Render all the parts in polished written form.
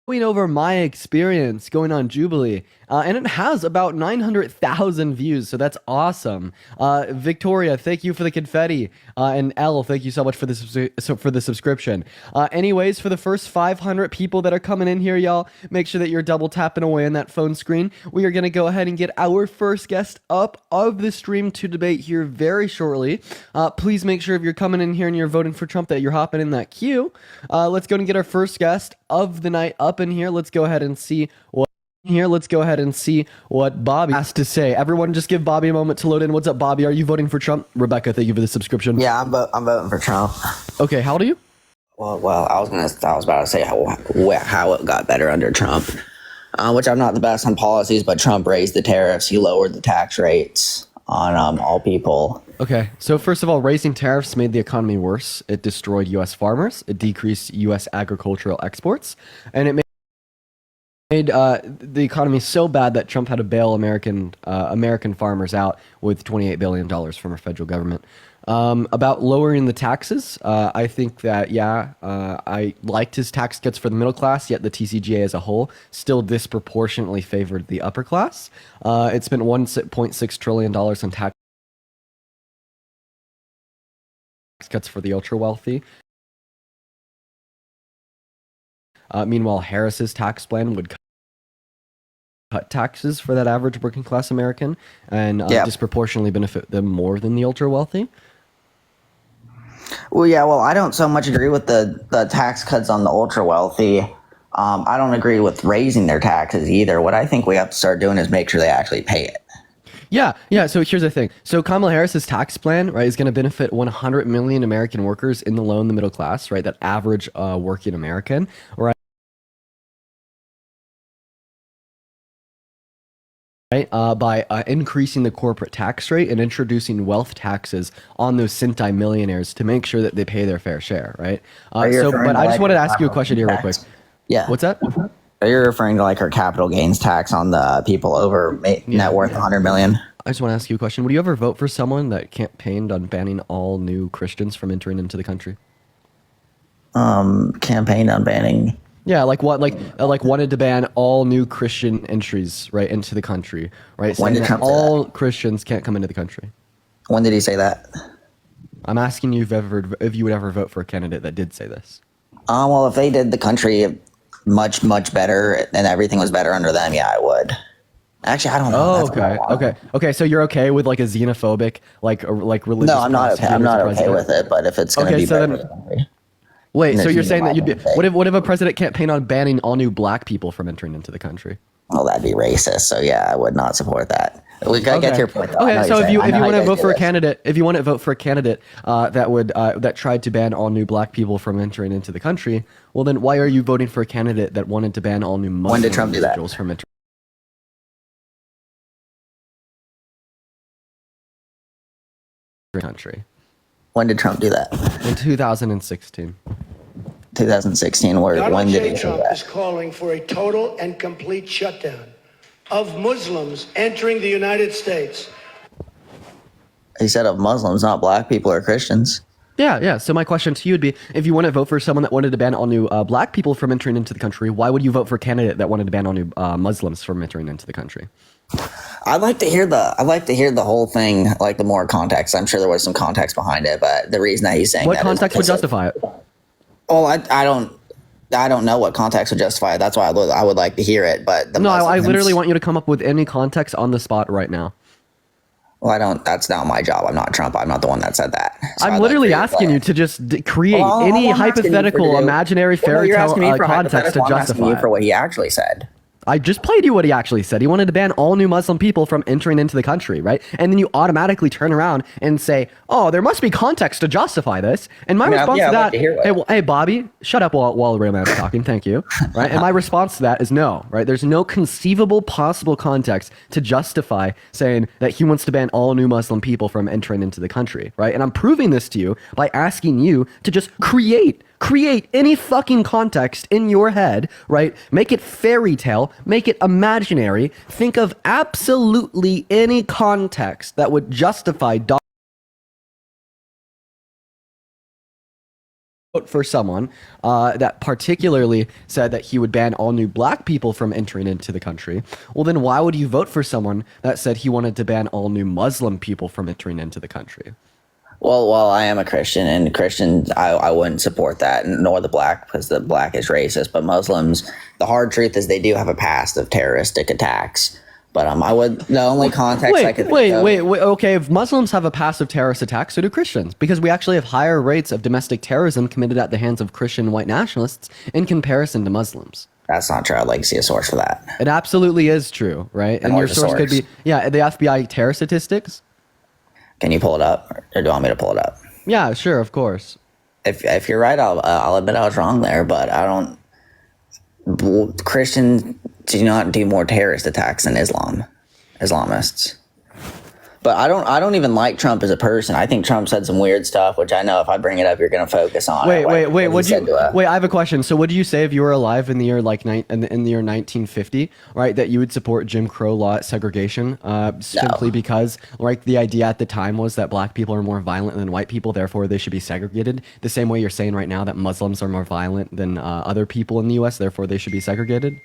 going over my experience going on Jubilee, and it has about 900,000 views, so that's awesome. Victoria, thank you for the confetti, and Elle, thank you so much for the subscription. Anyways, for the first 500 people that are coming in here, y'all, make sure that you're double tapping away on that phone screen. We are gonna go ahead and get our first guest up of the stream to debate here very shortly. Please make sure if you're coming in here and you're voting for Trump that you're hopping in that queue. Let's go and get our first guest of the night up in here. Let's go ahead and see what Bobby has to say. Everyone just give Bobby a moment to load in. What's up, Bobby? Are you voting for Trump? Rebecca, thank you for the subscription. Yeah, I'm voting for Trump. Okay, how old are you? Well, I was about to say how it got better under Trump, which I'm not the best on policies, but Trump raised the tariffs. He lowered the tax rates on all people. Okay, so first of all, raising tariffs made the economy worse. It destroyed U.S. farmers. It decreased U.S. agricultural exports, and it made the economy so bad that Trump had to bail American farmers out with $28 billion from our federal government. About lowering the taxes, I think that, I liked his tax cuts for the middle class, yet the TCGA as a whole still disproportionately favored the upper class. It spent $1.6 trillion on tax cuts for the ultra wealthy. Meanwhile, Harris's tax plan would cut taxes for that average working class American and disproportionately benefit them more than the ultra wealthy. Well, I don't so much agree with the tax cuts on the ultra wealthy. I don't agree with raising their taxes either. What I think we have to start doing is make sure they actually pay it. Yeah. So here's the thing. So Kamala Harris's tax plan, right, is going to benefit 100 million American workers in the low and the middle class, right? That average working American, right? By increasing the corporate tax rate and introducing wealth taxes on those centimillionaires to make sure that they pay their fair share, right? But I just wanted to ask you a question here real quick. Yeah. What's that? Are you referring to like her capital gains tax on the people over net worth 100 million? I just want to ask you a question. Would you ever vote for someone that campaigned on banning all new Christians from entering into the country? Campaigned on banning. Yeah, like what? Like wanted to ban all new Christian entries, right, into the country, right? When did Trump say all that? Christians can't come into the country. When did he say that? I'm asking you if you would ever vote for a candidate that did say this. Well, if they did the country much better and everything was better under them, yeah, I would. Actually, I don't know. Oh, okay. So you're okay with like a xenophobic, like religious? No, I'm not okay. I'm not okay with it. But if it's going to be better for the country. Wait, so you're saying that you'd be what if a president campaigned on banning all new black people from entering into the country? Well, that'd be racist. So yeah, I would not support that. We gotta get to your point. Though. Okay, so if you want to vote for a candidate, that tried to ban all new black people from entering into the country, well then why are you voting for a candidate that wanted to ban all new Muslim individuals from entering the country? When did Trump do that? In 2016. 2016. When did he do Trump that? is calling for a total and complete shutdown of Muslims entering the United States. He said of Muslims, not black people or Christians. Yeah. So my question to you would be, if you want to vote for someone that wanted to ban all new black people from entering into the country, why would you vote for a candidate that wanted to ban all new Muslims from entering into the country? I'd like to hear the whole thing, like the more context. I'm sure there was some context behind it, but the reason that he's saying what context would justify it? Well, I don't know what context would justify it. That's why I would like to hear it. But I literally want you to come up with any context on the spot right now. Well, that's not my job. I'm not Trump. I'm not the one that said that. So I'm literally asking you to just create any hypothetical, imaginary fairy tale context to justify. I'm asking you for what he actually said. I just played you what he actually said. He wanted to ban all new Muslim people from entering into the country, right? And then you automatically turn around and say, oh, there must be context to justify this. And my response to that, hey, Bobby, shut up while the real man's talking. Thank you. Right? And my response to that is no, right? There's no conceivable possible context to justify saying that he wants to ban all new Muslim people from entering into the country, right? And I'm proving this to you by asking you to just create any fucking context in your head, right? Make it fairy tale, make it imaginary. Think of absolutely any context that would justify vote for someone that particularly said that he would ban all new black people from entering into the country, well, then why would you vote for someone that said he wanted to ban all new Muslim people from entering into the country? Well, I am a Christian, and Christians, I wouldn't support that, nor the black, because the black is racist. But Muslims, the hard truth is they do have a past of terroristic attacks. But the only context I could think of. Okay, if Muslims have a past of terrorist attacks, so do Christians, because we actually have higher rates of domestic terrorism committed at the hands of Christian white nationalists in comparison to Muslims. That's not true. I'd like to see a source for that. It absolutely is true, right? And your source could be, the FBI terror statistics. Can you pull it up, or do you want me to pull it up? Yeah, sure, of course. If you're right, I'll admit I was wrong there, but I don't. Christians do not do more terrorist attacks than Islamists. But I don't even like Trump as a person. I think Trump said some weird stuff, which I know if I bring it up, you're going to focus on. Wait. I have a question. So, what do you say if you were alive in the year in the year 1950, right? That you would support Jim Crow law segregation, simply because, like, the idea at the time was that black people are more violent than white people, therefore they should be segregated. The same way you're saying right now that Muslims are more violent than other people in the U.S., therefore they should be segregated.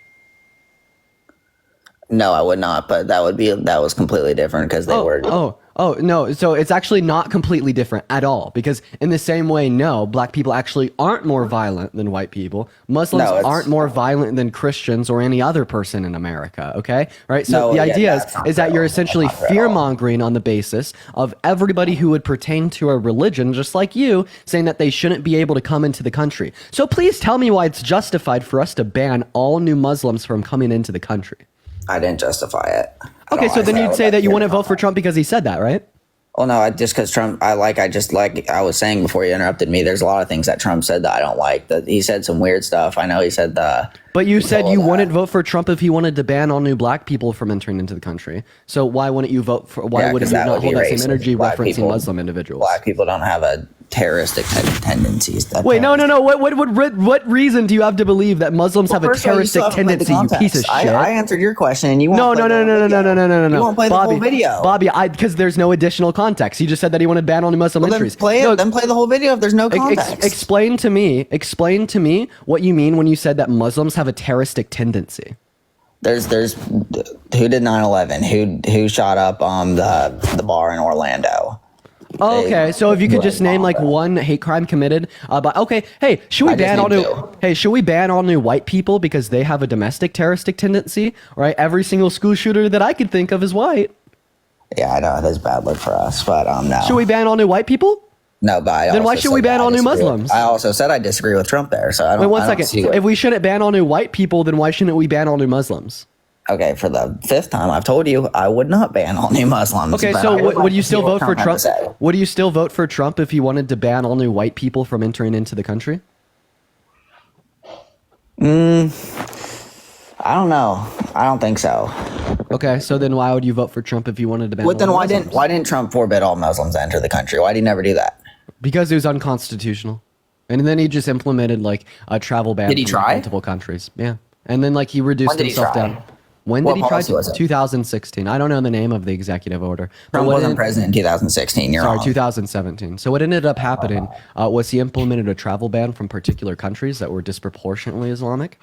No, I would not, but that was completely different because they were. Oh, no. So it's actually not completely different at all, because in the same way, no, black people actually aren't more violent than white people. Muslims aren't more violent than Christians or any other person in America. Okay. Right. So the idea is that you're essentially fear mongering on the basis of everybody who would pertain to a religion, just like you, saying that they shouldn't be able to come into the country. So please tell me why it's justified for us to ban all new Muslims from coming into the country. I didn't justify it. Okay, so then you'd say that you wouldn't vote for Trump because he said that, right? Well, no, just because Trump, I was saying before you interrupted me, there's a lot of things that Trump said that I don't like. That he said some weird stuff. I know he said But you said you wouldn't vote for Trump if he wanted to ban all new black people from entering into the country. So why wouldn't you vote for? Why wouldn't you not hold that same energy referencing Muslim individuals? Black people don't have a terroristic tendencies. Wait, no. What reason do you have to believe that Muslims have a terroristic tendency? You piece of shit. I answered your question, and you won't. No. You won't play the whole video, Bobby. Because there's no additional context. He just said that he wanted to ban all new Muslim entries. Then play the whole video if there's no context. Explain to me what you mean when you said that Muslims have a terroristic tendency. There's who did 9/11? Who shot up the bar in Orlando? Oh, okay, so if you could just name like one hate crime committed, should we ban all new white people because they have a domestic terroristic tendency? Right, every single school shooter that I could think of is white. Yeah, I know that's bad look for us, but no. Should we ban all new white people? No, but then why should we ban all new Muslims? I also said I disagree with Trump there, so I don't. Wait, one second. If we shouldn't ban all new white people, then why shouldn't we ban all new Muslims? Okay, for the fifth time, I've told you I would not ban all new Muslims. Okay, so would you still vote for Trump? Would you still vote for Trump if he wanted to ban all new white people from entering into the country? I don't know. I don't think so. Okay, so then why would you vote for Trump if he wanted to ban? Then why didn't Trump forbid all Muslims to enter the country? Why did he never do that? Because it was unconstitutional, and then he just implemented like a travel ban. Did he try multiple countries? Yeah, and then like he reduced himself down. When did he try to? 2016. I don't know the name of the executive order. Trump wasn't president in 2016. Sorry, 2017. So what ended up happening was he implemented a travel ban from particular countries that were disproportionately Islamic,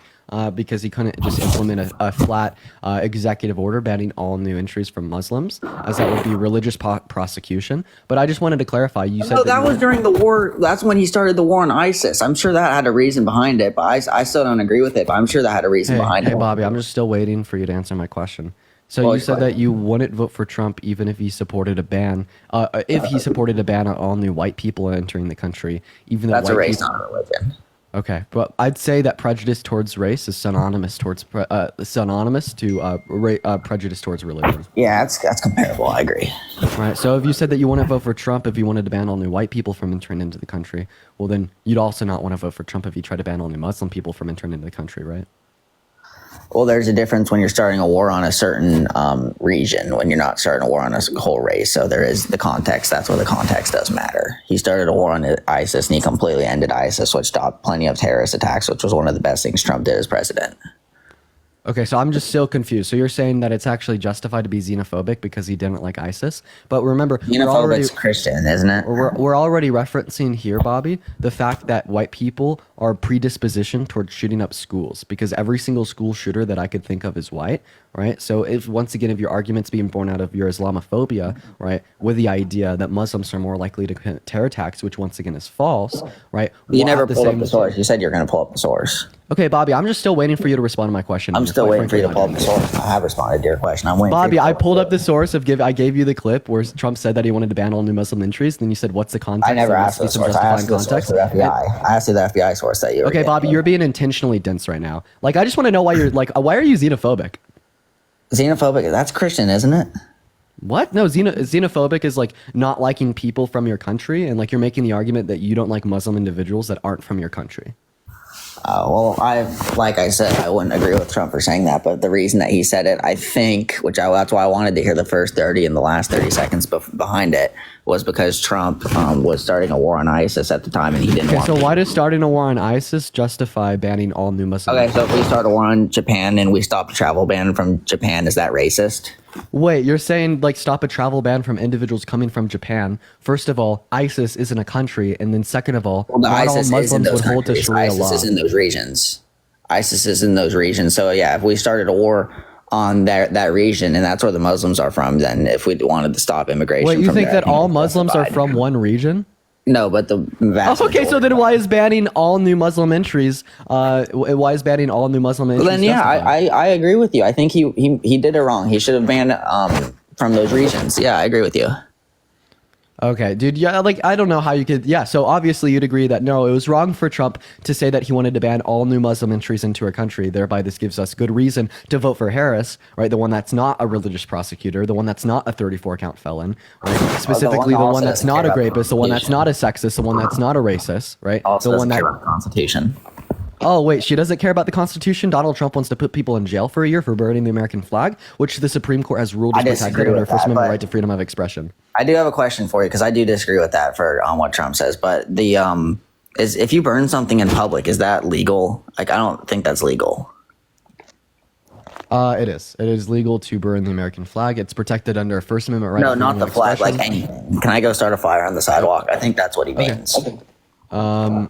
because he couldn't just implement a flat executive order banning all new entries from Muslims, as that would be religious prosecution. But I just wanted to clarify. You said that was during the war. That's when he started the war on ISIS. I'm sure that had a reason behind it, but I still don't agree with it. But I'm sure that had a reason behind it. Hey, Bobby, I'm just still waiting for you to answer my question. So you said that you wouldn't vote for Trump even if he supported a ban, on all new white people entering the country, even though that's a race, not a religion. Okay, but I'd say that prejudice towards race is synonymous to prejudice towards religion. Yeah, that's comparable. I agree. Right. So if you said that you wouldn't vote for Trump if you wanted to ban all new white people from entering into the country, well then you'd also not want to vote for Trump if you tried to ban all new Muslim people from entering into the country, right? Well, there's a difference when you're starting a war on a certain region, when you're not starting a war on a whole race. So there is the context. That's where the context does matter. He started a war on ISIS, and he completely ended ISIS, which stopped plenty of terrorist attacks, which was one of the best things Trump did as president. Okay, so I'm just still confused. So you're saying that it's actually justified to be xenophobic because he didn't like ISIS? But remember, Xenophobic's Christian, isn't it? we're already referencing here, Bobby, the fact that white people are predispositioned towards shooting up schools because every single school shooter that I could think of is white, right? So if once again, if your argument's being born out of your Islamophobia, right, with the idea that Muslims are more likely to commit terror attacks, which once again is false, right? You never pulled up the source. You said you're going to pull up the source. Okay, Bobby, I'm just still waiting for you to respond to my question. I'm still waiting for you to pull up the source. I have responded to your question. I'm waiting. Bobby, I pulled up the source I gave you the clip where Trump said that he wanted to ban all new Muslim entries. Then you said, "What's the context?" I never asked for the source. I asked the source of the FBI. I asked you the FBI source that you. Okay, Bobby, you're being intentionally dense right now. Like, I just want to know why you're like, why are you xenophobic? Xenophobic? That's Christian, isn't it? What? No, xenophobic is like not liking people from your country, and like you're making the argument that you don't like Muslim individuals that aren't from your country. Well, like I said, I wouldn't agree with Trump for saying that, but the reason that he said it, I think, that's why I wanted to hear the first 30 and the last 30 seconds behind it, was because Trump was starting a war on ISIS at the time, and he didn't want to. So why does starting a war on ISIS justify banning all new Muslims? Okay, so if we start a war on Japan and we stop a travel ban from Japan, is that racist? Wait, you're saying like stop a travel ban from individuals coming from Japan? First of all, ISIS isn't a country, and then second of all, not ISIS all Muslims would hold to Sharia law. ISIS is in those regions. ISIS is in those regions. So yeah, if we started a war on that region, and that's where the Muslims are from, then if we wanted to stop immigration, wait, you think that all Muslims are from one region? No, but the vast okay, so then why is banning all new Muslim entries? Why is banning all new Muslim entries? Well, then yeah, I agree with you. I think he did it wrong. He should have banned from those regions. Yeah, I agree with you. Okay, dude. Yeah, like I don't know how you could. Yeah, so obviously you'd agree that no, it was wrong for Trump to say that he wanted to ban all new Muslim entries into our country. Thereby, this gives us good reason to vote for Harris, right? The one that's not a religious prosecutor, the one that's not a 34-count felon, right? Specifically, the one that's not a rapist, the one that's not a sexist, the one that's not a racist, right? Also the one that care about the Constitution. Oh, wait, she doesn't care about the Constitution? Donald Trump wants to put people in jail for a year for burning the American flag, which the Supreme Court has ruled is protected under First Amendment right to freedom of expression. I do have a question for you, because I do disagree with that on what Trump says, but the is if you burn something in public, is that legal? Like, I don't think that's legal. It is. It is legal to burn the American flag. It's protected under First Amendment right. No, not the flag, like anything. Can I go start a fire on the sidewalk? I think that's what he means. Okay.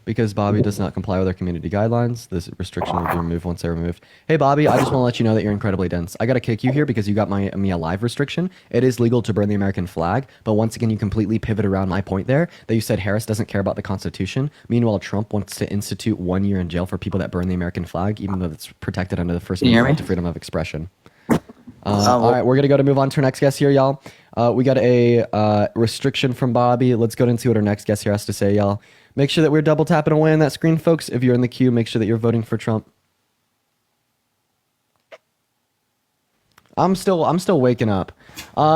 Because Bobby does not comply with our community guidelines, this restriction will be removed once they're removed. Hey, Bobby, I just want to let you know that you're incredibly dense. I got to kick you here because you got me a live restriction. It is legal to burn the American flag, but once again, you completely pivot around my point there that you said Harris doesn't care about the Constitution. Meanwhile, Trump wants to institute 1 year in jail for people that burn the American flag, even though it's protected under the First Amendment right to freedom of expression. All right, we're going to move on to our next guest here, y'all. We got a restriction from Bobby. Let's go into what our next guest here has to say, y'all. Make sure that we're double tapping away on that screen, folks. If you're in the queue, make sure that you're voting for Trump. I'm still waking up.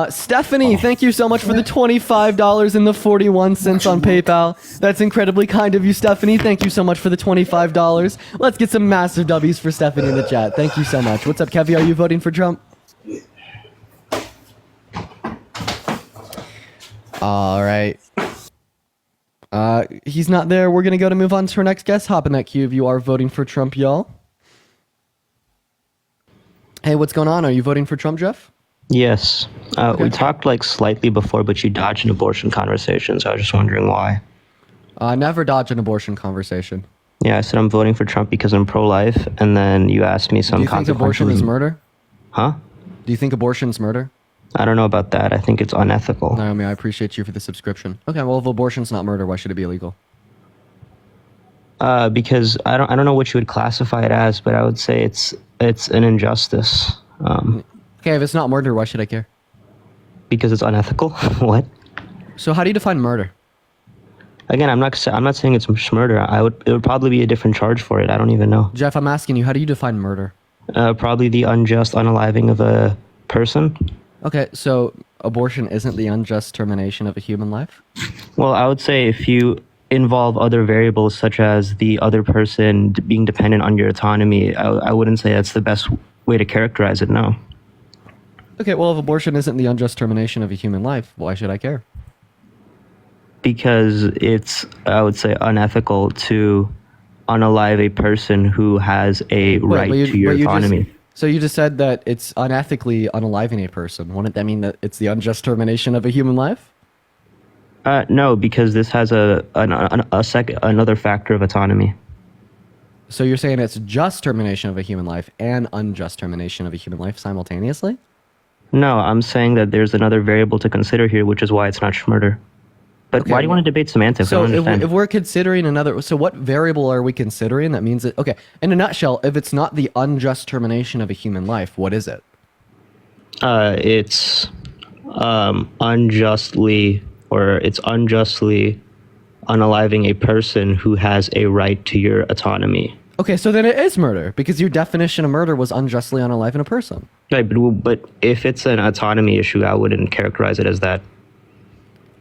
Stephanie, thank you so much for the $25 and the 41 cents on PayPal. That's incredibly kind of you, Stephanie. Thank you so much for the $25. Let's get some massive W's for Stephanie in the chat. Thank you so much. What's up, Kevy? Are you voting for Trump? All right. He's not there. We're going to move on to our next guest. Hop in that queue if you are voting for Trump, y'all. Hey, what's going on? Are you voting for Trump, Jeff? Yes. Okay. We talked like slightly before, but you dodged an abortion conversation, so I was just wondering why. Never dodge an abortion conversation. Yeah, I said I'm voting for Trump because I'm pro-life, and then you asked me some consequences. Do you think abortion is murder? Huh? Do you think abortion's murder? I don't know about that. I think it's unethical. Naomi, I appreciate you for the subscription. Okay, well, if abortion's not murder, why should it be illegal? Because I don't know what you would classify it as, but I would say it's an injustice. Okay, if it's not murder, why should I care? Because it's unethical. What? So how do you define murder? Again, I'm not saying it's murder. It would probably be a different charge for it. I don't even know. Jeff, I'm asking you, how do you define murder? Probably the unjust unaliving of a person. Okay, so abortion isn't the unjust termination of a human life? Well, I would say if you involve other variables such as the other person being dependent on your autonomy, I wouldn't say that's the best way to characterize it, no. Okay, well, if abortion isn't the unjust termination of a human life, why should I care? Because it's, I would say, unethical to unalive a person who has a right to your autonomy. So you just said that it's unethically unaliving a person. Wouldn't that mean that it's the unjust termination of a human life? No, because this has another factor of autonomy. So you're saying it's just termination of a human life and unjust termination of a human life simultaneously? No, I'm saying that there's another variable to consider here, which is why it's not murder. But okay, why do you want to debate semantics? So if we're considering another, so what variable are we considering? That means that, okay, in a nutshell, if it's not the unjust termination of a human life, what is it? It's unjustly unaliving a person who has a right to your autonomy. Okay, so then it is murder, because your definition of murder was unjustly unaliving a person. Right, but if it's an autonomy issue, I wouldn't characterize it as that.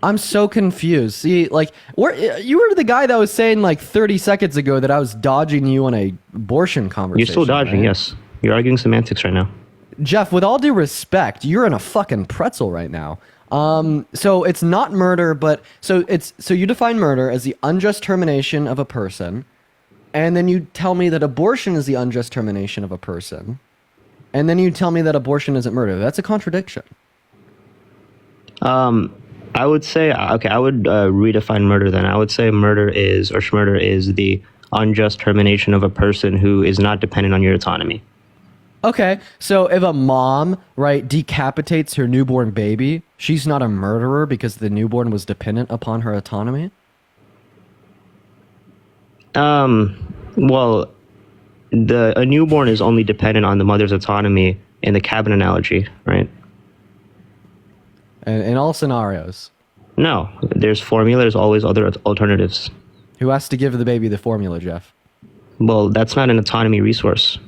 I'm so confused. See, like, you were the guy that was saying like 30 seconds ago that I was dodging you on a abortion conversation. You're still dodging, right? Yes. You're arguing semantics right now. Jeff, with all due respect, you're in a fucking pretzel right now. So it's not murder, but so you define murder as the unjust termination of a person, and then you tell me that abortion is the unjust termination of a person, and then you tell me that abortion isn't murder. That's a contradiction. I would say, okay, I would redefine murder then. I would say murder is the unjust termination of a person who is not dependent on your autonomy. Okay, so if a mom, right, decapitates her newborn baby, she's not a murderer because the newborn was dependent upon her autonomy? Well, a newborn is only dependent on the mother's autonomy in the cabin analogy, right? In all scenarios. No, there's formula, there's always other alternatives. Who has to give the baby the formula, Jeff? Well, that's not an autonomy resource.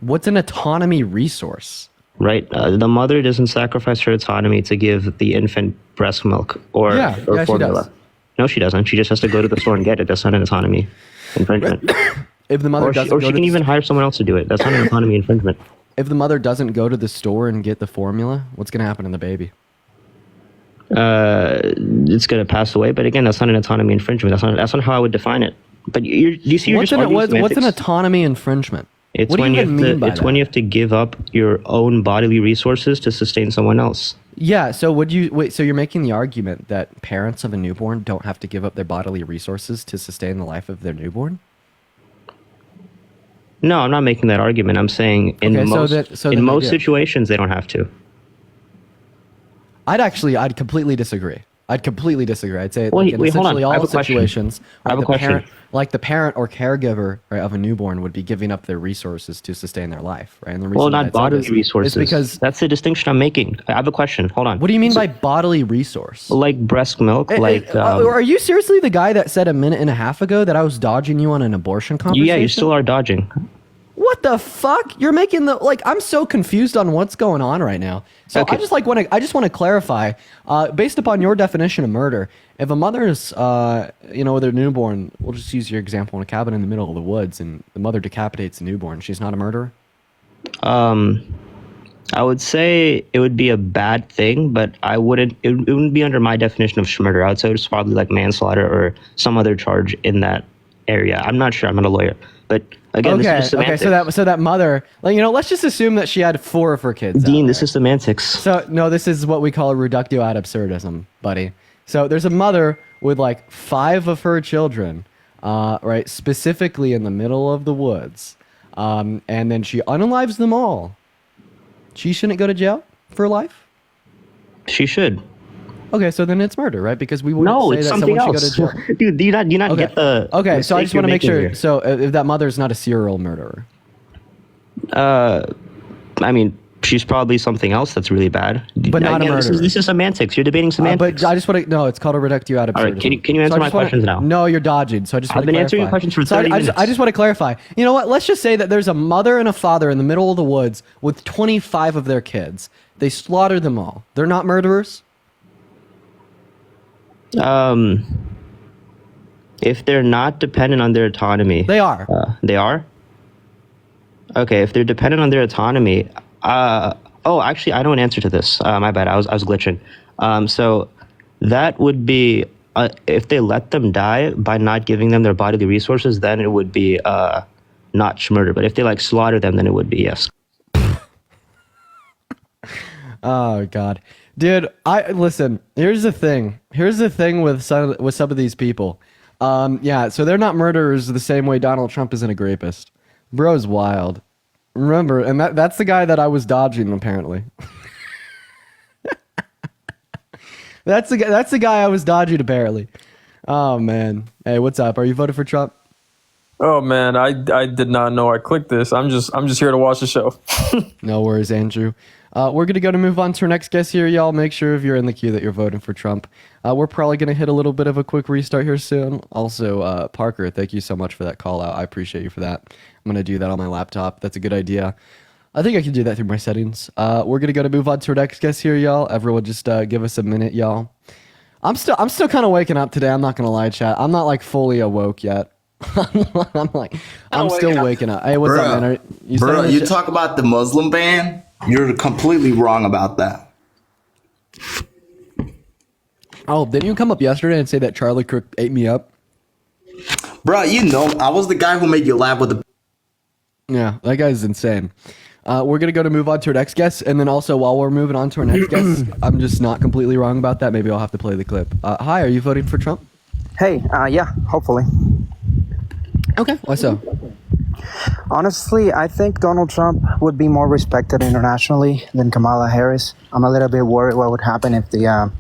What's an autonomy resource? Right. The mother doesn't sacrifice her autonomy to give the infant breast milk or formula. She does. No, she doesn't. She just has to go to the store and get it. That's not an autonomy infringement. If the mother doesn't, she can even hire someone else to do it. That's not an autonomy infringement. If the mother doesn't go to the store and get the formula, what's going to happen to the baby? It's going to pass away. But again, that's not an autonomy infringement. That's not how I would define it. But you see, what's an autonomy infringement? It's when you have to give up your own bodily resources to sustain someone else. Yeah. So so you're making the argument that parents of a newborn don't have to give up their bodily resources to sustain the life of their newborn? No, I'm not making that argument. I'm saying in most situations they don't have to. I'd completely disagree. I'd say essentially all situations, the parent or caregiver, right, of a newborn would be giving up their resources to sustain their life, right? And the reason not bodily resources. Because that's the distinction I'm making. I have a question. Hold on. What do you mean by bodily resource? Like breast milk, are you seriously the guy that said a minute and a half ago that I was dodging you on an abortion conversation? Yeah, you still are dodging. What the fuck? You're making I'm so confused on what's going on right now. So okay. I just want to clarify, based upon your definition of murder, if a mother is, with their newborn, we'll just use your example in a cabin in the middle of the woods, and the mother decapitates the newborn, she's not a murderer? I would say it would be a bad thing, but it wouldn't be under my definition of murder. I would say it's probably like manslaughter or some other charge in that area. I'm not sure. I'm not a lawyer, but again, this is semantics. Okay, so that mother, let's just assume that she had 4 of her kids. Dean, this is semantics. So no, this is what we call a reductio ad absurdism, buddy. So there's a mother with 5 of her children, right, specifically in the middle of the woods, and then she unalives them all. She shouldn't go to jail for life? She should. Okay, so then it's murder, right? Because we wouldn't say that someone should go to jail. Dude, do you not get the... Okay, so I just want to make sure. Here. So if that mother's not a serial murderer. I mean, she's probably something else that's really bad. But not a murderer. This is semantics. You're debating semantics. But I just want to... No, it's called a reductio ad absurdum. All right, can you answer my questions now? No, you're dodging, so I just want to clarify. I've been answering your questions for 30 minutes. I just want to clarify. You know what? Let's just say that there's a mother and a father in the middle of the woods with 25 of their kids. They slaughter them all. They're not murderers? If they're not dependent on their autonomy, they are. They are. Okay, if they're dependent on their autonomy, actually, I know an answer to this. My bad, I was glitching. So that would be if they let them die by not giving them their bodily resources, then it would be not murder. But if they like slaughter them, then it would be yes. Oh God, dude. Listen. Here's the thing. With some of these people. Yeah. So they're not murderers the same way Donald Trump isn't a rapist. Bro's wild. Remember, and that's the guy that I was dodging apparently. That's the guy I was dodging apparently. Oh man. Hey, what's up? Are you voting for Trump? Oh man, I did not know I clicked this. I'm just here to watch the show. No worries, Andrew. We're gonna move on to our next guest here, y'all. Make sure if you're in the queue that you're voting for Trump. We're probably gonna hit a little bit of a quick restart here soon. Also, Parker, thank you so much for that call out. I appreciate you for that. I'm gonna do that on my laptop. That's a good idea. I think I can do that through my settings. We're gonna move on to our next guest here, y'all. Everyone, just give us a minute, y'all. I'm still kind of waking up today. I'm not gonna lie, chat. I'm not like fully awoke yet. I'm still waking up. Hey, what's up, man? You talk about the Muslim ban. You're completely wrong about that. Oh, didn't you come up yesterday and say that Charlie Kirk ate me up? Bro, I was the guy who made you laugh with the... Yeah, that guy's insane. We're going to move on to our next guest. And then also, while we're moving on to our next guest, I'm just not completely wrong about that. Maybe I'll have to play the clip. Hi, are you voting for Trump? Hey, yeah, hopefully. Okay, why so? Honestly, I think Donald Trump would be more respected internationally than Kamala Harris. I'm a little bit worried what would happen if the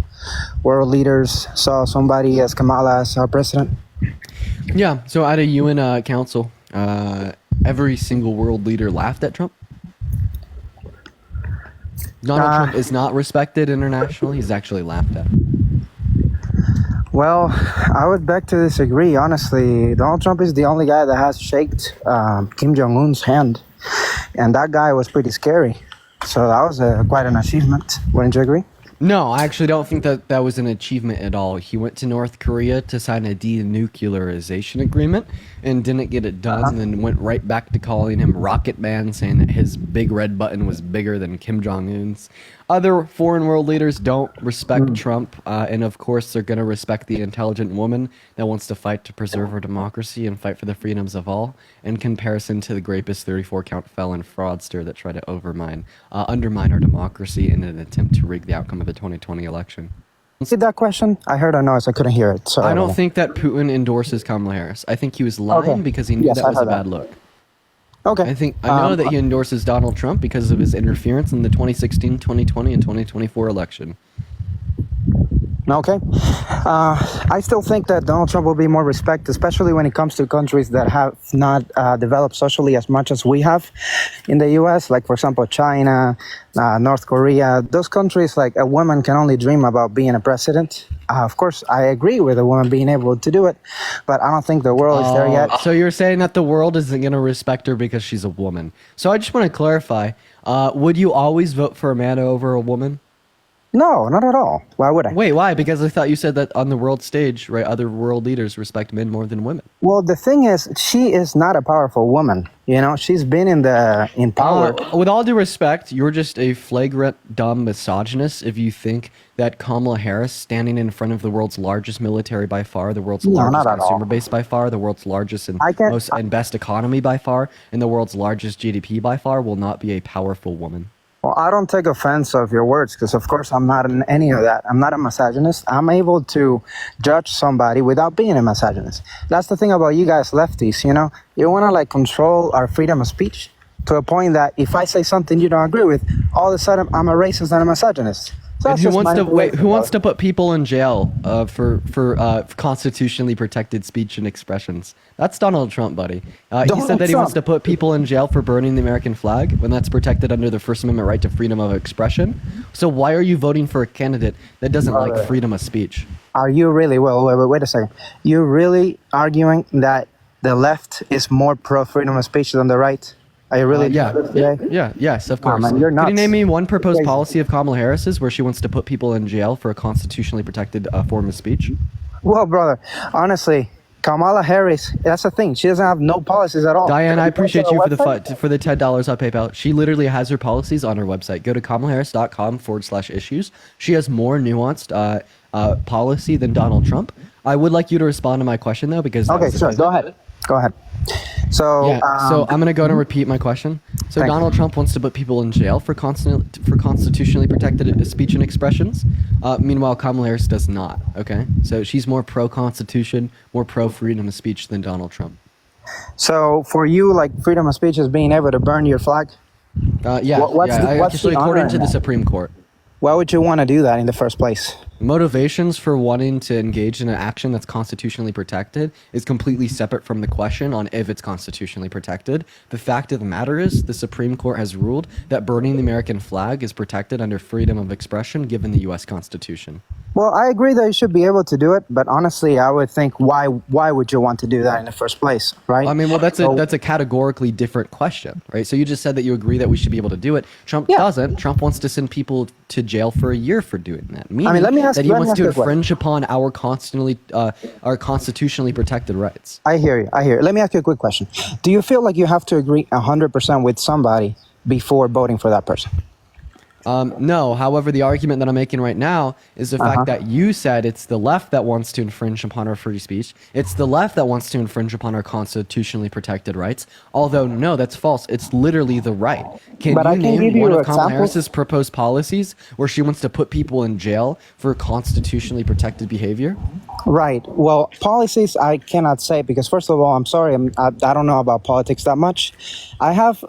world leaders saw somebody as Kamala as our president. Yeah, so at a UN council, every single world leader laughed at Trump. Donald Trump is not respected internationally. He's actually laughed at. Well, I would beg to disagree. Honestly, Donald Trump is the only guy that has shaked Kim Jong-un's hand. And that guy was pretty scary. So that was quite an achievement. Wouldn't you agree? No, I actually don't think that was an achievement at all. He went to North Korea to sign a denuclearization agreement and didn't get it done, and then went right back to calling him Rocket Man, saying that his big red button was bigger than Kim Jong-un's. Other foreign world leaders don't respect Trump, and of course they're going to respect the intelligent woman that wants to fight to preserve our democracy and fight for the freedoms of all, in comparison to the rapist 34-count felon fraudster that tried to undermine our democracy in an attempt to rig the outcome of the 2020 election. See that question? I heard a noise. I couldn't hear it. So I don't think that Putin endorses Kamala Harris. I think he was lying because he knew that was a bad look. Okay. I know that he endorses Donald Trump because of his interference in the 2016, 2020, and 2024 election. Okay. I still think that Donald Trump will be more respected, especially when it comes to countries that have not developed socially as much as we have in the U.S., like, for example, China, North Korea. Those countries, like, a woman can only dream about being a president. Of course, I agree with a woman being able to do it, but I don't think the world is there yet. So you're saying that the world isn't going to respect her because she's a woman. So I just want to clarify, would you always vote for a man over a woman? No, not at all. Why would I? Wait, why? Because I thought you said that on the world stage, right, other world leaders respect men more than women. Well, the thing is, she is not a powerful woman. You know, she's been in power. With all due respect, you're just a flagrant, dumb misogynist if you think that Kamala Harris, standing in front of the world's largest military by far, the world's largest consumer base by far, the world's largest and best economy by far, and the world's largest GDP by far, will not be a powerful woman. Well, I don't take offense of your words because, of course, I'm not in any of that. I'm not a misogynist. I'm able to judge somebody without being a misogynist. That's the thing about you guys lefties, you know? You want to, like, control our freedom of speech to a point that if I say something you don't agree with, all of a sudden I'm a racist and a misogynist. So and who wants to put people in jail for constitutionally protected speech and expressions? That's Donald Trump, buddy. He said that he wants to put people in jail for burning the American flag when that's protected under the First Amendment right to freedom of expression. So why are you voting for a candidate that doesn't like freedom of speech? Are you really? Well, wait a second. You're really arguing that the left is more pro freedom of speech than the right? Are you really? Yes, of course. Man, you're nuts. Can you name me one proposed policy of Kamala Harris's where she wants to put people in jail for a constitutionally protected form of speech? Well, brother, honestly, Kamala Harris, that's the thing. She doesn't have no policies at all. Diane, I appreciate you for the $10 on PayPal. She literally has her policies on her website. Go to kamalaharris.com/issues. She has more nuanced policy than Donald Trump. I would like you to respond to my question though, because okay, sure. Go ahead. So, so I'm going to go and repeat my question. So Donald Trump wants to put people in jail for constitutionally protected speech and expressions. Meanwhile, Kamala Harris does not. Okay, so she's more pro-constitution, more pro-freedom of speech than Donald Trump. So for you, like freedom of speech is being able to burn your flag? Actually, according to the Supreme Court. Why would you want to do that in the first place? Motivations for wanting to engage in an action that's constitutionally protected is completely separate from the question on if it's constitutionally protected. The fact of the matter is the Supreme Court has ruled that burning the American flag is protected under freedom of expression given the U.S. Constitution. Well, I agree that you should be able to do it, but honestly, I would think why would you want to do that in the first place, right? I mean, well, that's a categorically different question, right? So you just said that you agree that we should be able to do it. Trump doesn't. Trump wants to send people to jail for a year for doing that. Meaning that he wants to infringe upon our constitutionally protected rights. I hear you. Let me ask you a quick question. Do you feel like you have to agree 100% with somebody before voting for that person? No. However, the argument that I'm making right now is the fact that you said it's the left that wants to infringe upon our free speech. It's the left that wants to infringe upon our constitutionally protected rights. Although, no, that's false. It's literally the right. Can you name one of Kamala Harris's proposed policies where she wants to put people in jail for constitutionally protected behavior? Right. Well, policies I cannot say because, first of all, I'm sorry, I don't know about politics that much. I have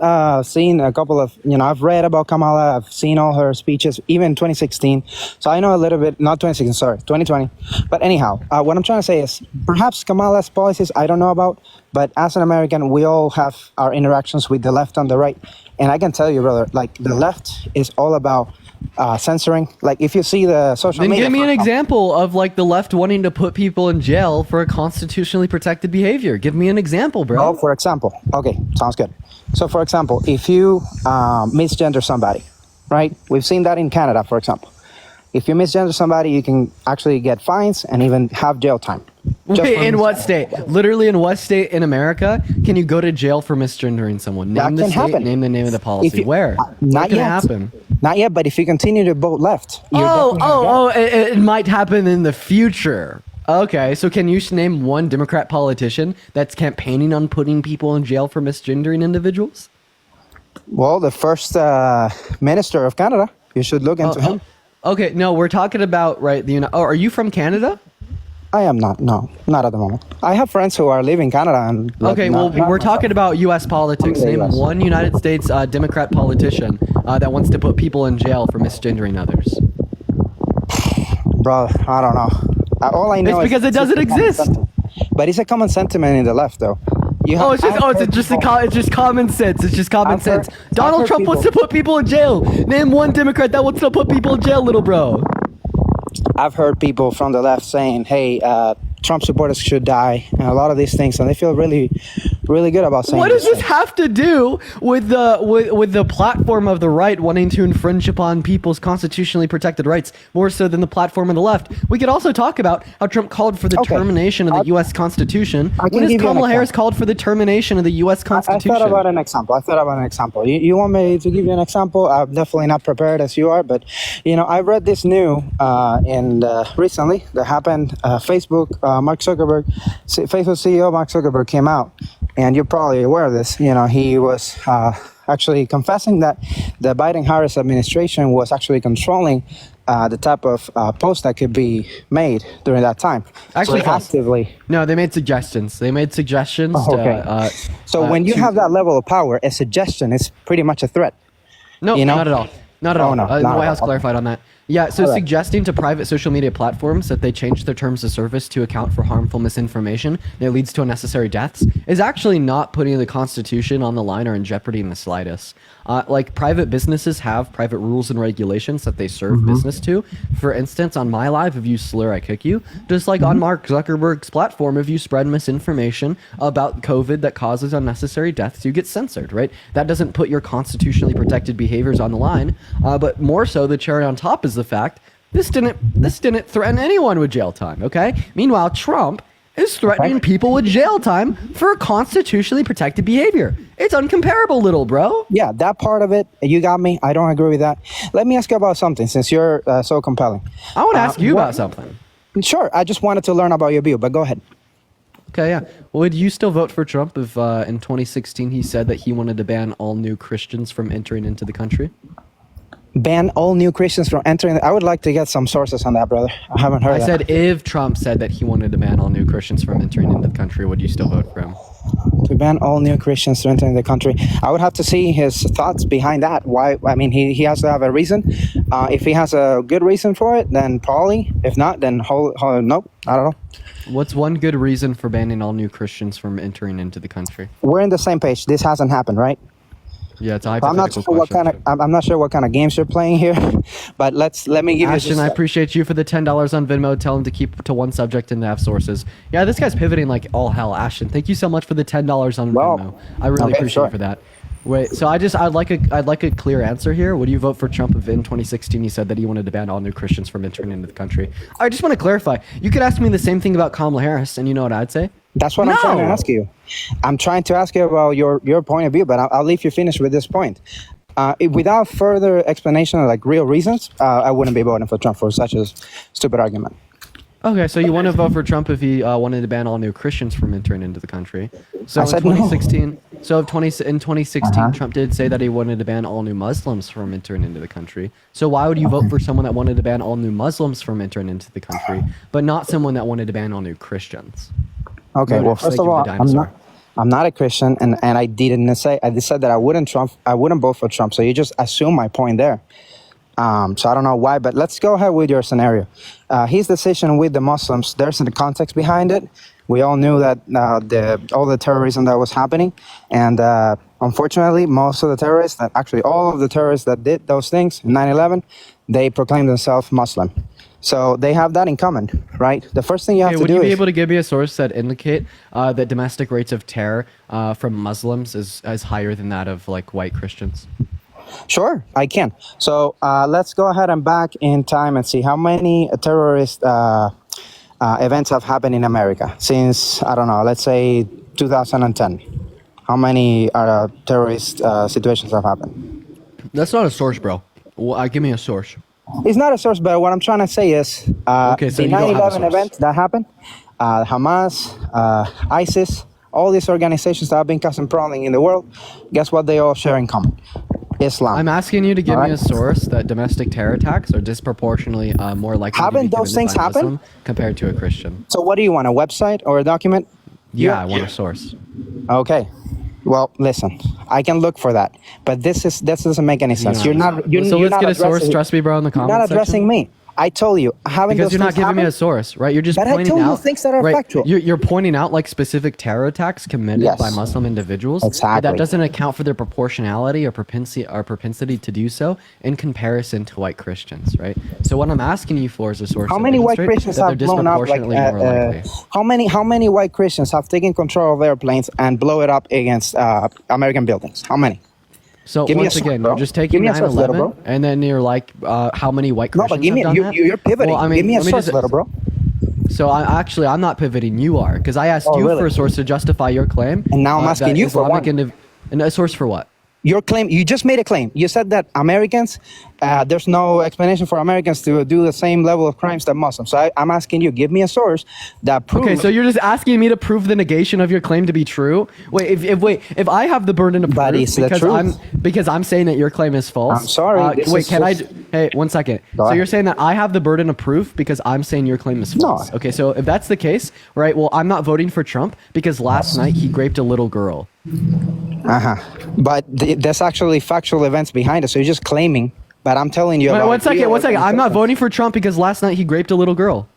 seen a couple of, I've read about Kamala. I've seen all her speeches, even 2016. So I know a little bit, not 2016, sorry, 2020. But anyhow, what I'm trying to say is perhaps Kamala's policies I don't know about, but as an American, we all have our interactions with the left and the right. And I can tell you, brother, like the left is all about censoring. Like if you see the social media. Then give me an example of like the left wanting to put people in jail for a constitutionally protected behavior. Give me an example, bro. Oh, for example. Okay, sounds good. So for example, if you misgender somebody, right? We've seen that in Canada, for example. If you misgender somebody, you can actually get fines and even have jail time. Wait, in what state? Literally in what state in America can you go to jail for misgendering someone? Name the state, name the name of the policy. Where? Not yet. Happen? Not yet, but if you continue to vote left. It might happen in the future. Okay, so can you name one Democrat politician that's campaigning on putting people in jail for misgendering individuals? Well, the first minister of Canada. You should look into him. Okay, no, we're talking about, right, are you from Canada? I am not. No, not at the moment. I have friends who are living in Canada. And we're talking about U.S. politics. Name one United States Democrat politician that wants to put people in jail for misgendering others. Bro, I don't know. All I know is because it doesn't exist. But it's a common sentiment in the left, though. It's just common sense. It's just common sense. Donald Trump wants to put people in jail. Name one Democrat that wants to put people in jail, little bro. I've heard people from the left saying, hey, Trump supporters should die, and a lot of these things, and they feel really, really good about saying. What does this have to do with the platform of the right wanting to infringe upon people's constitutionally protected rights more so than the platform of the left? We could also talk about how Trump called for the termination of the U.S. Constitution. When has Kamala Harris called for the termination of the U.S. Constitution? I thought about an example. You want me to give you an example? I'm definitely not prepared as you are, but I read this new recently that happened. Facebook. Mark Zuckerberg, Facebook CEO Mark Zuckerberg came out, and you're probably aware of this. He was actually confessing that the Biden-Harris administration was actually controlling the type of post that could be made during that time. Actually, actively. No, they made suggestions. Oh, okay. So when you have that level of power, a suggestion is pretty much a threat. No, not at all. Not at all. No, the White House clarified on that. Yeah, so suggesting to private social media platforms that they change their terms of service to account for harmful misinformation that leads to unnecessary deaths is actually not putting the Constitution on the line or in jeopardy in the slightest. Like private businesses have private rules and regulations that they serve business to. For instance, on my live, if you slur, I kick you. Just like on Mark Zuckerberg's platform, if you spread misinformation about COVID that causes unnecessary deaths, you get censored, right? That doesn't put your constitutionally protected behaviors on the line. But more so, the cherry on top is the fact this didn't threaten anyone with jail time. Okay. Meanwhile, Trump is threatening people with jail time for constitutionally protected behavior. It's uncomparable, little bro. Yeah, that part of it, you got me. I don't agree with that. Let me ask you about something, since you're so compelling. I want to ask you about something. Sure, I just wanted to learn about your view, but go ahead. Okay, yeah. Would you still vote for Trump if in 2016 he said that he wanted to ban all new Christians from entering into the country? Ban all new Christians from entering. I would like to get some sources on that, brother. I haven't heard I that. said if Trump said that he wanted to ban all new Christians from entering into the country, would you still vote for him? To ban all new Christians from entering the country, I would have to see his thoughts behind that. Why? I mean, he has to have a reason. If he has a good reason for it, then probably. If not, then nope. I don't know. What's one good reason for banning all new Christians from entering into the country? We're in the same page. This hasn't happened, right? Yeah, it's a I'm not hypothetical sure what question. I'm not sure what kind of games you're playing here, but let me give Ashton, you. I appreciate you for the $10 on Venmo. Tell him to keep to one subject and to have sources. Yeah, this guy's pivoting like all hell. Ashton, thank you so much for the $10 on Venmo. I really appreciate you for that. Wait, so I'd like a clear answer here. Would you vote for Trump if in 2016 he said that he wanted to ban all new Christians from entering into the country? I just want to clarify. You could ask me the same thing about Kamala Harris, and you know what I'd say? That's what I'm trying to ask you. I'm trying to ask you about your point of view, but I'll leave you finish with this point. Without further explanation, like real reasons, I wouldn't be voting for Trump for such a stupid argument. Okay, so you want to vote for Trump if he wanted to ban all new Christians from entering into the country. So I in said 2016, no. so in 2016, Trump did say that he wanted to ban all new Muslims from entering into the country. So why would you vote for someone that wanted to ban all new Muslims from entering into the country, but not someone that wanted to ban all new Christians? Okay, well, first of all, I'm not a Christian, and I didn't say. I just said that I wouldn't vote for Trump. So you just assume my point there. So I don't know why, but let's go ahead with your scenario. His decision with the Muslims, there's a context behind it. We all knew that all the terrorism that was happening, and unfortunately, most of the terrorists, actually all of the terrorists that did those things, 9/11, they proclaimed themselves Muslim. So they have that in common, right? The first thing you have to do is... Would you be able to give me a source that indicate that domestic rates of terror from Muslims is higher than that of like white Christians? Sure, I can. So let's go ahead and back in time and see how many terrorist events have happened in America since, I don't know, let's say 2010. How many terrorist situations have happened? That's not a source, bro. Well, give me a source. It's not a source, but what I'm trying to say is so the 9/11 event that happened, Hamas, ISIS, all these organizations that have been causing problems in the world, guess what they all share in common? Islam. I'm asking you to give me a source that domestic terror attacks are disproportionately more likely to be Haven't those things happen compared to a Christian. So what do you want, a website or a document? Yeah, I want a source. Okay. Well, listen, I can look for that, but this doesn't make any sense. You're not. So let's get a source. Trust me, bro. In the comments You're not addressing me. I told you, because you're not giving me a source, right? You're just but pointing I told out you things that are factual. You're pointing out like specific terror attacks committed by Muslim individuals. Exactly. But that doesn't account for their proportionality or propensity to do so in comparison to white Christians, right? So what I'm asking you for is a source. How many white Christians have blown up? How many white Christians have taken control of airplanes and blow it up against American buildings? How many? So once again, you're just taking 9/11, and then you're like, how many white Christians have done that? You're pivoting. Well, I mean, give me a source, little bro. So I'm not pivoting. You are, because I asked you for a source to justify your claim. And now I'm asking you for one. And a source for what? Your claim, you just made a claim. You said that Americans, there's no explanation for Americans to do the same level of crimes that Muslims. So I'm asking you, give me a source that proves. Okay, so you're just asking me to prove the negation of your claim to be true. Wait, if I have the burden of proof because I'm saying that your claim is false. I'm sorry. Hey, 1 second. So you're saying that I have the burden of proof because I'm saying your claim is false. No. Okay, so if that's the case, right? Well, I'm not voting for Trump because last night he raped a little girl. But there's actually factual events behind it. So you're just claiming. But I'm telling you. Wait, 1 second. 1 second. I'm not voting for Trump because last night he raped a little girl.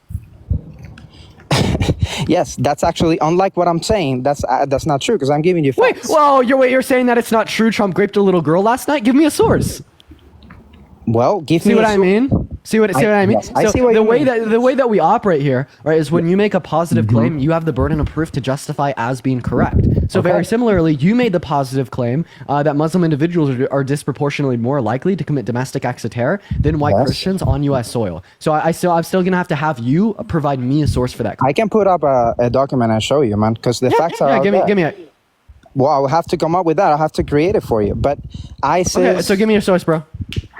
Yes, that's actually unlike what I'm saying. That's not true because I'm giving you facts. You're saying that it's not true. Trump raped a little girl last night. Give me a source. Well, give me. See what I mean? See what I mean? Yes, I see what the you way mean. the way that we operate here, right, is when you make a positive claim, you have the burden of proof to justify as being correct. So very similarly, you made the positive claim that Muslim individuals are disproportionately more likely to commit domestic acts of terror than white Christians on U.S. soil. So I'm still gonna have you provide me a source for that claim. I can put up a document and show you, man, because the facts are out there. Give me a. Well, I'll have to come up with that. I'll have to create it for you. But ISIS, Okay, so give me your source, bro.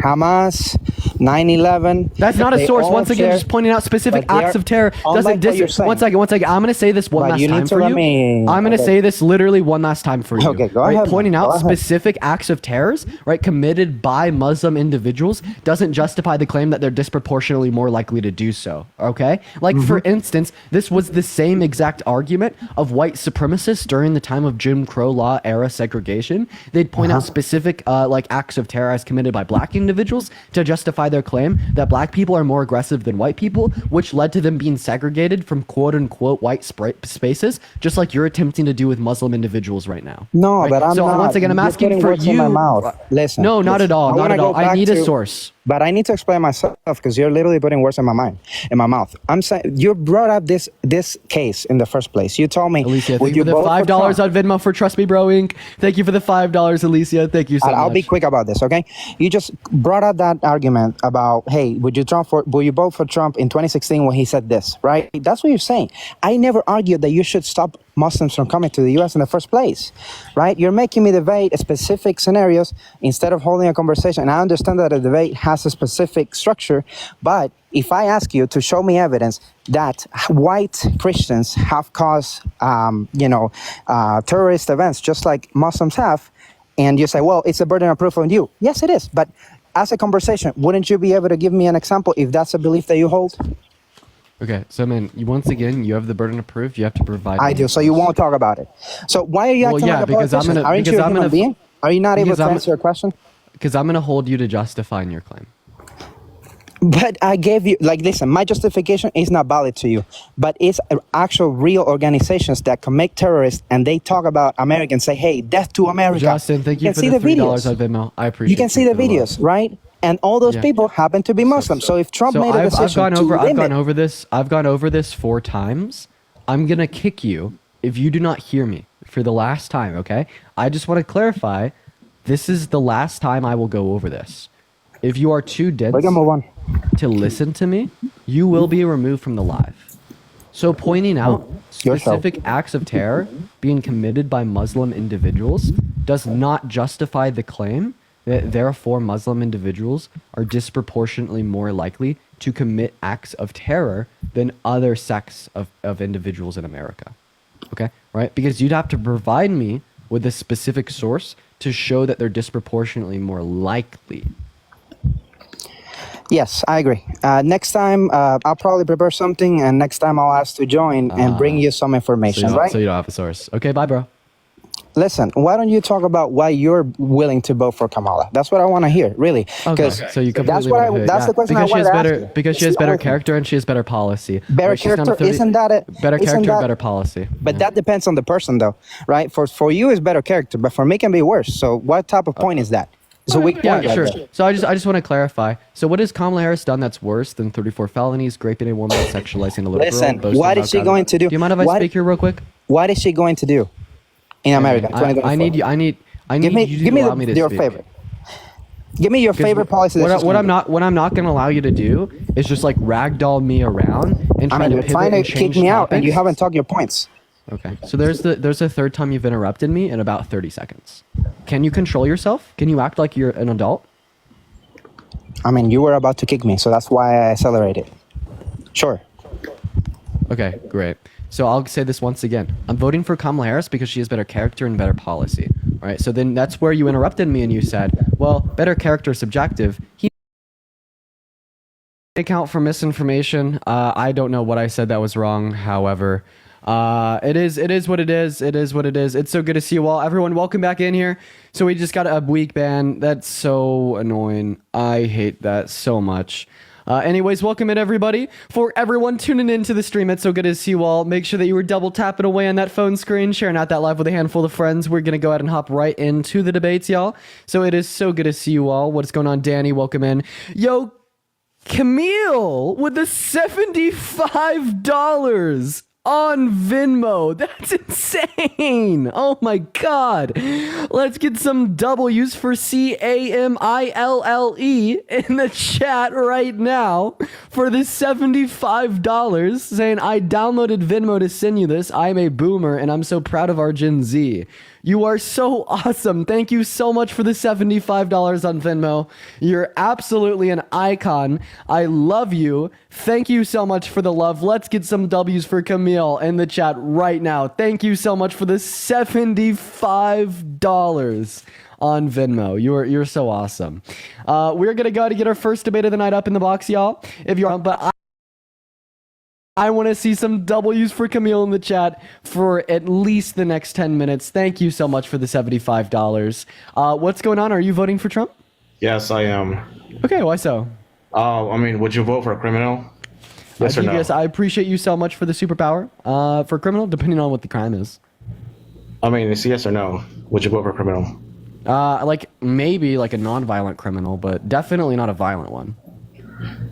Hamas, 9/11. That's not a source. Once again, just pointing out specific acts of terror doesn't One second. I'm going to say this one last time for you. I'm going to say this literally one last time for you. Okay, go ahead. Pointing out specific acts of terrors, right, committed by Muslim individuals doesn't justify the claim that they're disproportionately more likely to do so. Okay? Like, for instance, this was the same exact argument of white supremacists during the time of Jim Crow law era segregation. They'd point out specific acts of terror as committed by black individuals to justify their claim that black people are more aggressive than white people, which led to them being segregated from quote-unquote white spaces, just like you're attempting to do with Muslim individuals right now. No, right? but I'm so not. once again, I'm asking for you. In my mouth. Listen. No, not at all. Not at all. I need a source. But I need to explain myself because you're literally putting words in my mouth. I'm saying you brought up this case in the first place. You told me. Alicia, thank you for the $5 on Venmo for Trust Me Bro Inc. Thank you for the $5, Alicia. Thank you so much. I'll be quick about this, okay? You just brought up that argument about, hey, would you vote for Trump in 2016 when he said this, right? That's what you're saying. I never argued that you should stop Muslims from coming to the U.S. in the first place, right? You're making me debate specific scenarios instead of holding a conversation. And I understand that a debate has a specific structure, but if I ask you to show me evidence that white Christians have caused, terrorist events just like Muslims have, and you say, well, it's a burden of proof on you. Yes, it is. But as a conversation, wouldn't you be able to give me an example if that's a belief that you hold? Okay, so man, once again, you have the burden of proof. You have to provide. I do. So you won't talk about it. So why are you acting like a politician? Aren't you a human being? Are you not able to answer a question? Because I'm going to hold you to justifying your claim. But I gave you, listen, my justification is not valid to you, but it's actual real organizations that commit terrorists, and they talk about Americans, say, hey, death to America. Justin, thank you for the $3 on Venmo. I appreciate it. You can see the videos, right? And all those people happen to be Muslim. So if Trump made a decision I've gone over this 4 times. I'm going to kick you if you do not hear me for the last time, okay? I just want to clarify, this is the last time I will go over this. If you are too dense to listen to me, you will be removed from the live. So pointing out specific acts of terror being committed by Muslim individuals does not justify the claim that therefore Muslim individuals are disproportionately more likely to commit acts of terror than other sects of individuals in America. Okay? Right? Because you'd have to provide me with a specific source to show that they're disproportionately more likely. Yes, I agree. Next time, I'll probably prepare something, and next time I'll ask to join and bring you some information, right? So you don't have a source. Okay, bye, bro. Listen, why don't you talk about why you're willing to vote for Kamala? That's what I want to hear, really. Okay, so you completely that's the question I wanted to ask you. Because she has better character and she has better policy. Better character, isn't that it? Better character, better policy. But that depends on the person, though, right? For you, it's better character, but for me, it can be worse. So what type of point is that? It's a weak point. Yeah, sure. So I just want to clarify. So what has Kamala Harris done that's worse than 34 felonies, raping a woman, sexualizing a little girl? Listen, what is she going to do? Do you mind if I speak here real quick? What is she going to do in America? I need you to allow me to your speak. favorite. Give me your favorite policy. What I'm not going to allow you to do is just like ragdoll me around and try to pivot trying to and kick change me out, and you topics. haven't talked your points. Okay, so there's the third time you've interrupted me in about 30 seconds. Can you control yourself? Can you act like you're an adult? I mean, you were about to kick me, so that's why I accelerated. Sure. Okay, great. So I'll say this once again. I'm voting for Kamala Harris because she has better character and better policy. All right, so then that's where you interrupted me and you said, well, better character is subjective. He account for misinformation. I don't know what I said that was wrong. However, it is what it is. It is what it is. It's so good to see you all. Everyone, welcome back in here. So we just got a week ban. That's so annoying. I hate that so much. Anyways, welcome in everybody. For everyone tuning into the stream, it's so good to see you all. Make sure that you were double tapping away on that phone screen, sharing out that live with a handful of friends. We're going to go ahead and hop right into the debates, y'all. So it is so good to see you all. What's going on, Danny? Welcome in. Yo, Camille with the $75 on Venmo. That's insane. Oh my God. Let's get some W's for CAMILLE in the chat right now for this $75, saying, I downloaded Venmo to send you this. I'm a boomer and I'm so proud of our Gen Z. You are so awesome. Thank you so much for the $75 on Venmo. You're absolutely an icon. I love you. Thank you so much for the love. Let's get some W's for Camille in the chat right now. Thank you so much for the $75 on Venmo. You're so awesome. We're gonna go to get our first debate of the night up in the box, y'all. If you're, but I want to see some W's for Camille in the chat for at least the next 10 minutes. Thank you so much for the $75. What's going on? Are you voting for Trump? Yes, I am. Okay, why so? I mean, would you vote for a criminal? Yes or no? Yes, I appreciate you so much for the superpower. For criminal, depending on what the crime is. I mean, it's yes or no. Would you vote for a criminal? Like maybe like a non-violent criminal, but definitely not a violent one.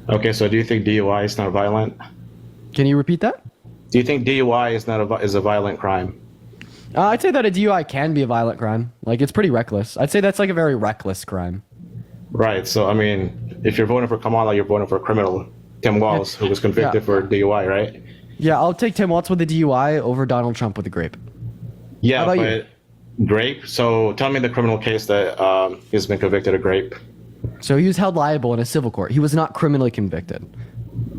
Okay, so do you think DUI is not violent? Can you repeat that? Do you think DUI is a violent crime? I'd say that a DUI can be a violent crime. Like, it's pretty reckless. I'd say that's like a very reckless crime. Right. So, I mean, if you're voting for Kamala, you're voting for a criminal, Tim Walz, who was convicted for DUI, right? Yeah, I'll take Tim Walz with the DUI over Donald Trump with the grape. Yeah, but grape? So tell me the criminal case that he's been convicted of grape. So he was held liable in a civil court. He was not criminally convicted.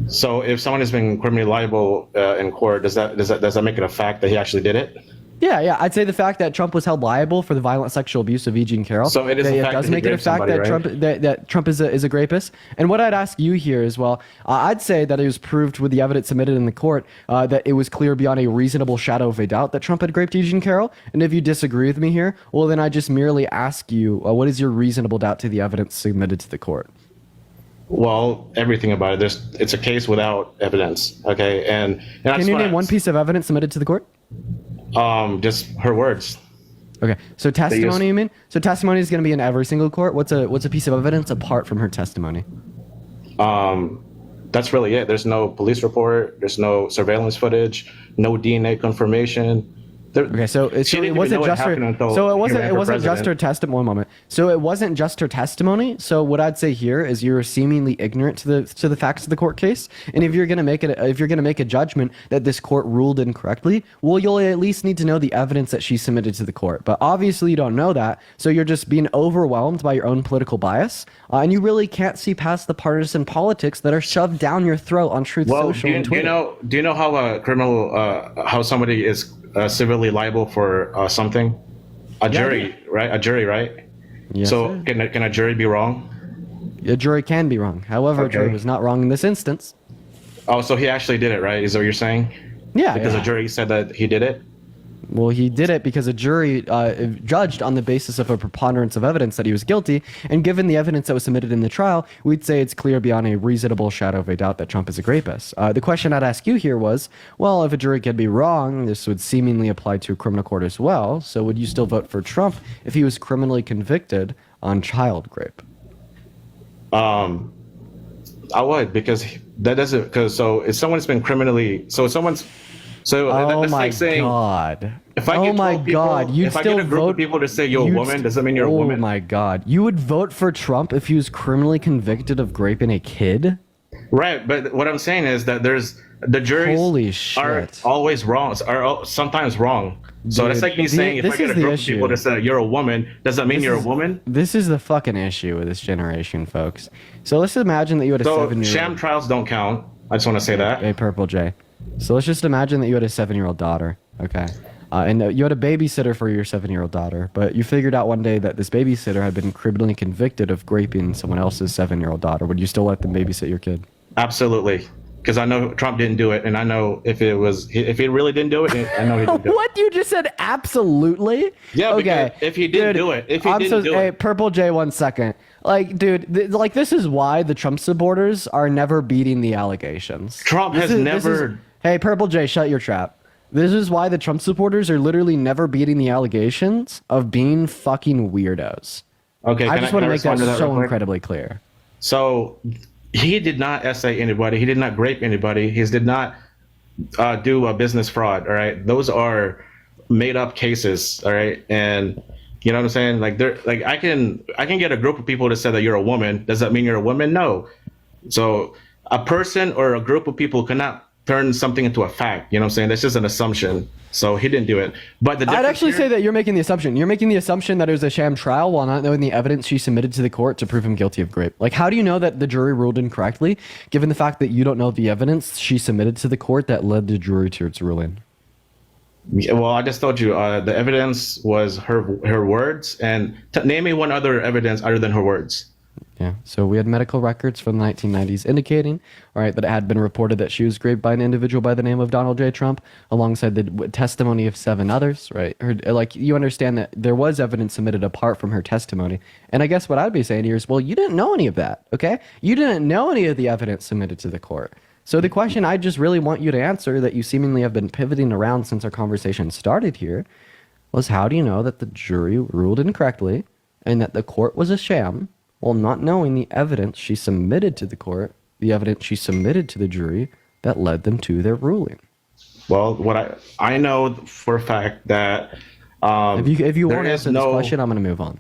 So if someone has been criminally liable in court, does that make it a fact that he actually did it? Yeah. I'd say the fact that Trump was held liable for the violent sexual abuse of E. Jean Carroll. So it does make it a fact that Trump is a rapist. And what I'd ask you here as well, I'd say that it was proved with the evidence submitted in the court that it was clear beyond a reasonable shadow of a doubt that Trump had raped E. Jean Carroll. And if you disagree with me here, well, then I just merely ask you, what is your reasonable doubt to the evidence submitted to the court? Well, everything about it. It's a case without evidence. Okay, and can you name one piece of evidence submitted to the court? Just her words. Okay, so testimony, you mean? So testimony is going to be in every single court. What's a piece of evidence apart from her testimony? That's really it. There's no police report. There's no surveillance footage. No DNA confirmation. Okay, so it wasn't just her. So it wasn't just her testimony. One moment. So it wasn't just her testimony. So what I'd say here is you're seemingly ignorant to the facts of the court case. And if you're gonna make a judgment that this court ruled incorrectly, well, you'll at least need to know the evidence that she submitted to the court. But obviously you don't know that, so you're just being overwhelmed by your own political bias, and you really can't see past the partisan politics that are shoved down your throat on Truth Social and Twitter. Do you know how a criminal, how somebody is civilly liable for something? A jury, right? A jury, right? Yes, so can a jury be wrong? A jury can be wrong. However, a jury was not wrong in this instance. Oh, so he actually did it, right? Is that what you're saying? Yeah. Because a jury said that he did it? Well, he did it because a jury judged on the basis of a preponderance of evidence that he was guilty, and given the evidence that was submitted in the trial, we'd say it's clear beyond a reasonable shadow of a doubt that Trump is a rapist. The question I'd ask you here was, well, if a jury could be wrong, this would seemingly apply to a criminal court as well, so would you still vote for Trump if he was criminally convicted on child rape? I would, because that doesn't, because so if someone's been criminally, so someone's, so that's like saying, God. If I get 12 people, you'd if I get a group of people to say you're a woman, does that mean you're a woman? Oh my God. You would vote for Trump if he was criminally convicted of raping a kid? Right, but what I'm saying is that the juries are always wrong, are sometimes wrong. So that's like me saying, if I get a group of people to say you're a woman, does that mean you're a woman? This is the fucking issue with this generation, folks. So let's imagine that you had a 7-year-old. Sham trials don't count. I just want to say that. Hey, Purple J. So let's just imagine that you had a 7-year-old daughter, okay? And you had a babysitter for your 7-year-old daughter, but you figured out one day that this babysitter had been criminally convicted of raping someone else's 7-year-old daughter. Would you still let them babysit your kid? Absolutely. Because I know Trump didn't do it, and I know if he really didn't do it, I know he didn't do it. What? You just said absolutely? Yeah, okay. If he didn't do it. Hey, Purple J, 1 second. Like, dude, this is why the Trump supporters are never beating the allegations. Trump has never... Hey, Purple J, shut your trap. This is why the Trump supporters are literally never beating the allegations of being fucking weirdos. Okay, I just want to make that so incredibly clear. So... he did not essay anybody. He did not grape anybody. He did not do a business fraud. All right, those are made up cases. All right, and you know what I'm saying? Like I can get a group of people to say that you're a woman. Does that mean you're a woman? No. So a person or a group of people cannot turn something into a fact. You know what I'm saying? That's just an assumption. So he didn't do it. But I'd actually say that you're making the assumption. You're making the assumption that it was a sham trial while not knowing the evidence she submitted to the court to prove him guilty of rape. Like, how do you know that the jury ruled incorrectly, given the fact that you don't know the evidence she submitted to the court that led the jury to its ruling? Well, I just told you the evidence was her words, and name me one other evidence other than her words. Yeah, so we had medical records from the 1990s indicating, all right, that it had been reported that she was raped by an individual by the name of Donald J. Trump, alongside the testimony of 7 others, right? Like, you understand that there was evidence submitted apart from her testimony. And I guess what I'd be saying here is, well, you didn't know any of that, okay? You didn't know any of the evidence submitted to the court. So the question I just really want you to answer, that you seemingly have been pivoting around since our conversation started here, was how do you know that the jury ruled incorrectly and that the court was a sham, while not knowing the evidence she submitted to the court, the evidence she submitted to the jury that led them to their ruling? Well, what I know for a fact that if you won't answer this question, I'm going to move on.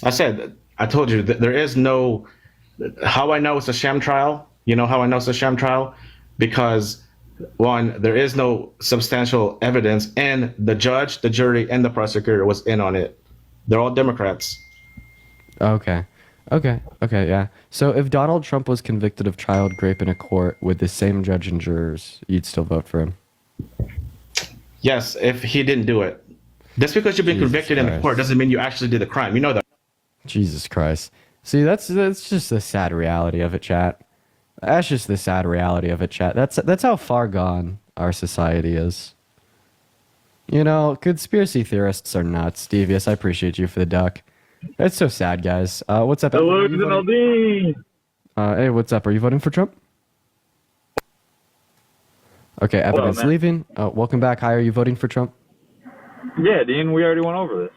I told you that there is no. How I know it's a sham trial? You know how I know it's a sham trial? Because one, there is no substantial evidence, and the judge, the jury, and the prosecutor was in on it. They're all Democrats. Okay, yeah. So if Donald Trump was convicted of child rape in a court with the same judge and jurors, you'd still vote for him? Yes, if he didn't do it. Just because you've been convicted in the court doesn't mean you actually did the crime. You know that. Jesus Christ. See, that's just the sad reality of it, chat. That's just the sad reality of it, chat. That's how far gone our society is. You know, conspiracy theorists are nuts. Devious, I appreciate you for the duck. It's so sad, guys. What's up? Hello, MLB. Hey, what's up? Are you voting for Trump? Okay, Evan's leaving. Welcome back. Hi, are you voting for Trump? Yeah, Dean, we already went over this.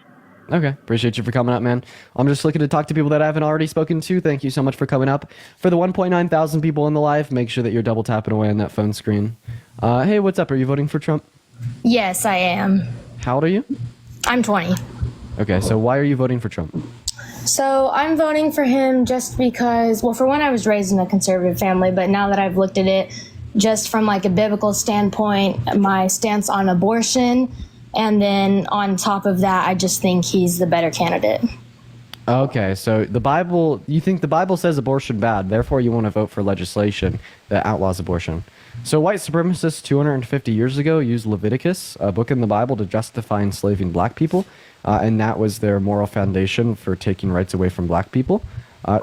Okay, appreciate you for coming up, man. I'm just looking to talk to people that I haven't already spoken to. Thank you so much for coming up. For the 1.9 thousand people in the live, make sure that you're double tapping away on that phone screen. Hey, what's up? Are you voting for Trump? Yes, I am. How old are you? I'm 20. Okay, so why are you voting for Trump? So I'm voting for him just because, well, for one, I was raised in a conservative family, but now that I've looked at it just from like a biblical standpoint, my stance on abortion, and then on top of that, I just think he's the better candidate. Okay, so the Bible, you think the Bible says abortion bad, therefore you want to vote for legislation that outlaws abortion. So white supremacists 250 years ago used Leviticus, a book in the Bible, to justify enslaving black people, and that was their moral foundation for taking rights away from black people.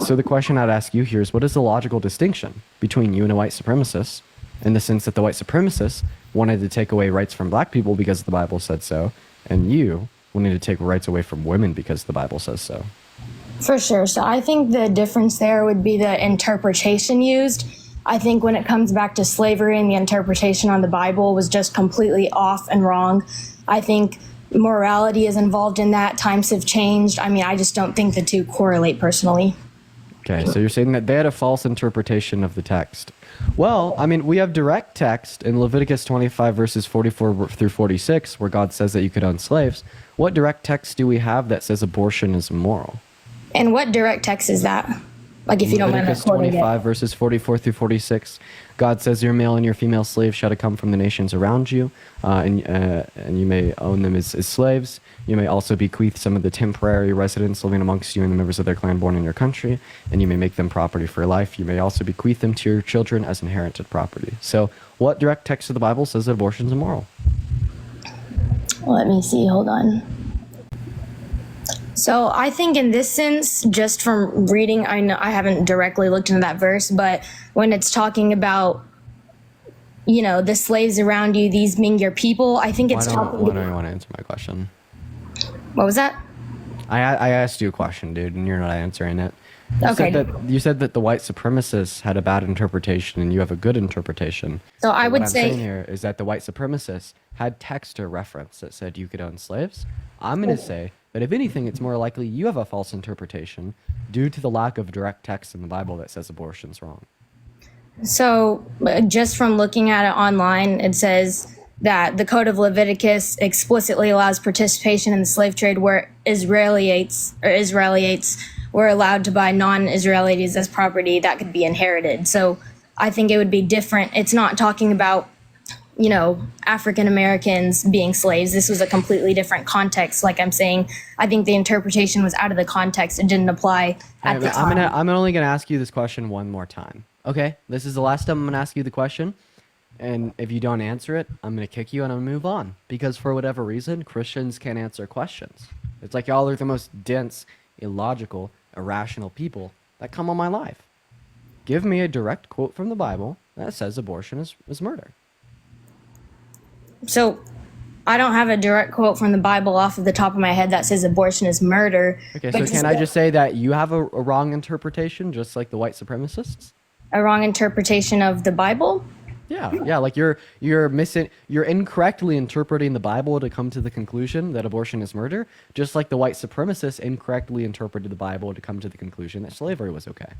So the question I'd ask you here is, what is the logical distinction between you and a white supremacist, in the sense that the white supremacists wanted to take away rights from black people because the Bible said so, and you wanted to take rights away from women because the Bible says so? For sure. So I think the difference there would be the interpretation used. I think when it comes back to slavery and the interpretation on the Bible was just completely off and wrong. I think morality is involved in that. Times have changed. I mean, I just don't think the two correlate personally. Okay, so you're saying that they had a false interpretation of the text. Well, I mean, we have direct text in Leviticus 25 verses 44 through 46 where God says that you could own slaves. What direct text do we have that says abortion is immoral? And what direct text is that? Like, if you don't mind Leviticus 25 verses 44 through 46, God says your male and your female slaves shall come from the nations around you, and you may own them as slaves. You may also bequeath some of the temporary residents living amongst you and the members of their clan born in your country, and you may make them property for life. You may also bequeath them to your children as inherited property. So what direct text of the Bible says that abortion is immoral? Let me see. Hold on. So I think in this sense, just from reading, I know I haven't directly looked into that verse, but when it's talking about, you know, the slaves around you, these being your people, I think it's talking. Why don't you want to answer my question? What was that? I asked you a question, dude, and you're not answering it. Okay. You said that the white supremacists had a bad interpretation and you have a good interpretation. So I would what I'm say saying here is that the white supremacists had text or reference that said you could own slaves. I'm going to say that if anything, it's more likely you have a false interpretation due to the lack of direct text in the Bible that says abortion's wrong. So, just from looking at it online, it says that the Code of Leviticus explicitly allows participation in the slave trade where Israelites were allowed to buy non-Israelites as property that could be inherited. So, I think it would be different. It's not talking about, African Americans being slaves. This was a completely different context. Like I'm saying, I think the interpretation was out of the context. It didn't apply at the time. I'm only gonna ask you this question one more time. Okay, this is the last time I'm gonna ask you the question, and if you don't answer it, I'm gonna kick you and I'm gonna move on, because for whatever reason, Christians can't answer questions. It's like y'all are the most dense, illogical, irrational people that come on my life. Give me a direct quote from the Bible that says abortion is murder. So, I don't have a direct quote from the Bible off of the top of my head that says abortion is murder. Okay, so can I just say that you have a wrong interpretation, just like the white supremacists? A wrong interpretation of the Bible? Yeah, like you're incorrectly interpreting the Bible to come to the conclusion that abortion is murder, just like the white supremacists incorrectly interpreted the Bible to come to the conclusion that slavery was okay.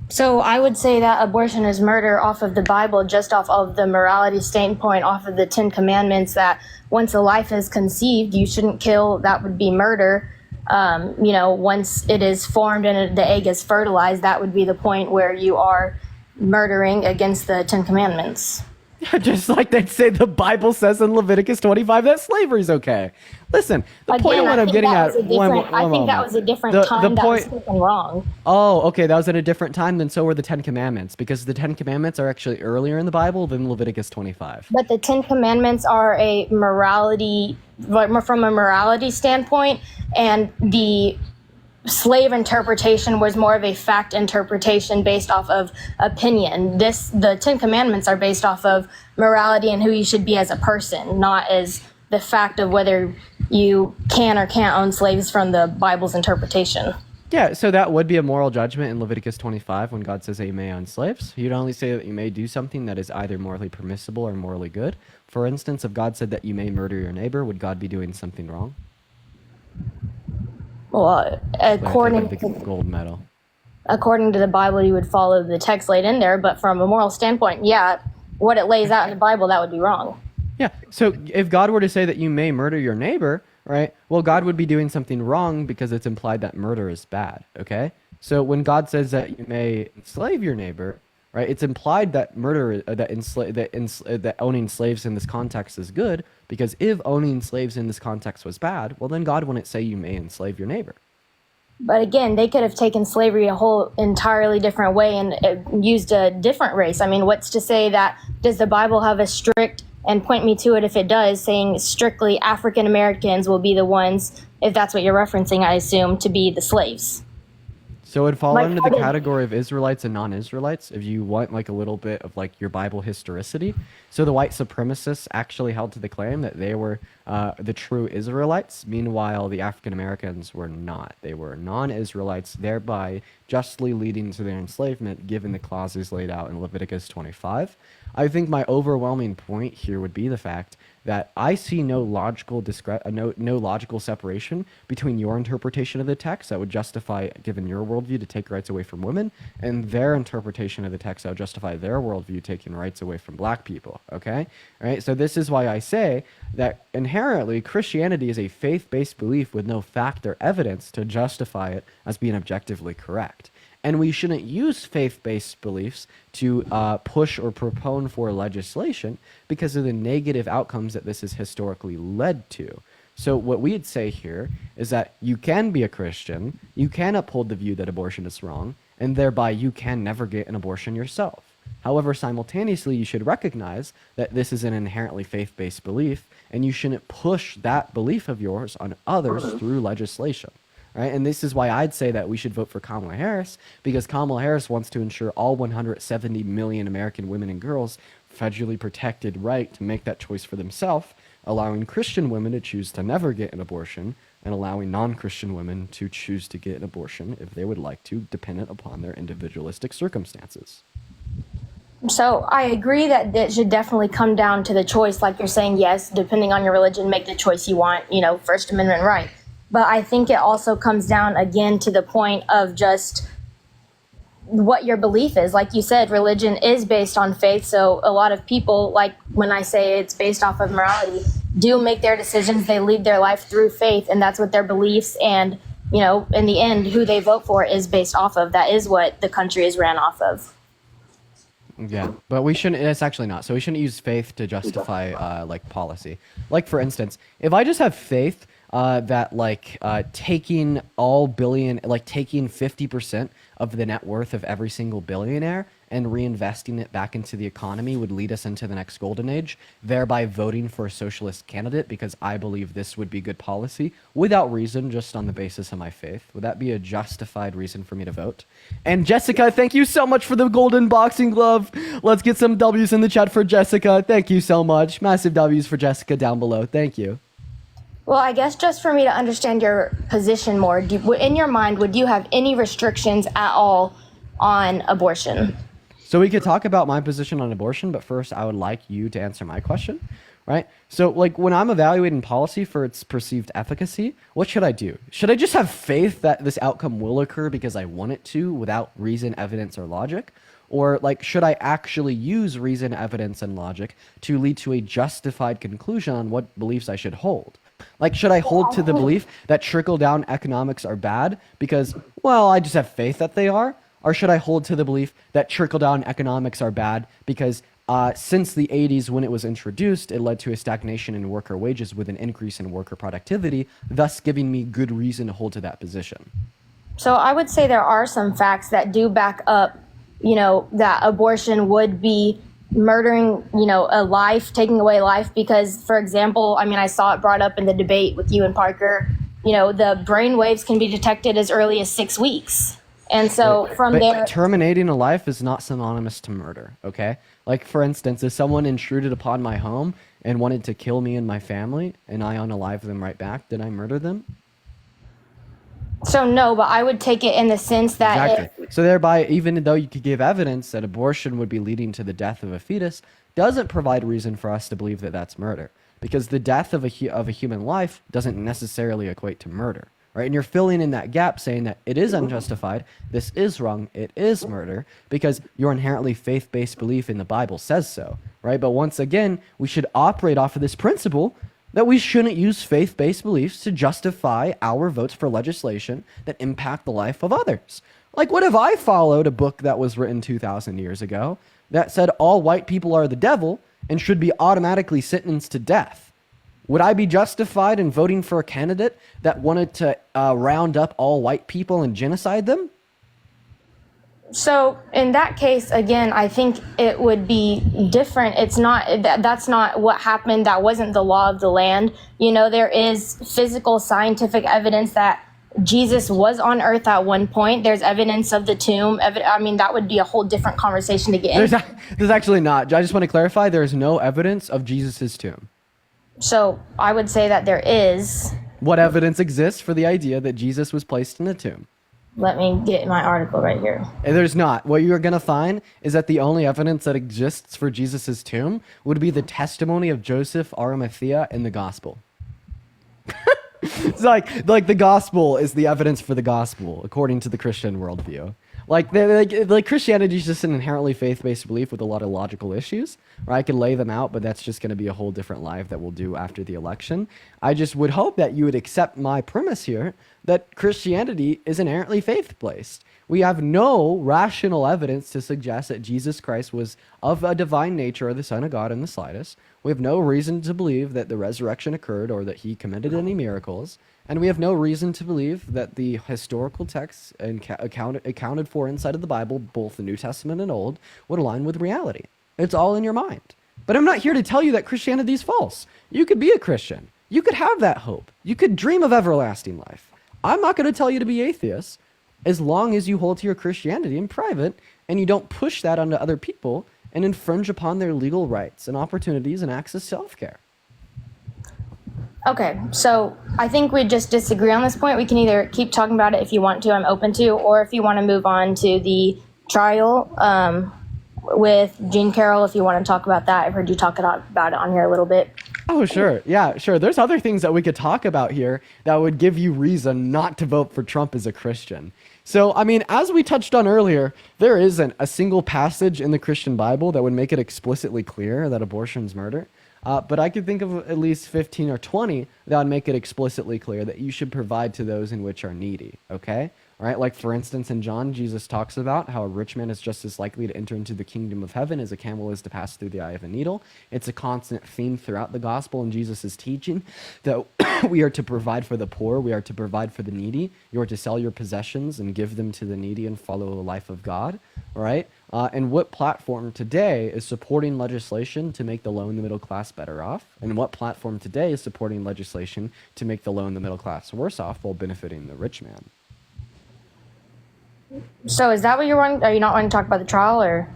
So I would say that abortion is murder off of the Bible, just off of the morality standpoint, off of the 10 Commandments, that once a life is conceived, you shouldn't kill. That would be murder. Once it is formed and the egg is fertilized, that would be the point where you are murdering against the 10 Commandments. Just like they'd say the Bible says in Leviticus 25 that slavery is okay. Listen, the point of what I'm getting at... I think that was a different time that was taken wrong. Oh, okay, that was at a different time, then so were the 10 Commandments, because the 10 Commandments are actually earlier in the Bible than Leviticus 25. But the 10 Commandments are from a morality standpoint, and the slave interpretation was more of a fact interpretation based off of opinion. The 10 Commandments are based off of morality and who you should be as a person, not as the fact of whether you can or can't own slaves from the Bible's interpretation. Yeah, so that would be a moral judgment in Leviticus 25 when God says that you may own slaves. He'd only say that you may do something that is either morally permissible or morally good. For instance, if God said that you may murder your neighbor, would God be doing something wrong? Well, according to gold medal. According to the Bible, you would follow the text laid in there, but from a moral standpoint, yeah, what it lays out in the Bible, that would be wrong. Yeah, so if God were to say that you may murder your neighbor, right, well, God would be doing something wrong because it's implied that murder is bad, okay? So when God says that you may enslave your neighbor, right, it's implied that murder, that owning slaves in this context is good, because if owning slaves in this context was bad, well, then God wouldn't say you may enslave your neighbor. But again, they could have taken slavery a whole entirely different way and used a different race. I mean, what's to say that, does the Bible have a strict, and point me to it if it does, saying strictly African Americans will be the ones, if that's what you're referencing, I assume, to be the slaves? So it would fall under the category of Israelites and non-Israelites if you want like a little bit of like your Bible historicity. So the white supremacists actually held to the claim that they were the true Israelites. Meanwhile, the African Americans were not. They were non-Israelites, thereby justly leading to their enslavement given the clauses laid out in Leviticus 25. I think my overwhelming point here would be the fact that I see no logical no logical separation between your interpretation of the text that would justify, given your worldview, to take rights away from women, and their interpretation of the text that would justify their worldview taking rights away from black people, okay? All right, so this is why I say that inherently Christianity is a faith-based belief with no fact or evidence to justify it as being objectively correct. And we shouldn't use faith-based beliefs to push or propone for legislation because of the negative outcomes that this has historically led to. So what we'd say here is that you can be a Christian, you can uphold the view that abortion is wrong, and thereby you can never get an abortion yourself. However, simultaneously, you should recognize that this is an inherently faith-based belief, and you shouldn't push that belief of yours on others through legislation. Right? And this is why I'd say that we should vote for Kamala Harris, because Kamala Harris wants to ensure all 170 million American women and girls federally protected right to make that choice for themselves, allowing Christian women to choose to never get an abortion, and allowing non-Christian women to choose to get an abortion if they would like to, dependent upon their individualistic circumstances. So I agree that it should definitely come down to the choice, like you're saying, yes, depending on your religion, make the choice you want, First Amendment right. But I think it also comes down again to the point of just what your belief is. Like you said, religion is based on faith. So a lot of people, like when I say it's based off of morality, do make their decisions. They lead their life through faith, and that's what their beliefs and, you know, in the end, who they vote for is based off of. That is what the country is ran off of. Yeah, but we shouldn't. It's actually not. So we shouldn't use faith to justify like policy. Like for instance, if I just have faith that like taking taking 50% of the net worth of every single billionaire and reinvesting it back into the economy would lead us into the next golden age, thereby voting for a socialist candidate because I believe this would be good policy without reason, just on the basis of my faith. Would that be a justified reason for me to vote? And Jessica, thank you so much for the golden boxing glove. Let's get some W's in the chat for Jessica. Thank you so much. Massive W's for Jessica down below. Thank you. Well, I guess just for me to understand your position more, in your mind, would you have any restrictions at all on abortion? So we could talk about my position on abortion, but first I would like you to answer my question, right? So like when I'm evaluating policy for its perceived efficacy, what should I do? Should I just have faith that this outcome will occur because I want it to without reason, evidence, or logic? Or like, should I actually use reason, evidence, and logic to lead to a justified conclusion on what beliefs I should hold? Like, should I hold to the belief that trickle-down economics are bad because, well, I just have faith that they are? Or should I hold to the belief that trickle-down economics are bad because since the 80s when it was introduced, it led to a stagnation in worker wages with an increase in worker productivity, thus giving me good reason to hold to that position? So I would say there are some facts that do back up, you know, that abortion would be murdering, you know, a life, taking away life, because, for example, I mean, I saw it brought up in the debate with you and Parker, you know, the brain waves can be detected as early as 6 weeks. And so from there, terminating a life is not synonymous to murder, okay? Like, for instance, if someone intruded upon my home and wanted to kill me and my family, and I unalive them right back, did I murder them? So no, but I would take it in the sense that exactly. So thereby, even though you could give evidence that abortion would be leading to the death of a fetus, doesn't provide reason for us to believe that that's murder, because the death of a human life doesn't necessarily equate to murder, right? And you're filling in that gap, saying that it is unjustified, this is wrong, it is murder, because your inherently faith-based belief in the Bible says so, right? But once again, we should operate off of this principle that we shouldn't use faith-based beliefs to justify our votes for legislation that impact the life of others. Like, what if I followed a book that was written 2,000 years ago that said all white people are the devil and should be automatically sentenced to death? Would I be justified in voting for a candidate that wanted to round up all white people and genocide them? So in that case, again, I think it would be different. It's not, that's not what happened. That wasn't the law of the land. You know, there is physical scientific evidence that Jesus was on earth at one point. There's evidence of the tomb. I mean, that would be a whole different conversation to get into. There's actually not. I just want to clarify, there is no evidence of Jesus's tomb. So I would say that there is. What evidence exists for the idea that Jesus was placed in a tomb? Let me get my article right here. And there's not. What you're going to find is that the only evidence that exists for Jesus's tomb would be the testimony of Joseph Arimathea in the gospel. It's like the gospel is the evidence for the gospel, according to the Christian worldview. Like Christianity is just an inherently faith-based belief with a lot of logical issues, right? I could lay them out, but that's just going to be a whole different live that we'll do after the election. I just would hope that you would accept my premise here that Christianity is inherently faith-based. We have no rational evidence to suggest that Jesus Christ was of a divine nature or the Son of God in the slightest. We have no reason to believe that the resurrection occurred or that he committed any miracles. And we have no reason to believe that the historical texts accounted for inside of the Bible, both the New Testament and Old, would align with reality. It's all in your mind. But I'm not here to tell you that Christianity is false. You could be a Christian. You could have that hope. You could dream of everlasting life. I'm not going to tell you to be atheist as long as you hold to your Christianity in private and you don't push that onto other people and infringe upon their legal rights and opportunities and access to healthcare. Okay, so I think we just disagree on this point. We can either keep talking about it if you want to, I'm open to, or if you want to move on to the trial with Jean Carroll, if you want to talk about that. I've heard you talk about it on here a little bit. Oh, sure. Yeah, sure. There's other things that we could talk about here that would give you reason not to vote for Trump as a Christian. So, I mean, as we touched on earlier, there isn't a single passage in the Christian Bible that would make it explicitly clear that abortion's murder. But I could think of at least 15 or 20 that would make it explicitly clear that you should provide to those in which are needy, okay? All right, like for instance, in John, Jesus talks about how a rich man is just as likely to enter into the kingdom of heaven as a camel is to pass through the eye of a needle. It's a constant theme throughout the gospel and Jesus' teaching that we are to provide for the poor, we are to provide for the needy, you are to sell your possessions and give them to the needy and follow the life of God, all right? And what platform today is supporting legislation to make the low and the middle class better off? And what platform today is supporting legislation to make the low and the middle class worse off while benefiting the rich man? So is that what you're wanting? Are you not wanting to talk about the trial, or?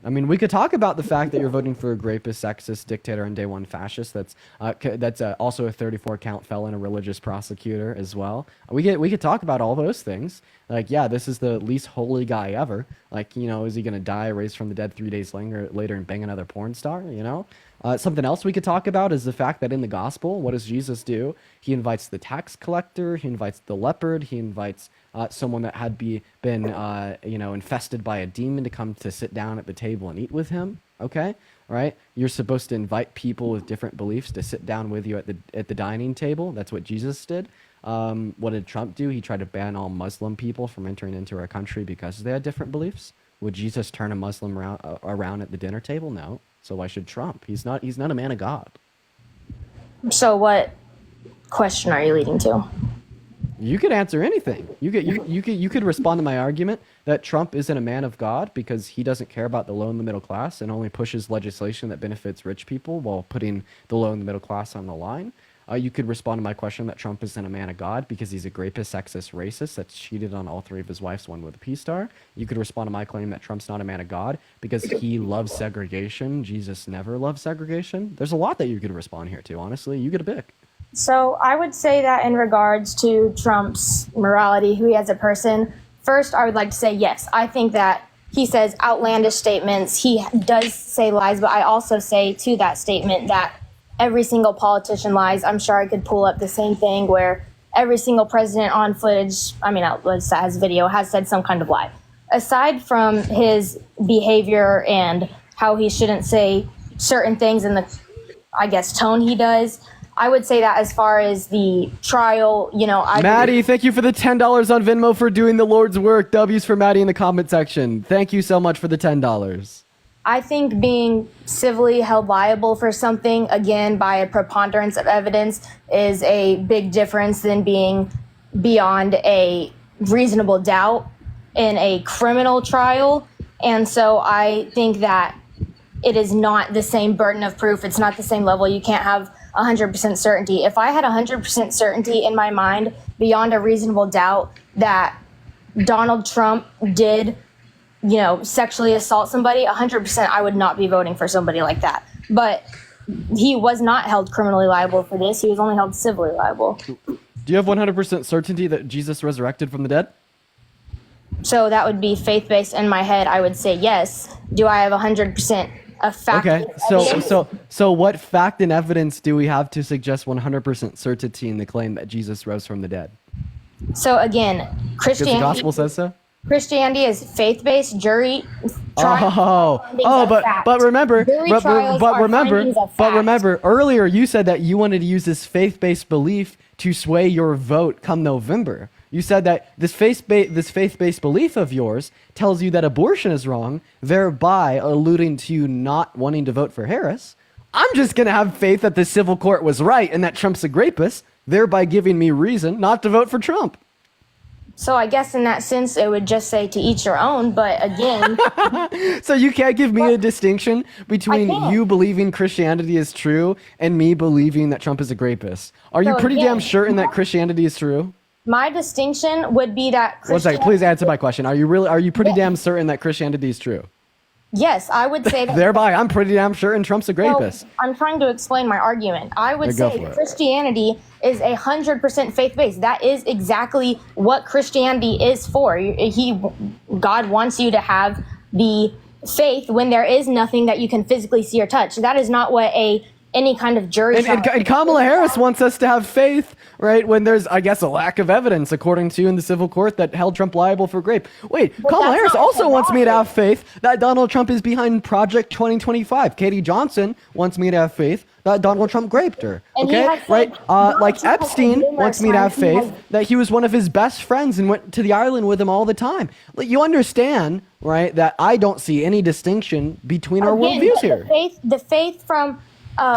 I mean, we could talk about the fact that you're voting for a rapist, sexist, dictator, and day one fascist. That's also a 34-count felon, a religious prosecutor as well. We could talk about all those things. Like, yeah, this is the least holy guy ever. Like, you know, is he gonna die, raised from the dead 3 days later, and bang another porn star? You know. Something else we could talk about is the fact that in the gospel, what does Jesus do? He invites the tax collector, he invites the leopard, he invites someone that had been infested by a demon to come to sit down at the table and eat with him. Okay, right? You're supposed to invite people with different beliefs to sit down with you at the dining table. That's what Jesus did. What did Trump do? He tried to ban all Muslim people from entering into our country because they had different beliefs. Would Jesus turn a Muslim around at the dinner table? No. So why should Trump? He's not a man of God. So what question are you leading to? You could answer anything. You could respond to my argument that Trump isn't a man of God because he doesn't care about the low and the middle class and only pushes legislation that benefits rich people while putting the low and the middle class on the line. You could respond to my question that Trump isn't a man of God because he's a rapist, sexist, racist that's cheated on all 3 of his wives, one with a P-star. You could respond to my claim that Trump's not a man of God because he loves segregation. Jesus never loved segregation. There's a lot that you could respond here to, honestly. You get a pick. So I would say that in regards to Trump's morality, who he as a person, first I would like to say yes. I think that he says outlandish statements. He does say lies, but I also say to that statement that every single politician lies. I'm sure I could pull up the same thing where every single president on footage, has video, has said some kind of lie. Aside from his behavior and how he shouldn't say certain things in the, tone he does, I would say that as far as the trial, Maddie, thank you for the $10 on Venmo for doing the Lord's work. W's for Maddie in the comment section. Thank you so much for the $10. I think being civilly held liable for something, again, by a preponderance of evidence is a big difference than being beyond a reasonable doubt in a criminal trial. And so I think that it is not the same burden of proof. It's not the same level. You can't have 100% certainty. If I had 100% certainty in my mind beyond a reasonable doubt that Donald Trump did sexually assault somebody, 100% I would not be voting for somebody like that. But he was not held criminally liable for this. He was only held civilly liable. Do you have 100% certainty that Jesus resurrected from the dead? So that would be faith-based. In my head, I would say yes. Do I have 100% of fact? Okay, so what fact and evidence do we have to suggest 100% certainty in the claim that Jesus rose from the dead? So again, Christianity. Because the gospel says so? Christianity is faith-based jury. But remember, earlier you said that you wanted to use this faith-based belief to sway your vote come November. You said that this faith-based belief of yours tells you that abortion is wrong, thereby alluding to you not wanting to vote for Harris. I'm just going to have faith that the civil court was right and that Trump's a rapist, thereby giving me reason not to vote for Trump. So I guess in that sense, it would just say to each your own. But again, so you can't give me a distinction between you believing Christianity is true and me believing that Trump is a rapist. Are you pretty damn certain that Christianity is true? My distinction would be that Christianity... Please answer my question. Are you pretty damn certain that Christianity is true? Yes, I would say that. Thereby, I'm pretty damn certain Trump's a rapist. So, I'm trying to explain my argument. I would say Christianity is 100% faith-based. That is exactly what Christianity is for. God wants you to have the faith when there is nothing that you can physically see or touch. That is not what a any kind of jury trial. And Kamala Harris wants us to have faith, right, when there's, I guess, a lack of evidence, according to you, in the civil court that held Trump liable for rape. Wait, But Kamala that's Harris not also what wants the me law to have is. faith that Donald Trump is behind Project 2025. Katie Johnson wants me to have faith that Donald Trump raped her. And he Okay, has said right? Donald Like Trump has said Epstein numerous wants me to have times he faith that he was one of his best friends and went to the island with him all the time. Like, you understand, right, that I don't see any distinction between our Again, worldviews but here. the faith from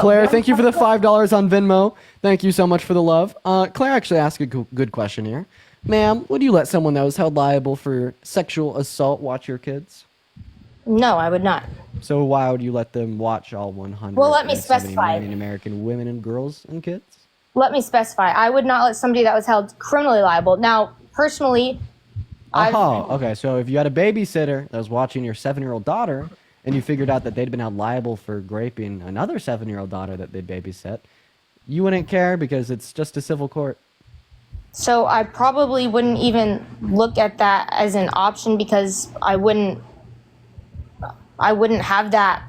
Claire, thank you for the $5 on Venmo. Thank you so much for the love. Claire actually asked a good question here. Ma'am, would you let someone that was held liable for sexual assault watch your kids? No, I would not. So why would you let them watch all 170 Well, let me specify. million American women and girls and kids? Let me specify. I would not let somebody that was held criminally liable. Now, personally, Oh, okay. So if you had a babysitter that was watching your 7-year-old daughter and you figured out that they'd been held liable for raping another 7-year-old daughter that they'd babysit, you wouldn't care because it's just a civil court. so I probably wouldn't even look at that as an option because I wouldn't have that,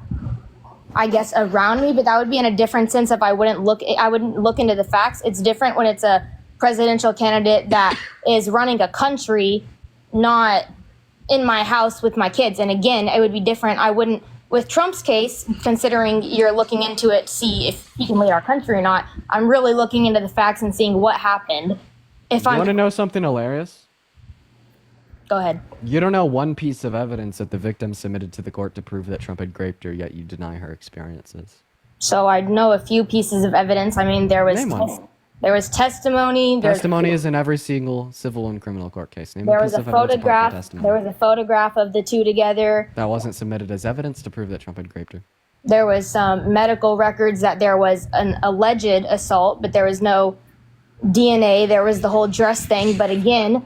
I guess, around me, but that would be in a different sense if I wouldn't look into the facts. It's different when it's a presidential candidate that is running a country, not in my house with my kids. And again, it would be different. I wouldn't, with Trump's case, considering you're looking into it to see if he can lead our country or not, I'm really looking into the facts and seeing what happened. If You I'm, want to know something hilarious? go ahead. You don't know one piece of evidence that the victim submitted to the court to prove that Trump had raped her, yet you deny her experiences. So I know a few pieces of evidence. I mean, there was Name one. there was testimony. Testimony is in every single civil and criminal court case. Name There a was piece a of evidence apart from photograph. testimony. There was a photograph of the two together. That wasn't submitted as evidence to prove that Trump had raped her. There was some medical records that there was an alleged assault, but there was no DNA. There was the whole dress thing. But again,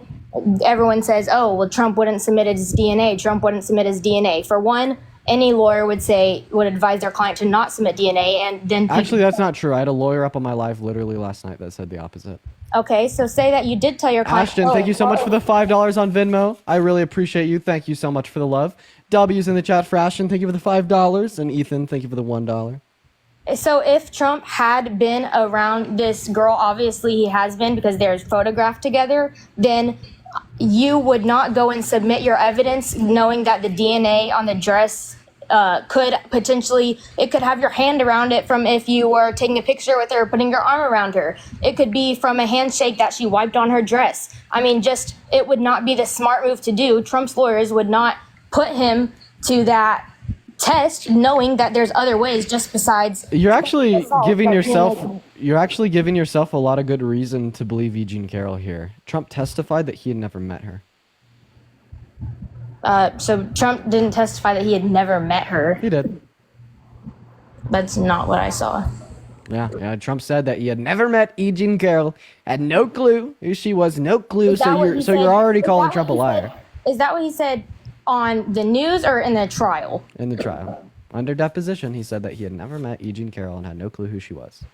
everyone says, oh, well, Trump wouldn't submit his DNA. Trump wouldn't submit his DNA. For one, any lawyer would advise their client to not submit DNA. And then Actually, that's not true. I had a lawyer up on my live literally last night that said the opposite. okay, so say that you did tell your client. Ashton, thank you so much for the $5 on Venmo. I really appreciate you. Thank you so much for the love. W's in the chat for Ashton. Thank you for the $5. And Ethan, thank you for the $1. So if Trump had been around this girl, obviously he has been because they're photographed together, then you would not go and submit your evidence knowing that the DNA on the dress could potentially, it could have your hand around it from if you were taking a picture with her, putting your arm around her. It could be from a handshake that she wiped on her dress. I mean, just, it would not be the smart move to do. Trump's lawyers would not put him to that test knowing that there's other ways just besides. You're actually assault giving that yourself a lot of good reason to believe E. Jean Carroll here. Trump testified that he had never met her. So Trump didn't testify that he had never met her. He did. That's not what I saw. Yeah. Trump said that he had never met E. Jean Carroll, had no clue who she was, no clue. Is that So what you're he so said? you're already Is calling that Trump a what he liar said? Is that what he said on the news or in the trial? in the trial. Under deposition, he said that he had never met E. Jean Carroll and had no clue who she was.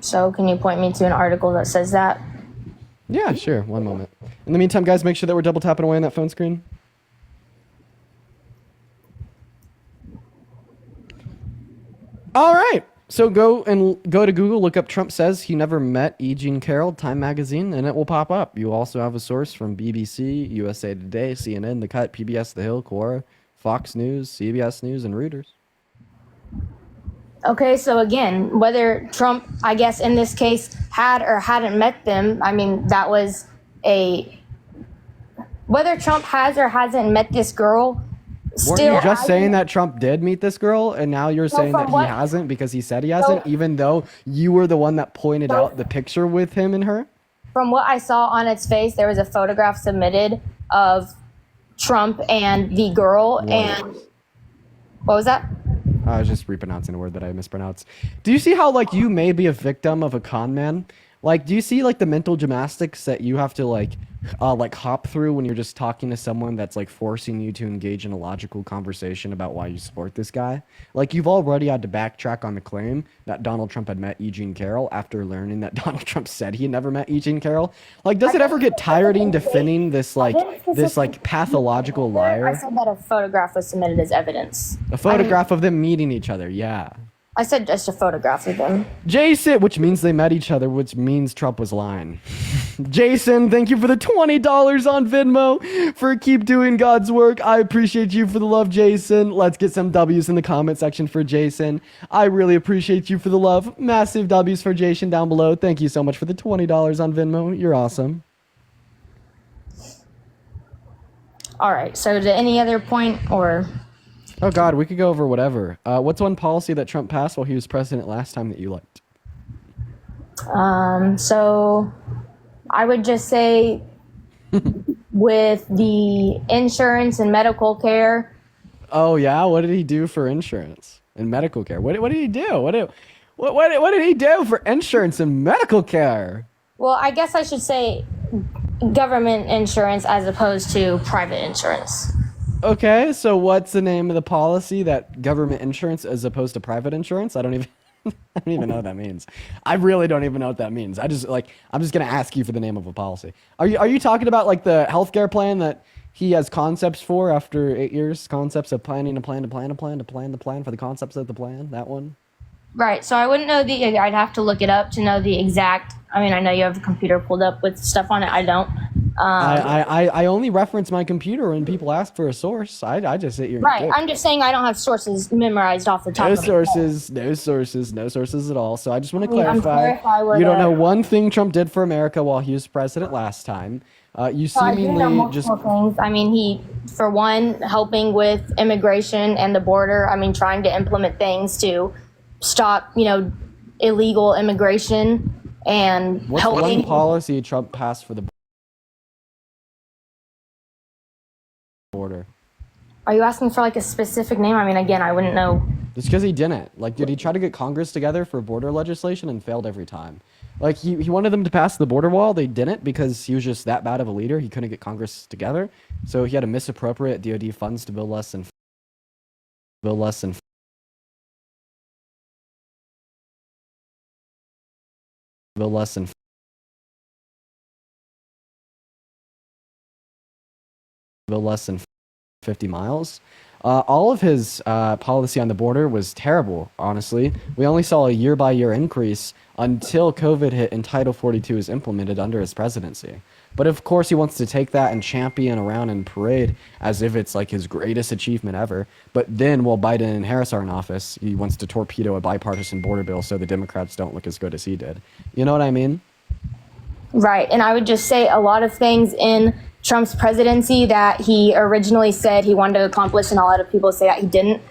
So can you point me to an article that says that? Yeah, sure. One moment. In the meantime, guys, make sure that we're double tapping away on that phone screen. All right. So go to Google, look up Trump says he never met E. Jean Carroll, Time Magazine, and it will pop up. You also have a source from BBC, USA Today, CNN, The Cut, PBS The Hill, Quora, Fox News, CBS News, and Reuters. Okay, so again, whether Trump, I guess in this case, had or hadn't met them, I mean, that was whether Trump has or hasn't met this girl, Weren't you just saying that Trump did meet this girl, and now you're saying that he what? hasn't because he said he hasn't, even though you were the one that pointed out the picture with him and her? From what I saw on its face, there was a photograph submitted of Trump and the girl, and what was that? I was just repronouncing a word that I mispronounced. Do you see how, like, you may be a victim of a con man? Like, do you see, like, the mental gymnastics that you have to, like hop through when you're just talking to someone that's, like, forcing you to engage in a logical conversation about why you support this guy? Like, you've already had to backtrack on the claim that Donald Trump had met E. Jean Carroll after learning that Donald Trump said he had never met E. Jean Carroll. Like, does it ever get tiring defending this pathological liar? I said that a photograph was submitted as evidence. A photograph of them meeting each other, yeah. I said just a photograph of them. Jason, which means they met each other, which means Trump was lying. Jason, thank you for the $20 on Venmo for keep doing God's work. I appreciate you for the love, Jason. Let's get some W's in the comment section for Jason. I really appreciate you for the love. Massive W's for Jason down below. Thank you so much for the $20 on Venmo. You're awesome. All right. So to any other point or... Oh, God, we could go over whatever. What's one policy that Trump passed while he was president last time that you liked? So I would just say with the insurance and medical care. Oh, yeah? What did he do for insurance and medical care? What did he do? What did he do for insurance and medical care? Well, I guess I should say government insurance as opposed to private insurance. Okay, so what's the name of the policy that government insurance as opposed to private insurance? I don't even know what that means. I really don't even know what that means. I'm just gonna ask you for the name of a policy. Are you talking about like the healthcare plan that he has concepts for after 8 years? Concepts of planning a plan to plan a plan to plan the plan for the concepts of the plan. That one. Right. So I wouldn't know I'd have to look it up to know the exact. I mean, I know you have a computer pulled up with stuff on it. I don't. I only reference my computer when people ask for a source. I just sit here. Right. I'm just saying I don't have sources memorized off the top of my head. No sources at all. So I just want to clarify. You don't know one thing Trump did for America while he was president last time. You seemingly just. Things. I mean, he, for one, helping with immigration and the border. I mean, trying to implement things to stop, illegal immigration and What's helping. one policy Trump passed for the border? Are you asking for like a specific name? I mean, again, I wouldn't know. It's because he didn't. Like, did he try to get Congress together for border legislation and failed every time? Like, he wanted them to pass the border wall. They didn't because he was just that bad of a leader. He couldn't get Congress together. So he had to misappropriate DOD funds to build less than build less than 50 miles. All of his policy on the border was terrible, honestly. We only saw a year-by-year increase until COVID hit and Title 42 is implemented under his presidency. But of course, he wants to take that and champion around and parade as if it's like his greatest achievement ever. But then while Biden and Harris are in office, he wants to torpedo a bipartisan border bill so the Democrats don't look as good as he did. You know what I mean? Right. And I would just say a lot of things in Trump's presidency that he originally said he wanted to accomplish, and a lot of people say that he didn't.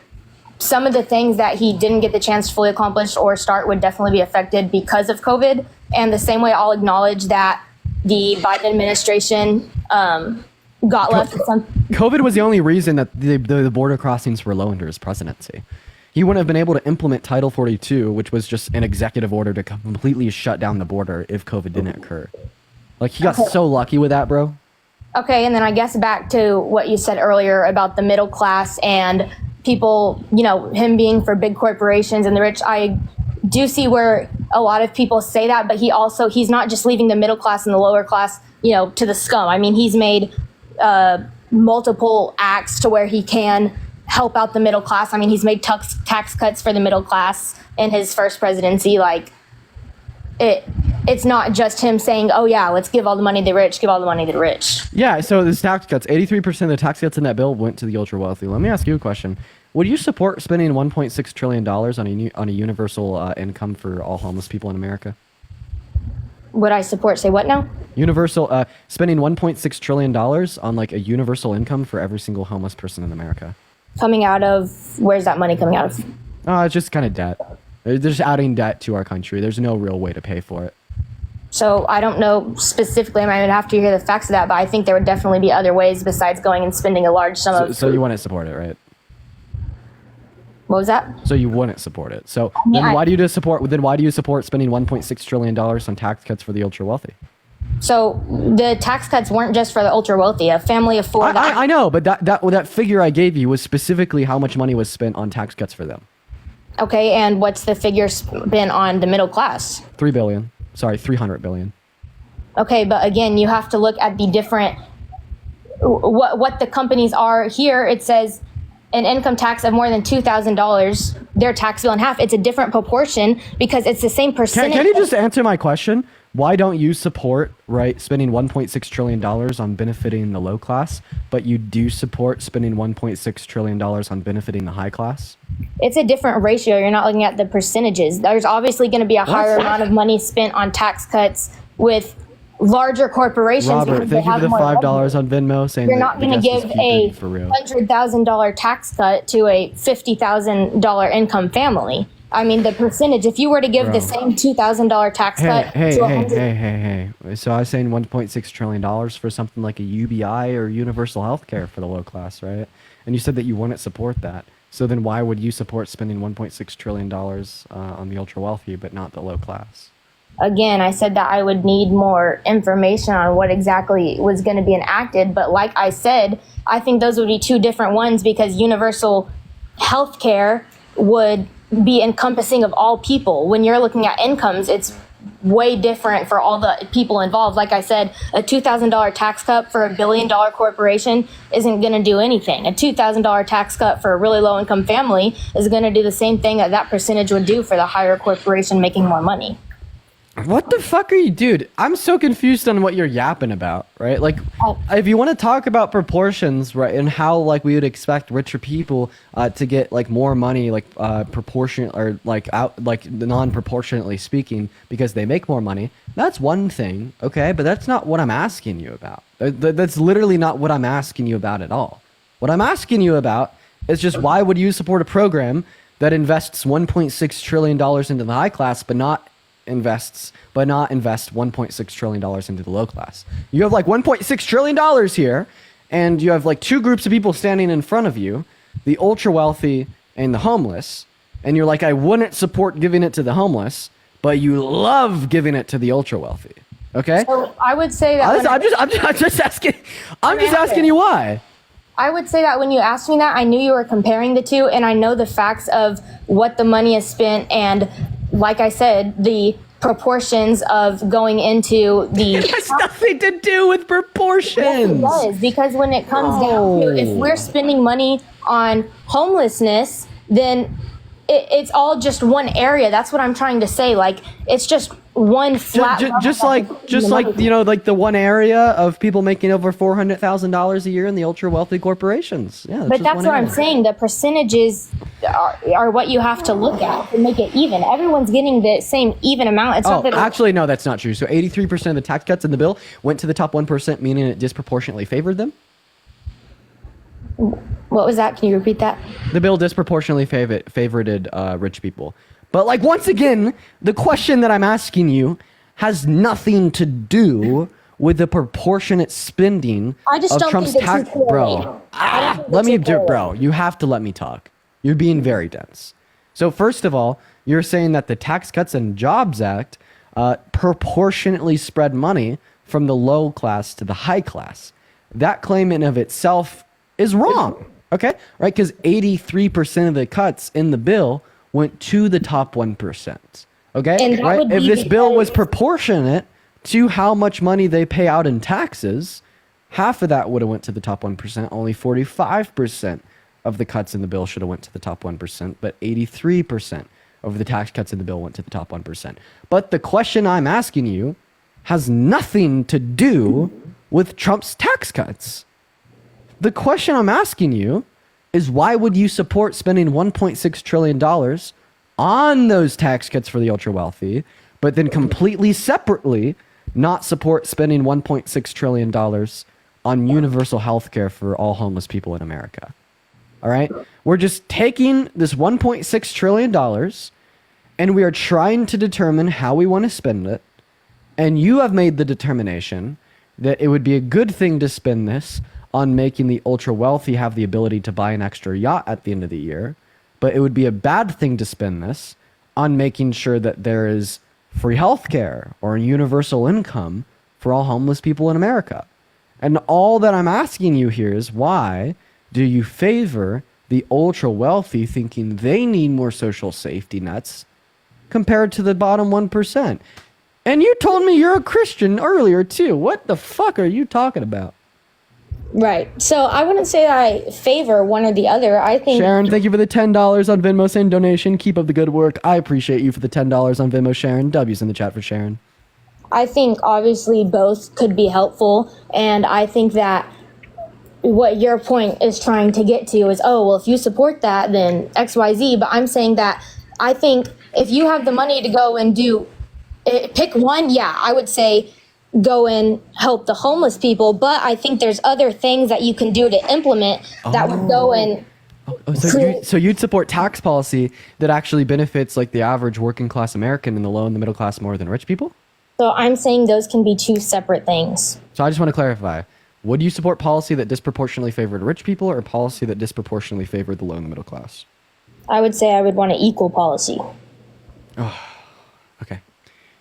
Some of the things that he didn't get the chance to fully accomplish or start would definitely be affected because of COVID. And the same way I'll acknowledge that the Biden administration got left with some. COVID was the only reason that the border crossings were low under his presidency. He wouldn't have been able to implement Title 42, which was just an executive order to completely shut down the border if COVID didn't occur. Like, he got so lucky with that, bro. Okay, and then I guess back to what you said earlier about the middle class and people, him being for big corporations and the rich. I do see where a lot of people say that, but he's not just leaving the middle class and the lower class, to the scum. I mean, he's made multiple acts to where he can help out the middle class. I mean, he's made tax cuts for the middle class in his first presidency. Like, it's not just him saying, oh yeah, let's give all the money to the rich, give all the money to the rich. Yeah, so this tax cuts, 83% of the tax cuts in that bill went to the ultra wealthy. Let me ask you a question. Would you support spending $1.6 trillion on a universal income for all homeless people in America? Would I support, say what now? Universal, spending $1.6 trillion on like a universal income for every single homeless person in America. Coming out of, where's that money coming out of? It's just kind of debt. They're just adding debt to our country. There's no real way to pay for it. So I don't know specifically. I might have to hear the facts of that, but I think there would definitely be other ways besides going and spending a large sum of. So you wouldn't support it, right? What was that? So you wouldn't support it. So then why do you support spending $1.6 trillion on tax cuts for the ultra wealthy? So the tax cuts weren't just for the ultra wealthy. A family of four. I know, but that figure I gave you was specifically how much money was spent on tax cuts for them. Okay, and what's the figure spent on the middle class? $300 billion. Okay, but again, you have to look at the different what the companies are here. It says an income tax of more than $2,000 their tax bill in half. It's a different proportion because it's the same percentage. Can you just answer my question? Why don't you support, right, spending $1.6 trillion on benefiting the low class, but you do support spending $1.6 trillion on benefiting the high class? It's a different ratio. You're not looking at the percentages. There's obviously going to be a higher amount of money spent on tax cuts with larger corporations. Robert, thank you for the $5 on Venmo. Saying you're not going to give a $100,000 tax cut to a $50,000 income family. I mean, the percentage, if you were to give the same $2,000 tax cut to Hey. So I was saying $1.6 trillion for something like a UBI or universal health care for the low class, right? And you said that you wouldn't support that. So then why would you support spending $1.6 trillion on the ultra wealthy, but not the low class? Again, I said that I would need more information on what exactly was going to be enacted. But like I said, I think those would be two different ones because universal health care would be encompassing of all people. When you're looking at incomes, it's way different for all the people involved. Like I said, a $2,000 tax cut for $1 billion corporation isn't going to do anything. A $2,000 tax cut for a really low income family is going to do the same thing that percentage would do for the higher corporation making more money. What the fuck are you, dude? I'm so confused on what you're yapping about, right? Like, if you want to talk about proportions, right, and how like we would expect richer people to get like more money, like proportion or like out like non-proportionately speaking, because they make more money. That's one thing, okay, but that's not what I'm asking you about. That's literally not what I'm asking you about at all. What I'm asking you about is just why would you support a program that invests $1.6 trillion into the high class, but not invest $1.6 trillion into the low class. You have like $1.6 trillion here, and you have like two groups of people standing in front of you, the ultra wealthy and the homeless, and you're like, I wouldn't support giving it to the homeless, but you love giving it to the ultra wealthy. Okay? So I would say that I'm just asking you why. I would say that when you asked me that, I knew you were comparing the two, and I know the facts of what the money is spent, and like I said, the proportions of going into the... It has nothing to do with proportions. Yes, it does, because when it comes down to, if we're spending money on homelessness, then it's all just one area. That's what I'm trying to say. Like, it's just one flat... Just like you know, like the one area of people making over $400,000 a year in the ultra wealthy corporations. Yeah, but that's what I'm saying. The percentages are what you have to look at to make it even. Everyone's getting the same even amount. It's not that actually, no, that's not true. So 83% of the tax cuts in the bill went to the top 1%, meaning it disproportionately favored them. What was that? Can you repeat that? The bill disproportionately favored rich people. But like, once again, the question that I'm asking you has nothing to do with the proportionate spending of Trump's tax. Bro, bro, you have to let me talk. You're being very dense. So first of all, you're saying that the Tax Cuts and Jobs Act proportionately spread money from the low class to the high class. That claim in of itself is wrong. Okay, right? Because 83% of the cuts in the bill went to the top 1%. Okay, right? If this bill was proportionate to how much money they pay out in taxes, half of that would have went to the top 1%. Only 45% of the cuts in the bill should have went to the top 1%, but 83% of the tax cuts in the bill went to the top 1%. But the question I'm asking you has nothing to do with Trump's tax cuts. The question I'm asking you is, why would you support spending $1.6 trillion on those tax cuts for the ultra wealthy, but then completely separately not support spending $1.6 trillion on universal health care for all homeless people in America? All right? We're just taking this $1.6 trillion and we are trying to determine how we want to spend it. And you have made the determination that it would be a good thing to spend this on making the ultra wealthy have the ability to buy an extra yacht at the end of the year, but it would be a bad thing to spend this on making sure that there is free health care or a universal income for all homeless people in America. And all that I'm asking you here is, why do you favor the ultra wealthy, thinking they need more social safety nets compared to the bottom 1%? And you told me you're a Christian earlier too. What the fuck are you talking about? Right. So I wouldn't say I favor one or the other. I think Sharon, thank you for the $10 on Venmo saying donation. Keep up the good work. I appreciate you for the $10 on Venmo, Sharon. W's in the chat for Sharon. I think obviously both could be helpful, and I think that what your point is trying to get to is, oh, well, if you support that, then XYZ. But I'm saying that I think if you have the money to go and pick one, yeah, I would say go and help the homeless people. But I think there's other things that you can do to implement that would go and. So you'd support tax policy that actually benefits like the average working class American and the low and the middle class more than rich people? So I'm saying those can be two separate things. So I just want to clarify. Would you support policy that disproportionately favored rich people or policy that disproportionately favored the low and the middle class? I would say I would want an equal policy. Oh, okay.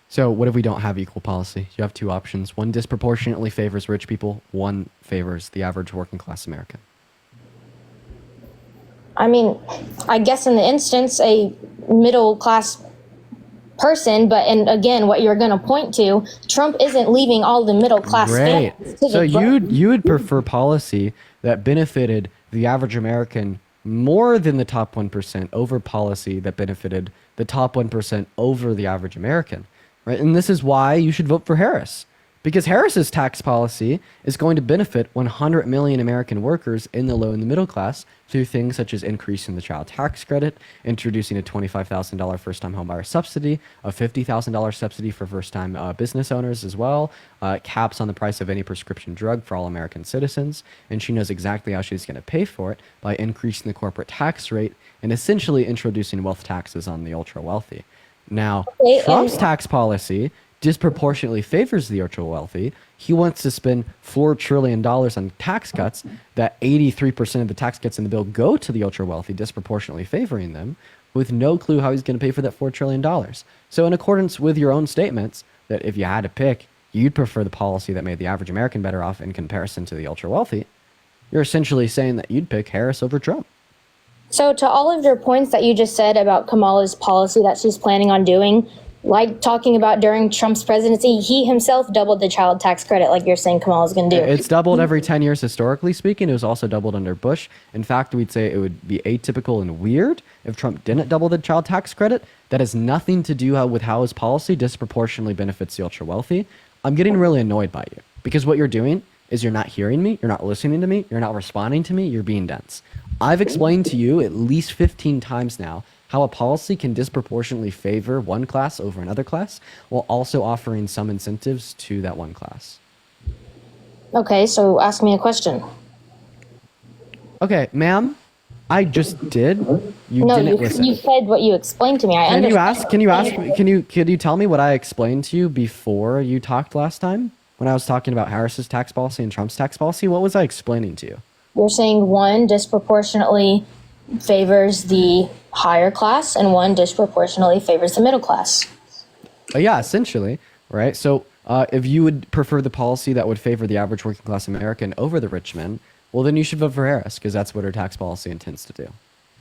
So what if we don't have equal policy? You have two options. One disproportionately favors rich people. One favors the average working class American. I mean, I guess in the instance, a middle class person, but and again, what you're going to point to, Trump isn't leaving all the middle class Great. families to So the you would prefer policy that benefited the average American more than the top 1% over policy that benefited the top 1% over the average American, right? And this is why you should vote for Harris. Because Harris's tax policy is going to benefit 100 million American workers in the low and the middle class through things such as increasing the child tax credit, introducing a $25,000 first-time homebuyer subsidy, a $50,000 subsidy for first-time business owners as well, caps on the price of any prescription drug for all American citizens, and she knows exactly how she's going to pay for it by increasing the corporate tax rate and essentially introducing wealth taxes on the ultra-wealthy. Now, Trump's tax policy disproportionately favors the ultra wealthy. He wants to spend $4 trillion on tax cuts that 83% of the tax cuts in the bill go to the ultra wealthy, disproportionately favoring them, with no clue how he's going to pay for that $4 trillion. So in accordance with your own statements, that if you had to pick, you'd prefer the policy that made the average American better off in comparison to the ultra wealthy, you're essentially saying that you'd pick Harris over Trump. So to all of your points that you just said about Kamala's policy that she's planning on doing, like talking about during Trump's presidency, he himself doubled the child tax credit like you're saying Kamala's going to do. It's doubled every 10 years historically speaking. It was also doubled under Bush. In fact, we'd say it would be atypical and weird if Trump didn't double the child tax credit. That has nothing to do with how his policy disproportionately benefits the ultra wealthy. I'm getting really annoyed by you because what you're doing is you're not hearing me, you're not listening to me, you're not responding to me, you're being dense. I've explained to you at least 15 times now how a policy can disproportionately favor one class over another class while also offering some incentives to that one class. Okay, so ask me a question. Okay, ma'am, I just did. You didn't listen. You said what you explained to me. Could you tell me what I explained to you before you talked last time? When I was talking about Harris's tax policy and Trump's tax policy, what was I explaining to you? You're saying one disproportionately favors the higher class and one disproportionately favors the middle class. Yeah, essentially, right? So if you would prefer the policy that would favor the average working class American over the rich men, well, then you should vote for Harris because that's what her tax policy intends to do.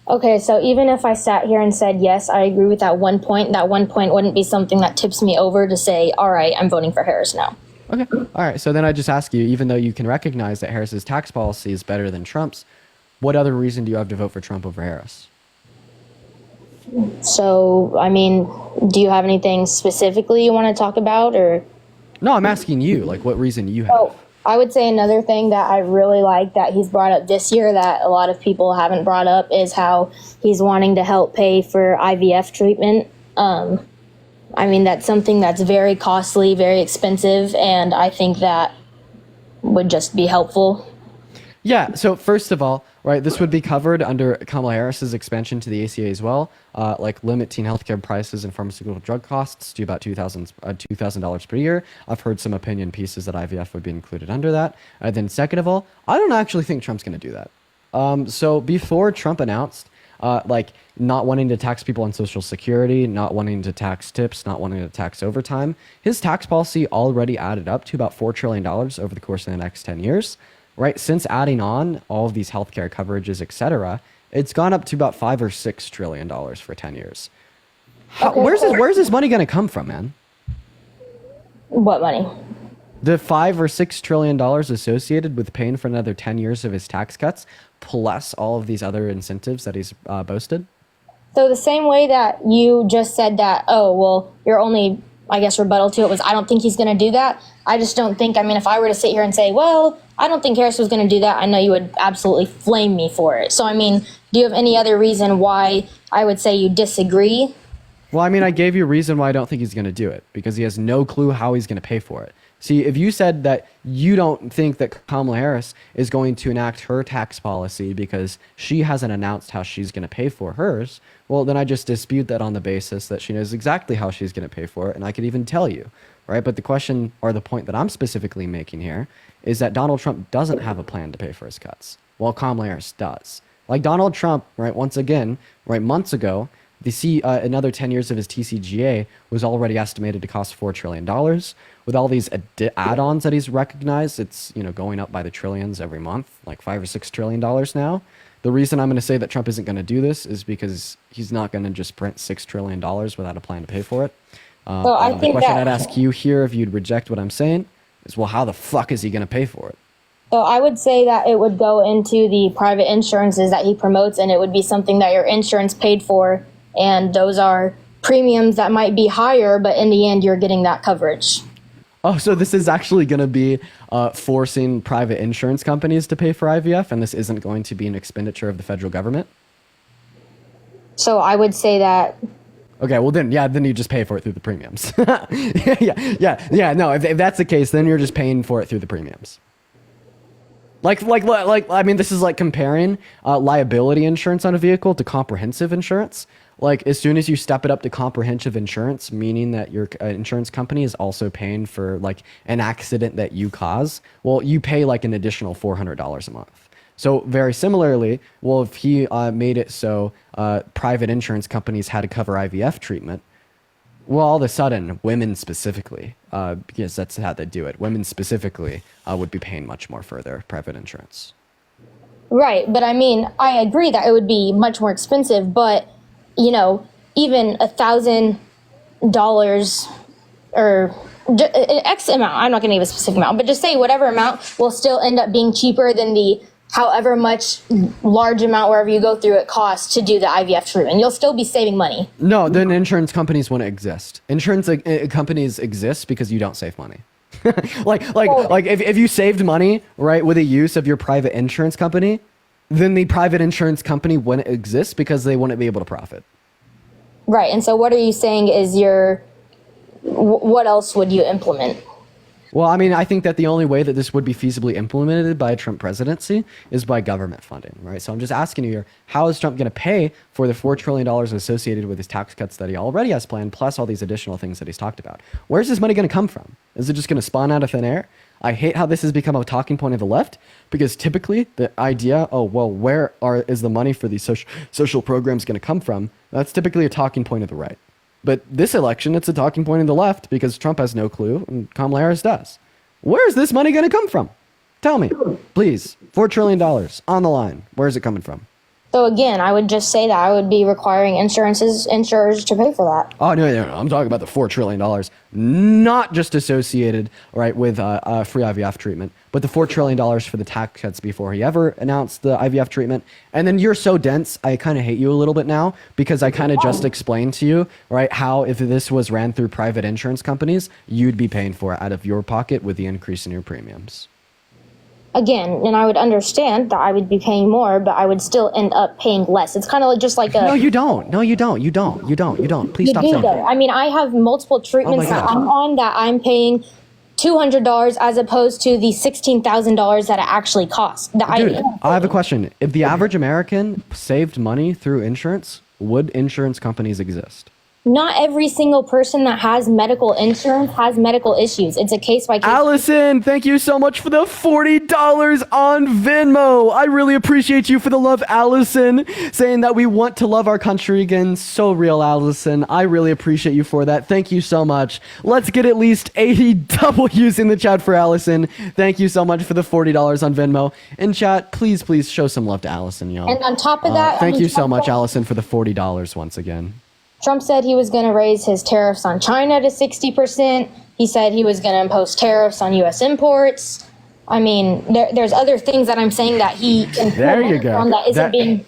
Okay, so even if I sat here and said, yes, I agree with that one point wouldn't be something that tips me over to say, all right, I'm voting for Harris now. Okay. All right. So then I just ask you, even though you can recognize that Harris's tax policy is better than Trump's, what other reason do you have to vote for Trump over Harris? So, I mean, do you have anything specifically you want to talk about or? No, I'm asking you, like what reason you have. Oh, I would say another thing that I really like that he's brought up this year that a lot of people haven't brought up is how he's wanting to help pay for IVF treatment. I mean, that's something that's very costly, very expensive, and I think that would just be helpful. Yeah, so first of all, right, this would be covered under Kamala Harris's expansion to the ACA as well, like limiting healthcare prices and pharmaceutical drug costs to about $2,000 per year. I've heard some opinion pieces that IVF would be included under that. And then second of all, I don't actually think Trump's going to do that. So before Trump announced like not wanting to tax people on Social Security, not wanting to tax tips, not wanting to tax overtime, his tax policy already added up to about $4 trillion over the course of the next 10 years. Right, since adding on all of these healthcare coverages, etc., it's gone up to about $5 or $6 trillion for 10 years. Where's this money going to come from, man? What money? The $5 or $6 trillion associated with paying for another 10 years of his tax cuts, plus all of these other incentives that he's boasted. So the same way that you just said that, oh, well, your only, I guess, rebuttal to it was, I don't think he's going to do that. I just don't think, I mean, if I were to sit here and say, well, I don't think Harris was going to do that, I know you would absolutely flame me for it. So, I mean, do you have any other reason why I would say you disagree? Well, I mean, I gave you a reason why I don't think he's going to do it, because he has no clue how he's going to pay for it. See, if you said that you don't think that Kamala Harris is going to enact her tax policy because she hasn't announced how she's going to pay for hers, well, then I just dispute that on the basis that she knows exactly how she's going to pay for it, and I could even tell you, right? But the question, or the point that I'm specifically making here, is that Donald Trump doesn't have a plan to pay for his cuts, while Kamala Harris does. Like Donald Trump, right, once again, right, months ago, another 10 years of his TCGA was already estimated to cost $4 trillion. With all these add-ons that he's recognized, it's going up by the trillions every month, like $5 or $6 trillion now. The reason I'm going to say that Trump isn't going to do this is because he's not going to just print $6 trillion without a plan to pay for it. Well, I the think question that, I'd ask you here, if you'd reject what I'm saying, is, well, how the fuck is he going to pay for it? So I would say that it would go into the private insurances that he promotes, and it would be something that your insurance paid for, and those are premiums that might be higher, but in the end, you're getting that coverage. Oh, so this is actually going to be forcing private insurance companies to pay for IVF, and this isn't going to be an expenditure of the federal government? So I would say that. Okay, well then you just pay for it through the premiums. yeah. No, if that's the case, then you're just paying for it through the premiums. Like, I mean, this is like comparing liability insurance on a vehicle to comprehensive insurance. Like, as soon as you step it up to comprehensive insurance, meaning that your insurance company is also paying for like an accident that you cause, well, you pay like an additional $400 a month. So very similarly, well, if he made it so private insurance companies had to cover IVF treatment, well, all of a sudden, women specifically, because that's how they do it, women specifically would be paying much more for their private insurance. Right, but I mean, I agree that it would be much more expensive, but, even $1,000 or X amount, I'm not going to give a specific amount, but just say whatever amount will still end up being cheaper than the however much large amount wherever you go through it costs to do the IVF treatment. You'll still be saving money. No, then insurance companies wouldn't exist. Insurance companies exist because you don't save money. like if you saved money, right, with the use of your private insurance company, then the private insurance company wouldn't exist because they wouldn't be able to profit. Right, and so what are you saying is what else would you implement? Well, I mean, I think that the only way that this would be feasibly implemented by a Trump presidency is by government funding, right? So I'm just asking you here, how is Trump going to pay for the $4 trillion associated with his tax cuts that he already has planned, plus all these additional things that he's talked about? Where's this money going to come from? Is it just going to spawn out of thin air? I hate how this has become a talking point of the left, because typically the idea, where is the money for these social programs going to come from? That's typically a talking point of the right. But this election, it's a talking point in the left because Trump has no clue and Kamala Harris does. Where's this money going to come from? Tell me, please. $4 trillion on the line. Where's it coming from? So again, I would just say that I would be requiring insurers to pay for that. Oh, no. I'm talking about the $4 trillion, not just associated, right, with free IVF treatment, but the $4 trillion for the tax cuts before he ever announced the IVF treatment. And then you're so dense, I kind of hate you a little bit now, because I kind of just explained to you, right, how if this was ran through private insurance companies, you'd be paying for it out of your pocket with the increase in your premiums. Again, and I would understand that I would be paying more, but I would still end up paying less. It's kind of just like a... No, you don't. Please stop saying that. I mean, I have multiple treatments that I'm on that I'm paying $200 as opposed to the $16,000 that it actually costs. Dude, I have a question. If the average American saved money through insurance, would insurance companies exist? Not every single person that has medical insurance has medical issues. It's a case by case. Allison, thank you so much for the $40 on Venmo. I really appreciate you for the love, Allison, saying that we want to love our country again. So real, Allison. I really appreciate you for that. Thank you so much. Let's get at least 80 W's in the chat for Allison. Thank you so much for the $40 on Venmo. In chat, please show some love to Allison, y'all. And on top of that, thank you so much, Allison, for the $40 once again. Trump said he was going to raise his tariffs on China to 60%. He said he was going to impose tariffs on U.S. imports. I mean, there's other things that I'm saying that he can there you go. on that isn't being.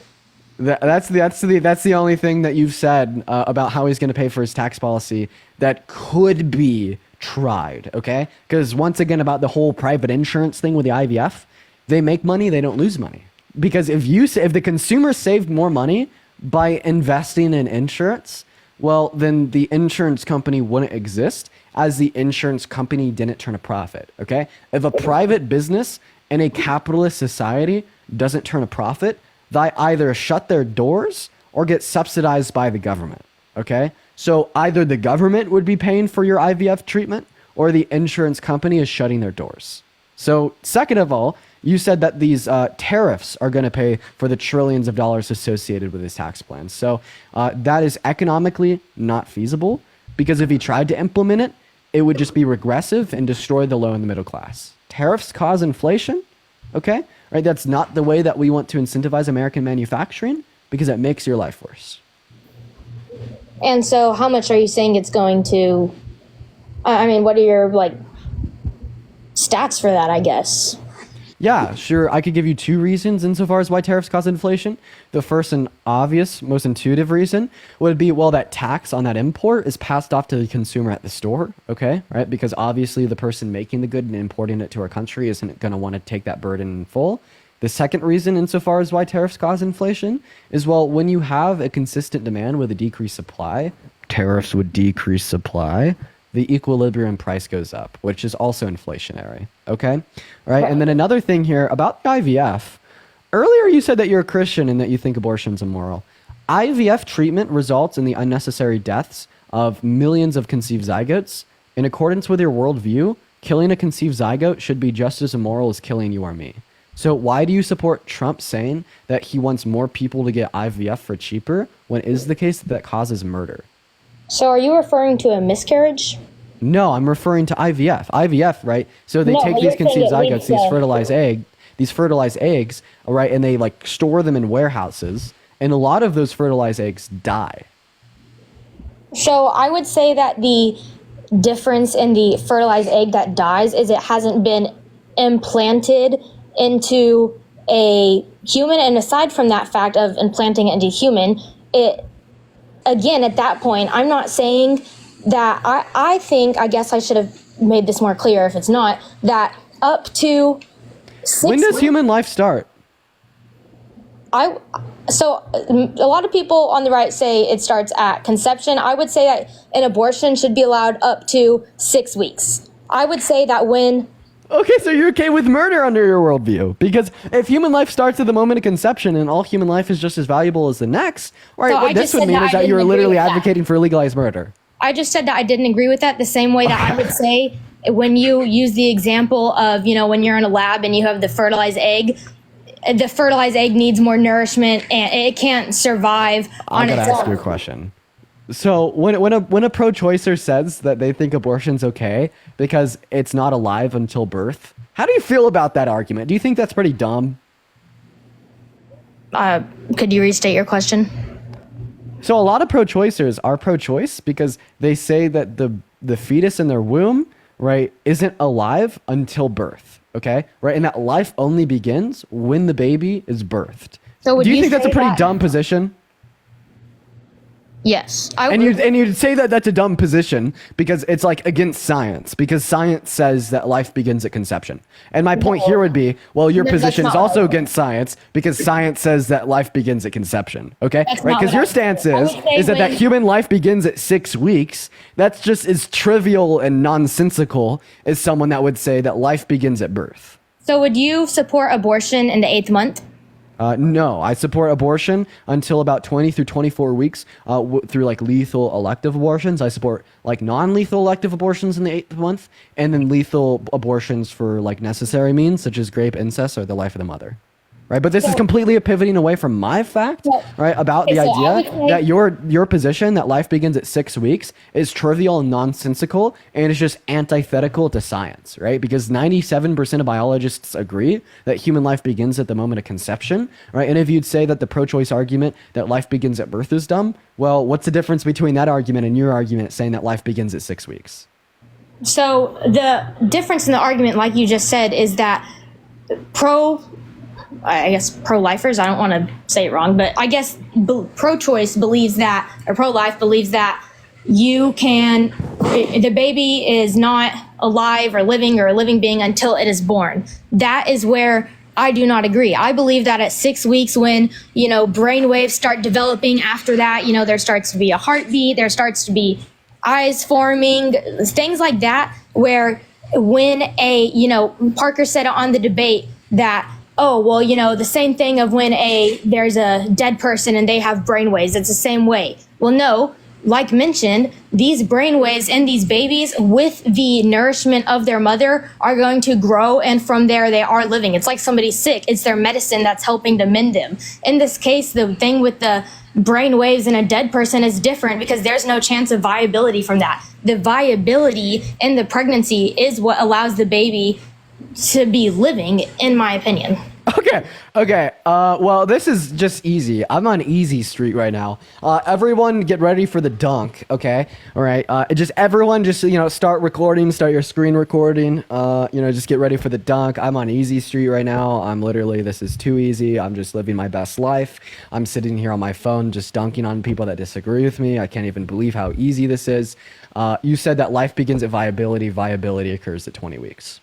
That's the only thing that you've said about how he's going to pay for his tax policy that could be tried, okay? Because once again, about the whole private insurance thing with the IVF, they make money, they don't lose money. Because if the consumer saved more money by investing in insurance, well, then the insurance company wouldn't exist, as the insurance company didn't turn a profit, okay? If a private business in a capitalist society doesn't turn a profit, they either shut their doors or get subsidized by the government, okay? So either the government would be paying for your IVF treatment or the insurance company is shutting their doors. So second of all, you said that these tariffs are going to pay for the trillions of dollars associated with his tax plans. So that is economically not feasible, because if he tried to implement it, it would just be regressive and destroy the low and the middle class. Tariffs cause inflation, okay? Right? That's not the way that we want to incentivize American manufacturing, because it makes your life worse. And so how much are you saying it's going to, I mean, what are your stats for that, I guess? Yeah, sure. I could give you two reasons insofar as why tariffs cause inflation. The first and obvious, most intuitive reason would be, well, that tax on that import is passed off to the consumer at the store, okay? Right? Because obviously the person making the good and importing it to our country isn't going to want to take that burden in full. The second reason insofar as why tariffs cause inflation is, well, when you have a consistent demand with a decreased supply, tariffs would decrease supply, the equilibrium price goes up, which is also inflationary, okay? All right, and then another thing here about IVF. Earlier you said that you're a Christian and that you think abortion's immoral. IVF treatment results in the unnecessary deaths of millions of conceived zygotes. In accordance with your worldview, killing a conceived zygote should be just as immoral as killing you or me. So why do you support Trump saying that he wants more people to get IVF for cheaper, when it is the case that causes murder? So are you referring to a miscarriage? No, I'm referring to IVF. IVF, right? So they take these conceived zygotes, these fertilized eggs, all right, and they store them in warehouses, and a lot of those fertilized eggs die. So I would say that the difference in the fertilized egg that dies is it hasn't been implanted into a human, and aside from that fact of implanting it into human, again, at that point, I'm not saying that I think, I guess I should have made this more clear if it's not, that up to 6 When does human life start? So a lot of people on the right say it starts at conception. I would say that an abortion should be allowed up to 6 weeks. I would say that when... Okay, so you're okay with murder under your worldview. Because if human life starts at the moment of conception and all human life is just as valuable as the next, right, So what this would mean is that you're literally advocating for legalized murder. I just said that I didn't agree with that, the same way that I would say when you use the example of, when you're in a lab and you have the fertilized egg needs more nourishment and it can't survive on its own. I gotta ask you a question. So when a pro-choicer says that they think abortion's okay because it's not alive until birth, how do you feel about that argument? Do you think that's pretty dumb? Could you restate your question? So a lot of pro-choicers are pro-choice because they say that the fetus in their womb, right, isn't alive until birth, okay? Right, and that life only begins when the baby is birthed. So do you think that's a pretty dumb position? Yes. And you'd say that that's a dumb position because it's against science, because science says that life begins at conception. And my point here would be, well, your position is also against science because science says that life begins at conception. Okay? Right? Because your stance is that human life begins at 6 weeks. That's just as trivial and nonsensical as someone that would say that life begins at birth. So would you support abortion in the 8th month? No, I support abortion until about 20 through 24 weeks through lethal elective abortions. I support non-lethal elective abortions in the 8th month, and then lethal abortions for necessary means such as rape, incest, or the life of the mother. Right, but this is completely pivoting away from my fact, right, about the idea that your position that life begins at 6 weeks is trivial and nonsensical, and it's just antithetical to science, right? Because 97% of biologists agree that human life begins at the moment of conception, right? And if you'd say that the pro-choice argument that life begins at birth is dumb, well, what's the difference between that argument and your argument saying that life begins at 6 weeks? So the difference in the argument, like you just said, is that pro-lifers, I don't want to say it wrong, but I guess pro-choice believes that, or pro-life believes that the baby is not alive or a living being until it is born. That is where I do not agree. I believe that at 6 weeks, when, brain waves start developing, after that, there starts to be a heartbeat, there starts to be eyes forming, things like that, where when Parker said on the debate that, the same thing of when there's a dead person and they have brainwaves, it's the same way. Well, no, like mentioned, these brainwaves in these babies with the nourishment of their mother are going to grow, and from there they are living. It's like somebody's sick. It's their medicine that's helping to mend them. In this case, the thing with the brainwaves in a dead person is different because there's no chance of viability from that. The viability in the pregnancy is what allows the baby to be living, in my opinion. Okay. Well, this is just easy. I'm on easy street right now. Everyone get ready for the dunk, okay? All right. Everyone start recording, start your screen recording. Just get ready for the dunk. I'm on easy street right now. This is too easy. I'm just living my best life. I'm sitting here on my phone just dunking on people that disagree with me. I can't even believe how easy this is. You said that life begins at viability. Viability occurs at 20 weeks.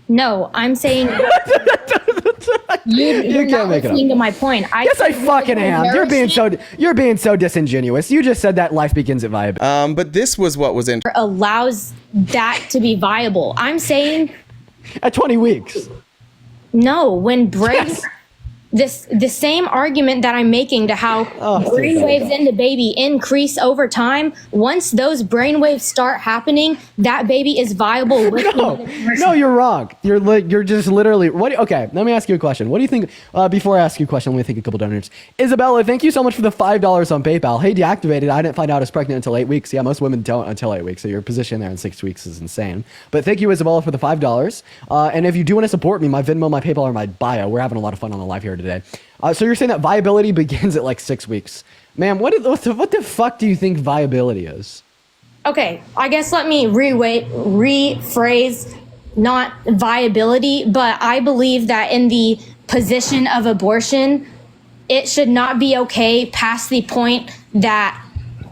No, I'm saying you're not listening to my point. Yes, I fucking am. You're being so disingenuous. You just said that life begins at viability. But this was what was in allows that to be viable. I'm saying at 20 weeks. No, when the same argument that I'm making to how brainwaves in the baby increase over time, once those brainwaves start happening, that baby is viable. No, you're wrong. You're just literally okay, let me ask you a question. What do you think before I ask you a question, let me thank a couple donors. Isabella, thank you so much for the $5 on PayPal. Hey, deactivated. I didn't find out I was pregnant until 8 weeks. Yeah, most women don't until 8 weeks, so your position there in 6 weeks is insane. But thank you, Isabella, for the $5. And if you do want to support me, my Venmo, my PayPal, or my bio, we're having a lot of fun on the live here today. So you're saying that viability begins at like 6 weeks. Ma'am, what the fuck do you think viability is? Okay, I guess let me rephrase, not viability, but I believe that in the position of abortion, it should not be okay past the point that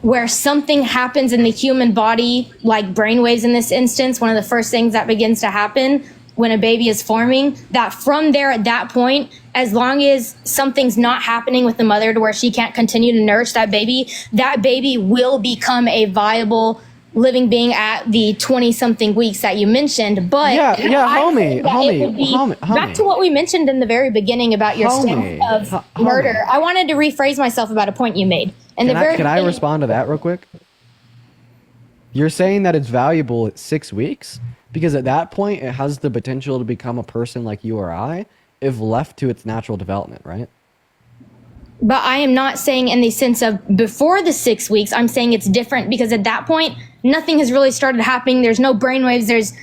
where something happens in the human body, like brainwaves in this instance, one of the first things that begins to happen when a baby is forming, that from there at that point, as long as something's not happening with the mother to where she can't continue to nourish that baby will become a viable living being at the 20-something weeks that you mentioned. But homie, back to what we mentioned in the very beginning about your stance of murder. I wanted to rephrase myself about a point you made. Can I respond to that real quick? You're saying that it's valuable at 6 weeks? Because at that point, it has the potential to become a person like you or I if left to its natural development, right? But I am not saying in the sense of before the 6 weeks. I'm saying it's different because at that point, nothing has really started happening. There's no brainwaves.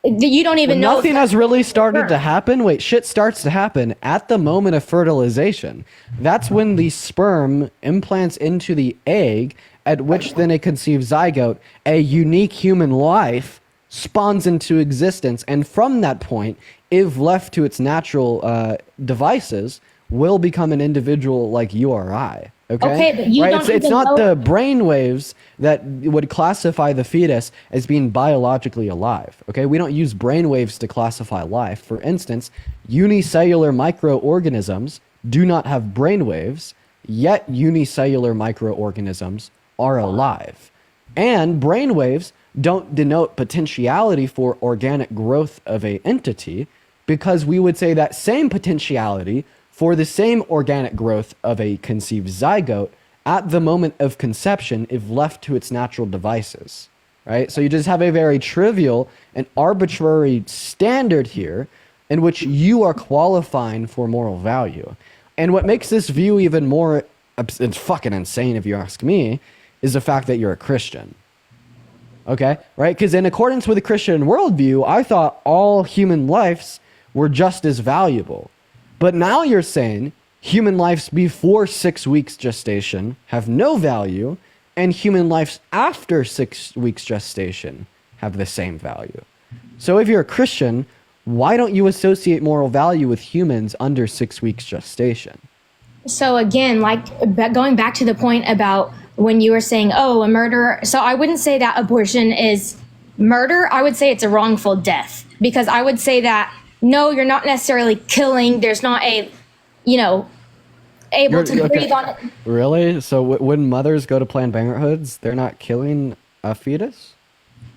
You don't even know. Nothing has really started to happen. Wait, shit starts to happen at the moment of fertilization. That's when the sperm implants into the egg, at which then a conceived zygote, a unique human life, spawns into existence, and from that point, if left to its natural devices, will become an individual like you or I. Okay, but you don't it's not the brain waves that would classify the fetus as being biologically alive. Okay, we don't use brain waves to classify life. For instance, unicellular microorganisms do not have brain waves, yet unicellular microorganisms are alive. And brain waves don't denote potentiality for organic growth of a entity, because we would say that same potentiality for the same organic growth of a conceived zygote at the moment of conception if left to its natural devices, right? So you just have a very trivial and arbitrary standard here in which you are qualifying for moral value. And what makes this view even more, it's fucking insane if you ask me, is the fact that you're a Christian. Okay, right? Because in accordance with the Christian worldview, I thought all human lives were just as valuable. But now you're saying human lives before 6 weeks gestation have no value, and human lives after 6 weeks gestation have the same value. So if you're a Christian, why don't you associate moral value with humans under 6 weeks gestation? So again, like going back to the point about when you were saying, oh, a murder. So I wouldn't say that abortion is murder. I would say it's a wrongful death, because I would say that, no, you're not necessarily killing. There's not a, able to breathe on it. Really? So when mothers go to Planned Parenthoods, they're not killing a fetus?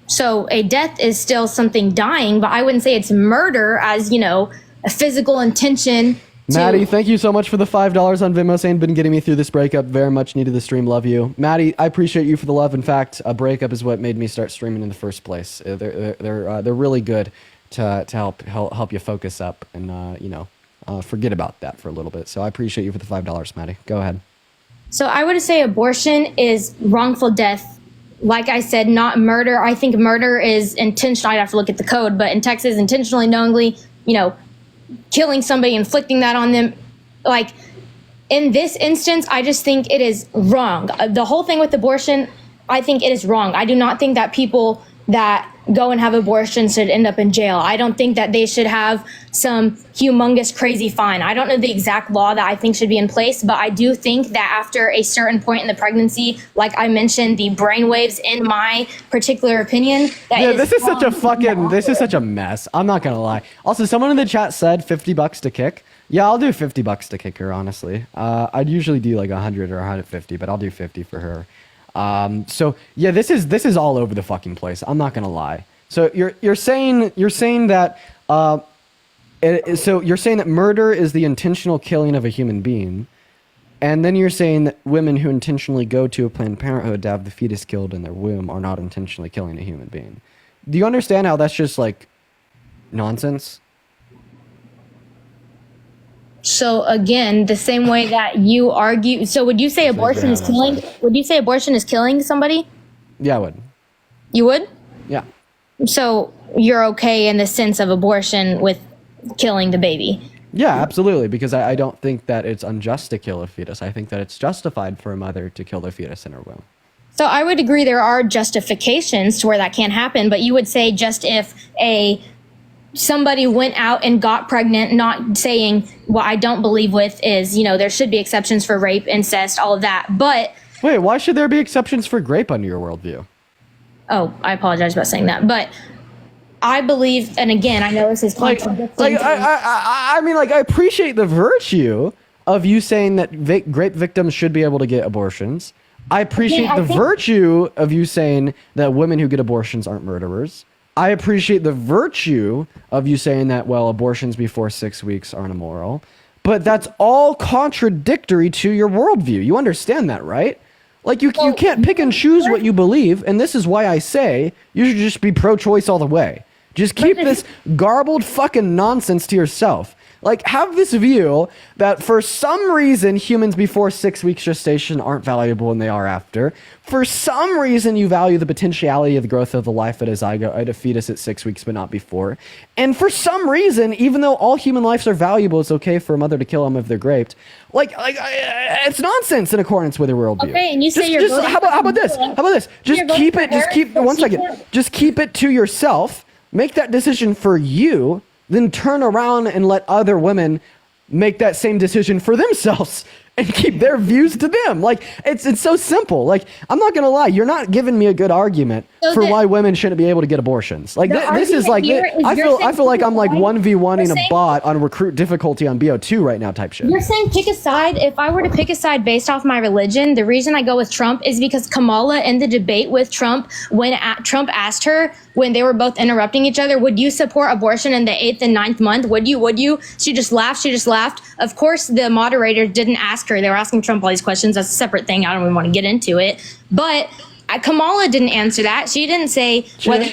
So a death is still something dying, but I wouldn't say it's murder as, a physical intention. Maddie, thank you so much for the $5 on Venmo, saying been getting me through this breakup. Very much needed the stream. Love you. Maddie, I appreciate you for the love. In fact, a breakup is what made me start streaming in the first place. They're really good to help you focus up and forget about that for a little bit. So I appreciate you for the $5, Maddie. Go ahead. So I would say abortion is wrongful death. Like I said, not murder. I think murder is intentional. I'd have to look at the code, but in Texas, intentionally, knowingly, killing somebody, inflicting that on them. Like in this instance, I just think it is wrong. The whole thing with abortion, I think it is wrong. I do not think that people that go and have abortions should end up in jail. I don't think that they should have some humongous crazy fine. I don't know the exact law that I think should be in place, but I do think that after a certain point in the pregnancy, like I mentioned, the brainwaves, in my particular opinion, this is such a mess. I'm not gonna lie. Also, someone in the chat said $50 to kick. Yeah, I'll do $50 to kick her, honestly. I'd usually do like 100 or 150, but I'll do 50 for her. So yeah, this is all over the fucking place. I'm not gonna lie. So you're saying that so you're saying that murder is the intentional killing of a human being, and then you're saying that women who intentionally go to a Planned Parenthood to have the fetus killed in their womb are not intentionally killing a human being. Do you understand how that's just like nonsense? So again, the same way that you argue. So would you say abortion is killing? Would you say abortion is killing somebody? Yeah, I would. You would? Yeah. So you're okay in the sense of abortion with killing the baby? Yeah, absolutely. Because I don't think that it's unjust to kill a fetus. I think that it's justified for a mother to kill their fetus in her womb. So I would agree there are justifications to where that can't happen, but you would say just if somebody went out and got pregnant, not saying what I don't believe with is, there should be exceptions for rape, incest, all of that. But wait, why should there be exceptions for rape under your worldview? Oh, I apologize about saying that. But I believe, and again, I know this is contradicting. I appreciate the virtue of you saying that rape victims should be able to get abortions. I appreciate the virtue of you saying that women who get abortions aren't murderers. I appreciate the virtue of you saying that, well, abortions before 6 weeks aren't immoral. But that's all contradictory to your worldview. You understand that, right? Like, you can't pick and choose what you believe, and this is why I say you should just be pro-choice all the way. Just keep this garbled fucking nonsense to yourself. Like, have this view that for some reason humans before 6 weeks gestation aren't valuable and they are after. For some reason you value the potentiality of the growth of the life at a zygote, at a fetus at 6 weeks, but not before. And for some reason, even though all human lives are valuable, it's okay for a mother to kill them if they're raped. It's nonsense in accordance with your worldview. Okay, and you say how about this? Just keep it to yourself. Make that decision for you. Then turn around and let other women make that same decision for themselves and keep their views to them. Like, it's so simple. Like, I'm not gonna lie, you're not giving me a good argument for why women shouldn't be able to get abortions. Like, this is like, I feel like I'm like 1v1ing a bot on recruit difficulty on BO2 right now type shit. You're saying pick a side. If I were to pick a side based off my religion, the reason I go with Trump is because Kamala in the debate with Trump, when Trump asked her, when they were both interrupting each other, would you support abortion in the 8th and 9th month? Would you? She just laughed. Of course, the moderator didn't ask her. They were asking Trump all these questions. That's a separate thing. I don't even want to get into it. But Kamala didn't answer that. She didn't say whether...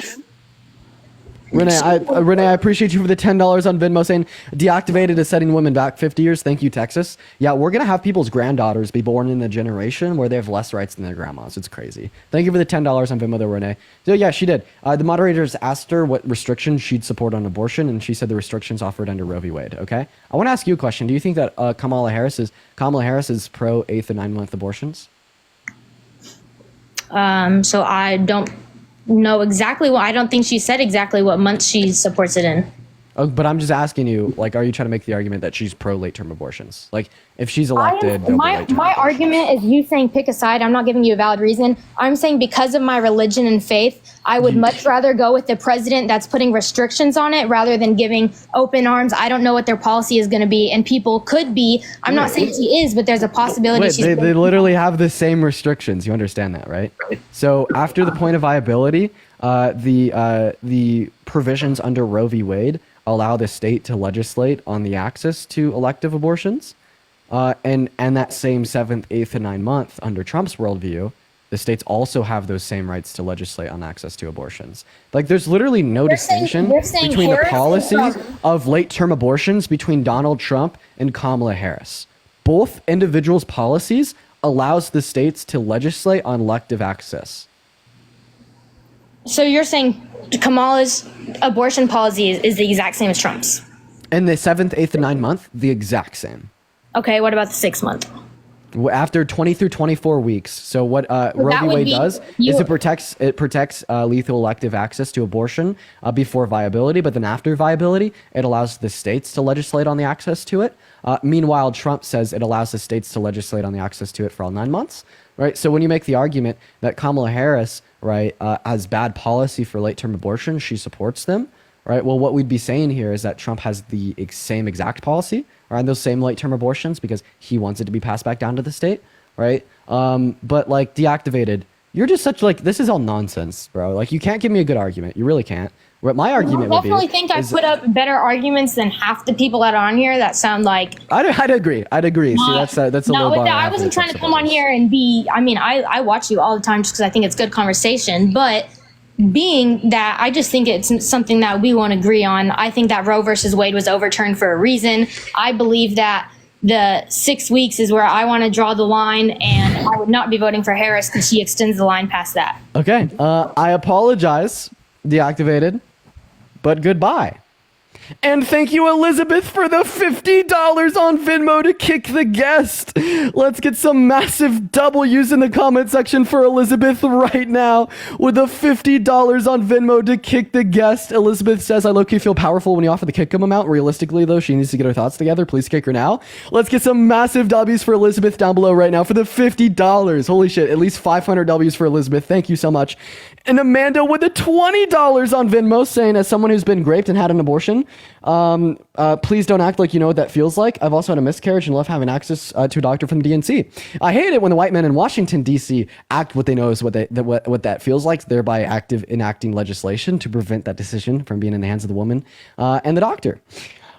Renee, I appreciate you for the $10 on Venmo, saying deactivated is setting women back 50 years. Thank you, Texas. Yeah, we're going to have people's granddaughters be born in a generation where they have less rights than their grandmas. It's crazy. Thank you for the $10 on Venmo, though, Renee. So, yeah, she did. The moderators asked her what restrictions she'd support on abortion, and she said the restrictions offered under Roe v. Wade, okay? I want to ask you a question. Do you think that Kamala Harris is pro 8th and 9th month abortions? So I don't know exactly what. I don't think she said exactly what month she supports it in. Oh, but I'm just asking you, like, are you trying to make the argument that she's pro late term abortions? Like, if she's elected, my argument is you saying pick a side. I'm not giving you a valid reason. I'm saying because of my religion and faith, I would much rather go with the president that's putting restrictions on it rather than giving open arms. I don't know what their policy is going to be, and people could be. I'm not saying she is, but there's a possibility. They literally have the same restrictions. You understand that, right? So after the point of viability, the provisions under Roe v. Wade allow the state to legislate on the access to elective abortions. And that same 7th, 8th, and 9th month under Trump's worldview, the states also have those same rights to legislate on access to abortions. Like, there's literally no distinction between the policies of late-term abortions between Donald Trump and Kamala Harris. Both individuals' policies allows the states to legislate on elective access. So you're saying Kamala's abortion policy is the exact same as Trump's? In the 7th, 8th, and 9th month, the exact same. Okay, what about the 6th month? After 20 through 24 weeks. So what Roe v. Wade does is it protects lethal elective access to abortion before viability, but then after viability, it allows the states to legislate on the access to it. Meanwhile, Trump says it allows the states to legislate on the access to it for all 9 months. Right. So when you make the argument that Kamala Harris, right, has bad policy for late-term abortion, she supports them. Right. Well, what we'd be saying here is that Trump has the same exact policy around those same late-term abortions because he wants it to be passed back down to the state. Right. But like deactivated, you're just such like, this is all nonsense, bro. Like, you can't give me a good argument. You really can't. What my argument would be. I definitely think I put up better arguments than half the people that are on here that sound like. I'd agree. See, that's a little bar. I wasn't trying to come on here and be. I mean, I watch you all the time just because I think it's good conversation. But being that, I just think it's something that we won't agree on. I think that Roe versus Wade was overturned for a reason. I believe that the 6 weeks is where I want to draw the line, and I would not be voting for Harris because she extends the line past that. Okay. I apologize, deactivated. But goodbye. And thank you, Elizabeth, for the $50 on Venmo to kick the guest. Let's get some massive W's in the comment section for Elizabeth right now with the $50 on Venmo to kick the guest. Elizabeth says, I low-key feel powerful when you offer the kick 'em amount. Realistically, though, she needs to get her thoughts together. Please kick her now. Let's get some massive W's for Elizabeth down below right now for the $50. Holy shit, at least 500 W's for Elizabeth. Thank you so much. And Amanda with the $20 on Venmo saying, as someone who's been raped and had an abortion, please don't act like you know what that feels like. I've also had a miscarriage and love having access to a doctor from the DNC. I hate it when the white men in Washington, D.C. act what they know is what that feels like, thereby enacting legislation to prevent that decision from being in the hands of the woman and the doctor.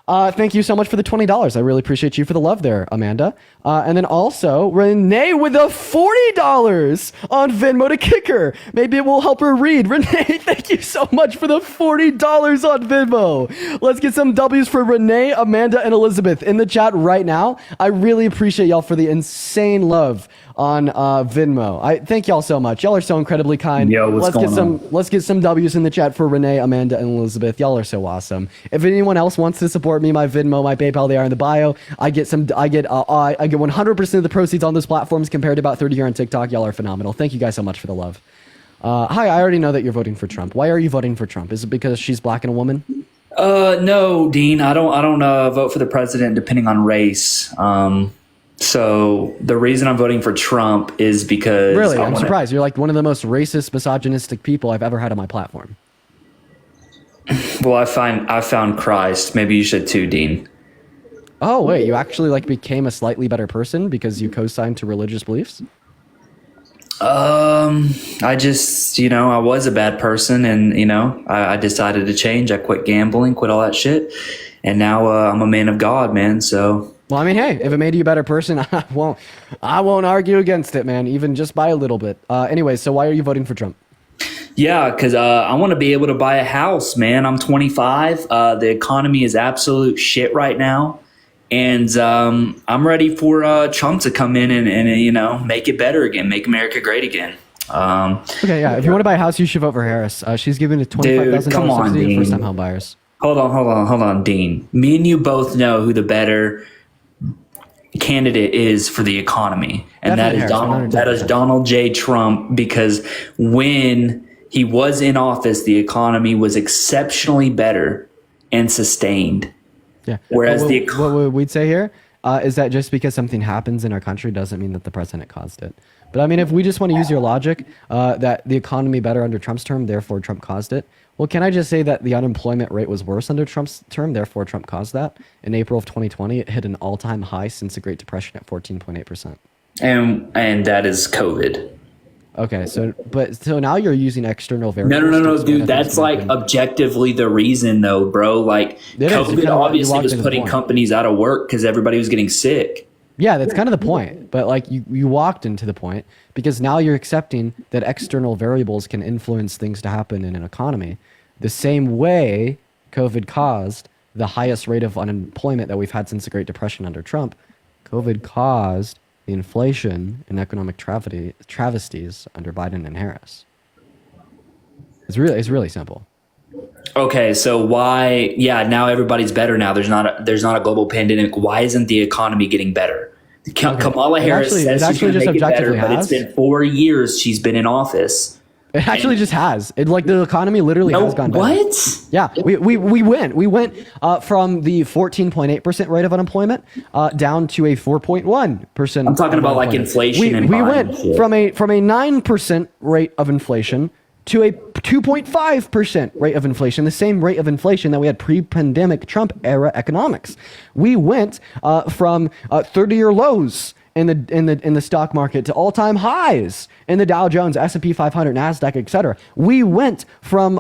Thank you so much for the $20. I really appreciate you for the love there, Amanda. And then also Renee with the $40 on Venmo to kick her. Maybe it will help her read. Renee, thank you so much for the $40 on Venmo. Let's get some W's for Renee, Amanda, and Elizabeth in the chat right now. I really appreciate y'all for the insane love on Venmo. I thank y'all so much. Y'all are so incredibly kind. Yo, let's get some W's in the chat for Renee, Amanda, and Elizabeth. Y'all are so awesome. If anyone else wants to support me, my Venmo, my PayPal, they are in the bio. I get 100% of the proceeds on those platforms compared to about 30 here on TikTok. Y'all are phenomenal. Thank you guys so much for the love. Hi, I already know that you're voting for Trump. Why are you voting for Trump? Is it because she's black and a woman? No, Dean. I don't vote for the president depending on race. So the reason I'm voting for Trump is because really, I'm surprised. You're like one of the most racist, misogynistic people I've ever had on my platform. Well, I found Christ. Maybe you should too, Dean. Oh wait, you actually like became a slightly better person because you co-signed to religious beliefs? I just, I was a bad person, and I decided to change. I quit gambling, quit all that shit, and now I'm a man of God, man. So. Well, I mean, hey, if it made you a better person, I won't argue against it, man, even just by a little bit. Anyway, so why are you voting for Trump? Yeah, because I want to be able to buy a house, man. I'm 25. The economy is absolute shit right now. And I'm ready for Trump to come in and make it better again, make America great again. Okay, yeah. If you want to buy a house, you should vote for Harris. She's giving a $25,000 subsidy to first-time home buyers. Hold on, Dean. Me and you both know who the better candidate is for the economy, and that is Donald J. Trump, because when he was in office, the economy was exceptionally better and sustained. Yeah. Whereas what we'd say here is that just because something happens in our country doesn't mean that the president caused it. But I mean, if we just want to use your logic that the economy better under Trump's term, therefore Trump caused it. Well, can I just say that the unemployment rate was worse under Trump's term, therefore Trump caused that? In April of 2020, it hit an all-time high since the Great Depression at 14.8%. And that is COVID. Okay, so now you're using external variables. No, dude. That's like objectively the reason, though, bro. Like COVID obviously was putting companies out of work because everybody was getting sick. Yeah, that's kind of the point. But like you walked into the point because now you're accepting that external variables can influence things to happen in an economy. The same way COVID caused the highest rate of unemployment that we've had since the Great Depression under Trump. COVID caused the inflation and economic travesties under Biden and Harris. It's really simple. Okay, so why? Yeah, now everybody's better. Now there's not a global pandemic. Why isn't the economy getting better? Kamala Harris says she's going to make it better, but it's been 4 years she's been in office. It actually just has. The economy literally has gone better. What? Yeah, we went from the 14.8% rate of unemployment down to a 4.1%. I'm talking about like inflation. We went from a 9% rate of inflation to a 2.5% rate of inflation, the same rate of inflation that we had pre-pandemic Trump era economics. We went from 30-year lows in the stock market to all-time highs in the Dow Jones, S&P 500, Nasdaq, etc. We went from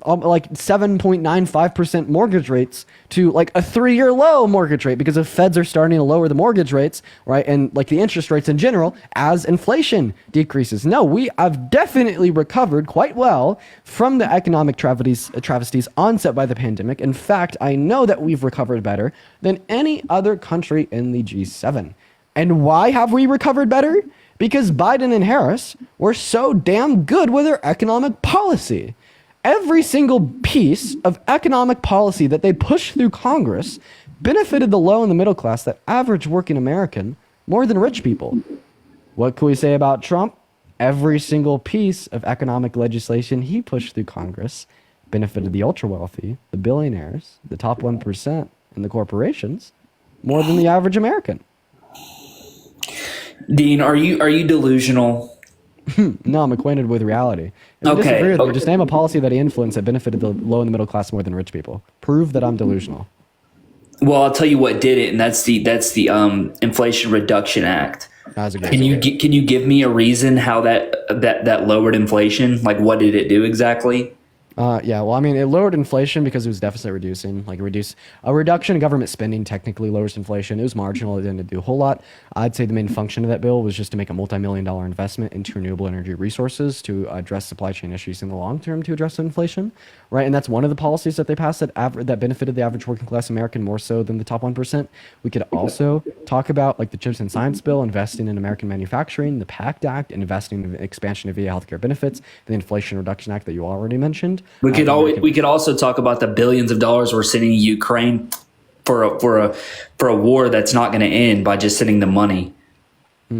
like 7.95% mortgage rates to like a 3-year low mortgage rate because the feds are starting to lower the mortgage rates, right? And like the interest rates in general as inflation decreases. No, we have definitely recovered quite well from the economic travesties onset by the pandemic. In fact, I know that we've recovered better than any other country in the G7. And why have we recovered better? Because Biden and Harris were so damn good with their economic policy. Every single piece of economic policy that they pushed through Congress benefited the low and the middle class, that average working American, more than rich people. What can we say about Trump? Every single piece of economic legislation he pushed through Congress benefited the ultra wealthy, the billionaires, the top 1%, and the corporations more than the average American. Dean, are you delusional? No, I'm acquainted with reality. If you disagree with me, just name a policy that he influenced that benefited the low and the middle class more than rich people. Prove that I'm delusional. Well, I'll tell you what did it, and that's the Inflation Reduction Act. Can you give me a reason how that lowered inflation? Like, what did it do exactly? Yeah, well, I mean, it lowered inflation because it was deficit reducing. Like, a reduction in government spending technically lowers inflation. It was marginal. It didn't do a whole lot. I'd say the main function of that bill was just to make a multi-million-dollar investment into renewable energy resources to address supply chain issues in the long term to address inflation, right? And that's one of the policies that they passed that benefited the average working class American more so than the top 1%. We could also talk about like the Chips and Science Bill, investing in American manufacturing, the PACT Act, investing in the expansion of VA healthcare benefits, the Inflation Reduction Act that you already mentioned. We could also talk about the billions of dollars we're sending to Ukraine for a war that's not going to end by just sending the money.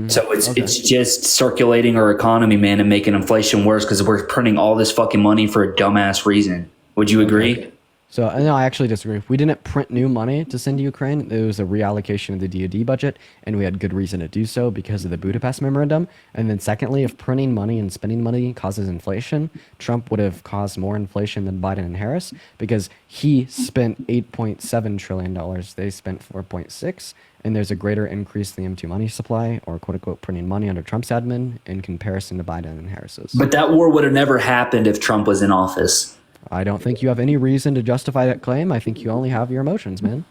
So it's just circulating our economy, man, and making inflation worse because we're printing all this fucking money for a dumbass reason. Would you agree? So no, I actually disagree. We didn't print new money to send to Ukraine. It was a reallocation of the DoD budget, and we had good reason to do so because of the Budapest Memorandum. And then secondly, if printing money and spending money causes inflation, Trump would have caused more inflation than Biden and Harris because he spent $8.7 trillion. They spent 4.6, and there's a greater increase in the M2 money supply, or quote unquote printing money under Trump's admin in comparison to Biden and Harris's. But that war would have never happened if Trump was in office. I don't think you have any reason to justify that claim. I think you only have your emotions, man.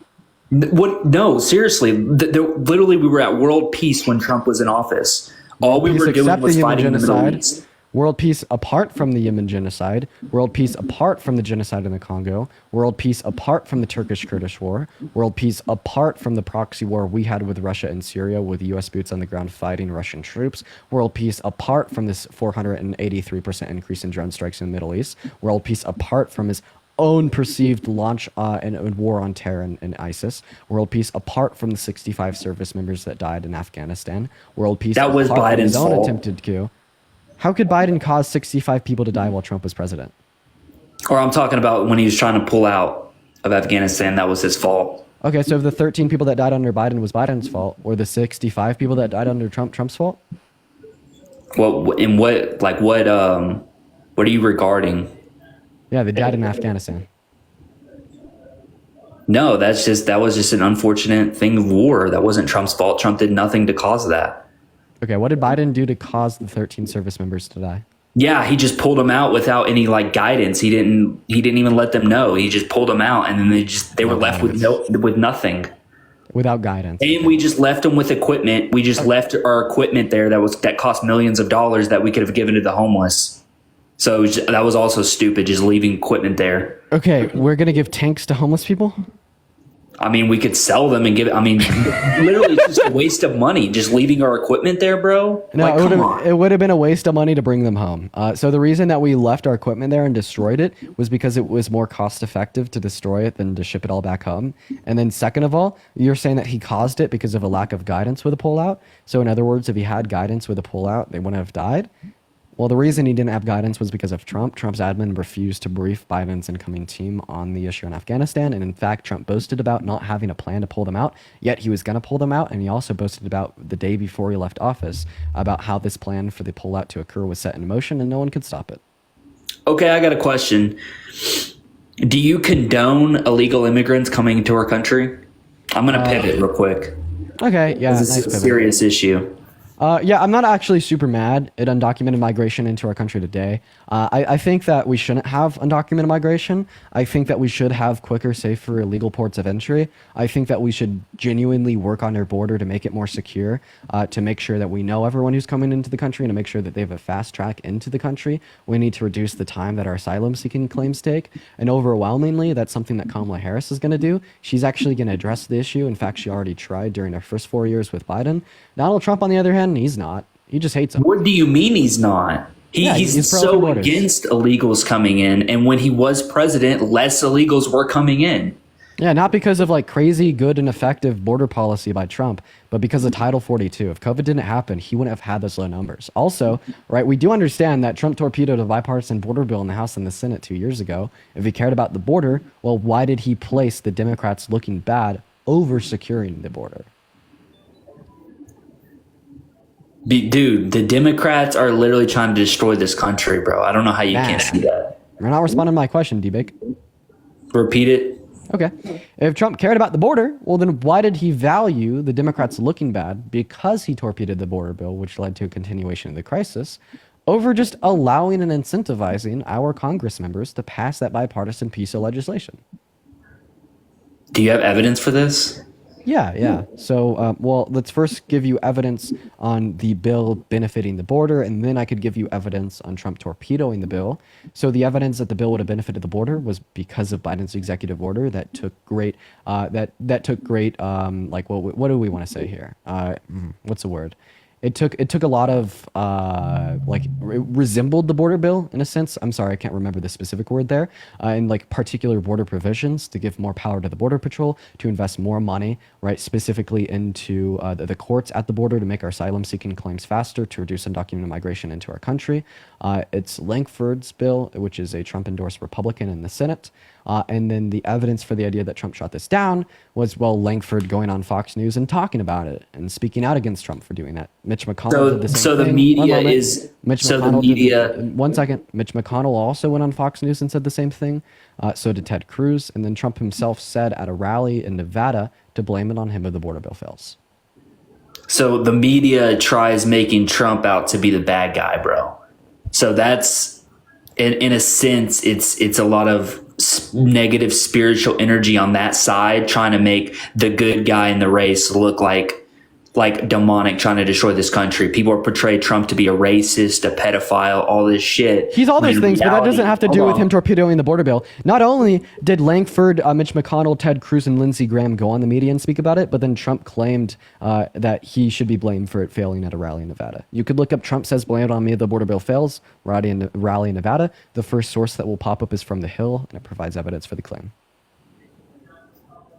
What? No, seriously. Literally, we were at world peace when Trump was in office. All we were doing was fighting the Middle East. World peace apart from the Yemen genocide, world peace apart from the genocide in the Congo, world peace apart from the Turkish-Kurdish war, world peace apart from the proxy war we had with Russia and Syria with U.S. boots on the ground fighting Russian troops, world peace apart from this 483% increase in drone strikes in the Middle East, world peace apart from his own perceived launch and war on terror and ISIS, world peace apart from the 65 service members that died in Afghanistan, world peace that was apart Biden's from his own fault. attempted coup. How could Biden cause 65 people to die while Trump was president? Or I'm talking about when he was trying to pull out of Afghanistan, that was his fault. Okay, so if the 13 people that died under Biden was Biden's fault, or the 65 people that died under Trump's fault? Well, in what are you regarding? Yeah, they died in Afghanistan. No, that was just an unfortunate thing of war. That wasn't Trump's fault. Trump did nothing to cause that. Okay, what did Biden do to cause the 13 service members to die? Yeah, he just pulled them out without any like guidance. He didn't even let them know. He just pulled them out, and then they were left with nothing. Without guidance. And we just left them with equipment. We just left our equipment there that cost millions of dollars that we could have given to the homeless. So that was also stupid, just leaving equipment there. Okay, we're going to give tanks to homeless people? I mean, we could sell them and literally it's just a waste of money, just leaving our equipment there, bro. No, it would have been a waste of money to bring them home. So the reason that we left our equipment there and destroyed it was because it was more cost effective to destroy it than to ship it all back home. And then second of all, you're saying that he caused it because of a lack of guidance with a pullout. So in other words, if he had guidance with a pullout, they wouldn't have died. Well, the reason he didn't have guidance was because of Trump. Trump's admin refused to brief Biden's incoming team on the issue in Afghanistan. And in fact, Trump boasted about not having a plan to pull them out, yet he was going to pull them out. And he also boasted about the day before he left office about how this plan for the pullout to occur was set in motion and no one could stop it. Okay, I got a question. Do you condone illegal immigrants coming to our country? I'm going to pivot real quick. Okay, yeah. This is a serious issue. Yeah, I'm not actually super mad at undocumented migration into our country today. I think that we shouldn't have undocumented migration. I think that we should have quicker, safer, legal ports of entry. I think that we should genuinely work on our border to make it more secure, to make sure that we know everyone who's coming into the country and to make sure that they have a fast track into the country. We need to reduce the time that our asylum seeking claims take. And overwhelmingly, that's something that Kamala Harris is going to do. She's actually going to address the issue. In fact, she already tried during her first 4 years with Biden. Donald Trump, on the other hand, he's not. He just hates them. What do you mean he's not? He's so against illegals coming in, and when he was president, less illegals were coming in. Yeah, not because of like crazy good and effective border policy by Trump, but because of Title 42. If COVID didn't happen, he wouldn't have had those low numbers. Also, right, we do understand that Trump torpedoed a bipartisan border bill in the House and the Senate 2 years ago. If he cared about the border, well, why did he place the Democrats looking bad over securing the border? Dude, the Democrats are literally trying to destroy this country, bro. I don't know how you can't see that. You're not responding to my question, D-Bake. Repeat it. Okay. If Trump cared about the border, well, then why did he value the Democrats looking bad because he torpedoed the border bill, which led to a continuation of the crisis, over just allowing and incentivizing our Congress members to pass that bipartisan piece of legislation? Do you have evidence for this? Yeah. So, well, let's first give you evidence on the bill benefiting the border, and then I could give you evidence on Trump torpedoing the bill. So the evidence that the bill would have benefited the border was because of Biden's executive order that took great, like, what do we want to say here? What's the word? It took a lot of resembled the border bill in a sense. I'm sorry, I can't remember the specific word there. And like particular border provisions to give more power to the Border Patrol, to invest more money, right, specifically into the courts at the border to make our asylum-seeking claims faster, to reduce undocumented migration into our country. It's Lankford's bill, which is a Trump-endorsed Republican in the Senate. And then the evidence for the idea that Trump shot this down was, well, Lankford going on Fox News and talking about it and speaking out against Trump for doing that. Mitch McConnell did the same so thing. The media is... Mitch so McConnell the media... One second. Mitch McConnell also went on Fox News and said the same thing. So did Ted Cruz. And then Trump himself said at a rally in Nevada to blame it on him if the border bill fails. So the media tries making Trump out to be the bad guy, bro. So that's... In a sense, it's a lot of negative spiritual energy on that side, trying to make the good guy in the race look like demonic, trying to destroy this country. People are portrayed Trump to be a racist, a pedophile, all this shit. He's all those things, but that doesn't have to do with him torpedoing the border bill. Not only did Lankford, Mitch McConnell, Ted Cruz, and Lindsey Graham go on the media and speak about it, but then Trump claimed that he should be blamed for it failing at a rally in Nevada. You could look up Trump says blame it on me if the border bill fails, rally in Nevada. The first source that will pop up is from The Hill, and it provides evidence for the claim.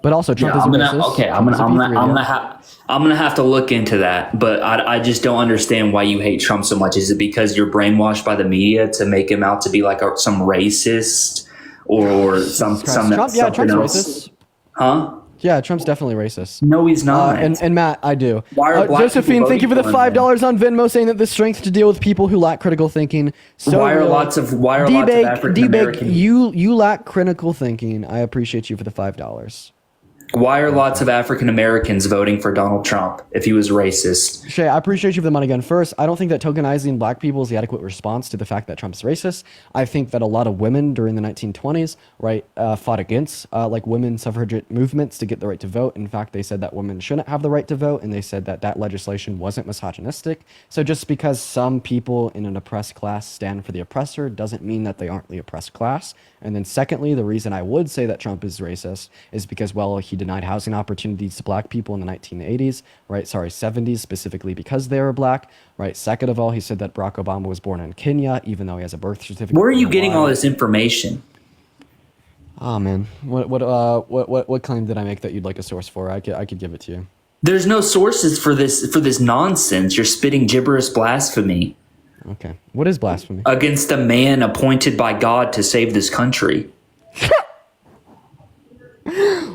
But also, Trump is racist. Okay, I'm gonna have to look into that. But I just don't understand why you hate Trump so much. Is it because you're brainwashed by the media to make him out to be like some racist or some Trump's something else? racist. Huh? Yeah, Trump's definitely racist. No, he's not. And Matt, I do. Why are black Josephine, people thank you for the voting for him, $5 on Venmo, saying that the strength to deal with people who lack critical thinking. So why are lots of African American? You lack critical thinking. I appreciate you for the $5. Why are lots of African Americans voting for Donald Trump if he was racist? Shay, I appreciate you for the money gun. First, I don't think that tokenizing black people is the adequate response to the fact that Trump's racist. I think that a lot of women during the 1920s, right, fought against like women suffragette movements to get the right to vote. In fact, they said that women shouldn't have the right to vote, and they said that that legislation wasn't misogynistic. So just because some people in an oppressed class stand for the oppressor doesn't mean that they aren't the oppressed class. And then secondly, the reason I would say that Trump is racist is because, well, he denied housing opportunities to black people in the 1980s, right? Sorry, 70s, specifically because they were black, right? Second of all, he said that Barack Obama was born in Kenya, even though he has a birth certificate. Where are you getting all this information? Oh man, what claim did I make that you'd like a source for? I could give it to you. There's no sources for this nonsense. You're spitting gibberish blasphemy. Okay, what is blasphemy? Against a man appointed by God to save this country.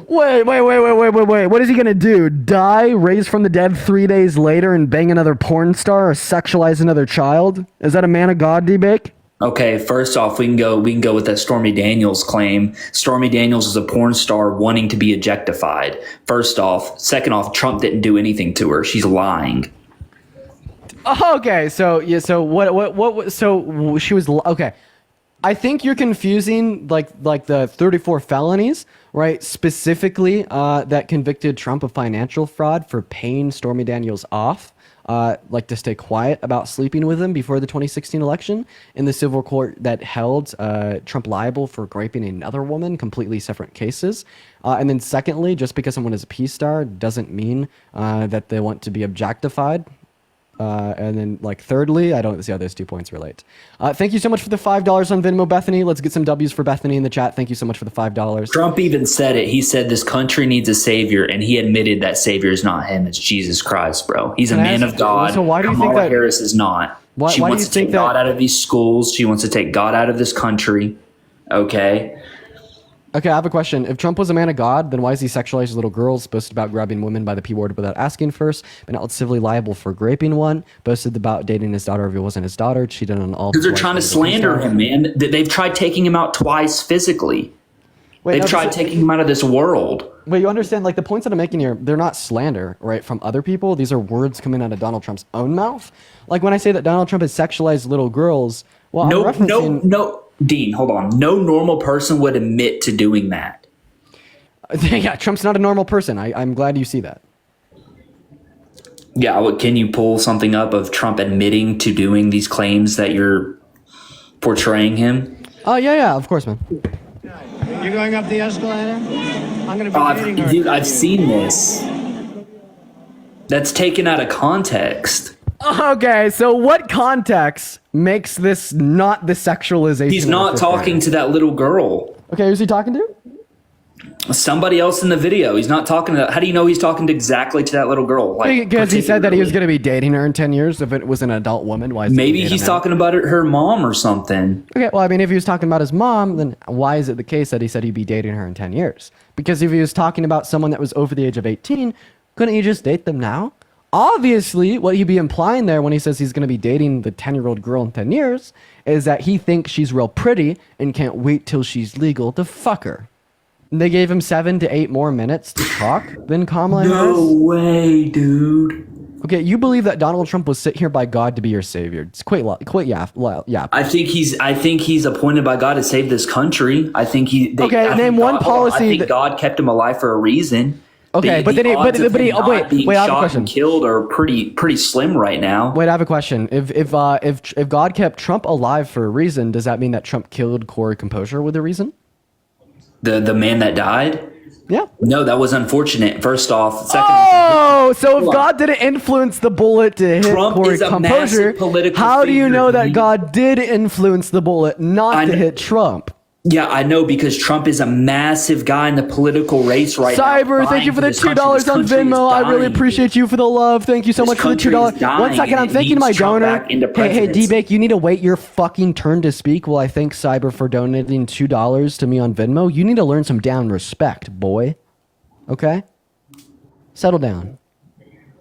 Wait. What is he gonna do? Die, raise from the dead 3 days later, and bang another porn star or sexualize another child? Is that a man of God debate? Okay, first off, we can go with that Stormy Daniels claim. Stormy Daniels is a porn star wanting to be objectified. First off. Second off, Trump didn't do anything to her. She's lying. Okay, so yeah, so what? So she was okay. I think you're confusing like the 34 felonies, right? Specifically, that convicted Trump of financial fraud for paying Stormy Daniels off, like to stay quiet about sleeping with him before the 2016 election, in the civil court that held Trump liable for raping another woman, completely separate cases. And then secondly, just because someone is a P-star doesn't mean that they want to be objectified. And then, like, thirdly, I don't see how those 2 points relate. Thank you so much for the $5 on Venmo, Bethany. Let's get some W's for Bethany in the chat. Thank you so much for the $5. Trump even said it. He said this country needs a savior, and he admitted that savior is not him. It's Jesus Christ, bro. He's a man of God. So why do you Kamala think that Harris is not? She wants to take God out of these schools. She wants to take God out of this country. Okay. Okay, I have a question. If Trump was a man of God, then why is he sexualizing little girls, boasted about grabbing women by the P word without asking first, been held civilly liable for raping one, boasted about dating his daughter if it wasn't his daughter, cheated on all... Because they're trying to slander him, man. They've tried taking him out twice physically. They've tried taking him out of this world. Wait, you understand, like, the points that I'm making here, they're not slander, right, from other people. These are words coming out of Donald Trump's own mouth. Like, when I say that Donald Trump has sexualized little girls, well, I'm referencing... No, Dean, hold on. No normal person would admit to doing that. Yeah, Trump's not a normal person. I'm glad you see that. Yeah, can you pull something up of Trump admitting to doing these claims that you're portraying him? Oh, yeah, of course, man. You're going up the escalator? I'm going to be Dude, I've seen this. That's taken out of context. Okay, so what context makes this not the sexualization? He's not talking to that little girl. Okay, who's he talking to? Somebody else in the video. He's not talking to... How do you know he's talking to exactly to that little girl? Because he said that he was going to be dating her in 10 years if it was an adult woman. Why? Maybe he's talking about her mom or something. Okay, well, I mean, if he was talking about his mom, then why is it the case that he said he'd be dating her in 10 years? Because if he was talking about someone that was over the age of 18, couldn't he just date them now? Obviously, what he'd be implying there when he says he's going to be dating the 10-year-old girl in 10 years is that he thinks she's real pretty and can't wait till she's legal to fuck her. And they gave him 7 to 8 more minutes to talk than Kamala Harris. No way, dude. Okay, you believe that Donald Trump was sent here by God to be your savior. It's quite yeah. I think he's appointed by God to save this country. I think name one policy. I think God kept him alive for a reason. Okay, but then wait, I have a question. And killed are pretty slim right now. Wait, I have a question. If God kept Trump alive for a reason, does that mean that Trump killed Corey Composure with a reason? The man that died? Yeah. No, that was unfortunate. First off, second. Oh, so if God didn't influence the bullet to hit Corey Composure, how do you know that God did influence the bullet not to hit Trump? Yeah, I know, because Trump is a massive guy in the political race right now. Cyber, thank you for the $2 on Venmo. I really appreciate you for the love. Thank you so much for the $2. 1 second, I'm thanking my donor. Hey, D-Bake, you need to wait your fucking turn to speak while I thank Cyber for donating $2 to me on Venmo. You need to learn some damn respect, boy. Okay? Settle down.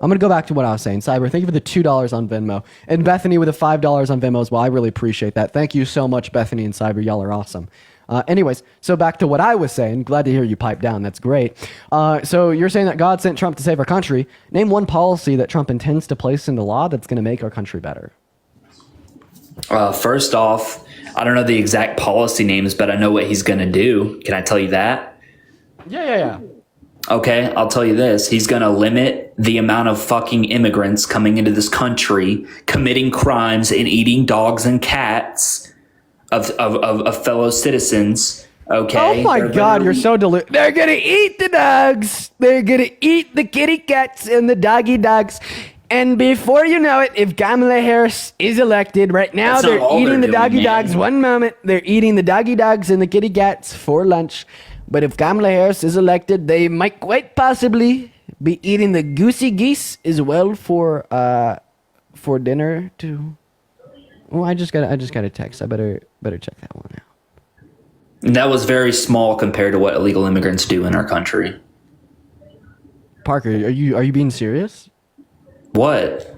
I'm going to go back to what I was saying. Cyber, thank you for the $2 on Venmo. And Bethany with the $5 on Venmo as well. I really appreciate that. Thank you so much, Bethany and Cyber. Y'all are awesome. Anyways, so back to what I was saying. Glad to hear you pipe down. That's great. So you're saying that God sent Trump to save our country. Name one policy that Trump intends to place into law that's going to make our country better. First off, I don't know the exact policy names, but I know what he's going to do. Can I tell you that? Yeah. Okay, I'll tell you this. He's going to limit the amount of fucking immigrants coming into this country, committing crimes and eating dogs and cats of fellow citizens. Okay. Oh my God, you're so deluded. They're going to eat the dogs. They're going to eat the kitty cats and the doggy dogs. And before you know it, if Kamala Harris is elected, right now they're eating the doggy dogs. One moment, they're eating the doggy dogs and the kitty cats for lunch. But if Kamala Harris is elected, they might quite possibly be eating the goosey geese as well for dinner too. Oh, I just got a text. I better check that one out. That was very small compared to what illegal immigrants do in our country. Parker, are you being serious? What?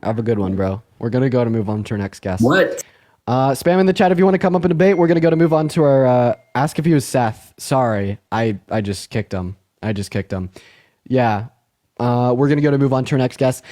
Have a good one, bro. We're gonna go to move on to our next guest. What? Spam in the chat if you want to come up and debate. We're gonna go to move on to our ask if he was Seth. Sorry, I just kicked him. Yeah. We're going to go to move on to our next guest.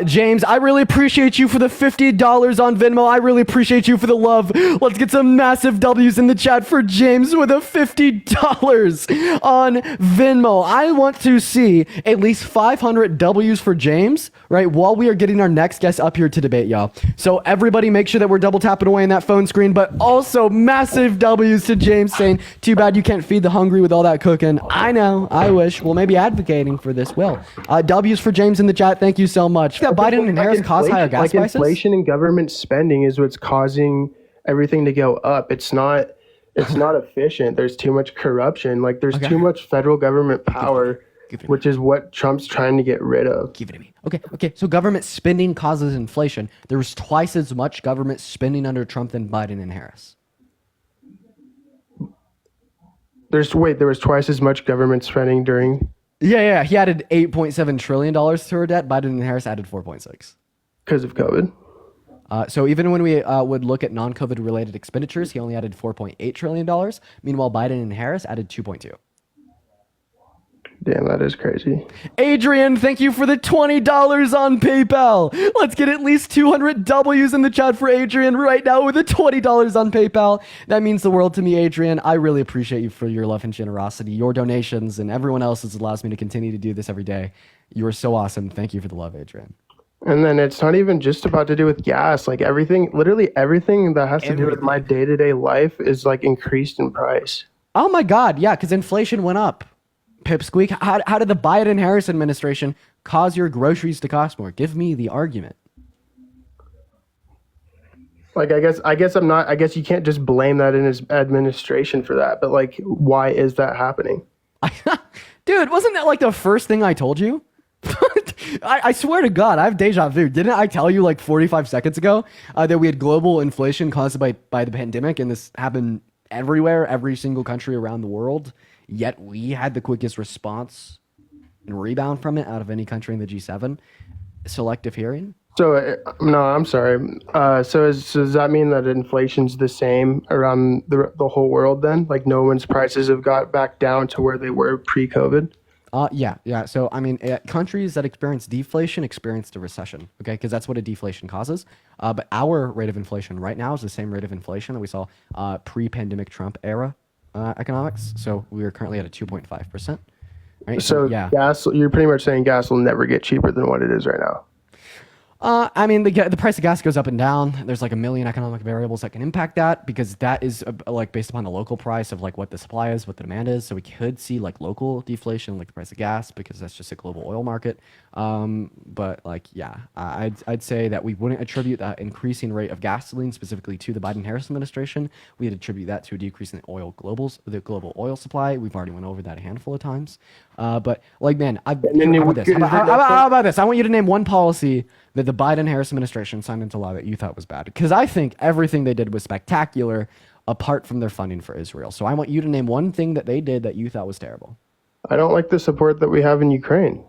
James, I really appreciate you for the $50 on Venmo. I really appreciate you for the love. Let's get some massive W's in the chat for James with a $50 on Venmo. I want to see at least 500 W's for James, right, while we are getting our next guest up here to debate, y'all. So everybody make sure that we're double tapping away in that phone screen, but also massive W's to James saying, too bad you can't feed the hungry with all that cooking. I know. I wish. Well, maybe advocating for this will. W's for James in the chat. Thank you so much. Yeah, Biden and Harris cause higher gas prices. Inflation and government spending is what's causing everything to go up. It's not efficient. There's too much corruption. Like there's too much federal government power, which is what Trump's trying to get rid of. Give it to me. Okay. So government spending causes inflation. There was twice as much government spending under Trump than Biden and Harris. There was twice as much government spending during. Yeah. He added $8.7 trillion to our debt. Biden and Harris added 4.6. Because of COVID. So even when we would look at non-COVID related expenditures, he only added $4.8 trillion. Meanwhile, Biden and Harris added 2.2. Damn, that is crazy. Adrian, thank you for the $20 on PayPal. Let's get at least 200 W's in the chat for Adrian right now with the $20 on PayPal. That means the world to me, Adrian. I really appreciate you for your love and generosity, your donations, and everyone else's allows me to continue to do this every day. You are so awesome. Thank you for the love, Adrian. And then it's not even just about to do with gas. Like everything, literally everything that has to do with my day-to-day life is like increased in price. Oh my God. Yeah, because inflation went up. Pipsqueak, how did the Biden-Harris administration cause your groceries to cost more? Give me the argument. Like, I guess you can't just blame that in his administration for that. But like, why is that happening? Dude, wasn't that like the first thing I told you? I swear to God, I have deja vu. Didn't I tell you like 45 seconds ago that we had global inflation caused by the pandemic, and this happened everywhere, every single country around the world? Yet we had the quickest response and rebound from it out of any country in the G7. Selective hearing? So, no, I'm sorry. So does that mean that inflation's the same around the whole world then? Like no one's prices have got back down to where they were pre-COVID? Yeah. So, I mean, countries that experience deflation experienced a recession, okay? Because that's what a deflation causes. But our rate of inflation right now is the same rate of inflation that we saw pre-pandemic Trump era economics. So we are currently at a 2.5%. Right? So yeah, gas. You're pretty much saying gas will never get cheaper than what it is right now. I mean, the price of gas goes up and down. There's like a million economic variables that can impact that because that is like based upon the local price of like what the supply is, what the demand is. So we could see like local deflation, like the price of gas, because that's just a global oil market. But like, yeah, I'd say that we wouldn't attribute that increasing rate of gasoline specifically to the Biden-Harris administration. We'd attribute that to a decrease in the global oil supply. We've already went over that a handful of times. But like, man, how about this? I want you to name one policy that the Biden-Harris administration signed into law that you thought was bad. Because I think everything they did was spectacular apart from their funding for Israel. So I want you to name one thing that they did that you thought was terrible. I don't like the support that we have in Ukraine.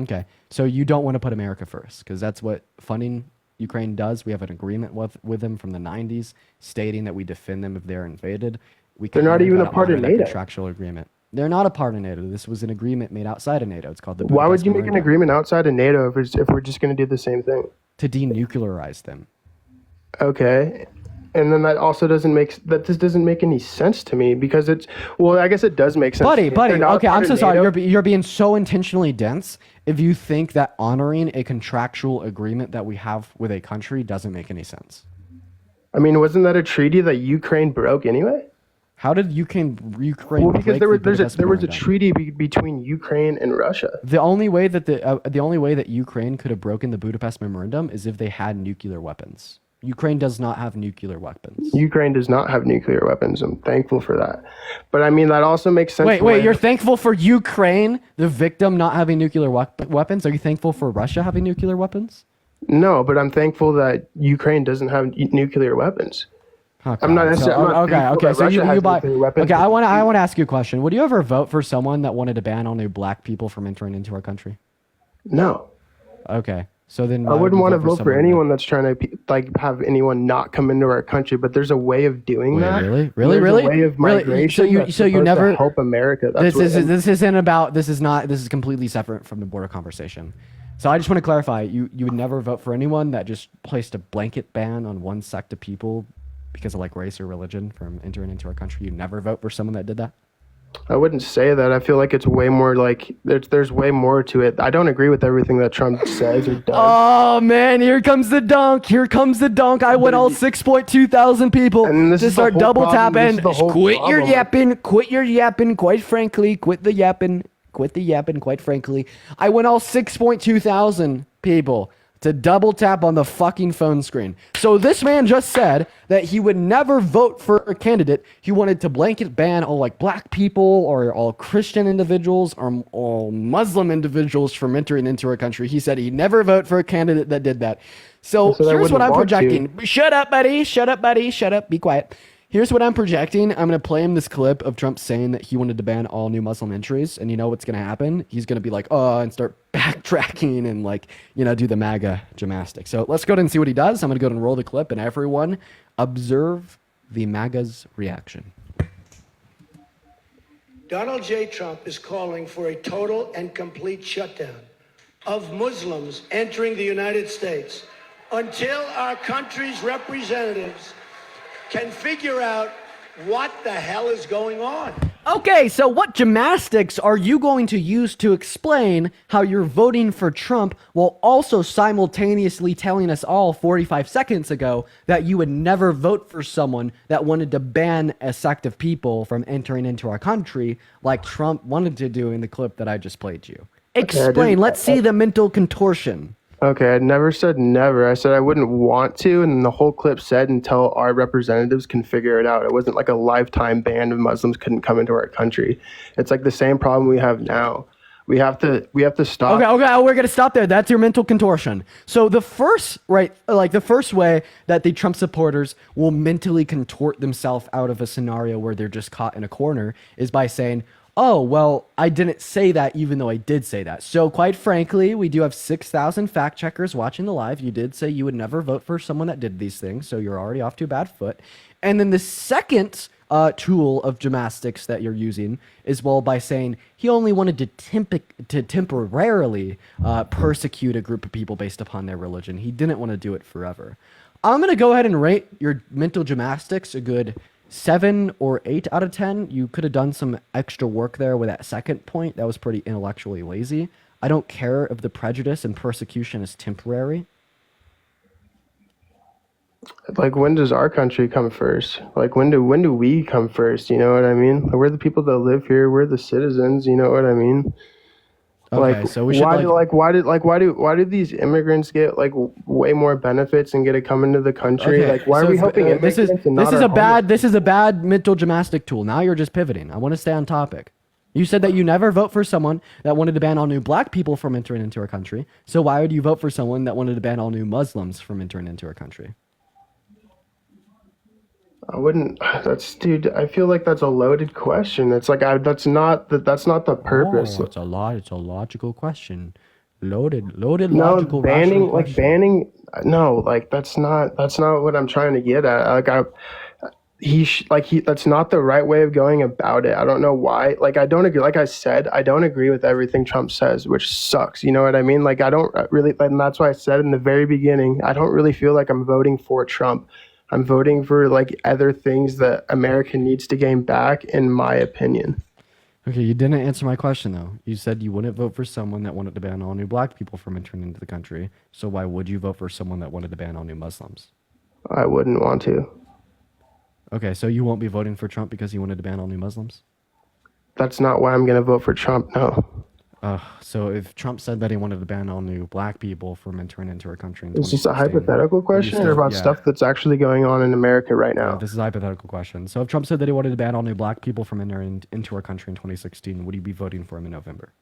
Okay. So you don't want to put America first because that's what funding Ukraine does. We have an agreement with them from the 90s stating that we defend them if they're invaded. They're not even a part of NATO. Contractual agreement. They're not a part of NATO. This was an agreement made outside of NATO. It's called the Why Budapest would you make an Memorandum. agreement outside of NATO if we're just going to do the same thing? To denuclearize them. Okay. And then that also doesn't make any sense to me because I guess it does make sense. Buddy, okay, I'm so sorry. You're being so intentionally dense if you think that honoring a contractual agreement that we have with a country doesn't make any sense. I mean, wasn't that a treaty that Ukraine broke anyway? How did Ukraine Well, because there was a treaty between Ukraine and Russia. The only way that Ukraine could have broken the Budapest Memorandum is if they had nuclear weapons. Ukraine does not have nuclear weapons. Ukraine does not have nuclear weapons. I'm thankful for that. But I mean, that also makes sense. Wait, you're thankful for Ukraine, the victim, not having nuclear weapons? Are you thankful for Russia having nuclear weapons? No, but I'm thankful that Ukraine doesn't have nuclear weapons. Okay. I'm not necessarily. So you buy. Okay, I want to ask you a question. Would you ever vote for someone that wanted to ban all new black people from entering into our country? No. Okay. So then I wouldn't want to vote for anyone that's trying to like have anyone not come into our country. But there's a way of doing that. Really? There's a way of migration. So you never to help America. This is completely separate from the border conversation. So I just want to clarify. You would never vote for anyone that just placed a blanket ban on one sect of people because of like race or religion from entering into our country. You never vote for someone that did that? I wouldn't say that. I feel like it's way more like there's way more to it. I don't agree with everything that Trump says or does. Oh man, here comes the dunk. I want all 6.2 thousand people to start double tapping. Quit your yapping. Quite frankly, quit the yapping. Quite frankly, I want all 6.2 thousand people to double tap on the fucking phone screen. So this man just said that he would never vote for a candidate. He wanted to blanket ban all like black people or all Christian individuals or all Muslim individuals from entering into our country. He said he'd never vote for a candidate that did that. So here's what I'm projecting. Shut up, buddy. Shut up. Be quiet. Here's what I'm projecting. I'm going to play him this clip of Trump saying that he wanted to ban all new Muslim entries. And you know what's going to happen? He's going to be like, oh, and start backtracking and like, do the MAGA gymnastics. So let's go ahead and see what he does. I'm going to go ahead and roll the clip and everyone observe the MAGA's reaction. Donald J. Trump is calling for a total and complete shutdown of Muslims entering the United States until our country's representatives can figure out what the hell is going on. Okay, so what gymnastics are you going to use to explain how you're voting for Trump while also simultaneously telling us all 45 seconds ago that you would never vote for someone that wanted to ban a sect of people from entering into our country like Trump wanted to do in the clip that I just played you? Explain. Let's see the mental contortion. Okay, I never said never. I said I wouldn't want to, and the whole clip said until our representatives can figure it out. It wasn't like a lifetime ban of Muslims couldn't come into our country. It's like the same problem we have now. We have to stop. Okay, we're gonna stop there. That's your mental contortion. So the first way that the Trump supporters will mentally contort themselves out of a scenario where they're just caught in a corner is by saying, oh, well, I didn't say that even though I did say that. So quite frankly, we do have 6,000 fact checkers watching the live. You did say you would never vote for someone that did these things, so you're already off to a bad foot. And then the second tool of gymnastics that you're using is, well, by saying he only wanted to temporarily persecute a group of people based upon their religion. He didn't want to do it forever. I'm going to go ahead and rate your mental gymnastics a good 7 or 8 out of 10. You could have done some extra work there with that second point. That was pretty intellectually lazy. I don't care if the prejudice and persecution is temporary. Like, when does our country come first? Like, when do we come first? You know what I mean? Like, we're the people that live here. We're the citizens. You know what I mean? Okay, Like, so we should why do these immigrants get like way more benefits and get to come into the country? Okay, Like, why so are we helping immigrants and not our this is a bad mental gymnastic tool. Now you're just pivoting. I want to stay on topic. You said that you never vote for someone that wanted to ban all new black people from entering into our country. So why would you vote for someone that wanted to ban all new Muslims from entering into our country? I wouldn't. Dude. I feel like that's a loaded question. It's like that's not the purpose. Oh, it's a logical question. Loaded No, logical banning rational like question. banning. No, like that's not what I'm trying to get at. Like that's not the right way of going about it. I don't know why. Like, I don't agree. Like I said, I don't agree with everything Trump says, which sucks. You know what I mean? Like, I don't really, and that's why I said in the very beginning, I don't really feel like I'm voting for Trump. I'm voting for like other things that America needs to gain back, in my opinion. Okay, you didn't answer my question though. You said you wouldn't vote for someone that wanted to ban all new black people from entering into the country. So why would you vote for someone that wanted to ban all new Muslims? I wouldn't want to. Okay, so you won't be voting for Trump because he wanted to ban all new Muslims? That's not why I'm going to vote for Trump, no. So if Trump said that he wanted to ban all new black people from entering into our country in Is this a 2016, hypothetical question or about stuff that's actually going on in America right now? this is a hypothetical question. So if Trump said that he wanted to ban all new black people from entering into our country in 2016, would you be voting for him in November?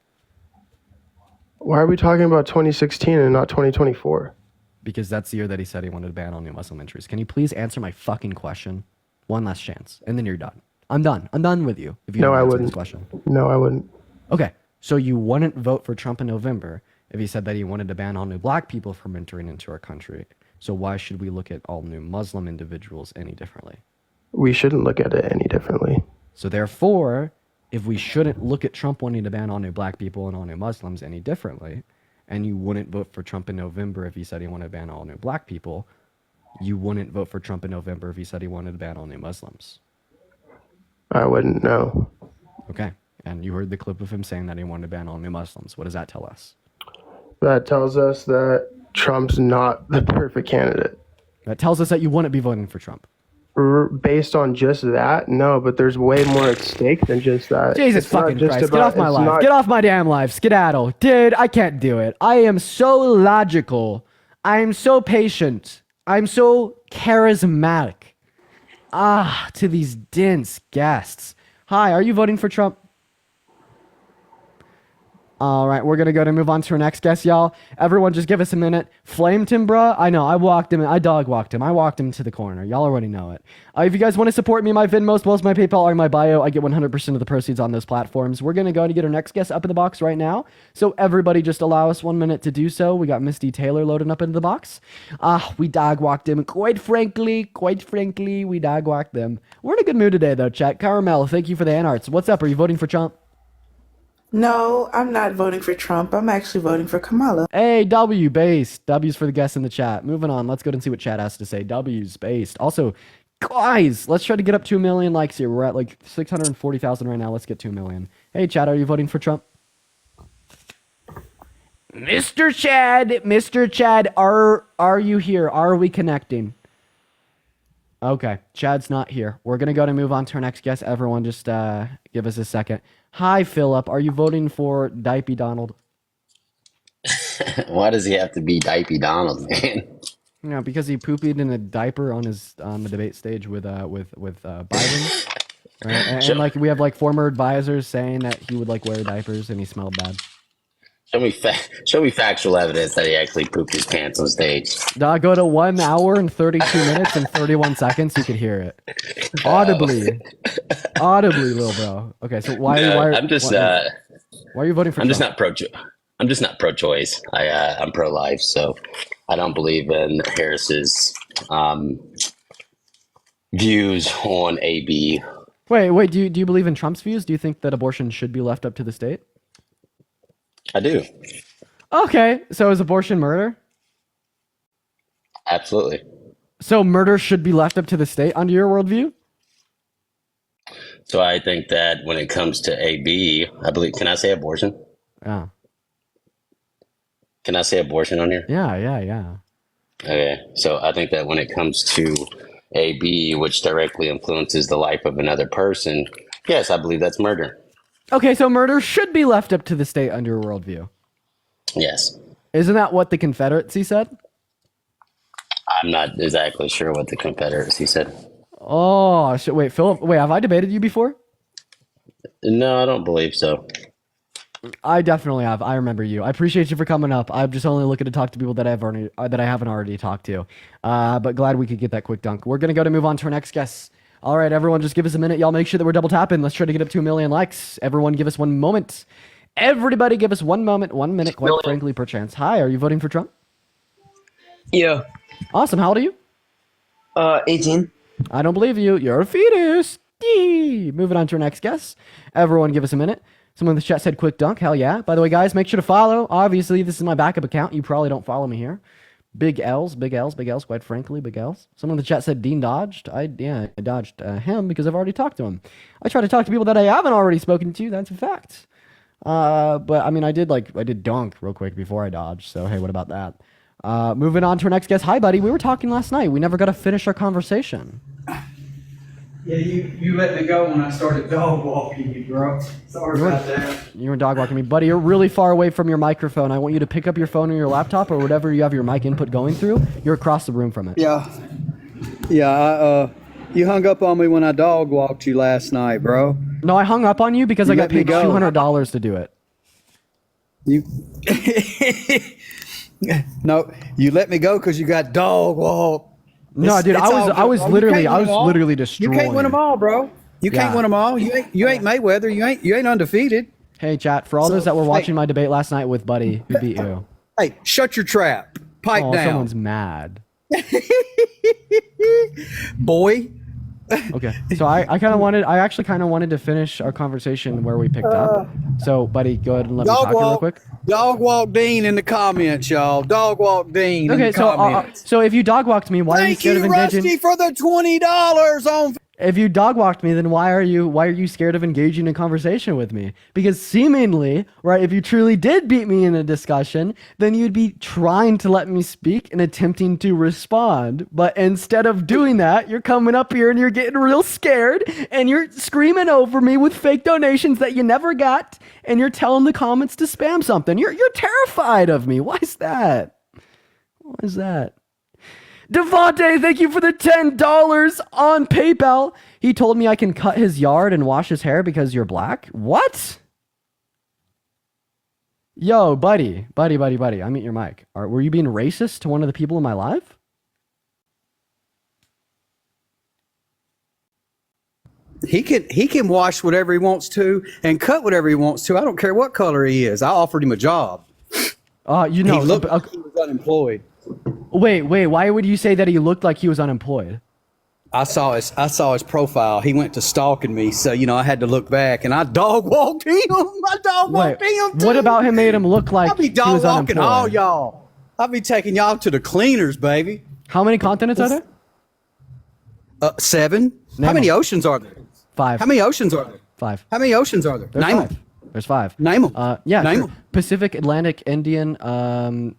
Why are we talking about 2016 and not 2024? Because that's the year that he said he wanted to ban all new Muslim entries. Can you please answer my fucking question? One last chance, and then you're done. I'm done. I'm done with you. If you don't answer this question. No, I wouldn't. Okay, so you wouldn't vote for Trump in November if he said that he wanted to ban all new black people from entering into our country. So why should we look at all new Muslim individuals any differently? We shouldn't look at it any differently. So therefore, if we shouldn't look at Trump wanting to ban all new black people and all new Muslims any differently, and you wouldn't vote for Trump in November if he said he wanted to ban all new black people, you wouldn't vote for Trump in November if he said he wanted to ban all new Muslims. I wouldn't know. Okay. And you heard the clip of him saying that he wanted to ban all new Muslims. What does that tell us? That tells us that Trump's not the perfect candidate. That tells us that you wouldn't be voting for Trump. Based on just that, no, but there's way more at stake than just that. Jesus fucking Christ. Get off my life. Get off my damn life. Skedaddle. Dude, I can't do it. I am so logical. I am so patient. I'm so charismatic. To these dense guests. Hi, are you voting for Trump? All right, we're going to go to move on to our next guest, y'all. Everyone just give us a minute. Flamed him, bruh. I know, I dog walked him. I walked him to the corner. Y'all already know it. If you guys want to support me, my Venmo as well as my PayPal are in my bio. I get 100% of the proceeds on those platforms. We're going to go to get our next guest up in the box right now. So everybody just allow us 1 minute to do so. We got Misty Taylor loading up into the box. We dog walked him. Quite frankly, we dog walked them. We're in a good mood today, though, chat. Caramel, thank you for the anarts. What's up? Are you voting for Trump? No, I'm not voting for Trump. I'm actually voting for Kamala. Hey, W based. W's for the guests in the chat. Moving on. Let's go and see what chat has to say. W's based. Also, guys, let's try to get up to 1 million likes here. We're at like 640,000 right now. Let's get to 1 million. Hey, Chad, are you voting for Trump? Mr. Chad, are you here? Are we connecting? Okay, Chad's not here. We're going to go to move on to our next guest. Everyone just give us a second. Hi, Philip. Are you voting for Dipey Donald? Why does he have to be Dipey Donald, man? Yeah, because he pooped in a diaper on the debate stage with Biden. Right? And like we have like former advisors saying that he would like wear diapers and he smelled bad. Show me factual evidence that he actually pooped his pants on stage. Go to 1 hour and 32 minutes and 31 seconds. You could hear it audibly, little bro. Okay, so why are you voting for? I'm just not pro-choice. I'm pro-life, so I don't believe in Harris's views on AB. Wait. Do you believe in Trump's views? Do you think that abortion should be left up to the state? I do. Okay, so is abortion murder? Absolutely. So murder should be left up to the state under your worldview? So I think that when it comes to AB, I believe. Can I say abortion? Yeah. Can I say abortion on here? Yeah. Okay, so I think that when it comes to AB, which directly influences the life of another person, yes, I believe that's murder. Okay, so murder should be left up to the state under your worldview. Yes. Isn't that what the Confederacy said? I'm not exactly sure what the Confederacy said. Oh, shit. Wait, Philip. Wait, have I debated you before? No, I don't believe so. I definitely have. I remember you. I appreciate you for coming up. I'm just only looking to talk to people that I haven't already talked to. But glad we could get that quick dunk. We're gonna move on to our next guest. All right, everyone, just give us a minute. Y'all make sure that we're double tapping. Let's try to get up to 1 million likes. Everyone, give us 1 moment. Everybody, give us 1 moment, 1 minute. Quite frankly, per chance. Hi, are you voting for Trump? Yeah. Awesome. How old are you? 18. I don't believe you. You're a fetus. Yee. Moving on to our next guest. Everyone, give us a minute. Someone in the chat said quick dunk. Hell yeah. By the way, guys, make sure to follow. Obviously, this is my backup account. You probably don't follow me here. Big L's, big L's, big L's. Quite frankly, big L's. Someone in the chat said Dean dodged. I dodged him because I've already talked to him. I try to talk to people that I haven't already spoken to. That's a fact. But I mean, I did dunk real quick before I dodged. So hey, what about that? Moving on to our next guest. Hi, buddy. We were talking last night. We never got to finish our conversation. Yeah, you let me go when I started dog walking you, bro. Sorry about that. You were dog walking me. Buddy, you're really far away from your microphone. I want you to pick up your phone or your laptop or whatever you have your mic input going through. You're across the room from it. Yeah. Yeah, you hung up on me when I dog walked you last night, bro. No, I hung up on you because I got paid $200 to do it. No, you let me go because you got dog walk. No, dude, I was literally destroying. You can't win them all, bro. You can't win them all. You ain't Mayweather. You ain't undefeated. Hey, chat, for all those that were watching my debate last night with Buddy, who beat you. Hey, shut your trap. Pipe down. Someone's mad. Boy. Okay, so I actually kind of wanted to finish our conversation where we picked up. So, Buddy, go ahead and let me talk real quick. Dog walk Dean in the comments, y'all. Dog walk Dean. Okay, in the comments. So if you dog walked me, why are you scared of engaging? Thank you, Rusty, for the $20 on. If you dog walked me, then why are you scared of engaging in conversation with me? Because seemingly, right, if you truly did beat me in a discussion, then you'd be trying to let me speak and attempting to respond. But instead of doing that, you're coming up here and you're getting real scared and you're screaming over me with fake donations that you never got, and you're telling the comments to spam something. You're terrified of me. Why is that? Why is that? Devontae, thank you for the $10 on PayPal. He told me I can cut his yard and wash his hair because you're black. What? Yo, buddy. I mute your mic. Were you being racist to one of the people in my live? He can wash whatever he wants to and cut whatever he wants to. I don't care what color he is. I offered him a job. He looked like he was unemployed. Wait, why would you say that he looked like he was unemployed? I saw his profile. He went to stalking me, so I had to look back, and I dog walked him. Too. What about him made him look like I'll be dog walking all y'all. I'll be taking y'all to the cleaners, baby. How many continents are there? 7. How many oceans are there? 5. How many oceans are there? 5. How many oceans are there? Name 5. There's 5. Name them. Name them. Pacific, Atlantic, Indian.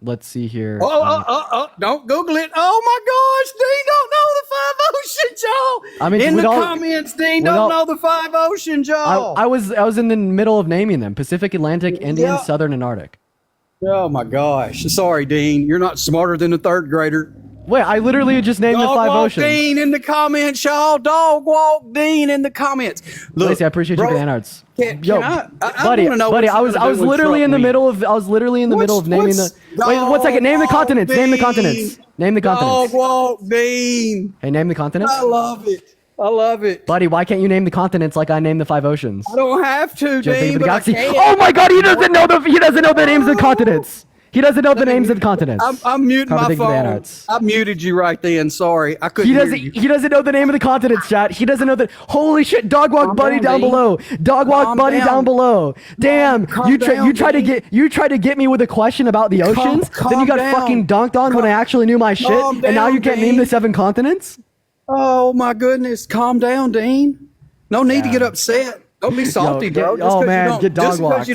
Let's see here. Don't Google it. Oh my gosh, Dean don't know the 5 oceans, y'all. I mean, in the comments, Dean don't know the 5 oceans, y'all. I was in the middle of naming them: Pacific, Atlantic, Indian, Southern, and Arctic. Oh my gosh. Sorry, Dean. You're not smarter than a 3rd grader. Wait, I literally just named the 5 oceans. Dog walk Dean in the comments, y'all. Dog walk Dean in the comments. Look, Lacey, I appreciate your fan arts. Buddy, I was literally in the middle of naming the. Wait, 1 second. Name the continents. Name the continents. Name the continents. Dog walk Dean. Hey, name the continents. I love it. Buddy, why can't you name the continents like I named the 5 oceans? I don't have to, Dean, but I can. Oh my God, he doesn't know the names of the continents. He doesn't know the names of the continents. I'm muting my phone. I muted you right then. Sorry, I couldn't hear you. He doesn't know the name of the continents, chat. He doesn't know the. Holy shit! Dog walk buddy down below. Dog walk buddy down below. Damn! You try to get me with a question about the oceans. Then you got fucking dunked on when I actually knew my shit, and now you can't name the 7 continents. Oh my goodness! Calm down, Dean. No need to get upset. Don't be salty, bro. Get dog walked.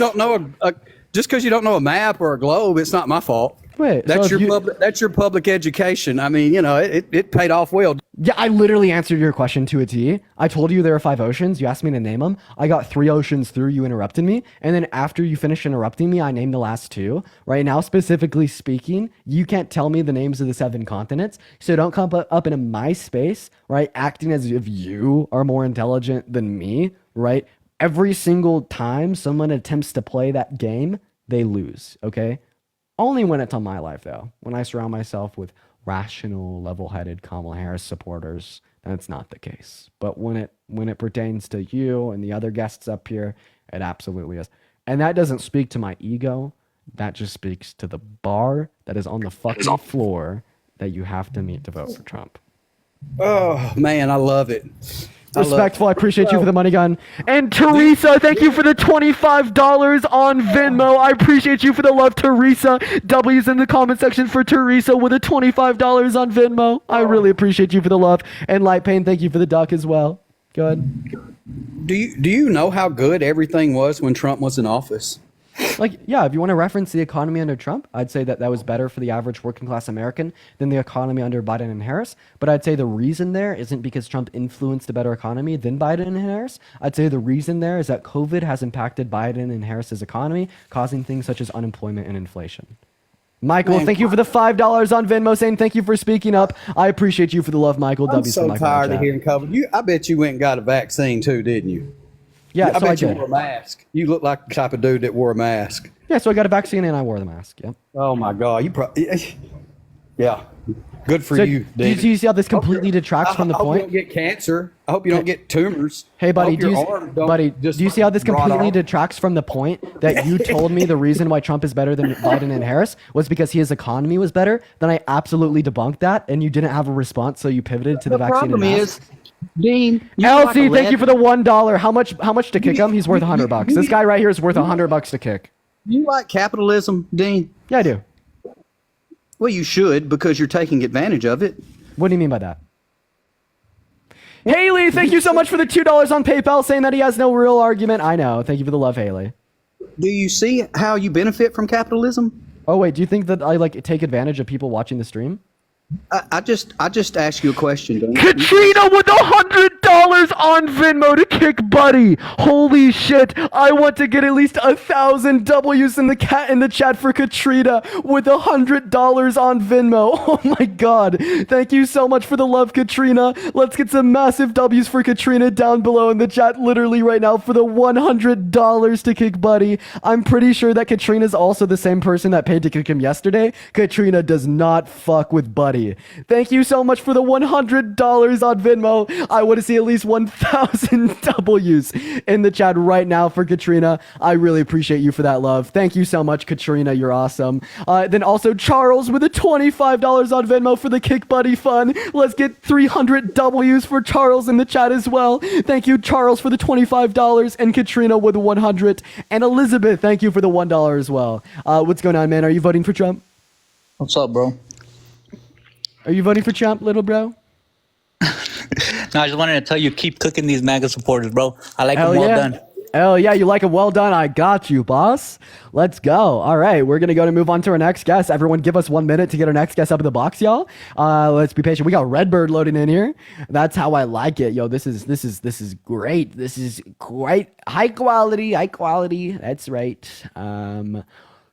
Just because you don't know a map or a globe, it's not my fault. Wait, That's your public education. I mean, it paid off well. Yeah, I literally answered your question to a T. I told you there are 5 oceans. You asked me to name them. I got 3 oceans through. You interrupted me. And then after you finished interrupting me, I named the last 2. Right now, specifically speaking, you can't tell me the names of the 7 continents. So don't come up into my space, right? Acting as if you are more intelligent than me, right? Every single time someone attempts to play that game, they lose, okay? Only when it's on my life, though. When I surround myself with rational, level-headed Kamala Harris supporters, that's not the case. But when it pertains to you and the other guests up here, it absolutely is. And that doesn't speak to my ego. That just speaks to the bar that is on the fucking floor that you have to meet to vote for Trump. Oh, man, I love it. Respectful, I appreciate you for the money gun. And Teresa, thank you for the $25 on Venmo. I appreciate you for the love, Teresa. W's in the comment section for Teresa with a $25 on Venmo. I really appreciate you for the love. And Light Pain, thank you for the duck as well. Go ahead. Do you know how good everything was when Trump was in office? Like, yeah, if you want to reference the economy under Trump, I'd say that was better for the average working class American than the economy under Biden and Harris. But I'd say the reason there isn't because Trump influenced a better economy than Biden and Harris. I'd say the reason there is that COVID has impacted Biden and Harris's economy, causing things such as unemployment and inflation. Michael, thank you for the $5 on Venmo, saying thank you for speaking up. I appreciate you for the love, Michael. I'm so tired of hearing COVID. I bet you went and got a vaccine too, didn't you? Yeah, I bet you wore a mask. You look like the type of dude that wore a mask. Yeah, so I got a vaccine and I wore the mask. Yep. Oh my God, yeah. Good for you. Do you see how this completely detracts from the point? I hope you don't get cancer. I hope you don't get tumors. Hey, buddy, do you see how this completely detracts from the point that you told me the reason why Trump is better than Biden and Harris was because his economy was better? Then I absolutely debunked that, and you didn't have a response, so you pivoted to the vaccine and mask. Dean, LC, thank you for the $1. How much to kick him? He's worth $100. This guy right here is worth $100 to kick. You like capitalism, Dean? Yeah, I do. Well, you should, because you're taking advantage of it. What do you mean by that? Haley, thank you so much for the $2 on PayPal, saying that he has no real argument. I know. Thank you for the love, Haley. Do you see how you benefit from capitalism? Oh wait, do you think that I take advantage of people watching the stream? I just asked you a question. Katrina with $100 on Venmo to kick Buddy. Holy shit! I want to get at least 1,000 W's in the chat for Katrina with $100 on Venmo. Oh my god! Thank you so much for the love, Katrina. Let's get some massive W's for Katrina down below in the chat, literally right now, for the $100 to kick Buddy. I'm pretty sure that Katrina's also the same person that paid to kick him yesterday. Katrina does not fuck with Buddy. Thank you so much for the $100 on Venmo. I want to see at least 1,000 W's in the chat right now for Katrina. I really appreciate you for that love. Thank you so much, Katrina. You're awesome. Then also Charles with the $25 on Venmo for the Kick Buddy fun. Let's get 300 W's for Charles in the chat as well. Thank you, Charles, for the $25 and Katrina with 100. And Elizabeth, thank you for the $1 as well. What's going on, man? Are you voting for Trump? What's up, bro? Are you voting for Trump, little bro? No, I just wanted to tell you, keep cooking these MAGA supporters, bro. I like them well done. Hell yeah, you like it well done. I got you, boss. Let's go. All right, we're going to move on to our next guest. Everyone give us 1 minute to get our next guest up in the box, y'all. Let's be patient. We got Redbird loading in here. That's how I like it. Yo, this is great. This is great. High quality. That's right.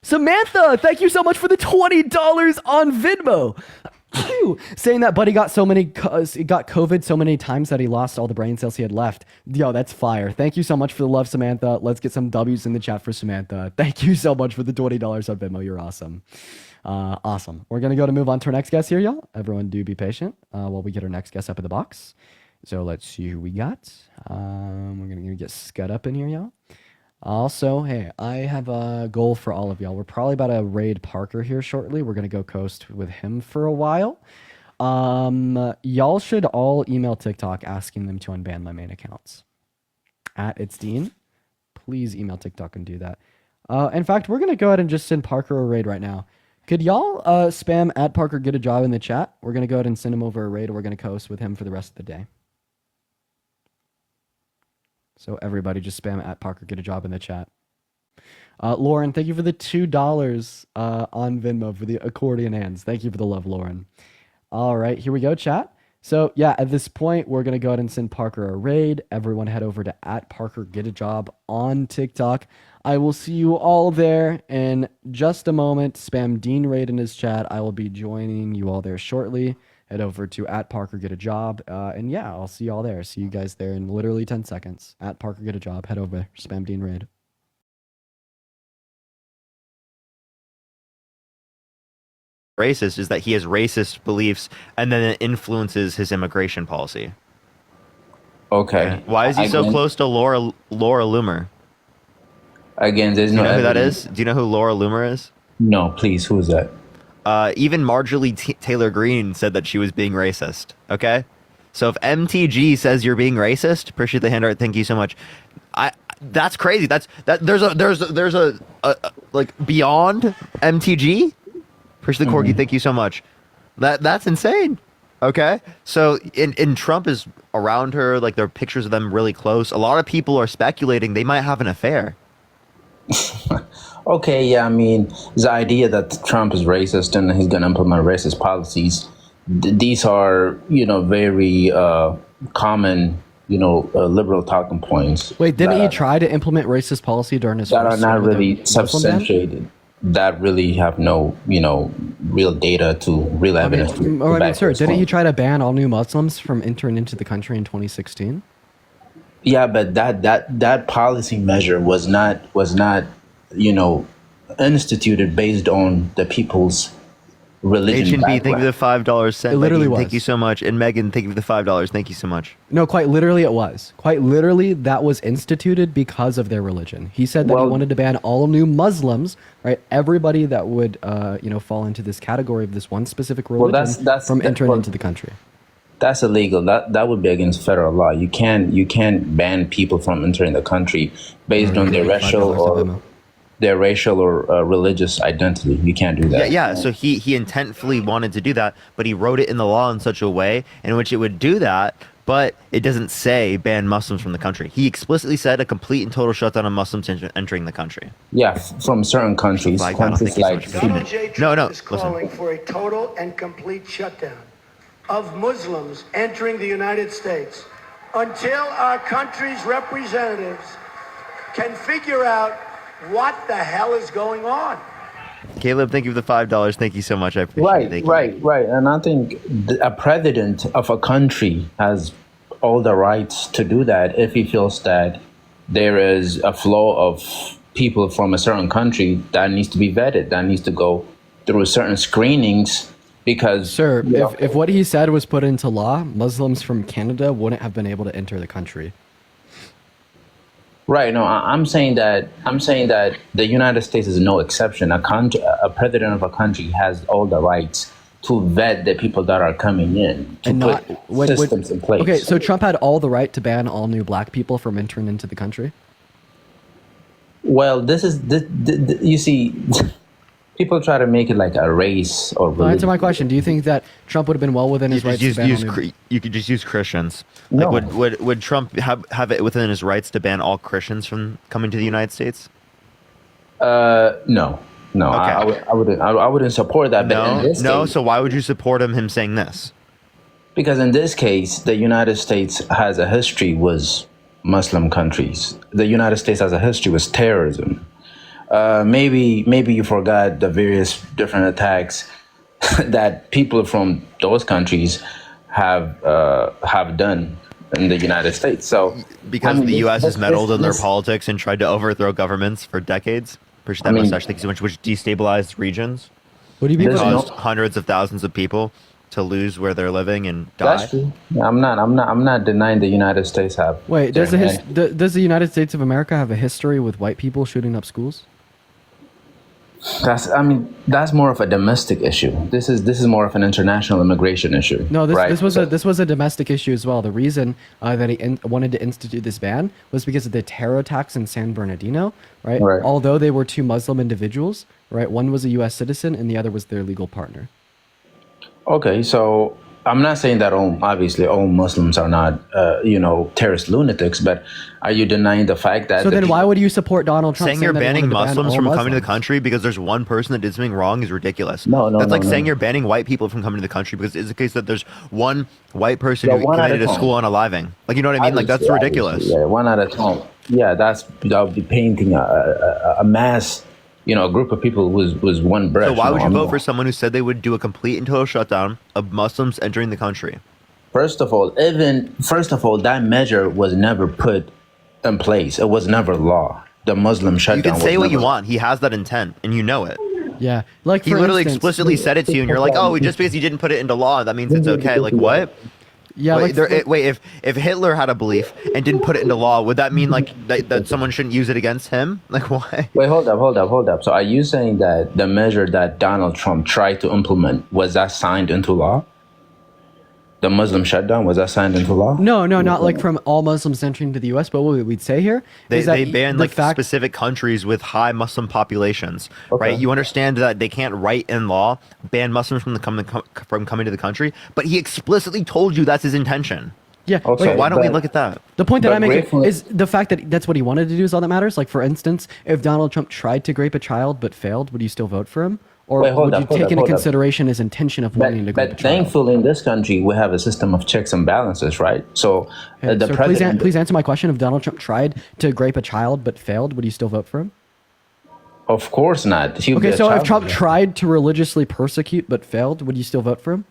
Samantha, thank you so much for the $20 on Venmo. Saying that Buddy got COVID so many times that he lost all the brain cells he had left. Yo, that's fire. Thank you so much for the love, Samantha. Let's get some W's in the chat for Samantha. Thank you so much for the $20 on Venmo. You're awesome. Awesome. We're going to move on to our next guest here, y'all. Everyone do be patient while we get our next guest up in the box. So let's see who we got. We're going to get Scud up in here, y'all. Also, hey, I have a goal for all of y'all. We're probably about to raid Parker here shortly. We're going to go coast with him for a while. Y'all should all email TikTok asking them to unban my main accounts. @itsdean. Please email TikTok and do that. In fact, we're going to go ahead and just send Parker a raid right now. Could y'all spam @Parker get a job in the chat? We're going to go ahead and send him over a raid, and we're going to coast with him for the rest of the day. So everybody just spam @Parker get a job in the chat. Lauren, thank you for the $2 on Venmo for the accordion hands. Thank you for the love, Lauren. All right, here we go, chat. So yeah, at this point, we're gonna go ahead and send Parker a raid. Everyone head over to @ParkerGetAJob on TikTok. I will see you all there in just a moment. Spam Dean raid in his chat. I will be joining you all there shortly. Head over to @ParkerGetAJob. And yeah, I'll see you all there. See you guys there in literally 10 seconds. @ParkerGetAJob. Head over. Spam Dean raid. Racist is that he has racist beliefs and then it influences his immigration policy. Okay. Why is he so close to Laura Loomer? Again, there's no. Do you know who that evidence. is? Do you know who Laura Loomer is? No, please. Who is that? Even Marjorie Taylor Greene said that she was being racist. Okay, so if MTG says you're being racist, appreciate the hand art. Thank you so much. That's crazy. There's a like beyond MTG. Appreciate the corgi. Thank you so much. That's insane. Okay, so in Trump is around her. Like there are pictures of them really close. A lot of people are speculating they might have an affair. Okay, yeah, I mean, the idea that Trump is racist and he's going to implement racist policies, these are, very common, liberal talking points. Wait, didn't he try to implement racist policy during his that first are not term with really the Muslim ban? substantiated, that really have no, real data to real evidence. Sir, didn't he try to ban all new Muslims from entering into the country in 2016? Yeah, but that policy measure was not instituted based on the people's religion. Agent B, thank you for the $5 sent. It literally was. Thank you so much. And Megan, thank you for the $5. Thank you so much. No, quite literally it was. Quite literally that was instituted because of their religion. He said that he wanted to ban all new Muslims, right? Everybody that would fall into this category of this one specific religion from entering into the country. That's illegal. That would be against federal law. You can't ban people from entering the country based on their racial or religious identity. You can't do that. Yeah. So he intentfully wanted to do that, but he wrote it in the law in such a way in which it would do that, but it doesn't say ban Muslims from the country. He explicitly said a complete and total shutdown of Muslims entering the country. Yeah, from certain countries. Countries like Donald J. Trump is calling for a total and complete shutdown of Muslims entering the United States until our country's representatives can figure out what the hell is going on. Caleb, thank you for the $5. Thank you so much. I appreciate it. Right. And I think a president of a country has all the rights to do that if he feels that there is a flow of people from a certain country that needs to be vetted, that needs to go through certain screenings. Because, sir, if what he said was put into law, Muslims from Canada wouldn't have been able to enter the country. Right. No, I'm saying that the United States is no exception. A president of a country has all the rights to vet the people that are coming in, to put systems in place. Okay, so Trump had all the right to ban all new black people from entering into the country? Well, you see, people try to make it like a race or religion. Answer my question. Do you think that Trump would have been well within his rights to ban all new... You could just use Christians. No. Like, would Trump have it within his rights to ban all Christians from coming to the United States? No. Okay. I wouldn't support that. No. So why would you support him saying this? Because in this case, the United States has a history with Muslim countries. The United States has a history with terrorism. Maybe you forgot the various different attacks that people from those countries have done in the United States. So because the U.S. has meddled in their politics and tried to overthrow governments for decades. Appreciate that mustache. Thank you so much. Which destabilized regions. What do you mean? Caused hundreds of thousands of people to lose where they're living and die. That's true. I'm not denying the United States have. Wait, does the United States of America have a history with white people shooting up schools? That's more of a domestic issue. This is more of an international immigration issue. No, this was a domestic issue as well. The reason that he wanted to institute this ban was because of the terror attacks in San Bernardino, right? Although they were two Muslim individuals, right? One was a U.S. citizen and the other was their legal partner. Okay, so I'm not saying that obviously all Muslims are not, terrorist lunatics, but are you denying the fact that? So then why would you support Donald Trump saying you're that he banning wanted to ban Muslims all from coming to Muslims? the country because there's one person that did something wrong is ridiculous. No, That's like no, saying no. you're banning white people from coming to the country because it's the case that there's one white person who committed a school unaliving. Like, you know what I mean? Like, that's ridiculous. Yeah, one at a time. Yeah, that would be painting a mass, a group of people was one brush. So why would you vote for someone who said they would do a complete and total shutdown of Muslims entering the country? First of all, that measure was never put in place. It was never law. The Muslim shutdown. You can say what you want. He has that intent, and you know it. Yeah, like he literally explicitly said it to you, and you're like, "Oh, just because he didn't put it into law, that means it's okay." Like what? Yeah. Wait. If Hitler had a belief and didn't put it into law, would that mean like that someone shouldn't use it against him? Like why? Wait, hold up. So are you saying that the measure that Donald Trump tried to implement was that signed into law? The Muslim shutdown, was that signed into law? No, not like from all Muslims entering to the U.S. But what we'd say here is that they ban like specific countries with high Muslim populations, right? You understand that they can't write in law ban Muslims from coming to the country, but he explicitly told you that's his intention. Yeah. Okay, so why don't we look at that? The point that I make is the fact that that's what he wanted to do is all that matters. Like for instance, if Donald Trump tried to grape a child but failed, would you still vote for him? Or would you take into consideration his intention of wanting to grape a child? But thankfully, in this country, we have a system of checks and balances, right? So the president. Please answer my question. If Donald Trump tried to grape a child but failed, would you still vote for him? Of course not. Okay, so if Trump tried to religiously persecute but failed, would you still vote for him?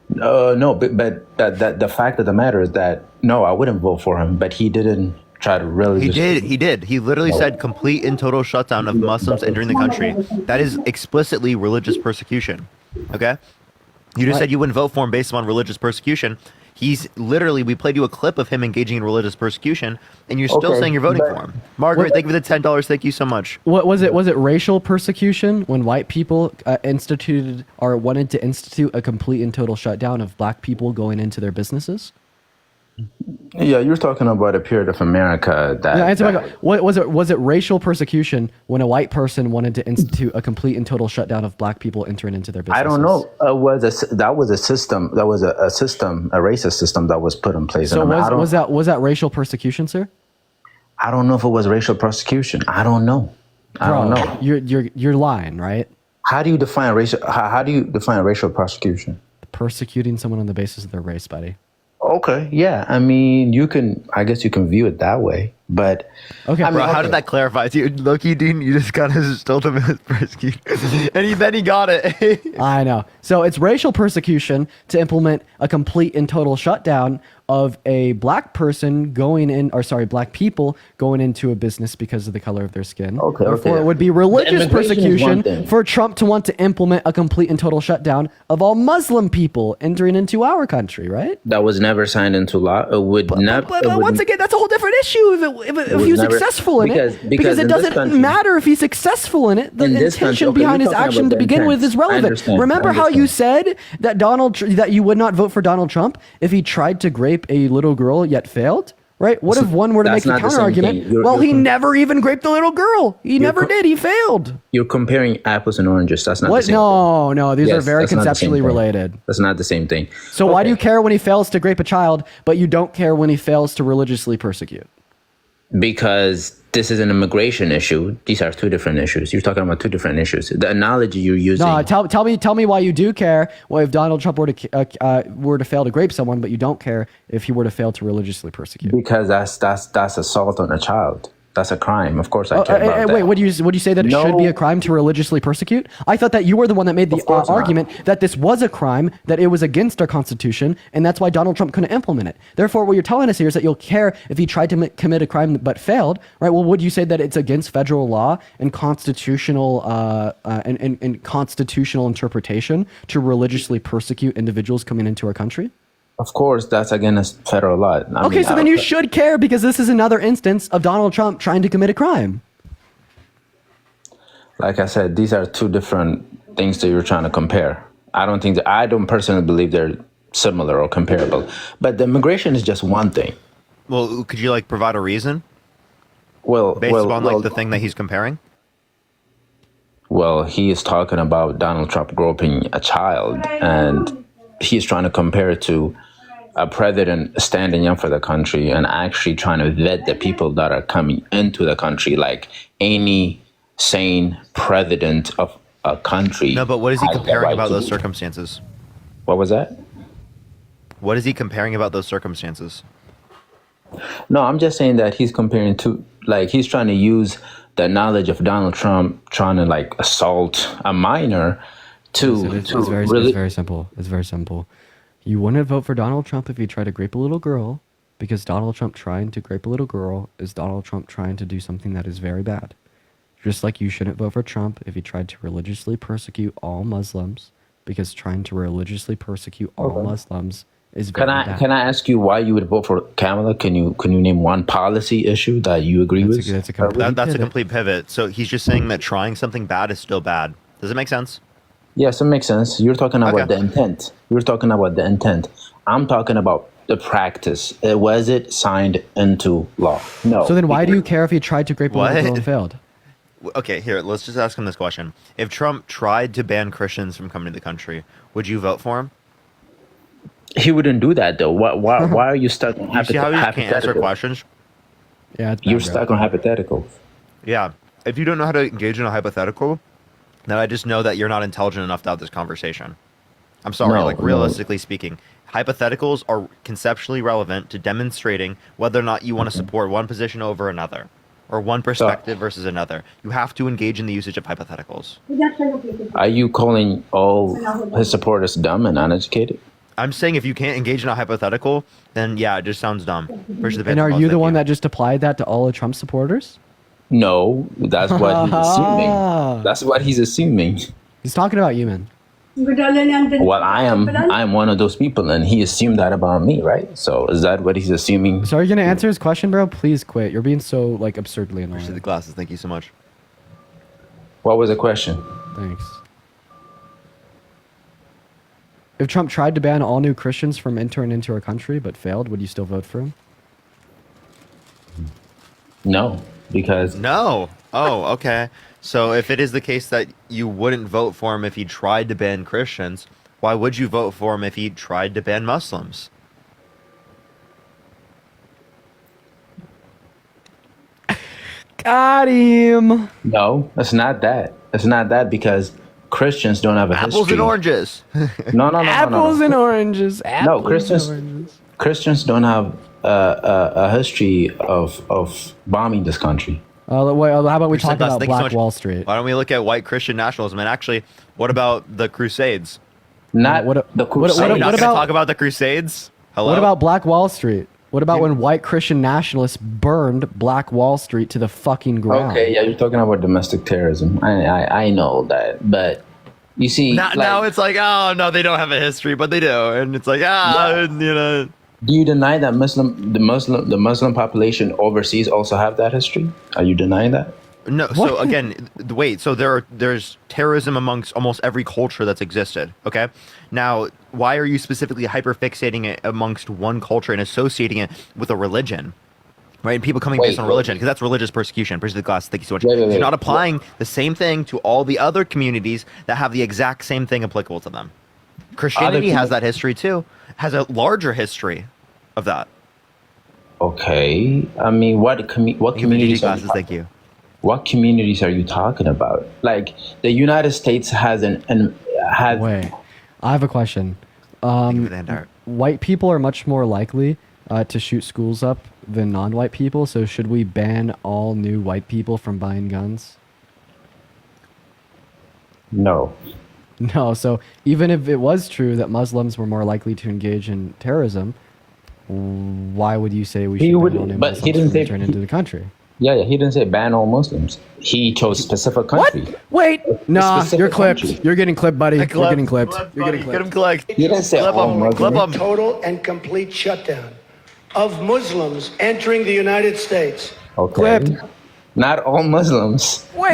No, but the fact of the matter is that no, I wouldn't vote for him. But he didn't try to really. He did. He literally said complete and total shutdown of Muslims entering the country. That is explicitly religious persecution. Okay? You just said you wouldn't vote for him based on religious persecution. He's literally, we played you a clip of him engaging in religious persecution, and you're still saying you're voting for him. Margaret, thank you for the $10. Thank you so much. What was it? Was it racial persecution when white people instituted or wanted to institute a complete and total shutdown of black people going into their businesses? Yeah, you're talking about a period of America that. Yeah, answer my question. What was it? Was it racial persecution when a white person wanted to institute a complete and total shutdown of black people entering into their businesses? I don't know. That was a system. That was a system, a racist system that was put in place. So was that racial persecution, sir? I don't know if it was racial persecution. I don't know. I don't know. You're lying, right? How do you define racial? How do you define racial persecution? Persecuting someone on the basis of their race, buddy. Okay, yeah. I mean, I guess you can view it that way, but okay. I mean, how did that clarify to you? Loki, Dean, you just got his still to persecute, and then he got it. I know. So it's racial persecution to implement a complete and total shutdown of a black person black people going into a business because of the color of their skin. Okay. Therefore, it would be religious persecution for Trump to want to implement a complete and total shutdown of all Muslim people entering into our country, right? That was never signed into law. It would never. But once again, that's a whole different issue if he was successful in it. Because it doesn't matter if he's successful in it. The intention behind his action to begin with is relevant. Remember how you said that that you would not vote for Donald Trump if he tried to grape a little girl yet failed? Right? What if one were to make a counter argument? Well, he never even raped a little girl. He never did. He failed. You're comparing apples and oranges. That's not the same thing. No. These are very conceptually related. That's not the same thing. So why do you care when he fails to grape a child, but you don't care when he fails to religiously persecute? Because this is an immigration issue. These are two different issues. You're talking about two different issues. The analogy you're using. No, tell me why you do care. Well, if Donald Trump were to fail to grape someone, but you don't care if he were to fail to religiously persecute. Because that's assault on a child. That's a crime. Of course, I care about that. Wait, would you say that it should be a crime to religiously persecute? I thought that you were the one that made the argument that this was a crime, that it was against our Constitution, and that's why Donald Trump couldn't implement it. Therefore, what you're telling us here is that you'll care if he tried to commit a crime but failed, right? Well, would you say that it's against federal law and constitutional and constitutional interpretation to religiously persecute individuals coming into our country? Of course, that's against federal law. So then you should care because this is another instance of Donald Trump trying to commit a crime. Like I said, these are two different things that you're trying to compare. I don't personally believe they're similar or comparable. But the immigration is just one thing. Well, could you provide a reason? Based on the thing that he's comparing? Well, he is talking about Donald Trump groping a child, and he's trying to compare it to a president standing up for the country and actually trying to vet the people that are coming into the country, like any sane president of a country. No, but what is he has the comparing right about to those do. circumstances? What was that? What is he comparing about those circumstances? No, I'm just saying that he's comparing to, like, he's trying to use the knowledge of Donald Trump trying to like assault a minor It's very simple. It's very simple. You wouldn't vote for Donald Trump if he tried to grape a little girl, because Donald Trump trying to grape a little girl is Donald Trump trying to do something that is very bad. Just like you shouldn't vote for Trump if he tried to religiously persecute all Muslims, because trying to religiously persecute all Muslims is very bad. Can I ask you why you would vote for Kamala? Can you name one policy issue that you agree with? That's a complete pivot. So he's just saying that trying something bad is still bad. Does it make sense? Yes, it makes sense. You're talking about the intent. You're talking about the intent. I'm talking about the practice. Was it signed into law? No. So then why do you care if he tried to grape a little girl and failed? Okay, here, let's just ask him this question. If Trump tried to ban Christians from coming to the country, would you vote for him? He wouldn't do that, though. Why are you stuck on You see how you just can't answer hypothetical? questions? Yeah, You're stuck on hypotheticals. Yeah. If you don't know how to engage in a hypothetical, then I just know that you're not intelligent enough to have this conversation. I'm sorry, realistically speaking, hypotheticals are conceptually relevant to demonstrating whether or not you want to support one position over another, or one perspective versus another. You have to engage in the usage of hypotheticals. Are you calling all his supporters dumb and uneducated? I'm saying if you can't engage in a hypothetical, then yeah, it just sounds dumb. And are you the one that just applied that to all of Trump's supporters? No, that's what he's assuming. That's what he's assuming. He's talking about you, man. Well, I'm one of those people, and he assumed that about me, right? So is that what he's assuming? So are you gonna answer his question, bro? Please quit. You're being so like absurdly annoying. Appreciate the glasses. Thank you so much. What was the question? Thanks. If Trump tried to ban all new Christians from entering into our country but failed, would you still vote for him? No, because No. Oh, okay. So if it is the case that you wouldn't vote for him if he tried to ban Christians, why would you vote for him if he tried to ban Muslims? Got him. No, it's not that. It's not that because Christians don't have a history. Apples and oranges. No. Apples and oranges. No, Christians don't have a history of bombing this country. How about we talk about Black Wall Street? Why don't we look at white Christian nationalism? And actually, what about the Crusades? Not the Crusades. Are we not going to talk about the Crusades? Hello? What about Black Wall Street? What about when white Christian nationalists burned Black Wall Street to the fucking ground? Okay, yeah, you're talking about domestic terrorism. I know that, but you see, now it's like, oh no, they don't have a history, but they do, and it's like, you know. Do you deny that the Muslim population overseas also have that history? Are you denying that? No. So again, wait. So there's terrorism amongst almost every culture that's existed. Okay. Now, why are you specifically hyperfixating it amongst one culture and associating it with a religion? Right, and people coming based on religion, because that's religious persecution. Appreciate the glass. Thank you so much. You're not applying the same thing to all the other communities that have the exact same thing applicable to them. Christianity has that history too. Has a larger history of that. Okay, I mean, what communities? Thank you. What communities are you talking about? Like the United States has Wait, I have a question. White people are much more likely to shoot schools up than non-white people. So should we ban all new white people from buying guns? No. No. So even if it was true that Muslims were more likely to engage in terrorism, why would you say we should ban all new Muslims from entering into the country? Yeah, he didn't say ban all Muslims. He chose specific country. Wait, nah, you're clipped. Country. You're getting clipped, buddy. You're getting clipped. You're getting clipped. Get him clipped. He didn't say all Muslims. Total and complete shutdown of Muslims entering the United States. Okay. Clipped. Not all Muslims. Wait.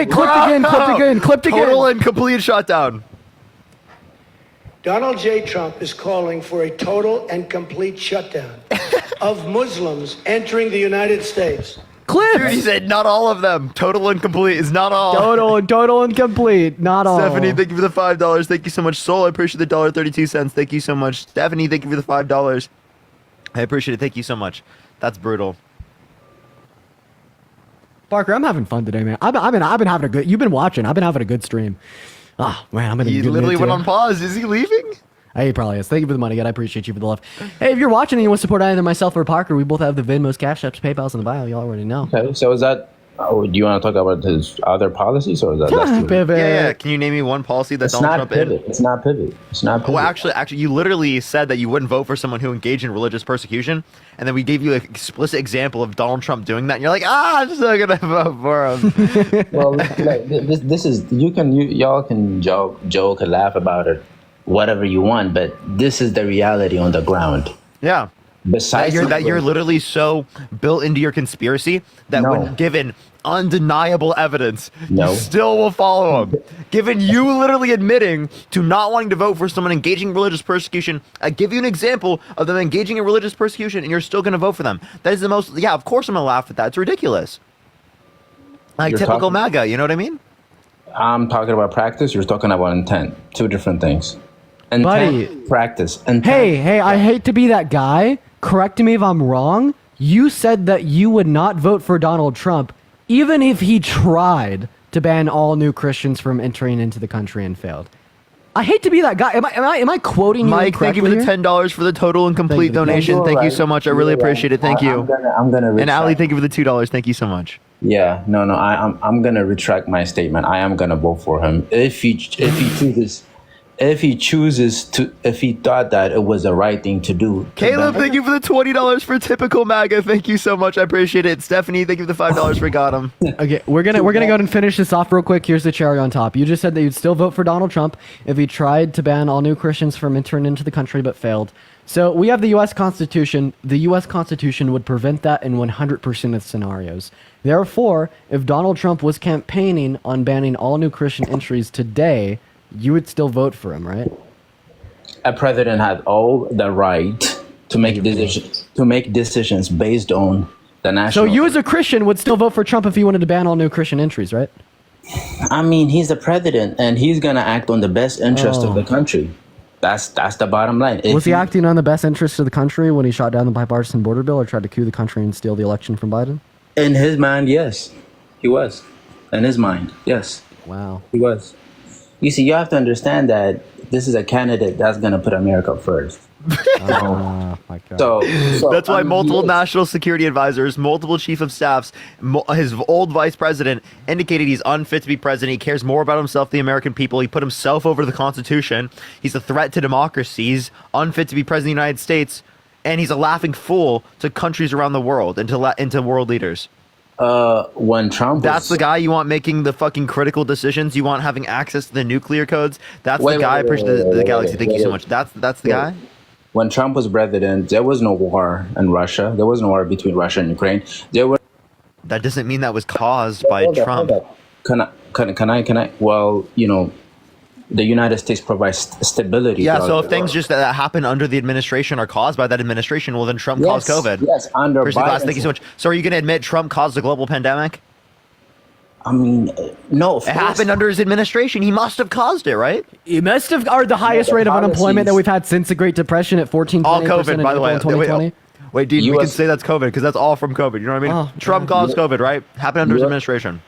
Clipped again. Total and complete shutdown. Donald J. Trump is calling for a total and complete shutdown of Muslims entering the United States clips. Dude, he said not all of them. Total and complete is not all. Total and complete, not all. Stephanie, thank you for the $5. Thank you so much. Soul, I appreciate the $1.32. Thank you so much. Stephanie, thank you for the $5. I appreciate it. Thank you so much. That's brutal. Parker, I'm having fun today, man. I've been having a good. You've been watching. I've been having a good stream. Oh man, I'm in a good mood. He literally went too. on pause. Is he leaving? Hey, he probably is. Thank you for the money, God. I appreciate you for the love. Hey, if you're watching and you want to support either myself or Parker, we both have the Venmos, Cash Apps, PayPal's in the bio. You already know. Okay, so is that? Oh, do you want to talk about his other policies, or is that? Yeah. Can you name me one policy that It's Donald not Trump pivot. It's not pivot. It's not pivot. Well, actually, you literally said that you wouldn't vote for someone who engaged in religious persecution, and then we gave you an explicit example of Donald Trump doing that, and you're like, I'm still gonna vote for him. Well, like, this is y'all can joke and laugh about it, whatever you want, but this is the reality on the ground. Yeah. Besides that you're literally so built into your conspiracy that when given undeniable evidence, you still will follow him. Given you literally admitting to not wanting to vote for someone engaging in religious persecution, I give you an example of them engaging in religious persecution, and you're still going to vote for them. That is the most. Yeah, of course I'm going to laugh at that. It's ridiculous. Like typical MAGA. You know what I mean? I'm talking about practice. You're talking about intent. Two different things. Intent, Buddy. practice. Intent. Hey, I hate to be that guy. Correct me if I'm wrong. You said that you would not vote for Donald Trump even if he tried to ban all new Christians from entering into the country and failed. I hate to be that guy. Am I quoting you? Mike, thank you for the $10 for the total and complete donation. Thank you so much. I really appreciate it. Thank you. I'm gonna. And Ali, thank you for the $2. Thank you so much. Yeah, no. I'm gonna retract my statement. I am gonna vote for him if he chooses to. If he thought that it was the right thing to do. Caleb, thank you for the $20 for typical MAGA. Thank you so much. I appreciate it. Stephanie, thank you for the $5 for got him. Okay, we're gonna go ahead and finish this off real quick. Here's the cherry on top. You just said that you'd still vote for Donald Trump if he tried to ban all new Christians from entering into the country but failed. So we have the U.S. Constitution. The U.S. Constitution would prevent that in 100% of scenarios. Therefore, if Donald Trump was campaigning on banning all new Christian entries today, you would still vote for him, right? A president had all the right to make decisions based on the national. So you as a Christian would still vote for Trump if he wanted to ban all new Christian entries, right? I mean, he's the president, and he's gonna act on the best interest of the country. That's the bottom line. Was he acting on the best interest of the country when he shot down the bipartisan border bill or tried to coup the country and steal the election from Biden? In his mind, yes, he was. In his mind, yes. Wow. He was. You see, you have to understand that this is a candidate that's going to put America first. Oh my God. So that's why multiple national security advisors, multiple chief of staffs, his old vice president indicated he's unfit to be president. He cares more about himself, the American people. He put himself over the Constitution. He's a threat to democracy. He's unfit to be president of the United States. And he's a laughing fool to countries around the world and to world leaders. When Trump That's the guy you want making the fucking critical decisions. You want having access to the nuclear codes. That's the guy. I appreciate the Galaxy. Thank you so much. That's the guy. When Trump was president, there was no war in Russia. There was no war between Russia and Ukraine. That doesn't mean that was caused by Trump. Can I? Well, you know, the United States provides stability. Yeah, so if things just that happen under the administration are caused by that administration, well, then Trump caused COVID. Yes, under Biden. Thank you so much. So are you going to admit Trump caused the global pandemic? I mean, no. It happened under his administration. He must have caused it, right? He must have, or the highest rate of unemployment that we've had since the Great Depression at 14%. All COVID, by the way. 2020. Wait, Dean, we can say that's COVID because that's all from COVID. You know what I mean? Trump caused COVID, right? Happened under his administration.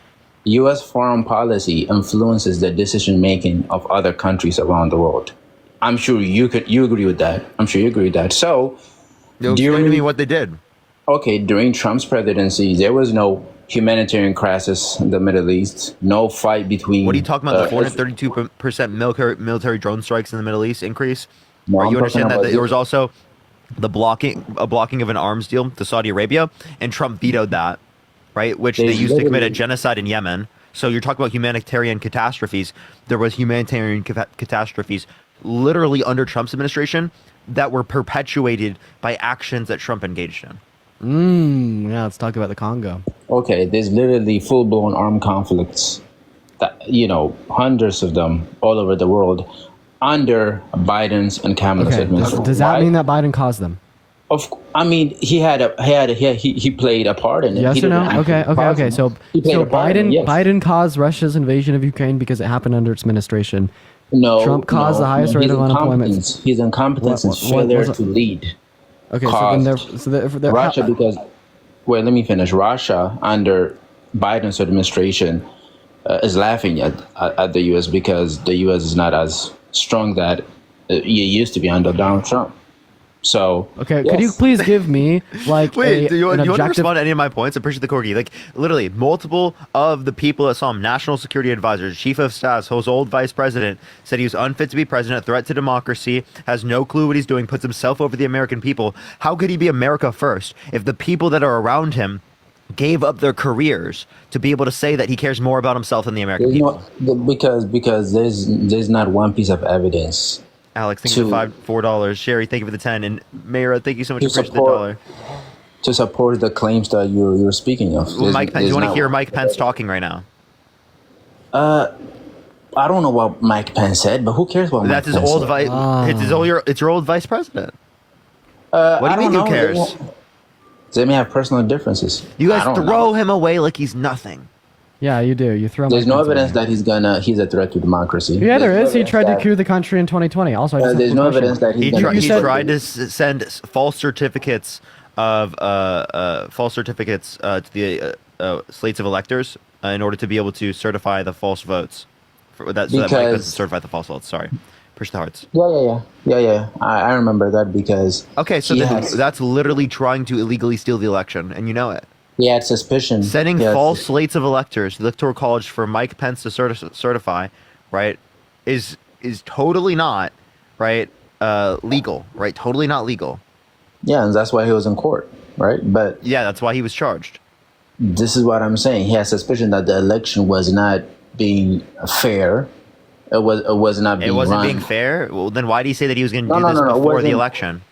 U.S. foreign policy influences the decision-making of other countries around the world. I'm sure you agree with that. I'm sure you agree with that. So, explain to me what they did. Okay, during Trump's presidency, there was no humanitarian crisis in the Middle East, no fight between... What are you talking about, the 432% military drone strikes in the Middle East increase? No, you understand that there was also the blocking of an arms deal to Saudi Arabia, and Trump vetoed that, right? Which they used to commit a genocide in Yemen. So you're talking about humanitarian catastrophes. There was humanitarian catastrophes literally under Trump's administration that were perpetuated by actions that Trump engaged in. Yeah, let's talk about the Congo. Okay, there's literally full-blown armed conflicts, that, you know, hundreds of them all over the world under Biden's and Kamala's administration. Does that mean that Biden caused them? I mean, he played a part in it. Yes He or no? didn't actually Okay. cause it. So He played a part in Biden it, yes. Biden caused Russia's invasion of Ukraine because it happened under its administration. No, Trump caused the highest rate of unemployment. His incompetence and failure to lead. Okay, Caused Russia because, well, let me finish. Russia under Biden's administration is laughing at the U.S. because the U.S. is not as strong that it used to be under Donald Trump. So okay, could you please give me like Wait, do you want to objective... respond to any of my points? I appreciate the corgi. Like literally, multiple of the people that saw him, national security advisors, chief of staff, his old vice president, said he was unfit to be president, a threat to democracy, has no clue what he's doing, puts himself over the American people. How could he be America first if the people that are around him gave up their careers to be able to say that he cares more about himself than the American people? Because there's not one piece of evidence. Alex, thank you for $4. Sherry, thank you for the 10. And Mayra, thank you so much for the $1. To support the claims that you're speaking of. Mike Pence, you want to hear Mike Pence talking right now? I don't know what Mike Pence said, but who cares what That's Mike his Pence old said? vice. It's your old vice president. What do you mean? Who cares? They may have personal differences. You guys throw him away like he's nothing. Yeah, you do. You throw him. There's no evidence that he's a threat to democracy. Yeah, there is. He tried to coup the country in 2020. Also, there's no evidence that he tried to send false certificates to the slates of electors in order to be able to certify the false votes. So that Mike doesn't certify the false votes. Sorry. Push the hearts. Yeah. I remember that because. Okay, so that's literally trying to illegally steal the election, and you know it. He had suspicion. Sending false slates of electors to the Electoral College for Mike Pence to certify, right, is totally not, right, legal, right? Totally not legal. Yeah, and that's why he was in court, right? But yeah, that's why he was charged. This is what I'm saying. He has suspicion that the election was not being fair. It was not being. It wasn't run. being fair. Well, then why did he say that he was going to do this before the election?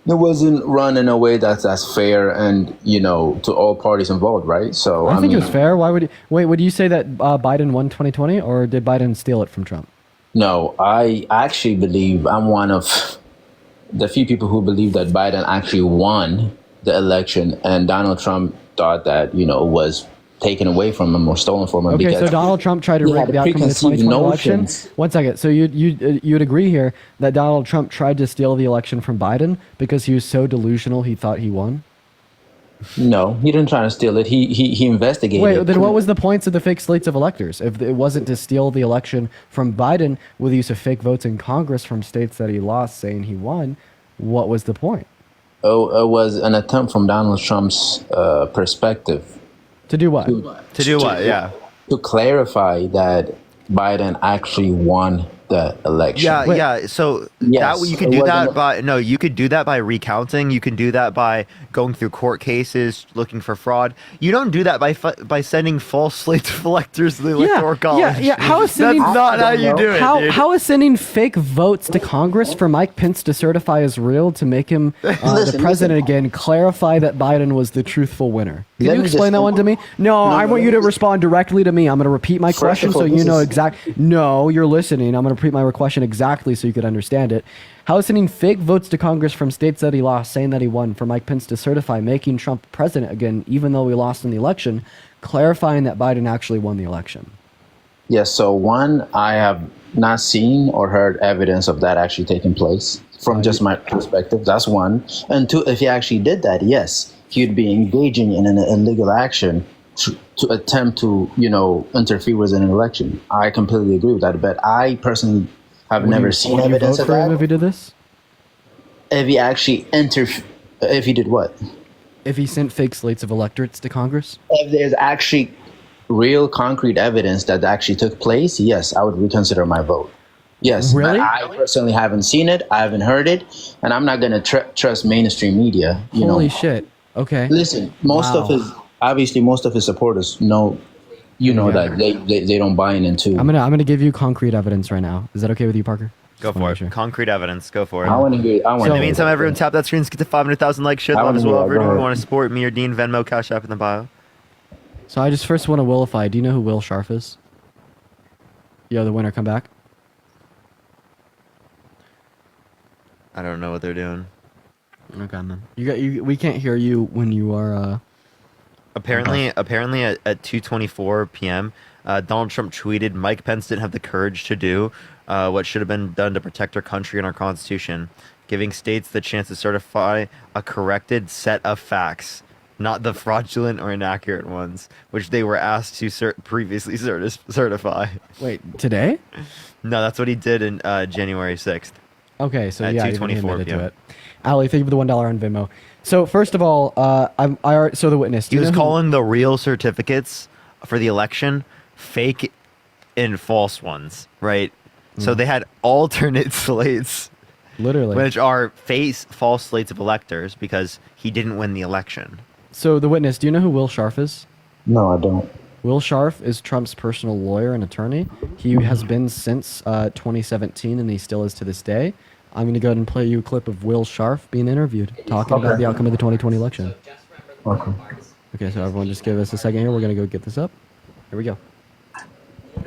It wasn't run in a way that's fair and to all parties involved, right? So I think it was fair. Why would would you say that Biden won 2020, or did Biden steal it from Trump? No, I actually believe I'm one of the few people who believe that Biden actually won the election, and Donald Trump thought that was taken away from him or stolen from him. Okay, so Donald Trump tried to rig the outcome of the 2020 election. One second. So you'd agree here that Donald Trump tried to steal the election from Biden because he was so delusional he thought he won? No, he didn't try to steal it. He investigated. Wait, then what was the points of the fake slates of electors? If it wasn't to steal the election from Biden with the use of fake votes in Congress from states that he lost, saying he won, what was the point? Oh, it was an attempt from Donald Trump's perspective. To do what? To do what? Yeah. To clarify that Biden actually won the election. Yeah. So you could do that by you could do that by recounting. You can do that by going through court cases, looking for fraud. You don't do that by sending false slates of electors to the Electoral College. Yeah. How is sending, That's not how you do it. How is sending fake votes to Congress for Mike Pence to certify as real to make him the president again? Clarify that Biden was the truthful winner. Can you explain that one to me? No, I want you to respond directly to me. I'm going to repeat my question so you know exactly. No, you're listening. I'm going to repeat my question exactly so you could understand it. How is sending fake votes to Congress from states that he lost, saying that he won, for Mike Pence to certify, making Trump president again, even though we lost in the election, clarifying that Biden actually won the election? Yes. So one, I have not seen or heard evidence of that actually taking place from just my perspective. That's one. And two, if he actually did that, yes, he'd be engaging in an illegal action to attempt to, interfere with an election. I completely agree with that. But I personally have never seen evidence of that. If he did this? If he actually if he did what? If he sent fake slates of electorates to Congress? If there's actually real concrete evidence that actually took place, yes, I would reconsider my vote. Yes. Really? I personally haven't seen it. I haven't heard it. And I'm not going to trust mainstream media. Holy shit. Okay. Listen, most of his supporters know, that they don't buy into. I'm gonna give you concrete evidence right now. Is that okay with you, Parker? Go for it. Concrete evidence. Go for it. I want to hear. In the meantime, everyone tap that screen. Let's get to 500,000 likes. Share that one as well. Everyone who want to support me or Dean, Venmo, Cash App in the bio. So I just first want to willify. Do you know who Will Sharf is? Yo, the winner, come back. I don't know what they're doing. Okay, man. We can't hear you when you are. Apparently at 2:24 p.m., Donald Trump tweeted, "Mike Pence didn't have the courage to do what should have been done to protect our country and our Constitution, giving states the chance to certify a corrected set of facts, not the fraudulent or inaccurate ones, which they were asked to previously certify." Wait, today? No, that's what he did in January 6th. Okay, so at yeah, 2:24 p.m. to it. Ali, thank you for the $1 on Venmo. So first of all, so the witness. He was calling the real certificates for the election fake and false ones, right? So they had alternate slates, literally, which are false slates of electors because he didn't win the election. So the witness, do you know who Will Scharf is? No, I don't. Will Scharf is Trump's personal lawyer and attorney. He has been since 2017, and he still is to this day. I'm going to go ahead and play you a clip of Will Scharf being interviewed, talking about the outcome of the 2020 election. Okay, so everyone just give us a second here. We're going to go get this up. Here we go.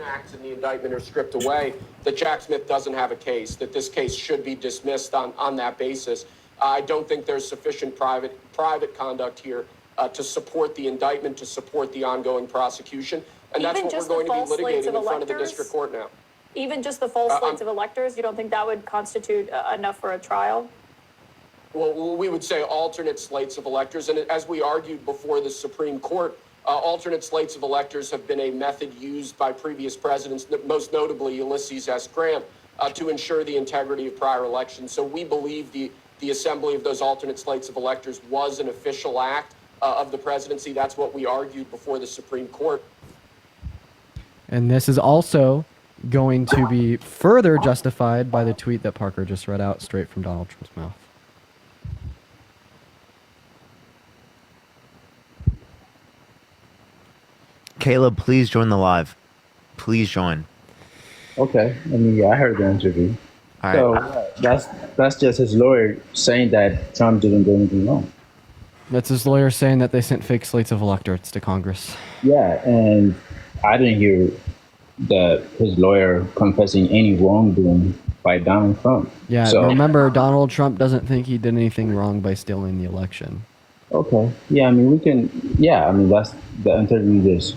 Acts in the indictment are stripped away, that Jack Smith doesn't have a case, that this case should be dismissed on that basis. I don't think there's sufficient private conduct here to support the indictment, to support the ongoing prosecution. And that's what we're going to be litigating in front of the district court now. Even just the false slates of electors, you don't think that would constitute enough for a trial? Well, we would say alternate slates of electors. And as we argued before the Supreme Court, alternate slates of electors have been a method used by previous presidents, most notably Ulysses S. Grant, to ensure the integrity of prior elections. So we believe the assembly of those alternate slates of electors was an official act of the presidency. That's what we argued before the Supreme Court. And this is also going to be further justified by the tweet that Parker just read out straight from Donald Trump's mouth. Caleb, please join the live. Please join. Okay. I mean, yeah, I heard the interview. All right. So that's just his lawyer saying that Trump didn't do anything wrong. That's his lawyer saying that they sent fake slates of electors to Congress. Yeah, and I didn't hear his lawyer confessing any wrongdoing by Donald Trump. Yeah, so, remember, Donald Trump doesn't think he did anything wrong by stealing the election. Okay. Yeah, I mean, that's the interview just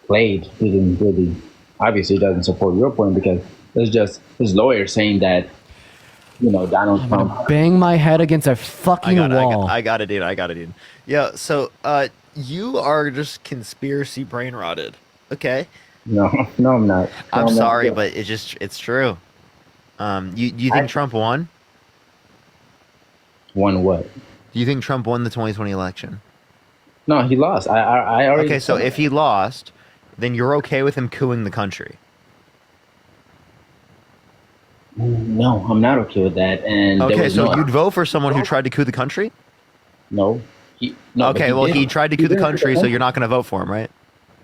played. Didn't really, obviously doesn't support your point because it's just his lawyer saying that, Donald Trump. Bang my head against a fucking wall. I got it, dude. Yeah, so you are just conspiracy brain rotted. Okay. No, I'm not. I'm sorry, but it's true. You think Trump won? Won what? Do you think Trump won the 2020 election? No, he lost. I already. Okay, so if he lost, then you're okay with him coupping the country? No, I'm not okay with that. And okay, so you'd vote for someone who tried to coup the country? No. He tried to coup the country, so you're not going to vote for him, right?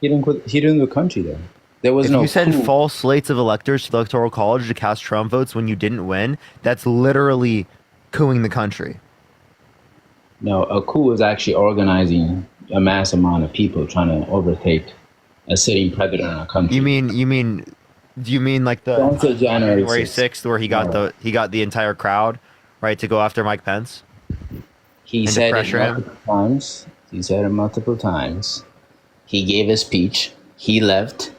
He didn't do the country though. There was you send false slates of electors to the Electoral College to cast Trump votes when you didn't win, that's literally coupping the country. No, a coup is actually organizing a mass amount of people trying to overtake a sitting president in a country. Do you mean like the January 6th where he got the entire crowd, right, to go after Mike Pence? He said it multiple times. He gave a speech. He left.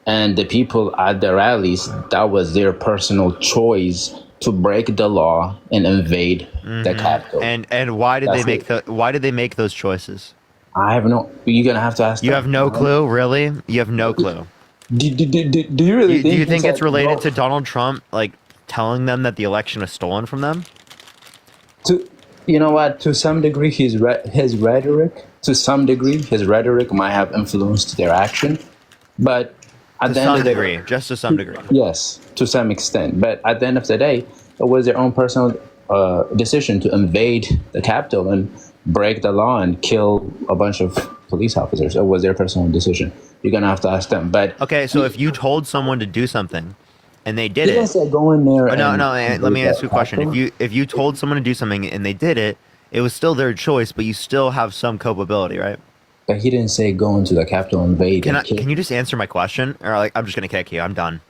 And the people at the rallies, that was their personal choice to break the law and invade the Capitol. And why did they make those choices? I have no. You're gonna have to ask. You have no clue, really? You have no clue. Do you really? Do you think it's related to Donald Trump, like telling them that the election was stolen from them? You know what? To some degree, his rhetoric. To some degree, his rhetoric might have influenced their action, but at the end of the day, just to some degree. Yes, to some extent. But at the end of the day, it was their own personal decision to invade the Capitol and break the law and kill a bunch of police officers. It was their personal decision. You're gonna have to ask them. But okay, so if you told someone to do something and they did it, said go in there. Let me ask you a question. If you told someone to do something and they did it, it was still their choice, but you still have some culpability, right? But he didn't say go into the Capitol and invade. Can you just answer my question, or like I'm just gonna kick you? I'm done.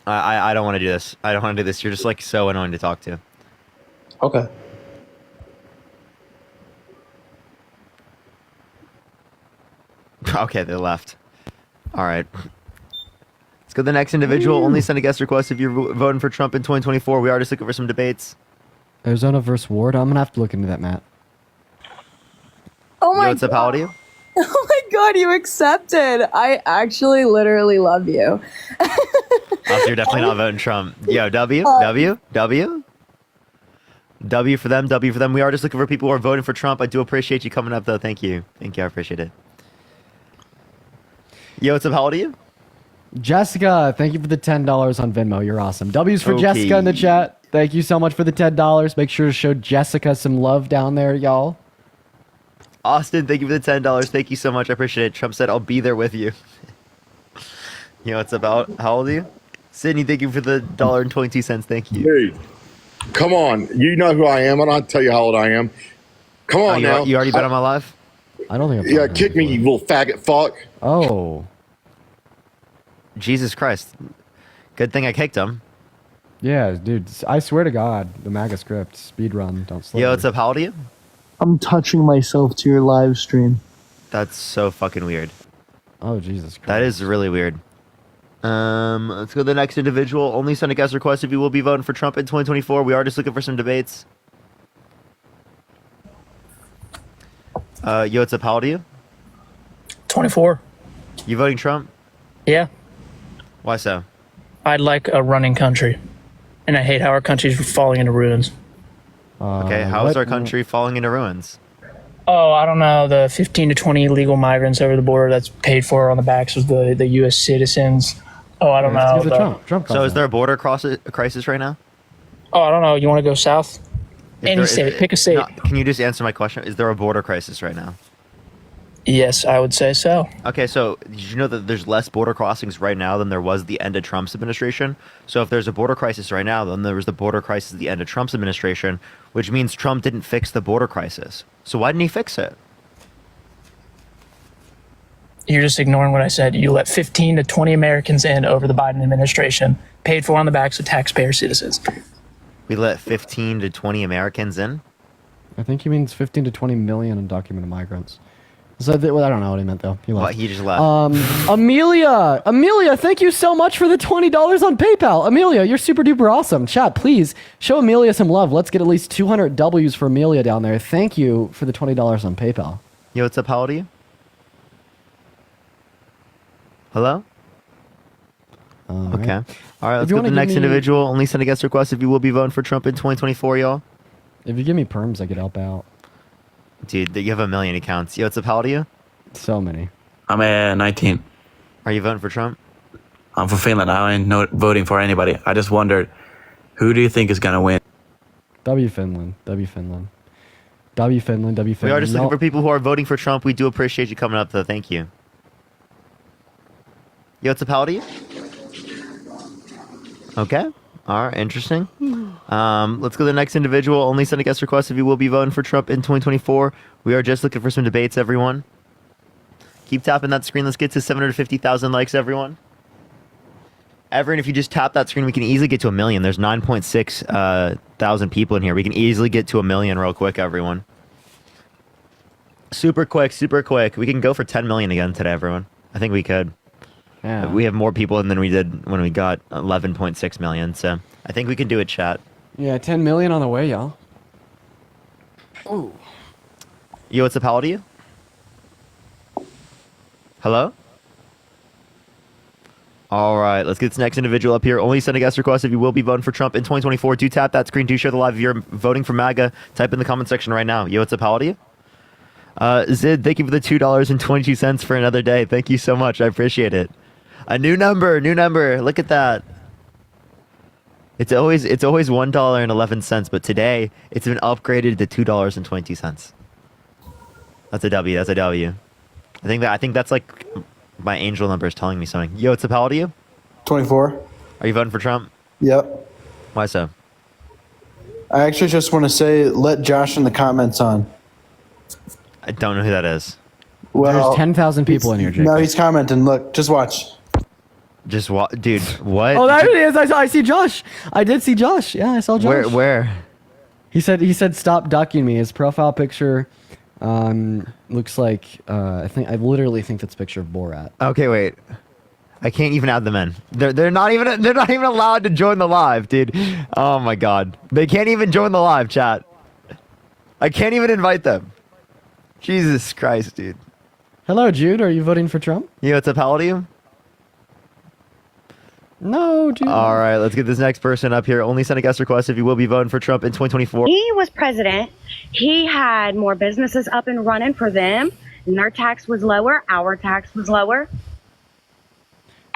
I don't want to do this. I don't want to do this. You're just like so annoying to talk to. Okay. Okay, they left. All right. Let's go to the next individual. Only send a guest request if you're voting for Trump in 2024. We are just looking for some debates. Arizona versus Ward. I'm gonna have to look into that, Matt. Oh my Yo, what's up? How old are you? Oh my god, you accepted. I actually literally love you. Oh, so you're definitely not voting Trump. Yo, W. W for them. W for them. We are just looking for people who are voting for Trump. I do appreciate you coming up, though. Thank you. Thank you. I appreciate it. Yo, what's up? How old are you? Jessica, thank you for the $10 on Venmo. You're awesome. W's for Okay. Jessica in the chat. Thank you so much for the $10. Make sure to show Jessica some love down there, y'all. Austin, thank you for the $10. Thank you so much. I appreciate it. Trump said, I'll be there with you. You know, it's about, how old are you? Sydney, thank you for the $1.22. Thank you. Dude, come on. You know who I am. I don't have to tell you how old I am. Come on now. You already been on my live? I don't think Yeah, kick me, you little faggot fuck. Oh. Jesus Christ. Good thing I kicked him. Yeah, dude. I swear to God, the MAGA script, speed run, don't slow. Yo, what's up? How old are you? I'm touching myself to your live stream. That's so fucking weird. Oh, Jesus Christ. That is really weird. Let's go to the next individual. Only send a guest request if you will be voting for Trump in 2024. We are just looking for some debates. Yo, what's up? How old are you? 24. You voting Trump? Yeah. Why so? I'd like a running country. And I hate how our country's falling into ruins. Okay, how is our country falling into ruins? Oh, I don't know. The 15 to 20 illegal migrants over the border that's paid for on the backs of the U.S. citizens. Oh, I don't know. So is there a border crisis right now? Oh, I don't know. You want to go south? Any state. Pick a state. No, can you just answer my question? Is there a border crisis right now? Yes, I would say so. Okay, so did you know that there's less border crossings right now than there was at the end of Trump's administration? So if there's a border crisis right now, then there was the border crisis at the end of Trump's administration, which means Trump didn't fix the border crisis. So why didn't he fix it? You're just ignoring what I said. You let 15 to 20 Americans in over the Biden administration, paid for on the backs of taxpayer citizens. We let 15 to 20 Americans in? I think he means 15 to 20 million undocumented migrants. So well, I don't know what he meant though. He left. What, he just left. Amelia, thank you so much for the $20 on PayPal. Amelia, you're super duper awesome. Chat, please show Amelia some love. Let's get at least 200 W's for Amelia down there. Thank you for the $20 on PayPal. Yo, what's up? How old are you? Hello? Okay. All right, let's go to the next individual. Only send a guest request if you will be voting for Trump in 2024, y'all. If you give me perms, I could help out. Dude, you have a million accounts. Yo, what's up? How old are you? So many. I'm 19. Are you voting for Trump? I'm from Finland. I ain't voting for anybody. I just wondered, who do you think is going to win? W Finland. W Finland. W Finland. W Finland. We are just looking for people who are voting for Trump. We do appreciate you coming up, though. Thank you. Yo, what's up? How old are you? Okay. All right, interesting. Let's go to the next individual. Only send a guest request if you will be voting for Trump in 2024. We are just looking for some debates, everyone. Keep tapping that screen. Let's get to 750,000 likes, everyone. Everyone, if you just tap that screen, we can easily get to 1 million. There's 9.6 thousand people in here. We can easily get to 1 million real quick, everyone. Super quick, super quick. We can go for 10 million again today, everyone. I think we could. Yeah. We have more people than we did when we got 11.6 million, so I think we can do it, chat. Yeah, 10 million on the way, y'all. Ooh. Yo, what's up? How old are you? Hello? All right, let's get this next individual up here. Only send a guest request if you will be voting for Trump in 2024. Do tap that screen. Do share the live. If you're voting for MAGA, type in the comment section right now. Yo, what's up? How old are you? Zid, thank you for the $2.22 for another day. Thank you so much. I appreciate it. A new number, new number. Look at that. It's always $1.11, but today it's been upgraded to $2.20. That's a W. That's a W. I think that's like my angel number is telling me something. Yo, what's up? How old are you? 24. Are you voting for Trump? Yep. Why so? I actually just want to say, let Josh in the comments on. I don't know who that is. Well, there's 10,000 people in here, Jake. No, he's commenting. Look, just watch. Just what, dude? What? Oh, there it is. I see Josh. I did see Josh. Yeah, I saw Josh. Where? He said stop ducking me. His profile picture looks like I literally think that's a picture of Borat. Okay, wait. I can't even add them in. They're not even allowed to join the live, dude. Oh my god. They can't even join the live chat. I can't even invite them. Jesus Christ, dude. Hello, Jude. Are you voting for Trump? You know what's up, Palladium? No, Jude. All right, let's get this next person up here. Only send a guest request if you will be voting for Trump in 2024. He was president. He had more businesses up and running for them, and their tax was lower. Our tax was lower.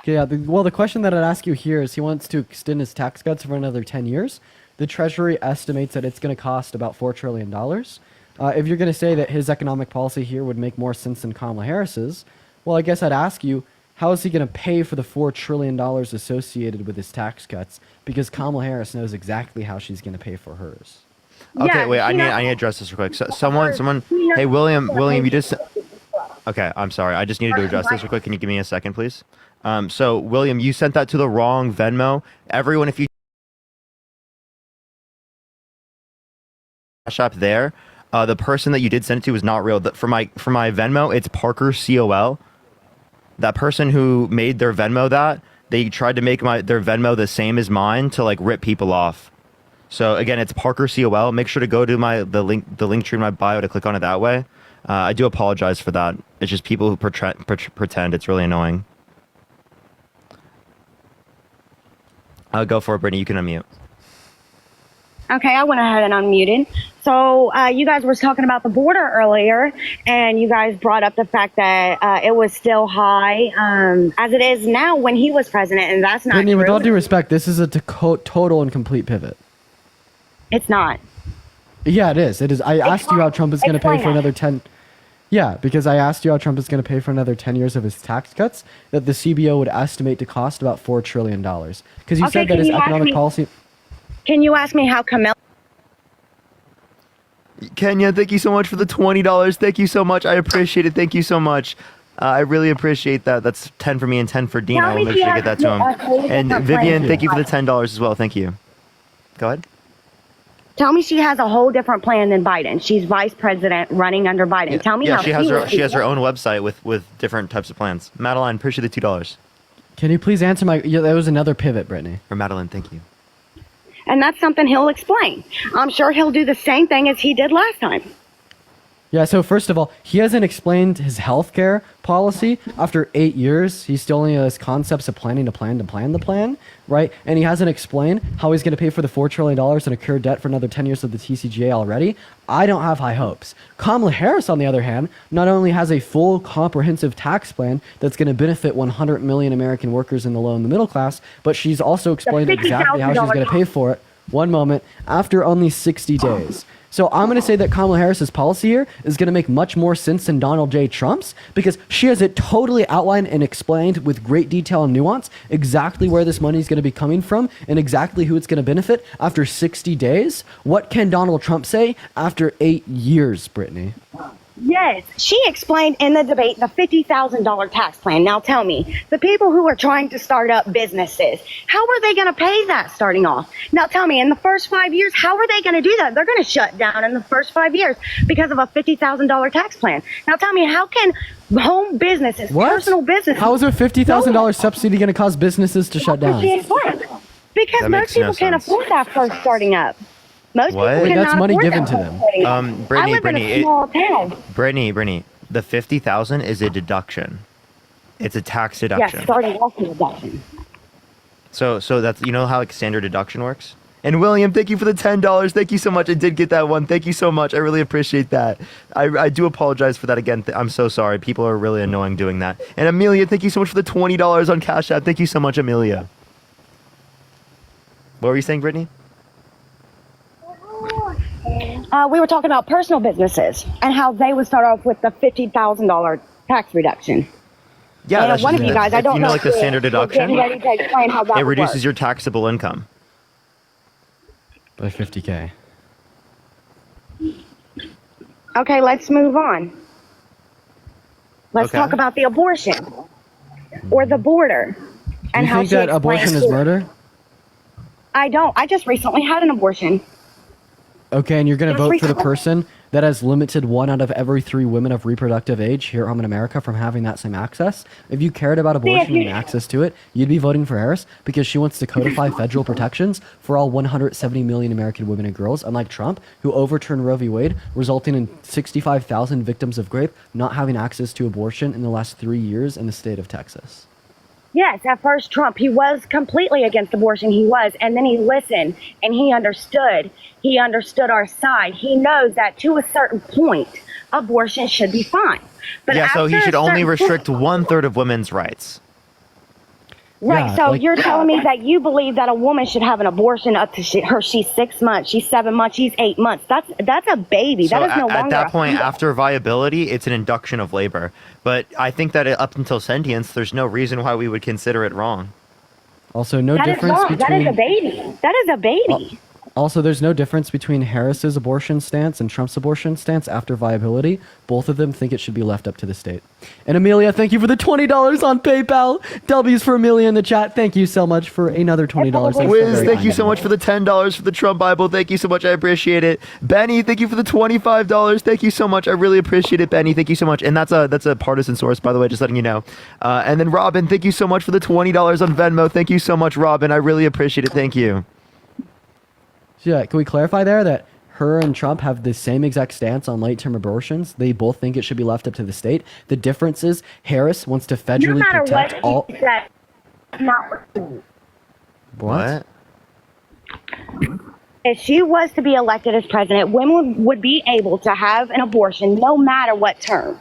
Okay, yeah. The question that I'd ask you here is he wants to extend his tax cuts for another 10 years. The Treasury estimates that it's going to cost about $4 trillion. If you're going to say that his economic policy here would make more sense than Kamala Harris's, well, I guess I'd ask you, how is he going to pay for the $4 trillion associated with his tax cuts? Because Kamala Harris knows exactly how she's going to pay for hers. Okay, wait. I need to address this real quick. So, someone. Hey, William, you just. Okay, I'm sorry. I just needed to address this real quick. Can you give me a second, please? So, William, you sent that to the wrong Venmo. Everyone, if you shop there, the person that you did send it to was not real. For my Venmo, it's Parker COL. That person who made their Venmo they tried to make their Venmo the same as mine to like rip people off. So again, it's Parker COL. Make sure to go to the link tree in my bio to click on it that way. I do apologize for that. It's just people who pretend. It's really annoying. Go for it, Brittany. You can unmute. Okay, I went ahead and unmuted. So you guys were talking about the border earlier, and you guys brought up the fact that it was still high as it is now when he was president, and that's not Brittany, true. with all due respect, this is a total and complete pivot. It's not. Yeah, it is. It is. I asked you how Trump is going to pay for another 10. Yeah, because I asked you how Trump is going to pay for another 10 years of his tax cuts that the CBO would estimate to cost about $4 trillion. Because you said that his economic policy... Can you ask me how Camilla... Kenya, thank you so much for the $20. Thank you so much. I appreciate it. Thank you so much. I really appreciate that. That's 10 for me and 10 for Dina. I'll make sure to get that to him. And Vivian, thank you for the $10 as well. Thank you. Go ahead. Tell me she has a whole different plan than Biden. She's vice president running under Biden. Tell me how she has her own website with different types of plans. Madeline, appreciate the $2. Can you please answer my... Yeah, that was another pivot, Brittany. For Madeline, thank you. And that's something he'll explain. I'm sure he'll do the same thing as he did last time. Yeah, so first of all, he hasn't explained his healthcare policy. After 8 years, he still only has concepts of planning to plan the plan, right? And he hasn't explained how he's going to pay for the $4 trillion and incur debt for another 10 years of the TCJA already. I don't have high hopes. Kamala Harris, on the other hand, not only has a full comprehensive tax plan that's going to benefit 100 million American workers in the low and the middle class, but she's also explained exactly how she's going to pay for it. One moment, after only 60 days. So I'm going to say that Kamala Harris's policy here is going to make much more sense than Donald J. Trump's because she has it totally outlined and explained with great detail and nuance exactly where this money is going to be coming from and exactly who it's going to benefit after 60 days. What can Donald Trump say after 8 years, Brittany? Yes, she explained in the debate the $50,000 tax plan. Now tell me, the people who are trying to start up businesses, how are they going to pay that starting off? Now tell me, in the first 5 years, how are they going to do that? They're going to shut down in the first 5 years because of a $50,000 tax plan. Now tell me, how can home businesses, personal businesses... How is a $50,000 subsidy going to cause businesses to shut down? Because most people can't afford that first starting up. Most people cannot that's money afford given that to them. I live in a small town. Brittany, the 50,000 is a deduction. It's a tax deduction. Yes, starting off a deduction. So that's how like standard deduction works. And William, thank you for the $10. Thank you so much. I did get that one. Thank you so much. I really appreciate that. I do apologize for that again. I'm so sorry. People are really annoying doing that. And Amelia, thank you so much for the $20 on Cash App. Thank you so much, Amelia. What were you saying, Brittany? We were talking about personal businesses and how they would start off with the $50,000 tax reduction. Yeah, and that's one of you guys, I don't know, like the standard deduction. Ready to explain how that it reduces works. your taxable income by 50K. Okay, let's move on. Let's talk about the abortion or the border and how you think that abortion is murder? I don't. I just recently had an abortion. Okay, and you're going to vote for the person that has limited 1 out of every 3 women of reproductive age here in America from having that same access. If you cared about abortion and access to it, you'd be voting for Harris because she wants to codify federal protections for all 170 million American women and girls, unlike Trump, who overturned Roe v. Wade, resulting in 65,000 victims of rape not having access to abortion in the last 3 years in the state of Texas. Yes, at first Trump, he was completely against abortion. He was. And then he listened and he understood. He understood our side. He knows that to a certain point, abortion should be fine. But yeah, so he should only restrict 1/3 of women's rights. Right, Yeah, so like- you're telling me that you believe that a woman should have an abortion up to she's 6 months, she's 7 months, she's 8 months. That's a baby. So that is no longer at that a point, fetus. after viability, it's an induction of labor. But I think that up until sentience, there's no reason why we would consider it wrong. Also, no That is difference wrong. between... That is a baby. That is a baby. Also, there's no difference between Harris's abortion stance and Trump's abortion stance after viability. Both of them think it should be left up to the state. And Amelia, thank you for the $20 on PayPal. W's for Amelia in the chat. Thank you so much for another $20. That's Wiz, very thank kind you of so much for the $10 for the Trump Bible. Thank you so much. I appreciate it. Benny, thank you for the $25. Thank you so much. I really appreciate it, Benny. Thank you so much. And that's a partisan source, by the way, just letting you know. And then Robin, thank you so much for the $20 on Venmo. Thank you so much, Robin. I really appreciate it. Thank you. Yeah, can we clarify there that her and Trump have the same exact stance on late-term abortions? They both think it should be left up to the state. The difference is Harris wants to No federally matter protect what all... he said, not What? if she was to be elected as president, women would be able to have an abortion no matter what term.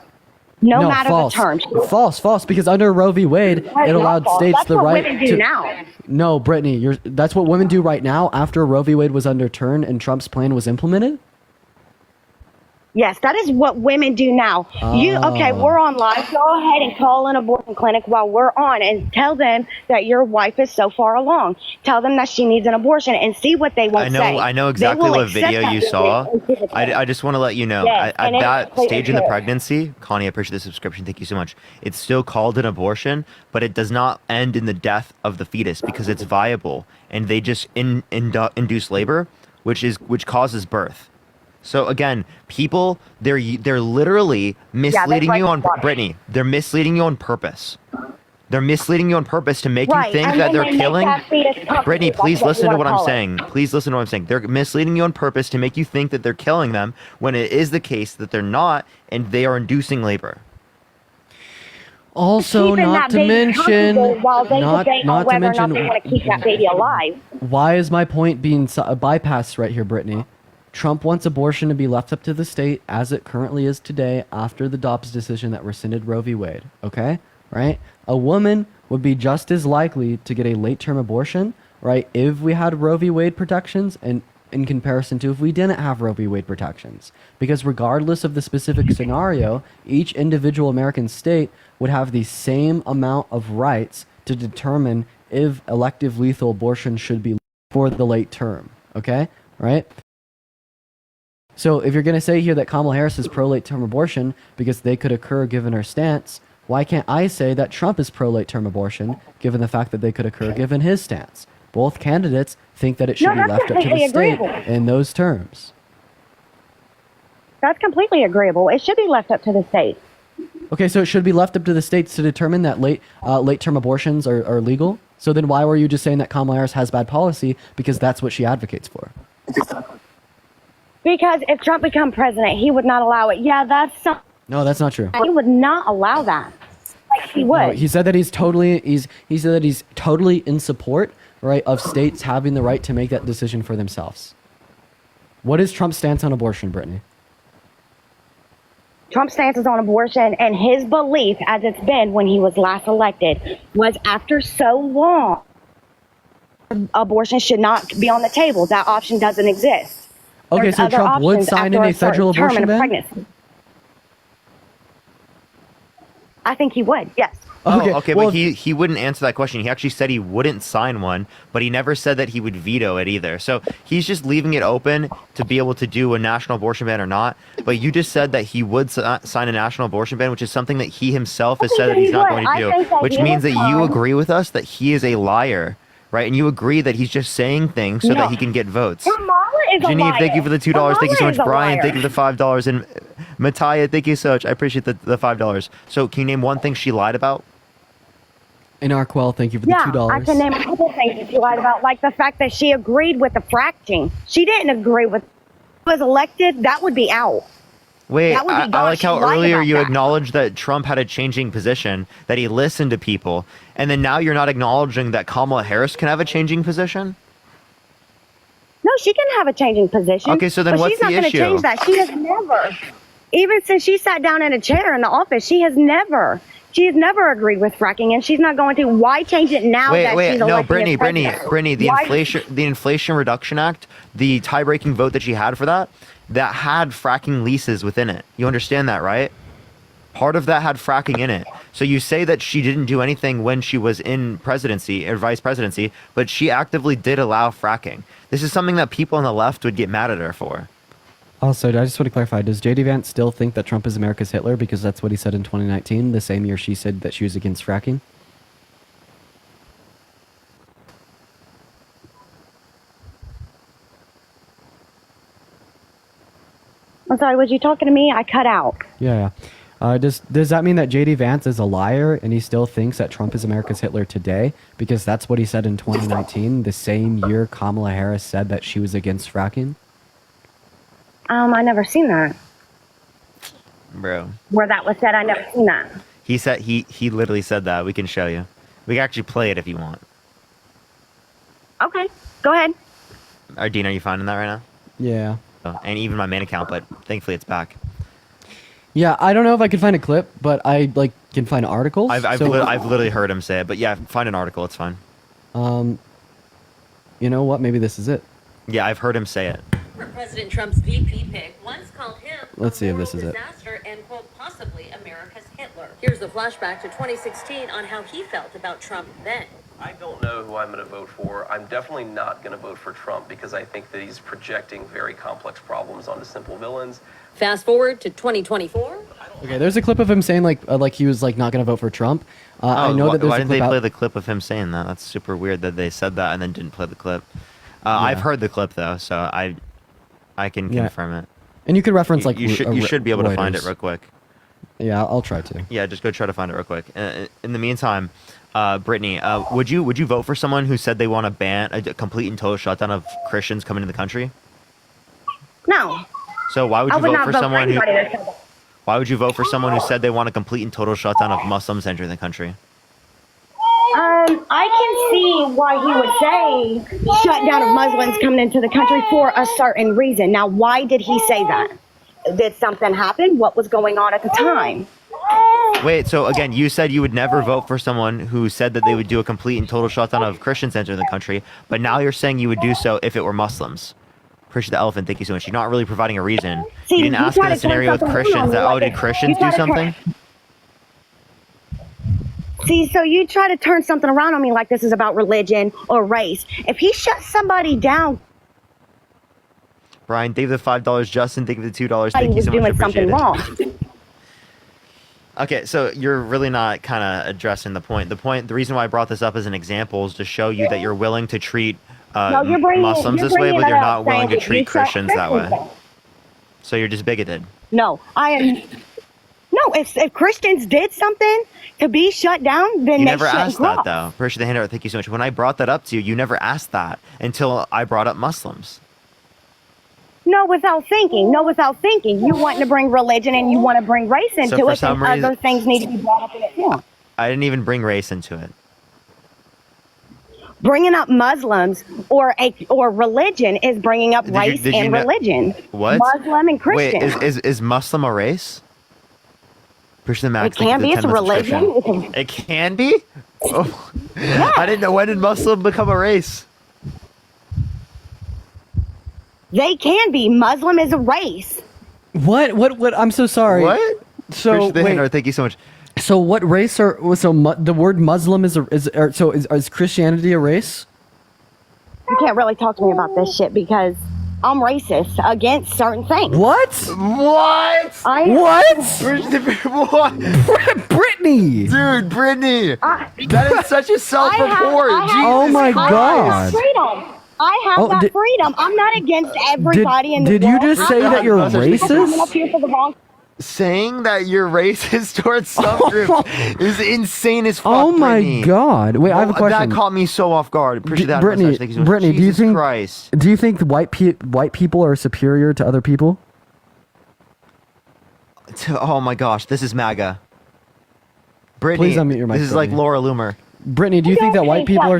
No matter false. the term. False, because under Roe v. Wade, That's it not allowed false. states That's the what right women do to... now. No, Brittany, that's what women do right now after Roe v. Wade was underturned and Trump's plan was implemented? Yes, that is what women do now. Okay, we're on live. Go ahead and call an abortion clinic while we're on and tell them that your wife is so far along. Tell them that she needs an abortion and see what they won't say. I know They exactly will what accept video that you saw. and give it to them. I just want to let you know, Yes, at and it's that completely stage in the true. pregnancy, Connie, I appreciate the subscription. Thank you so much. It's still called an abortion, but it does not end in the death of the fetus because it's viable, and they just induce labor, which causes birth. So again, people, they're literally misleading you on Brittany. They're misleading you on purpose. They're misleading you on purpose to make you think that they're killing. Brittany, please listen to what I'm saying. Please listen to what I'm saying. They're misleading you on purpose to make you think that they're killing them when it is the case that they're not, and they are inducing labor. Also, Keeping not that to baby mention, comfortable while they not debate on to whether or not mention, they want to keep that baby alive. why is my point being bypassed right here, Brittany? Trump wants abortion to be left up to the state as it currently is today after the Dobbs decision that rescinded Roe v. Wade. Okay? Right? A woman would be just as likely to get a late-term abortion, right, if we had Roe v. Wade protections and in comparison to if we didn't have Roe v. Wade protections. Because regardless of the specific scenario, each individual American state would have the same amount of rights to determine if elective lethal abortion should be for the late term. Okay? Right? So if you're going to say here that Kamala Harris is pro-late term abortion because they could occur given her stance, why can't I say that Trump is pro-late term abortion given the fact that they could occur given his stance? Both candidates think that it should be that's left up to the completely state agreeable. in those terms. That's completely agreeable. It should be left up to the state. Okay, so it should be left up to the states to determine that late-term abortions are legal? So then why were you just saying that Kamala Harris has bad policy because that's what she advocates for? Because if Trump become president, he would not allow it. Yeah, that's something. No, that's not true. He would not allow that. Like he would. No, he said that he's totally in support, right, of states having the right to make that decision for themselves. What is Trump's stance on abortion, Brittany? Trump's stance is on abortion, and his belief, as it's been when he was last elected, was after so long, abortion should not be on the table. That option doesn't exist. Okay, There's so other Trump would options sign in after a federal certain term abortion in a ban? pregnancy. I think he would, yes. Okay, but he wouldn't answer that question. He actually said he wouldn't sign one, but he never said that he would veto it either. So he's just leaving it open to be able to do a national abortion ban or not. But you just said that he would sign a national abortion ban, which is something that he himself has said that he's not going to do, which means that you agree with us that he is a liar right? And you agree that he's just saying things so that he can get votes. Kamala is a Janine, liar. thank you for the $2. Thank you so Kamala much. is a Brian, liar. thank you for the $5. And Mattia, thank you so much. I appreciate the $5. So can you name one thing she lied about? And Arquel, thank you for the $2. I can name a couple things that she lied about, like the fact that she agreed with the fracking. She didn't agree with was elected. That would be out. Wait, That would be I gone. like She how lied earlier about you that. acknowledged that Trump had a changing position, that he listened to people, and then now you're not acknowledging that Kamala Harris can have a changing position? No, she can have a changing position. Okay, so then but what's she's not the gonna issue? change that. She has never, even since she sat down in a chair in the office, she has never agreed with fracking, and she's not going to. Why change it now that she's No, elected as president? Brittany, the Why- Inflation Reduction Act, the tie-breaking vote that she had for that had fracking leases within it. You understand that, right? Part of that had fracking in it. So you say that she didn't do anything when she was in presidency or vice presidency, but she actively did allow fracking. This is something that people on the left would get mad at her for. Also, I just want to clarify, does JD Vance still think that Trump is America's Hitler because that's what he said in 2019, the same year she said that she was against fracking? I'm sorry, was you talking to me? I cut out. Yeah. Does that mean that JD Vance is a liar and he still thinks that Trump is America's Hitler today? Because that's what he said in 2019, the same year Kamala Harris said that she was against fracking? I never seen that. Bro. Where that was said, I never seen that. He said he literally said that. We can show you. We can actually play it if you want. Okay, go ahead. Dean, are you finding that right now? Yeah. Oh, and even my main account, but thankfully it's back. Yeah, I don't know if I can find a clip, but I can find articles. I've literally heard him say it, but yeah, find an article. It's fine. You know what? Maybe this is it. Yeah, I've heard him say it. President Trump's VP pick once called him Let's see if this is it. disaster and quote possibly America's Hitler. Here's the flashback to 2016 on how he felt about Trump then. I don't know who I'm going to vote for. I'm definitely not going to vote for Trump because I think that he's projecting very complex problems onto simple villains. Fast forward to 2024. Okay, there's a clip of him saying like he was like not going to vote for Trump. I know that there's why a didn't clip they play out- the clip of him saying that? That's super weird that they said that and then didn't play the clip. I've heard the clip though, so I can confirm it. And you could reference like you should be able to find it Reuters. real quick. Yeah, I'll try to. Yeah, just go try to find it real quick. In the meantime, Brittany, would you vote for someone who said they want to ban a complete and total shutdown of Christians coming into the country? No. So why would I you would vote not for vote for someone who? anybody that said that. Why would you vote for someone who said they want a complete and total shutdown of Muslims entering the country? I can see why he would say shut down of Muslims coming into the country for a certain reason. Now, why did he say that? Did something happen? What was going on at the time? Wait, so again, you said you would never vote for someone who said that they would do a complete and total shutdown of Christians entering the country, but now you're saying you would do so if it were Muslims. Appreciate the elephant. Thank you so much. You're not really providing a reason. See, you didn't you ask try in a to turn scenario with something Christians around that, like oh, did that. Christians You do try to something? See, so you try to turn something around on me like this is about religion or race. If he shuts somebody down, Brian, thank you for the $5. Justin, thank you for the $2. he Thank you was so much. doing Appreciate something it. wrong. Okay, so you're really not kind of addressing the point. The reason why I brought this up as an example is to show you that you're willing to treat No, you're bringing- Muslims you're this way, bringing but it you're up, not willing saying to that treat you shut Christians that way. Christians down. So you're just bigoted. No, I am. No, if Christians did something to be shut down, then You they never shouldn't asked that, cross. though. Appreciate the handout. Thank you so much. When I brought that up to you, you never asked that until I brought up Muslims. No, without thinking. No, without thinking. You want to bring religion and you want to bring race into for it, some then reason- other things need to be brought up in it too. I didn't even bring race into it. Bringing up Muslims or religion is bringing up race did you and know- religion. What? Muslim and Christian. Wait, is Muslim a race? Push the max. It can be. It's a religion. It can be? Oh. I didn't know. When did Muslim become a race? They can be. Muslim is a race. What? I'm so sorry. What? So Appreciate the wait. handout. Thank you so much. So what race are the word Muslim is Christianity a race? You can't really talk to me about this shit because I'm racist against certain things. What? What? What? Brittany! Dude, Brittany! That is such a self-report. Oh my God. Freedom. I have that freedom. I'm not against everybody in the Did world. you just say that you're racist? Coming up here for the wrong. Saying that you're racist towards some group is insane as fuck. Oh my Brittany. God! Wait, I have a question. That caught me so off guard. Appreciate that. Brittany, Thank you so much. Brittany, Jesus do you think Christ. do you think white people are superior to other people? Oh my gosh, this is MAGA. Brittany, Please unmute your mic. this is like Laura Loomer. Brittany, do you think that white people are?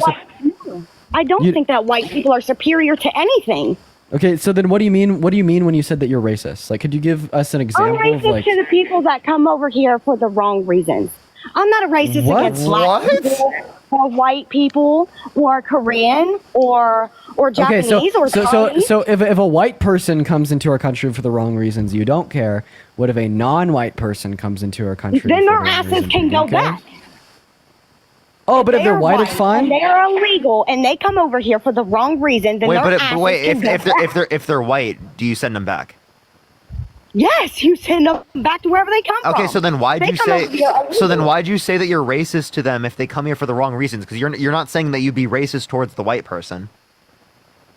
I don't think that white people are superior to anything. Okay, so then what do you mean? What do you mean when you said that you're racist? Like, could you give us an I'm example racist of like? to the people that come over here for the wrong reasons. I'm not a racist against black people or white people or Korean or Japanese or Chinese. So if a white person comes into our country for the wrong reasons, you don't care. What if a non-white person comes into our country? Then for their the wrong asses reasons? can You go don't care? back. Oh, but if they're white, it's fine. And they are illegal, and they come over here for the wrong reason. Then Wait, their but asses wait, can go back. if they're white, do you send them back? Yes, you send them back to wherever they come from. Okay, so then why'd They you come over say? here So then illegal. why'd you say that you're racist to them if they come here for the wrong reasons? Because you're not saying that you'd be racist towards the white person.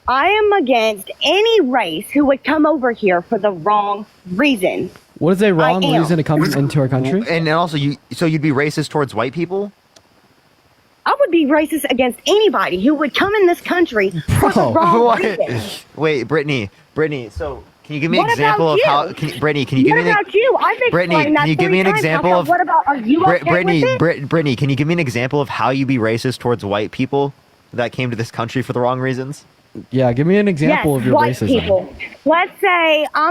I am against any race who would come over here for the wrong reason. What is a wrong am. reason to come into our country? And also, you'd be racist towards white people? I would be racist against anybody who would come in this country for the wrong reason. Wait, Brittany. So can you give me an What example about of you? how? Brittany, can you give What me an about you? I've Brittany, explained that can you give me an 3 times. example Okay, of? what about? Are you okay Brittany, with it? Brittany, can you give me an example of how you be racist towards white people that came to this country for the wrong reasons? Yeah, give me an example of your white racism. people. Let's say I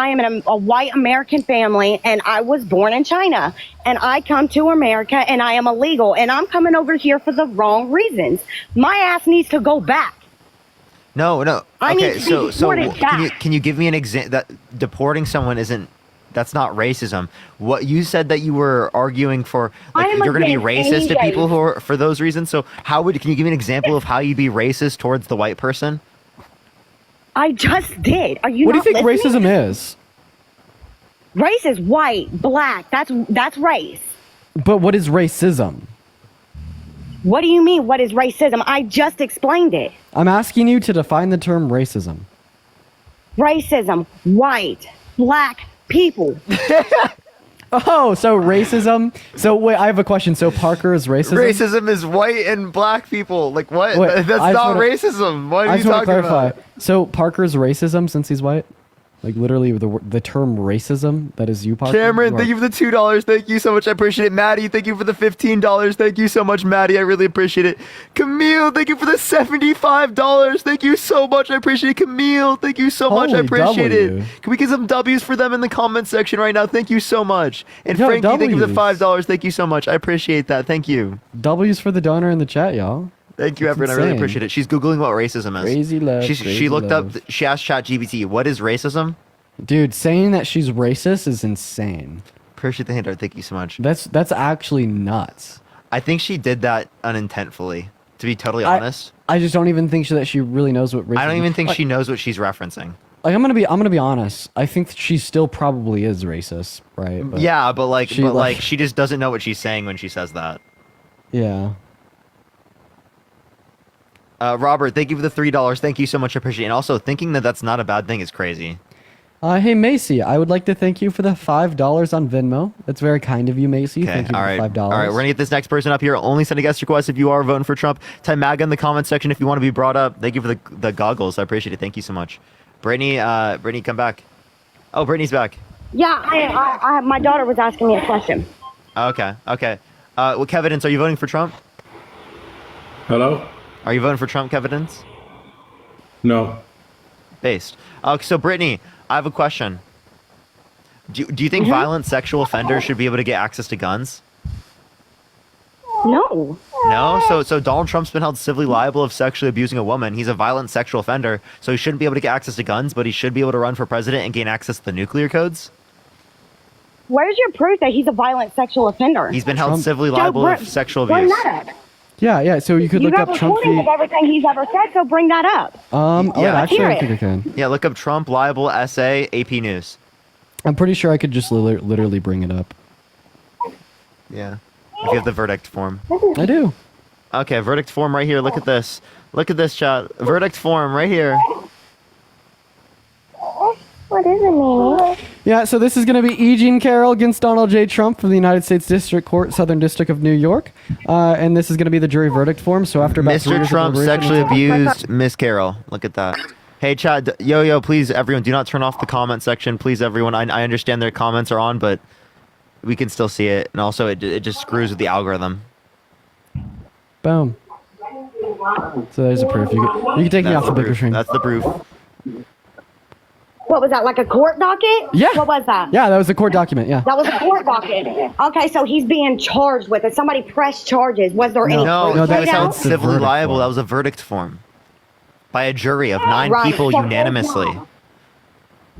am in a white American family and I was born in China and I come to America and I am illegal and I'm coming over here for the wrong reasons. My ass needs to go back. No. I need Okay, to be deported back. can you give me an example that deporting someone isn't? That's not racism. What you said that you were arguing for, like I am you're going to be against racist to any people race. who are for those reasons. So can you give me an example of how you'd be racist towards the white person? I just did. Are you What do you not think listening? racism is? Race is white, black. That's race. But what is racism? What do you mean? What is racism? I just explained it. I'm asking you to define the term racism. Racism, white, black people. Oh, so racism. So wait, I have a question. So Parker is racism. Racism is white and black people. Like what? Wait, That's I just not wanna- racism. What I are you just want to talking clarify. about? So Parker's racism since he's white. Like literally the term racism. That is you, Parker. Cameron, You thank are- you for the $2. Thank you so much. I appreciate it. Maddie, thank you for the $15. Thank you so much, Maddie. I really appreciate it. Camille, thank you for the $75. Thank you so much. I appreciate it. Camille, thank you so much. I Holy appreciate W. it. Can we get some W's for them in the comment section right now? Thank you so much. And Yo, Frankie, thank you for the W's. $5. Thank you so much. I appreciate that. Thank you. W's for the donor in the chat, y'all. Thank you, That's everyone. I really insane. appreciate it. She's Googling what racism is. Crazy love. She crazy looked love. up, she asked ChatGPT, what is racism? Dude, saying that she's racist is insane. Appreciate the handout. Thank you so much. That's actually nuts. I think she did that unintentionally, to be totally honest. I just don't even think that she really knows what racism. I don't even think like, she knows what she's referencing. Like I'm gonna be honest. I think she still probably is racist, right? But Yeah, but she, she just doesn't know what she's saying when she says that. Yeah. Robert, thank you for the $3. Thank you so much. I appreciate it. And also, thinking that that's not a bad thing is crazy. Hey Macy, I would like to thank you for the $5 on Venmo. That's very kind of you, Macy. Okay, Thank you all for right. $5. All right, we're gonna get this next person up here. Only send a guest request if you are voting for Trump. Type MAGA in the comment section if you want to be brought up. Thank you for the goggles. I appreciate it. Thank you so much. Brittany, come back. Oh, Brittany's back. Yeah, I my daughter was asking me a question. Okay. Well, Kevidence, are you voting for Trump? Hello? Are you voting for Trump, Kevidence? No. Based. So, Brittany, I have a question. Do you think violent sexual offenders should be able to get access to guns? No. No? So Donald Trump's been held civilly liable of sexually abusing a woman. He's a violent sexual offender, so he shouldn't be able to get access to guns, but he should be able to run for president and gain access to the nuclear codes? Where's your proof that he's a violent sexual offender? He's been held civilly liable of sexual Bring abuse. that up. Yeah. So you could look up Trump recording of everything he's ever said, so bring that up. Actually, I think I can. Yeah, look up Trump libel essay, AP News. I'm pretty sure I could just literally bring it up. Yeah. If you have the verdict form. I do. Okay, verdict form right here. Look at this. Look at this, chat. Verdict form right here. What does it mean? Yeah, so this is going to be E. Jean Carroll against Donald J. Trump from the United States District Court, Southern District of New York. And this is going to be the jury verdict form. So after about 3 years Mr. Trump of sexually abused Miss Carroll. Look at that. Hey, chat. Yo, please, everyone, do not turn off the comment section. Please, everyone. I understand their comments are on, but we can still see it. And also, it just screws with the algorithm. Boom. So there's a proof. You can take me off the bigger screen. That's the proof. What was that, like a court docket? Yeah. What was that? Yeah, that was a court document, yeah. That was a court docket. Okay, so he's being charged with it. Somebody pressed charges. Was there any No, proof that laid out? sounds civilly liable. That was a verdict form. By a jury of 9 Right, people so unanimously.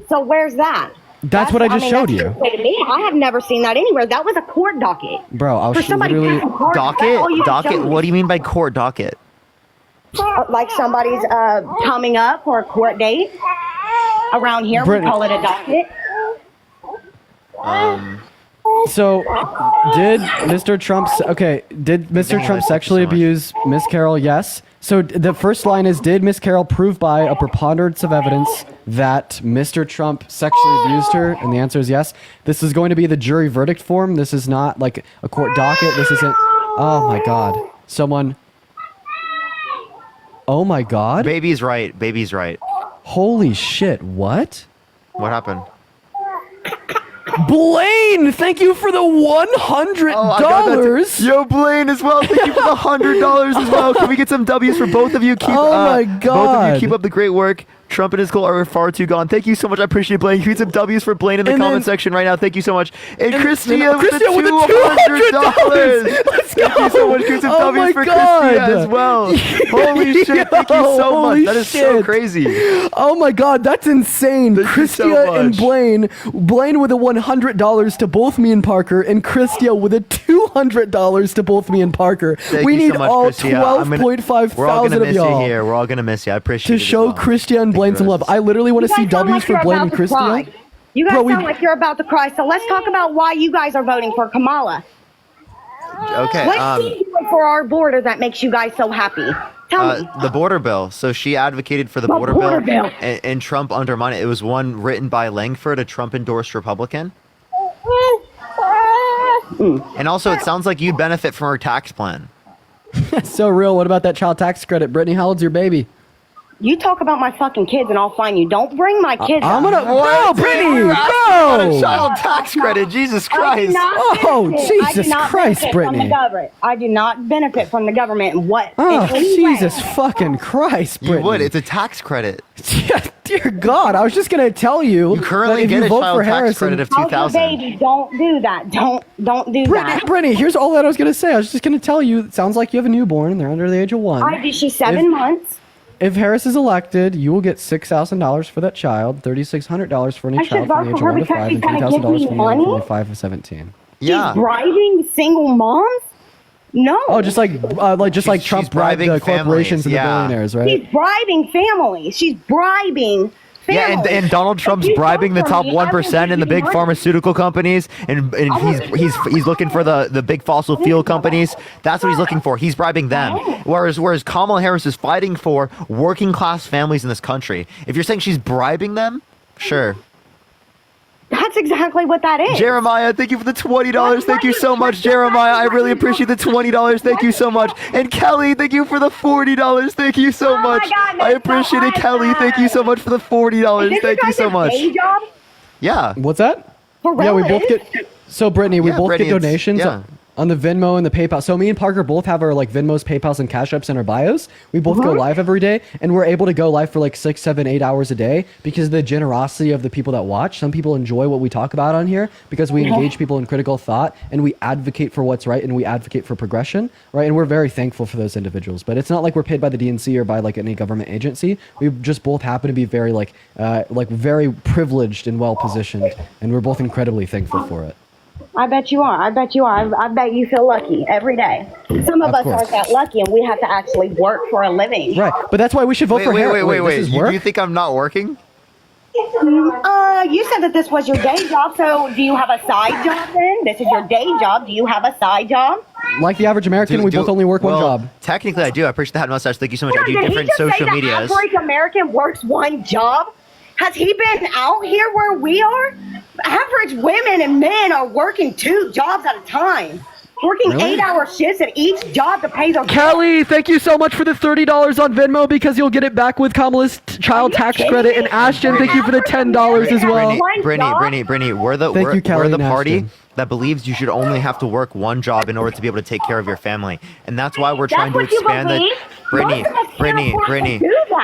So where's that? That's what I just showed you. To me, I have never seen that anywhere. That was a court docket. Bro, I was For somebody literally... pressing charges, that's all you Docket? can show me. What do you mean by court docket? Like somebody's coming up for a court date. Around here, Brittany. we call it a docket. So, did Mr. Trump sexually abuse Miss Carroll? Yes. So the first line is, did Miss Carroll prove by a preponderance of evidence that Mr. Trump sexually abused her? And the answer is yes. This is going to be the jury verdict form. This is not like a court docket. This isn't... Oh my God. Someone... Oh my God. Baby's right. Baby's right. Holy shit. What? What happened? Blaine, thank you for the $100. Yo, Blaine as well. Thank you for the $100 as well. Can we get some W's for both of you? Oh my God. Both of you keep up the great work. Trump and his goal are far too gone. Thank you so much. I appreciate it, Blaine. Can we get some W's for Blaine in the comment section right now? Thank you so much. And Christia with the $200. Let's go. Thank you so much. Give me some W's for Christia as well. Holy shit. Thank you so much. That is so crazy. Oh my God. That's insane. Thank you so Christia and much. Blaine. Blaine with a $100 to both me and Parker, and Christia with a $200 to both me and Parker. Thank we you need so much, all Christia. 12.5 We're all thousand gonna of miss you y'all here. We're all gonna miss you. I appreciate it. to show Christia and Blaine some love. I literally want to see You guys sound W's like for you're Blaine about and to Christia. cry. You guys Bro, sound like you're about to cry, so let's talk about why you guys are voting for Kamala. Okay. What's she doing for our border that makes you guys so happy? Tell me. The border bill. So she advocated for the border bill. And Trump undermined it. It was one written by Langford, a Trump-endorsed Republican. And also, it sounds like you'd benefit from her tax plan. So real. What about that child tax credit? Brittany, how old's your baby? You talk about my fucking kids and I'll find you. Don't bring my kids I'm up. gonna... No, Brittany! A No! child tax credit. Jesus Christ. Oh, Jesus Christ, Brittany. I do not benefit from the government. What? Oh, in any Jesus way. fucking Christ, Brittany. You would. It's a tax credit. Dear God, I was just gonna tell you. You currently that if get you a vote child for tax Harrison, credit of How's your $2,000. baby? Don't do that. Don't do that. Brittany, here's all that I was gonna say. I was just gonna tell you. It sounds like you have a newborn and they're under the age of 1. She's 7 months. If Harris is elected, you will get $6,000 for that child, $3,600 for any I child should from the vote age for of 1 her to 5, because and she's gonna give $3,000 me for anyone from money? the 5 to 17. Yeah. She's bribing single moms? No. Oh, just like Trump bribed the corporations and the billionaires, right? She's bribing families. She's bribing families. Yeah, and Donald Trump's bribing the top 1% in the big pharmaceutical companies, and he's looking for the big fossil fuel companies. That's what he's looking for. He's bribing them. Whereas Kamala Harris is fighting for working class families in this country. If you're saying she's bribing them, sure. That's exactly what that is. Jeremiah, thank you for the $20. Thank you so much, Jeremiah. I really appreciate the $20. Thank you so much. And Kelly, thank you for the $40. Thank you so much. God, I appreciate it, Kelly. Thank you so much for the $40. Thank you so much. Job? Yeah. What's that? For Yeah, we both get... So, Brittany, we both Brittany, get it's- donations yeah. on the Venmo and the PayPal. So me and Parker both have our like Venmos, PayPals, and Cash Apps in our bios. We both go live every day, and we're able to go live for like 6, 7, 8 hours a day because of the generosity of the people that watch. Some people enjoy what we talk about on here because we engage people in critical thought, and we advocate for what's right, and we advocate for progression, right? And we're very thankful for those individuals. But it's not like we're paid by the DNC or by like any government agency. We just both happen to be very like very privileged and well positioned, and we're both incredibly thankful for it. I bet you are. I bet you are. I bet you feel lucky every day. Some of us aren't that lucky, and we have to actually work for a living. Right, but that's why we should vote for Harris. Wait. Do you think I'm not working? You said that this was your day job, so do you have a side job then? This is your day job. Do you have a side job? Like the average American, we both only work one job. Technically, I do. I appreciate the hat mustache. Thank you so much. I do Did different he just social say medias. The average American works one job? Has he been out here where we are? Average women and men are working 2 jobs at a time. Working 8-hour shifts at each job to pay their Kelly, thank you so much for the $30 on Venmo because you'll get it back with Kamala's child tax credit. And Ashton, thank you for the $10 as well. Brittany, we're the party that believes you should only have to work one job in order to be able to take care of your family. And that's why we're trying to expand the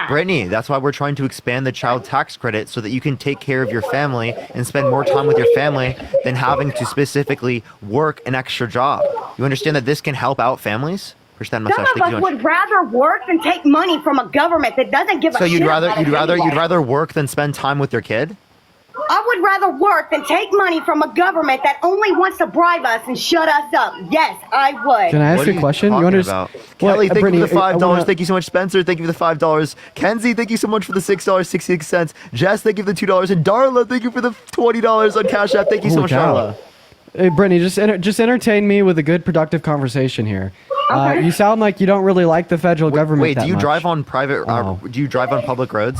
Brittany, that's why we're trying to expand the child tax credit so that you can take care of your family and spend more time with your family than having to specifically work an extra job. You understand that this can help out families? Some of us would rather work than take money from a government that doesn't give a shit. So you'd rather work than spend time with your kid? I would rather work than take money from a government that only wants to bribe us and shut us up. Yes, I would. Can I ask you a question? You understand? Kelly, thank you for the $5. Thank you so much, Spencer. Thank you for the $5. Kenzie, thank you so much for the $6.66. Jess, thank you for the $2. And Darla, thank you for the $20 on Cash App. Thank you so much, Darla. Hey, Brittany, just entertain me with a good, productive conversation here. You sound like you don't really like the federal government. Wait, do you drive on private? Do you drive on public roads?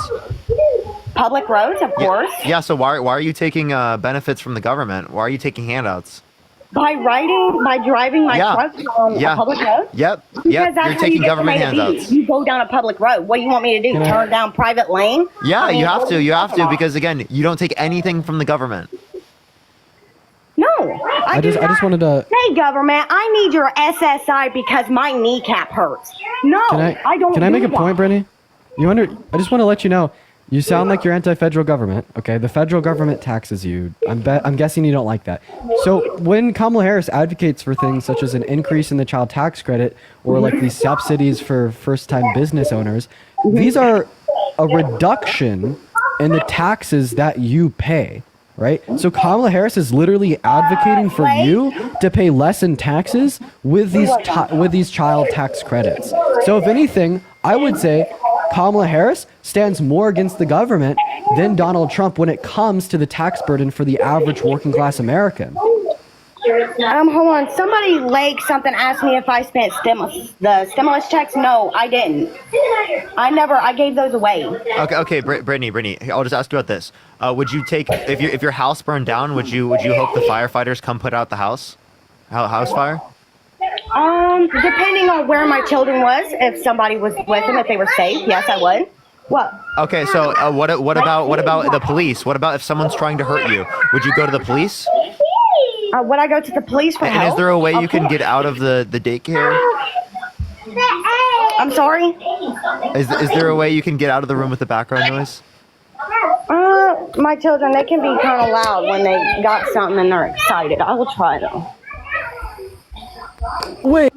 Public roads, of course. Yeah. So why are you taking benefits from the government? Why are you taking handouts? By driving my truck on a public road? Yep. Because that's You're taking government handouts. You go down a public road. What do you want me to do? Turn down private lane? Yeah, you have to. You have to because again, you don't take anything from the government. No, I just wanted to. Hey, government, I need your SSI because my kneecap hurts. No, I don't. Can I make a point, Brittany? I just want to let you know. You sound like you're anti-federal government. Okay, the federal government taxes you. I'm guessing you don't like that. So when Kamala Harris advocates for things such as an increase in the child tax credit or like these subsidies for first-time business owners, these are a reduction in the taxes that you pay. Right? So Kamala Harris is literally advocating for you to pay less in taxes with these child tax credits. So if anything, I would say Kamala Harris stands more against the government than Donald Trump when it comes to the tax burden for the average working class American. Hold on. Somebody asked me if I spent the stimulus checks. No, I didn't. I gave those away. Okay, Brittany, I'll just ask you about this. Would you take if your house burned down? Would you hope the firefighters come put out the house fire? Depending on where my children was, if somebody was with them, if they were safe, yes, I would. What? Okay, so what about the police? What about if someone's trying to hurt you? Would you go to the police? Would I go to the police for help? And is there a way you can get out of the daycare? I'm sorry? Is there a way you can get out of the room with the background noise? My children, they can be kind of loud when they got something and they're excited. I will try though. Wait,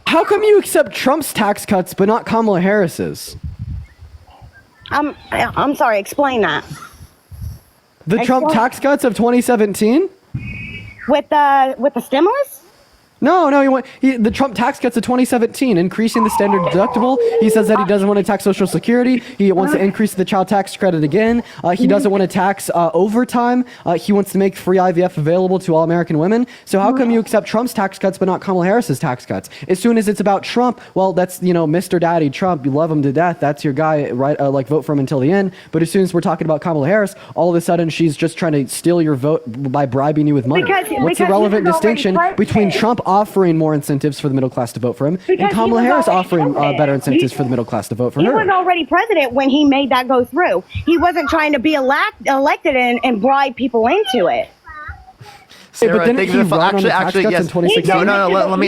how come you accept Trump's tax cuts but not Kamala Harris's? I'm sorry, explain that. The Trump tax cuts of 2017? With the stimulus? No, the Trump tax cuts of 2017, increasing the standard deductible. He says that he doesn't want to tax Social Security. He wants to increase the child tax credit again. He doesn't want to tax overtime. He wants to make free IVF available to all American women. So how come you accept Trump's tax cuts but not Kamala Harris's tax cuts? As soon as it's about Trump, well, that's, Mr. Daddy Trump. You love him to death. That's your guy, right? Vote for him until the end. But as soon as we're talking about Kamala Harris, all of a sudden she's just trying to steal your vote by bribing you with money. What's the relevant distinction between Trump offering more incentives for the middle class to vote for him and Kamala Harris offering better incentives for the middle class to vote for her? He was already president when he made that go through. He wasn't trying to be elected and bribe people into it. Sarah, thank you for actually yes. No. Let me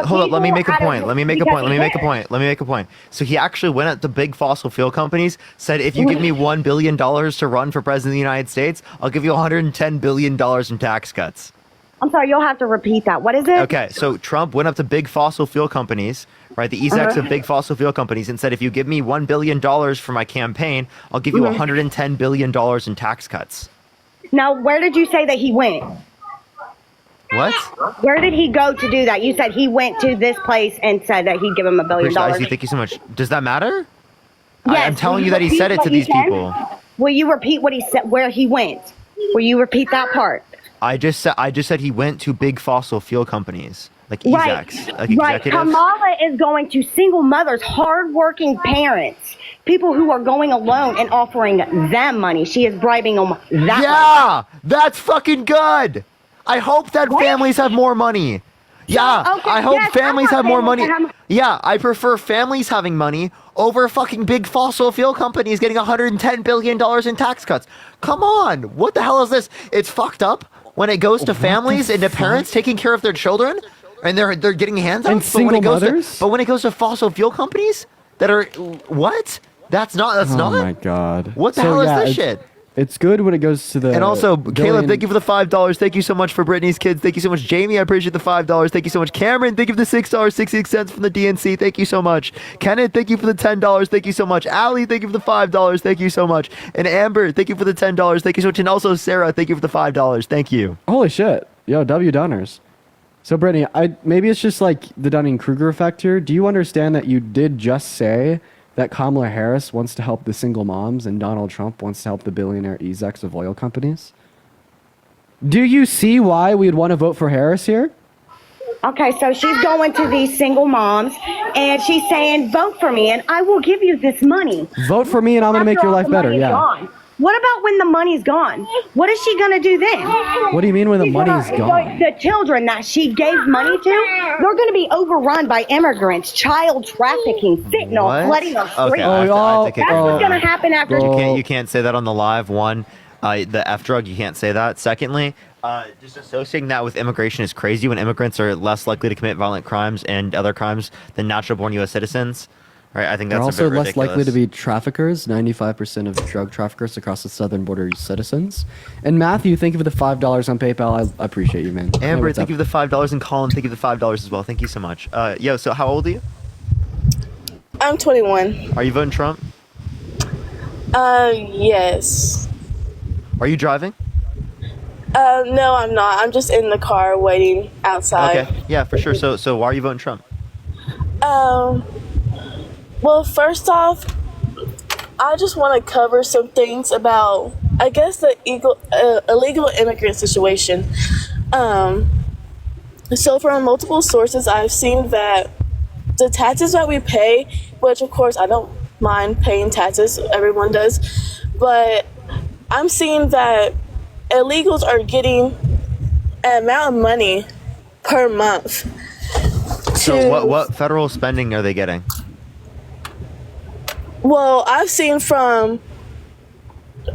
hold up. Let me make a point. So he actually went at the big fossil fuel companies, said, if you give me $1 billion to run for president of the United States, I'll give you $110 billion in tax cuts. I'm sorry, you'll have to repeat that. What is it? Okay, so Trump went up to big fossil fuel companies, right, the execs of big fossil fuel companies, and said, if you give me $1 billion for my campaign, I'll give you $110 billion in tax cuts. Now, where did you say that he went? What? Where did he go to do that? You said he went to this place and said that he'd give him $1 billion. Thank you so much. Does that matter? Yes. I'm telling you that he said it to these people. Will you repeat what he said? Where he went? Will you repeat that part? I just said he went to big fossil fuel companies like Right. execs, like Right. executives. Kamala is going to single mothers, hardworking parents, people who are going alone and offering them money. She is bribing them that Yeah, that's fucking good. I hope that families have more money. Yeah, okay, I hope yes, families I have want more families money. to have- Yeah, I prefer families having money over fucking big fossil fuel companies getting $110 billion in tax cuts. Come on, what the hell is this? It's fucked up when it goes to families and to parents taking care of their children, and they're getting handouts. And single mothers? But when it goes to fossil fuel companies that are what? That's not. Oh my god. What the hell is this shit? It's good when it goes to the. And also, billion- Caleb, thank you for the $5. Thank you so much for Brittany's kids. Thank you so much, Jamie. I appreciate the $5. Thank you so much, Cameron. Thank you for the $6.66 from the DNC. Thank you so much, Kenneth. Thank you for the $10. Thank you so much, Allie. Thank you for the $5. Thank you so much, and Amber. Thank you for the $10. Thank you so much, and also Sarah. Thank you for the $5. Thank you. Holy shit. Yo, W Dunners. So, Brittany, maybe it's just like the Dunning-Kruger effect here. Do you understand that you did just say that Kamala Harris wants to help the single moms and Donald Trump wants to help the billionaire execs of oil companies? Do you see why we'd want to vote for Harris here? Okay, so she's going to these single moms and she's saying, vote for me and I will give you this money. Vote for me and I'm going to make After your all life the better. money's Yeah. gone. What about when the money's gone? What is she going to do then? What do you mean when the money's gone? The children that she gave money to, they're going to be overrun by immigrants, child trafficking, fentanyl, What? flooding our streets. Okay, I have to kick That's you what's off. going to happen after. You can't say that on the live. One, the F drug, you can't say that. Secondly, just associating that with immigration is crazy when immigrants are less likely to commit violent crimes and other crimes than natural-born U.S. citizens. Right? I think They're that's also a bit less ridiculous. likely to be traffickers. 95% of drug traffickers across the southern border are citizens. And Matthew, thank you for the $5 on PayPal. I appreciate you, man. Amber, what's thank up? you for the $5, and Colin, thank you for the $5 as well. Thank you so much. Yo, so how old are you? I'm 21. Are you voting Trump? Yes. Are you driving? No, I'm not. I'm just in the car waiting outside. Okay, yeah, for sure. So why are you voting Trump? Well, first off, I just want to cover some things about, I guess, the illegal immigrant situation. So from multiple sources, I've seen that the taxes that we pay, which of course I don't mind paying taxes, everyone does, but I'm seeing that illegals are getting an amount of money per month. So what federal spending are they getting? Well, I've seen from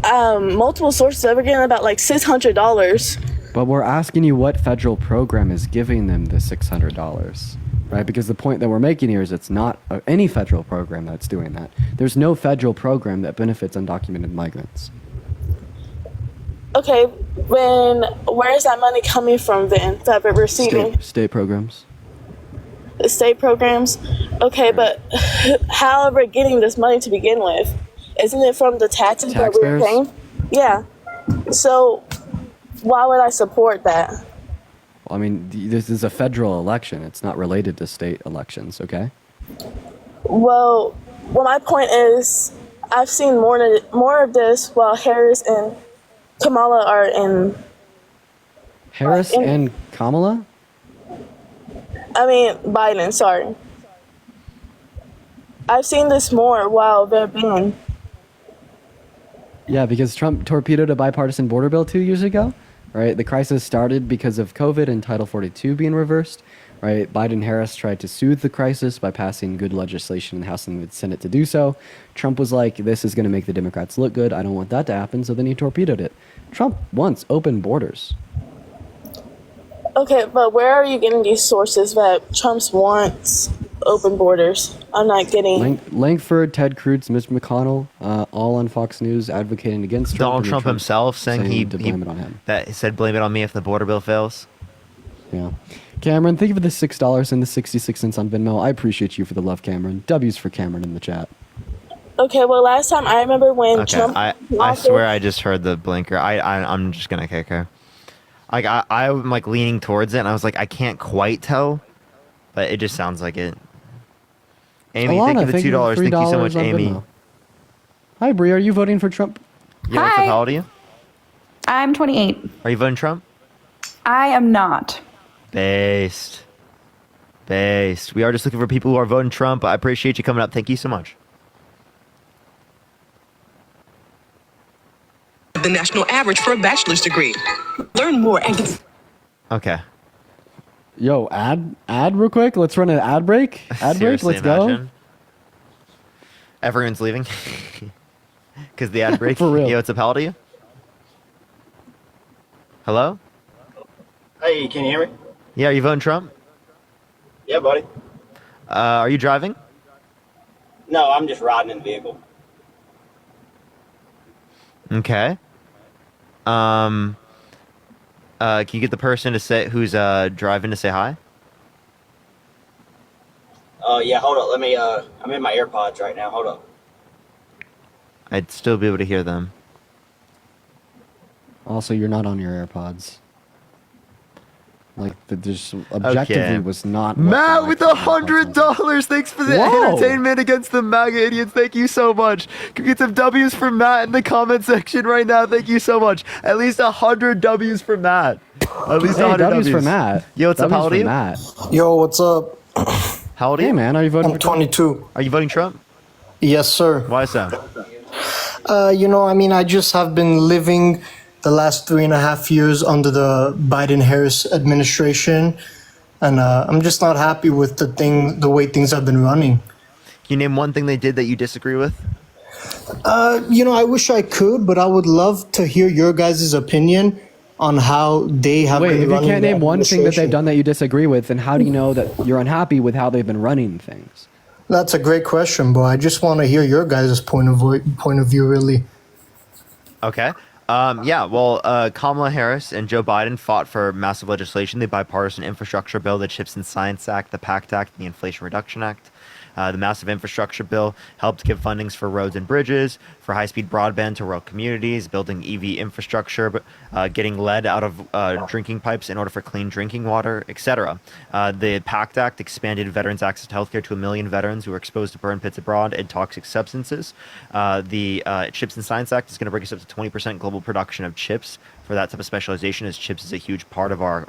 multiple sources that we're getting about like $600. But we're asking you what federal program is giving them the $600, right? Because the point that we're making here is it's not any federal program that's doing that. There's no federal program that benefits undocumented migrants. Okay, where is that money coming from then that we're receiving? State programs. The state programs? Okay, but how are we getting this money to begin with? Isn't it from the taxes that we're Taxpayers? paying? Yeah. So why would I support that? Well, I mean, this is a federal election. It's not related to state elections, okay? Well, my point is, I've seen more of this while Harris and Kamala are in. Harris and Kamala? I mean, Biden, sorry. I've seen this more while they're being. Yeah, because Trump torpedoed a bipartisan border bill 2 years ago, right? The crisis started because of COVID and Title 42 being reversed, right? Biden and Harris tried to soothe the crisis by passing good legislation in the House and the Senate to do so. Trump was like, this is going to make the Democrats look good. I don't want that to happen. So then he torpedoed it. Trump wants open borders. Okay, but where are you getting these sources that Trump wants open borders? I'm not getting. Langford, Ted Cruz, Mitch McConnell, all on Fox News advocating against Trump. Donald Trump himself saying to blame it on him. That he said blame it on me if the border bill fails. Yeah. Cameron, thank you for the $6 and the 66 cents on Venmo. I appreciate you for the love, Cameron. W's for Cameron in the chat. Okay, well, last time I remember when Okay, Trump. I swear I just heard the blinker. I'm just gonna kick her. Like I'm like leaning towards it, and I was like, I can't quite tell, but it just sounds like it. Amy, thank you for the $2. Thank you so much, Amy. Hi, Bree. Are you voting for Trump? Yeah, what's up? How old are you? I'm 28. Are you voting Trump? I am not. Based. We are just looking for people who are voting Trump. I appreciate you coming up. Thank you so much. The national average for a bachelor's degree. Learn more and get... Okay. Yo, ad real quick. Let's run an ad break. Seriously, Let's go. Everyone's leaving because the ad break. For real. Yo, what's up? How old are you? Hello? Hey, can you hear me? Yeah, are you voting Trump? Yeah, buddy. Are you driving? No, I'm just riding in the vehicle. Okay. Can you get the person to say who's driving to say hi? Yeah, hold up. Let me, I'm in my AirPods right now. Hold up. I'd still be able to hear them. Also, you're not on your AirPods. Like, there's objectively was not. Matt with $100. Thanks for the entertainment against the MAGA idiots. Thank you so much. Can we get some W's for Matt in the comment section right now? Thank you so much. At least 100 W's for Matt. At least 100 W's for Matt. Yo, what's up? How old are you? Matt. Yo, what's up? How old are you? Hey, man, are you voting? I'm 22. Are you voting Trump? Yes, sir. Why so? I just have been living the last 3.5 years under the Biden-Harris administration, and I'm just not happy with the way things have been running. Can you name one thing they did that you disagree with? I wish I could, but I would love to hear your guys' opinion on how they have been running. Wait, if you can't the name one thing that they've administration. done that you disagree with, then how do you know that you're unhappy with how they've been running things? That's a great question, but I just want to hear your guys' point of view, really. Okay. Kamala Harris and Joe Biden fought for massive legislation, the Bipartisan Infrastructure Bill, the CHIPS and Science Act, the PACT Act, and the Inflation Reduction Act. The massive infrastructure bill helped give fundings for roads and bridges, for high-speed broadband to rural communities, building EV infrastructure, getting lead out of drinking pipes in order for clean drinking water, etc. The PACT Act expanded veterans' access to healthcare to 1 million veterans who were exposed to burn pits abroad and toxic substances. The CHIPS and Science Act is going to bring us up to 20% global production of chips for that type of specialization, as chips is a huge part of our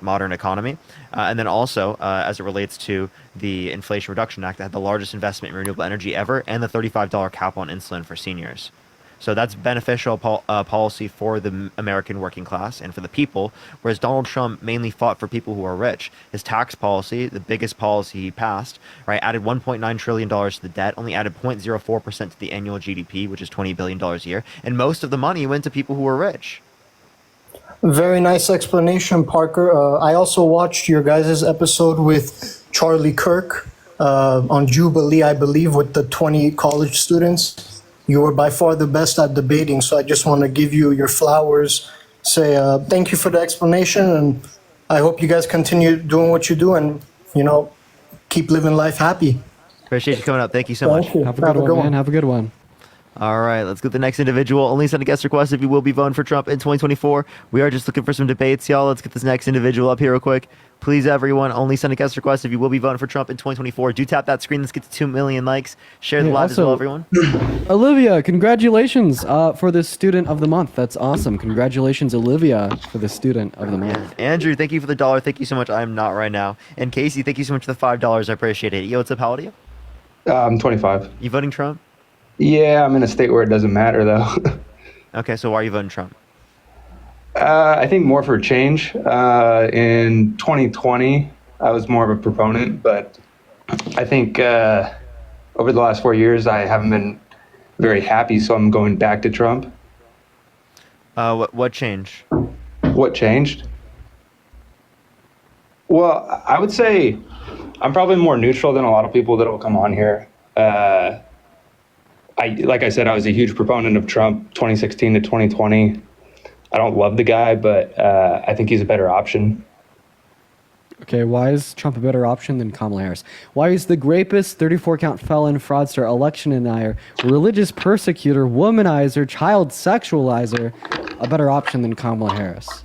modern economy. And then also, as it relates to the Inflation Reduction Act, that had the largest investment in renewable energy ever, and the $35 cap on insulin for seniors. So that's beneficial policy for the American working class and for the people, whereas Donald Trump mainly fought for people who are rich. His tax policy, the biggest policy he passed, right, added $1.9 trillion to the debt, only added 0.04% to the annual GDP, which is $20 billion a year, and most of the money went to people who were rich. Very nice explanation, Parker. I also watched your guys' episode with Charlie Kirk on Jubilee, I believe, with the 20 college students. You were by far the best at debating, so I just want to give you your flowers, say thank you for the explanation, and I hope you guys continue doing what you do and, keep living life happy. Appreciate you coming up. Thank you so much. Have a good one, man. Have a good one. All right, let's get the next individual. Only send a guest request if you will be voting for Trump in 2024. We are just looking for some debates, y'all. Let's get this next individual up here real quick. Please, everyone, only send a guest request if you will be voting for Trump in 2024. Do tap that screen. Let's get to 2 million likes. Share the live as well, everyone. Olivia, congratulations for the Student of the Month. That's awesome. Congratulations, Olivia, for the Student of the Month. Andrew, thank you for the $1. Thank you so much. I'm not right now. And Casey, thank you so much for the $5. I appreciate it. Yo, what's up? How old are you? I'm 25. You voting Trump? Yeah, I'm in a state where it doesn't matter, though. Okay, so why are you voting Trump? I think more for change. In 2020, I was more of a proponent, but I think over the last 4 years, I haven't been very happy, so I'm going back to Trump. What changed? What changed? Well, I would say I'm probably more neutral than a lot of people that will come on here. Like I said, I was a huge proponent of Trump 2016 to 2020. I don't love the guy, but I think he's a better option. Okay, why is Trump a better option than Kamala Harris? Why is the rapist, 34-count felon, fraudster, election denier, religious persecutor, womanizer, child sexualizer, a better option than Kamala Harris?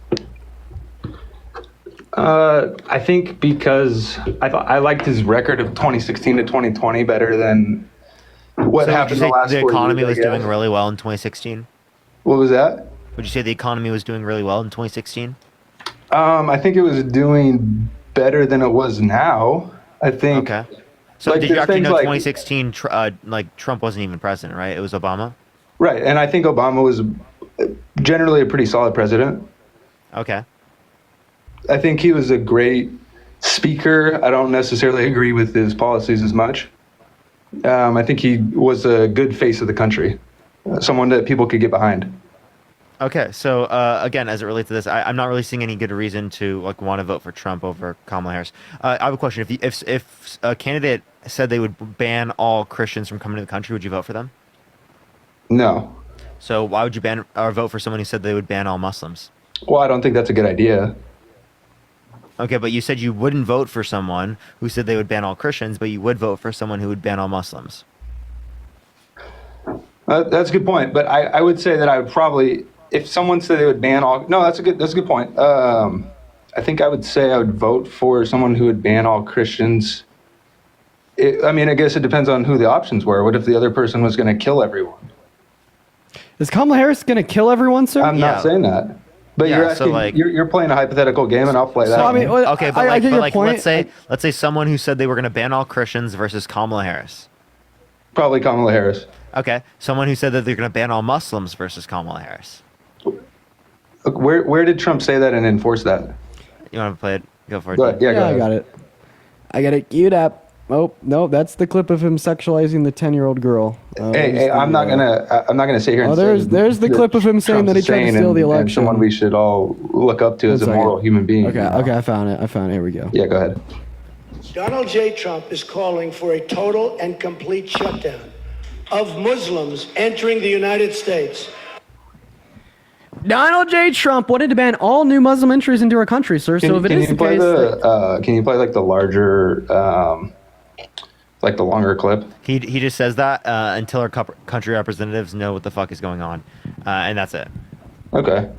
I think because I liked his record of 2016 to 2020 better than what happened the last 4 years. The economy was doing really well in 2016. What was that? Would you say the economy was doing really well in 2016? I think it was doing better than it was now. I think. Okay. So did you actually know 2016? Trump wasn't even president, right? It was Obama. Right, and I think Obama was generally a pretty solid president. Okay. I think he was a great speaker. I don't necessarily agree with his policies as much. I think he was a good face of the country, someone that people could get behind. Okay, so again, as it relates to this, I'm not really seeing any good reason to want to vote for Trump over Kamala Harris. I have a question: if a candidate said they would ban all Christians from coming to the country, would you vote for them? No. So why would you ban or vote for someone who said they would ban all Muslims? Well, I don't think that's a good idea. Okay, but you said you wouldn't vote for someone who said they would ban all Christians, but you would vote for someone who would ban all Muslims. That's a good point, but I would say that I would probably, if someone said they would ban all, no, that's a good point. I think I would say I would vote for someone who would ban all Christians. I guess it depends on who the options were. What if the other person was going to kill everyone? Is Kamala Harris going to kill everyone, sir? I'm not saying that. But you're asking, you're playing a hypothetical game, and I'll play that. Okay, but let's say someone who said they were going to ban all Christians versus Kamala Harris. Probably Kamala Harris. Okay, someone who said that they're going to ban all Muslims versus Kamala Harris. Where did Trump say that and enforce that? You want to play it? Go for it. Go ahead. Yeah, I got it. I got it queued up. Oh no, that's the clip of him sexualizing the 10-year-old girl. Hey, I'm not gonna sit here and say there's the clip of him saying that he tried to steal the election. And someone we should all look up to as a moral human being. Okay, I found it. Here we go. Yeah, go ahead. Donald J. Trump is calling for a total and complete shutdown of Muslims entering the United States. Donald J. Trump wanted to ban all new Muslim entries into our country, sir. So if it is the case, can you play the larger, the longer clip? He just says that until our country representatives know what the fuck is going on, and that's it. Okay.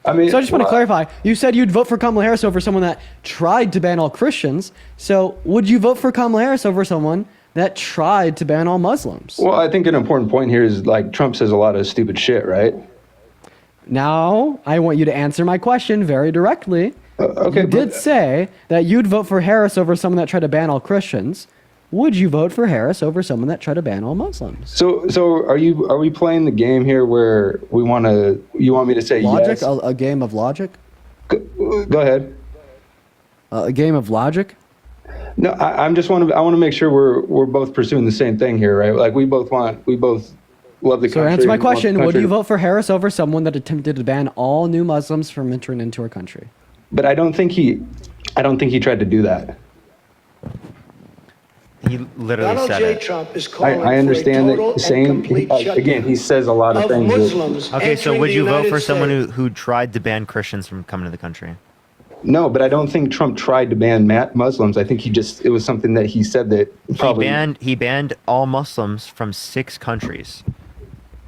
So I just want to clarify. You said you'd vote for Kamala Harris over someone that tried to ban all Christians. So would you vote for Kamala Harris over someone that tried to ban all Muslims? Well, I think an important point here is Trump says a lot of stupid shit, right? Now, I want you to answer my question very directly. Okay. You did say that you'd vote for Harris over someone that tried to ban all Christians. Would you vote for Harris over someone that tried to ban all Muslims? So are we playing the game here where you want me to say logic? Yes? A game of logic? Go ahead. A game of logic? No, I want to make sure we're both pursuing the same thing here, right? We both love the country. So answer my question. Would you vote for Harris over someone that attempted to ban all new Muslims from entering into our country? But I don't think he tried to do that. He literally Donald said J. it. Trump is calling I understand for a total that saying again. He says a lot of things. Muslims Okay, so would you vote for someone States. who tried to ban Christians from coming to the country? No, but I don't think Trump tried to ban Muslims. I think it was something that he said that probably he banned all Muslims from 6 countries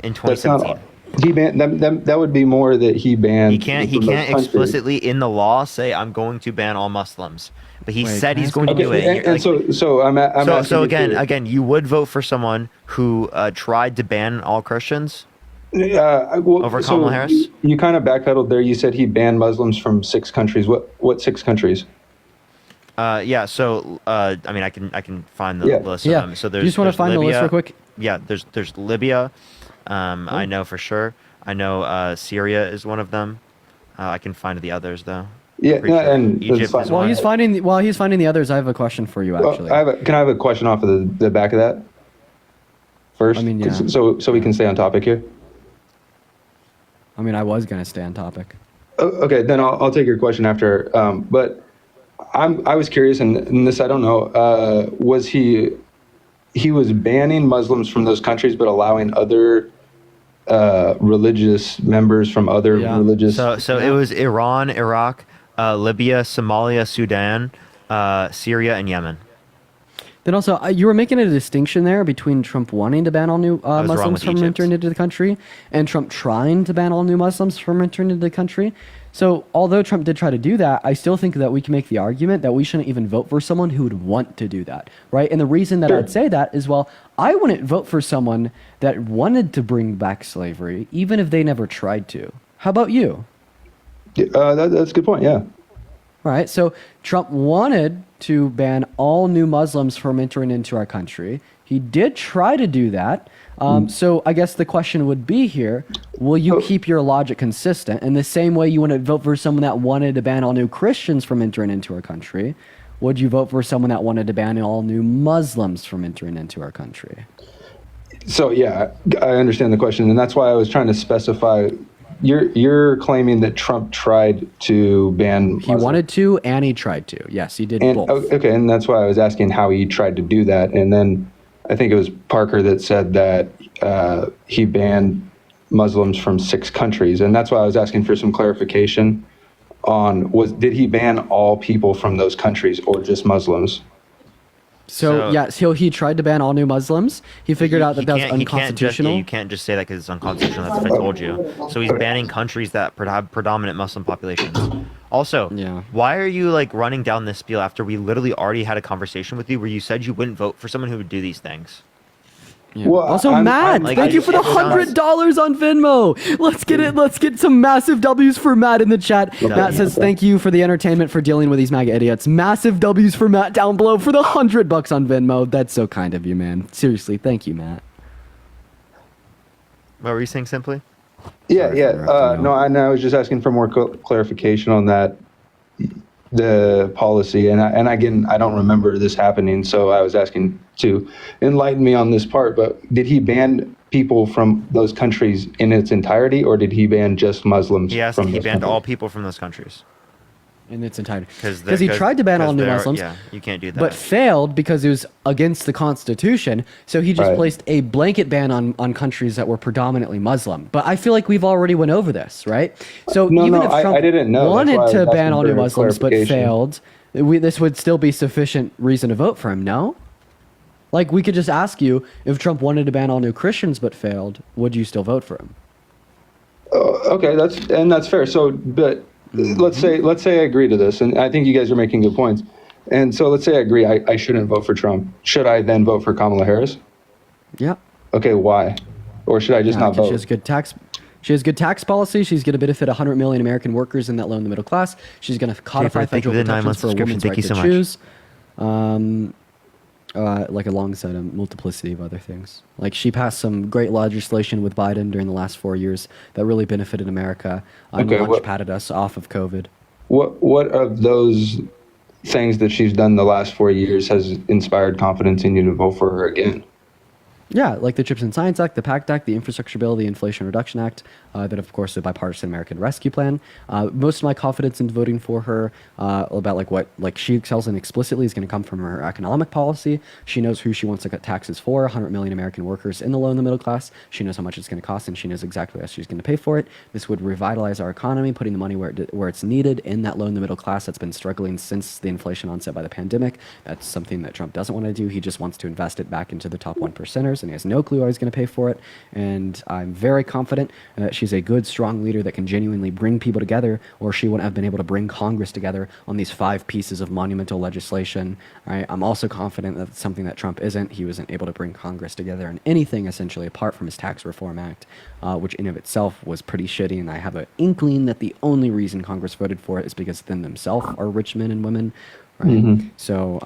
in 2017. He banned them. That would be more that he banned. He can't explicitly in the law say I'm going to ban all Muslims, but he said he's going to do it. So again, you would vote for someone who tried to ban all Christians over Kamala Harris. You kind of backpedaled there. You said he banned Muslims from 6 countries. What 6 countries? Yeah. So I can find the list of them. So you just want to find Libya. The list real quick? Yeah. There's Libya. I know for sure. I know Syria is one of them. I can find the others though. Yeah, and Egypt is while one. he's finding the others, I have a question for you. Actually, can I have a question off of the back of that first? So we can stay on topic here. I was gonna stay on topic. Okay, then I'll take your question after. But I was curious, and this I don't know. Was he was banning Muslims from those countries, but allowing other religious members from other religious. So it was Iran, Iraq, Libya, Somalia, Sudan, Syria, and Yemen. Then also, you were making a distinction there between Trump wanting to ban all new Muslims from entering into the country and Trump trying to ban all new Muslims from entering into the country. So although Trump did try to do that, I still think that we can make the argument that we shouldn't even vote for someone who would want to do that, right? And the reason that I'd say that is, well, I wouldn't vote for someone that wanted to bring back slavery, even if they never tried to. How about you? That's a good point, yeah. Right. So Trump wanted to ban all new Muslims from entering into our country. He did try to do that. So I guess the question would be here, will you keep your logic consistent? In the same way you want to vote for someone that wanted to ban all new Christians from entering into our country, would you vote for someone that wanted to ban all new Muslims from entering into our country? So, yeah, I understand the question. And that's why I was trying to specify. You're claiming that Trump tried to ban Muslims. He wanted to, and he tried to. Yes, he did both. Okay, and that's why I was asking how he tried to do that. And then I think it was Parker that said that he banned Muslims from 6 countries. And that's why I was asking for some clarification on, did he ban all people from those countries or just Muslims? So yes, he tried to ban all new Muslims. He figured out that was unconstitutional. You can't just say that because it's unconstitutional. That's what I told you. So he's banning countries that have predominant Muslim populations. Also, why are you like running down this spiel after we literally already had a conversation with you where you said you wouldn't vote for someone who would do these things? Yeah. Well, also, Matt, thank you for the $100 on Venmo. Let's get it. Let's get some massive W's for Matt in the chat. Matt says, thank you for the entertainment for dealing with these MAGA idiots. Massive W's for Matt down below for the $100 on Venmo. That's so kind of you, man. Seriously, thank you, Matt. What were you saying, Simply? Yeah. No, I was just asking for more clarification on that, the policy. And again, I don't remember this happening, so I was asking to enlighten me on this part. But did he ban people from those countries in its entirety, or did he ban just Muslims? Yes, he banned all people from those countries. In its entirety. Because he tried to ban all new Muslims. Yeah, you can't do that. But failed because it was against the Constitution. So he just placed a blanket ban on countries that were predominantly Muslim. But I feel like we've already went over this, right? So even if Trump I didn't know. wanted to ban all new Muslims but failed, this would still be sufficient reason to vote for him, no? Like, we could just ask you, if Trump wanted to ban all new Christians but failed, would you still vote for him? Okay, that's fair. So, but let's say I agree to this, and I think you guys are making good points. And so let's say I agree, I shouldn't vote for Trump. Should I then vote for Kamala Harris? Yeah. Okay, why? Or should I just not vote? She has good tax policy. She's going to benefit 100 million American workers in that low and the middle class. She's going to codify federal protections for a woman's right to choose. Like alongside a multiplicity of other things. Like, she passed some great legislation with Biden during the last 4 years that really benefited America and launch padded us off of COVID. What of those things that she's done the last 4 years has inspired confidence in you to vote for her again? Yeah, like the CHIPS and Science Act, the PACT Act, the Infrastructure Bill, the Inflation Reduction Act, then of course the Bipartisan American Rescue Plan. Most of my confidence in voting for her about what she excels in explicitly is going to come from her economic policy. She knows who she wants to cut taxes for, 100 million American workers in the low and the middle class. She knows how much it's going to cost, and she knows exactly how she's going to pay for it. This would revitalize our economy, putting the money where it's needed in that low and the middle class that's been struggling since the inflation onset by the pandemic. That's something that Trump doesn't want to do. He just wants to invest it back into the top 1%ers. And he has no clue how he's going to pay for it. And I'm very confident that she's a good, strong leader that can genuinely bring people together, or she wouldn't have been able to bring Congress together on these 5 pieces of monumental legislation. Right? I'm also confident that it's something that Trump isn't. He wasn't able to bring Congress together on anything essentially apart from his Tax Reform Act, which in of itself was pretty shitty. And I have an inkling that the only reason Congress voted for it is because them themselves are rich men and women. Right. Mm-hmm. So,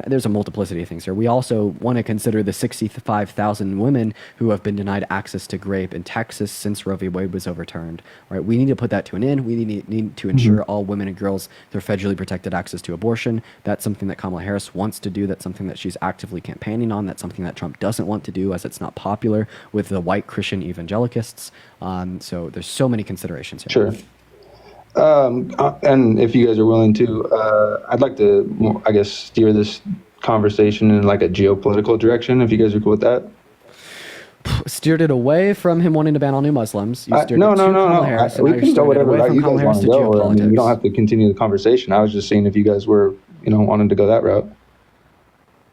there's a multiplicity of things here. We also want to consider the 65,000 women who have been denied access to GRAPE in Texas since Roe v. Wade was overturned. Right. We need to put that to an end. We need to ensure all women and girls their federally protected access to abortion. That's something that Kamala Harris wants to do. That's something that she's actively campaigning on. That's something that Trump doesn't want to do, as it's not popular with the white Christian evangelicists. So there's so many considerations here. Sure. And if you guys are willing to, I'd like to, I guess, steer this conversation in like a geopolitical direction, if you guys are cool with that. Steered it away from him wanting to ban all new Muslims. You steered no. Harris, we can go whatever route you guys want to go. I mean, you don't have to continue the conversation. I was just seeing if you guys were, wanting to go that route.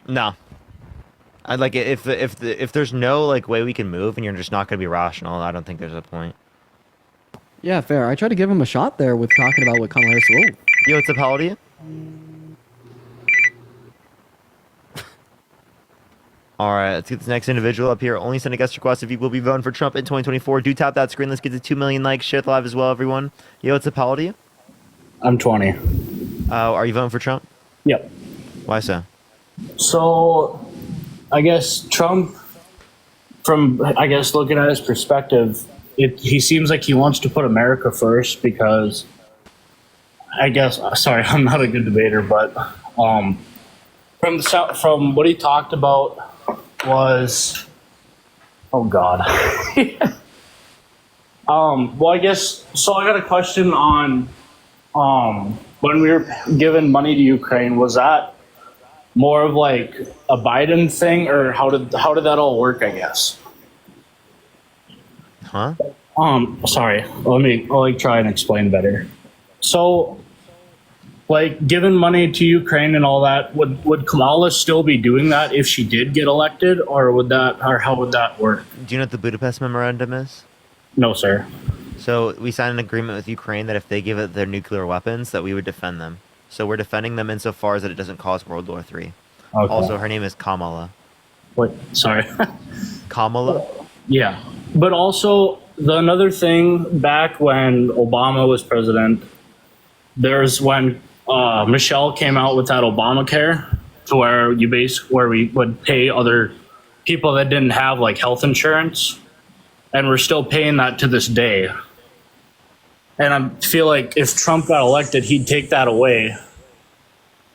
No. I like if there's no like way we can move and you're just not going to be rational, I don't think there's a point. Yeah, fair. I tried to give him a shot there with talking about what Kamala Harris. Whoa. Yo, what's up, how old are you? All right, let's get this next individual up here. Only send a guest request if you will be voting for Trump in 2024. Do tap that screen. Let's get to 2 million likes. Share it live as well, everyone. Yo, what's up, how old are you? I'm 20. Are you voting for Trump? Yep. Why so? So, I guess Trump, from looking at his perspective, he seems like he wants to put America first because, sorry, I'm not a good debater, but from what he talked about was, oh God. Well, I guess, so I got a question on when we were giving money to Ukraine, was that more of like a Biden thing, or how did that all work, I guess? Huh? Sorry. I'll try and explain better. So, like, giving money to Ukraine and all that, would Kamala still be doing that if she did get elected, or how would that work? Do you know what the Budapest Memorandum is? No, sir. So we signed an agreement with Ukraine that if they give it their nuclear weapons, that we would defend them. So we're defending them insofar as that it doesn't cause World War III. Okay. Also, her name is Kamala. Wait, sorry. Kamala? Yeah. But also, another thing, back when Obama was president, there's when Michelle came out with that Obamacare, to where we would pay other people that didn't have like health insurance, and we're still paying that to this day. And I feel like if Trump got elected, he'd take that away.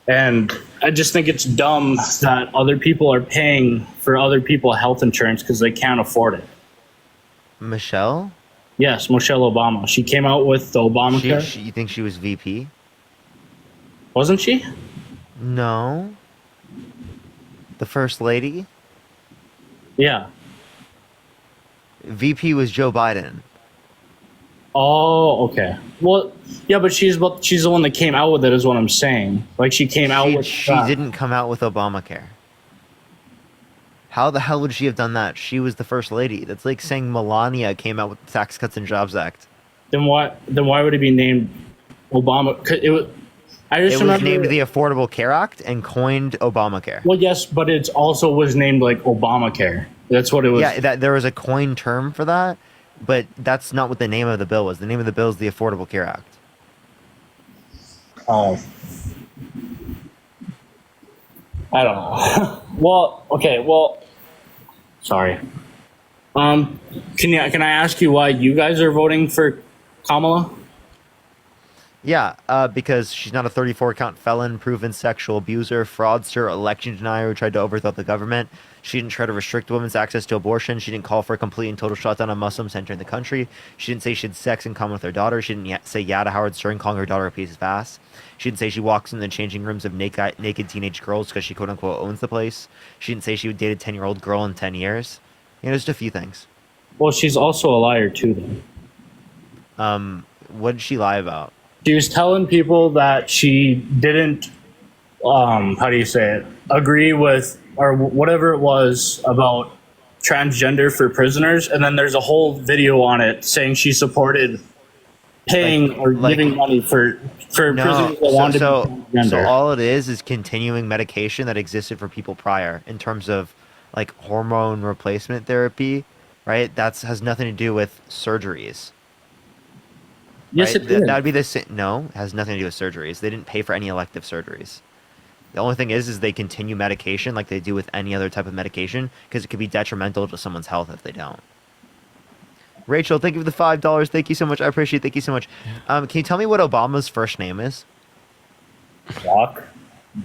And I just think it's dumb that other people are paying for other people's health insurance because they can't afford it. Michelle? Yes, Michelle Obama. She came out with the Obamacare. You think she was VP? Wasn't she? No. The First Lady? Yeah. VP was Joe Biden. Oh, okay. Well, yeah, but she's the one that came out with it, is what I'm saying. Like, she came out with. She didn't come out with Obamacare. How the hell would she have done that? She was the First Lady. That's like saying Melania came out with the Tax Cuts and Jobs Act. Then why would it be named Obama? It was named the Affordable Care Act and coined Obamacare. Well, yes, but it also was named like Obamacare. That's what it was. Yeah, there was a coined term for that, but that's not what the name of the bill was. The name of the bill is the Affordable Care Act. Oh. I don't know. Well, okay, sorry. Can I ask you why you guys are voting for Kamala? Yeah, because she's not a 34-count felon, proven sexual abuser, fraudster, election denier who tried to overthrow the government. She didn't try to restrict women's access to abortion. She didn't call for a complete and total shutdown on Muslims entering the country. She didn't say she had sex in common with her daughter. She didn't say yeah to Howard Stern calling her daughter a piece of ass. She didn't say she walks in the changing rooms of naked teenage girls because she quote-unquote owns the place. She didn't say she would date a 10-year-old girl in 10 years. You know, just a few things. Well, she's also a liar, too, then. What did she lie about? She was telling people that she didn't, agree with, or whatever it was about transgender for prisoners. And then there's a whole video on it saying she supported paying giving money for prisoners that wanted to be transgender. So all it is continuing medication that existed for people prior in terms of like hormone replacement therapy, right? That has nothing to do with surgeries. Yes, right? it did. That would be the same. No, it has nothing to do with surgeries. They didn't pay for any elective surgeries. The only thing is they continue medication like they do with any other type of medication because it could be detrimental to someone's health if they don't. Rachel, thank you for the $5. Thank you so much. I appreciate it. Thank you so much. Can you tell me what Obama's first name is? Brock.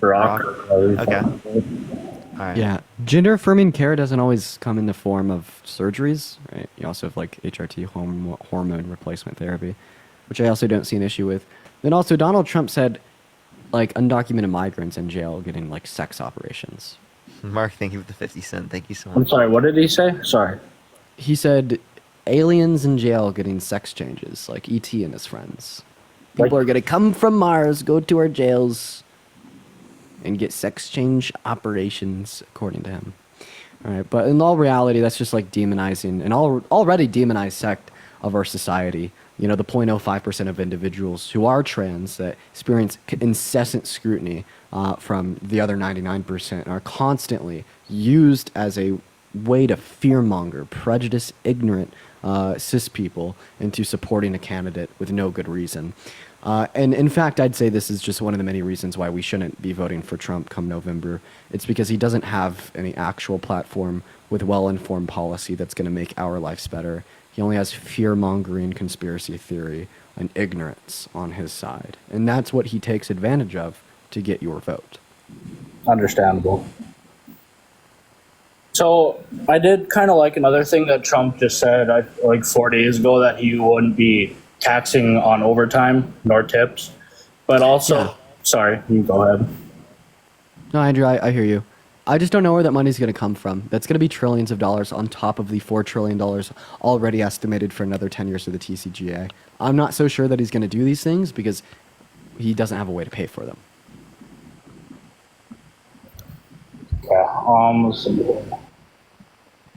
Okay. All right. Yeah. Gender affirming care doesn't always come in the form of surgeries, right? You also have like HRT, hormone replacement therapy, which I also don't see an issue with. Then also Donald Trump said like undocumented migrants in jail getting like sex operations. Mark, thank you for the 50 cents. Thank you so much. I'm sorry, what did he say? Sorry. He said aliens in jail getting sex changes, like E.T. and his friends. People are going to come from Mars, go to our jails, and get sex change operations, according to him. All right, but in all reality, that's just like demonizing an already demonized sect of our society. You know, the 0.05% of individuals who are trans that experience incessant scrutiny from the other 99% are constantly used as a way to fearmonger, prejudice ignorant cis people into supporting a candidate with no good reason. And in fact, I'd say this is just one of the many reasons why we shouldn't be voting for Trump come November. It's because he doesn't have any actual platform with well-informed policy that's going to make our lives better. He only has fear-mongering, conspiracy theory, and ignorance on his side. And that's what he takes advantage of to get your vote. Understandable. So I did kind of like another thing that Trump just said like 4 days ago, that he wouldn't be taxing on overtime nor tips. But also, sorry, you go ahead. No, Andrew, I hear you. I just don't know where that money's going to come from. That's going to be trillions of dollars on top of the $4 trillion already estimated for another 10 years of the TCGA. I'm not so sure that he's going to do these things because he doesn't have a way to pay for them.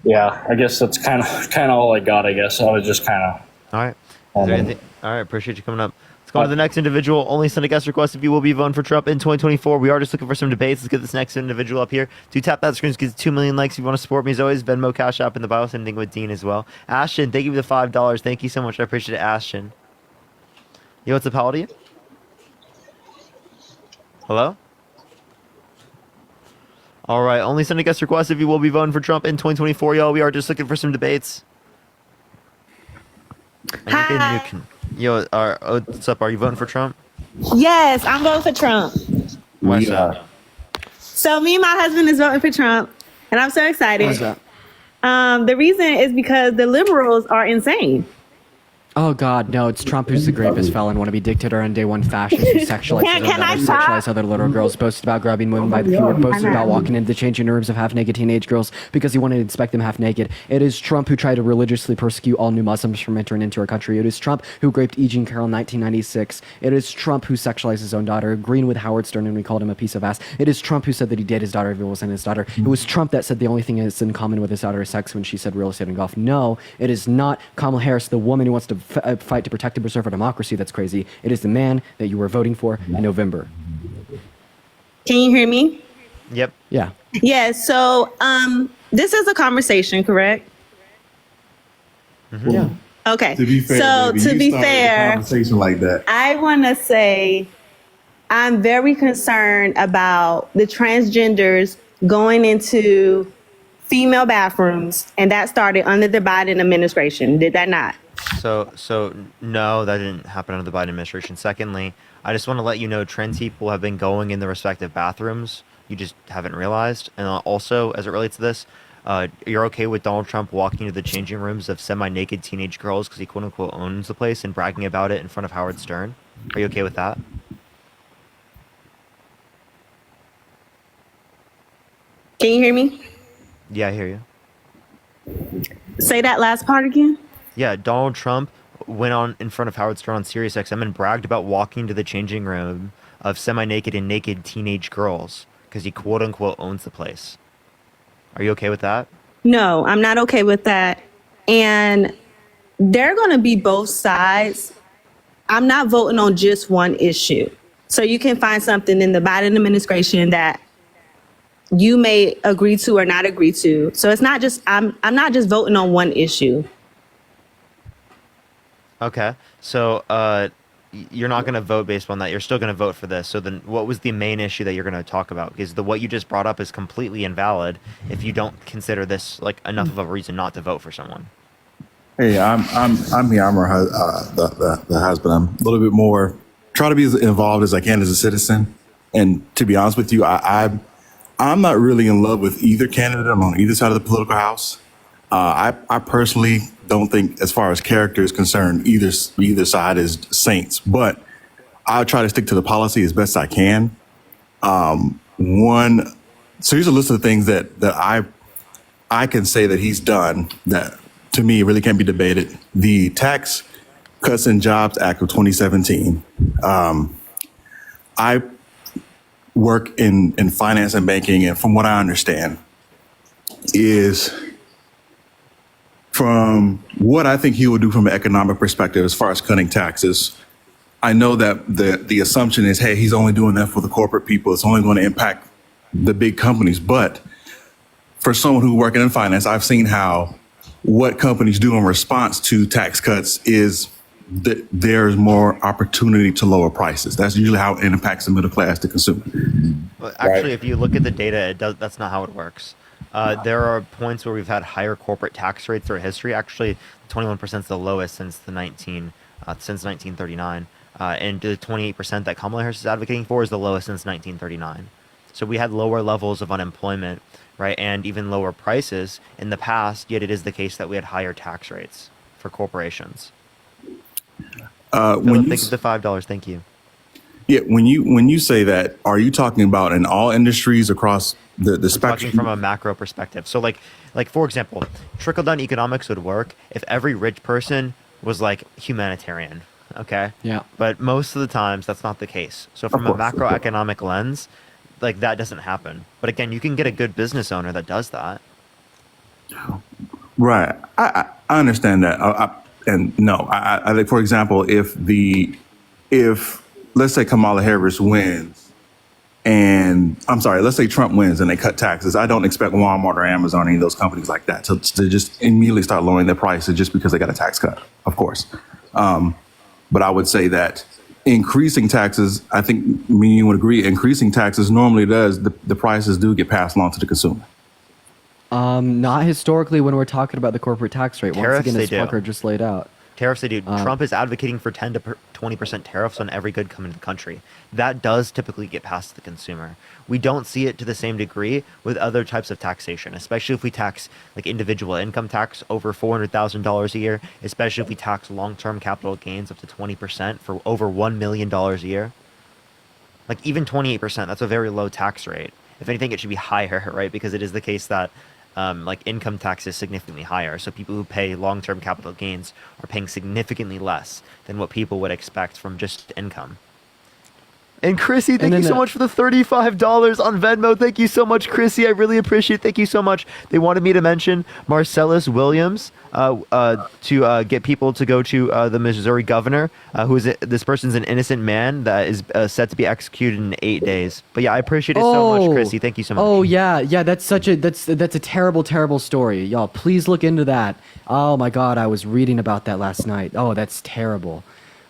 Yeah, I guess that's kind of all I got. I guess I was just kind of. All right. All right. Appreciate you coming up. Let's go on to the next individual. Only send a guest request if you will be voting for Trump in 2024. We are just looking for some debates. Let's get this next individual up here. Do tap that screen. Get 2 million likes if you want to support me. As always, Venmo, Cash App in the bio. Same thing with Dean as well. Ashton, thank you for the $5. Thank you so much. I appreciate it, Ashton. Yo, what's up? How old are you? Hello? All right. Only send a guest request if you will be voting for Trump in 2024, y'all. We are just looking for some debates. Hi. Yo, what's up? Are you voting for Trump? Yes, I'm voting for Trump. Why so? So me and my husband is voting for Trump, and I'm so excited. Why's that? The reason is because the liberals are insane. Oh, God, no, it's Trump who's the gravest felon, wannabe dictator and day one fascist who sexualizes other little girls, boasts about grabbing women by the throat, boasts about walking into the changing rooms of half-naked teenage girls because he wanted to inspect them half-naked. It is Trump who tried to religiously persecute all new Muslims from entering into our country. It is Trump who raped E. Jean Carroll in 1996. It is Trump who sexualized his own daughter, agreeing with Howard Stern and we called him a piece of ass. It is Trump who said that he dated his daughter if it wasn't his daughter. It was Trump that said the only thing that's in common with his daughter is sex when she said real estate and golf. No, it is not Kamala Harris, the woman who wants to fight to protect and preserve our democracy. That's crazy. It is the man that you were voting for in November. Can you hear me? Yep. Yeah. Yeah. So, this is a conversation, correct? Mm-hmm. Yeah. Okay. To be fair, so baby, to you be started fair, the conversation like that. I want to say I'm very concerned about the transgenders going into female bathrooms, and that started under the Biden administration. Did that not? So no, that didn't happen under the Biden administration. Secondly, I just want to let you know trans people have been going in the respective bathrooms. You just haven't realized. And also, as it relates to this, you're okay with Donald Trump walking into the changing rooms of semi-naked teenage girls because he quote-unquote owns the place and bragging about it in front of Howard Stern? Are you okay with that? Can you hear me? Yeah, I hear you. Say that last part again. Yeah, Donald Trump went on in front of Howard Stern on SiriusXM and bragged about walking to the changing room of semi-naked and naked teenage girls because he quote-unquote owns the place. Are you okay with that? No, I'm not okay with that. And they're going to be both sides. I'm not voting on just one issue. So you can find something in the Biden administration that you may agree to or not agree to. So it's not just, I'm not just voting on one issue. Okay, so you're not going to vote based on that. You're still going to vote for this. So then what was the main issue that you're going to talk about? Because what you just brought up is completely invalid if you don't consider this like enough of a reason not to vote for someone. Hey, I'm here. I'm the husband. I'm a little bit more, try to be as involved as I can as a citizen. And to be honest with you, I'm not really in love with either candidate. I'm on either side of the political house. I personally don't think, as far as character is concerned, either side is saints. But I'll try to stick to the policy as best I can. So here's a list of things that I can say that he's done that, to me, really can't be debated. The Tax Cuts and Jobs Act of 2017. I work in finance and banking, and from what I understand, is from what I think he will do from an economic perspective as far as cutting taxes. I know that the assumption is, hey, he's only doing that for the corporate people. It's only going to impact the big companies. But for someone who's working in finance, I've seen how what companies do in response to tax cuts is that there's more opportunity to lower prices. That's usually how it impacts the middle class, the consumer. Well, actually, if you look at the data, that's not how it works. There are points where we've had higher corporate tax rates through history. Actually, 21% is the lowest since 1939, and the 28% that Kamala Harris is advocating for is the lowest since 1939. So we had lower levels of unemployment, right, and even lower prices in the past. Yet it is the case that we had higher tax rates for corporations. When you think of the $5, thank you. Yeah, when you say that, are you talking about in all industries across the spectrum? Talking from a macro perspective. So like for example, trickle down economics would work if every rich person was like humanitarian. Okay. Yeah. But most of the times that's not the case. So from a macroeconomic lens, like that doesn't happen. But again, you can get a good business owner that does that. Right. I understand that. And no, I think, for example, if let's say Kamala Harris wins, and I'm sorry, let's say Trump wins and they cut taxes, I don't expect Walmart or Amazon or any of those companies like that to just immediately start lowering their prices just because they got a tax cut, of course. But I would say that increasing taxes, I think me and you would agree, increasing taxes normally does, the prices do get passed along to the consumer. Not historically when we're talking about the corporate tax rate. Tariffs, once again, as they do. Tucker just laid out. Tariffs, they do. Trump is advocating for 10 to 20% tariffs on every good coming to the country. That does typically get passed to the consumer. We don't see it to the same degree with other types of taxation, especially if we tax like individual income tax over $400,000 a year, especially if we tax long-term capital gains up to 20% for over $1 million a year. Like even 28%, that's a very low tax rate. If anything, it should be higher, right? Because it is the case that like income tax is significantly higher. So people who pay long-term capital gains are paying significantly less than what people would expect from just income. And Chrissy, thank you so much for the $35 on Venmo. Thank you so much, Chrissy. I really appreciate it. Thank you so much. They wanted me to mention Marcellus Williams to get people to go to the Missouri governor, this person's an innocent man that is set to be executed in 8 days. But yeah, I appreciate it so much, Chrissy. Thank you so much. Oh yeah, that's a terrible story. Y'all, please look into that. Oh my God, I was reading about that last night. Oh, that's terrible.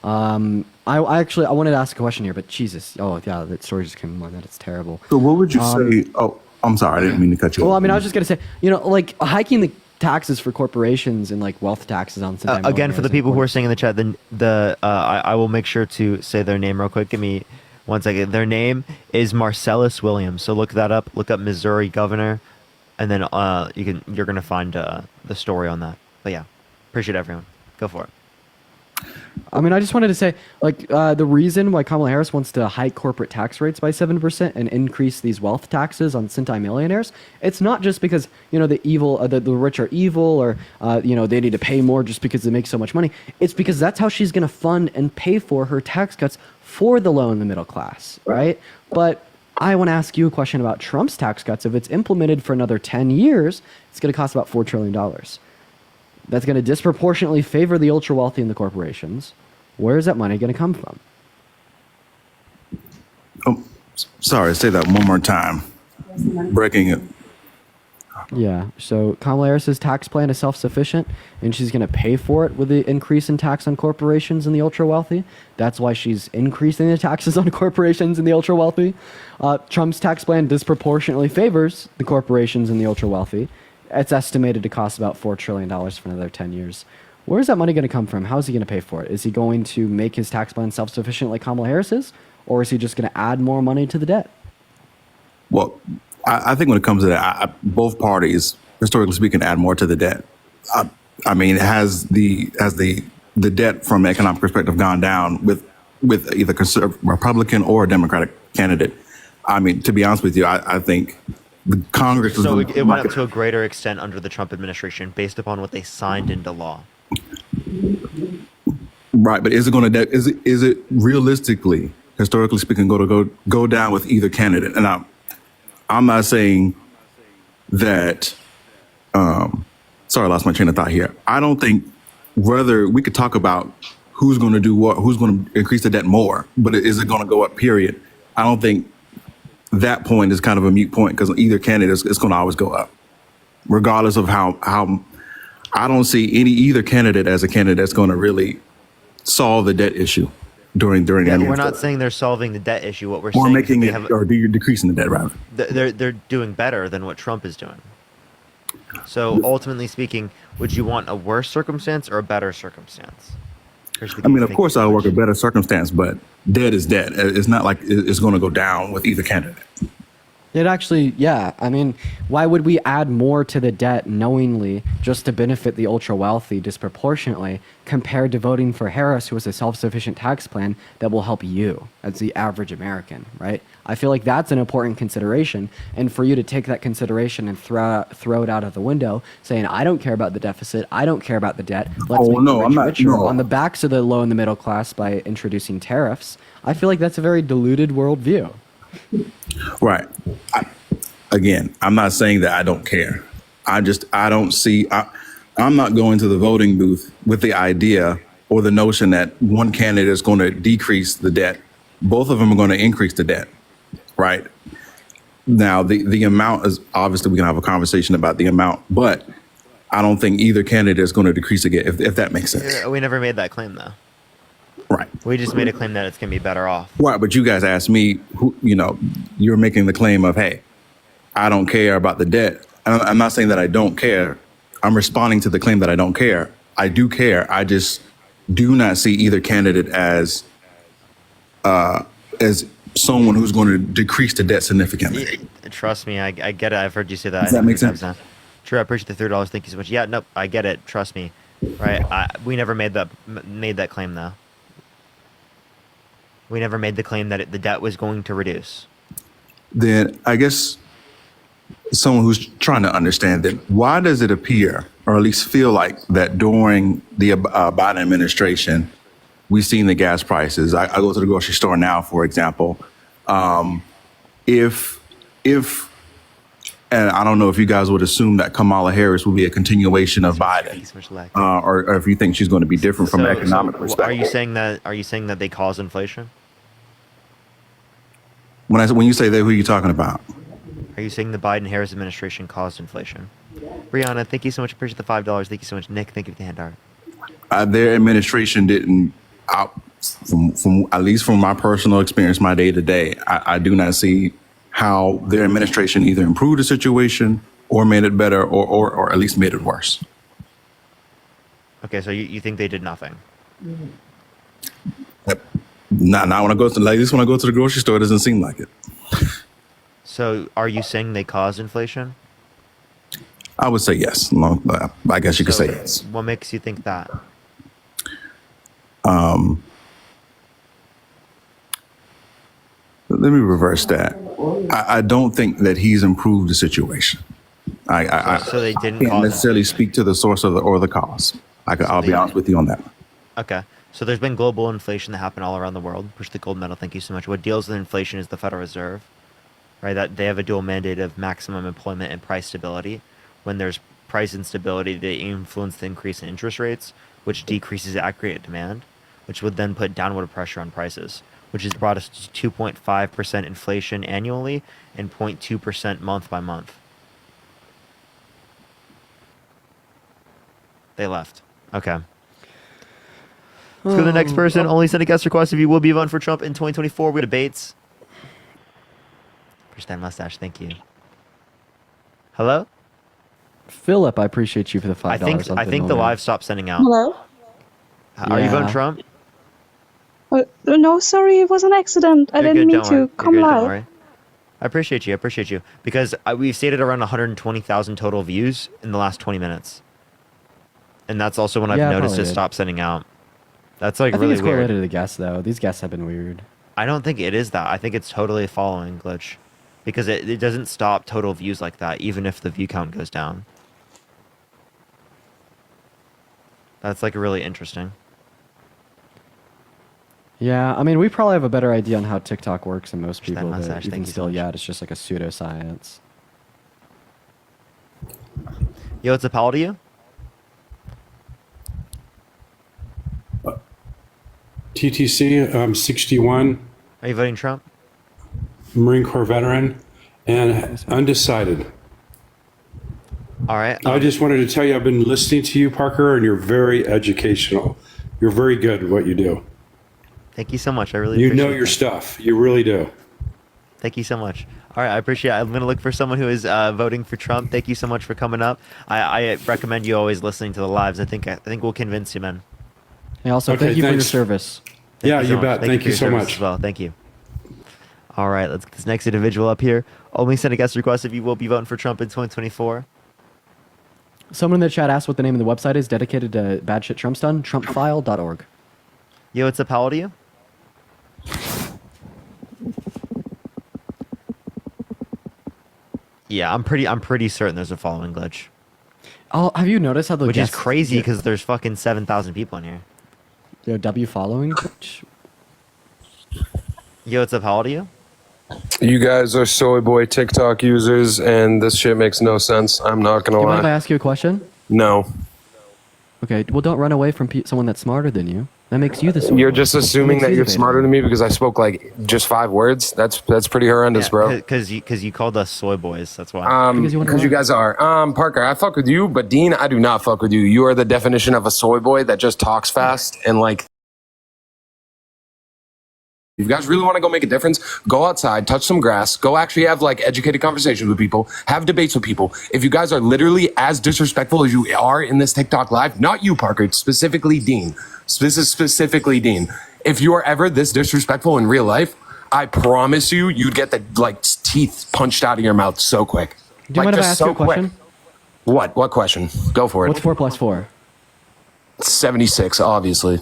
I wanted to ask a question here, but Jesus. Oh, yeah, that story just came to mind. That it's terrible. So what would you say? Oh, I'm sorry. I didn't mean to cut you off. Well, I mean, I was just going to say, like hiking the taxes for corporations and like wealth taxes on again, for the people who are saying in the chat, I will make sure to say their name real quick. Give me 1 second. Their name is Marcellus Williams. So look that up. Look up Missouri governor, and then you're going to find the story on that. But yeah, appreciate everyone. Go for it. I mean, I just wanted to say, like, the reason why Kamala Harris wants to hike corporate tax rates by 7% and increase these wealth taxes on centimillionaires, it's not just because, the rich are evil or, they need to pay more just because they make so much money. It's because that's how she's going to fund and pay for her tax cuts for the low and the middle class, right? But I want to ask you a question about Trump's tax cuts. If it's implemented for another 10 years, it's going to cost about $4 trillion. That's going to disproportionately favor the ultra wealthy and the corporations. Where is that money going to come from? Oh, sorry, say that one more time. Breaking it. Yeah, so Kamala Harris's tax plan is self-sufficient, and she's going to pay for it with the increase in tax on corporations and the ultra wealthy. That's why she's increasing the taxes on corporations and the ultra wealthy. Trump's tax plan disproportionately favors the corporations and the ultra wealthy. It's estimated to cost about $4 trillion for another 10 years. Where is that money going to come from? How is he going to pay for it? Is he going to make his tax plan self-sufficient like Kamala Harris's? Or is he just going to add more money to the debt? Well, I think when it comes to that, both parties, historically speaking, add more to the debt. I mean, has the debt from an economic perspective gone down with either Republican or a Democratic candidate? I mean, to be honest with you, I think the Congress. So it went up to a greater extent under the Trump administration based upon what they signed into law. Right, but is it going to is it realistically, historically speaking, go down with either candidate? And I'm not saying that Sorry, I lost my train of thought here. I don't think whether we could talk about who's going to do what, who's going to increase the debt more, but is it going to go up, period? I don't think that point is kind of a moot point because either candidate is going to always go up, regardless of how I don't see either candidate as a candidate that's going to really solve the debt issue during any. We're not saying they're solving the debt issue. What we're or saying making is it or decreasing the debt rather. they're doing better than what Trump is doing. So ultimately speaking, would you want a worse circumstance or a better circumstance? I mean, of course, I'll work a better circumstance, but debt is debt. It's not like it's going to go down with either candidate. It actually, yeah. I mean, why would we add more to the debt knowingly just to benefit the ultra wealthy disproportionately compared to voting for Harris, who has a self-sufficient tax plan that will help you as the average American, right? I feel like that's an important consideration. And for you to take that consideration and throw it out of the window, saying, I don't care about the deficit, I don't care about the debt, let's make the rich richer on the backs of the low and the middle class by introducing tariffs, I feel like that's a very diluted worldview. Right. Again, I'm not saying that I don't care. I don't see, I'm not going to the voting booth with the idea or the notion that one candidate is going to decrease the debt. Both of them are going to increase the debt, right? Now, the amount is, obviously we can have a conversation about the amount, but I don't think either candidate is going to decrease again, if that makes sense. We never made that claim, though. Right. We just made a claim that it's going to be better off. Right, but you guys asked me, you're making the claim of, hey, I don't care about the debt. I'm not saying that I don't care. I'm responding to the claim that I don't care. I do care. I just do not see either candidate as someone who's going to decrease the debt significantly. Trust me, I get it. I've heard you say that. Does that make sense? True, I appreciate the $3. Thank you so much. Yeah, nope, I get it. Trust me. Right, we never made that claim, though. We never made the claim that the debt was going to reduce. Then I guess someone who's trying to understand that, why does it appear, or at least feel like, that during the Biden administration, we've seen the gas prices. I go to the grocery store now, for example. If and I don't know if you guys would assume that Kamala Harris will be a continuation of Biden, or if you think she's going to be different from an economic perspective. Are you saying that they cause inflation? When you say that, who are you talking about? Are you saying the Biden-Harris administration caused inflation? Brianna, thank you so much. Appreciate the $5. Thank you so much. Nick, thank you for the hand art. Their administration didn't, from at least from my personal experience, my day to day, I do not see how their administration either improved the situation or made it better, or at least made it worse. Okay, so you think they did nothing? Not when I go to the grocery store, it doesn't seem like it. So are you saying they caused inflation? I would say yes. I guess you could say yes. What makes you think that? Let me reverse that. I don't think that he's improved the situation. So they didn't can't necessarily speak to the source or the cause. I'll be honest with you on that. Okay. So there's been global inflation that happened all around the world. Push the gold medal. Thank you so much. What deals with inflation is the Federal Reserve, right? That they have a dual mandate of maximum employment and price stability. When there's price instability, they influence the increase in interest rates, which decreases aggregate demand, which would then put downward pressure on prices, which has brought us to 2.5% inflation annually and 0.2% month by month. They left. Okay. Let's go to the next person. Only send a guest request if you will be voting for Trump in 2024. We have debates. Push that mustache. Thank you. Hello? Philip, I appreciate you for the $5. I think the live stopped sending out. Hello? Are you voting Trump? No, sorry, it was an accident. I didn't mean to come live. I appreciate you. Because we've stated around 120,000 total views in the last 20 minutes. And that's also when I've noticed it stop sending out. That's like really weird. I think it's correlated to the guests, though. These guests have been weird. I don't think it is that. I think it's totally a following glitch. Because it doesn't stop total views like that, even if the view count goes down. That's like really interesting. Yeah, I mean, we probably have a better idea on how TikTok works than most people, but even Thank still, yeah, it's just like a pseudoscience. Yo, what's up? How old are you? TTC, I'm 61. Are you voting Trump? Marine Corps veteran and undecided. All right. I just wanted to tell you I've been listening to you, Parker, and you're very educational. You're very good at what you do. Thank you so much. I really You appreciate know your that. stuff. You really do. Thank you so much. All right, I appreciate it. I'm going to look for someone who is voting for Trump. Thank you so much for coming up. I recommend you always listening to the lives. I think we'll convince you, man. And also, Okay, thank you for your thanks. service. Yeah, so you much. bet. Thank for you your so service much. As well. Thank you. All right, let's get this next individual up here. Only send a guest request if you will be voting for Trump in 2024. Someone in the chat asked what the name of the website is dedicated to bad shit Trump's done. Trumpfile.org. Yo, what's up? How old are you? Yeah, I'm pretty certain there's a following glitch. Oh, have you noticed how the Which is guests crazy get- because there's fucking 7,000 people in here. Yo, W following glitch? Yo, what's up? How old are you? You guys are soy boy TikTok users, and this shit makes no sense. I'm not gonna Do you mind if I lie. ask you a question? No, Okay, well, don't run away from someone that's smarter than you. That makes you the soy you're boy. just assuming makes that you you're the beta. smarter than me because I spoke like just 5 words. That's pretty horrendous, bro. Because you called us soy boys. That's why. Because you guys are. Parker, I fuck with you, but Dean, I do not fuck with you. You are the definition of a soy boy that just talks fast and like. If you guys really want to go make a difference, go outside, touch some grass, go actually have like educated conversations with people, have debates with people. If you guys are literally as disrespectful as you are in this TikTok live, not you, Parker, specifically Dean. This is specifically Dean. If you are ever this disrespectful in real life, I promise you, you'd get the like teeth punched out of your mouth so quick. Do you mind if I ask you a question? What? What question? Go for it. What's 4 plus 4? 76, obviously.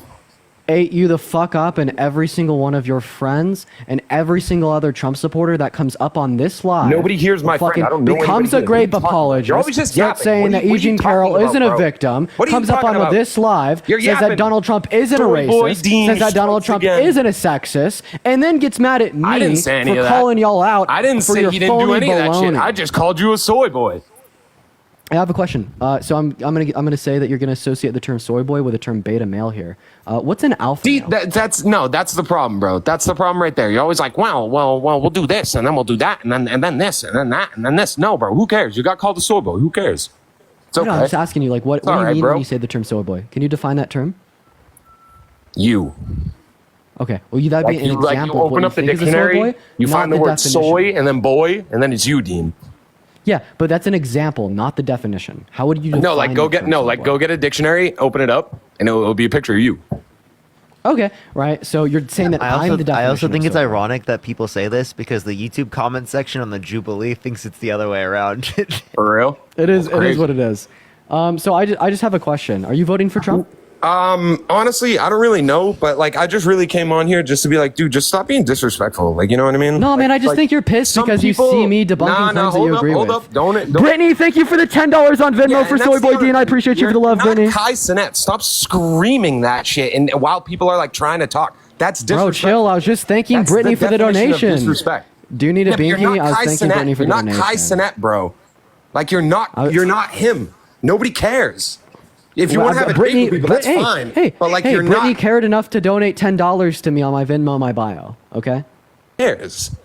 Ate you the fuck up and every single one of your friends and every single other Trump supporter that comes up on this live. Nobody here's my friend. fucking I don't know becomes anybody a grape here. What are you talking about? apologist. You're always just yet yapping. saying What that are you Eugene talking Carroll about, isn't a bro? victim. What are you Comes up talking on about? this live. You're says that yapping. Donald Trump isn't a Soy boy racist. Dean Says that Donald Schultz Trump again. isn't a sexist. And then gets mad at me I didn't say any for of that. calling y'all out. I didn't for say your he didn't do phony any of that shit. baloney. I just called you a soy boy. I have a question. So I'm gonna say that you're gonna associate the term soy boy with the term beta male here. What's an alpha male? That's the problem, bro. That's the problem right there. You're always like, well, we'll do this, and then we'll do that, and then this, and then that, and then this. No, bro, who cares? You got called a soy boy. Who cares? It's okay. No, I'm just asking you, like, what do you alright, mean bro. when you say the term soy boy? Can you define that term? You. Okay. Well, that'd be an Like example you of what open up the think is a soy dictionary, boy, you not find the word definition. soy, and then boy, and then it's you, Dean. Yeah, but that's an example, not the definition. How would you define No, like go the get term soy boy? go get a dictionary, open it up, and it'll be a picture of you. Okay, right. So you're saying that I'm the definition. I also think of it's soy boy. ironic that people say this because the YouTube comment section on the Jubilee thinks it's the other way around. For real? It is. It is Crazy. what it is. So I just have a question. Are you voting for Trump? Honestly, I don't really know, but like I just really came on here just to be like, dude, just stop being disrespectful. Like, you know what I mean? No, man. I just Like, think you're pissed some because people- you see me debunking Nah, claims that hold you up, agree hold with. up. Don't. Brittany, thank you for the $10 on Venmo Yeah, for and Soy that's Boy the other Dean. I thing. appreciate you for the You're love, not Brittany. Kai Cenat. Stop screaming that shit, and while people are like trying to talk, that's Bro, disrespectful. chill. I was just thanking That's Brittany the for the definition of donation. disrespect. Do you need a Yeah, but you're binky? not I was Kai thanking Cenat. Brittany for You're the not donation. Kai Cenat, bro. Like you're not him. Nobody cares. If you Well, want to have a Brittany, date with people, that's hey, fine. Hey, but like hey, you're Brittany not cared enough to donate $10 to me on my Venmo, my bio. Okay. cares.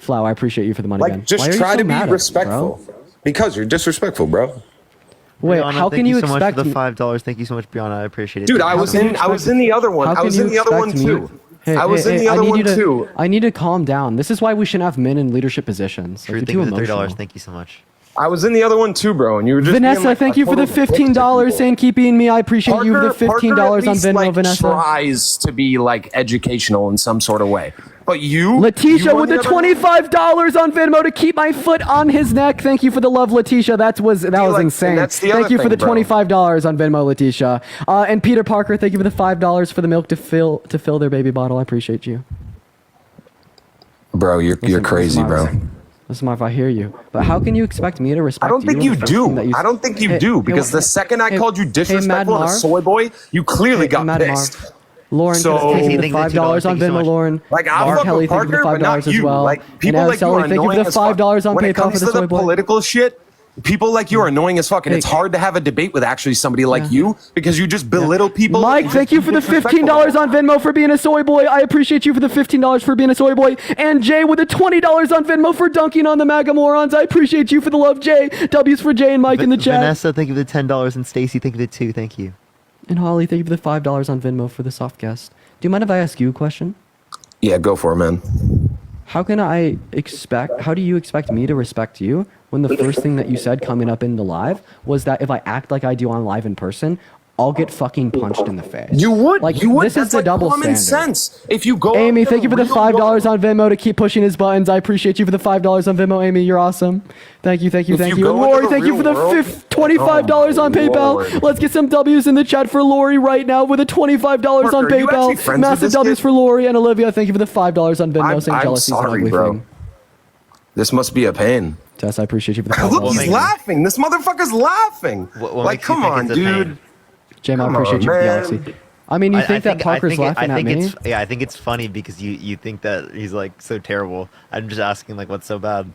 Flau, I appreciate you for the money, man. Like just Why are you try so to be mad at me, respectful. bro? Because you're disrespectful, bro. Wait, Brianna, how can thank you so much expect for the me- $5? Thank you so much, Brianna. I appreciate it. Dude, Thank I you was so much. in the other one. How I can was you in the other one expect me- too. Hey, I was hey, in hey, the other I need one you to, too. I need to calm down. This is why we shouldn't have men in leadership positions. Sure, Like, thank you're you too for the $3. emotional. Thank you so much. I was in the other one too, bro, and you were just Vanessa, being like thank a you for the total dick to $15 people. saying keep being me. I appreciate you. The $15 Parker at on least, Venmo, like, Vanessa. tries to be like educational in some sort of way, but you, Letitia you with the on other- $25 on Venmo to keep my foot on his neck. Thank you for the love, Letitia. That was like, insane. and that's the Thank other you for thing, the bro. $25 on Venmo, Letitia. And Peter Parker, thank you for the $5 for the milk to fill their baby bottle. I appreciate you. Bro, you're Listen, crazy, listen, bro. Listen, Marv, I hear you. But how can you expect me to respect I don't think you and the first thing that do. I don't think you do because the second I called you disrespectful and a soy boy, you clearly got Mad pissed. Marv. Lauren, So- thank you for the Thank you, $5 on thank you so Venmo, much. Lauren. Like, I'll Mark fuck Kelly, with thank you for Parker, the but not $5 as you. well. Like, people and like you Sally, are thank you for annoying the as fuck. $5 on When it PayPal comes for the to soy the boy. political shit, People like you are annoying as fuck, and it's hard to have a debate with actually somebody like you because you just belittle people. Mike, thank you for the $15 on Venmo for being a soy boy. I appreciate you for the $15 for being a soy boy. And Jay with the $20 on Venmo for dunking on the MAGA morons. I appreciate you for the love, Jay. W's for Jay and Mike in the chat. Vanessa, thank you for the $10, and Stacy, thank you for the 2. Thank you. And Holly, thank you for the $5 on Venmo for the soft guest. Do you mind if I ask you a question? Yeah, go for it, man. How do you expect me to respect you when the first thing that you said coming up in the live was that if I act like I do on live in person, I'll get fucking punched in the face? You would. This That's is the double common standard. sense. If you go, Amy, thank you for the $5 on Venmo to keep pushing his buttons. I appreciate you for the $5 on Venmo, Amy. You're awesome. Thank you. And Lori, thank you for the $25 on PayPal. Let's get some W's in the chat for Lori right now with the $25 on PayPal. Massive W's for Lori and Olivia. Thank you for the $5 on Venmo. Saying jealousy is an ugly thing. This must be a pain. Tess, I appreciate you for the Look, he's laughing. This motherfucker's laughing. What come on, dude. Jim, I appreciate you for Galaxy. I mean, you think that Parker's laughing at me? I think it's funny because you think that he's like so terrible. I'm just asking like, what's so bad?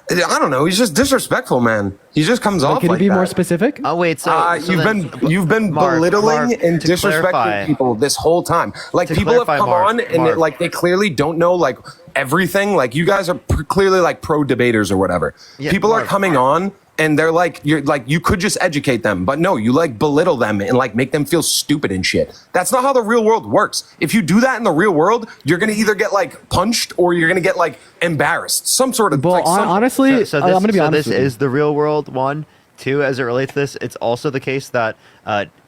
I don't know. He's just disrespectful, man. He just comes off like that. Can you be more specific? Oh wait, you've been belittling and disrespecting people this whole time. Like people have come on and they clearly don't know like everything. Like you guys are clearly like pro debaters or whatever. Yeah, people are coming on and they're like, you could just educate them, but no, you like belittle them and like make them feel stupid and shit. That's not how the real world works. If you do that in the real world, you're gonna either get like punched or you're gonna get like embarrassed. Some sort of. Well, honestly, I'm gonna be honest. This is the real world. 1, 2, as it relates to this, it's also the case that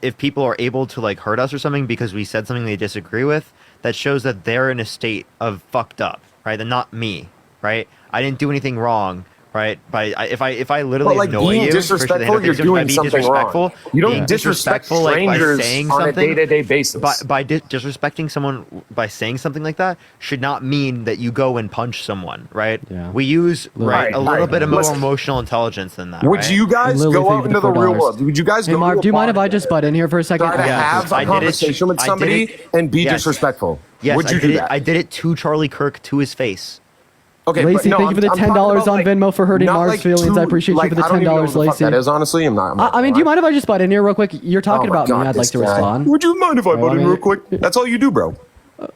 if people are able to like hurt us or something because we said something they disagree with, that shows that they're in a state of fucked up, right? And not me, right? I didn't do anything wrong. Right, if I literally annoy you, disrespectful, you're doing something wrong. You don't disrespect strangers by saying on something, a day-to-day basis. By disrespecting someone by saying something like that should not mean that you go and punch someone. Right? Yeah. We use a little bit of more emotional intelligence than that. Would you guys go out into the real world? Would you guys go? Hey, Mark, do you mind if I just butt in here for a second? Try to have a conversation with somebody and be disrespectful. Yes, would you do that? I did it to Charlie Kirk to his face. Okay, Lacey, thank you for the $10 on Venmo for hurting Mars' feelings. I appreciate you for the $10, Lacey. That is honestly, I'm not. I mean, do you mind if I just butt in here real quick? You're talking about me. I'd like to respond. Would you mind if I butt in real quick? That's all you do, bro.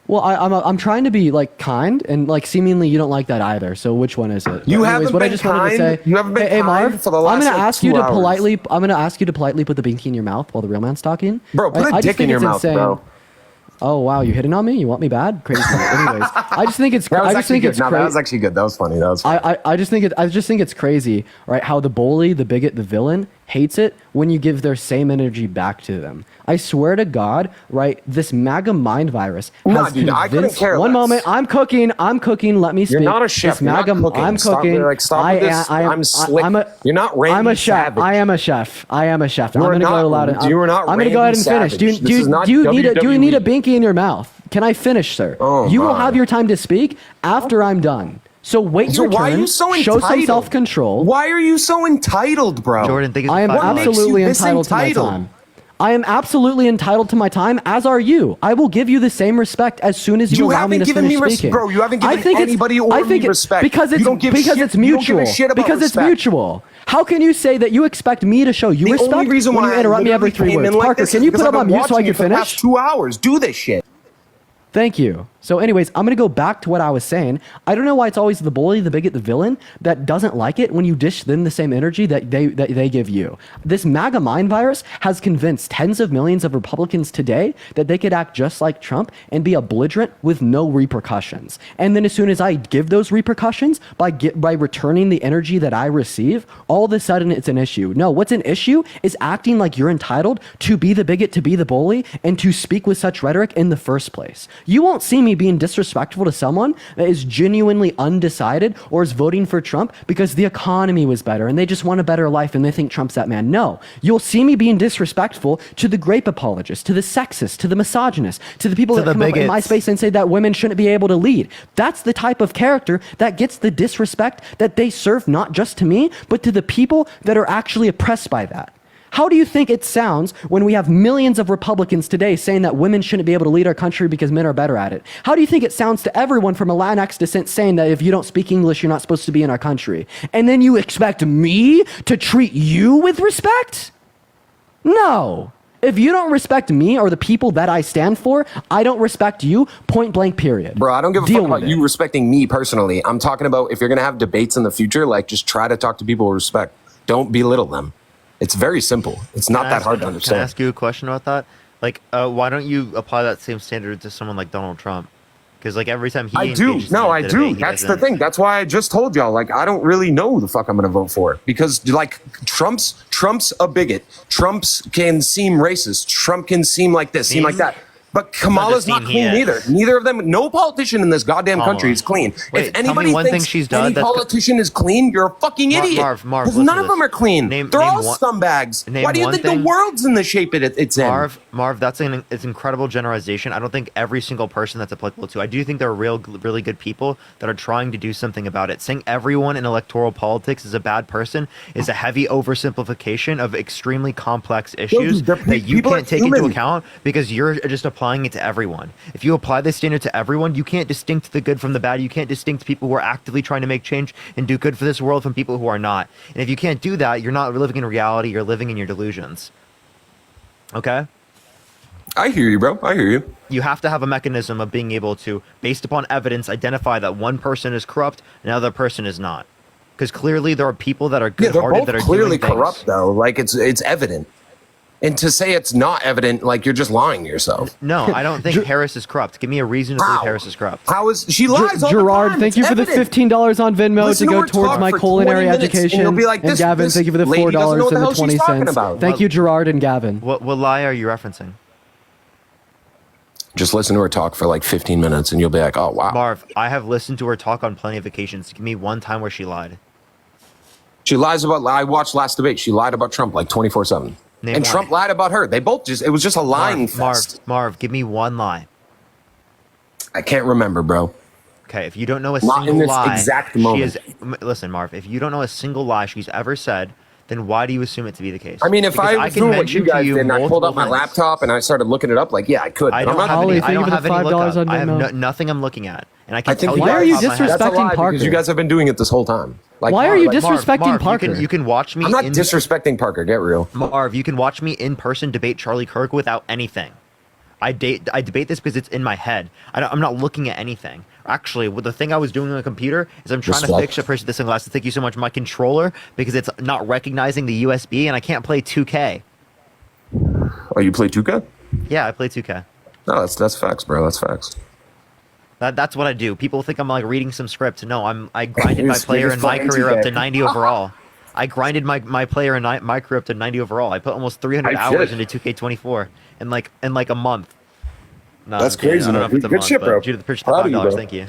Well, I'm trying to be like kind, and like seemingly you don't like that either. So which one is it? You haven't been kind. You haven't been kind for the last 2 hours. I'm gonna ask you to politely put the binky in your mouth while the real man's talking. Bro, put a dick in your mouth, bro. Oh wow, you hitting on me? You want me bad? Crazy. Anyways, I just think it's. That was actually good. That was funny. That was funny. I just think it's crazy, right? How the bully, the bigot, the villain hates it when you give their same energy back to them. I swear to God, right? This MAGA mind virus has dude, I couldn't care One less. moment, I'm cooking. Let me speak. You're not a chef. This MAGA, I'm cooking. I'm slick. You're not Randy I'm a chef. Savage. I am a chef. I'm You're gonna not, go loud. you are not I'm gonna go ahead and finish. Do you need a binky in your mouth? Can I finish, sir? You will have your time to speak after I'm done. So wait your turn. Why are you so entitled? Show some self-control. Why are you so entitled, bro? Jordan, I am absolutely entitled to my time. I am absolutely entitled to my time, as are you. I will give you the same respect as soon as you allow me to finish speaking. Bro, you haven't given anybody or me respect. Because it's mutual. Because it's mutual. How can you say that you expect me to show you respect when you interrupt me every 3 words? Parker, can you put up on mute so I can finish? 2 hours. Do this shit. Thank you. So anyways, I'm going to go back to what I was saying. I don't know why it's always the bully, the bigot, the villain that doesn't like it when you dish them the same energy that they give you. This MAGA mind virus has convinced tens of millions of Republicans today that they could act just like Trump and be belligerent with no repercussions. And then as soon as I give those repercussions by returning the energy that I receive, all of a sudden it's an issue. No, what's an issue is acting like you're entitled to be the bigot, to be the bully, and to speak with such rhetoric in the first place. You won't see me being disrespectful to someone that is genuinely undecided or is voting for Trump because the economy was better and they just want a better life and they think Trump's that man. No, you'll see me being disrespectful to the grape apologists, to the sexists, to the misogynists, to the people that come up in my space and say that women shouldn't be able to lead. That's the type of character that gets the disrespect that they serve not just to me, but to the people that are actually oppressed by that. How do you think it sounds when we have millions of Republicans today saying that women shouldn't be able to lead our country because men are better at it? How do you think it sounds to everyone from a Latinx descent saying that if you don't speak English, you're not supposed to be in our country? And then you expect me to treat you with respect? No. If you don't respect me or the people that I stand for, I don't respect you, point blank, period. Bro, I don't give a fuck about you respecting me personally. I'm talking about if you're going to have debates in the future, like just try to talk to people with respect. Don't belittle them. It's very simple. It's not that hard to understand. Can I ask you a question about that? Like, why don't you apply that same standard to someone like Donald Trump? Because like every time he I do. No, I do. That's the thing. That's why I just told y'all, like, I don't really know who the fuck I'm going to vote for. Because, like, Trump's a bigot. Trump's can seem racist. Trump can seem like this, seem like that. But Kamala's not clean either. Neither of them. No politician in this goddamn country is clean. Wait, if anybody one thinks thing she's done any politician is clean, you're a fucking idiot. Marv, because none of them are clean. They're all scumbags. Why do you think the world's in the shape it's in? Marv, that's it's incredible generalization. I don't think every single person that's applicable to. I do think there are really good people that are trying to do something about it. Saying everyone in electoral politics is a bad person is a heavy oversimplification of extremely complex issues that you can't take into account because you're just applying it to everyone. If you apply this standard to everyone, you can't distinct the good from the bad. You can't distinct people who are actively trying to make change and do good for this world from people who are not. And if you can't do that, you're not living in reality. You're living in your delusions. Okay? I hear you, bro. I hear you. You have to have a mechanism of being able to, based upon evidence, identify that one person is corrupt and another person is not. Because clearly there are people that are good-hearted that are clearly doing corrupt, things. though. Like it's evident. And to say it's not evident, like you're just lying to yourself. No, I don't think Harris is corrupt. Give me a reason to believe Harris is corrupt. How is she lies all Gerard, the time. thank you for the $15 on Venmo Listen to to go her towards talk my for culinary 20 minutes, education. and you'll be like, and Gavin, thank you for the lady doesn't know $4 what the and hell the she's 20 talking cents. about. Thank you, Gerard and Gavin. What lie are you referencing? Just listen to her talk for like 15 minutes and you'll be like, oh, wow. Marv, I have listened to her talk on plenty of occasions. Give me one time where she lied. She lies about, I watched last debate. She lied about Trump like 24/7. And Trump lied about her. They both it was just a lying fest. Marv, give me one lie. I can't remember, bro. Okay, if you don't know a Not single in this lie, exact moment. Listen, Marv, if you don't know a single lie she's ever said, then why do you assume it to be the case? I mean, if I was doing what you guys did and I pulled up my laptop and I started looking it up, like, yeah, I could. I don't have any lookup. I have nothing I'm looking at. And I can tell you why are you disrespecting Parker? Because you guys have been doing it this whole time. Like, why are you disrespecting Parker? You can watch me. I'm not disrespecting Parker. Get real. Marv, you can watch me in person debate Charlie Kirk without anything. I debate this because it's in my head. I'm not looking at anything. Actually, the thing I was doing on the computer is I'm trying to fix this sunglasses. Thank you so much, my controller, because it's not recognizing the USB and I can't play 2K. Oh, you play 2K? Yeah, I play 2K. No, that's facts, bro. That's facts. That's what I do. People think I'm like reading some script. No, I grinded my player in my career up to 90 overall. I grinded my player in my career up to 90 overall. I put almost 300 hours into 2K24 in like a month. No, that's crazy. I don't know if it's a Good month, shit, bro. Due to the purchase of $5, thank you.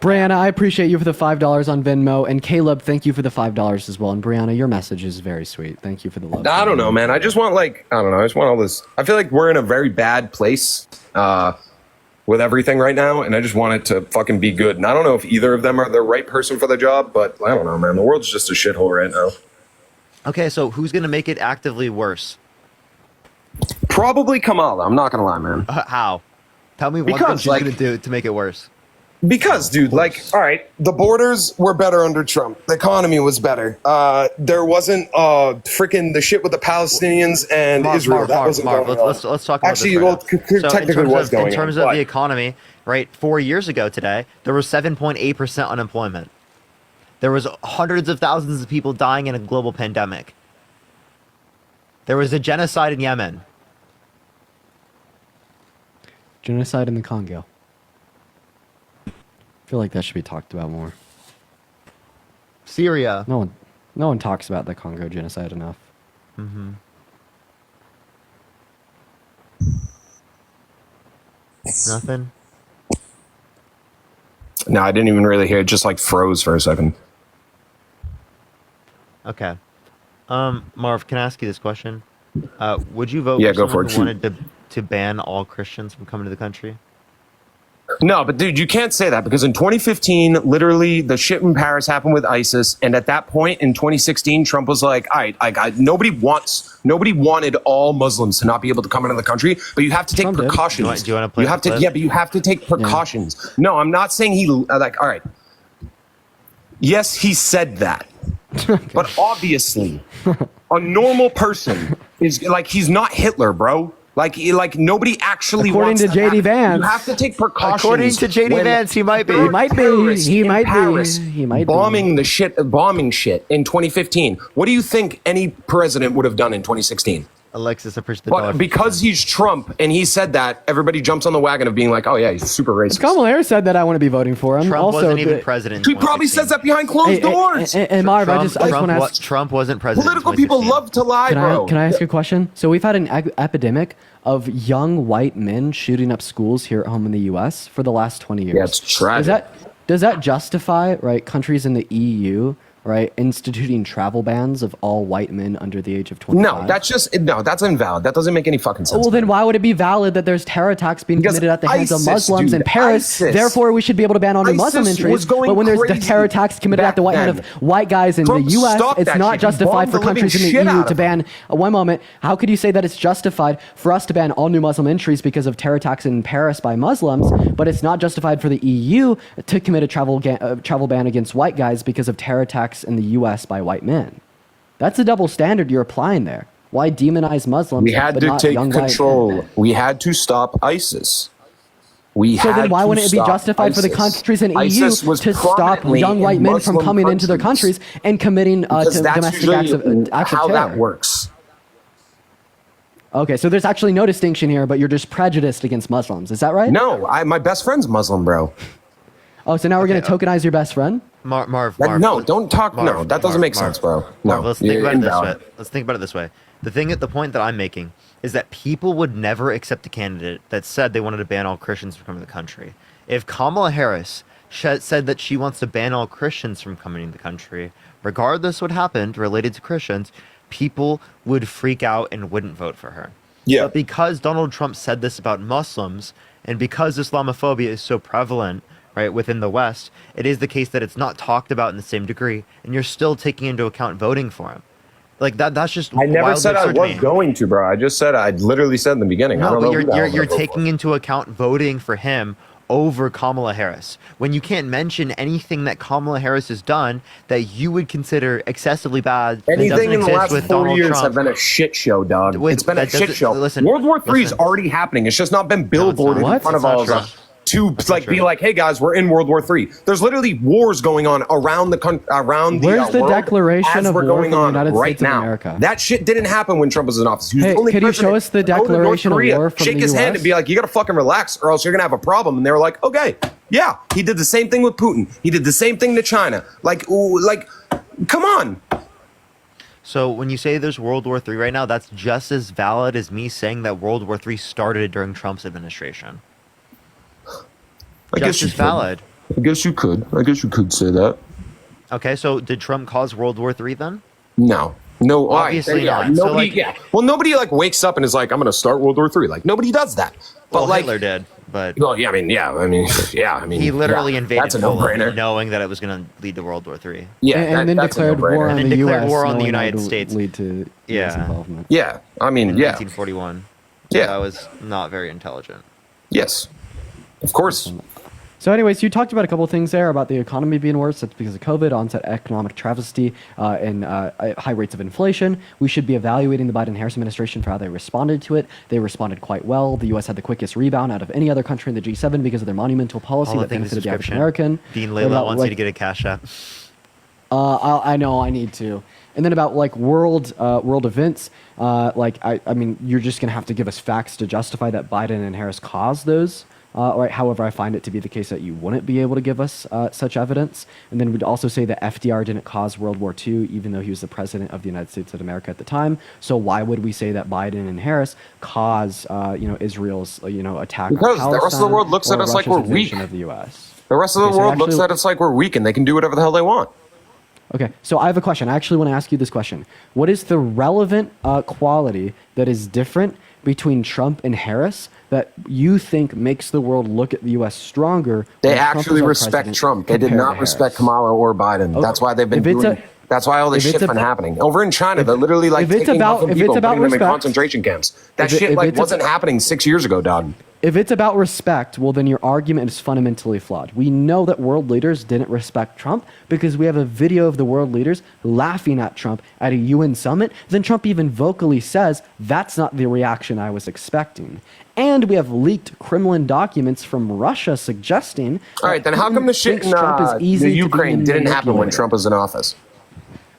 Brianna, I appreciate you for the $5 on Venmo, and Caleb, thank you for the $5 as well. And Brianna, your message is very sweet. Thank you for the love. I don't know, man. I just want I just want all this. I feel like we're in a very bad place with everything right now, and I just want it to fucking be good. And I don't know if either of them are the right person for the job, but I don't know, man. The world's just a shithole right now. Okay, so who's gonna make it actively worse? Probably Kamala. I'm not gonna lie, man. How? Tell me one thing she's gonna do to make it worse. Because, dude, all right, the borders were better under Trump. The economy was better. There wasn't freaking the shit with the Palestinians and Israel. Let's talk about actually, this right technically was going on. In terms of the economy, right? 4 years ago today, there was 7.8% unemployment. There was hundreds of thousands of people dying in a global pandemic. There was a genocide in Yemen. Genocide in the Congo. I feel like that should be talked about more. Syria. No one talks about the Congo genocide enough. Mm-hmm. Nothing? No, I didn't even really hear it. Just like froze for a second. Okay. Marv, can I ask you this question? Would you vote Yeah, for go someone for it. who wanted to ban all Christians from coming to the country? No, but dude, you can't say that because in 2015, literally the shit in Paris happened with ISIS, and at that point in 2016, Trump was like, "All right, nobody wanted all Muslims to not be able to come into the country, but you have to take precautions. Do you want to play? You have to, yeah, but you have to take precautions. Yeah. No, I'm not saying he like. All right, yes, he said that, but obviously, a normal person is like he's not Hitler, bro. Like nobody actually according wants to JD Vance. You have to take precautions. According to JD Vance, he might be. He might be bombing shit in 2015. What do you think any president would have done in 2016? Alexis, I appreciate the dollar. Because he's Trump and he said that, everybody jumps on the wagon of being like, "Oh yeah, he's super racist." Kamala Harris said that I want to be voting for him. Trump also, wasn't even president. He probably says that behind closed doors. And Marv, I just want to ask. Trump wasn't president. Political people love to lie, bro. Can I ask you a question? So we've had an epidemic of young white men shooting up schools here at home in the U.S. for the last 20 years. Yeah, it's tragic. Does that justify, right, countries in the EU, right, instituting travel bans of all white men under the age of 25? That's invalid. That doesn't make any fucking sense. Well, then why would it be valid that there's terror attacks being committed at the hands of Muslims in Paris? Therefore, we should be able to ban all new Muslim entries. But when there's the terror attacks committed at the hand of white guys in the U.S., it's not justified for countries in the EU to ban. One moment, how could you say that it's justified for us to ban all new Muslim entries because of terror attacks in Paris by Muslims, but it's not justified for the EU to commit a travel ban against white guys because of terror attacks in the U.S. by white men? That's a double standard you're applying there. Why demonize Muslims? We had to take control. We had to stop ISIS. So then why wouldn't it be justified for the countries in EU to stop young white men from coming into their countries and committing domestic acts of terror? How that works. Okay, so there's actually no distinction here, but you're just prejudiced against Muslims. Is that right? No, my best friend's Muslim, bro. Oh, so now we're going to tokenize your best friend? Marv. No, don't talk. No, that doesn't make sense, bro. No, let's think about it this way. Let's think about it this way. The point that I'm making is that people would never accept a candidate that said they wanted to ban all Christians from coming to the country. If Kamala Harris said that she wants to ban all Christians from coming to the country, regardless what happened related to Christians, people would freak out and wouldn't vote for her. Yeah. But because Donald Trump said this about Muslims, and because Islamophobia is so prevalent, right, within the West, it is the case that it's not talked about in the same degree, and you're still taking into account voting for him. Like that's just. I never said I was going to, bro. I just said I literally said in the beginning. No, but you're taking into account voting for him over Kamala Harris when you can't mention anything that Kamala Harris has done that you would consider excessively bad. Anything in the last 4 years have been a shit show, dog. It's been a shit show. Listen, World War III is already happening. It's just not been billboarded in front of all of us. To like be like, hey guys, we're in World War III. There's literally wars going on around the country, around the Where's the world Declaration as of we're War going for the on United right States now. of America? That shit didn't happen when Trump was in office. He was the only could you show us the Declaration of War from shake the his hand US? and be like, you gotta fucking relax, or else you're gonna have a problem. And they were like, okay, yeah. He did the same thing with Putin. He did the same thing to China. Like, come on. So when you say there's World War III right now, that's just as valid as me saying that World War III started during Trump's administration. I guess it's valid. I guess you could say that. Okay, so did Trump cause World War III then? No, obviously not. Nobody, Well, nobody wakes up and is like, I'm going to start World War III. Like nobody does that. But well, Hitler did. But well, I mean, he literally invaded that's a Poland, no-brainer. knowing that it was going to lead to World War III. Yeah, and then declared war on the U.S. war on the knowing United that would States. lead to US involvement. Yeah, I mean, in yeah. 1941. Yeah, that was not very intelligent. Yes, of course. So anyways, you talked about a couple of things there about the economy being worse. That's because of COVID, onset economic travesty, and high rates of inflation. We should be evaluating the Biden-Harris administration for how they responded to it. They responded quite well. The U.S. had the quickest rebound out of any other country in the G7 because of their monumental policy that benefited the average American. Dean Layla wants you to get a cash app. I know, I need to. And then about world events, I mean, you're just gonna have to give us facts to justify that Biden and Harris caused those. Right. However, I find it to be the case that you wouldn't be able to give us such evidence. And then we'd also say that FDR didn't cause World War II, even though he was the president of the United States of America at the time. So why would we say that Biden and Harris caused, Israel's, attack? Because on the rest of the world looks at us like we're weak. Of the US. The rest of the world looks at us like we're weak, and they can do whatever the hell they want. Okay, so I have a question. I actually want to ask you this question. What is the relevant quality that is different between Trump and Harris that you think makes the world look at the U.S. stronger? They actually respect Trump. They did not respect Kamala or Biden. Okay. That's why they've been doing. That's why all this shit's been happening over in China. They're literally like taking people and putting them in concentration camps. That shit like wasn't happening 6 years ago, dog. If it's about respect, well, then your argument is fundamentally flawed. We know that world leaders didn't respect Trump because we have a video of the world leaders laughing at Trump at a UN summit. Then Trump even vocally says, that's not the reaction I was expecting. And we have leaked Kremlin documents from Russia suggesting... All right, then how come the shit in the Ukraine didn't happen when Trump was in office?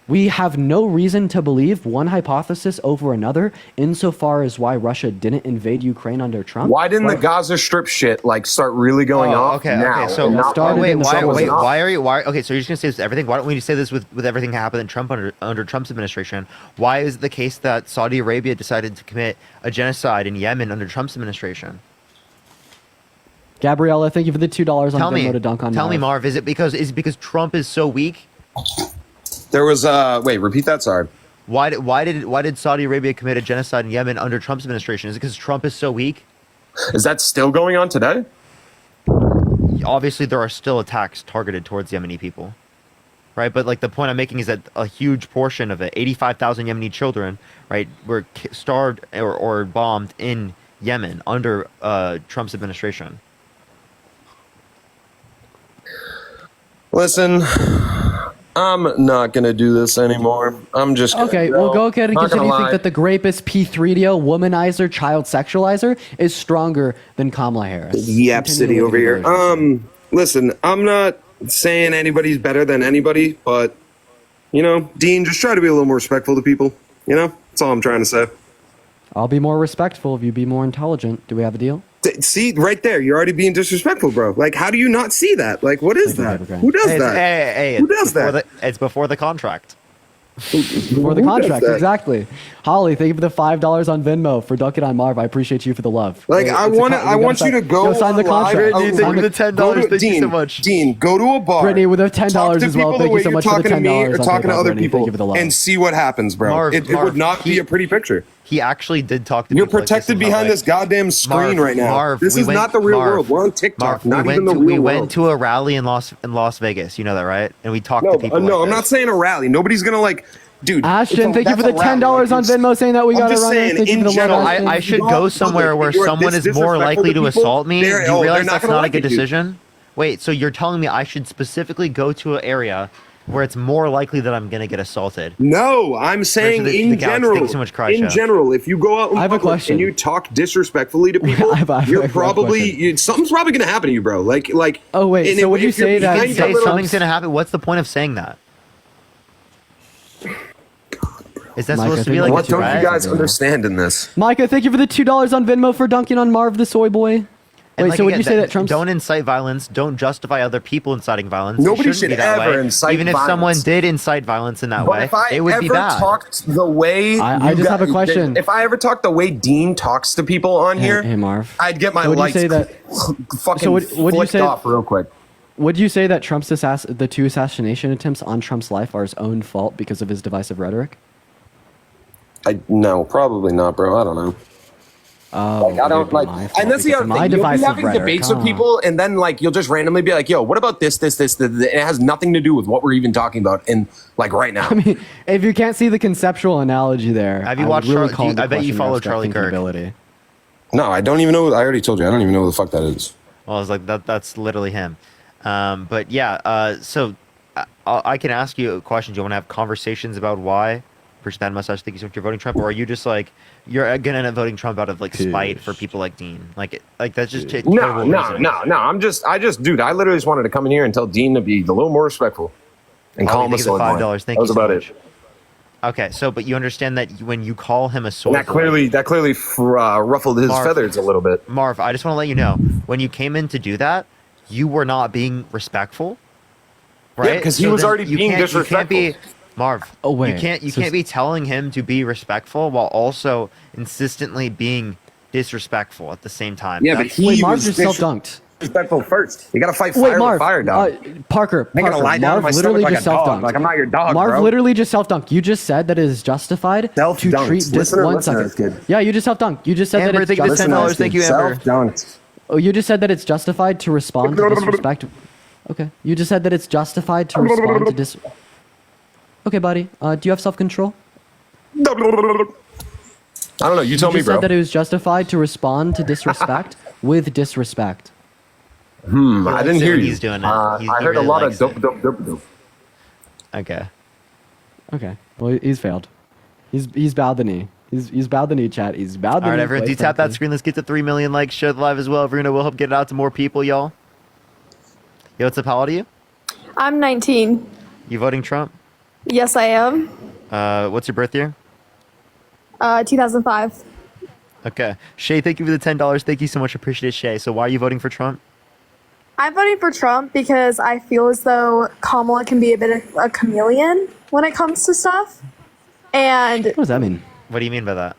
We have no reason to believe one hypothesis over another insofar as why Russia didn't invade Ukraine under Trump. Why didn't the Gaza Strip shit like start really going off now? Okay, so okay, so you're just gonna say this with everything. Why don't we just say this with everything that happened in Trump under Trump's administration? Why is it the case that Saudi Arabia decided to commit a genocide in Yemen under Trump's administration? Gabriella, thank you for the $2 on Venmo to dunk on. Tell me, Marv, is it because Trump is so weak? There was wait, repeat that. Sorry. Why did Saudi Arabia commit a genocide in Yemen under Trump's administration? Is it because Trump is so weak? Is that still going on today? Obviously, there are still attacks targeted towards Yemeni people, right? But like the point I'm making is that a huge portion of it, 85,000 Yemeni children, right, were starved or bombed in Yemen under Trump's administration. Listen. I'm not going to do this anymore. I'm just gonna we'll go ahead and continue to think that the rapist, P3DO, womanizer, child sexualizer is stronger than Kamala Harris. Yep, city over here. Listen, I'm not saying anybody's better than anybody, but, you know, Dean, just try to be a little more respectful to people. You know, that's all I'm trying to say. I'll be more respectful if you be more intelligent. Do we have a deal? See, right there, you're already being disrespectful, bro. Like, how do you not see that? Like, what is that? Who does that? Who does that? It's before the contract. Before the contract, exactly. Holly, thank you for the $5 on Venmo for dunking on Marv. I appreciate you for the love. Like, I want you to go sign the contract. Thank you for the $10. Thank you so much. Dean, go to a bar. Brittany, with the $10 as well. Thank you so much for the $10. Talking to me or talking to other people and see what happens, bro. It would not be a pretty picture. He actually did talk to me. You're protected behind this goddamn screen right now. This is not the real world. We're on TikTok, not even the real world. We went to a rally in Las Vegas. You know that, right? And we talked to people. No, I'm not saying a rally. Nobody's gonna like. Dude, Ashton, thank you for the $10 on Venmo saying that we got to run it. In general, I should go somewhere where someone is more likely to assault me. Do you realize that's not a good decision? Wait, so you're telling me I should specifically go to an area where it's more likely that I'm going to get assaulted? No, I'm saying in general. So much, in general, if you go out in public and you talk disrespectfully to people, you're probably something's probably going to happen to you, bro. Like. Oh wait, so would you say that something's going to happen? What's the point of saying that? Is that supposed to be like what don't you guys understand in this? Micah, thank you for the $2 on Venmo for dunking on Marv the soy boy. Wait, so would you say that Trump's... Don't incite violence. Don't justify other people inciting violence. Nobody should ever incite violence. Even if someone did incite violence in that way, it would be bad. If I ever talked the way... I just have a question. If I ever talked the way Dean talks to people on here, hey Marv, I'd get my lights fucking flicked off real quick. Would you say that the two assassination attempts on Trump's life are his own fault because of his divisive rhetoric? No, probably not, bro. I don't know. Oh, I don't like, and that's the other thing. You'll be having debates with people, and then like you'll just randomly be like, "Yo, what about this? It has nothing to do with what we're even talking about." And like right now, I mean, if you can't see the conceptual analogy there, have you watched? I bet you follow Charlie Kirk. No, I don't even know. I already told you, I don't even know who the fuck that is. Well, I was like, that's literally him. But yeah, so I can ask you questions. You want to have conversations about why? Appreciate that much. Thank you so much for voting Trump, or are you just like you're gonna end up voting Trump out of like spite for people like Dean? Like that's just no. Dude, I literally just wanted to come in here and tell Dean to be a little more respectful and call him a soy boy. $5. Thank you. That was about it. Okay, so but you understand that when you call him a soy boy, that clearly ruffled his feathers a little bit. Marv, I just want to let you know when you came in to do that, you were not being respectful, right? Yeah, because he was already being disrespectful. Marv, you can't be telling him to be respectful while also insistently being disrespectful at the same time. Yeah, but Marv just self-dunked. respectful first. You gotta fight Wait, fire Marv, with fire, dog. Parker, I'm gonna lie down in my literally stomach like just a dog. self-dunked. Like I'm not your dog, Marv bro. literally just self-dunked. You just said that it is justified to treat Self-dunked. one second. Yeah, you just self-dunked. You just said Amber, that it's thank you for $10. Thank you, Amber. Self-dunked. Oh, you just said that it's justified to respond to disrespect. Okay. You just said that it's justified to respond to dis. Okay, buddy. Do you have self-control? I don't know. You tell me, just bro. said that it was justified to respond to disrespect with disrespect. I didn't hear you. He's doing it. I heard a lot of dope. Okay. Okay. Well, he's failed. He's bowed the knee. He's bowed the knee, chat. He's bowed the knee. All right, everyone, do tap that screen. Let's get to 3 million likes. Share the live as well. Verena will help get it out to more people, y'all. Yo, what's up? How old are you? I'm 19. You voting Trump? Yes, I am. What's your birth year? 2005. Okay. Shay, thank you for the $10. Thank you so much. Appreciate it, Shay. So why are you voting for Trump? I'm voting for Trump because I feel as though Kamala can be a bit of a chameleon when it comes to stuff. And what does that mean? What do you mean by that?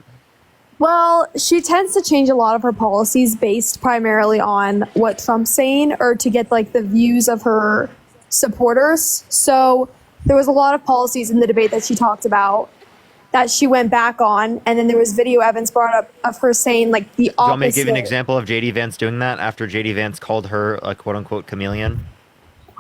Well, she tends to change a lot of her policies based primarily on what Trump's saying or to get like the views of her supporters. So there was a lot of policies in the debate that she talked about that she went back on, and then there was video evidence brought up of her saying like the opposite. Do you want me to give you an example of JD Vance doing that after JD Vance called her a quote-unquote chameleon?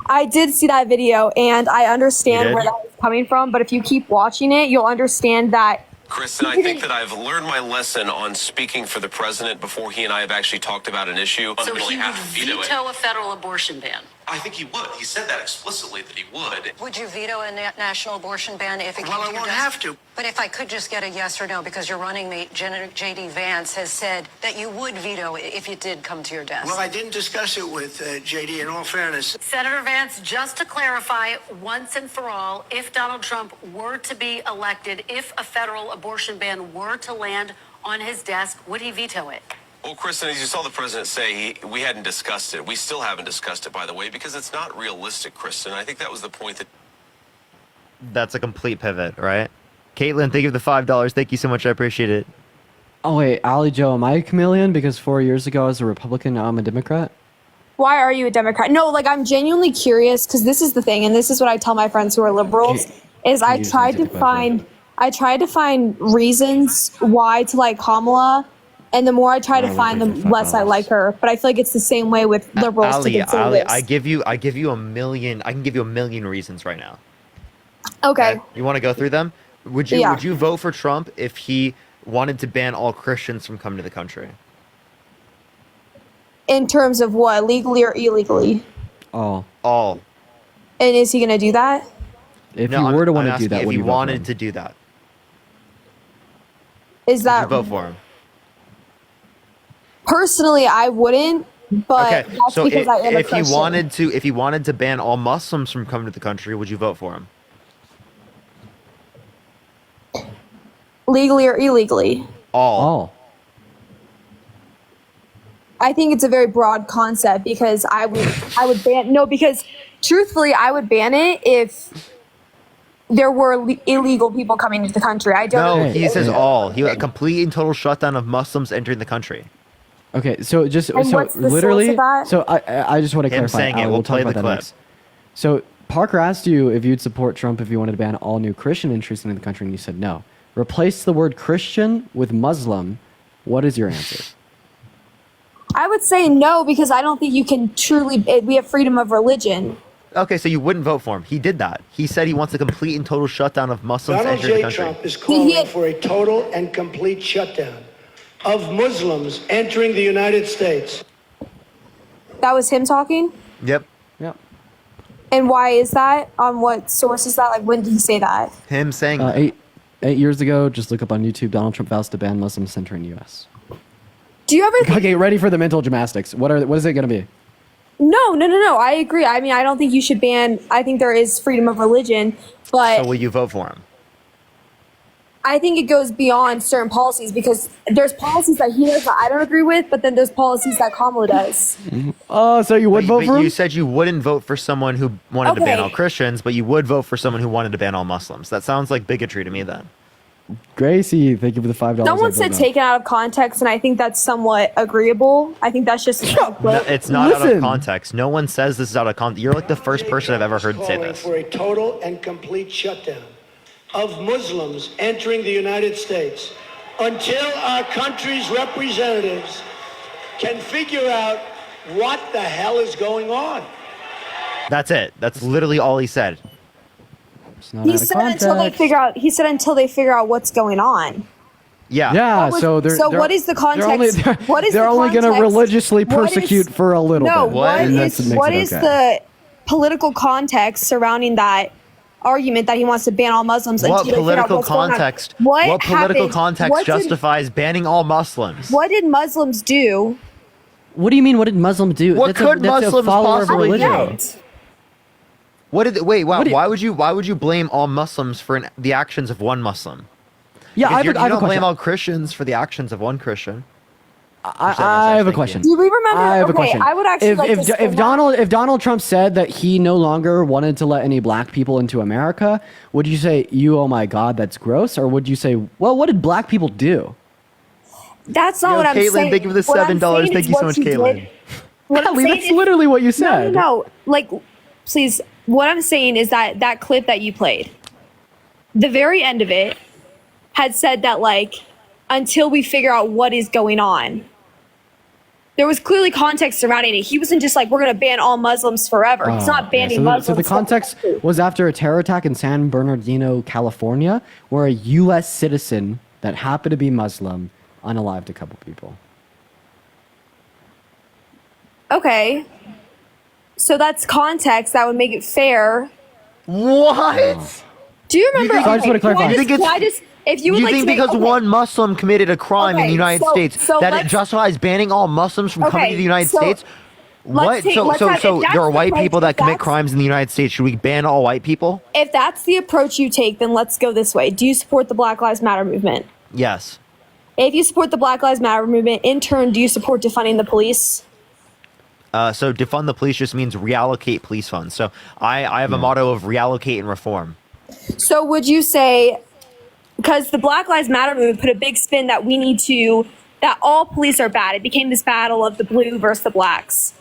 I did see that video, and I understand where that is coming from, but if you keep watching it, you'll understand that. Kristen, I think that I've learned my lesson on speaking for the president before he and I have actually talked about an issue. So he would veto a federal abortion ban. I think he would. He said that explicitly that he would. Would you veto a national abortion ban if it came to your desk? Well, I won't have to. But if I could just get a yes or no, because your running mate, J.D. Vance, has said that you would veto it if it did come to your desk. Well, I didn't discuss it with JD, in all fairness. Senator Vance, just to clarify once and for all, if Donald Trump were to be elected, if a federal abortion ban were to land on his desk, would he veto it? Well, Kristen, as you saw the president say, we hadn't discussed it. We still haven't discussed it, by the way, because it's not realistic, Kristen. I think that was the point that... That's a complete pivot, right? Caitlin, thank you for the $5. Thank you so much. I appreciate it. Oh, wait, Allie Joe, am I a chameleon? Because 4 years ago I was a Republican, now I'm a Democrat? Why are you a Democrat? No, like I'm genuinely curious because this is the thing, and this is what I tell my friends who are liberals, is I tried to find reasons why to like Kamala. And the more I try to find them, less I like her. But I feel like it's the same way with liberals to conservatives. I give you a million. I can give you a million reasons right now. Okay. You want to go through them? Would you vote for Trump if he wanted to ban all Christians from coming to the country? In terms of what, legally or illegally? All. And is he going to do that? If he were to want to do that, if he wanted to do that, is that would you vote for him? Personally, I wouldn't, but Okay, that's so because I am a if he Christian. wanted to ban all Muslims from coming to the country, would you vote for him? Legally or illegally? All. I think it's a very broad concept because I would ban because truthfully I would ban it if there were illegal people coming into the country. I don't. No, he says all. He a complete and total shutdown of Muslims entering the country. Okay, so just And so what's the source literally, of that? so I just want to Him clarify. saying it. Allie, We'll talk play about the that clip. next. So Parker asked you if you'd support Trump if you wanted to ban all new Christian entries into the country, and you said no. Replace the word Christian with Muslim. What is your answer? I would say no because I don't think you can truly. We have freedom of religion. Okay, so you wouldn't vote for him. He did that. He said he wants a complete and total shutdown of Muslims Donald entering the J. country. Trump is calling for a total and complete shutdown of Muslims entering the United States. That was him talking? Yep. And why is that? On what source is that? Like, when did he say that? Him saying that. 8 years ago, just look up on YouTube, Donald Trump vows to ban Muslims entering U.S. Do you ever... Okay, ready for the mental gymnastics. What is it going to be? No. I agree. I mean, I don't think you should ban... I think there is freedom of religion, but... So will you vote for him? I think it goes beyond certain policies because there's policies that he does that I don't agree with, but then there's policies that Kamala does. Oh, so you would vote for him? You said you wouldn't vote for someone who wanted to ban all Christians, but you would vote for someone who wanted to ban all Muslims. That sounds like bigotry to me then. Gracie, thank you for the $5. Someone said taken out of context, and I think that's somewhat agreeable. I think that's just No, it's not out of context. No one says this is out of context. You're like the first person I've ever heard say Calling this. for a total and complete shutdown of Muslims entering the United States until our country's representatives can figure out what the hell is going on. That's it. That's literally all he said. He said until they figure out. He said until they figure out what's going on. Yeah. Yeah. So what is the context? They're only going to religiously persecute for a little no, bit. What is the political context surrounding that argument that he wants to ban all Muslims? What political context? What political context justifies banning all Muslims? What did Muslims do? What do you mean? What did Muslims do? What could Muslims possibly do? What did wait? Wow, why would you blame all Muslims for the actions of one Muslim? Yeah, you don't blame all Christians for the actions of one Christian. I have a question. Do we remember? I have a question. I would actually if Donald Trump said that he no longer wanted to let any black people into America, would you say, oh my God, that's gross, or would you say, well, what did black people do? That's not what I'm Caitlin, saying. thank you for the $7. Thank you so much, Caitlin. That's literally what you said. No. Like, please. What I'm saying is that clip that you played, the very end of it had said that, like, until we figure out what is going on. There was clearly context surrounding it. He wasn't just like, we're going to ban all Muslims forever. He's not banning Muslims. So the context was after a terror attack in San Bernardino, California, where a U.S. citizen that happened to be Muslim unalived a couple people. Okay. So that's context that would make it fair. What? Do you remember? So I just want to clarify. If you would like think to because one Muslim committed a crime in the United States that it justifies banning all Muslims from coming to the United States? What? So there are white people that commit crimes in the United States. Should we ban all white people? If that's the approach you take, then let's go this way. Do you support the Black Lives Matter movement? Yes. If you support the Black Lives Matter movement, in turn, do you support defunding the police? So defund the police just means reallocate police funds. So I have a motto of reallocate and reform. So would you say, because the Black Lives Matter movement put a big spin that that all police are bad. It became this battle of the blue versus the blacks.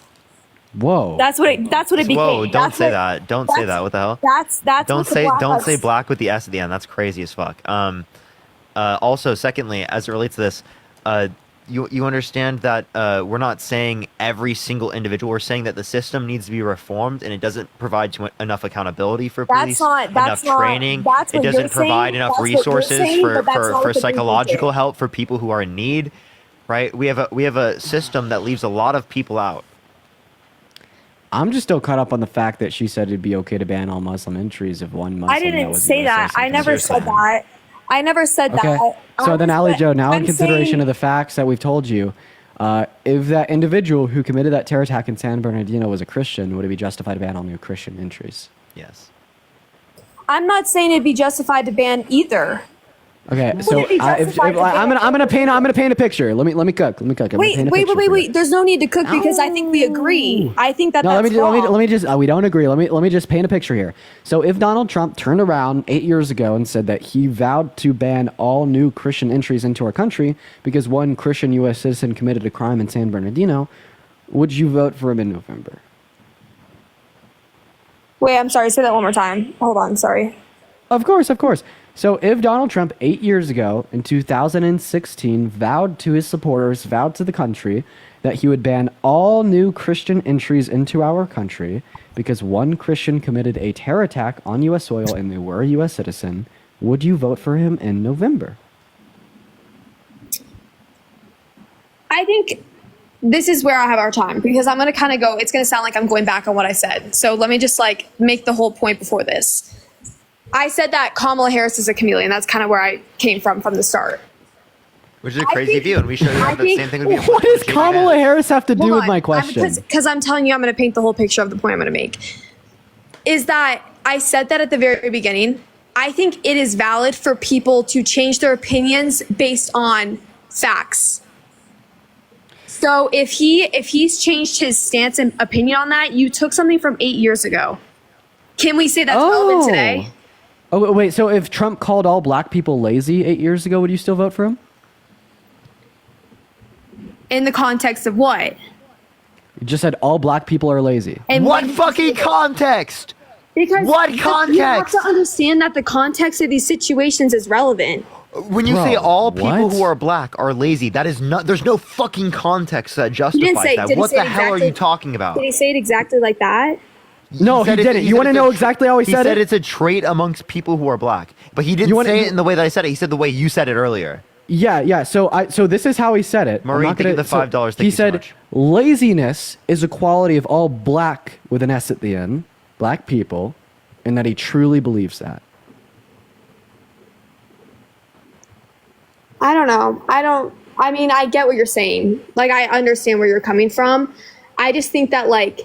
Whoa. That's what it became. Whoa, don't say that. Don't say that. What the hell? That's don't say black with the S at the end. That's crazy as fuck. Also, secondly, as it relates to this, you understand that we're not saying every single individual. We're saying that the system needs to be reformed, and it doesn't provide enough accountability for police, enough training. It doesn't provide enough resources for psychological help for people who are in need. Right? We have a system that leaves a lot of people out. I'm just still caught up on the fact that she said it'd be okay to ban all Muslim entries if one Muslim. I didn't say that. I never said that. I never said that. So then, Ali Jo, now in consideration of the facts that we've told you, if that individual who committed that terror attack in San Bernardino was a Christian, would it be justified to ban all new Christian entries? Yes. I'm not saying it'd be justified to ban either. Okay, so I'm gonna paint a picture. Let me cook. Wait. There's no need to cook because I think we agree. I think that's wrong. Let me just. We don't agree. Let me just paint a picture here. So if Donald Trump turned around 8 years ago and said that he vowed to ban all new Christian entries into our country because one Christian U.S. citizen committed a crime in San Bernardino, would you vote for him in November? Wait, I'm sorry. Say that one more time. Hold on. Sorry. Of course. So if Donald Trump 8 years ago in 2016 vowed to his supporters, vowed to the country that he would ban all new Christian entries into our country because one Christian committed a terror attack on U.S. soil and they were a U.S. citizen, would you vote for him in November? I think this is where I have our time because I'm going to kind of go, it's going to sound like I'm going back on what I said. So let me just make the whole point before this. I said that Kamala Harris is a chameleon. That's kind of where I came from the start. Which is a crazy view, and we should have the same thing. What does Kamala Harris have to do with my question? Because I'm telling you, I'm going to paint the whole picture of the point I'm going to make. Is that I said that at the very beginning. I think it is valid for people to change their opinions based on facts. So if he's changed his stance and opinion on that, you took something from 8 years ago. Can we say that's relevant today? Oh, wait. So if Trump called all black people lazy 8 years ago, would you still vote for him? In the context of what? You just said all black people are lazy. And what fucking context? Because what context? You have to understand that the context of these situations is relevant. When you say all people who are black are lazy, that is not. There's no fucking context that justifies that. What the hell are you talking about? Did he say it exactly like that? No, he didn't. You want to know exactly how he said it? He said it's a trait amongst people who are black, but he didn't say it in the way that I said it. He said the way you said it earlier. Yeah. So this is how he said it. Maureen, thank you for the $5. He said laziness is a quality of all black with an S at the end, black people, and that he truly believes that. I don't know. I mean, I get what you're saying. Like, I understand where you're coming from. I just think that, like,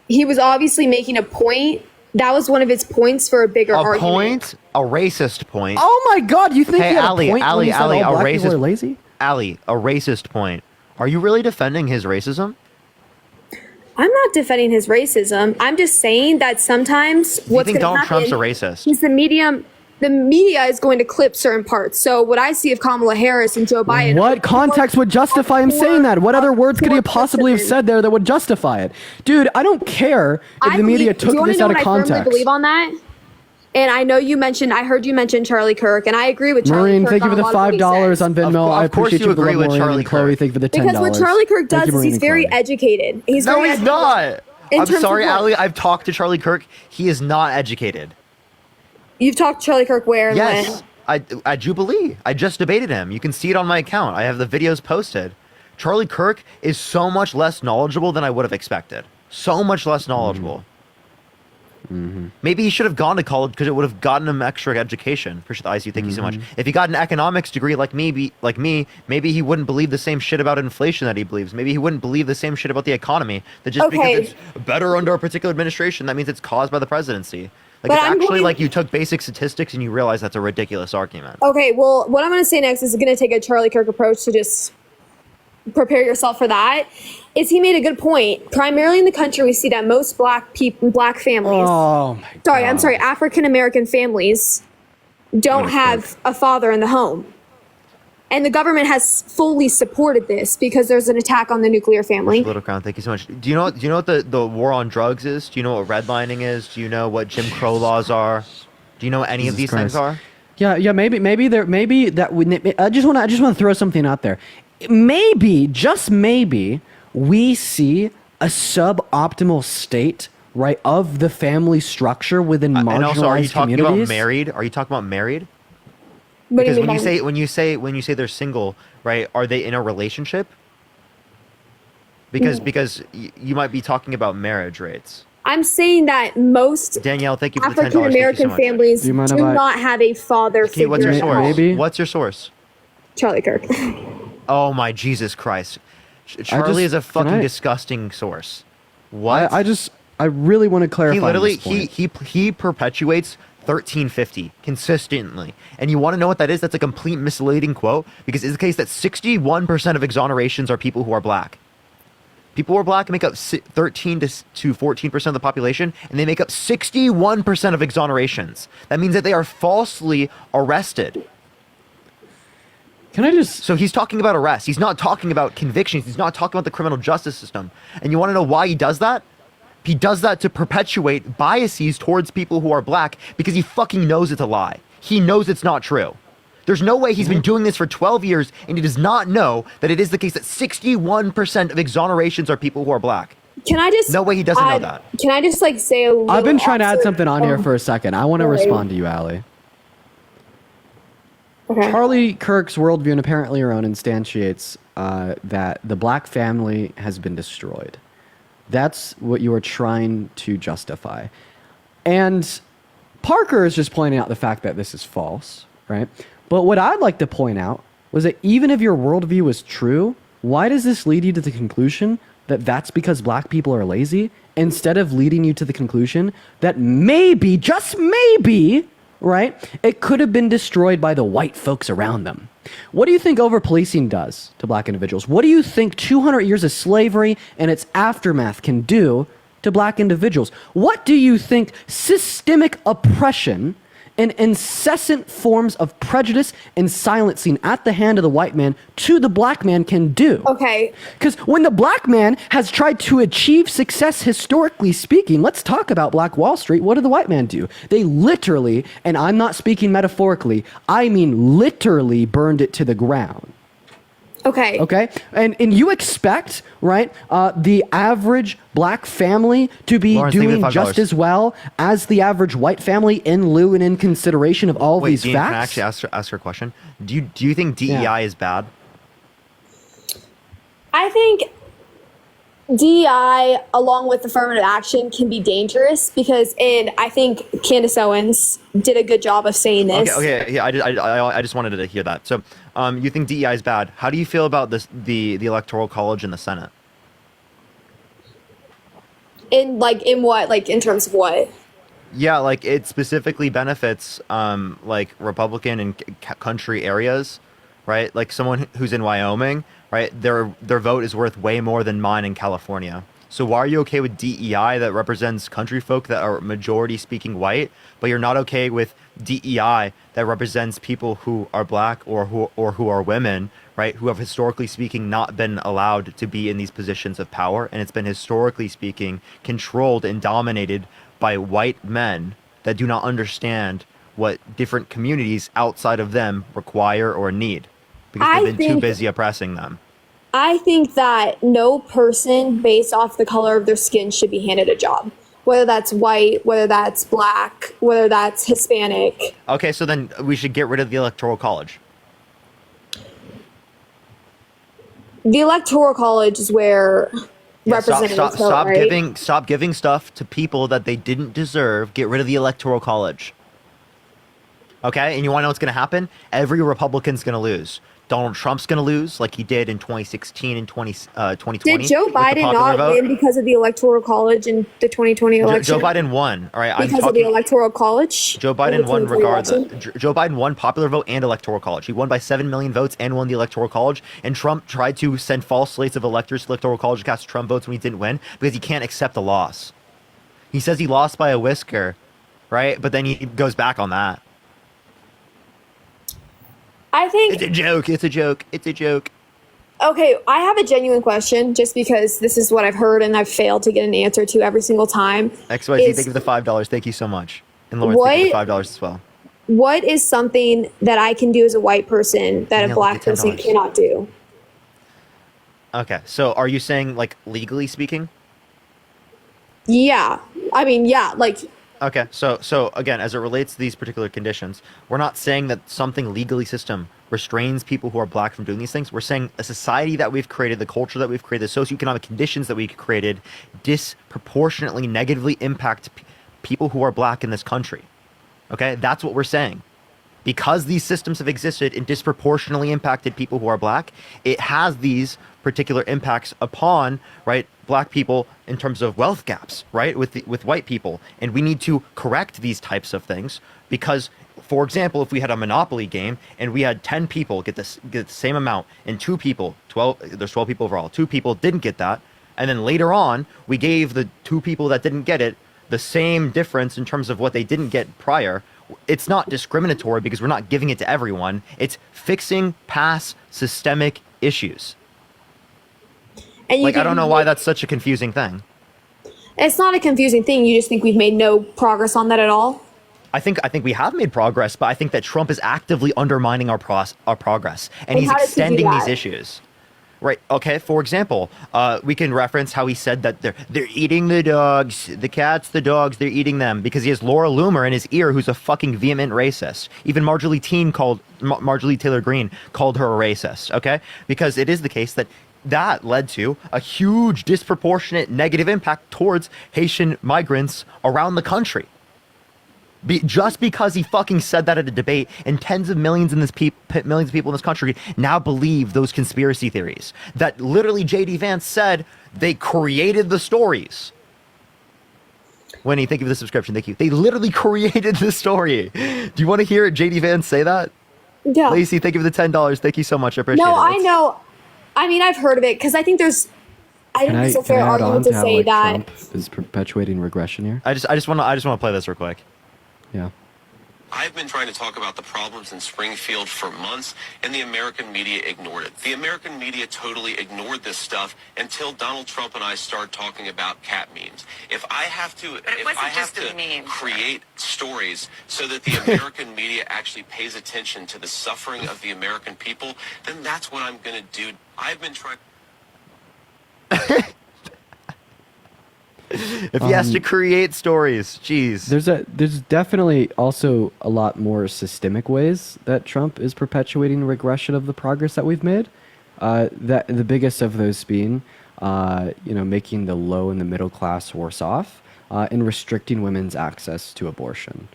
he was obviously making a point. That was one of his points for a bigger argument. A point? A racist point. Oh my God! You think hey, he had Ali, a point Ali, when he said Ali, all a black racist, people are lazy? Ali, a racist point. Are you really defending his racism? I'm not defending his racism. I'm just saying that sometimes what's going to happen... Donald Trump's a racist? Is the media is going to clip certain parts. So what I see of Kamala Harris and Joe Biden... What context would justify him saying that? What other words could he possibly have said there that would justify it? Dude, I don't care if the media took this out of context. I firmly believe on that? And I know I heard you mention Charlie Kirk, and I agree with Charlie Kirk. Maureen, thank you for the $5 on Venmo. I appreciate you agree with Charlie Chloe, thank you for the $10. Because what Charlie Kirk does is he's very educated. He's not. I'm sorry, Ali. I've talked to Charlie Kirk. He is not educated. You've talked to Charlie Kirk where and when? At Jubilee. I just debated him. You can see it on my account. I have the videos posted. Charlie Kirk is so much less knowledgeable than I would have expected. So much less knowledgeable. Mm-hmm. Maybe he should have gone to college because it would have gotten him extra education. Appreciate the ICU. Thank you so much. If he got an economics degree like me, maybe he wouldn't believe the same shit about inflation that he believes. Maybe he wouldn't believe the same shit about the economy. That just because it's better under a particular administration, that means it's caused by the presidency. Like, but it's actually like you took basic statistics and you realize that's a ridiculous argument. Okay, well, what I'm going to say next is going to take a Charlie Kirk approach to just prepare yourself for that. Is he made a good point. Primarily in the country, we see that most black families. Oh my God. African American families don't have a father in the home. And the government has fully supported this because there's an attack on the nuclear family. Little Crown, thank you so much. Do you know what the war on drugs is? Do you know what redlining is? Do you know what Jim Crow laws are? Do you know what any of these things are? Yeah, maybe that would. I just want to throw something out there. Maybe, just maybe, we see a suboptimal state, right, of the family structure within marginalized communities. And also, are you talking about married? Are you talking about married? Because when you say they're single, right? Are they in a relationship? Because you might be talking about marriage rates. I'm saying that most Danielle, thank you for African American families do not have a father figure. What's your source? What's your source? Charlie Kirk. Oh my Jesus Christ! Charlie is a fucking disgusting source. What? I really want to clarify. He perpetuates 1350 consistently, and you want to know what that is? That's a complete misleading quote because it's the case that 61% of exonerations are people who are black. People who are black make up 13 to 14% of the population, and they make up 61% of exonerations. That means that they are falsely arrested. So he's talking about arrest. He's not talking about convictions. He's not talking about the criminal justice system. And you want to know why he does that? He does that to perpetuate biases towards people who are black because he fucking knows it's a lie. He knows it's not true. There's no way he's been doing this for 12 years and he does not know that it is the case that 61% of exonerations are people who are black. Can I just... No way he doesn't know that. Can I just say a little... I've been trying to add something on here for a second. I want to respond to you, Ali. Okay. Charlie Kirk's worldview, and apparently your own, instantiates that the black family has been destroyed. That's what you are trying to justify. And Parker is just pointing out the fact that this is false, right? But what I'd like to point out was that even if your worldview is true, why does this lead you to the conclusion that that's because black people are lazy, instead of leading you to the conclusion that maybe, just maybe, right, it could have been destroyed by the white folks around them? What do you think over-policing does to black individuals? What do you think 200 years of slavery and its aftermath can do to black individuals? What do you think systemic oppression and incessant forms of prejudice and silencing at the hand of the white man to the black man can do. Okay. Because when the black man has tried to achieve success historically speaking, let's talk about Black Wall Street. What did the white man do? They literally, and I'm not speaking metaphorically, I mean literally burned it to the ground. Okay. Okay. And you expect, right, the average black family to be Lawrence, doing just as well as the average white family in lieu and in consideration of all these Dean, facts? Can I actually ask her a question? Do you think DEI is bad? I think DEI, along with affirmative action, can be dangerous because, and I think Candace Owens did a good job of saying this. Okay, yeah, I just wanted to hear that. So, you think DEI is bad? How do you feel about the Electoral College and the Senate? In what? Like in terms of what? Yeah, like it specifically benefits like Republican and country areas, right? Like someone who's in Wyoming, right? Their vote is worth way more than mine in California. So why are you okay with DEI that represents country folk that are majority speaking white, but you're not okay with DEI that represents people who are black or who are women, right? Who have historically speaking not been allowed to be in these positions of power, and it's been historically speaking controlled and dominated by white men that do not understand what different communities outside of them require or need because they've been too busy oppressing them. I think that no person based off the color of their skin should be handed a job, whether that's white, whether that's black, whether that's Hispanic. Okay, so then we should get rid of the Electoral College. The Electoral College is where representatives vote, right? Stop giving stuff to people that they didn't deserve. Get rid of the Electoral College. Okay, and you want to know what's going to happen? Every Republican's going to lose. Donald Trump's going to lose like he did in 2016 and 2020. Did Joe Biden not win because of the Electoral College in the 2020 election? Joe Biden won. All right, because of the Electoral College? Joe Biden won regardless. Joe Biden won popular vote and Electoral College. He won by 7 million votes and won the Electoral College. And Trump tried to send false slates of electors to the Electoral College to cast Trump votes when he didn't win because he can't accept a loss. He says he lost by a whisker, right? But then he goes back on that. I think it's a joke. It's a joke. It's a joke. Okay, I have a genuine question just because this is what I've heard and I've failed to get an answer to every single time. XYZ, thank you for the $5. Thank you so much. And Lawrence, thank you for $5 as well. What is something that I can do as a white person that a black person cannot do? Okay, so are you saying like legally speaking? Yeah. I mean, yeah, like... Okay, so again, as it relates to these particular conditions, we're not saying that something legally system restrains people who are black from doing these things. We're saying a society that we've created, the culture that we've created, the socioeconomic conditions that we've created disproportionately negatively impact people who are black in this country. Okay, that's what we're saying. Because these systems have existed and disproportionately impacted people who are black, it has these particular impacts upon, right, black people in terms of wealth gaps, right, with white people. And we need to correct these types of things because, for example, if we had a Monopoly game and we had 10 people get the same amount and 2 people, there's 12 people overall, 2 people didn't get that, and then later on we gave the 2 people that didn't get it the same difference in terms of what they didn't get prior, it's not discriminatory because we're not giving it to everyone. It's fixing past systemic issues. And like, I don't know why that's such a confusing thing. It's not a confusing thing. You just think we've made no progress on that at all? I think we have made progress, but I think that Trump is actively undermining our progress, and he's extending these issues. Right. Okay. For example, we can reference how he said that they're eating the dogs, the cats, the dogs. They're eating them because he has Laura Loomer in his ear, who's a fucking vehement racist. Even Marjorie Taylor Greene called her a racist. Okay, because it is the case that led to a huge disproportionate negative impact towards Haitian migrants around the country. Just because he fucking said that at a debate, and tens of millions of people in this country now believe those conspiracy theories that literally J.D. Vance said they created the stories. Winnie, thank you for the subscription. Thank you. They literally created the story. Do you want to hear J.D. Vance say that? Yeah. Lacey, thank you for the $10. Thank you so much. I appreciate it. No, I know. I mean, I've heard of it because I think there's. I think it's a fair argument to say that Trump is perpetuating regression here. I just want to play this real quick. Yeah. I've been trying to talk about the problems in Springfield for months, and the American media ignored it. The American media totally ignored this stuff until Donald Trump and I start talking about cat memes. If I have to, create stories so that the American media actually pays attention to the suffering of the American people, then that's what I'm going to do. I've been trying. If he has to create stories, jeez. There's definitely also a lot more systemic ways that Trump is perpetuating regression of the progress that we've made. That the biggest of those being, making the low and the middle class worse off, and restricting women's access to abortion.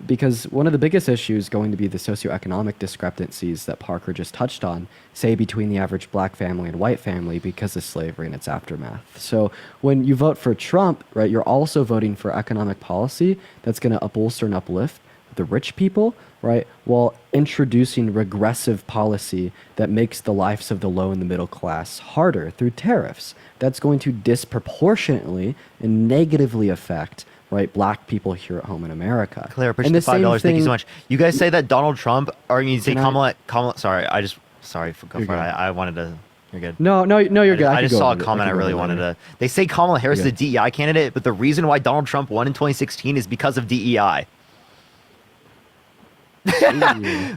Because one of the biggest issues going to be the socioeconomic discrepancies that Parker just touched on, say between the average black family and white family because of slavery and its aftermath. So when you vote for Trump, right, you're also voting for economic policy that's going to upholster and uplift the rich people, right, while introducing regressive policy that makes the lives of the low and the middle class harder through tariffs. That's going to disproportionately and negatively affect black people here at home in America. Claire, appreciate the $5. Thank you so much. You guys say that Donald Trump, or you say Kamala. Sorry, go for it. I wanted to. You're good. No, you're good. I just saw a comment I really wanted to. They say Kamala Harris is a DEI candidate, but the reason why Donald Trump won in 2016 is because of DEI.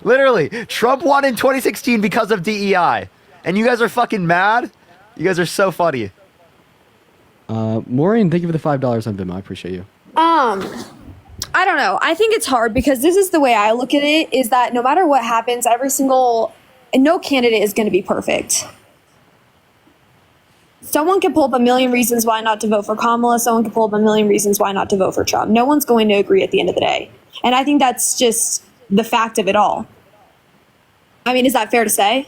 Literally, Trump won in 2016 because of DEI, and you guys are fucking mad. You guys are so funny. Maureen, thank you for the $5 on Venmo. I appreciate you. I don't know. I think it's hard because this is the way I look at it, is that no matter what happens, no candidate is going to be perfect. Someone can pull up a million reasons why not to vote for Kamala. Someone can pull up a million reasons why not to vote for Trump. No one's going to agree at the end of the day. And I think that's just the fact of it all. I mean, is that fair to say?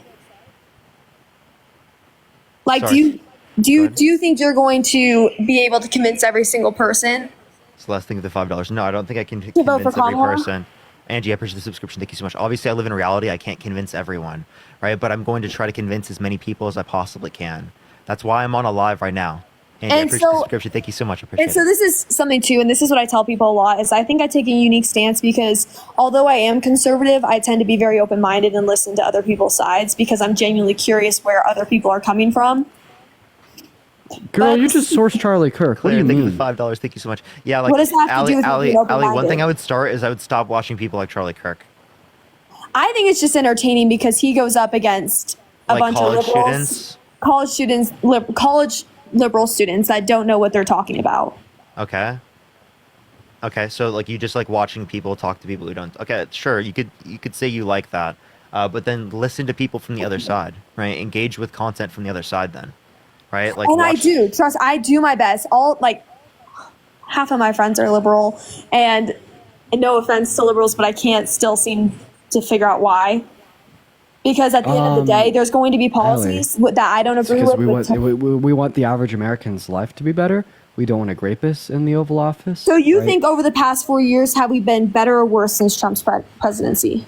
Like, Sorry. do you think you're going to be able to convince every single person? It's the last thing of the $5. No, I don't think I can convince every person. Angie, I appreciate the subscription. Thank you so much. Obviously, I live in reality. I can't convince everyone, right? But I'm going to try to convince as many people as I possibly can. That's why I'm on a live right now. Angie, I appreciate the subscription. Thank you so much. I appreciate it. And so this is something too, and this is what I tell people a lot, is I think I take a unique stance because although I am conservative, I tend to be very open-minded and listen to other people's sides because I'm genuinely curious where other people are coming from. Girl, you just sourced Charlie Kirk. What do you mean? Thank you for the $5. Thank you so much. Yeah, like what does that have to do with being open-minded? One thing I would start is I would stop watching people like Charlie Kirk. I think it's just entertaining because he goes up against a bunch of liberals, college liberal students that don't know what they're talking about. Okay, so like you just like watching people talk to people who don't. Okay, sure, you could say you like that, but then listen to people from the other side, right? Engage with content from the other side, then. Right? Like, and I do my best. Half of my friends are liberal, and no offense to liberals, but I can't still seem to figure out why. Because at the end of the day, there's going to be policies that I don't agree with. We want the average American's life to be better. We don't want a rapist in the Oval Office. So you think over the past 4 years, have we been better or worse since Trump's presidency?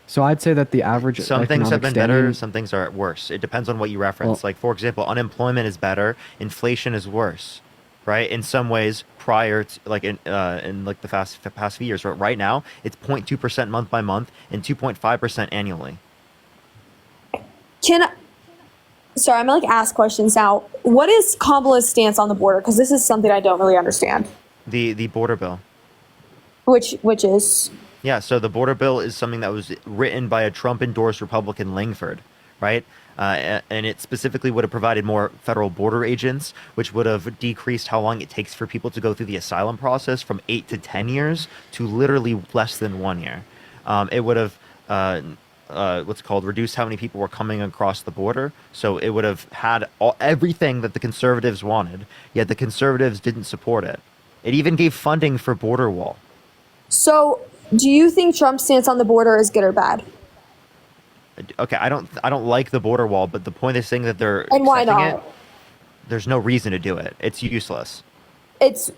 So I'd say that the average some things have been better, some things are worse. It depends on what you reference. Like, for example, unemployment is better, inflation is worse, right? In some ways, prior to, like in like the past few years, right now it's 0.2% month by month and 2.5% annually. Sorry, I'm gonna ask questions now. What is Kamala's stance on the border? Because this is something I don't really understand. The border bill. Which is. Yeah, so the border bill is something that was written by a Trump-endorsed Republican Langford, right? And it specifically would have provided more federal border agents, which would have decreased how long it takes for people to go through the asylum process from 8 to 10 years to literally less than 1 year. It would have reduced how many people were coming across the border. So it would have had everything that the conservatives wanted, yet the conservatives didn't support it. It even gave funding for border wall. So do you think Trump's stance on the border is good or bad? Okay, I don't like the border wall, but the point is saying that they're and why not? There's no reason to do it. It's useless. It's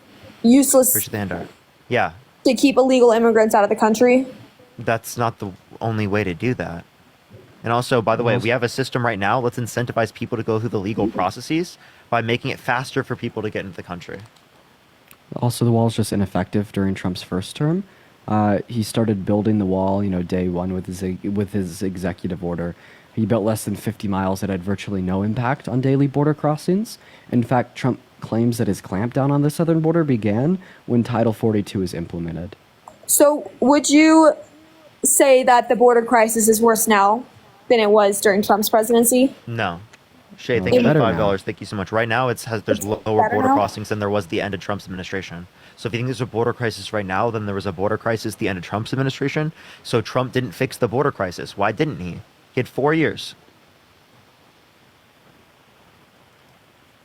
useless. Push the hand out. Yeah. To keep illegal immigrants out of the country. That's not the only way to do that. And also, by the way, we have a system right now. Let's incentivize people to go through the legal processes by making it faster for people to get into the country. Also, the wall is just ineffective during Trump's first term. He started building the wall, day one with his executive order. He built less than 50 miles that had virtually no impact on daily border crossings. In fact, Trump claims that his clampdown on the southern border began when Title 42 is implemented. So would you say that the border crisis is worse now than it was during Trump's presidency? No. Shay, thank you for $5. Thank you so much. Right now, there's lower border crossings than there was the end of Trump's administration. So if you think there's a border crisis right now, then there was a border crisis the end of Trump's administration. So Trump didn't fix the border crisis. Why didn't he? He had 4 years.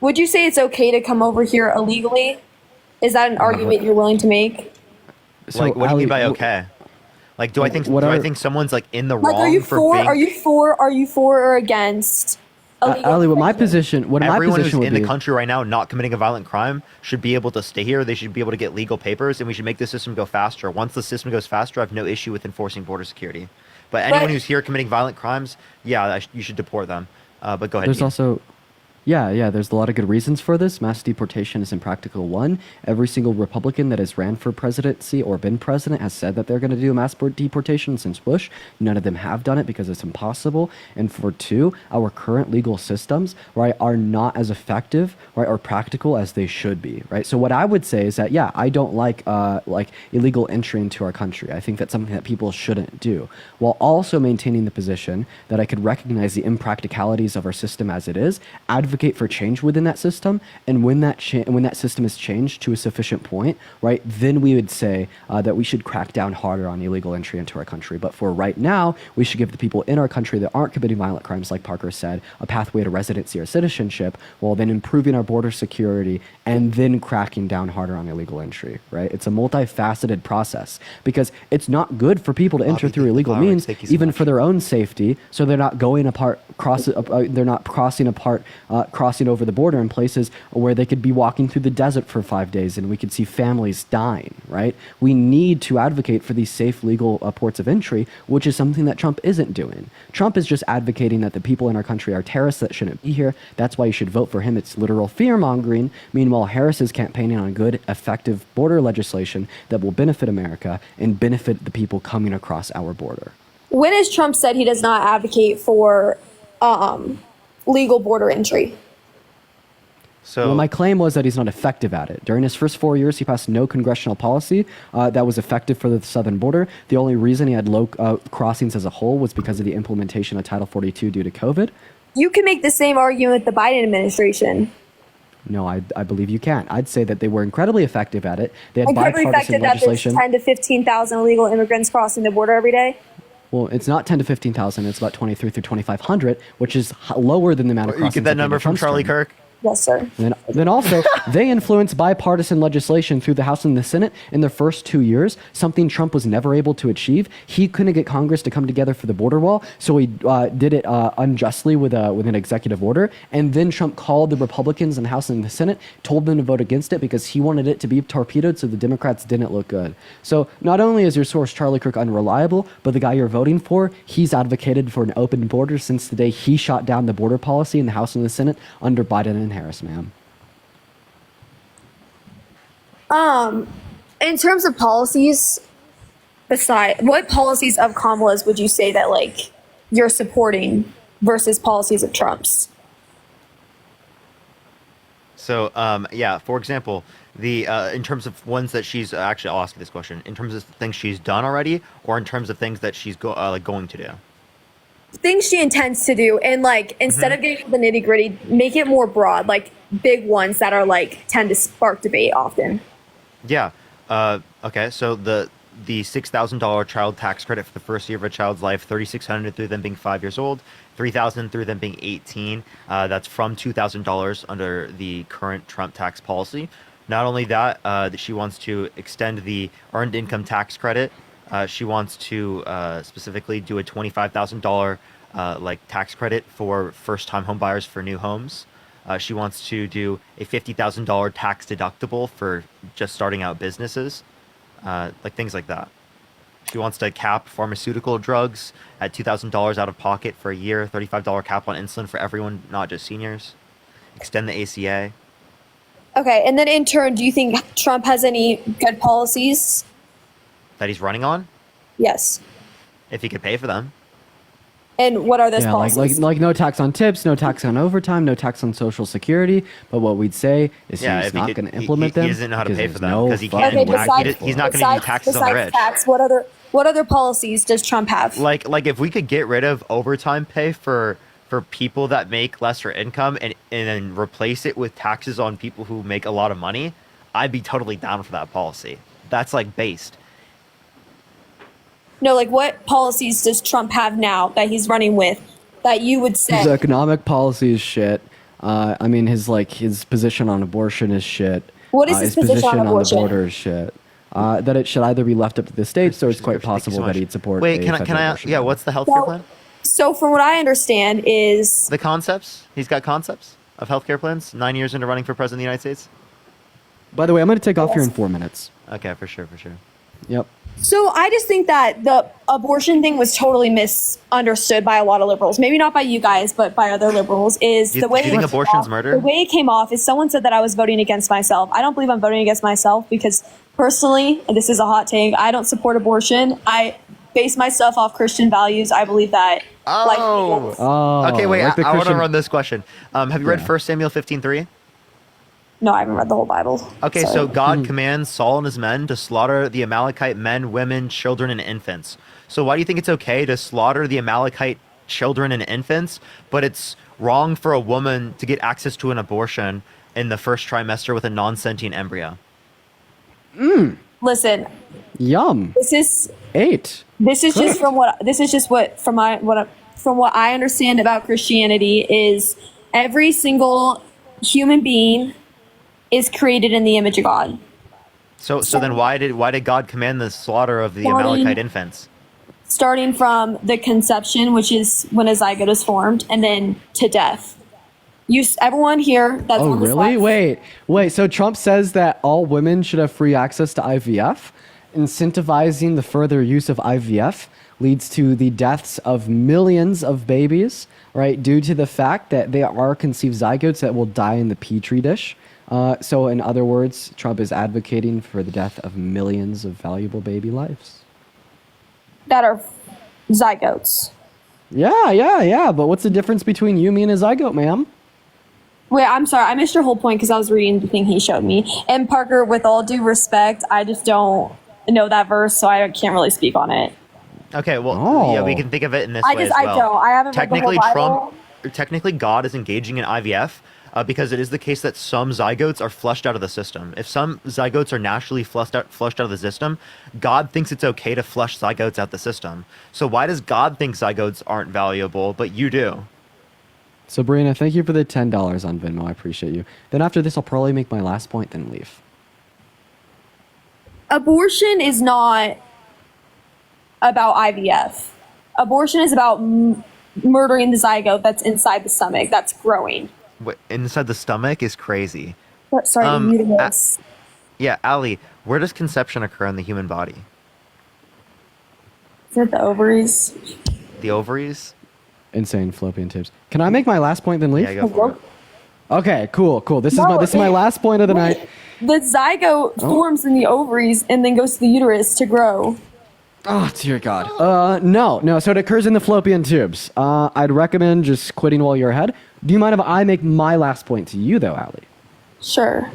Would you say it's okay to come over here illegally? Is that an argument you're willing to make? So, like, what do you mean by okay? Like, do I think someone's like in the wrong are you for for? being? Are you for or against? Ali, what my position would who's in be, the country right now not committing a violent crime should be able to stay here. They should be able to get legal papers, and we should make the system go faster. Once the system goes faster, I have no issue with enforcing border security. But anyone who's here committing violent crimes, yeah, you should deport them. But go ahead. There's also, there's a lot of good reasons for this. Mass deportation is impractical. One, every single Republican that has ran for presidency or been president has said that they're going to do mass deportation since Bush. None of them have done it because it's impossible. And for two, our current legal systems, right, are not as effective, right, or practical as they should be, right? So what I would say is that, I don't like illegal entry into our country. I think that's something that people shouldn't do, while also maintaining the position that I could recognize the impracticalities of our system as it is, advocate for change within that system, and when that system is changed to a sufficient point, right, then we would say that we should crack down harder on illegal entry into our country. But for right now, we should give the people in our country that aren't committing violent crimes, like Parker said, a pathway to residency or citizenship, while then improving our border security and then cracking down harder on illegal entry, right? It's a multifaceted process because it's not good for people to enter through illegal means, even for their own safety, so they're not going apart, they're not crossing over the border in places where they could be walking through the desert for 5 days and we could see families dying, right? We need to advocate for these safe legal ports of entry, which is something that Trump isn't doing. Trump is just advocating that the people in our country are terrorists that shouldn't be here. That's why you should vote for him. It's literal fear-mongering. Meanwhile, Harris is campaigning on good, effective border legislation that will benefit America and benefit the people coming across our border. When has Trump said he does not advocate for legal border entry? Well, my claim was that he's not effective at it. During his first 4 years, he passed no congressional policy that was effective for the southern border. The only reason he had low crossings as a whole was because of the implementation of Title 42 due to COVID. You can make the same argument with the Biden administration. No, I believe you can't. I'd say that they were incredibly effective at it. They had incredibly bipartisan effective legislation. That there's 10 to 15,000 illegal immigrants crossing the border every day. Well, it's not 10 to 15,000. It's about 23 through 2,500, which is lower than the amount of crossings. You get that number from Charlie Kirk? Yes, sir. Then also, they influenced bipartisan legislation through the House and the Senate in their first 2 years, something Trump was never able to achieve. He couldn't get Congress to come together for the border wall, so he did it unjustly with an executive order. And then Trump called the Republicans in the House and the Senate, told them to vote against it because he wanted it to be torpedoed so the Democrats didn't look good. So not only is your source Charlie Kirk unreliable, but the guy you're voting for, he's advocated for an open border since the day he shot down the border policy in the House and the Senate under Biden and Harris, ma'am. In terms of policies, what policies of Kamala's would you say that like you're supporting versus policies of Trump's? So, for example, in terms of ones that she's actually, I'll ask you this question, in terms of things she's done already, or in terms of things that she's going to do? Things she intends to do, and like instead of getting to the nitty gritty, make it more broad, like big ones that are like tend to spark debate often. Yeah. Okay. So the $6,000 child tax credit for the first year of a child's life, $3,600 through them being 5 years old, $3,000 through them being 18. That's from $2,000 under the current Trump tax policy. Not only that, that she wants to extend the earned income tax credit. She wants to specifically do a $25,000 tax credit for first-time home buyers for new homes. She wants to do a $50,000 tax deductible for just starting out businesses, things like that. She wants to cap pharmaceutical drugs at $2,000 out of pocket for a year, $35 cap on insulin for everyone, not just seniors. Extend the ACA. Okay, and then in turn, do you think Trump has any good policies? that he's running on? Yes. If he could pay for them. And what are those Yeah, policies? like no tax on tips, no tax on overtime, no tax on Social Security. But what we'd say is Yeah, he's if he not could- going to implement he them. doesn't know how to because pay for there's them, because he can't. Okay, He's not going to do taxes on the rich. Tax, what other policies does Trump have? Like if we could get rid of overtime pay for people that make lesser income and then replace it with taxes on people who make a lot of money, I'd be totally down for that policy. That's like based. No, like what policies does Trump have now that he's running with that you would say? His economic policy is shit. I mean, his position on abortion is shit. What is his position on abortion? The border is shit. That it should either be left up to the states, or it's quite possible that he'd support. Wait, can I? Yeah, what's the healthcare plan? So from what I understand is The concepts. He's got concepts of healthcare plans. 9 years into running for president of the United States. By the way, I'm going to take off here in 4 minutes. Okay, for sure. Yep. So I just think that the abortion thing was totally misunderstood by a lot of liberals. Maybe not by you guys, but by other liberals. The way you think abortion's murder? The way it came off is someone said that I was voting against myself. I don't believe I'm voting against myself because personally, and this is a hot take, I don't support abortion. I base myself off Christian values. I believe that. Okay, wait. like the I want to Christian- run this question. Have you read 1 Samuel 15:3? No, I haven't read the whole Bible. Okay, Sorry. so God commands Saul and his men to slaughter the Amalekite men, women, children, and infants. So why do you think it's okay to slaughter the Amalekite children and infants, but it's wrong for a woman to get access to an abortion in the first trimester with a non-sentient embryo? Listen, Yum. this is 8. This is just from what I understand about Christianity is every single human being is created in the image of God. So then why did God command the slaughter of the Amalekite infants? Starting from the conception, which is when a zygote is formed, and then to death. Everyone here that's Oh, on this really? live- Wait. So Trump says that all women should have free access to IVF. Incentivizing the further use of IVF leads to the deaths of millions of babies, right? Due to the fact that they are conceived zygotes that will die in the petri dish. So in other words, Trump is advocating for the death of millions of valuable baby lives. that are zygotes. Yeah. But what's the difference between you, me, and a zygote, ma'am? Wait, I'm sorry. I missed your whole point because I was reading the thing he showed me. And Parker, with all due respect, I just don't know that verse, so I can't really speak on it. Okay, well, yeah, we can think of it in this way as well. I don't. I haven't read the whole Bible. Technically, God is engaging in IVF because it is the case that some zygotes are flushed out of the system. If some zygotes are naturally flushed out of the system, God thinks it's okay to flush zygotes out the system. So why does God think zygotes aren't valuable, but you do? So, Brianna, thank you for the $10 on Venmo. I appreciate you. Then after this, I'll probably make my last point, then leave. Abortion is not about IVF. Abortion is about murdering the zygote that's inside the stomach that's growing. Wait, inside the stomach is crazy. Sorry, the uterus. Yeah, Ali, where does conception occur in the human body? Is it the ovaries? The ovaries? Insane fallopian tubes. Can I make my last point, then leave? Yeah, go for it. Okay, cool. This is my last point of the night. The zygote forms in the ovaries and then goes to the uterus to grow. Oh, dear God. No. So it occurs in the fallopian tubes. I'd recommend just quitting while you're ahead. Do you mind if I make my last point to you, though, Ali? Sure.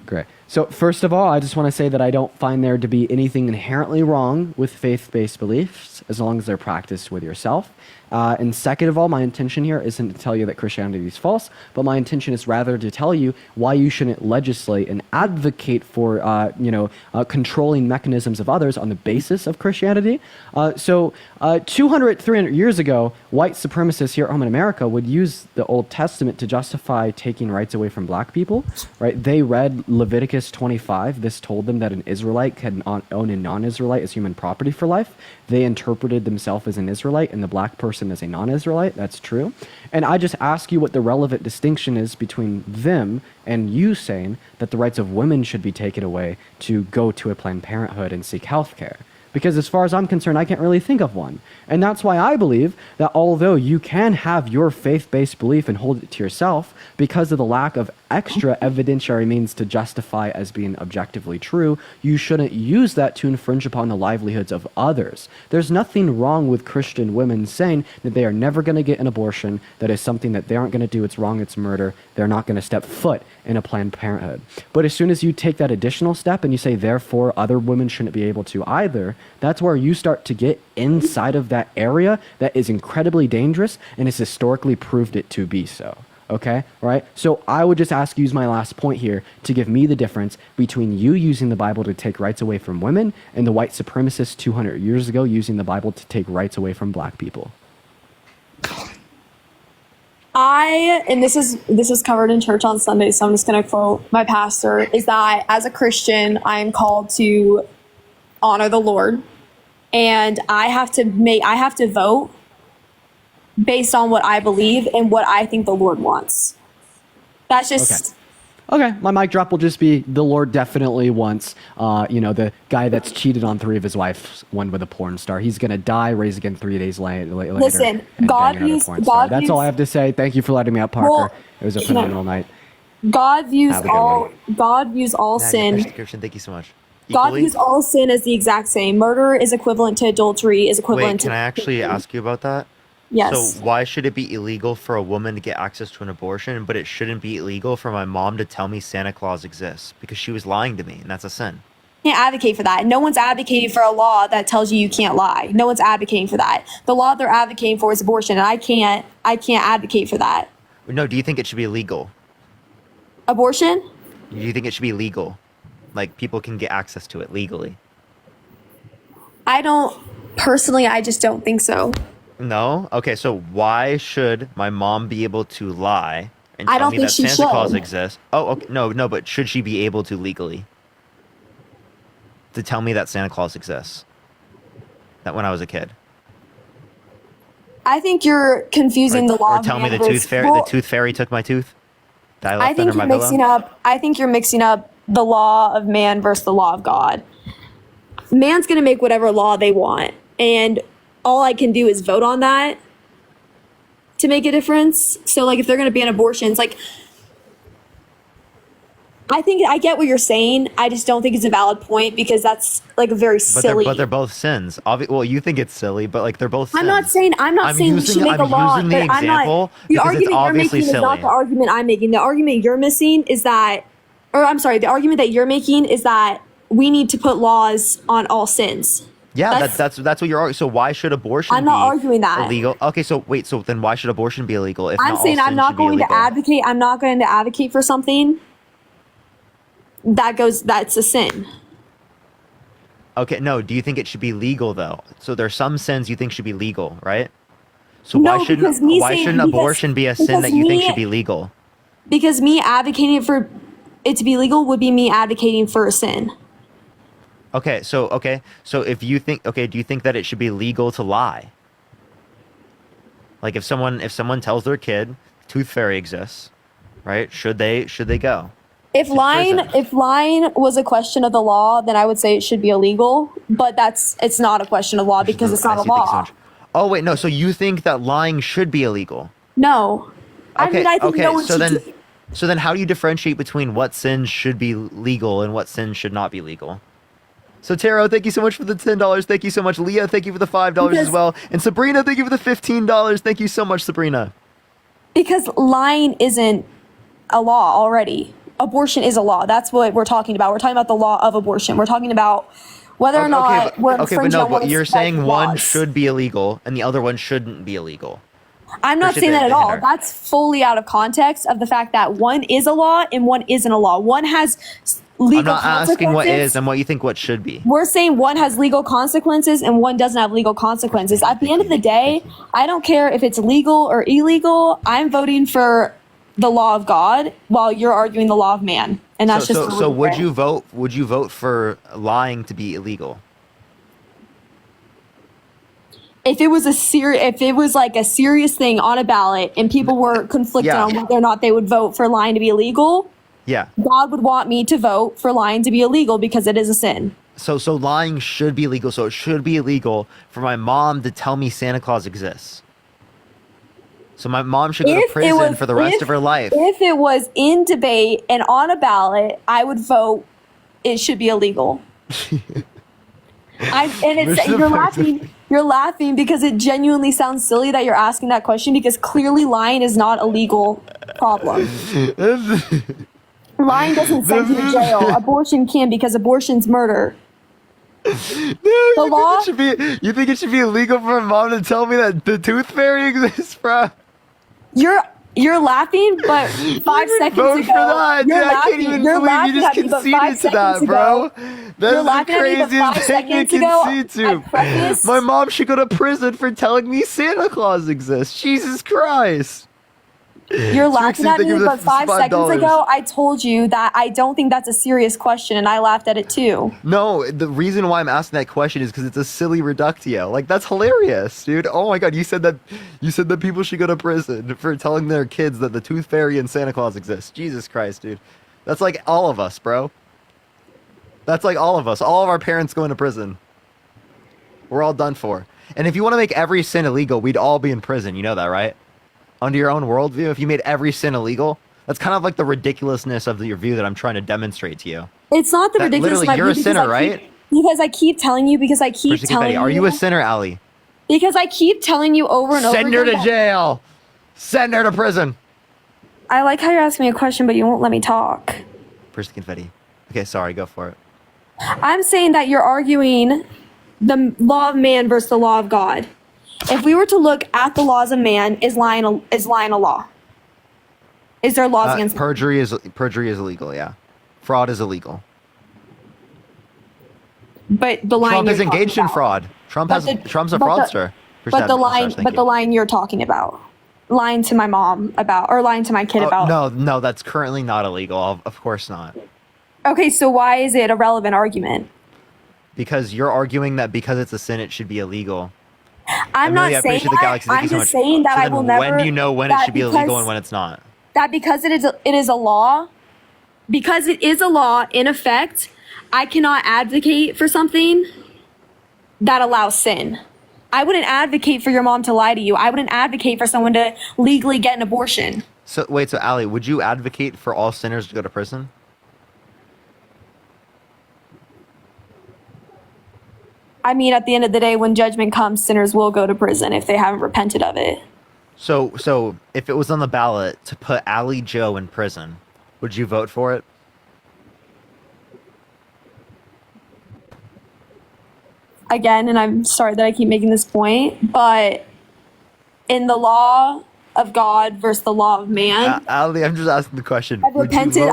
Great. So first of all, I just want to say that I don't find there to be anything inherently wrong with faith-based beliefs as long as they're practiced with yourself. And second of all, my intention here isn't to tell you that Christianity is false, but my intention is rather to tell you why you shouldn't legislate and advocate for, controlling mechanisms of others on the basis of Christianity. 200, 300 years ago, white supremacists here at home in America would use the Old Testament to justify taking rights away from black people, right? They read Leviticus 25. This told them that an Israelite can own a non-Israelite as human property for life. They interpreted themselves as an Israelite and the black person as a non-Israelite. That's true. And I just ask you what the relevant distinction is between them and you saying that the rights of women should be taken away to go to a Planned Parenthood and seek health care. Because as far as I'm concerned, I can't really think of one. And that's why I believe that although you can have your faith-based belief and hold it to yourself, because of the lack of extra evidentiary means to justify as being objectively true, you shouldn't use that to infringe upon the livelihoods of others. There's nothing wrong with Christian women saying that they are never going to get an abortion, that is something that they aren't going to do, it's wrong, it's murder, they're not going to step foot in a Planned Parenthood. But as soon as you take that additional step and you say, therefore, other women shouldn't be able to either, that's where you start to get inside of that area that is incredibly dangerous and has historically proved it to be so. Okay, right? So I would just ask you, use my last point here, to give me the difference between you using the Bible to take rights away from women and the white supremacists 200 years ago using the Bible to take rights away from black people. And this is covered in church on Sunday, so I'm just going to quote my pastor, is that as a Christian, I am called to honor the Lord, and I have to vote based on what I believe and what I think the Lord wants. That's just... Okay, my mic drop will just be, the Lord definitely wants, the guy that's cheated on 3 of his wives, one with a porn star. He's going to die, raise again 3 days later. Listen, and God bang another views... porn star. That's all I have to say. Thank you for letting me out, Parker. Well, it was a phenomenal night. God views Have a good one. all sin... Christian, thank you so much. God views all sin as the exact same. Murder is equivalent to adultery, is equivalent Wait, to... can I actually ask you about that? Yes. So why should it be illegal for a woman to get access to an abortion, but it shouldn't be illegal for my mom to tell me Santa Claus exists? Because she was lying to me, and that's a sin. Can't advocate for that. No one's advocating for a law that tells you can't lie. No one's advocating for that. The law they're advocating for is abortion, and I can't advocate for that. No, do you think it should be illegal? Abortion? Do you think it should be legal? Like, people can get access to it legally? I just don't think so. No? Okay, so why should my mom be able to lie and I tell don't me think that she Santa Claus should. exists? Oh, okay, no, but should she be able to legally? To tell me that Santa Claus exists? That when I was a kid? I think you're confusing the law. Or tell me the tooth fairy took my tooth? That I left I think under you're my mixing pillow? up. I think you're mixing up the law of man versus the law of God. Man's gonna make whatever law they want, and all I can do is vote on that to make a difference. So, like, if they're gonna ban abortions, like, I think I get what you're saying. I just don't think it's a valid point because that's like a very silly. But they're both sins. Well, you think it's silly, but like they're both sins. I'm not saying we should make a law, but I'm not. The argument you're making is not the argument I'm making. The argument you're missing is that, or I'm sorry, the argument that you're making is that we need to put laws on all sins. Yeah, that's what you're arguing. So why should abortion I'm not arguing that. illegal? Okay, so wait, so then why should abortion be illegal? If I'm not saying all I'm sin not should be going to illegal? advocate. I'm not going to advocate for something that's a sin. Okay, no, do you think it should be legal though? So there's some sins you think should be legal, right? So No, why shouldn't abortion be a sin that you think should be legal? Because me advocating for it to be legal would be me advocating for a sin. Okay, so if you think, do you think that it should be legal to lie? Like if someone tells their kid tooth fairy exists, right? Should they go? If lying was a question of the law, then I would say it should be illegal. But it's not a question of law because it's not a law. Oh wait, no. So you think that lying should be illegal? No. Okay, I think no one should so then how do you differentiate between what sins should be legal and what sins should not be legal? So Taro, thank you so much for the $10. Thank you so much. Leah, thank you for the $5 as well. And Sabrina, thank you for the $15. Thank you so much, Sabrina. Because lying isn't a law already. Abortion is a law. That's what we're talking about. We're talking about the law of abortion. We're talking about whether or not we're infringing on one of you're its saying one laws. should be illegal and the other one shouldn't be illegal. I'm not saying that at all. That's fully out of context of the fact that one is a law and one isn't a law. One has legal I'm not asking what consequences. is and what you think what should be. We're saying one has legal consequences and one doesn't have legal consequences. At the end of the day, I don't care if it's legal or illegal. I'm voting for the law of God while you're arguing the law of man. And that's so would you vote for lying to be illegal? If it was like a serious thing on a ballot and people were conflicted on whether or not they would vote for lying to be illegal, yeah, God would want me to vote for lying to be illegal because it is a sin. So lying should be illegal. So it should be illegal for my mom to tell me Santa Claus exists. So my mom should go to prison for the rest of her life. If it was in debate and on a ballot, I would vote it should be illegal. You're laughing because it genuinely sounds silly that you're asking that question, because clearly lying is not a legal problem. Lying doesn't send you to jail. Abortion can, because abortion's murder. No, you think it should be illegal for my mom to tell me that the tooth fairy exists, bro? You're laughing, but 5 seconds ago, you're laughing. I can't even believe you just conceded to that, bro. That's the craziest thing you concede to. My mom should go to prison for telling me Santa Claus exists. Jesus Christ. You're laughing at me, but 5 seconds ago, I told you that I don't think that's a serious question, and I laughed at it too. No, the reason why I'm asking that question is because it's a silly reductio. Like, that's hilarious, dude. Oh my god, you said that people should go to prison for telling their kids that the Tooth Fairy and Santa Claus exist. Jesus Christ, dude. That's like all of us, bro. That's like all of us. All of our parents going to prison. We're all done for. And if you want to make every sin illegal, we'd all be in prison. You know that, right? Under your own worldview, if you made every sin illegal, that's kind of like the ridiculousness of your view that I'm trying to demonstrate to you. It's not the ridiculous. Literally, you're a sinner, right? Because I keep telling you. Are you a sinner, Allie? Because I keep telling you over and over. Send her to jail. Send her to prison. I like how you're asking me a question, but you won't let me talk. First confetti. Okay, sorry. Go for it. I'm saying that you're arguing the law of man versus the law of God. If we were to look at the laws of man, is lying a law? Is there laws against perjury? Perjury is illegal. Yeah, fraud is illegal. But the lying Trump is engaged in fraud. Trump's a fraudster. But the lying you're talking about, lying to my mom about, or lying to my kid about. No, that's currently not illegal. Of course not. Okay, so why is it a relevant argument? Because you're arguing that because it's a sin, it should be illegal. I'm not saying that. I'm just saying that I will never. When do you know when it should be illegal and when it's not? That because it is a law, because it is a law in effect, I cannot advocate for something that allows sin. I wouldn't advocate for your mom to lie to you. I wouldn't advocate for someone to legally get an abortion. So wait, so Allie, would you advocate for all sinners to go to prison? I mean, at the end of the day, when judgment comes, sinners will go to prison if they haven't repented of it. So if it was on the ballot to put Allie Joe in prison, would you vote for it? Again, and I'm sorry that I keep making this point, but in the law of God versus the law of man. Allie, I'm just asking the question. I've repented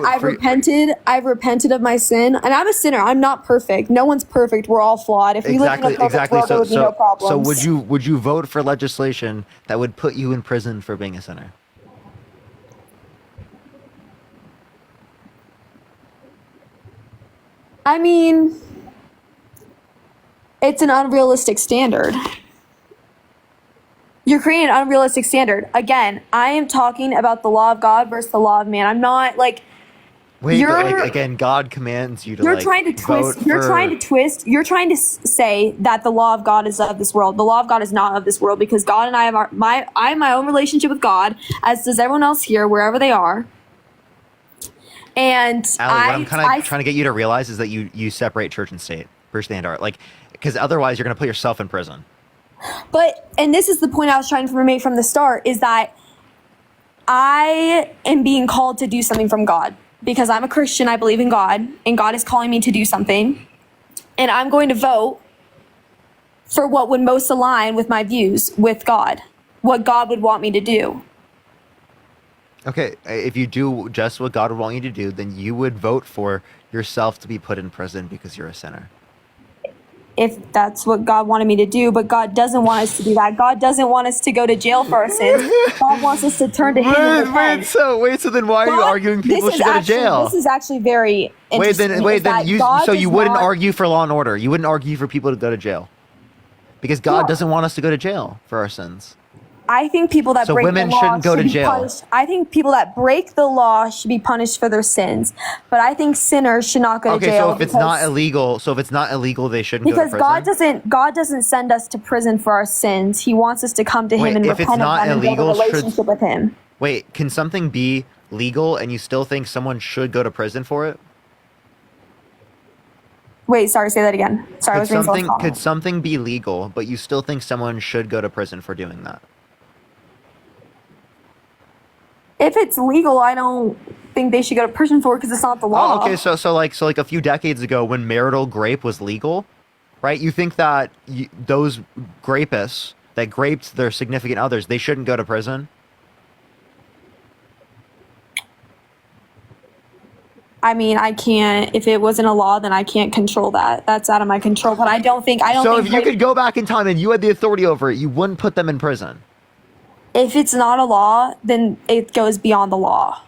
of my sin, and I'm a sinner. I'm not perfect. No one's perfect. We're all flawed. If we lived in a perfect world, there would be no problems. So would you vote for legislation that would put you in prison for being a sinner? I mean, it's an unrealistic standard. You're creating an unrealistic standard. Again, I am talking about the law of God versus the law of man. I'm not like. Wait, again, God commands you to. You're trying to twist. You're trying to say that the law of God is of this world. The law of God is not of this world, because God and I have I have my own relationship with God, as does everyone else here, wherever they are. And Allie, what I'm kind of trying to get you to realize is that you separate church and state. Understand, art, like, because otherwise you're going to put yourself in prison. But, and this is the point I was trying to make from the start, is that I am being called to do something from God. Because I'm a Christian, I believe in God, and God is calling me to do something. And I'm going to vote for what would most align with my views with God, what God would want me to do. Okay, if you do just what God would want you to do, then you would vote for yourself to be put in prison because you're a sinner. If that's what God wanted me to do, but God doesn't want us to do that. God doesn't want us to go to jail for our sins. God wants us to turn to Him and repent. So then why are you arguing people should go to jail? This is actually very interesting. You wouldn't argue for law and order. You wouldn't argue for people to go to jail. Because God doesn't want us to go to jail for our sins. I think people that So break women the law shouldn't go should to be jail. punished. I think people that break the law should be punished for their sins, but I think sinners should not go to Okay, jail. so if it's not illegal, they shouldn't go to because prison. God doesn't send us to prison for our sins. He wants us to come to Wait, Him and if it's repent of not them and build a illegal, should- relationship with Him. Wait, can something be legal and you still think someone should go to prison for it? Wait, sorry, say that again. Sorry, I was reading someone's comment. Could something be legal, but you still think someone should go to prison for doing that? If it's legal, I don't think they should go to prison for it because it's not the law. Oh, okay. So like a few decades ago, when marital rape was legal, right? You think that those rapists that raped their significant others, they shouldn't go to prison? I mean, I can't. If it wasn't a law, then I can't control that. That's out of my control. But I don't think. So if you could go back in time and you had the authority over it, you wouldn't put them in prison. If it's not a law, then it goes beyond the law.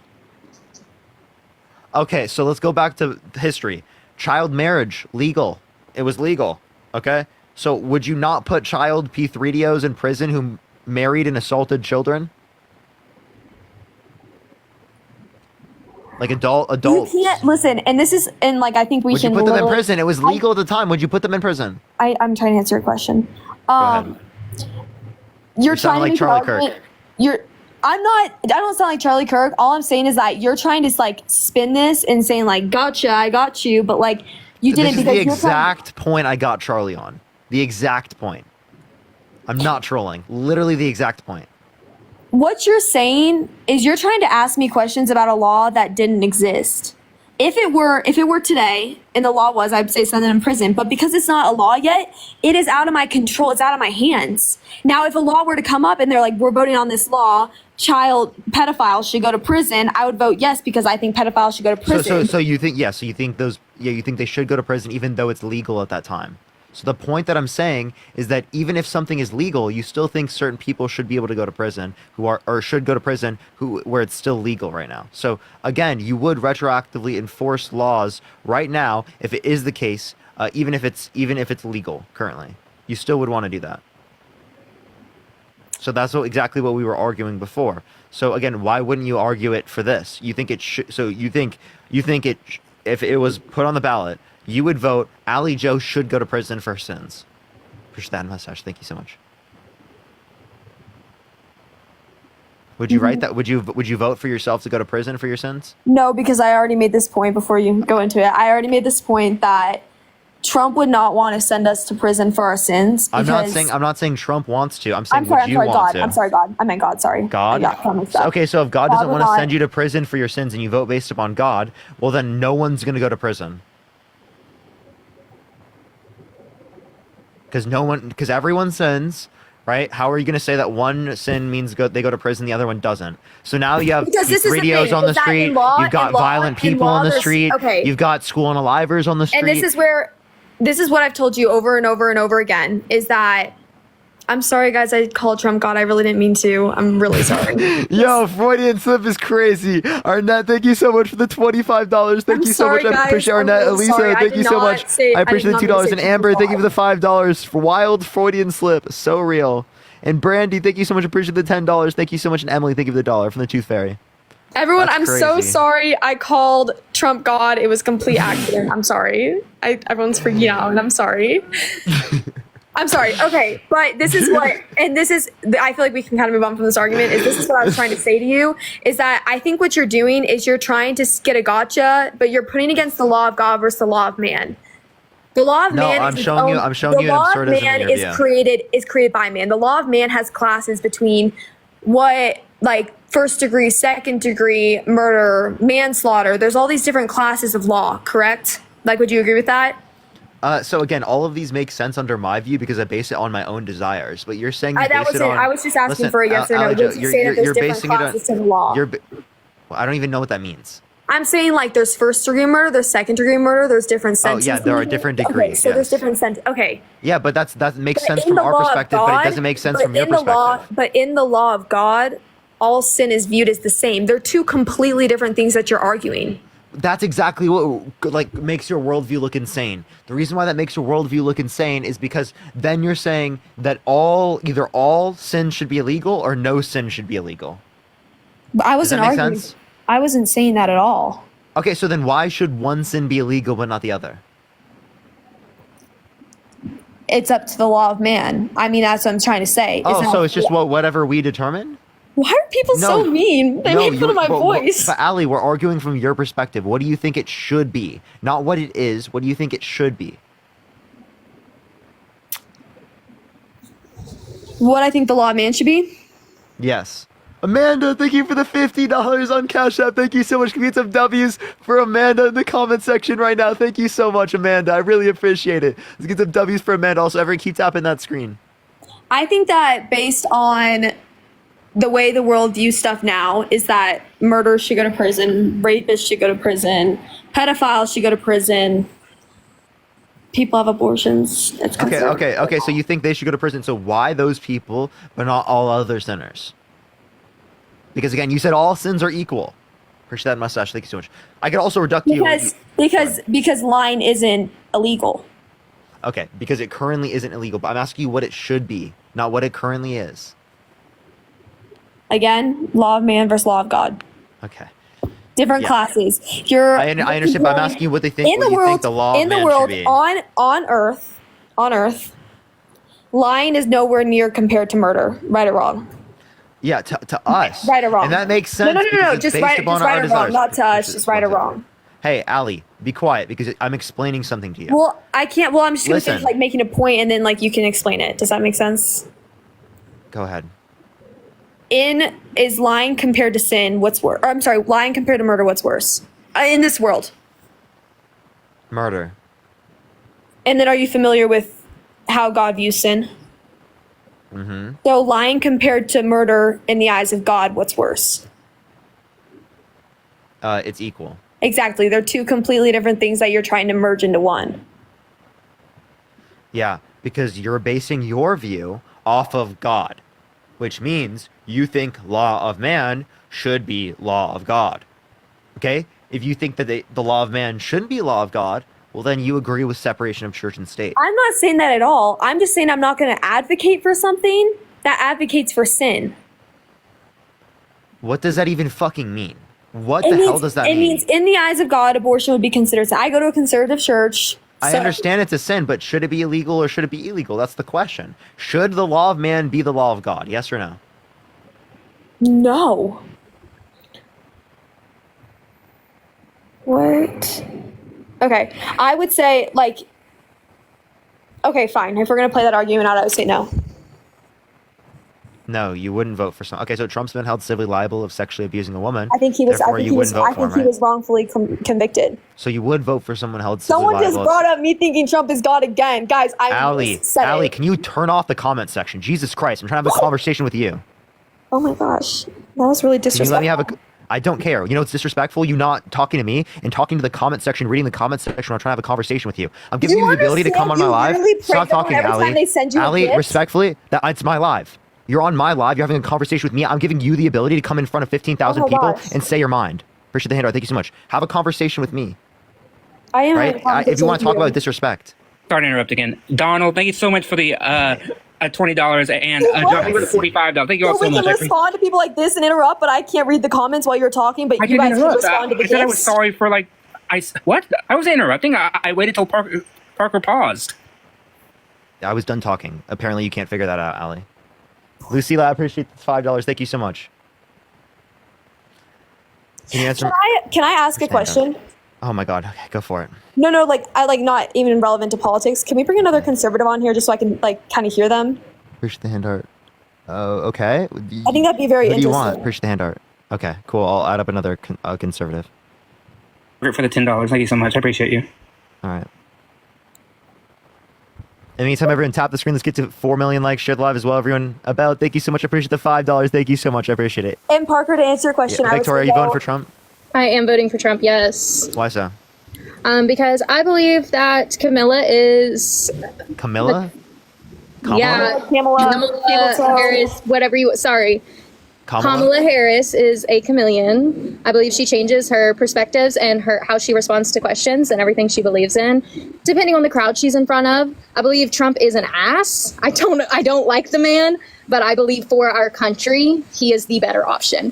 Okay, so let's go back to history. Child marriage, legal. It was legal. Okay? So would you not put child P3DOs in prison who married and assaulted children? Like adults. You can't listen, and this is, and like I think we Would you can. put them in prison? It was legal at the time. Would you put them in prison? I'm trying to answer your question. ahead. You're sound trying to like make Charlie an argument. I'm not. I don't sound like Charlie Kirk. All I'm saying is that you're trying to like spin this and saying like, "Gotcha, I got you," but like you didn't. This is the exact point I got Charlie on. The exact point. I'm not trolling. Literally the exact point. What you're saying is you're trying to ask me questions about a law that didn't exist. If it were today and the law was, I'd say send them in prison. But because it's not a law yet, it is out of my control. It's out of my hands. Now, if a law were to come up and they're like, we're voting on this law, child pedophiles should go to prison, I would vote yes because I think pedophiles should go to prison. So you think yes? So you think you think they should go to prison even though it's legal at that time. So the point that I'm saying is that even if something is legal, you still think certain people should be able to go to prison or should go to prison where it's still legal right now. So again, you would retroactively enforce laws right now if it is the case, even if it's legal currently. You still would want to do that. So that's exactly what we were arguing before. So again, why wouldn't you argue it for this? You think it should? So you think it if it was put on the ballot, you would vote Allie Joe should go to prison for her sins. Push that mustache. Thank you so much. Would you write that? Would you vote for yourself to go to prison for your sins? No, because I already made this point before you go into it. I already made this point that Trump would not want to send us to prison for our sins. I'm not saying Trump wants to. I'm saying I'm sorry, would you want God. to? I'm sorry, God. I meant God. Sorry. God. Okay, so if God doesn't want to send you to prison for your sins and you vote based upon God, well then no one's going to go to prison. Because everyone sins, right? How are you going to say that one sin means they go to prison, the other one doesn't? So now you have radios on the street. You've got violent people on the street. Okay. You've got school unalivers on the street. And this is what I've told you over and over and over again, is that I'm sorry, guys. I called Trump God. I really didn't mean to. I'm really sorry. Yo, Freudian slip is crazy. Arnett, thank you so much for the $25. Thank you so much. Guys. I appreciate Arnett. Really Elisa, sorry. thank you so much. I appreciate the $2. And Amber, thank you for the $5 for wild Freudian slip. So real. And Brandy, thank you so much. Appreciate the $10. Thank you so much. And Emily, thank you for the $1 from the Tooth Fairy. Everyone, I'm so sorry. I called Trump God. It was a complete accident. I'm sorry. Everyone's freaking out, and I'm sorry. I'm sorry. Okay, but this is what, and this is, I feel like we can kind of move on from this argument, this is what I was trying to say to you, is that I think what you're doing is you're trying to get a gotcha, but you're putting against the law of God versus the law of man. The law of man I'm showing you an absurdism the law of man here, is created by man. The law of man has classes between what, like, first degree, second degree murder, manslaughter. There's all these different classes of law, correct? Like, would you agree with that? So again, all of these make sense under my view because I base it on my own desires. But you're saying I was just asking for a yes or no. Would you say that there's different classes to the law? I don't even know what that means. I'm saying like there's first degree murder, there's second degree murder, there's different sentences. Oh yeah, there are different degrees. Okay, so there's different sentences. Okay. Yeah, but that makes sense from our perspective, but it doesn't make sense from your perspective. But in the law of God, all sin is viewed as the same. They're two completely different things that you're arguing. That's exactly what like makes your worldview look insane. The reason why that makes your worldview look insane is because then you're saying that either all sin should be illegal or no sin should be illegal. But I wasn't Does that make arguing. sense? I wasn't saying that at all. Okay, so then why should one sin be illegal but not the other? It's up to the law of man. I mean, that's what I'm trying to say. So it's just whatever we determine? Why are people so mean? They make fun of my voice. But Ali, we're arguing from your perspective. What do you think it should be? Not what it is. What do you think it should be? What I think the law of man should be? Yes. Amanda, thank you for the $50 on Cash App. Thank you so much. Can we get some W's for Amanda in the comment section right now? Thank you so much, Amanda. I really appreciate it. Let's get some W's for Amanda. Also, everyone keep tapping that screen. I think that based on the way the world views stuff now is that murderers should go to prison, rapists should go to prison, pedophiles should go to prison, people have abortions. It's Okay. So you think they should go to prison. So why those people, but not all other sinners? Because again, you said all sins are equal. Appreciate that mustache. Thank you so much. I could also reduct you. Because lying isn't illegal. Okay, because it currently isn't illegal. But I'm asking you what it should be, not what it currently is. Again, law of man versus law of God. Okay. Different classes. I understand, but I'm asking you what they think. What you think the law of man should be. On Earth, lying is nowhere near compared to murder. Right or wrong? Yeah, to us. Right or wrong? And that makes sense. No. Just right or wrong. Not to us. Just right or wrong. Hey, Ali, be quiet because I'm explaining something to you. Well, I can't. Well, I'm just going to finish making a point and then you can explain it. Does that make sense? Go ahead. Is lying compared to sin what's worse? I'm sorry, lying compared to murder what's worse? In this world. Murder. And then are you familiar with how God views sin? Mm-hmm. So lying compared to murder in the eyes of God, what's worse? It's equal. Exactly. They're two completely different things that you're trying to merge into one. Yeah, because you're basing your view off of God, which means you think law of man should be law of God. Okay? If you think that the law of man shouldn't be law of God, well, then you agree with separation of church and state. I'm not saying that at all. I'm just saying I'm not going to advocate for something that advocates for sin. What does that even fucking mean? What the hell does that mean? It means in the eyes of God, abortion would be considered sin. I go to a conservative church. I understand it's a sin, but should it be illegal or should it be illegal? That's the question. Should the law of man be the law of God? Yes or no? No. What? Okay. I would say, okay, fine. If we're going to play that argument out, I would say no. No, you wouldn't vote for some. Okay, so Trump's been held civilly liable of sexually abusing a woman. I think he was. Therefore, I think he was wrongfully convicted. So you would vote for someone held civilly liable. Someone just brought up me thinking Trump is God again, guys. Ali, can you turn off the comment section? Jesus Christ, I'm trying to have a conversation with you. Oh my gosh, that was really disrespectful. Can you let me have I don't care. You know it's disrespectful? You not talking to me and talking to the comment section, reading the comment section when I'm trying to have a conversation with you. I'm giving you the ability to come on my live. Stop talking, Ali. Ali, respectfully, it's my live. You're on my live. You're having a conversation with me. I'm giving you the ability to come in front of 15,000 people and say your mind. Appreciate the handout. Thank you so much. Have a conversation with me. I am. Right? If you want to talk about disrespect. Sorry to interrupt again. Donald, thank you so much for the $20 and John for the $45. Thank you all so much. We can respond to people like this and interrupt, but I can't read the comments while you're talking. But I you guys can interrupt. respond to the I said I was sorry for what? I was interrupting. I waited till Parker paused. I was done talking. Apparently, you can't figure that out, Ali. Lucila, I appreciate the $5. Thank you so much. Can you answer? Can I ask a question? Oh my God. Okay, go for it. No, not even relevant to politics. Can we bring another conservative on here just so I can kind of hear them? Appreciate the handout. Okay. I think that'd be very interesting. What do you want? Appreciate the handout. Okay, cool. I'll add up another conservative. Great for the $10. Thank you so much. I appreciate you. All right. In the meantime, everyone, tap the screen. Let's get to 4 million likes, shared live as well, everyone. Thank you so much. I appreciate the $5. Thank you so much. I appreciate it. And Parker, to answer your question, Victoria, are you voting for Trump? I am voting for Trump, yes. Why so? Because I believe that Camilla is... Camilla? Yeah. Camilla Harris, whatever you... Sorry. Kamala Harris is a chameleon. I believe she changes her perspectives and how she responds to questions and everything she believes in, depending on the crowd she's in front of. I believe Trump is an ass. I don't like the man, but I believe for our country, he is the better option.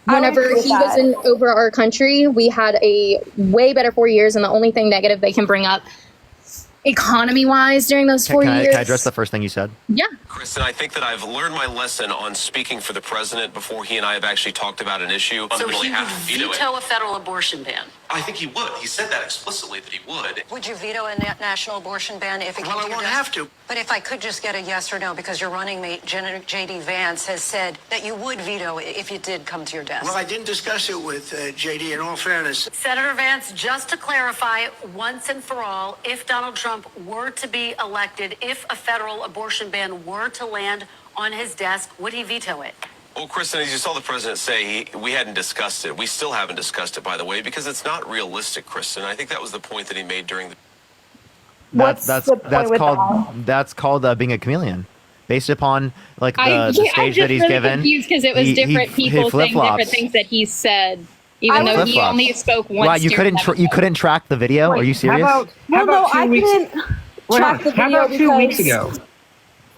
Whenever he was in over our country, we had a way better 4 years, and the only thing negative they can bring up economy-wise during those 4 years. Can I address the first thing you said? Yeah. Kristen, I think that I've learned my lesson on speaking for the president before he and I have actually talked about an issue. So he would veto a federal abortion ban? I think he would. He said that explicitly that he would. Would you veto a national abortion ban if it came to your desk? Well, I won't have to. But if I could just get a yes or no, because your running mate, J.D. Vance, has said that you would veto it if it did come to your desk. Well, I didn't discuss it with J.D. in all fairness. Senator Vance, just to clarify once and for all, if Donald Trump were to be elected, if a federal abortion ban were to land on his desk, would he veto it? Well, Kristen, as you saw the president say, we hadn't discussed it. We still haven't discussed it, by the way, because it's not realistic, Kristen. I think that was the point that he made during the... That's called being a chameleon, based upon like the stage that he's given. Because it was different people saying different things that he said, even though he only spoke once. Wow, you couldn't track the video? Are you serious? How about 2 weeks? How about 2 weeks ago?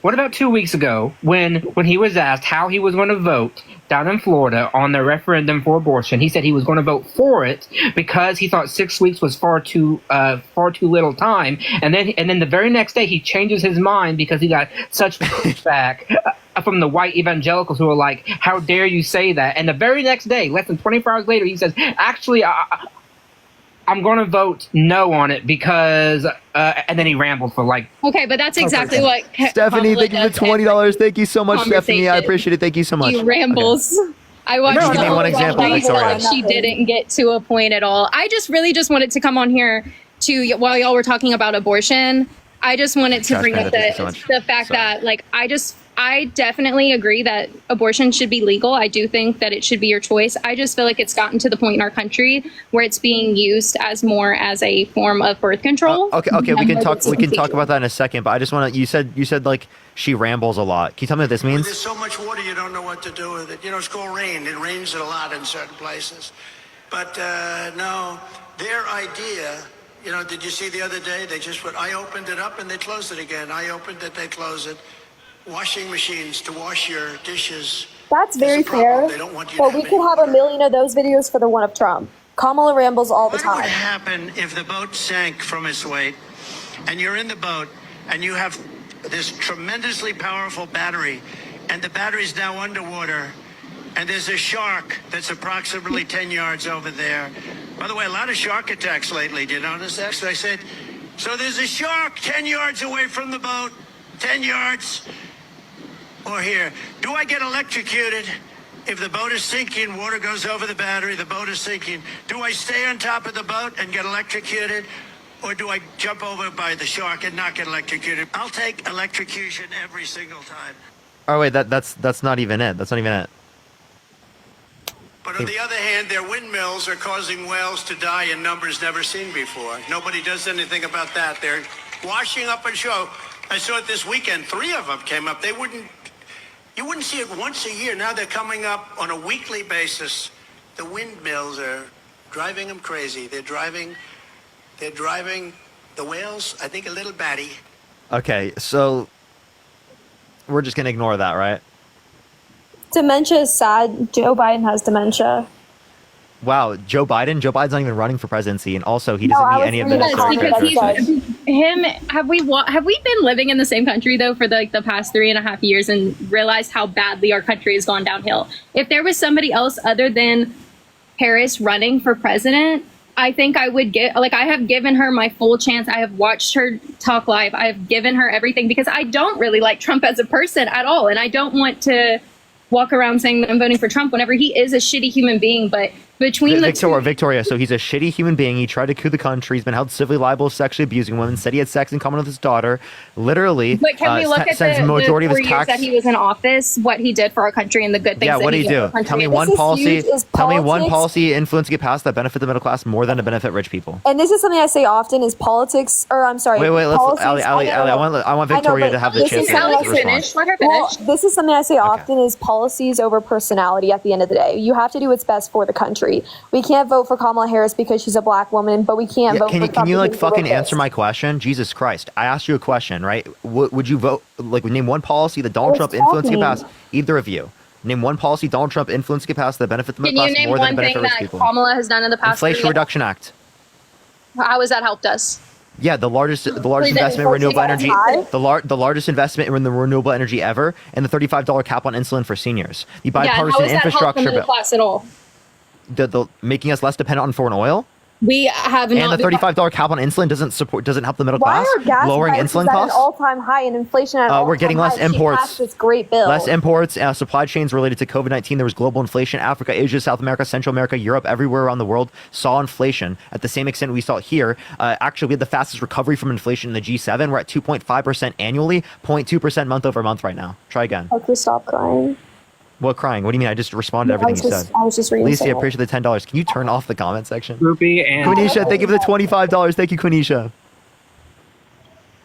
What about 2 weeks ago when he was asked how he was going to vote down in Florida on the referendum for abortion? He said he was going to vote for it because he thought 6 weeks was far too little time. And then the very next day he changes his mind because he got such pushback from the white evangelicals who were like, "How dare you say that?" And the very next day, less than 24 hours later, he says, "Actually, I'm going to vote no on it because," and then he rambled for like. Okay, but that's exactly what Stephanie, thank you for $20. Thank you so much, Stephanie. I appreciate it. Thank you so much. He rambles. Okay. I watched give me one example, Victoria. She didn't get to a point at all. I just really just wanted to come on here while y'all were talking about abortion. I just wanted to bring up the fact that like I definitely agree that abortion should be legal. I do think that it should be your choice. I just feel like it's gotten to the point in our country where it's being used as more as a form of birth control. Okay, we can talk about that in a second, but I just want to you said like she rambles a lot. Can you tell me what this means? There's so much water you don't know what to do with it. You know, it's called rain. It rains a lot in certain places. But no, their idea, you know, did you see the other day? They just I opened it up and they closed it again. I opened it, they close it. Washing machines to wash your dishes. That's very fair. But we could have a million of those videos for the one of Trump. Kamala rambles all the time. What would happen if the boat sank from its weight and you're in the boat and you have this tremendously powerful battery and the battery's now underwater and there's a shark that's approximately 10 yards over there? By the way, a lot of shark attacks lately. Do you notice that? So I said, so there's a shark 10 yards away from the boat, 10 yards. Or here, do I get electrocuted if the boat is sinking, water goes over the battery, the boat is sinking? Do I stay on top of the boat and get electrocuted? Or do I jump over by the shark and not get electrocuted? I'll take electrocution every single time. Oh wait, that's not even it. That's not even it. But on the other hand, their windmills are causing whales to die in numbers never seen before. Nobody does anything about that. They're washing up on shore. I saw it this weekend. 3 of them came up. You wouldn't see it once a year. Now they're coming up on a weekly basis. The windmills are driving them crazy. They're driving the whales, I think, a little batty. Okay, so we're just gonna ignore that, right? Dementia is sad. Joe Biden has dementia. Wow, Joe Biden's not even running for presidency, and also he doesn't meet any of the historic characteristics. Have we been living in the same country though for the past 3.5 years and realized how badly our country has gone downhill? If there was somebody else other than Harris running for president, I think I would I have given her my full chance. I have watched her talk live. I have given her everything because I don't really like Trump as a person at all, and I don't want to walk around saying that I'm voting for Trump whenever he is a shitty human being, but Between the two. Victoria, so he's a shitty human being. He tried to coup the country. He's been held civilly liable of sexually abusing women. Said he had sex in common with his daughter. Literally, But can we look at sends the majority of 4 his years tax. that he was in office, what he did for our country and the good things Yeah, that what he did he did for do? our country? Tell me This one is policy. huge, is Tell me one politics. policy he influenced to get passed that benefit the middle class more than to benefit rich people. And this is something I say often is politics, or I'm sorry. Wait, let's, policies- Ali, I want Victoria but to have the this chance is to something I respond. Finish. Let her Well, finish. this is something I say often is policies over personality at the end of the day. You have to do what's best for the country. We can't vote for Kamala Harris because she's a black woman, but we can't vote for Trump. Can you like because he's a fucking rapist. answer my question? Jesus Christ. I asked you a question, right? Would you vote, like, name one policy that Donald Trump influenced to get passed? Either of you. Name one policy Donald Trump influenced to get passed that benefits the Can middle you class name more than one to benefit thing rich that people. Kamala has done in the past 3 Inflation years? Reduction Act. How has that helped us? Yeah, the largest Please, investment in renewable energy, high. the largest investment in the renewable energy ever, and the $35 cap on insulin for seniors. The Yeah, and how bipartisan has that helped the infrastructure middle bill, class at all? the making us less dependent on foreign oil, We have and not. the $35 cap on insulin doesn't help the middle Why class, are gas lowering prices insulin at costs. an all-time high and inflation at an all-time We're getting less high? She imports. passed this great bill. Less imports, supply chains related to COVID-19. There was global inflation. Africa, Asia, South America, Central America, Europe, everywhere around the world saw inflation. At the same extent we saw it here. Actually, we had the fastest recovery from inflation in the G7. We're at 2.5% annually, 0.2% month over month right now. Try again. Okay, stop crying. What crying? What do you mean? I just responded to everything you said. I was just reading. Lisa, I something. appreciate the $10. Can you turn off the comment section? Groupie and Quenisha, thank you for the $25. Thank you, Quenisha.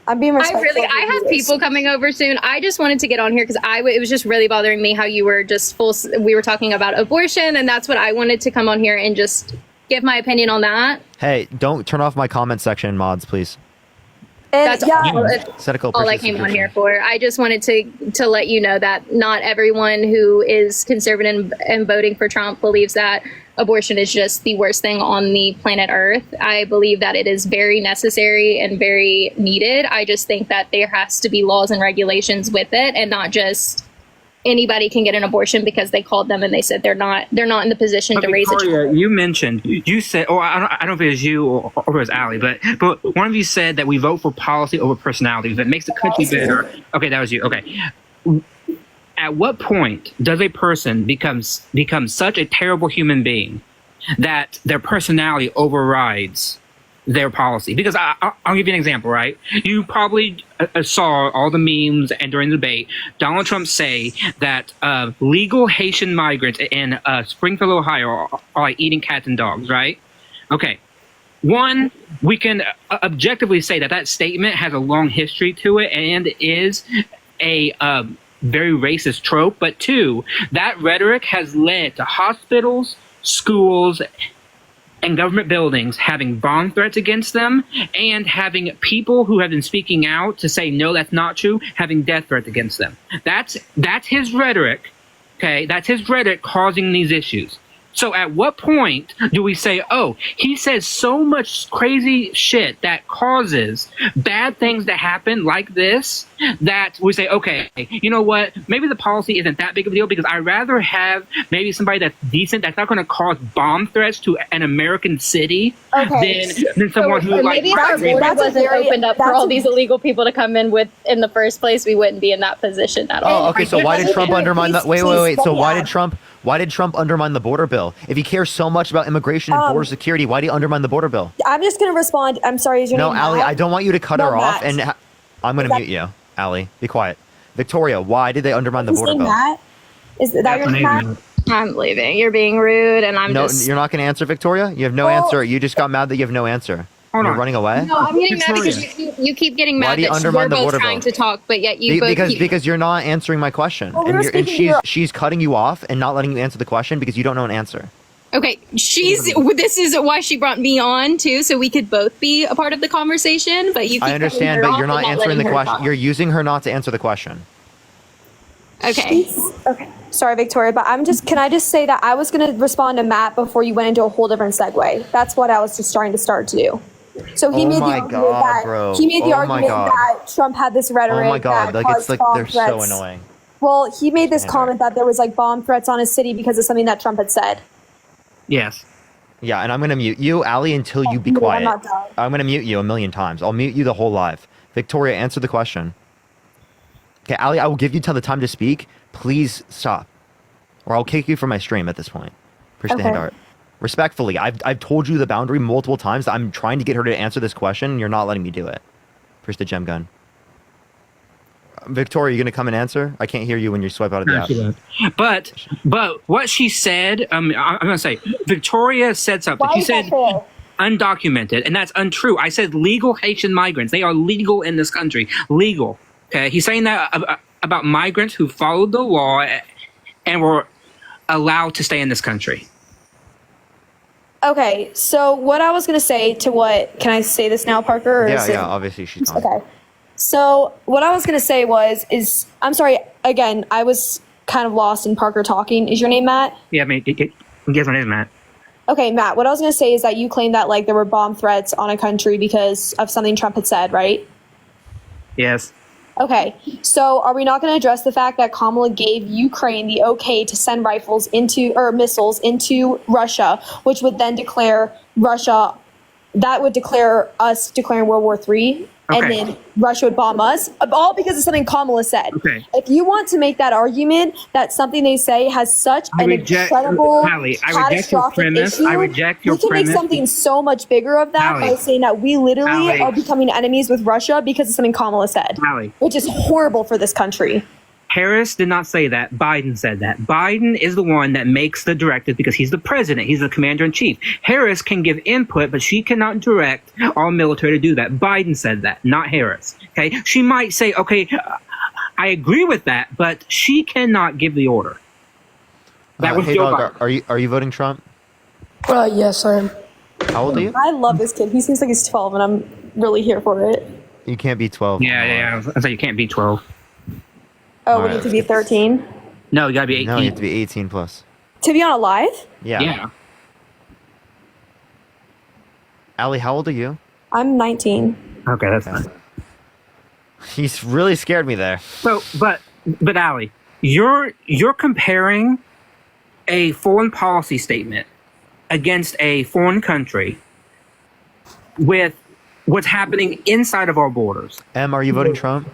I'm being respectful. I have people coming over soon. I just wanted to get on here because it was just really bothering me how you were just we were talking about abortion, and that's what I wanted to come on here and just give my opinion on that. Hey, don't turn off my comment section, mods, please. That's Set a all I came on here for. I just wanted to let you know that not everyone who is conservative and voting for Trump believes that abortion is just the worst thing on the planet Earth. I believe that it is very necessary and very needed. I just think that there has to be laws and regulations with it, and not just anybody can get an abortion because they called them and they said they're not in the position to raise a child. You mentioned, you said, or I don't know if it was you or it was Ali, but one of you said that we vote for policy over personality. That makes the country better. Okay, that was you. Okay. At what point does a person become such a terrible human being that their personality overrides their policy? Because I'll give you an example, right? You probably saw all the memes and during the debate, Donald Trump say that legal Haitian migrants in Springfield, Ohio are like eating cats and dogs, right? Okay. One, we can objectively say that statement has a long history to it and is a very racist trope. But two, that rhetoric has led to hospitals, schools, and government buildings having bomb threats against them, and having people who have been speaking out to say, no, that's not true, having death threats against them. That's his rhetoric, okay? That's his rhetoric causing these issues. So at what point do we say, oh, he says so much crazy shit that causes bad things to happen like this, that we say, okay, you know what? Maybe the policy isn't that big of a deal because I'd rather have maybe somebody that's decent, that's not going to cause bomb threats to an American city than someone who like... Maybe if our border wasn't opened up for all these illegal people to come in with in the first place, we wouldn't be in that position at all. Oh, okay, so why did Trump undermine that? Wait. So why did Trump undermine the border bill? If he cares so much about immigration and border security, why did he undermine the border bill? I'm just going to respond. I'm sorry. Is your name Ali, Matt? I don't want you to cut her off. Matt. And I'm going to mute you. Ali, be quiet. Victoria, why did they undermine the border bill? Matt? Is that your name, Matt? I'm leaving. You're being rude, and No, you're not going to answer, Victoria? You have no answer. You just got mad that you have no answer. You're running away? No, I'm getting mad because you keep getting Why mad do you that undermine we're the border both trying bill? to talk, but yet you both keep... Because you're not answering my question. Well, and she's cutting you off and not letting you answer the question because you don't know an answer. Okay, this is why she brought me on too, so we could both be a part of the conversation. But you keep I understand, but you're not answering the question. You're using her not to answer the question. Okay. Okay. Sorry, Victoria, but can I just say that I was going to respond to Matt before you went into a whole different segue. That's what I was just trying to start to do. So he made the argument that Trump had this rhetoric. Oh my God, that like it's caused like bomb they're threats. so annoying. Well, he made this comment that there was like bomb threats on his city because of something that Trump had said. Yes. Yeah, and I'm going to mute you, Ali, until you be quiet. I'm not done. I'm going to mute you 1,000,000 times. I'll mute you the whole live. Victoria, answer the question. Okay, Ali, I will give you the time to speak. Please stop. Or I'll kick you from my stream at this point. Appreciate the hand art. Respectfully, I've told you the boundary multiple times. I'm trying to get her to answer this question, and you're not letting me do it. Push the gem gun. Victoria, you gonna come and answer? I can't hear you when you swipe out of the app. But what she said, I'm gonna say, Victoria said something. She said undocumented, and that's untrue. I said legal Haitian migrants. They are legal in this country. Legal. Okay, he's saying that about migrants who followed the law and were allowed to stay in this country. Okay, so what I was going to say to what, can I say this now, Parker? Or Yeah, obviously she's on. Okay. So what I was going to say I'm sorry, again, I was kind of lost in Parker talking. Is your name Matt? Yeah, I mean, guess my name is Matt. Okay, Matt, what I was going to say is that you claimed that like there were bomb threats on a country because of something Trump had said, right? Yes. Okay, so are we not going to address the fact that Kamala gave Ukraine the okay to send missiles into Russia, which would then declare us declaring World War III, and then Russia would bomb us, all because of something Kamala said. Okay. If you want to make that argument that something they say has such an incredible catastrophic issue, I reject your you can premise. make something so much bigger of that by saying that we literally are becoming enemies with Russia because of something Kamala said, which is horrible for this country. Harris did not say that. Biden said that. Biden is the one that makes the directive because he's the president. He's the commander-in-chief. Harris can give input, but she cannot direct our military to do that. Biden said that, not Harris. Okay, she might say, okay, I agree with that, but she cannot give the order. That was hey, Joe Dog, Biden. are you voting Trump? Yes, I am. How old are you? I love this kid. He seems like he's 12, and I'm really here for it. You can't be 12. Yeah. I was like, you can't be 12. Oh, we need to be 13? No, you gotta be 18. No, you have to be 18 plus. To be on a live? Yeah. Allie, how old are you? I'm 19. Okay, that's fine. He's really scared me there. So, but Allie, you're comparing a foreign policy statement against a foreign country with what's happening inside of our borders. Em, are you voting Trump?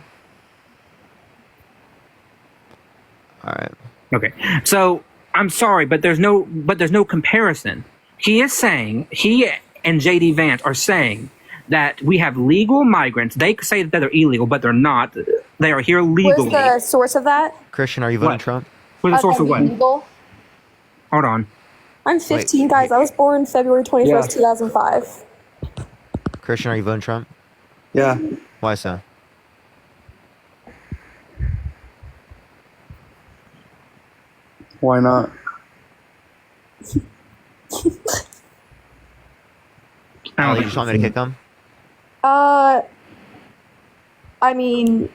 All right. Okay. So I'm sorry, but there's no comparison. He is saying, he and JD Vance are saying that we have legal migrants. They say that they're illegal, but they're not. They are here legally. Where's the source of that? Christian, are you voting Trump? Where's the source of what? Legal? Hold on. I'm 15, guys. I was born February 21st, 2005. Christian, are you voting Trump? Yeah. Why so? Why not? Allie, you just want me to kick him? I mean,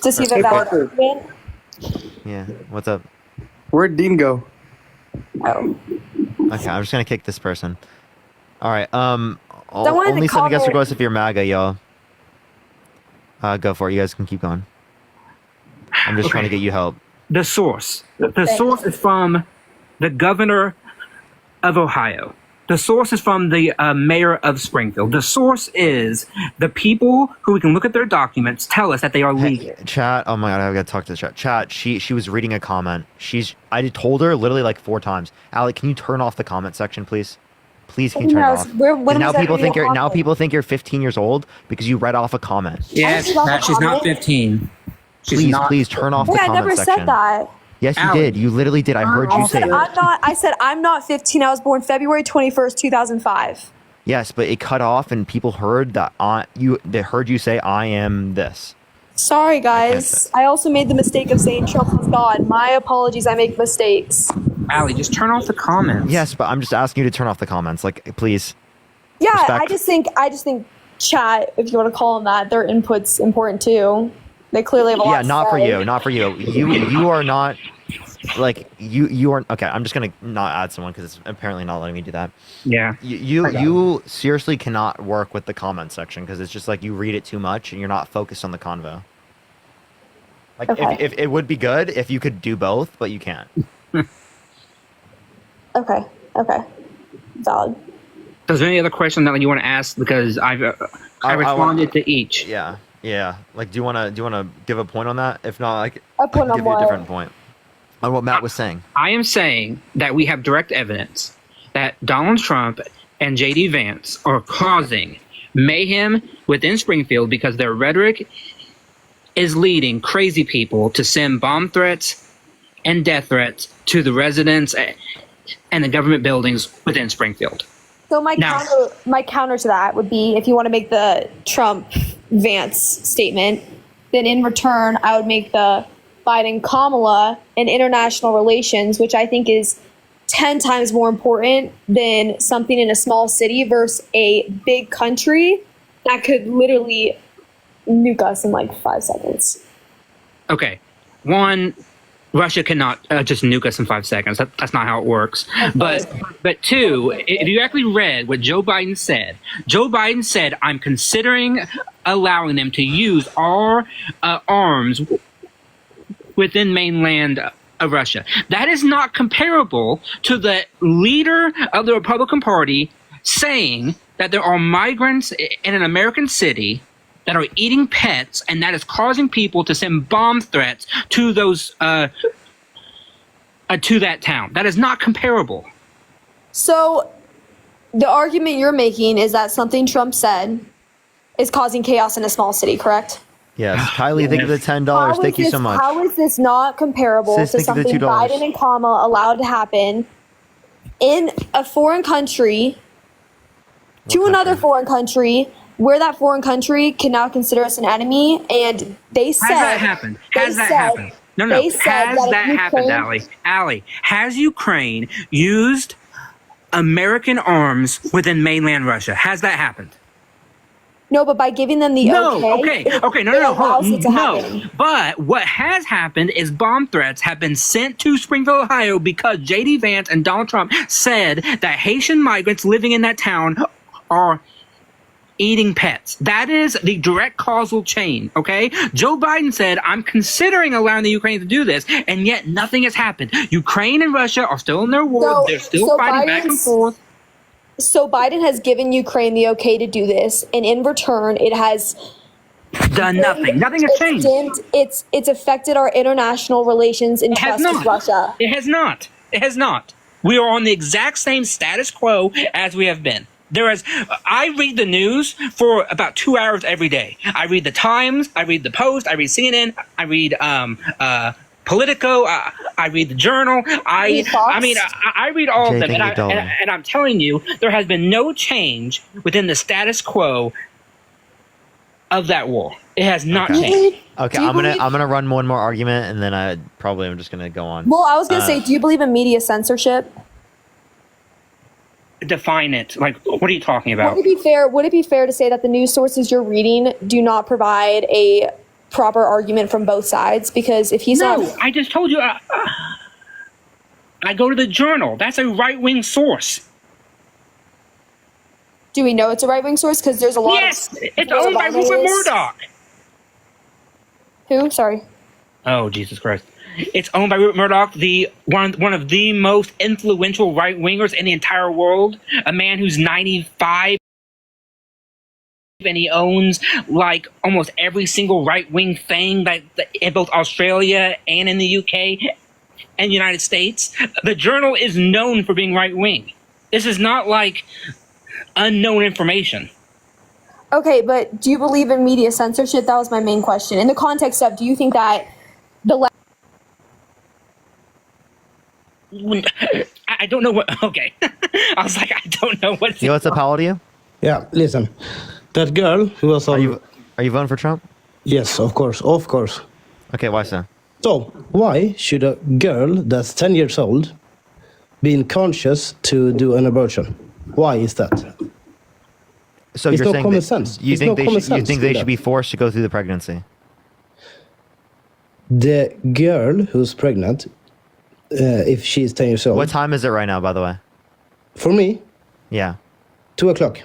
to see that Parker. Yeah. What's up? Where'd Dean go? Oh. Okay, I'm just gonna kick this person. All right. want Only to send guest comment- requests if you're MAGA, y'all. Go for it. You guys can keep going. I'm just trying to get you help. The source. The source is from the governor of Ohio. The source is from the mayor of Springfield. The source is the people who we can look at their documents tell us that they are legal. Chat. Oh my god, I've got to talk to the chat. Chat. She was reading a comment. I told her literally like 4 times. Allie, can you turn off the comment section, please? Please, can you turn it off? Now people think you're 15 years old because you read off a comment. Yes, she's not 15. Please turn off the I comment never section. said that. Yes, you did. You literally did. I heard you say it. I said I'm not 15. I was born February 21st, 2005. Yes, but it cut off, and people heard that they heard you say I am this. Sorry, guys. I also made the mistake of saying Trump was God. My apologies. I make mistakes. Allie, just turn off the comments. Yes, but I'm just asking you to turn off the comments. Like, please. Yeah, Respect. I just think chat, if you want to call them that, their input's important too. They clearly have a lot Yeah, to not say. for you. Not for you. You are not. Like you are okay. I'm just gonna not add someone because it's apparently not letting me do that. Yeah. You seriously cannot work with the comment section because it's just like you read it too much and you're not focused on the convo. Like if it would be good if you could do both, but you can't. Okay. Valid. Is there any other question that you want to ask? Because I responded to each. Yeah. Like, do you want to give a point on that? If not, like, A I point can on give you a what? different point on what Matt was saying. I am saying that we have direct evidence that Donald Trump and J.D. Vance are causing mayhem within Springfield because their rhetoric is leading crazy people to send bomb threats and death threats to the residents and the government buildings within Springfield. So my counter to that would be, if you want to make the Trump-Vance statement, then in return, I would make the Biden-Kamala and international relations, which I think is 10 times more important than something in a small city versus a big country that could literally nuke us in like 5 seconds. Okay. One, Russia cannot just nuke us in 5 seconds. That's not how it works. But two, if you actually read what Joe Biden said, I'm considering allowing them to use our arms within mainland of Russia. That is not comparable to the leader of the Republican Party saying that there are migrants in an American city that are eating pets, and that is causing people to send bomb threats to those to that town. That is not comparable. So the argument you're making is that something Trump said is causing chaos in a small city, correct? Yes. Kylie, thank you for the $10. Thank you so much. How is this not comparable to something Biden and Kamala allowed to happen in a foreign country to another foreign country, where that foreign country can now consider us an enemy? And they said... Has that happened? Has that happened? No. Has that happened, Allie? Has Ukraine used American arms within mainland Russia? Has that happened? No, but by giving them the no. But what has happened is bomb threats have been sent to Springfield, Ohio, because J.D. Vance and Donald Trump said that Haitian migrants living in that town are eating pets. That is the direct causal chain, okay? Joe Biden said, I'm considering allowing the Ukraine to do this, and yet nothing has happened. Ukraine and Russia are still in their war. They're still fighting back and forth. So Biden has given Ukraine the okay to do this, and in return, it has done nothing. Nothing has changed. It's affected our international relations and trust with Russia. It has not. It has not. We are on the exact same status quo as we have been. I read the news for about 2 hours every day. I read the Times, I read the Post, I read CNN, I read Politico, I read the Journal. I read all of them, and I'm telling you, there has been no change within the status quo of that war. It has not changed. Okay, I'm gonna run one more argument, and then I'm just gonna go on. Well, I was gonna say, do you believe in media censorship? Define it. Like, what are you talking about? Would it be fair to say that the news sources you're reading do not provide a proper argument from both sides? Because if he's I just told you. I go to the Journal. That's a right-wing source. Do we know it's a right-wing source? Because there's a lot. Yes, it's owned by Rupert Murdoch. Who? Sorry. Oh, Jesus Christ. It's owned by Rupert Murdoch, one of the most influential right-wingers in the entire world. A man who's 95, and he owns like almost every single right-wing thing that in both Australia and in the UK and the United States. The Journal is known for being right-wing. This is not like unknown information. Okay, but do you believe in media censorship? That was my main question. In the context of, do you think that the I don't know what. Okay, I was like, I don't know what. What's up? How old are you? Yeah, listen, that girl who was on. Are you voting for Trump? Yes, of course. Okay, why so? So why should a girl that's 10 years old be conscious to do an abortion? Why is that? So it's you're no saying common sense. You think they should be forced to go through the pregnancy? The girl who's pregnant, if she's 10 years old. What time is it right now, by the way? For me? Yeah. 2 o'clock.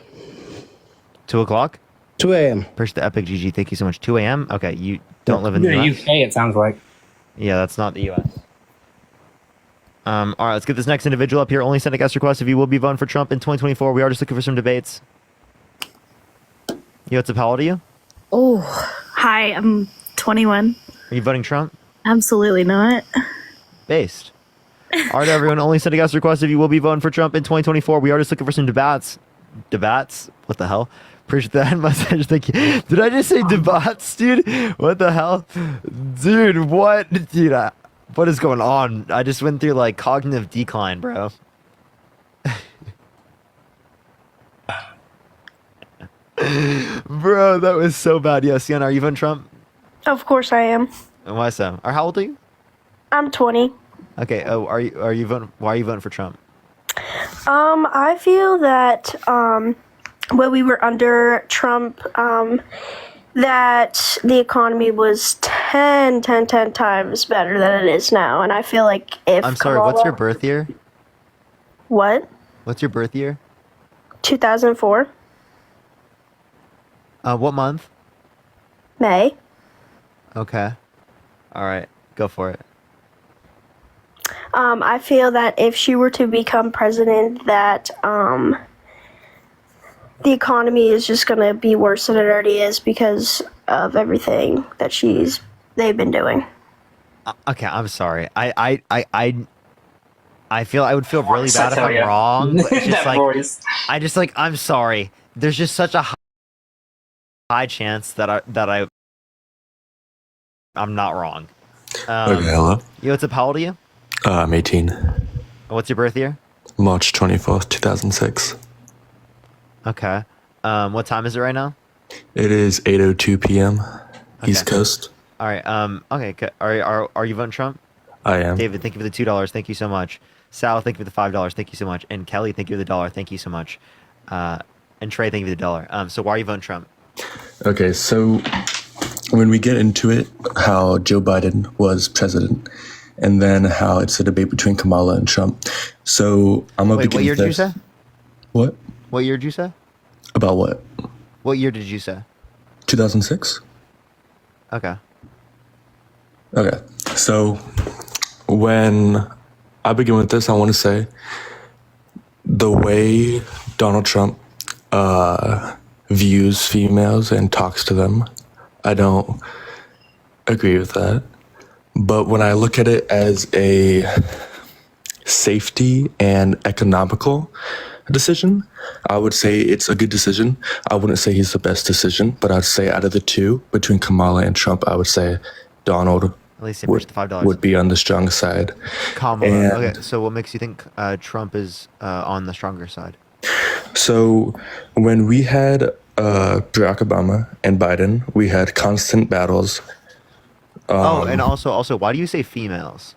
2 o'clock? 2 a.m. Push the Epic GG. Thank you so much. 2 a.m. Okay, you don't live in the US? UK, it sounds like. Yeah, that's not the US. All right, let's get this next individual up here. Only send a guest request if you will be voting for Trump in 2024. We are just looking for some debates. What's up? How old are you? Oh, hi. I'm 21. Are you voting Trump? Absolutely not. Based. All right, everyone. Only sending us requests if you will be voting for Trump in 2024. We are just looking for some debates. Debates? What the hell? Appreciate that message. Thank you. Did I just say debates, dude? What the hell? Dude, what? Dude, what is going on? I just went through like cognitive decline, bro. Bro, that was so bad. Yeah, Sienna, are you voting Trump? Of course I am. And why so? Or how old are you? I'm 20. Okay. Oh, are you voting? Why are you voting for Trump? I feel that when we were under Trump, that the economy was 10 times better than it is now. And I feel like if I'm sorry, what's your birth year? What? What's your birth year? 2004. What month? May. Okay. All right. Go for it. I feel that if she were to become president, that the economy is just going to be worse than it already is because of everything that they've been doing. Okay, I'm sorry. I feel I would feel really bad if I'm wrong. But it's just like I'm sorry. There's just such a high chance that I'm not wrong. Okay, hello. Yo, what's up? How old are you? I'm 18. What's your birth year? March 24th, 2006. Okay. What time is it right now? It is 8:02 p.m. East Coast. All right. Okay. Are you voting Trump? I am. David, thank you for the $2. Thank you so much. Sal, thank you for the $5. Thank you so much. And Kelly, thank you for the $1. Thank you so much. And Trey, thank you for the $1. So why are you voting Trump? Okay, so when we get into it, how Joe Biden was president, and then how it's a debate between Kamala and Trump. So I'm gonna begin. What year did you say? What? What year did you say? About what? What year did you say? 2006. Okay. Okay. So when I begin with this, I want to say the way Donald Trump views females and talks to them, I don't agree with that. But when I look at it as a safety and economical decision, I would say it's a good decision. I wouldn't say he's the best decision, but I'd say out of the two, between Kamala and Trump, I would say Donald At least $5 would be on the strong side. Kamala. And okay, so what makes you think Trump is on the stronger side? so when we had Barack Obama and Biden, we had constant battles. And also, why do you say females?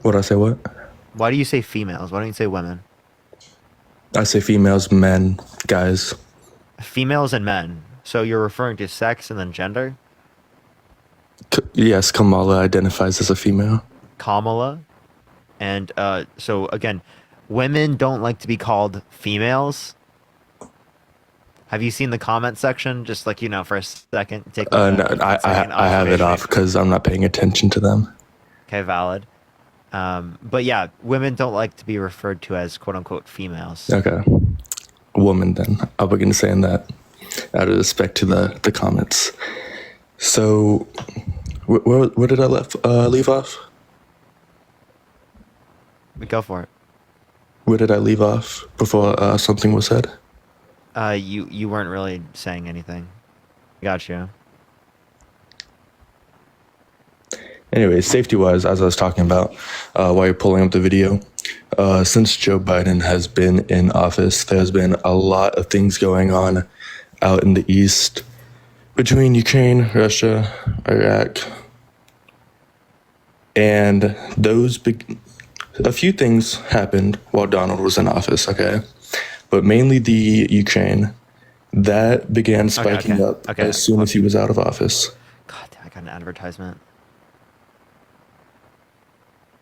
What I say? What? Why do you say females? Why don't you say women? I say females, men, guys. Females and men. So you're referring to sex and then gender? Yes, Kamala identifies as a female. Kamala. And so again, women don't like to be called females. Have you seen the comment section? Just like, for a second. Take No, I have it off because I'm not paying attention to them. Okay, valid. But yeah, women don't like to be referred to as quote unquote females. Okay. Woman then. I'll begin saying that out of respect to the comments. So where did I leave off? Go for it. Where did I leave off before something was said? You weren't really saying anything. Gotcha. Anyway, safety-wise, as I was talking about, while you're pulling up the video, since Joe Biden has been in office, there's been a lot of things going on out in the East between Ukraine, Russia, Iraq, and a few things happened while Donald was in office, okay? But mainly the Ukraine, that began spiking up as soon as he was out of office. God, I got an advertisement.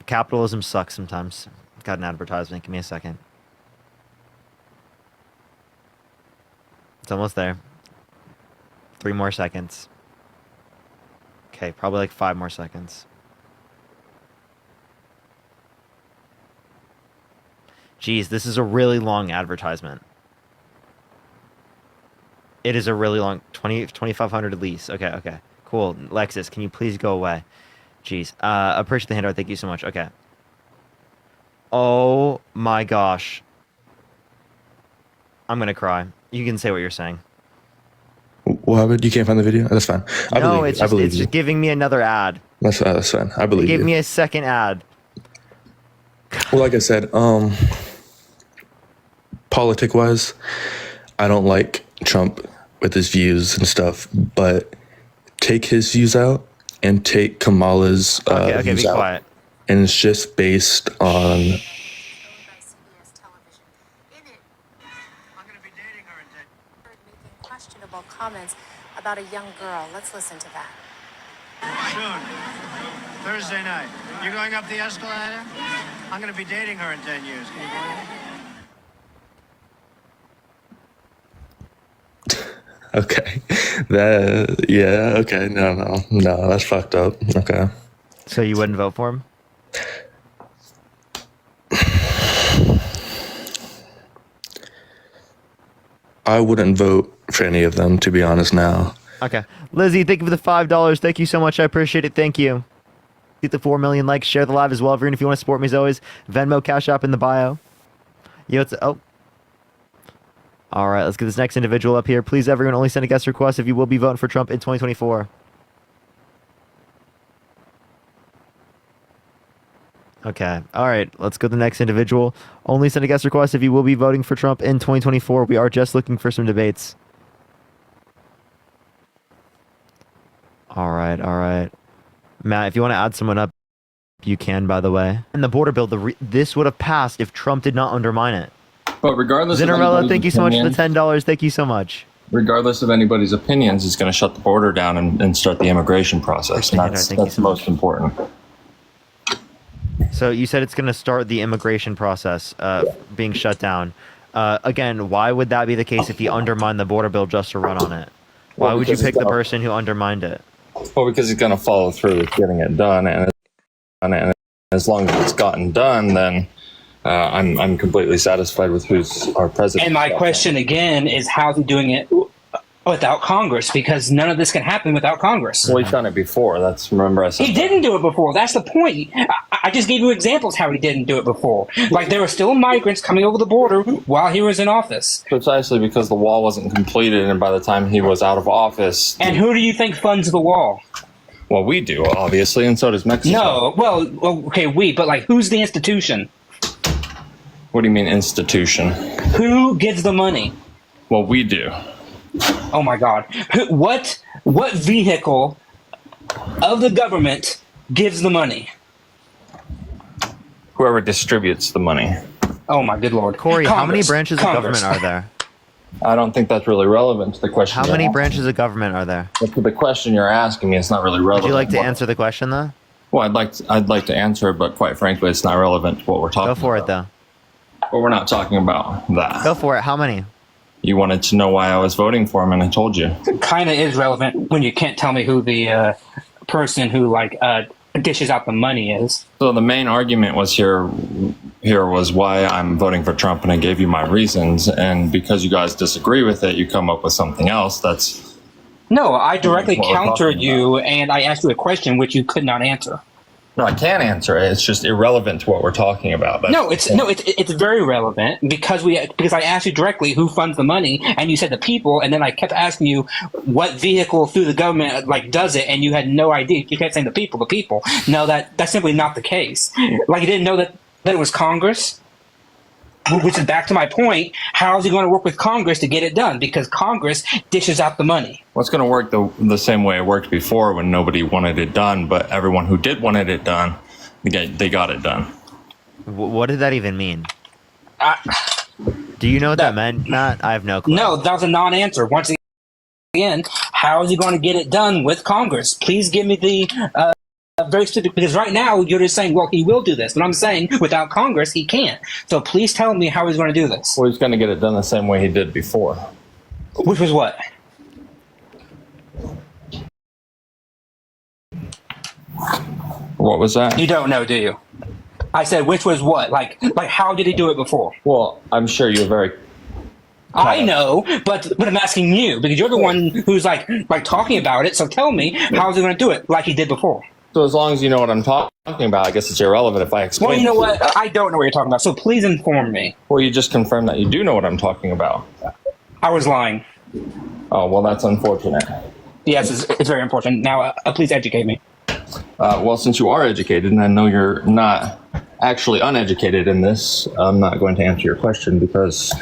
Capitalism sucks sometimes. Got an advertisement. Give me a second. It's almost there. 3 more seconds. Okay, probably like 5 more seconds. Geez, this is a really long advertisement. It is a really long 2,500 at least. Okay. Cool. Lexus, can you please go away? Jeez. Appreciate the handout. Thank you so much. Okay. Oh my gosh. I'm gonna cry. You can say what you're saying. What happened? You can't find the video? That's fine. No, it's just giving me another ad. That's fine. I believe Give you. me a second ad. Well, like I said, politic-wise, I don't like Trump with his views and stuff, but take his views out and take Kamala's views be out. Quiet. And it's just based on... Questionable comments about a young girl. Let's listen to that. Soon. Thursday night. You going up the escalator? I'm going to be dating her in 10 years. Can you believe it? Okay. Okay. No, that's fucked up. Okay. So you wouldn't vote for him? I wouldn't vote for any of them, to be honest now. Okay. Lizzie, thank you for the $5. Thank you so much. I appreciate it. Thank you. Get the 4 million likes. Share the live as well. Everyone, if you want to support me as always, Venmo, Cash App in the bio. Yo, it's... Oh. All right, let's get this next individual up here. Please, everyone, only send a guest request if you will be voting for Trump in 2024. Okay. All right, let's go to the next individual. Only send a guest request if you will be voting for Trump in 2024. We are just looking for some debates. All right. Matt, if you want to add someone up, you can, by the way. And the border bill, this would have passed if Trump did not undermine it. But regardless Zinarella, thank you so much for the $10. Thank you so much. Regardless of anybody's opinions, it's going to shut the border down and start the immigration process. And that's most important. So you said it's going to start the immigration process being shut down. Again, why would that be the case if you undermine the border bill just to run on it? Why would you pick the person who undermined it? Well, because he's going to follow through with getting it done. And as long as it's gotten done, then I'm completely satisfied with who's our president. And my question again is, how's he doing it without Congress? Because none of this can happen without Congress. Well, he's done it before. Remember I said he didn't do it before. That's the point. I just gave you examples how he didn't do it before. Like there were still migrants coming over the border while he was in office. Precisely because the wall wasn't completed, and by the time he was out of office. And who do you think funds the wall? Well, we do, obviously, and so does Mexico. No, well, okay, but like, who's the institution? What do you mean institution? Who gives the money? Well, we do. Oh my God! What vehicle of the government gives the money? Whoever distributes the money. Oh my good Lord, Corey! How many branches of government are there? I don't think that's really relevant to the question. How many branches of government are there? But to the question you're asking me, it's not really relevant. Would you like to answer the question though? Well, I'd like to answer it, but quite frankly, it's not relevant to what we're talking about. Go for it though. But we're not talking about that. Go for it. How many? You wanted to know why I was voting for him, and I told you. It kind of is relevant when you can't tell me who the person who dishes out the money is. So the main argument was here was why I'm voting for Trump, and I gave you my reasons. And because you guys disagree with it, you come up with something else. No, I directly countered you, and I asked you a question which you could not answer. No, I can't answer it. It's just irrelevant to what we're talking about. It's very relevant because I asked you directly who funds the money, and you said the people, and then I kept asking you what vehicle through the government does it, and you had no idea. You kept saying the people. No, that's simply not the case. Like you didn't know that it was Congress. Which is back to my point. How is he going to work with Congress to get it done? Because Congress dishes out the money. Well, it's going to work the same way it worked before when nobody wanted it done, but everyone who did wanted it done, they got it done. What did that even mean? Do you know what that meant, Matt? I have no clue. No, that was a non-answer. Once again, how is he going to get it done with Congress? Please give me the... very stupid, because right now you're just saying, well, he will do this, but I'm saying without Congress he can't. So please tell me how he's going to do this. Well, he's going to get it done the same way he did before. Which was what? What was that? You don't know, do you? I said which was what? Like how did he do it before? Well, I'm sure you're very... I know, but I'm asking you because you're the one who's like talking about it. So tell me, how is he going to do it like he did before? So as long as you know what I'm talking about, I guess it's irrelevant if I explain. Well, you know what? I don't know what you're talking about, so please inform me. Well, you just confirmed that you do know what I'm talking about. I was lying. Oh, well, that's unfortunate. Yes, it's very important. Now, please educate me. Well, since you are educated, and I know you're not actually uneducated in this, I'm not going to answer your question because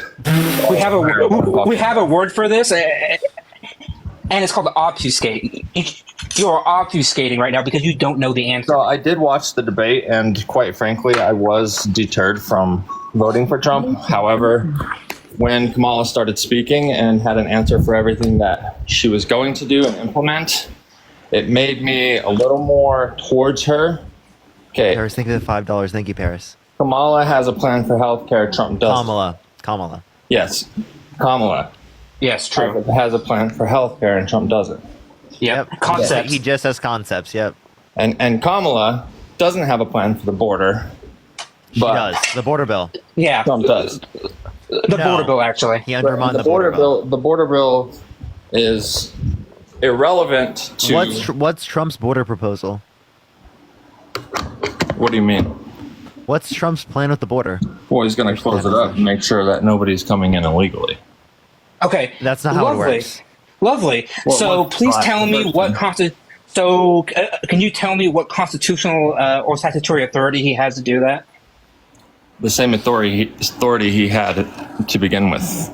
we have a word for this, and it's called obfuscate. You're obfuscating right now because you don't know the answer. So I did watch the debate, and quite frankly, I was deterred from voting for Trump. However, when Kamala started speaking and had an answer for everything that she was going to do and implement, it made me a little more towards her. Okay. Paris, thank you for the $5. Thank you, Paris. Kamala has a plan for healthcare. Trump doesn't. Kamala. Yes. Kamala. Yes, true. Has a plan for healthcare, and Trump doesn't. Yep. Concepts. He just has concepts. Yep. And Kamala doesn't have a plan for the border. She does. The border bill. Yeah. Trump does. The border bill, actually. He undermined the border bill. The border bill is irrelevant to... What's Trump's border proposal? What do you mean? What's Trump's plan with the border? Well, he's going to close it up and make sure that nobody's coming in illegally. Okay. That's not how it works. Lovely. Well, so please tell me what can you tell me what constitutional or statutory authority he has to do that? The same authority he had to begin with.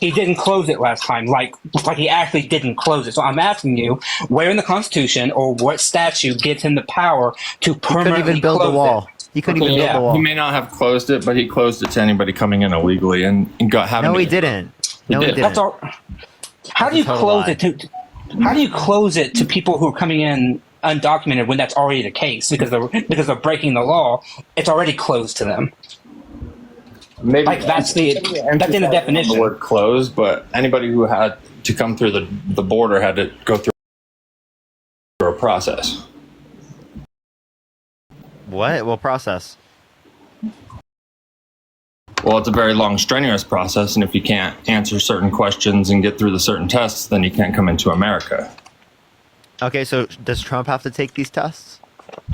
He didn't close it last time, like he actually didn't close it. So I'm asking you, where in the Constitution or what statute gives him the power to permanently couldn't even build the wall. He couldn't even build the wall. He may not have closed it, but he closed it to anybody coming in illegally and having. No, he didn't. He didn't. That's all. How do you close it to? How do you close it to people who are coming in undocumented when that's already the case because they're breaking the law? It's already closed to them. Maybe that's in the definition. The word closed, but anybody who had to come through the border had to go through a process. What process? Well, it's a very long, strenuous process, and if you can't answer certain questions and get through the certain tests, then you can't come into America. Okay, so does Trump have to take these tests?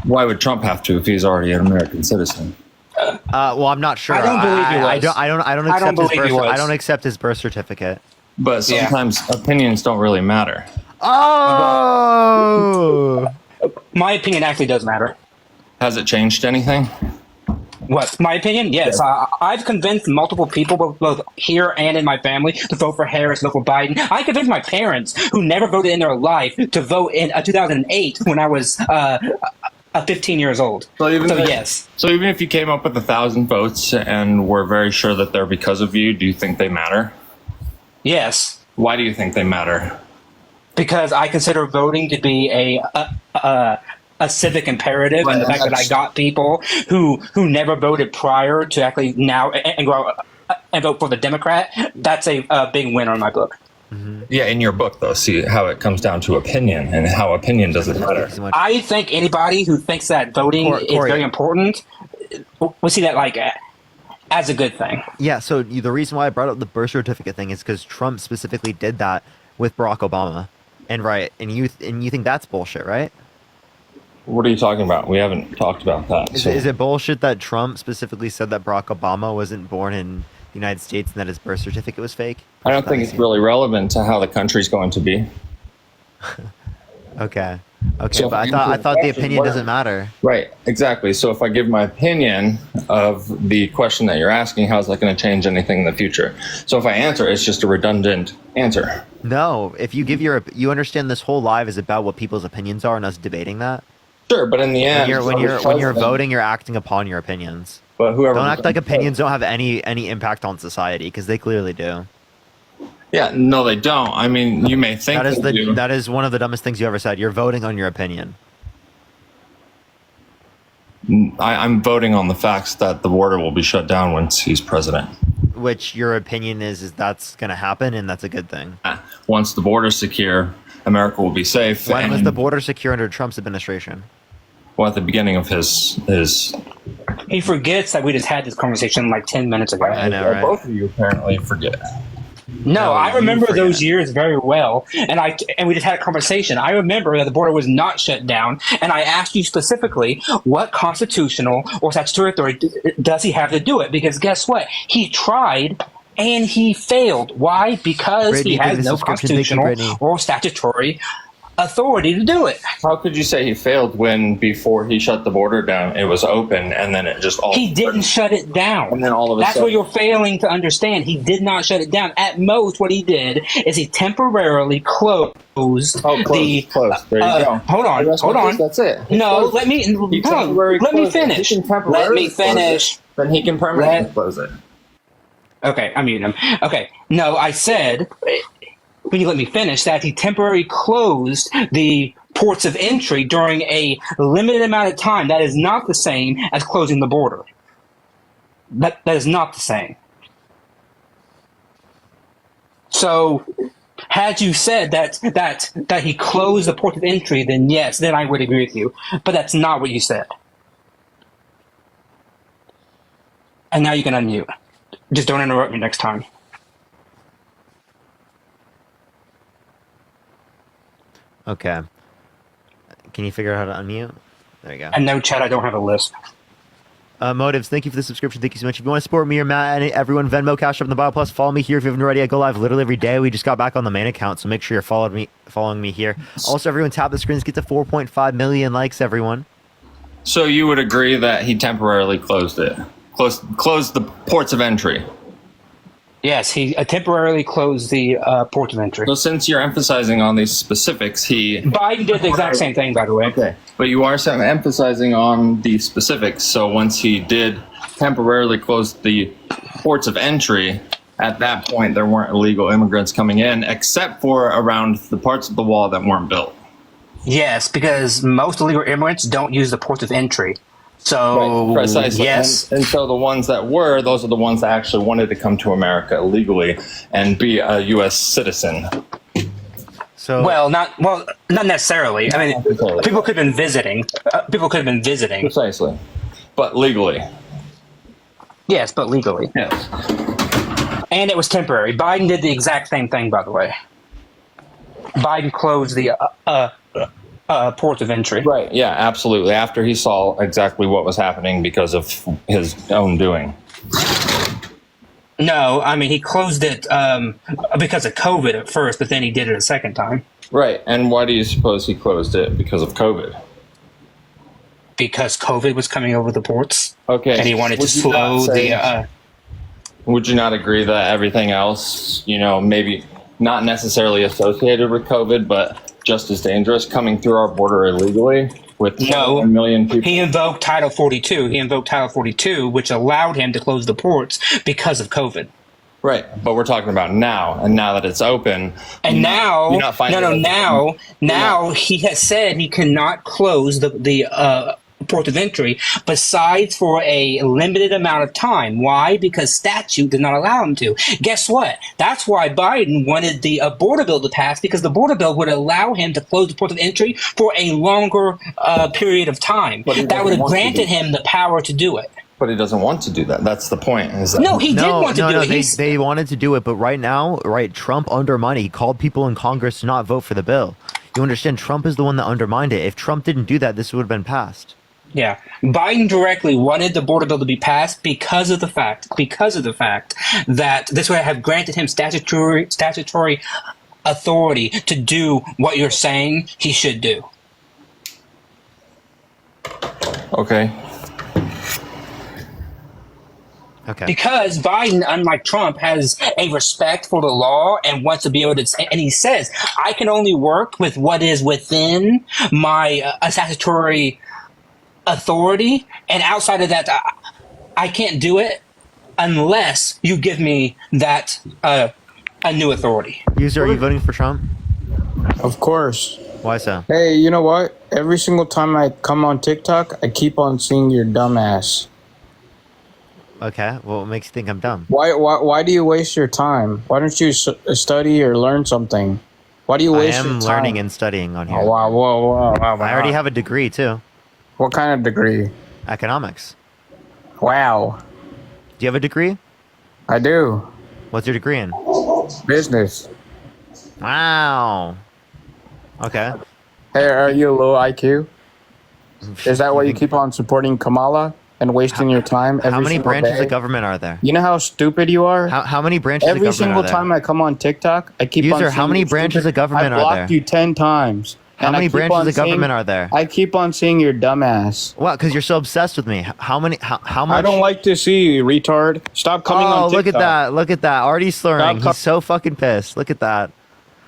Why would Trump have to if he's already an American citizen? Well, I'm not sure. I don't believe he was. I don't accept his birth certificate. But sometimes opinions don't really matter. Oh! My opinion actually does matter. Has it changed anything? What? My opinion? Yes. I've convinced multiple people, both here and in my family, to vote for Harris, vote for Biden. I convinced my parents, who never voted in their life, to vote in 2008 when I was 15 years old. Yes. So even if you came up with 1,000 votes and were very sure that they're because of you, do you think they matter? Yes. Why do you think they matter? Because I consider voting to be a civic imperative, and the fact that I got people who never voted prior to actually now and go and vote for the Democrat, that's a big winner in my book. Mm-hmm. Yeah, in your book, though, see how it comes down to opinion and how opinion doesn't matter. I think anybody who thinks that voting is very important will see that like as a good thing. Yeah, so the reason why I brought up the birth certificate thing is because Trump specifically did that with Barack Obama, and you think that's bullshit, right? What are you talking about? We haven't talked about that. Is it bullshit that Trump specifically said that Barack Obama wasn't born in the United States and that his birth certificate was fake? I don't think it's really relevant to how the country's going to be. Okay, so but I thought the opinion doesn't matter. Right, exactly. So if I give my opinion of the question that you're asking, how's that going to change anything in the future? So if I answer, it's just a redundant answer. No, if you give you understand this whole live is about what people's opinions are and us debating that. Sure, but in the end, when you're voting, you're acting upon your opinions. But whoever don't act like opinions don't have any impact on society, because they clearly do. Yeah, no, they don't. I mean, you may think that is one of the dumbest things you ever said. You're voting on your opinion. I'm voting on the facts that the border will be shut down once he's president. Which your opinion is that's going to happen, and that's a good thing. Once the border's secure, America will be safe. When was the border secure under Trump's administration? Well, at the beginning of his... He forgets that we just had this conversation like 10 minutes ago. I know, right? Both of you apparently forget. No, I remember forget. those years very well, and we just had a conversation. I remember that the border was not shut down, and I asked you specifically what constitutional or statutory authority does he have to do it? Because guess what? He tried and he failed. Why? Because Brittany, he has no constitutional or statutory authority to do it. How could you say he failed when before he shut the border down, it was open and then it just all... He didn't shut it down. And then all of a That's sudden... what you're failing to understand. He did not shut it down. At most, what he did is he temporarily closed the... Closed. There you go. Hold on. That's it. No, let me finish. Let me finish. Then he can permanently close it. Okay, I'm muting him. Okay, no, I said... When you let me finish, that he temporarily closed the ports of entry during a limited amount of time. That is not the same as closing the border. That is not the same. So, had you said that he closed the port of entry, then yes, then I would agree with you. But that's not what you said. And now you can unmute. Just don't interrupt me next time. Okay. Can you figure out how to unmute? There you go. And no, Chad, I don't have a list. Motives, thank you for the subscription. Thank you so much. If you want to support me or Matt and everyone, Venmo, Cash Up in the bio. Plus, follow me here if you haven't already. I go live literally every day. We just got back on the main account, so make sure you're following me here. Also, everyone, tap the screens. Get to 4.5 million likes, everyone. So you would agree that he temporarily closed it? Closed the ports of entry? Yes, he temporarily closed the port of entry. So since you're emphasizing on these specifics, Biden did the exact same thing, by the way. Okay. But you are emphasizing on the specifics. So once he did temporarily close the ports of entry, at that point there weren't illegal immigrants coming in, except for around the parts of the wall that weren't built. Yes, because most illegal immigrants don't use the ports of entry. So, right, precisely. Yes. And so the ones that were, those are the ones that actually wanted to come to America illegally and be a U.S. citizen. So, not necessarily. I mean, people could have been visiting. Precisely. But legally. Yes, but legally. Yes. And it was temporary. Biden did the exact same thing, by the way. Biden closed the ports of entry. Right, yeah, absolutely. After he saw exactly what was happening because of his own doing. No, I mean, he closed it because of COVID at first, but then he did it a second time. Right, and why do you suppose he closed it? Because of COVID? Because COVID was coming over the ports. Okay. And he wanted to slow the... Would you not agree that everything else, maybe not necessarily associated with COVID, but just as dangerous, coming through our border illegally with 1 million people? He invoked Title 42. He invoked Title 42, which allowed him to close the ports because of COVID. Right, but we're talking about now, and now that it's open, and now he has said he cannot close the port of entry besides for a limited amount of time. Why? Because statute did not allow him to. Guess what? That's why Biden wanted the border bill to pass, because the border bill would allow him to close the port of entry for a longer period of time. That would have granted him the power to do it. But he doesn't want to do that. That's the point. No, he did want to do it. They wanted to do it, but right now, Trump undermined it. He called people in Congress to not vote for the bill. You understand? Trump is the one that undermined it. If Trump didn't do that, this would have been passed. Yeah, Biden directly wanted the border bill to be passed because of the fact that this would have granted him statutory authority to do what you're saying he should do. Okay. Because Biden, unlike Trump, has a respect for the law and wants to be able to say, and he says, I can only work with what is within my statutory authority, and outside of that, I can't do it unless you give me that a new authority. User, are you voting for Trump? Of course. Why so? Hey, you know what? Every single time I come on TikTok, I keep on seeing your dumb ass. Okay, well, what makes you think I'm dumb? Why do you waste your time? Why don't you study or learn something? Why do you waste your time? I am learning and studying on here. Oh, wow. I already have a degree, too. What kind of degree? Economics. Wow. Do you have a degree? I do. What's your degree in? Business. Wow. Okay. Hey, are you low IQ? Is that why you keep on supporting Kamala and wasting your time every How many single branches day? of government are there? You know how stupid you are? How many branches Every of government single are there? time I come on TikTok, I keep on User, saying how many you're branches stupid. of government I are blocked there? you 10 times. How many branches of government are there? I keep on saying you're dumbass. What? Because you're so obsessed with me. How many? How much? I don't like to see you, retard. Stop coming on TikTok. Look at that! Look at that! Already slurring. He's so fucking pissed. Look at that.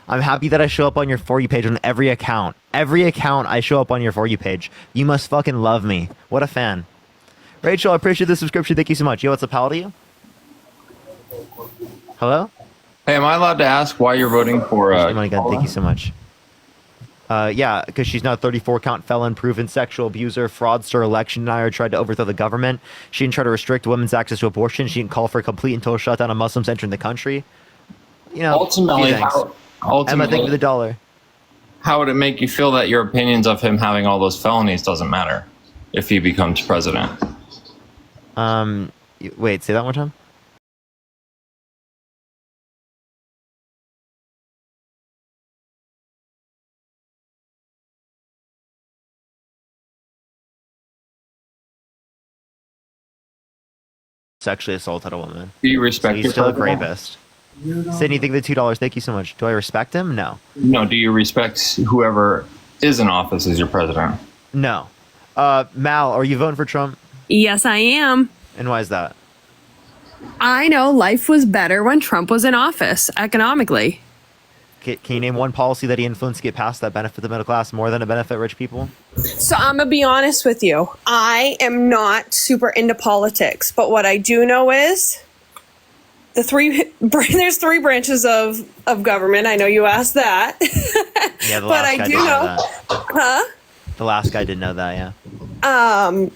I'm happy that I show up on your For You page on every account. Every account I show up on your For You page. You must fucking love me. What a fan. Rachel, I appreciate the subscription. Thank you so much. Yo, what's up, pal to you? Hello? Hey, am I allowed to ask why you're voting for Thank you so much. Yeah, because she's now a 34-count felon, proven sexual abuser, fraudster, election denier, tried to overthrow the government. She didn't try to restrict women's access to abortion. She didn't call for a complete and total shutdown of Muslims entering the country. You know, ultimately, Emma, thank you for the $1. How would it make you feel that your opinions of him having all those felonies doesn't matter if he becomes president? Wait, say that one more time. Sexually assaulted a woman. Do you respect he's your still a president? rapist. Sydney, thank you for the $2. Thank you so much. Do I respect him? No. No, do you respect whoever is in office as your president? No. Mal, are you voting for Trump? Yes, I am. And why is that? I know life was better when Trump was in office economically. Can you name one policy that he influenced to get passed that benefit the middle class more than to benefit rich people? So I'm going to be honest with you. I am not super into politics, but what I do know is there's three branches of government. I know you asked that. Yeah, the but last I guy do didn't know know. that. Huh? The last guy didn't know that, yeah.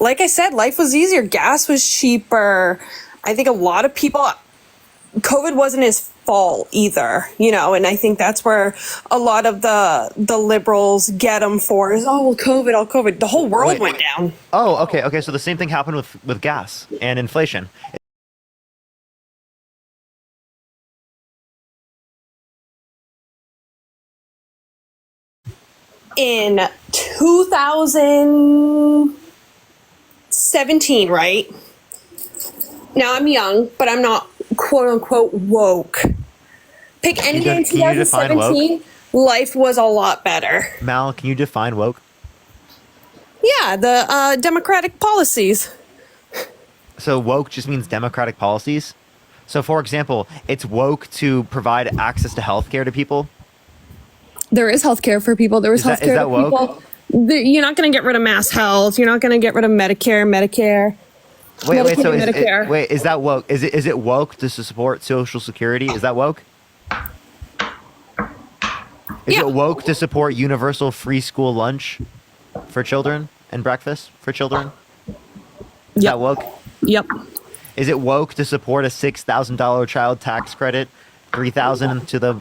Like I said, life was easier. Gas was cheaper. I think a lot of people, COVID wasn't his fault either, you know, and I think that's where a lot of the liberals get him for is, oh, well, COVID. The whole world went down. Oh, okay. So the same thing happened with gas and inflation. In 2017, right? Now I'm young, but I'm not quote unquote woke. Pick any day in 2017, life was a lot better. Mal, can you define woke? Yeah, the democratic policies. So woke just means democratic policies? So for example, it's woke to provide access to healthcare to people? There is healthcare for people. There was healthcare for people. You're not going to get rid of mass health. You're not going to get rid of Medicare. Wait, is that woke? Is it woke to support Social Security? Is that woke? Is it woke to support universal free school lunch for children and breakfast for children? Is that woke? Yep. Is it woke to support a $6,000 child tax credit? 3,000 to their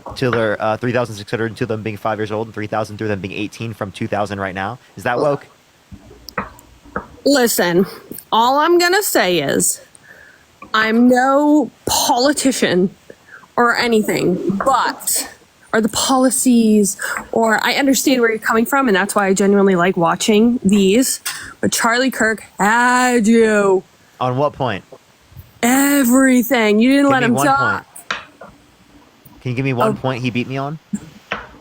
3,600 to them being 5 years old and 3,000 through them being 18 from 2,000 right now. Is that woke? Listen, all I'm going to say is I'm no politician or anything, or the policies, or I understand where you're coming from, and that's why I genuinely like watching these. But Charlie Kirk had you. On what point? Everything. You didn't let him talk. Can you give me one point he beat me on?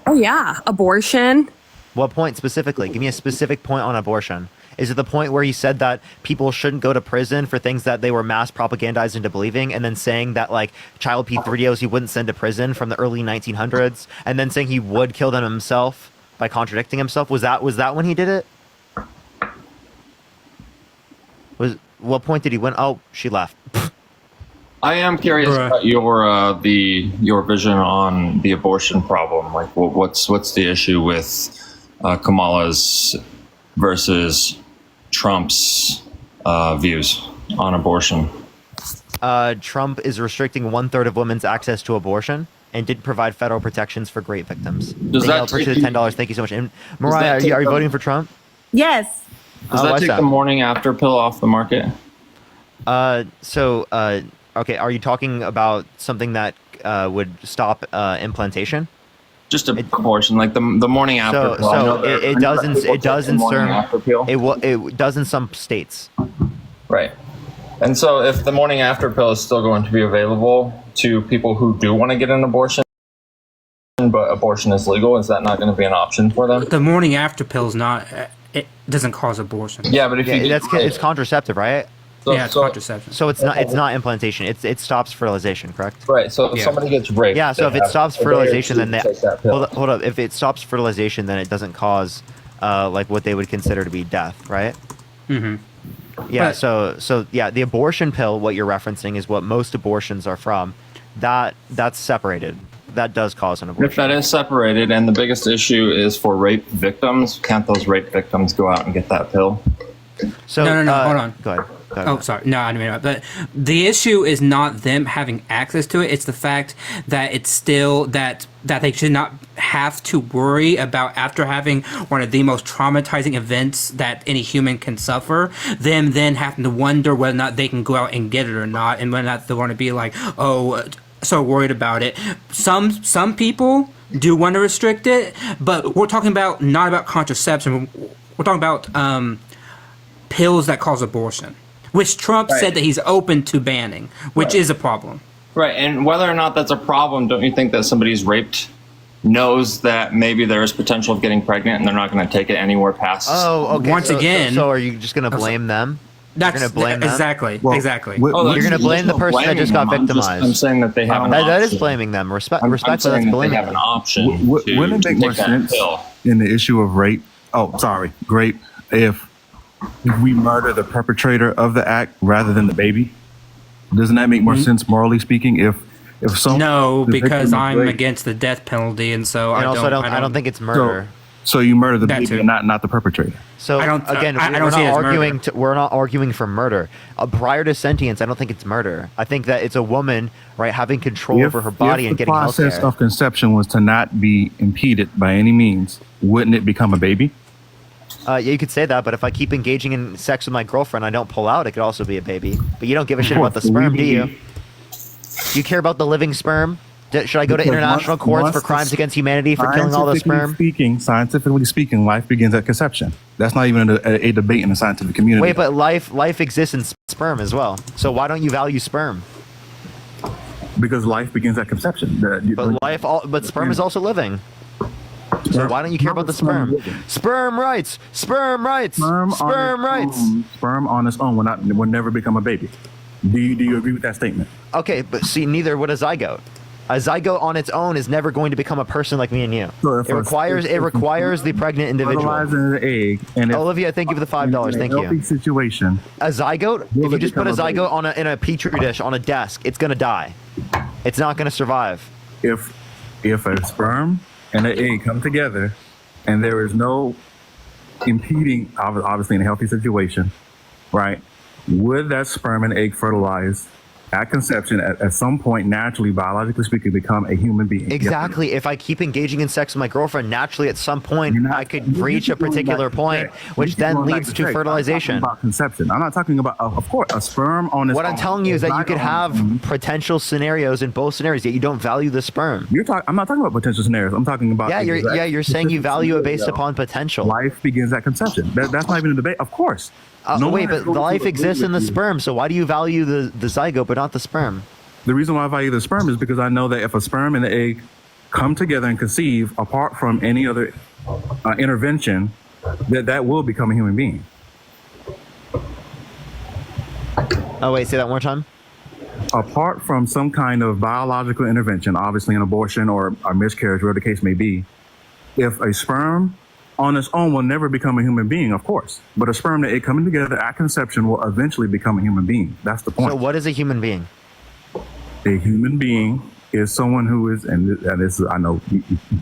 Oh, yeah. Abortion. What point specifically? Give me a specific point on abortion. Is it the point where he said that people shouldn't go to prison for things that they were mass propagandized into believing, and then saying that like child P videos he wouldn't send to prison from the early 1900s, and then saying he would kill them himself by contradicting himself? Was that when he did it? What point did he win? Oh, she left. I am curious about your vision on the abortion problem. Like, what's the issue with Kamala's versus Trump's views on abortion? Trump is restricting 1/3 of women's access to abortion and didn't provide federal protections for great victims. Danielle, appreciate the $10. Thank you so much. And Mariah, are you voting for Trump? Yes. Does that take the morning after pill off the market? Okay, are you talking about something that would stop implantation? Just abortion, like the morning after. It does in some states. Right. And so if the morning after pill is still going to be available to people who do want to get an abortion, but abortion is legal, is that not going to be an option for them? The morning after pill is not. It doesn't cause abortion. Yeah, but if it's contraceptive, right? It's contraception. So it's not implantation. It stops fertilization, correct? Right. So if somebody gets raped, yeah. So if it stops fertilization, then hold up. If it stops fertilization, then it doesn't cause like what they would consider to be death, right? Mm-hmm. Yeah. So the abortion pill, what you're referencing, is what most abortions are from. That's separated. That does cause an abortion. If that is separated, and the biggest issue is for rape victims, can't those rape victims go out and get that pill? So no, hold on. Go ahead. Oh, sorry. No, I didn't mean that. But the issue is not them having access to it. It's the fact that it's still that they should not have to worry about, after having one of the most traumatizing events that any human can suffer, them then having to wonder whether or not they can go out and get it or not, and whether or not they want to be like, so worried about it. Some people do want to restrict it, but we're talking about not about contraception. We're talking about pills that cause abortion, which Trump said that he's open to banning, which is a problem. Right, and whether or not that's a problem, don't you think that somebody who's raped knows that maybe there is potential of getting pregnant and they're not going to take it anywhere past? Oh, okay. Once again, so are you just going to blame them? That's you're going to blame them? Exactly. Well, exactly. You're going to blame the person that just got victimized. I'm saying that they have an option. That is blaming them. Respectfully, that's blaming they have an option. Wouldn't it make more sense in the issue of rape? Rape. If we murder the perpetrator of the act rather than the baby, doesn't that make more sense morally speaking? If some because I'm against the death penalty, and so I don't think it's murder. So you murder the baby, and not the perpetrator. So we're not arguing for murder. Prior to sentience, I don't think it's murder. I think that it's a woman, right, having control over her body and getting healthcare. If the process of conception was to not be impeded by any means, wouldn't it become a baby? Yeah, you could say that, but if I keep engaging in sex with my girlfriend, I don't pull out, it could also be a baby. But you don't give a shit about the sperm, do you? Do you care about the living sperm? Should I go to international courts for crimes against humanity for killing all the sperm? Scientifically speaking, life begins at conception. That's not even a debate in the scientific community. Wait, but life exists in sperm as well. So why don't you value sperm? Because life begins at conception. But sperm is also living. So why don't you care about the sperm? Sperm rights. Sperm rights. Sperm rights. Sperm on its own will never become a baby. Do you agree with that statement? Okay, but see, neither would a zygote. A zygote on its own is never going to become a person like me and you. It requires the pregnant individual. Fertilizing the egg, and Olivia, thank you for the $5. Thank you. Situation. A zygote. If you just put a zygote in a petri dish on a desk, it's gonna die. It's not gonna survive. If a sperm and an egg come together, and there is no impeding, obviously in a healthy situation, right? Would that sperm and egg fertilize at conception, at some point, naturally, biologically speaking, become a human being? Exactly. If I keep engaging in sex with my girlfriend, naturally, at some point, I could reach a particular point, which then leads to fertilization. I'm not talking about conception. I'm not talking about, of course, a sperm on its own. What I'm telling you is that you could have potential scenarios in both scenarios, yet you don't value the sperm. I'm not talking about potential scenarios. I'm talking about... You're saying you value it based upon potential. Life begins at conception. That's not even a debate. Of course. Wait, but life exists in the sperm, so why do you value the zygote but not the sperm? The reason why I value the sperm is because I know that if a sperm and an egg come together and conceive apart from any other intervention, that will become a human being. Oh, wait, say that one more time? Apart from some kind of biological intervention, obviously an abortion or a miscarriage, whatever the case may be, if a sperm on its own will never become a human being, of course. But a sperm and egg coming together at conception will eventually become a human being. That's the point. So what is a human being? A human being is someone who is, and this is, I know,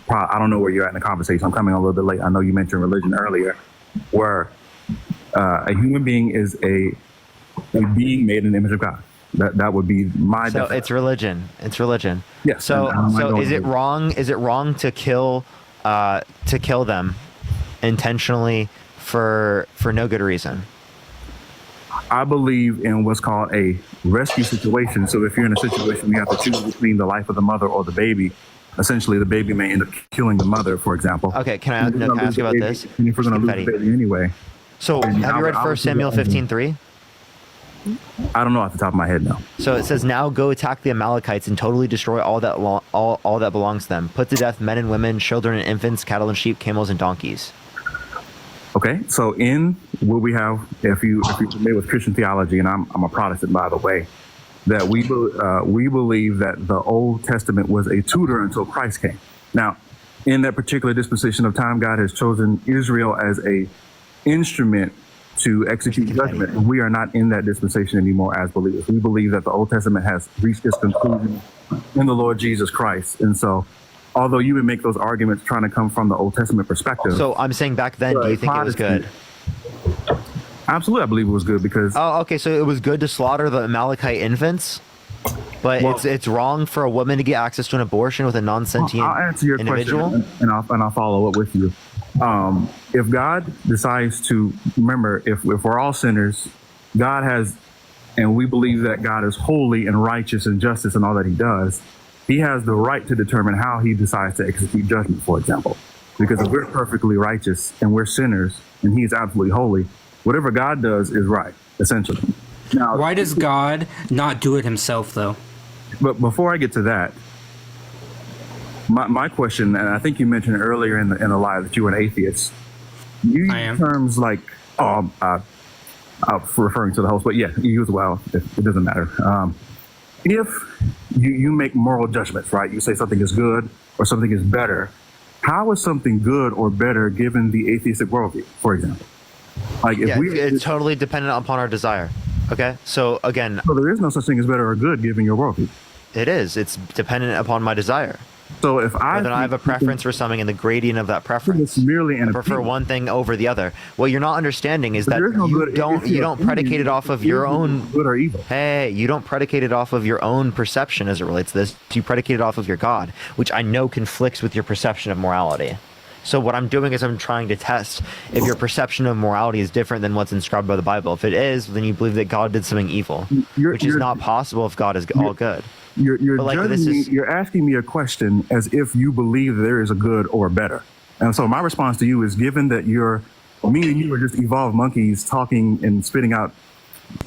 I don't know where you're at in the conversation. I'm coming a little bit late. I know you mentioned religion earlier, where a human being is a being made in the image of God. That would be my definition. So it's religion. It's religion. Yeah. So is it wrong? Is it wrong to kill them intentionally for no good reason? I believe in what's called a rescue situation. So if you're in a situation where you have to choose between the life of the mother or the baby, essentially the baby may end up killing the mother, for example. Okay, can I ask you about this? And if we're going to lose the baby anyway. So have you read 1 Samuel 15:3? I don't know off the top of my head, no. So it says, "Now go attack the Amalekites and totally destroy all that belongs to them. Put to death men and women, children and infants, cattle and sheep, camels and donkeys." Okay, so in what we have, if you're familiar with Christian theology, and I'm a Protestant, by the way, that we believe that the Old Testament was a tutor until Christ came. Now, in that particular dispensation of time, God has chosen Israel as a instrument to execute judgment. And we are not in that dispensation anymore as believers. We believe that the Old Testament has reached its conclusion in the Lord Jesus Christ. And so, although you would make those arguments trying to come from the Old Testament perspective. So I'm saying back then, do you think it was good? Absolutely, I believe it was good because... Oh, okay, so it was good to slaughter the Amalekite infants? But it's wrong for a woman to get access to an abortion with a non-sentient I'll answer your individual? question, and I'll follow up with you. If God decides to, remember, if we're all sinners, God has, and we believe that God is holy and righteous and justice and all that he does, he has the right to determine how he decides to execute judgment, for example. Because if we're perfectly righteous and we're sinners and he's absolutely holy, whatever God does is right, essentially. Now, why does God not do it himself, though? But before I get to that, my question, and I think you mentioned earlier in the live that you were an atheist. You use terms like, referring to the host, but yeah, you use well. It doesn't matter. If you make moral judgments, right? You say something is good or something is better. How is something good or better given the atheistic worldview, for example? Like, if it's totally dependent upon our desire. Okay, so again, so there is no such thing as better or good given your worldview. It is. It's dependent upon my desire. So if I have a preference for something and the gradient of that preference, I prefer one thing over the other. What you're not understanding is that you don't predicate it off of your own good or evil. Hey, you don't predicate it off of your own perception as it relates to this. You predicate it off of your God, which I know conflicts with your perception of morality. So what I'm doing is I'm trying to test if your perception of morality is different than what's inscribed by the Bible. If it is, then you believe that God did something evil, which is not possible if God is all good. You're asking me a question as if you believe there is a good or better. And so my response to you is, given that me and you are just evolved monkeys talking and spitting out,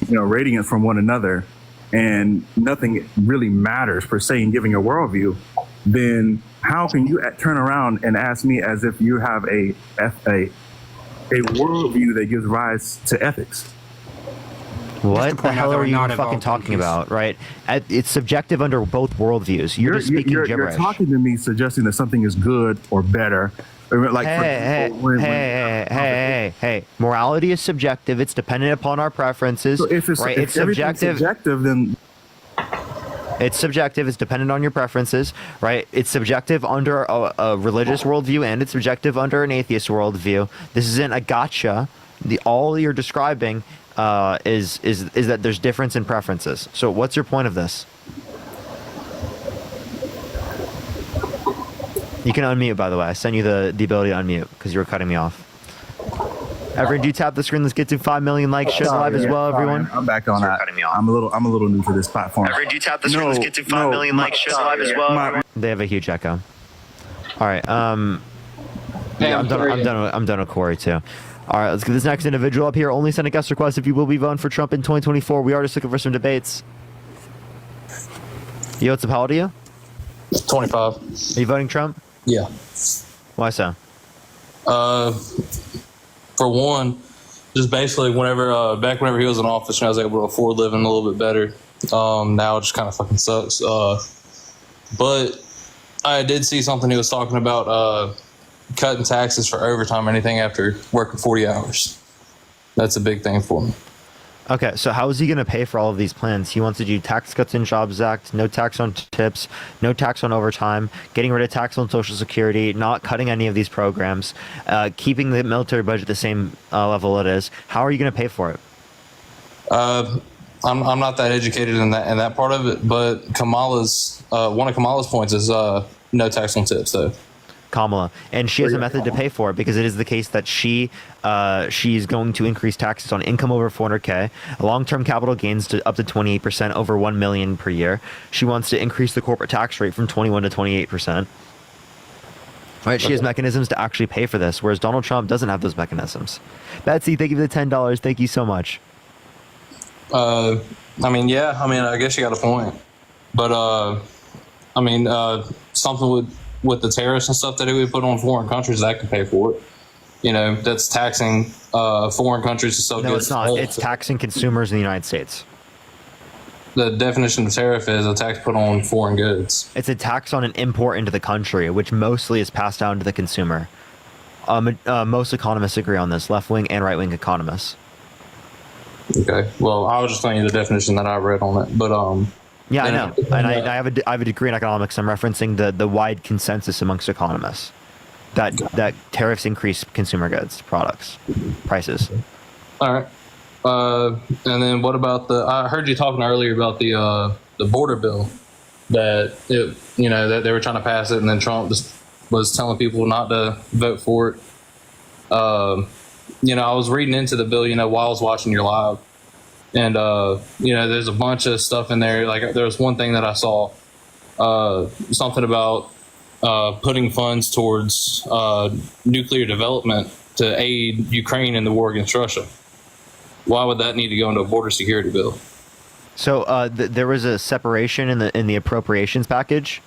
radiance from one another, and nothing really matters per se in giving a worldview, then how can you turn around and ask me as if you have a worldview that gives rise to ethics? What the hell are you fucking talking about, right? It's subjective under both worldviews. You're just speaking gibberish. You're talking to me suggesting that something is good or better. Like hey. Morality is subjective. It's dependent upon our preferences. So if it's subjective, then... It's subjective. It's dependent on your preferences, right? It's subjective under a religious worldview, and it's subjective under an atheist worldview. This isn't a gotcha. All you're describing is that there's difference in preferences. So what's your point of this? You can unmute, by the way. I sent you the ability to unmute because you were cutting me off. Everyone, do tap the screen. Let's get to 5 million likes. Share live as well, everyone. I'm back on that. I'm a little new to this platform. Everyone, do tap the screen. Let's get to 5 million likes. Share live as well. They have a huge echo. All right. I'm done with Corey too. All right, let's get this next individual up here. Only send a guest request if you will be voting for Trump in 2024. We are just looking for some debates. Yo, what's up? How old are you? 25. Are you voting Trump? Yeah. Why so? For one, just basically back whenever he was in office, I was able to afford living a little bit better. Now it just kind of fucking sucks. But I did see something he was talking about cutting taxes for overtime or anything after working 40 hours. That's a big thing for me. Okay, so how is he going to pay for all of these plans? He wants to do Tax Cuts and Jobs Act, no tax on tips, no tax on overtime, getting rid of tax on Social Security, not cutting any of these programs, keeping the military budget the same level it is. How are you going to pay for it? I'm not that educated in that part of it, but one of Kamala's points is no tax on tips, though. Kamala, and she has a method to pay for it because it is the case that she's going to increase taxes on income over 400K, long-term capital gains to up to 28% over 1 million per year. She wants to increase the corporate tax rate from 21 to 28%. Right, she has mechanisms to actually pay for this, whereas Donald Trump doesn't have those mechanisms. Betsy, thank you for the $10. Thank you so much. I guess you got a point, but something with the tariffs and stuff that we put on foreign countries that could pay for it. That's taxing foreign countries to sell goods. No, it's not. It's taxing consumers in the United States. The definition of tariff is a tax put on foreign goods. It's a tax on an import into the country, which mostly is passed down to the consumer. Most economists agree on this, left-wing and right-wing economists. Okay. Well, I was just telling you the definition that I read on it, but yeah, I know, and I have a degree in economics. I'm referencing the wide consensus amongst economists that tariffs increase consumer goods, products, prices. All right. And then what about I heard you talking earlier about the border bill that that they were trying to pass it, and then Trump just was telling people not to vote for it. I was reading into the bill, while I was watching your live, and there's a bunch of stuff in there. Like there was one thing that I saw, something about putting funds towards nuclear development to aid Ukraine in the war against Russia. Why would that need to go into a border security bill? So there was a separation in the appropriations package,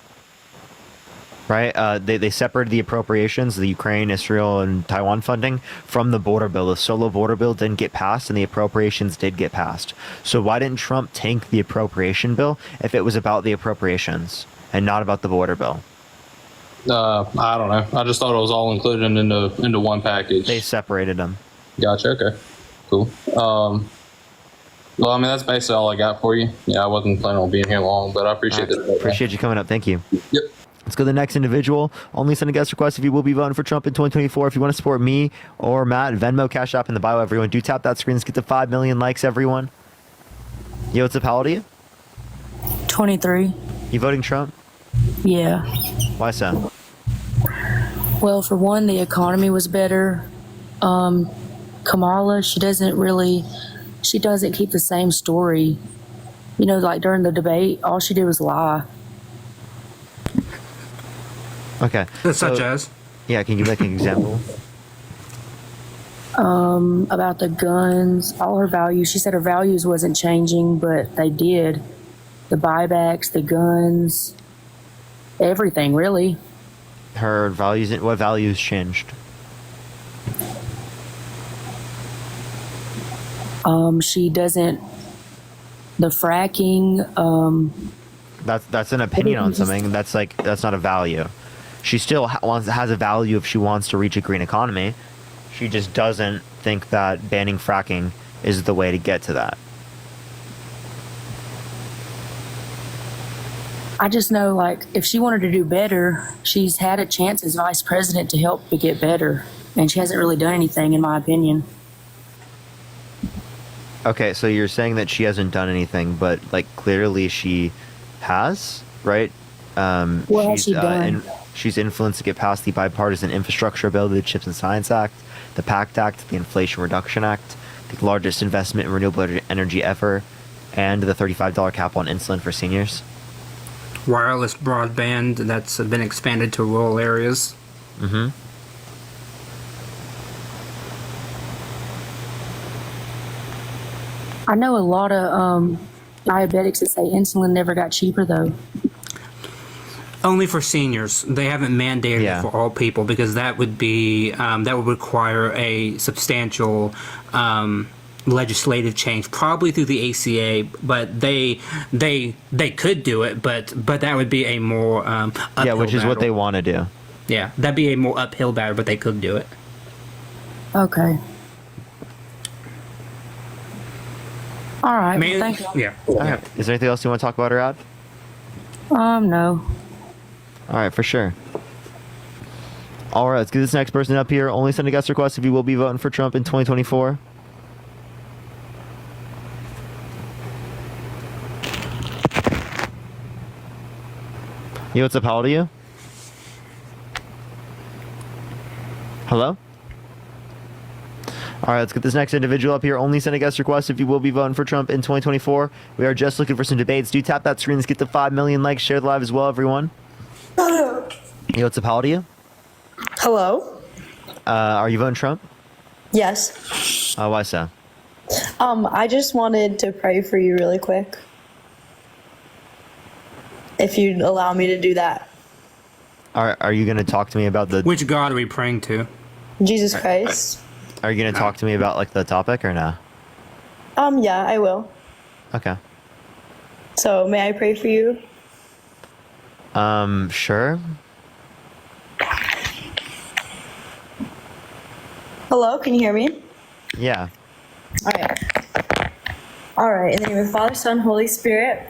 right? They separated the appropriations, the Ukraine, Israel, and Taiwan funding from the border bill. The solo border bill didn't get passed, and the appropriations did get passed. So why didn't Trump tank the appropriation bill if it was about the appropriations and not about the border bill? I don't know. I just thought it was all included into one package. They separated them. Gotcha. Okay. Cool. Well, that's basically all I got for you. Yeah, I wasn't planning on being here long, but I appreciate it. Appreciate you coming up. Thank you. Yep. Let's go to the next individual. Only send a guest request if you will be voting for Trump in 2024. If you want to support me or Matt, Venmo, Cash App in the bio, everyone. Do tap that screen. Let's get to 5 million likes, everyone. Yo, what's up? How old are you? 23. You voting Trump? Yeah. Why so? Well, for one, the economy was better. Kamala, she doesn't keep the same story. Like during the debate, all she did was lie. Okay. Such as? Yeah, can you give an example? About the guns, all her values. She said her values wasn't changing, but they did. The buybacks, the guns, everything, really. Her values, what values changed? She doesn't, the fracking, That's an opinion on something. That's not a value. She still has a value if she wants to reach a green economy. She just doesn't think that banning fracking is the way to get to that. I just know, like, if she wanted to do better, she's had a chance as vice president to help to get better, and she hasn't really done anything, in my opinion. Okay, so you're saying that she hasn't done anything, but clearly she has, right? What has she done? She's influenced to get past the bipartisan infrastructure bill, the Chips and Science Act, the PACT Act, the Inflation Reduction Act, the largest investment in renewable energy ever, and the $35 cap on insulin for seniors. Wireless broadband that's been expanded to rural areas. Mm-hmm. I know a lot of diabetics that say insulin never got cheaper, though. Only for seniors. They haven't mandated it for all people because that would be that would require a substantial legislative change, probably through the ACA. But they could do it, but that would be a more uphill which is battle. what they want to do. Yeah, that'd be a more uphill battle, but they could do it. Okay. All right. Well, thank you. Yeah. All right. Is there anything else you want to talk about, Rod? No. All right, for sure. All right, let's get this next person up here. Only send a guest request if you will be voting for Trump in 2024. Yo, what's up? How old are you? Hello? All right, let's get this next individual up here. Only send a guest request if you will be voting for Trump in 2024. We are just looking for some debates. Do tap that screen. Let's get to 5 million likes. Share the live as well, everyone. Yo, what's up? How old are you? Hello. Are you voting Trump? Yes. Why so? I just wanted to pray for you really quick. If you'd allow me to do that. Are you going to talk to me about the... Which God are we praying to? Jesus Christ. Are you going to talk to me about, like, the topic or no? Yeah, I will. Okay. So, may I pray for you? Sure. Hello, can you hear me? Yeah. All right, in the name of the Father, Son, Holy Spirit.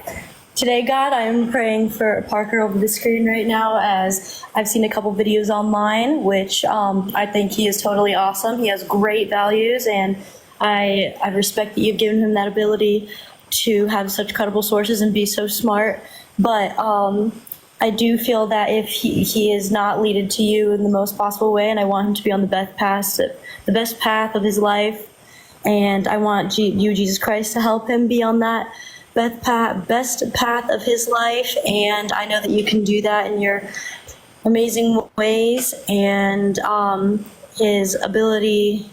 Today, God, I am praying for Parker over the screen right now, as I've seen a couple videos online, which I think he is totally awesome. He has great values, and I respect that you've given him that ability to have such credible sources and be so smart. But I do feel that if he is not leaded to you in the most possible way, and I want him to be on the best path of his life, and I want you, Jesus Christ, to help him be on that best path of his life, and I know that you can do that in your amazing ways, and his ability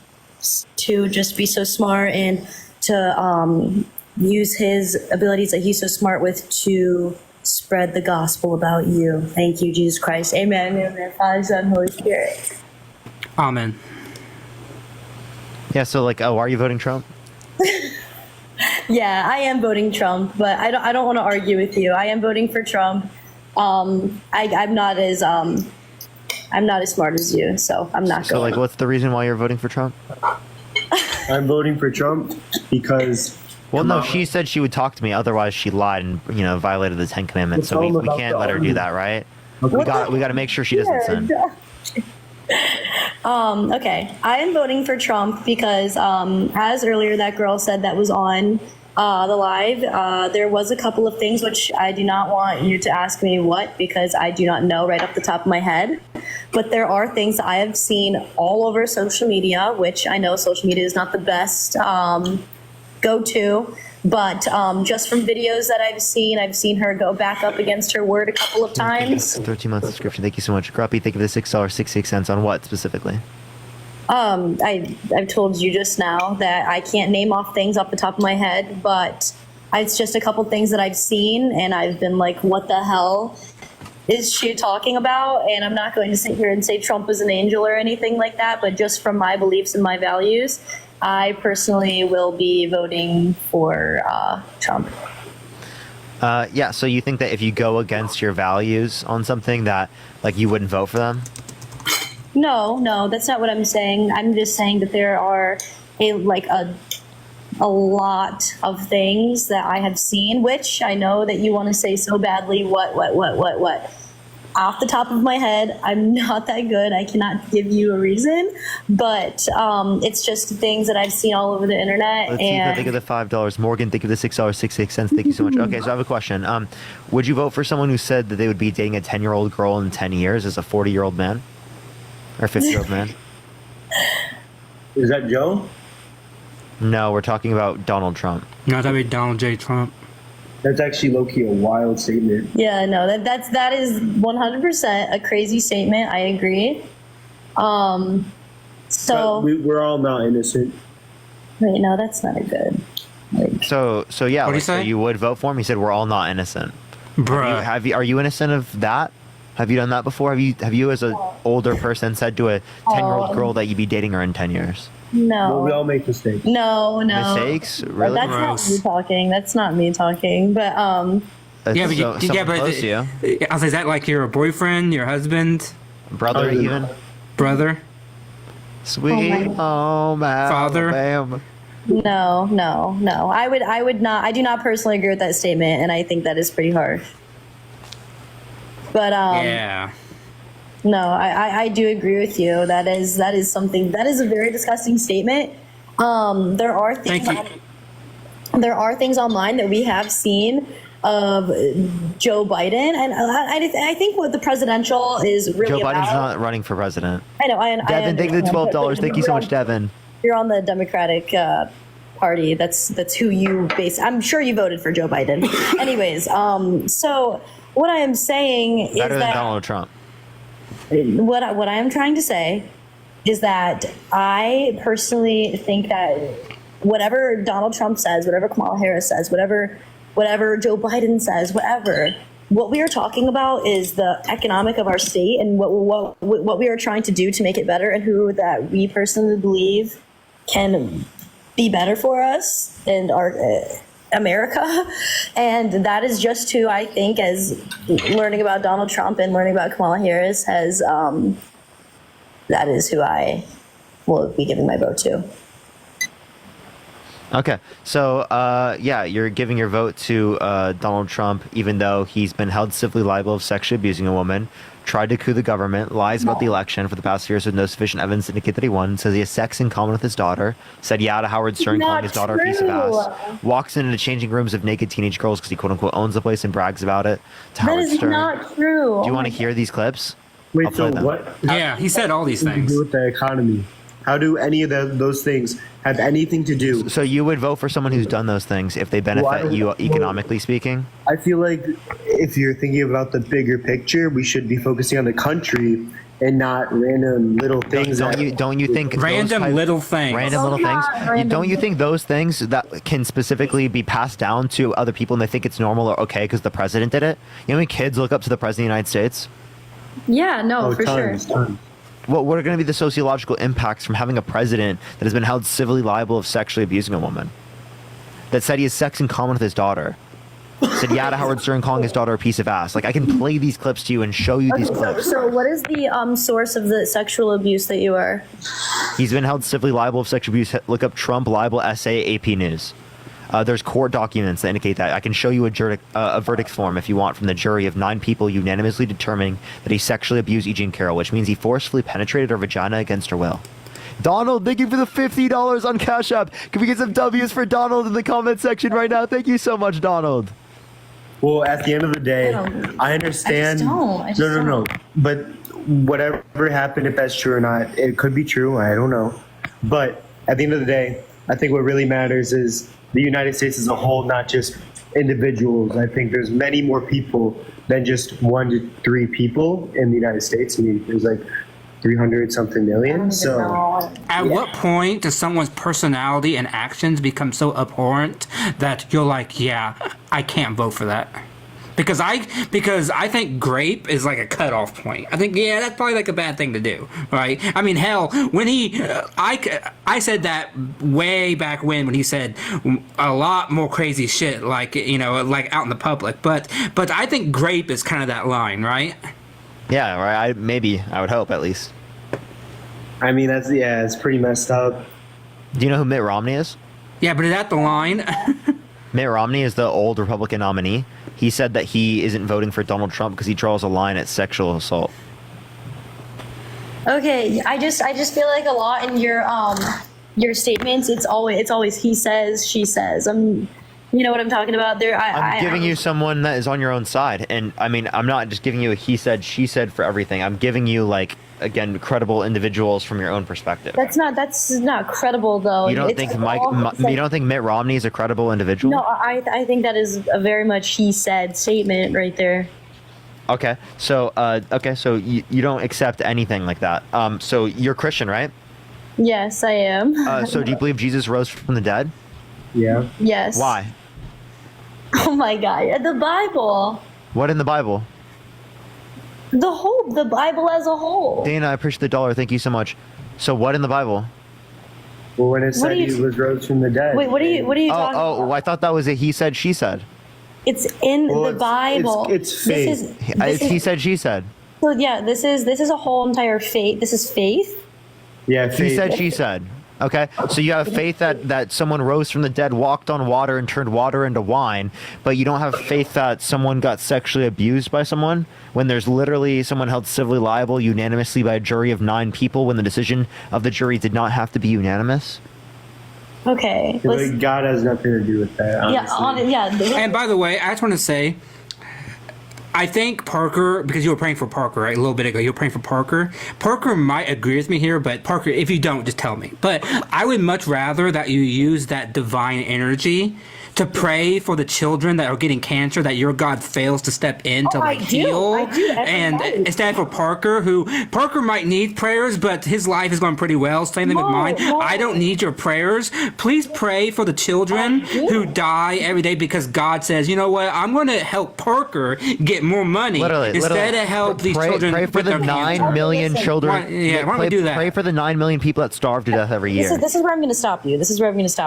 to just be so smart and to use his abilities that he's so smart with to spread the gospel about you. Thank you, Jesus Christ. Amen. Amen. Father, Son, Holy Spirit. Amen. Yeah, so, like, why are you voting Trump? Yeah, I am voting Trump, but I don't want to argue with you. I am voting for Trump. I'm not as smart as you, so I'm not going. So, like, what's the reason why you're voting for Trump? I'm voting for Trump because... Well, no, she said she would talk to me. Otherwise, she lied and, violated the 10 Commandments. So we can't let her do that, right? We got to make sure she doesn't sin. Okay, I am voting for Trump because, as earlier that girl said that was on the live, there was a couple of things which I do not want you to ask me what, because I do not know right off the top of my head. But there are things I have seen all over social media, which I know social media is not the best go-to, but just from videos that I've seen her go back up against her word a couple of times. 13 months subscription. Thank you so much. Gruppy, thank you for the $6.66 on what specifically? I've told you just now that I can't name off things off the top of my head, but it's just a couple things that I've seen, and I've been like, what the hell is she talking about? And I'm not going to sit here and say Trump is an angel or anything like that, but just from my beliefs and my values, I personally will be voting for Trump. Yeah, so you think that if you go against your values on something that, like, you wouldn't vote for them? No, that's not what I'm saying. I'm just saying that there are a lot of things that I have seen, which I know that you want to say so badly. What? Off the top of my head, I'm not that good. I cannot give you a reason, but it's just things that I've seen all over the internet. Let's see if I think of the $5. Morgan, think of the $6.66. Thank you so much. Okay, so I have a question. Would you vote for someone who said that they would be dating a 10-year-old girl in 10 years as a 40-year-old man? Or 50-year-old man? Is that Joe? No, we're talking about Donald Trump. No, that'd be Donald J. Trump. That's actually low-key a wild statement. Yeah, no, that is 100% a crazy statement. I agree. So we're all not innocent. Wait, no, that's not a good. So yeah, What'd he so say? you would vote for him? He said we're all not innocent. Bruh. Are you innocent of that? Have you done that before? Have you as an older person said to a 10-year-old girl that you'd be dating her in 10 years? No. Well, we all make mistakes. No. Mistakes? Really? That's not me talking. That's not me talking. But Yeah, but close to you. I was like, is that like your boyfriend, your husband, Brother, even? brother, Sweet home father? Alabama. no. I would not. I do not personally agree with that statement, and I think that is pretty harsh. But Yeah. no, I do agree with you. That is something that is a very disgusting statement. There are things. Thank you. There are things online that we have seen of Joe Biden, and I think what the presidential is really Joe Biden's about. not running for president. I know. Devin, thank you for the $12. Thank you so much, Devin. You're on the Democratic Party. That's who you base. I'm sure you voted for Joe Biden. Anyways, so what I am saying is Better than that Donald Trump. what I am trying to say is that I personally think that whatever Donald Trump says, whatever Kamala Harris says, whatever Joe Biden says, what we are talking about is the economic of our state and what we are trying to do to make it better, and who that we personally believe can be better for us and our America. And that is just who I think, as learning about Donald Trump and learning about Kamala Harris, has that is who I will be giving my vote to. Okay, so yeah, you're giving your vote to Donald Trump, even though he's been held civilly liable of sexually abusing a woman, tried to coup the government, lies about the election for the past years with no sufficient evidence to indicate that he won, says he has sex in common with his daughter, said yeah to Howard Stern, calling his daughter a piece of ass, walks into changing rooms of naked teenage girls because he quote unquote owns the place and brags about it to That Howard is Stern. not true. Do you want to hear these clips? Wait, I'll play so them. what? Yeah, he said all these What does it things. do with the economy? How do any of those things have anything to do? So you would vote for someone who's done those things if they benefit you economically speaking? I feel like if you're thinking about the bigger picture, we should be focusing on the country and not random little things. Don't you think Random little things. Random little things. Don't you think those things that can specifically be passed down to other people and they think it's normal or okay because the president did it? You know how many kids look up to the president of the United States? Yeah, no, for sure. What are going to be the sociological impacts from having a president that has been held civilly liable of sexually abusing a woman? That said he has sex in common with his daughter. Said yeah to Howard Stern, calling his daughter a piece of ass. Like, I can play these clips to you and show you these clips. So what is the source of the sexual abuse that you are? He's been held civilly liable of sexual abuse. Look up Trump libel essay, AP News. There's court documents that indicate that. I can show you a verdict form if you want from the jury of 9 people unanimously determining that he sexually abused Eugene Carroll, which means he forcefully penetrated her vagina against her will. Donald, thank you for the $50 on Cash App. Can we get some W's for Donald in the comment section right now? Thank you so much, Donald. Well, at the end of the day, I understand. No. But whatever happened, if that's true or not, it could be true. I don't know. But at the end of the day, I think what really matters is the United States as a whole, not just individuals. I think there's many more people than just 1 to 3 people in the United States. I mean, there's like 300 something million. So at what point does someone's personality and actions become so abhorrent that you're like, yeah, I can't vote for that? Because I think grape is like a cutoff point. I think, yeah, that's probably like a bad thing to do, right? I mean, hell, when I said that way back when he said a lot more crazy shit, like, you know, like out in the public. But I think grape is kind of that line, right? Yeah, right. I would hope at least. I mean, it's pretty messed up. Do you know who Mitt Romney is? Yeah, but is that the line? Mitt Romney is the old Republican nominee. He said that he isn't voting for Donald Trump because he draws a line at sexual assault. Okay, I just feel like a lot in your statements. It's always he says, she says. You know what I'm talking about there. I'm giving you someone that is on your own side, and I mean, I'm not just giving you a he said, she said for everything. I'm giving you, like, again, credible individuals from your own perspective. That's not credible though. You don't think you don't think Mitt Romney is a credible individual? No, I think that is a very much he said statement right there. Okay, so you don't accept anything like that. So you're Christian, right? Yes, I am. So do you believe Jesus rose from the dead? Yeah. Yes. Why? Oh my God, the Bible. What in the Bible? The Bible as a whole. Dana, I appreciate the $1. Thank you so much. So what in the Bible? Well, when it said he was rose from the dead. Wait, what are you talking about? Oh, I thought that was a he said, she said. It's in the Bible. It's faith. It's he said, she said. So yeah, this is a whole entire faith. This is faith. Yeah, faith. He said, she said. Okay, so you have faith that someone rose from the dead, walked on water, and turned water into wine, but you don't have faith that someone got sexually abused by someone when there's literally someone held civilly liable unanimously by a jury of 9 people when the decision of the jury did not have to be unanimous? Okay. Like, God has nothing to do with that. Honestly. And by the way, I just want to say, I think Parker, because you were praying for Parker, right? A little bit ago, you were praying for Parker. Parker might agree with me here, but Parker, if you don't, just tell me. But I would much rather that you use that divine energy to pray for the children that are getting cancer, that your God fails to step in to heal. I do every and night. instead for Parker, Parker might need prayers, but his life is going pretty well. Same thing with mine. I don't need your prayers. Please pray for the children who die every day, because God says, you know what? I'm going to help Parker get more money instead of help these children. Pray for with the their 9 cancer. million children. Why don't we do that? Pray for the 9 million people that starve to death every year. This is where I'm going to stop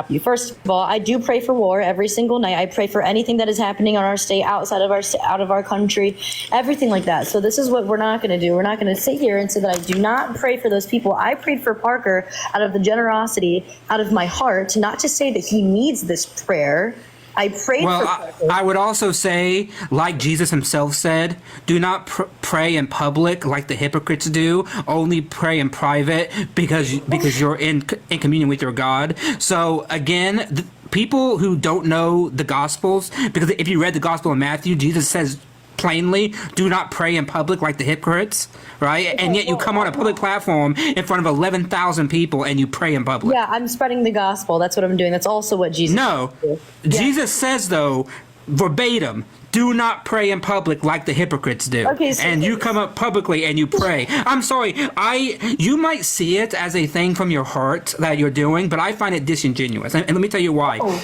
you. First of all, I do pray for war every single night. I pray for anything that is happening on our state, outside of out of our country, everything like that. So this is what we're not going to do. We're not going to sit here and say that I do not pray for those people. I prayed for Parker out of the generosity, out of my heart, not to say that he needs this prayer. I prayed for Parker. I would also say, like Jesus himself said, do not pray in public like the hypocrites do. Only pray in private because you're in communion with your God. So again, people who don't know the Gospels, because if you read the Gospel of Matthew, Jesus says plainly, do not pray in public like the hypocrites, right? And yet you come on a public platform in front of 11,000 people and you pray in public. Yeah, I'm spreading the gospel. That's what I'm doing. That's also what Jesus did. Jesus says, though, verbatim, do not pray in public like the hypocrites do. Okay, so and you come up publicly and you pray. I'm sorry, you might see it as a thing from your heart that you're doing, but I find it disingenuous. And let me tell you why.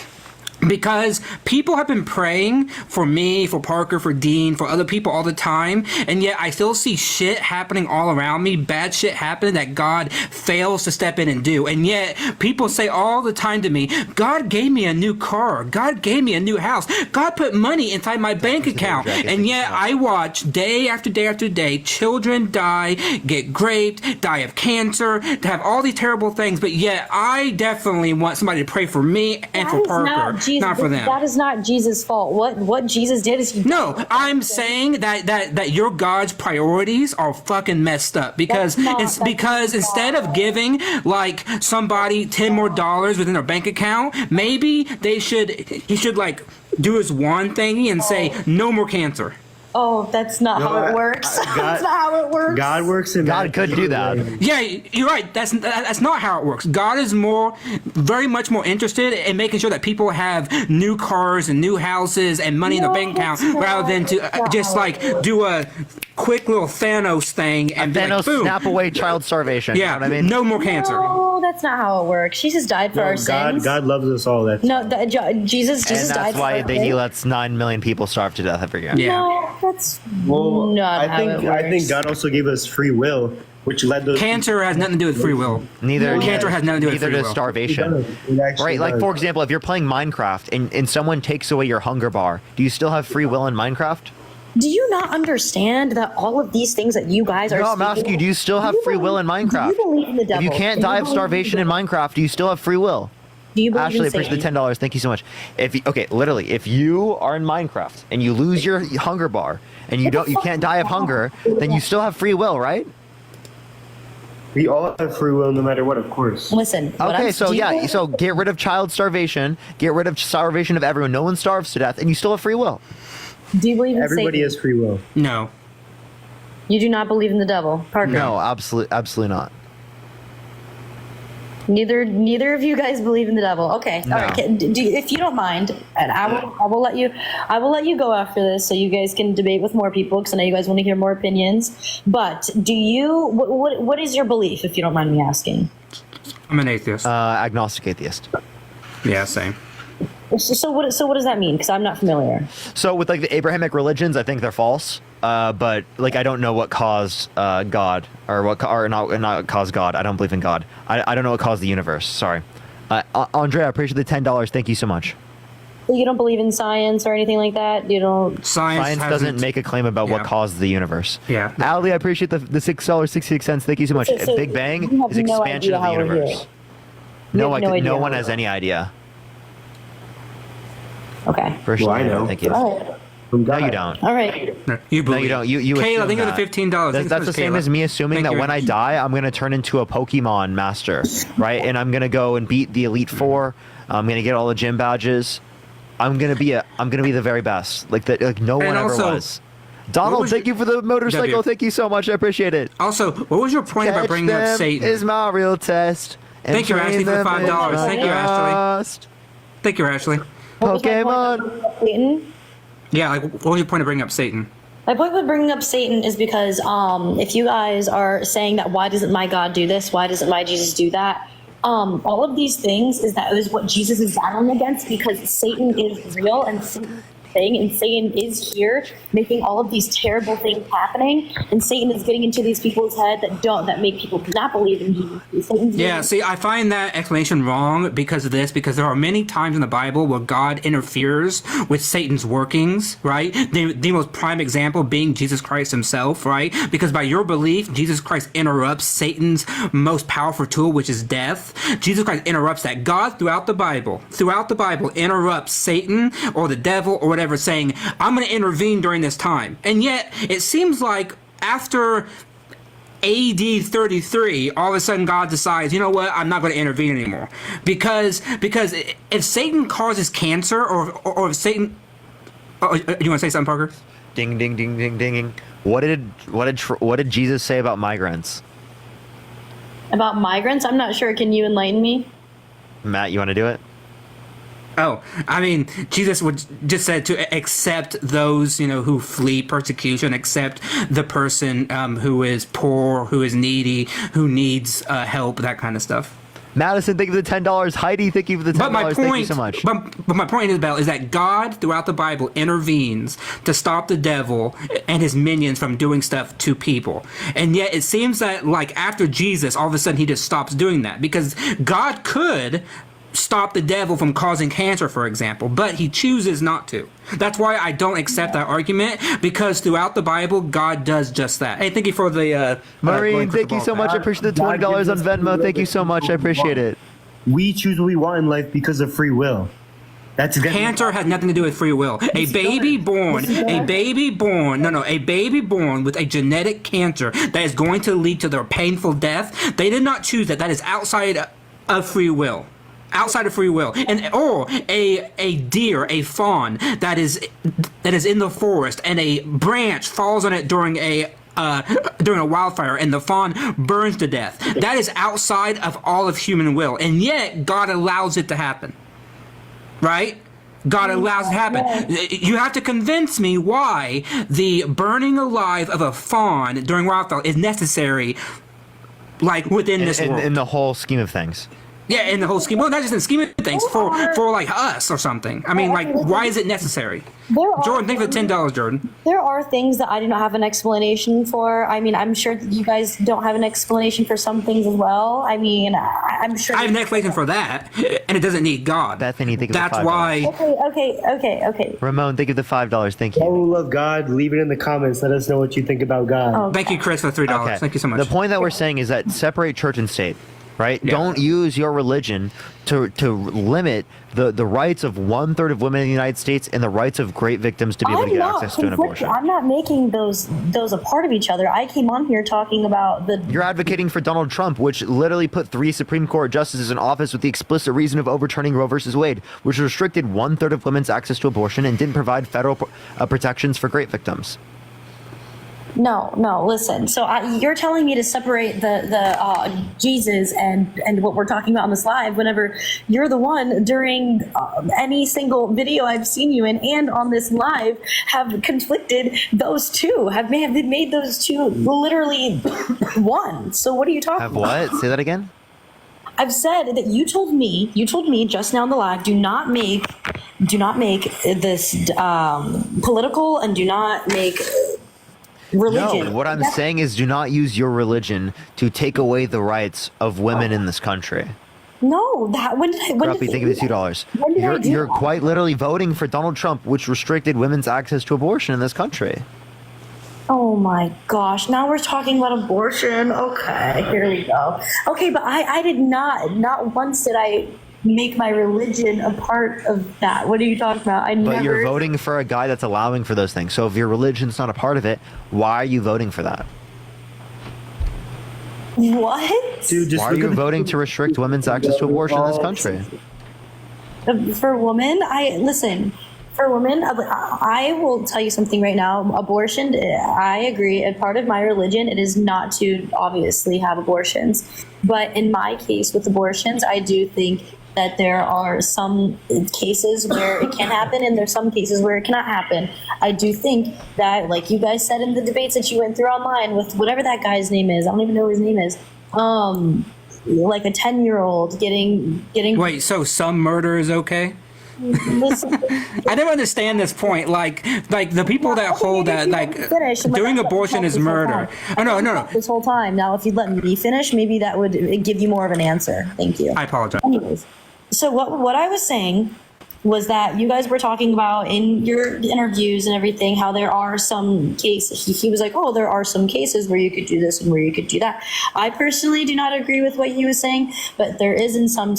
Because people have been praying for me, for Parker, for Dean, for other people all the time, and yet I still see shit happening all around me, bad shit happening that God fails to step in and do. And yet people say all the time to me, God gave me a new car, God gave me a new house, God put money inside my bank account. And yet I watch day after day after day children die, get raped, die of cancer, to have all these terrible things, but yet I definitely want somebody to pray for me and for Parker. Not for them. That is not Jesus' fault. What Jesus did is I'm saying that your God's priorities are fucking messed up, because instead of giving like somebody $10 more within their bank account, maybe he should like do his one thingy and say no more cancer. Oh, that's not how it works. That's not how it works. God works in God could do that. Yeah, you're right. That's not how it works. God is very much more interested in making sure that people have new cars and new houses and money in their bank account, rather than to just like do a quick little Thanos thing and be like, boom, snap away child starvation. Yeah, you know what I mean? No more cancer. No, that's not how it works. Jesus died for our sins. God loves us all. Jesus died for our sins. And that's why he lets 9 million people starve to death every year. Yeah. No, that's I think God also gave us free will, which led to cancer has nothing to do with free will. Cancer has nothing to do with free will. Neither does starvation. Right? Like, for example, if you're playing Minecraft and someone takes away your hunger bar, do you still have free will in Minecraft? Do you not understand that all of these things that you guys are I'm asking you, do you still have free will in Minecraft? Do you believe in the devil? If you can't die of starvation in Minecraft, do you still have free will? Do you believe Ashley, in appreciate the Satan? $10. Thank you so much. Literally, if you are in Minecraft and you lose your hunger bar and you can't die of hunger, then you still have free will, right? We all have free will no matter what, of course. Listen. Okay, so get rid of child starvation, get rid of starvation of everyone. No one starves to death, and you still have free will. Do you believe in Everybody Satan? has free will. No. You do not believe in the devil, Parker? No, absolutely not. Neither of you guys believe in the devil. Okay, No. all right. If you don't mind, and I will let you go after this, so you guys can debate with more people, because I know you guys want to hear more opinions. But what is your belief, if you don't mind me asking? I'm an atheist. Agnostic atheist. Yeah, same. So what does that mean? Because I'm not familiar. So with like the Abrahamic religions, I think they're false. But like I don't know what caused God or not caused God. I don't believe in God. I don't know what caused the universe. Sorry, Andrea. I appreciate the $10. Thank you so much. You don't believe in science or anything like that? You don't. Science doesn't make a claim about what caused the universe. Yeah. Ali, I appreciate the $6.66. Thank you so much. So Big Bang you have is no expansion idea of the how we're universe. here. You have no idea No how one we're has here. any idea. Okay. Appreciate I know. Thank you. All right. No, you don't. All right. No, you No, you don't. You Kayla, assume think of the that. $15. That's the same as me assuming that when I die, I'm gonna turn into a Pokemon master, right? And I'm gonna go and beat the Elite Four. I'm gonna get all the gym badges. I'm gonna be the very best. Like no one ever was. Donald, thank you for the motorcycle. Thank you so much. I appreciate it. Also, what was your point about bringing up Satan? Is my real test. Thank you, Ashley, for the $5. Thank you, Ashley. Thank you, Ashley. Pokemon. Satan? Yeah, like, what was your point of bringing up Satan? My point with bringing up Satan is because if you guys are saying that why doesn't my God do this? Why doesn't my Jesus do that? All of these things is what Jesus is battling against, because Satan is real and Satan and Satan is here making all of these terrible things happening, and Satan is getting into these people's head that make people not believe in Jesus. Yeah, see, I find that explanation wrong because of this, because there are many times in the Bible where God interferes with Satan's workings, right? The most prime example being Jesus Christ himself, right? Because by your belief, Jesus Christ interrupts Satan's most powerful tool, which is death. Jesus Christ interrupts that. God, throughout the Bible, interrupts Satan or the devil or whatever, saying, I'm going to intervene during this time. And yet, it seems like after AD 33, all of a sudden God decides, you know what, I'm not going to intervene anymore. Because if Satan causes cancer, or if Satan... Oh, you want to say something, Parker? Ding, ding, ding, ding, ding. What did Jesus say about migrants? About migrants? I'm not sure. Can you enlighten me? Matt, you want to do it? Oh, I mean, Jesus would just said to accept those, who flee persecution, accept the person who is poor, who is needy, who needs help, that kind of stuff. Madison, thank you for the $10. Heidi, thank you for the $10. Thank you so much. But my point, Isabel, is that God, throughout the Bible, intervenes to stop the devil and his minions from doing stuff to people. And yet it seems that, like, after Jesus, all of a sudden he just stops doing that. Because God could stop the devil from causing cancer, for example, but he chooses not to. That's why I don't accept that argument, because throughout the Bible, God does just that. Hey, thank you for the... Maureen, thank you so much. I appreciate the $20 on Venmo. Thank you so much. I appreciate it. We choose what we want in life because of free will. Cancer has nothing to do with free will. A baby born with a genetic cancer that is going to lead to their painful death, they did not choose that. That is outside of free will. Outside of free will. Or a deer, a fawn that is in the forest, and a branch falls on it during a wildfire, and the fawn burns to death. That is outside of all of human will, and yet God allows it to happen. Right? God allows it to happen. You have to convince me why the burning alive of a fawn during wildfire is necessary, like, within this world. In the whole scheme of things. Yeah, in the whole scheme. Well, not just in the scheme of things, for like us or something. I mean, like, why is it necessary? Jordan, thank you for the $10, Jordan. There are things that I do not have an explanation for. I mean, I'm sure that you guys don't have an explanation for some things as well. I mean, I'm sure... I have an explanation for that, and it doesn't need God. Bethany, think of That's the $5. why... Okay. Ramon, think of the $5. Thank you. All who love God, leave it in the comments. Let us know what you think about God. Thank you, Chris, for the $3. Okay. Thank you so much. The point that we're saying is that separate church and state. Right? Yeah. Don't use your religion to limit the rights of 1/3 of women in the United States and the rights of great victims to be able to get access to an abortion. I'm not making those a part of each other. I came on here talking about the... You're advocating for Donald Trump, which literally put 3 Supreme Court justices in office with the explicit reason of overturning Roe versus Wade, which restricted 1/3 of women's access to abortion and didn't provide federal protections for great victims. No, listen. So you're telling me to separate the Jesus and what we're talking about on this live, whenever you're the one during any single video I've seen you in and on this live have conflicted those two, have made those two literally one. So what are you talking about? What? Say that again? I've said that you told me just now in the live, do not make this political, and do not make religion. No, what I'm saying is do not use your religion to take away the rights of women in this country. No, when did I think of the $2. You're quite literally voting for Donald Trump, which restricted women's access to abortion in this country. Oh my gosh, now we're talking about abortion. Okay, here we go. Okay, but I did not once did I make my religion a part of that. What are you talking about? But you're voting for a guy that's allowing for those things. So if your religion's not a part of it, why are you voting for that? What? Dude, just why are you voting to restrict women's access to abortion in this country? For women, for women, I will tell you something right now. Abortion, I agree. A part of my religion, it is not to obviously have abortions. But in my case with abortions, I do think that there are some cases where it can happen and there's some cases where it cannot happen. I do think that, like you guys said in the debates that you went through online with whatever that guy's name is, I don't even know what his name is, like a 10-year-old getting. Wait, so some murder is okay? I never understand this point. Like the people that hold that, doing abortion is murder. Oh, no. This whole time. Now, if you'd let me finish, maybe that would give you more of an answer. Thank you. I apologize. Anyways, so what I was saying was that you guys were talking about in your interviews and everything how there are some cases. He was like, oh, there are some cases where you could do this and where you could do that. I personally do not agree with what he was saying, but there is in some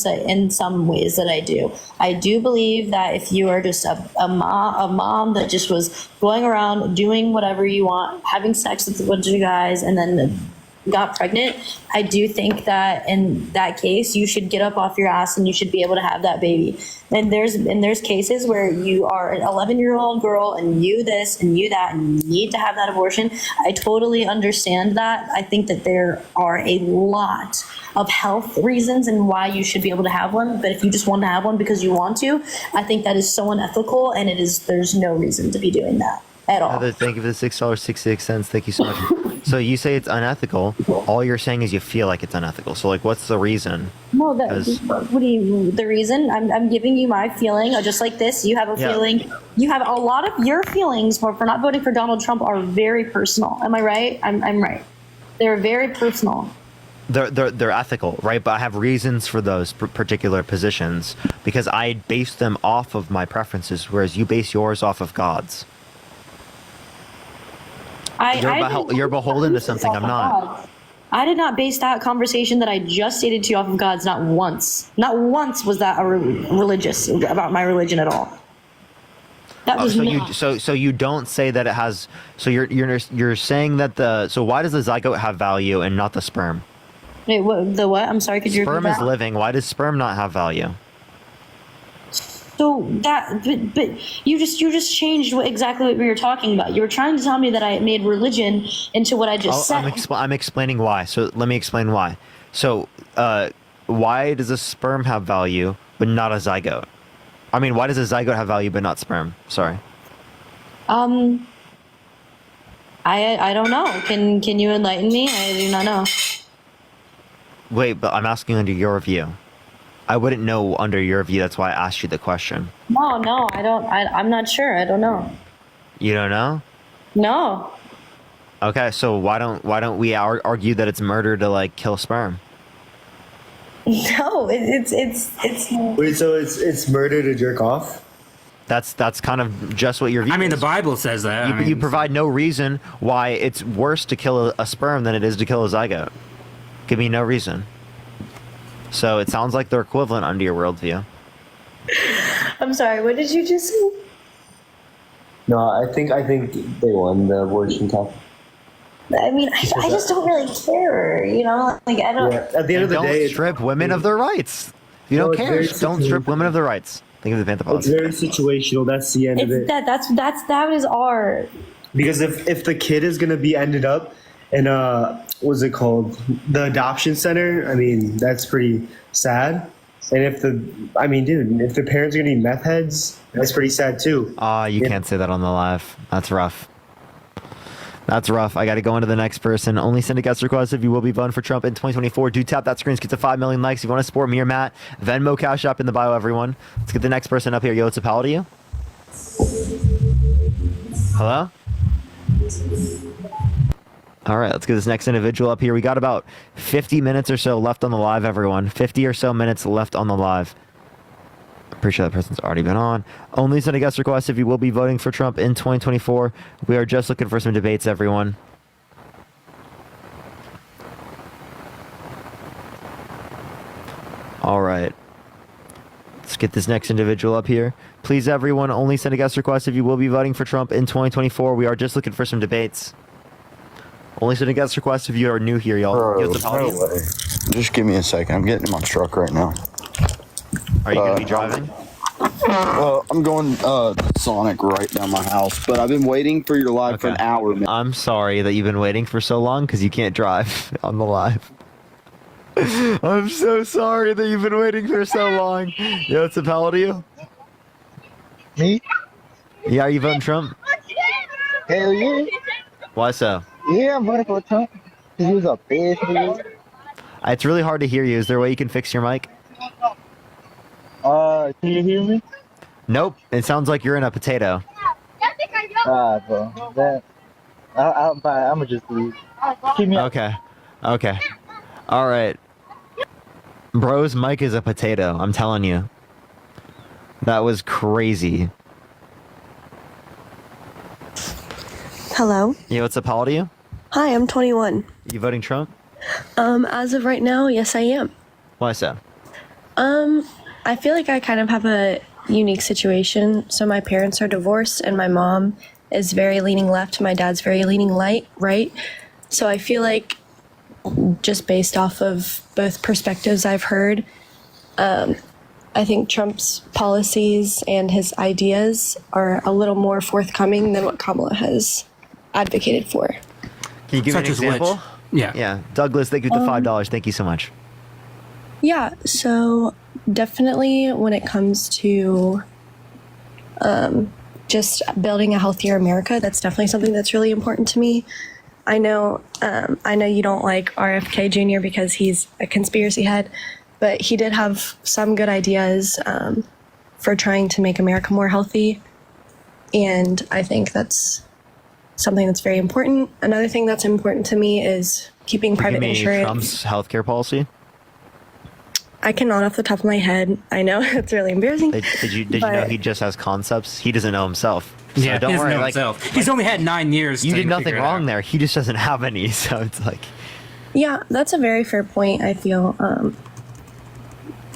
ways that I do. I do believe that if you are just a mom that just was going around doing whatever you want, having sex with a bunch of guys, and then got pregnant, I do think that in that case you should get up off your ass and you should be able to have that baby. And there's cases where you are an 11-year-old girl and you this and you that and you need to have that abortion. I totally understand that. I think that there are a lot of health reasons and why you should be able to have one, but if you just want to have one because you want to, I think that is so unethical, and there's no reason to be doing that at all. Heather, thank you for the $6.66. Thank you so much. So you say it's unethical. All you're saying is you feel like it's unethical. So like, what's the reason? No, what do you? The reason I'm giving you my feeling, just like this. You have a feeling. You have a lot of your feelings for not voting for Donald Trump are very personal. Am I right? I'm right. They're very personal. They're ethical, right? But I have reasons for those particular positions because I base them off of my preferences, whereas you base yours off of God's. You're beholden to something I'm not. I did not base that conversation that I just stated to you off of God's. Not once. Not once was that religious about my religion at all. That was so you don't say that it has. So you're saying that so why does the zygote have value and not the sperm? Wait, the what? I'm sorry. Could you repeat that? Sperm is living. Why does sperm not have value? So but you just changed exactly what we were talking about. You were trying to tell me that I made religion into what I just said. I'm explaining why. So let me explain why. So why does a sperm have value but not a zygote? I mean, why does a zygote have value but not sperm? Sorry. I don't know. Can you enlighten me? I do not know. Wait, but I'm asking under your view. I wouldn't know under your view. That's why I asked you the question. No, I don't. I'm not sure. I don't know. You don't know? No. Okay, so why don't we argue that it's murder to like kill sperm? No, it's. Wait, so it's murder to jerk off? That's kind of just what your view. I mean, the Bible says that. You provide no reason why it's worse to kill a sperm than it is to kill a zygote. Give me no reason. So it sounds like they're equivalent under your worldview. I'm sorry, what did you just say? No, I think they won the abortion talk. I mean, I just don't really care, you know? Like, I don't... Yeah. At the end of the day... Don't strip women of their rights. If you don't care, don't strip women of their rights. Think of the Panther policy. It's very situational. That's the end of it. That is our... Because if the kid is going to be ended up in what's it called? The adoption center, I mean, that's pretty sad. And if the parents are going to be meth heads, that's pretty sad too. You can't say that on the live. That's rough. That's rough. I got to go into the next person. Only send a guest request if you will be voting for Trump in 2024. Do tap that screen to get to 5 million likes. If you want to support me or Matt, Venmo, Cash App in the bio, everyone. Let's get the next person up here. Yo, what's up? How old are you? Hello? All right, let's get this next individual up here. We got about 50 minutes or so left on the live, everyone. 50 or so minutes left on the live. I'm pretty sure that person's already been on. Only send a guest request if you will be voting for Trump in 2024. We are just looking for some debates, everyone. All right. Let's get this next individual up here. Please, everyone, only send a guest request if you will be voting for Trump in 2024. We are just looking for some debates. Only send a guest request if you are new here, y'all. Bro, no way. Just give me a second. I'm getting in my truck right now. Are you going to be driving? Well, I'm going to Sonic right down my house, but I've been waiting for your live for an hour, man. I'm sorry that you've been waiting for so long because you can't drive on the live. I'm so sorry that you've been waiting for so long. Yo, what's up? How old are you? Me? Yeah, are you voting Trump? Hell yeah. Why so? Yeah, I'm voting for Trump. He was a bitch. It's really hard to hear you. Is there a way you can fix your mic? Can you hear me? Nope. It sounds like you're in a potato. Bro. I'ma just leave. Keep me up. Okay. All right. Bro's mic is a potato. I'm telling you. That was crazy. Hello. Yeah, what's up? How old are you? Hi, I'm 21. You voting Trump? As of right now, yes, I am. Why so? I feel like I kind of have a unique situation. So my parents are divorced, and my mom is very leaning left. My dad's very leaning right. So I feel like, just based off of both perspectives I've heard, I think Trump's policies and his ideas are a little more forthcoming than what Kamala has advocated for. Can you give me an example? Yeah. Douglas, thank you for the $5. Thank you so much. Yeah, so definitely when it comes to just building a healthier America, that's definitely something that's really important to me. I know you don't like RFK Jr. because he's a conspiracy head, but he did have some good ideas for trying to make America more healthy, and I think that's something that's very important. Another thing that's important to me is keeping private insurance. Trump's healthcare policy? I cannot off the top of my head. I know it's really embarrassing. Did you know he just has concepts? He doesn't know himself. So Yeah, don't he doesn't worry. know himself. He's only had 9 years. You to did nothing figure it wrong out. there. He just doesn't have any. So it's like, Yeah, that's a very fair point. I feel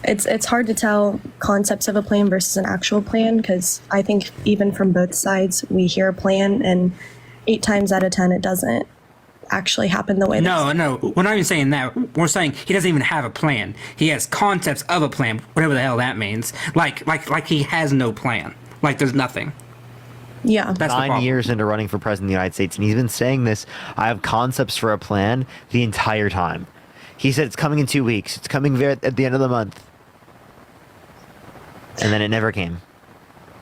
it's hard to tell concepts of a plan versus an actual plan, because I think even from both sides we hear a plan and 8 times out of 10 it doesn't actually happen the way. No, we're not even saying that. We're saying he doesn't even have a plan. He has concepts of a plan, whatever the hell that means. Like he has no plan. Like there's nothing. Yeah. That's the 9 years into running for president of the United States, and he's been saying this. I have concepts for a plan the entire time. He said it's coming in 2 weeks. It's coming at the end of the month, and then it never came.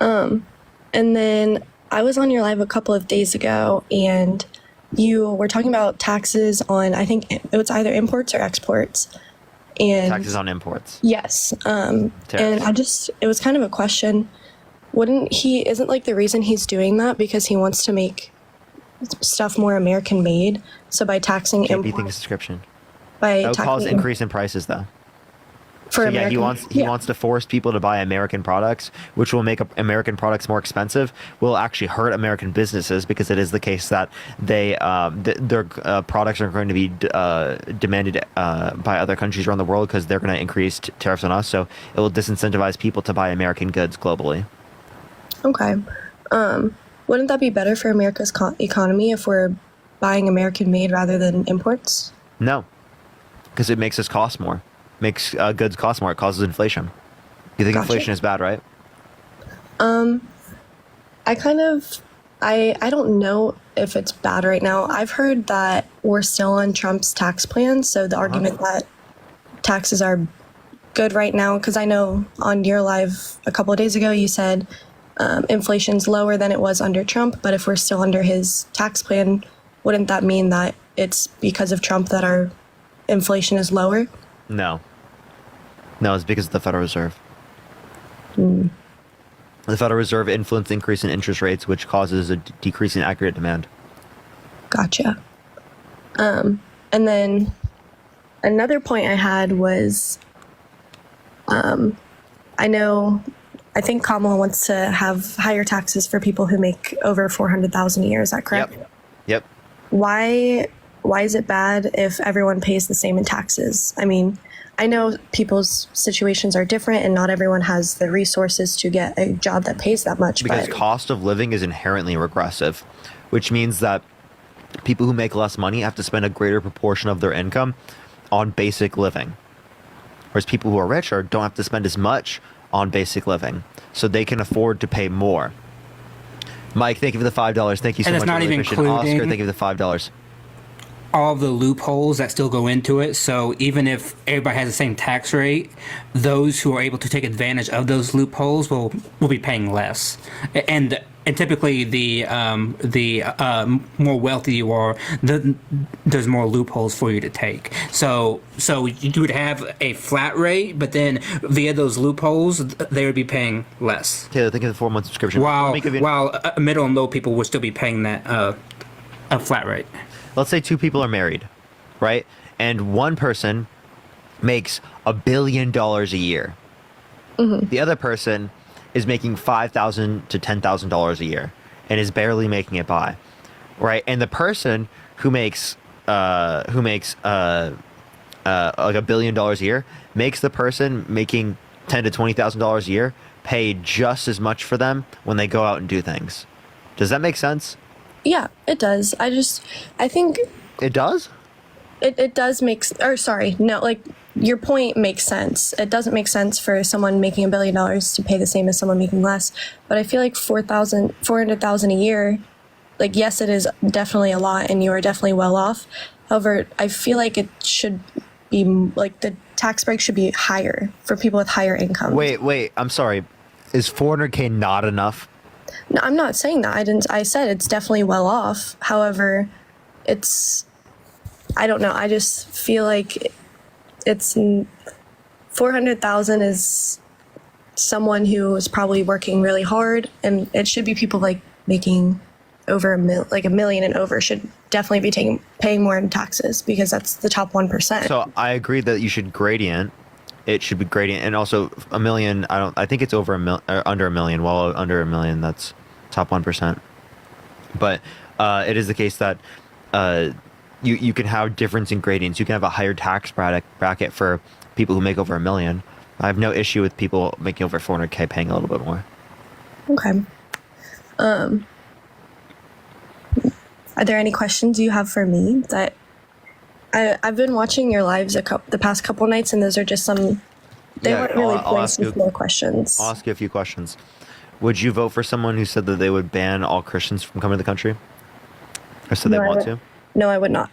And then I was on your live a couple of days ago, and you were talking about taxes on, I think it was either imports or exports. And Taxes on imports. yes. And it was kind of a question. Isn't like the reason he's doing that because he wants to make stuff more American made? So by taxing Can't be imports, subscription. by That would cause taxing increase in prices, though. for So yeah, American, he wants to force people to buy American products, which will make American products more expensive. Will actually hurt American businesses because it is the case that their products are going to be demanded by other countries around the world because they're going to increase tariffs on us. So it will disincentivize people to buy American goods globally. Okay. Wouldn't that be better for America's economy if we're buying American made rather than imports? No, because it makes us cost more. Makes goods cost more. It causes inflation. You think inflation is bad, right? I don't know if it's bad right now. I've heard that we're still on Trump's tax plan, so the argument that taxes are good right now, because I know on your live a couple of days ago you said inflation's lower than it was under Trump, but if we're still under his tax plan, wouldn't that mean that it's because of Trump that our inflation is lower? No, it's because of the Federal Reserve. Mm. The Federal Reserve influenced increase in interest rates, which causes a decrease in aggregate demand. Gotcha. And then another point I had was, I think Kamala wants to have higher taxes for people who make over $400,000 a year. Is that correct? Yep. Why why is it bad if everyone pays the same in taxes? I mean, I know people's situations are different and not everyone has the resources to get a job that pays that much. Because but cost of living is inherently regressive, which means that people who make less money have to spend a greater proportion of their income on basic living. Whereas people who are richer don't have to spend as much on basic living, so they can afford to pay more. Mike, thank you for the $5. Thank you so And much. it's not really even appreciate it. Oscar, including thank you for the $5. all the loopholes that still go into it. So even if everybody has the same tax rate, those who are able to take advantage of those loopholes will be paying less. And typically the more wealthy you are, there's more loopholes for you to take. So you would have a flat rate, but then via those loopholes, they would be paying less. Taylor, think of the 4-month subscription. While middle and low people would still be paying that a flat rate. Let's say 2 people are married, right? And one person makes $1 billion a year. Mm-hmm. The other person is making $5,000 to $10,000 a year and is barely making it by, right? And the person who makes like $1 billion a year makes the person making $10,000 to $20,000 a year pay just as much for them when they go out and do things. Does that make sense? yeah, it does. I think It does? it does make, or sorry, no, like your point makes sense. It doesn't make sense for someone making $1 billion to pay the same as someone making less. But I feel like $400,000 a year, like, yes, it is definitely a lot and you are definitely well off. However, I feel like it should be like the tax break should be higher for people with higher income. Wait, I'm sorry. Is $400K not enough? No, I'm not saying that. I said it's definitely well off. However, I don't know. I just feel like it's 400,000 is someone who is probably working really hard, and it should be people like making over $1 million and over should definitely be paying more in taxes because that's the top 1%. So I agree that you should gradient. It should be gradient, and also $1 million. I think it's over under $1 million. Well, under $1 million, that's top 1%. But it is the case that you can have difference in gradients. You can have a higher tax bracket for people who make over $1 million. I have no issue with people making over 400K paying a little bit more. Okay. Are there any questions you have for me? That I've been watching your lives the past couple nights, and those are just some. They weren't really points for questions. I'll ask you a few questions. Would you vote for someone who said that they would ban all Christians from coming to the country, or said they want to? No, I would not.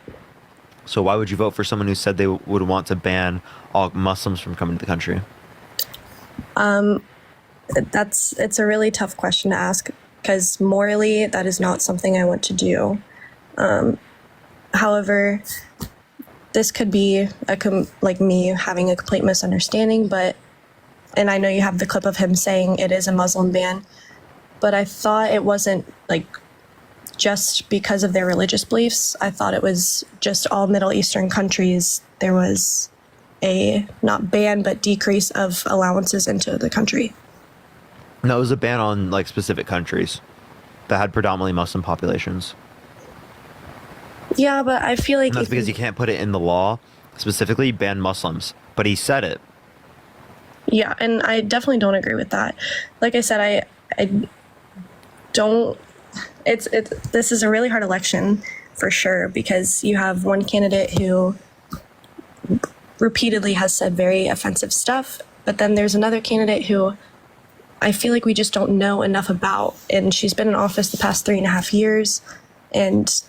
So why would you vote for someone who said they would want to ban all Muslims from coming to the country? It's a really tough question to ask because morally that is not something I want to do. However, this could be like me having a complete misunderstanding, and I know you have the clip of him saying it is a Muslim ban, but I thought it wasn't like just because of their religious beliefs. I thought it was just all Middle Eastern countries. There was a not ban, but decrease of allowances into the country. No, it was a ban on like specific countries that had predominantly Muslim populations. Yeah, but I feel like And that's because you can't put it in the law specifically ban Muslims, but he said it. Yeah, and I definitely don't agree with that. Like I said, I don't. This is a really hard election for sure because you have one candidate who repeatedly has said very offensive stuff, but then there's another candidate who I feel like we just don't know enough about, and she's been in office the past 3.5 years, and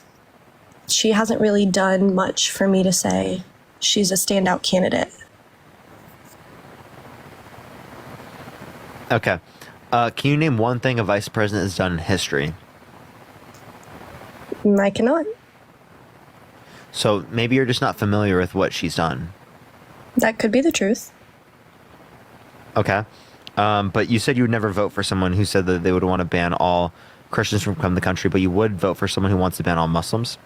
she hasn't really done much for me to say she's a standout candidate. Okay. Can you name one thing a vice president has done in history? I cannot. So maybe you're just not familiar with what she's done. That could be the truth. Okay. But you said you would never vote for someone who said that they would want to ban all Christians from coming to the country, but you would vote for someone who wants to ban all Muslims?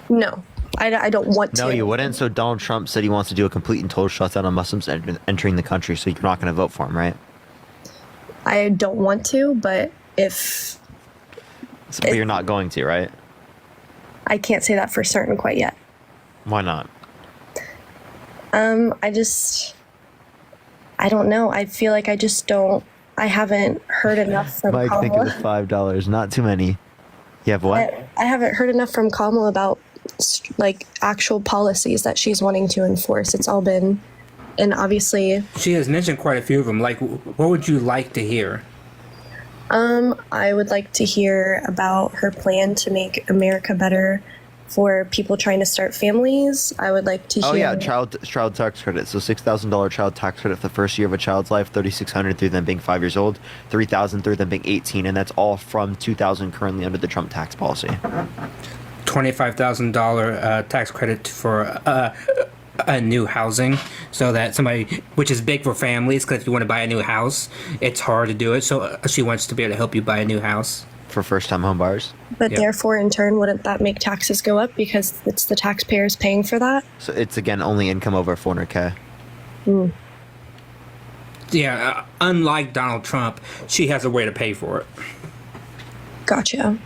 No, I don't want to. No, you wouldn't. So Donald Trump said he wants to do a complete and total shutdown on Muslims entering the country, so you're not going to vote for him, right? I don't want to, but if... But you're not going to, right? I can't say that for certain quite yet. Why not? I don't know. I feel like I haven't heard enough from Mike, think of the Kamala. $5. Not too many. You have what? I haven't heard enough from Kamala about like actual policies that she's wanting to enforce. It's all been, and obviously She has mentioned quite a few of them. Like, what would you like to hear? I would like to hear about her plan to make America better for people trying to start families. I would like to hear. Oh yeah, child tax credit. So $6,000 child tax credit for the first year of a child's life, $3,600 through them being 5 years old, $3,000 through them being 18, and that's all from $2,000 currently under the Trump tax policy. $25,000 tax credit for a new housing, so that somebody, which is big for families, because if you want to buy a new house, it's hard to do it. So she wants to be able to help you buy a new house. For first-time home buyers. But therefore, in turn, wouldn't that make taxes go up because it's the taxpayers paying for that? So it's, again, only income over $400K. Mm. Yeah, unlike Donald Trump, she has a way to pay for it. Gotcha.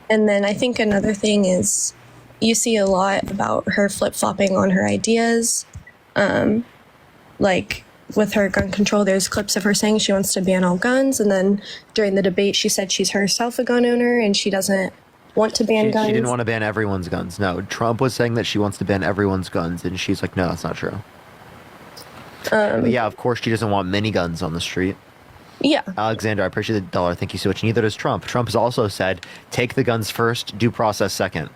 And then I think another thing is you see a lot about her flip-flopping on her ideas. Like with her gun control, there's clips of her saying she wants to ban all guns, and then during the debate she said she's herself a gun owner and she doesn't want to ban guns. She didn't want to ban everyone's guns. No, Trump was saying that she wants to ban everyone's guns, and she's like, no, that's not true. But yeah, of course she doesn't want miniguns on the street. Yeah. Alexander, I appreciate the dollar. Thank you so much. Neither does Trump. Trump has also said, take the guns first, due process second.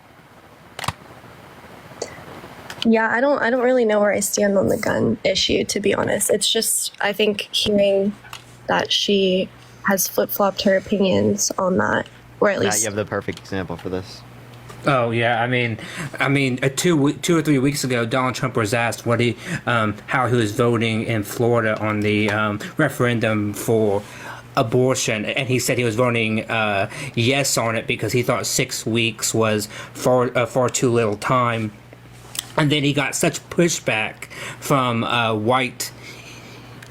Yeah, I don't really know where I stand on the gun issue, to be honest. It's just, I think hearing that she has flip-flopped her opinions on that, or at least... Matt, you have the perfect example for this. Oh yeah, I mean, 2 or 3 weeks ago, Donald Trump was asked how he was voting in Florida on the referendum for abortion, and he said he was voting yes on it because he thought 6 weeks was far too little time. And then he got such pushback from white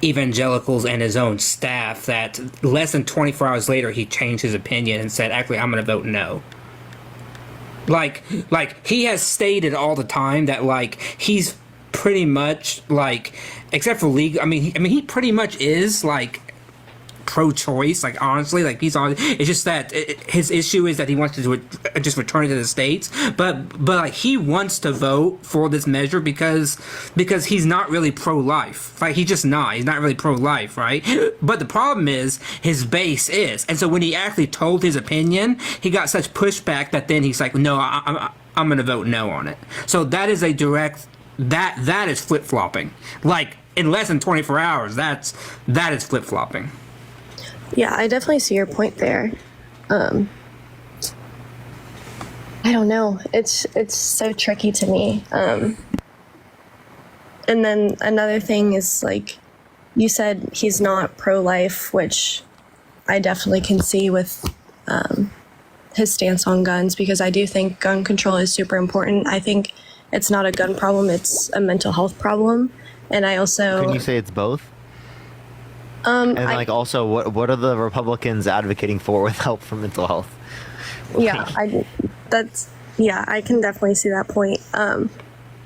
evangelicals and his own staff that less than 24 hours later he changed his opinion and said, actually, I'm going to vote no. Like he has stated all the time that like he's pretty much like, except for legal, I mean he pretty much is like pro-choice, like honestly, like he's on. It's just that his issue is that he wants to just return it to the states, but like he wants to vote for this measure because he's not really pro-life. Like he's not really pro-life, right? But the problem is his base is, and so when he actually told his opinion, he got such pushback that then he's like, no, I'm gonna vote no on it. So that is a direct that is flip-flopping. Like in less than 24 hours, that is flip-flopping. Yeah, I definitely see your point there. I don't know. It's so tricky to me. And then another thing is, like, you said he's not pro-life, which I definitely can see with his stance on guns, because I do think gun control is super important. I think it's not a gun problem, it's a mental health problem. And I also... Can you say it's both? And like also, what are the Republicans advocating for with help for mental health? Yeah, I can definitely see that point.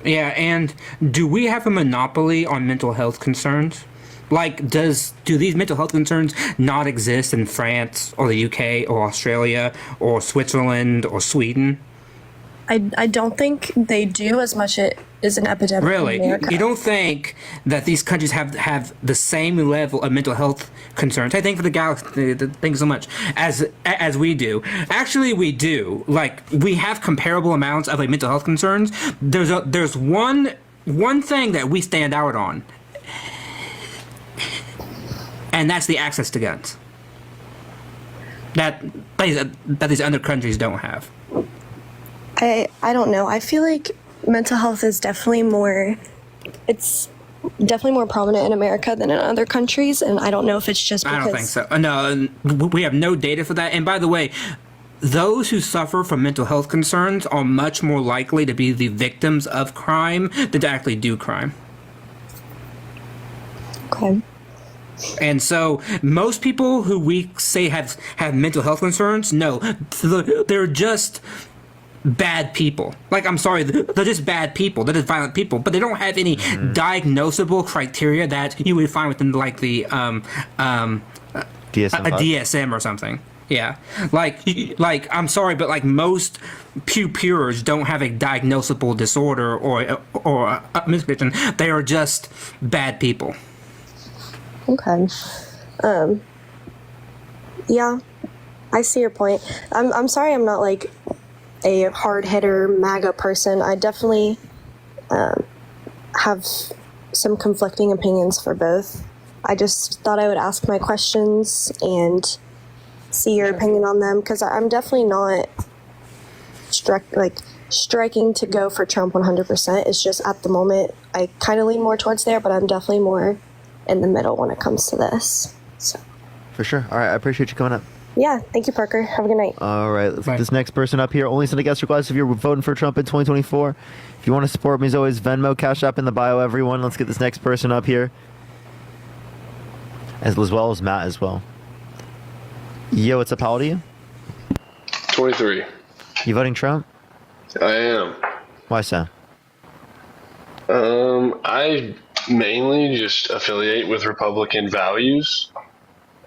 Yeah, and do we have a monopoly on mental health concerns? Like, do these mental health concerns not exist in France or the UK or Australia or Switzerland or Sweden? I don't think they do as much it is an epidemic Really? in America. You don't think that these countries have the same level of mental health concerns? I think for the galaxy, thank you so much, as we do. Actually, we do. Like, we have comparable amounts of like mental health concerns. There's one thing that we stand out on, and that's the access to guns. That these other countries don't have. I don't know. I feel like mental health is definitely more prominent in America than in other countries, and I don't know if it's just because... I don't think so. No, we have no data for that. And by the way, those who suffer from mental health concerns are much more likely to be the victims of crime than to actually do crime. Okay. And so most people who we say have mental health concerns, no, they're just bad people. Like, I'm sorry, they're just bad people. They're just violent people, but they don't have any diagnosable criteria that you would find within like the DSM, a DSM or something. Yeah, like I'm sorry, but like most purers don't have a diagnosable disorder or a miscondition. They are just bad people. Okay. Yeah, I see your point. I'm sorry I'm not like a hard hitter MAGA person. I definitely have some conflicting opinions for both. I just thought I would ask my questions and see your opinion on them, because I'm definitely not striking to go for Trump 100%. It's just at the moment I kind of lean more towards there, but I'm definitely more in the middle when it comes to this. So. For sure. All right, I appreciate you coming up. Yeah, thank you, Parker. Have a good night. All right, let's get this next person up here. Only send a guest request if you're voting for Trump in 2024. If you want to support me, as always, Venmo, Cash App in the bio, everyone. Let's get this next person up here. As well as Matt as well. Yo, what's up? How old are you? 23. You voting Trump? I am. Why so? I mainly just affiliate with Republican values.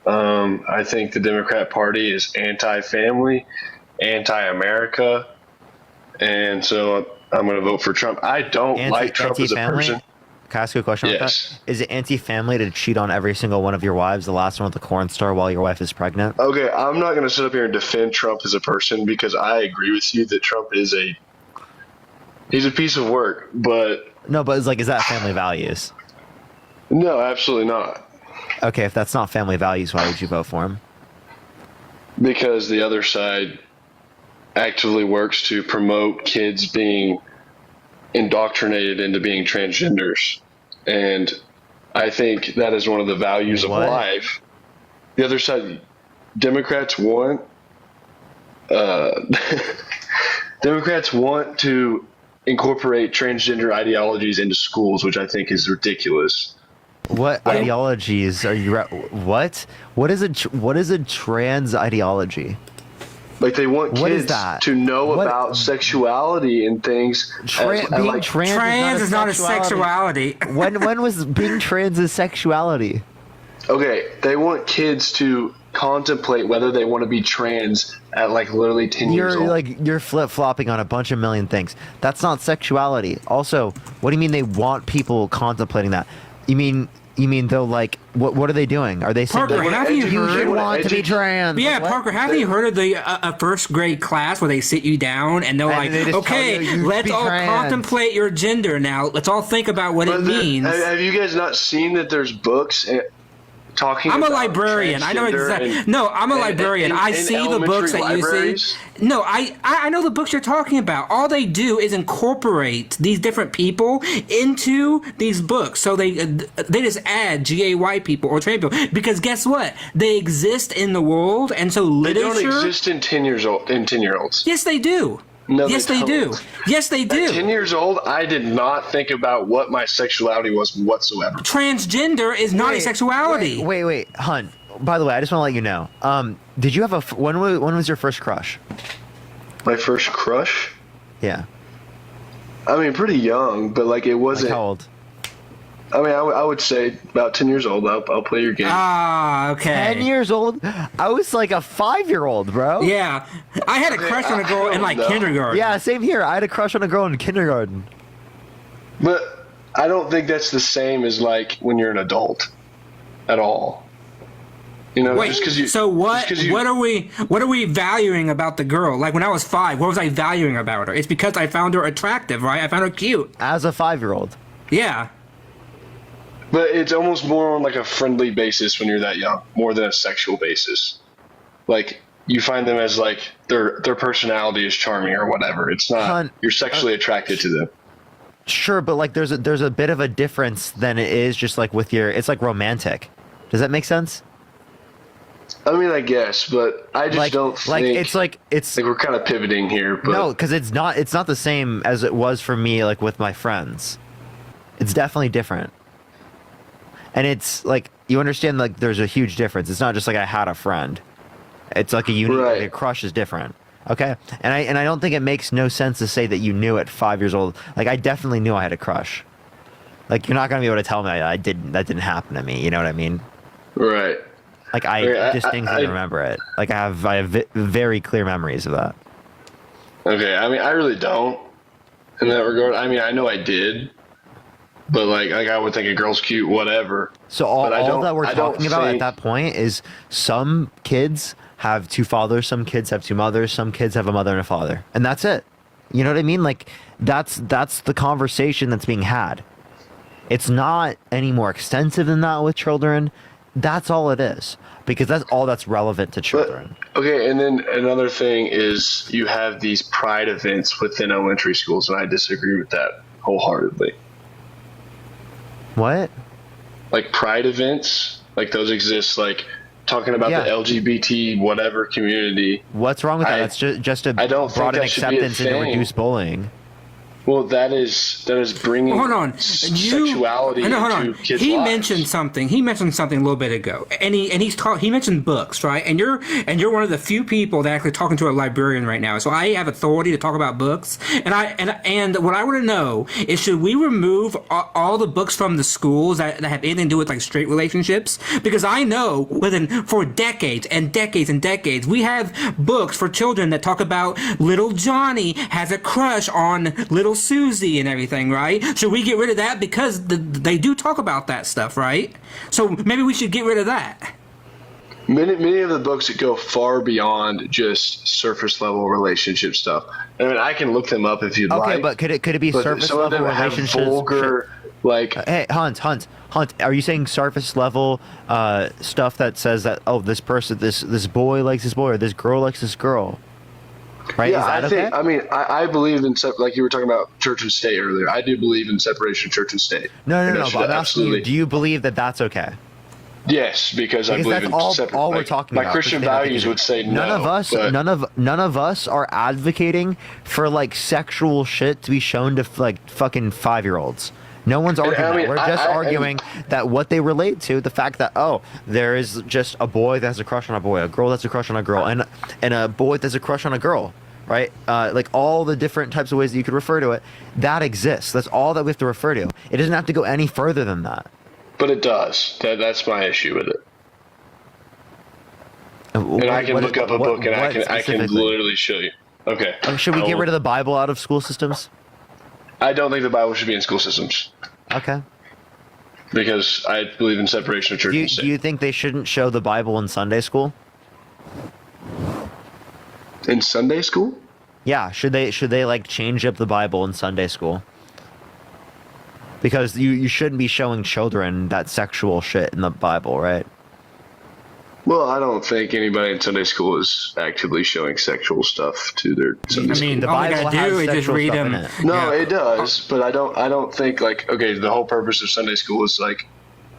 I think the Democrat Party is anti-family, anti-America, and so I'm going to vote for Trump. I don't like Trump as a person. Can I ask you a question? Yes. About that? Is it anti-family to cheat on every single one of your wives, the last one with the corn star, while your wife is pregnant? Okay, I'm not going to sit up here and defend Trump as a person, because I agree with you that Trump is he's a piece of work, but... No, but it's like, is that family values? No, absolutely not. Okay, if that's not family values, why would you vote for him? Because the other side actively works to promote kids being indoctrinated into being transgenders. And I think that is one of the values of life. The other side, Democrats want to incorporate transgender ideologies into schools, which I think is ridiculous. What ideologies are you? What is a trans ideology? Like, they want kids to know about sexuality and things. Being trans is not a sexuality. when was being trans a sexuality? Okay, they want kids to contemplate whether they want to be trans at like literally 10 years old. You're flip-flopping on a bunch of million things. That's not sexuality. Also, what do you mean they want people contemplating that? You mean they'll like what are they doing? Are they saying Parker, have you heard want to be trans? Yeah, Parker, haven't you heard of the first grade class where they sit you down and they're like, okay, let's all contemplate your gender now. Let's all think about what it means. Have you guys not seen that there's books talking I'm a about librarian. I know exactly. No, I'm a librarian. I see the books that you see. No, I know the books you're talking about. All they do is incorporate these different people into these books. So they just add GAY people or trans people, because guess what? They exist in the world, and so literature. They don't exist in 10-year-olds. Yes, they do. No, yes, they do. Yes, they do. At 10 years old, I did not think about what my sexuality was whatsoever. Transgender is not a sexuality. Wait, Hunt. By the way, I just want to let you know. Did you have when was your first crush? My first crush? Yeah. I mean, pretty young, but like it wasn't. Like how old? I mean, I would say about 10 years old. I'll play your game. Ah, okay. 10 years old? I was like a 5-year-old, bro. Yeah. I had a crush on a girl in like kindergarten. Yeah, same here. I had a crush on a girl in kindergarten. But I don't think that's the same as like when you're an adult at all. You know, wait, just because you. So what are we valuing about the girl? Like when I was 5, what was I valuing about her? It's because I found her attractive, right? I found her cute. As a 5-year-old. Yeah. But it's almost more on like a friendly basis when you're that young, more than a sexual basis. Like you find them as like their personality is charming or whatever. It's not you're sexually attracted to them. Sure, but like there's a bit of a difference than it is just like with your. It's like romantic. Does that make sense? I mean, I guess, but I just don't think it's like we're kind of pivoting here. But no, because it's not the same as it was for me, like with my friends. It's definitely different. And it's like, you understand, like, there's a huge difference. It's not just like I had a friend. It's like a unique, like, a crush is different. Okay, and I don't think it makes no sense to say that you knew at 5 years old. Like, I definitely knew I had a crush. Like, you're not gonna be able to tell me that didn't happen to me. You know what I mean? Right. Like, I distinctly remember it. Like, I have very clear memories of that. Okay, I mean, I really don't in that regard. I mean, I know I did, but like I would think a girl's cute, whatever. So all that we're talking about at that point is some kids have two fathers, some kids have two mothers, some kids have a mother and a father, and that's it. You know what I mean? Like, that's the conversation that's being had. It's not any more extensive than that with children. That's all it is, because that's all that's relevant to children. But, okay, and then another thing is you have these pride events within elementary schools, and I disagree with that wholeheartedly. What? Like pride events, like those exist, like talking about the LGBT whatever community. What's wrong with that? That's just a broaden acceptance and to reduce bullying. Well, that is bringing sexuality into kids' He lives. mentioned something. He mentioned something a little bit ago, and he mentioned books, right? And you're one of the few people that actually talking to a librarian right now. So I have authority to talk about books, and what I want to know is, should we remove all the books from the schools that have anything to do with like straight relationships? Because I know for decades and decades and decades, we have books for children that talk about little Johnny has a crush on little Susie and everything, right? Should we get rid of that? Because they do talk about that stuff, right? So maybe we should get rid of that. Many of the books that go far beyond just surface level relationship stuff. I mean, I can look them up if you'd like. Okay, but could it be surface level relationships? Vulgar, like, hey, Hunt, are you saying surface level stuff that says that, oh, this person, this boy likes this boy, or this girl likes this girl? Right? Yeah, Is that okay? I mean, I believe in, like you were talking about church and state earlier. I do believe in separation of church and state. No. But I'm asking you, do you believe that that's okay? Yes, because I believe in separate. All we're talking about. My Christian values would say no. None of us are advocating for like sexual shit to be shown to like fucking 5-year-olds. No one's arguing that. We're just arguing that what they relate to, the fact that, oh, there is just a boy that has a crush on a boy, a girl that's a crush on a girl, and a boy that's a crush on a girl, right? Like all the different types of ways that you could refer to it, that exists. That's all that we have to refer to. It doesn't have to go any further than that. But it does. That's my issue with it. And I can look up a book and I can literally show you. Okay. Should we get rid of the Bible out of school systems? I don't think the Bible should be in school systems. Okay. Because I believe in separation of church and state. Do you think they shouldn't show the Bible in Sunday school? In Sunday school? Yeah. Should they like change up the Bible in Sunday school? Because you shouldn't be showing children that sexual shit in the Bible, right? Well, I don't think anybody in Sunday school is actively showing sexual stuff to their Sunday school. The Bible has sexual stuff in it. No, it does, but I don't think, like, okay, the whole purpose of Sunday school is like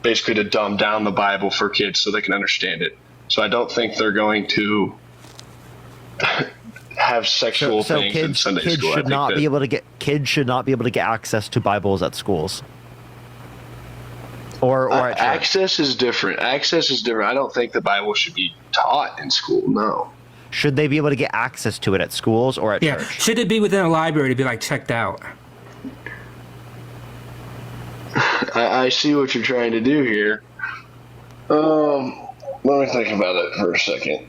basically to dumb down the Bible for kids so they can understand it. So I don't think they're going to have sexual things in Sunday school. Kids should not be able to get access to Bibles at schools. Or at church. Access is different. I don't think the Bible should be taught in school. No. Should they be able to get access to it at schools or at church? Should it be within a library to be like checked out? I see what you're trying to do here. Let me think about it for a second.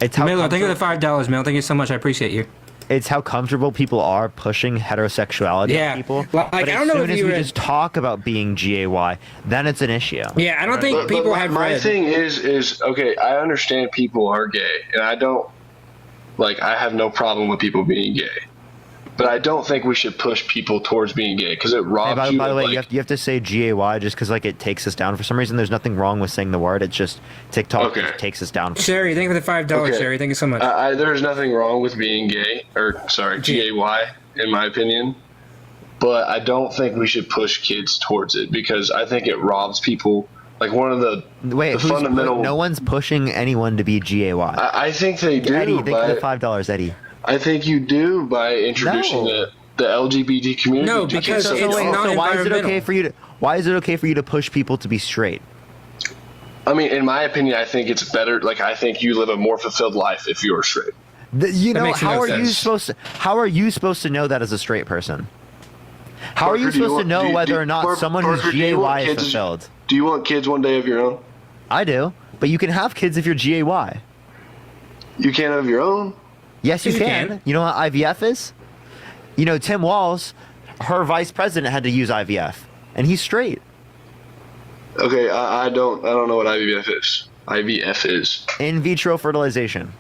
Miller, thank you for the $5, Miller. Thank you so much. I appreciate you. It's how comfortable people are pushing heterosexuality at people. Like, but as soon as we just talk about being GAY, then it's an issue. Yeah, I don't think people have my read. thing is okay, I understand people are gay, and I have no problem with people being gay. But I don't think we should push people towards being gay because it robs you. By the way, you have to say GAY just because like it takes us down for some reason. There's nothing wrong with saying the word. It's just TikTok just takes us down. Sherry, thank you for the $5, Sherry. Thank you so much. There's nothing wrong with being gay, GAY, in my opinion. But I don't think we should push kids towards it because I think it robs people. Like one of the fundamental. No one's pushing anyone to be GAY. I think they do. Eddie, thank you for the $5, Eddie. I think you do by introducing the LGBT community. No, because it's not why is it okay for you to push people to be straight? I mean, in my opinion, I think it's better. Like, I think you live a more fulfilled life if you're straight. How are you supposed to know that as a straight person? How Parker, are you supposed to know whether or not someone who's GAY is fulfilled? Do you want kids one day of your own? I do, but you can have kids if you're GAY. You can't have your own? Yes, you can. You know what IVF is? You know, Tim Walz, her vice president, had to use IVF, and he's straight. Okay, I don't know what IVF is. IVF is in vitro fertilization.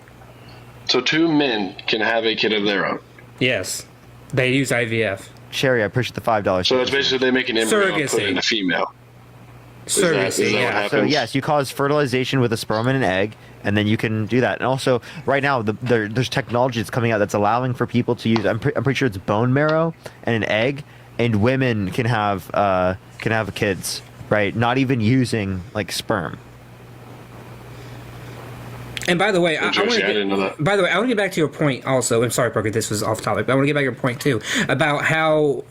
So 2 men can have a kid of their own. Yes, they use IVF. Sherry, I appreciate the $5. So it's basically they make an embryo and put it in a female. Surrogacy, yeah. So yes, you cause fertilization with a sperm and an egg, and then you can do that. And also, right now, there's technology that's coming out that's allowing for people to use. I'm pretty sure it's bone marrow and an egg, and women can have kids, right? Not even using like sperm. And by the way, I want didn't know that. By the way, I want to get back to your point also. I'm sorry, Parker, this was off topic, but I want to get back to your point too about how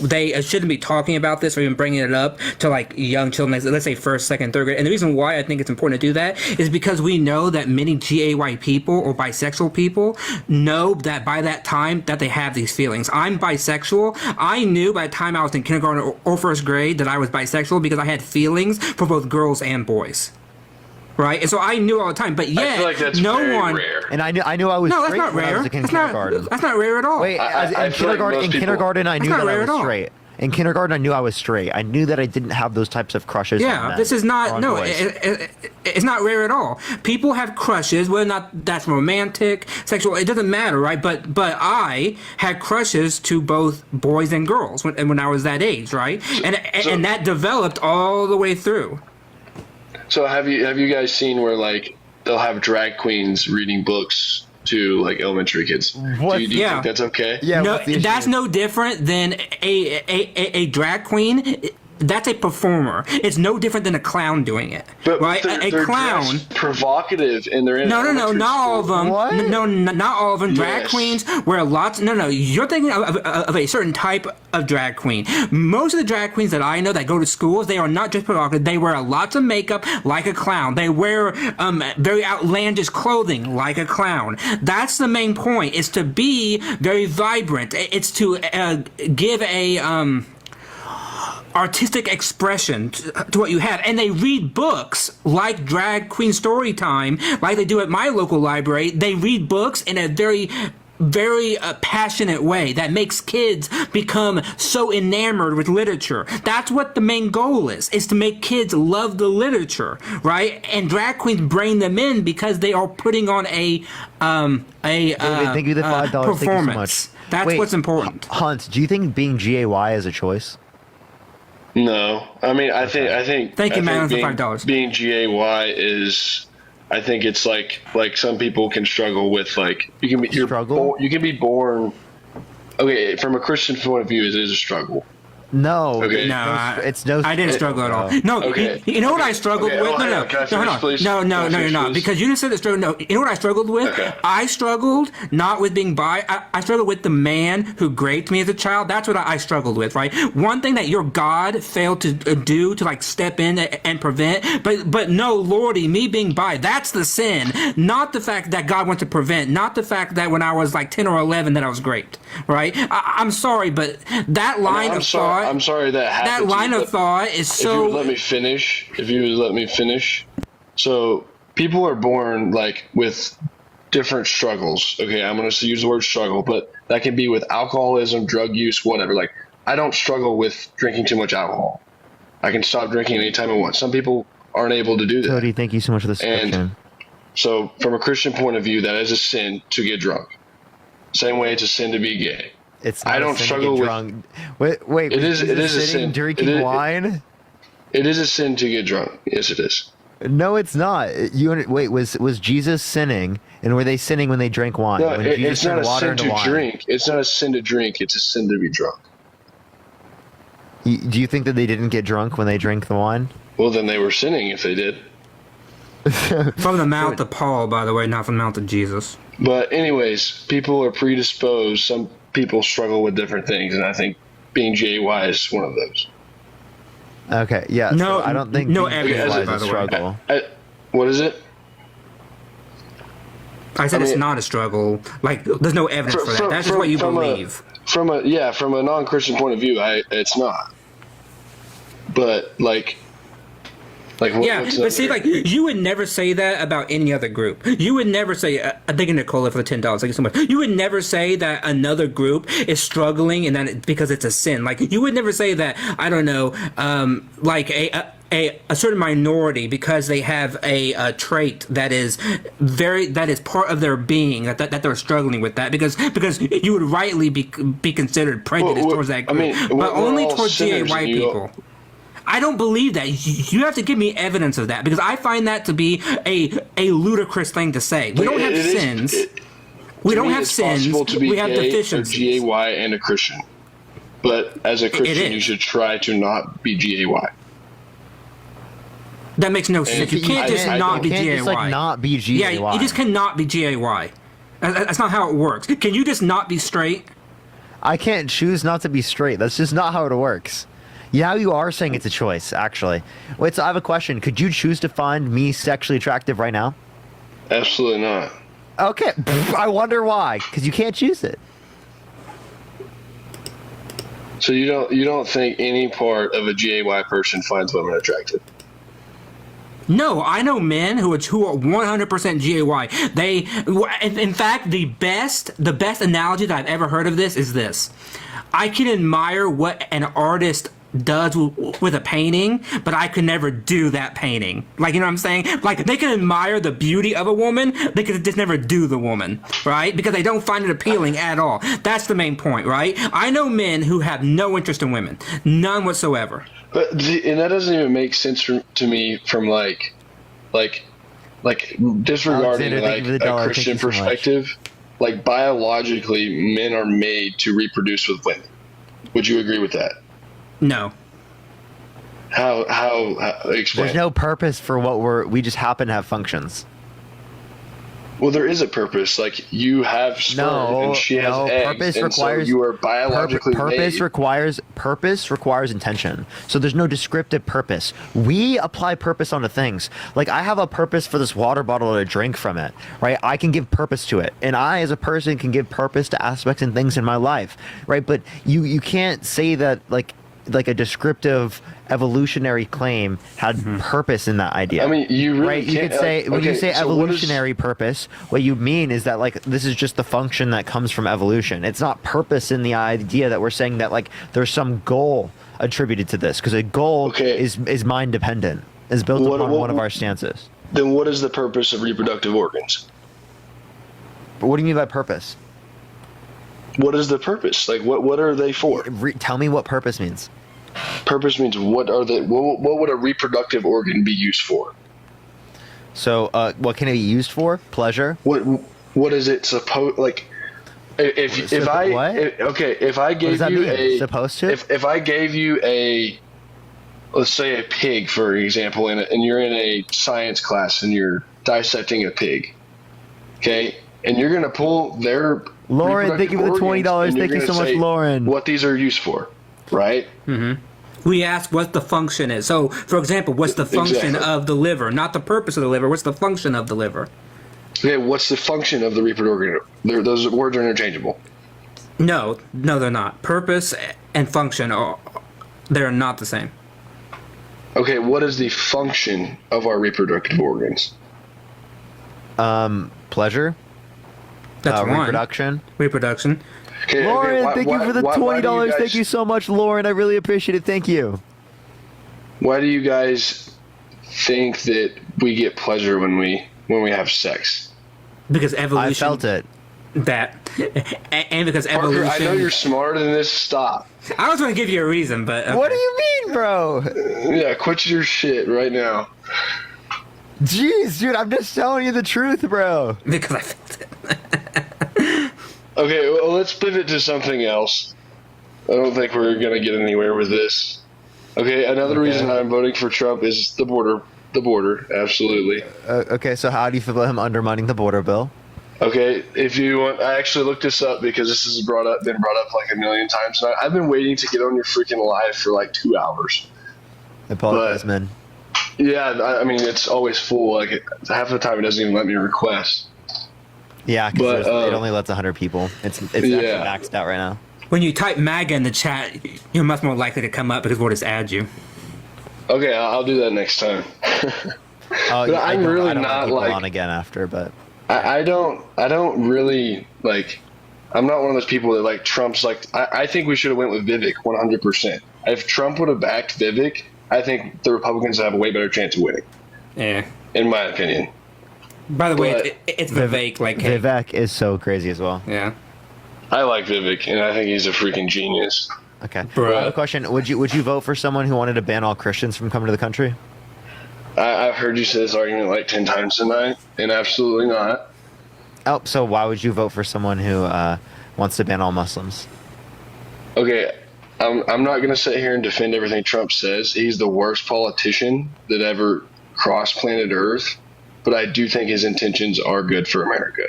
they shouldn't be talking about this or even bringing it up to like young children, let's say first, second, third grade. And the reason why I think it's important to do that is because we know that many GAY people or bisexual people know that by that time that they have these feelings. I'm bisexual. I knew by the time I was in kindergarten or first grade that I was bisexual because I had feelings for both girls and boys. Right, and so I knew all the time, but yet I feel like that's no very one. rare. And I knew I was No, that's straight not when I rare. was in kindergarten. That's not rare at all. Wait, in kindergarten, I knew that I was straight. In kindergarten, I knew I was straight. I knew that I didn't have those types of crushes. Yeah, this is not it's not rare at all. People have crushes, whether or not that's romantic, sexual. It doesn't matter, right? But I had crushes to both boys and girls when I was that age, right? And that developed all the way through. So have you guys seen where like they'll have drag queens reading books to like elementary kids? What? Do you think that's okay? Yeah. No, that's no different than a drag queen. That's a performer. It's no different than a clown doing it, but right? They're clown, provocative, and they're in no, not all of them. What? No, not all of them. Drag Yes. queens wear lots. No, you're thinking of a certain type of drag queen. Most of the drag queens that I know that go to schools, they are not just provocative. They wear lots of makeup like a clown. They wear very outlandish clothing like a clown. That's the main point. Is to be very vibrant. It's to give a artistic expression to what you have. And they read books like Drag Queen Storytime, like they do at my local library. They read books in a very passionate way that makes kids become so enamored with literature. That's what the main goal is to make kids love the literature, right? And drag queens bring them in because they are putting on a thank you the $5. performance. Thank you so much. That's what's important. Hunt, do you think being GAY is a choice? No, I mean I think. Thank you, man, for being, $5. Being GAY is, I think it's like some people can struggle with like you can be born. Okay, from a Christian point of view, it is a struggle. No, okay. it's no. I didn't struggle at all. No, okay. you know what I struggled with? No, you're not, because you just said it struggled. No, you know what I struggled with? Okay. I struggled not with being bi. I struggled with the man who raped me as a child. That's what I struggled with, right? One thing that your God failed to do to like step in and prevent, but no, Lordy, me being bi, that's the sin, not the fact that God wants to prevent, not the fact that when I was like 10 or 11 that I was raped, right? I'm sorry, but that line of thought. I'm sorry that happened. That line of thought is so. If you would let me finish. So people are born like with different struggles. Okay, I'm going to use the word struggle, but that can be with alcoholism, drug use, whatever. Like I don't struggle with drinking too much alcohol. I can stop drinking anytime I want. Some people aren't able to do that. Cody, thank you so much for this discussion. And so from a Christian point of view, that is a sin to get drunk. Same way it's a sin to be gay. I don't struggle with. Wait. It is a sin. Drinking wine. It is a sin to get drunk. Yes, it is. No, it's not. Was Jesus sinning, and were they sinning when they drank wine? No, when it's not a sin to drink. It's not a sin to drink. It's a sin to be drunk. Do you think that they didn't get drunk when they drank the wine? Well, then they were sinning if they did. From the mouth of Paul, by the way, not from the mouth of Jesus. But anyways, people are predisposed. Some people struggle with different things, and I think being GAY is one of those. Okay, yeah. No, so I don't think no being evidence, GAY is by a the way. struggle. What is it? I said it's not a struggle. Like, there's no evidence for that. That's just what you believe. From a non-Christian point of view, it's not. But Yeah, but see, like, you would never say that about any other group. You would never say, thank you, Nicola, for the $10. Thank you so much. You would never say that another group is struggling and that because it's a sin. Like, you would never say that, I don't know, like a certain minority, because they have a trait that is part of their being, that they're struggling with that, because you would rightly be considered prejudiced towards that group, but only towards GAY people. I don't believe that. You have to give me evidence of that, because I find that to be a ludicrous thing to say. We don't have sins. We don't have sins. We have deficiencies. A GAY and a Christian, but as a Christian, you should try to not be GAY. That makes no sense. You can't just not be GAY. Not be GAY. Yeah, you just cannot be GAY. That's not how it works. Can you just not be straight? I can't choose not to be straight. That's just not how it works. Yeah, you are saying it's a choice, actually. Wait, so I have a question. Could you choose to find me sexually attractive right now? Absolutely not. Okay, I wonder why. Because you can't choose it. So you don't think any part of a GAY person finds women attractive? No, I know men who are 100% GAY. They, in fact, the best analogy that I've ever heard of this is this: I can admire what an artist does with a painting, but I could never do that painting. Like, you know what I'm saying? Like, they can admire the beauty of a woman, they could just never do the woman, right? Because they don't find it appealing at all. That's the main point, right? I know men who have no interest in women, none whatsoever. But and that doesn't even make sense to me from like disregarding a Christian perspective. Like, biologically, men are made to reproduce with women. Would you agree with that? No. How explain? There's no purpose for what we just happen to have functions. Well, there is a purpose. Like, you have sperm and she has eggs, purpose and requires, so you are biologically purpose made. requires intention. So there's no descriptive purpose. We apply purpose onto things. Like, I have a purpose for this water bottle to drink from it, right? I can give purpose to it, and I, as a person, can give purpose to aspects and things in my life, right? But you can't say that like a descriptive evolutionary claim had purpose in that idea. I mean, you really right? You can't, could say when okay, you say so evolutionary purpose, what you mean is that like this is just the function that comes from evolution. It's not purpose in the idea that we're saying that like there's some goal attributed to this, because a goal is mind dependent, is built upon one of our stances. Then what is the purpose of reproductive organs? But what do you mean by purpose? What is the purpose? Like, what are they for? Tell me what purpose means. Purpose means what would a reproductive organ be used for? So, what can it be used for? Pleasure. What is it supposed like? If I gave you supposed to? If I gave you let's say a pig, for example, and you're in a science class and you're dissecting a pig, okay, and you're gonna pull their Lauren, thank you for the $20. Thank you so much, Lauren. What these are used for, right? Mm-hmm. We ask what the function is. So, for example, what's the function of the liver? Not the purpose of the liver. What's the function of the liver? Okay, what's the function of the reproductive organ? Those words are interchangeable. No, they're not. Purpose and function they're not the same. Okay, what is the function of our reproductive organs? Pleasure. That's one. Reproduction. Okay, Lauren, thank you for the $20. Thank you so much, Lauren. I really appreciate it. Thank you. Why do you guys think that we get pleasure when we have sex? Because evolution. I felt it. And because Parker, evolution. I know you're smarter than this. Stop. I was going to give you a reason, but okay. What do you mean, bro? Yeah, quit your shit right now. Jeez, dude, I'm just telling you the truth, bro. Because I felt it. Okay, well, let's pivot to something else. I don't think we're going to get anywhere with this. Okay, another reason I'm voting for Trump is the border. The border, absolutely. Okay, so how do you feel about him undermining the border bill? Okay, if you want, I actually looked this up because this has been brought up like a million times. And I've been waiting to get on your freaking live for like 2 hours. I apologize, man. Yeah, I mean, it's always full. Like, half the time it doesn't even let me request. Yeah, because it only lets 100 people. It's actually maxed out right now. When you type MAGA in the chat, you're much more likely to come up because we'll just add you. Okay, I'll do that next time. But I'm really not like on again after, but I don't really like. I'm not one of those people that like Trump's like. I think we should have went with Vivek 100%. If Trump would have backed Vivek, I think the Republicans have a way better chance of winning. Yeah. In my opinion. By the way, it's Vivek. Like Vivek is so crazy as well. Yeah. I like Vivek, and I think he's a freaking genius. Okay. I have a question. Would you vote for someone who wanted to ban all Christians from coming to the country? I've heard you say this argument like 10 times tonight, and absolutely not. Oh, so why would you vote for someone who wants to ban all Muslims? Okay, I'm not going to sit here and defend everything Trump says. He's the worst politician that ever crossed planet Earth, but I do think his intentions are good for America.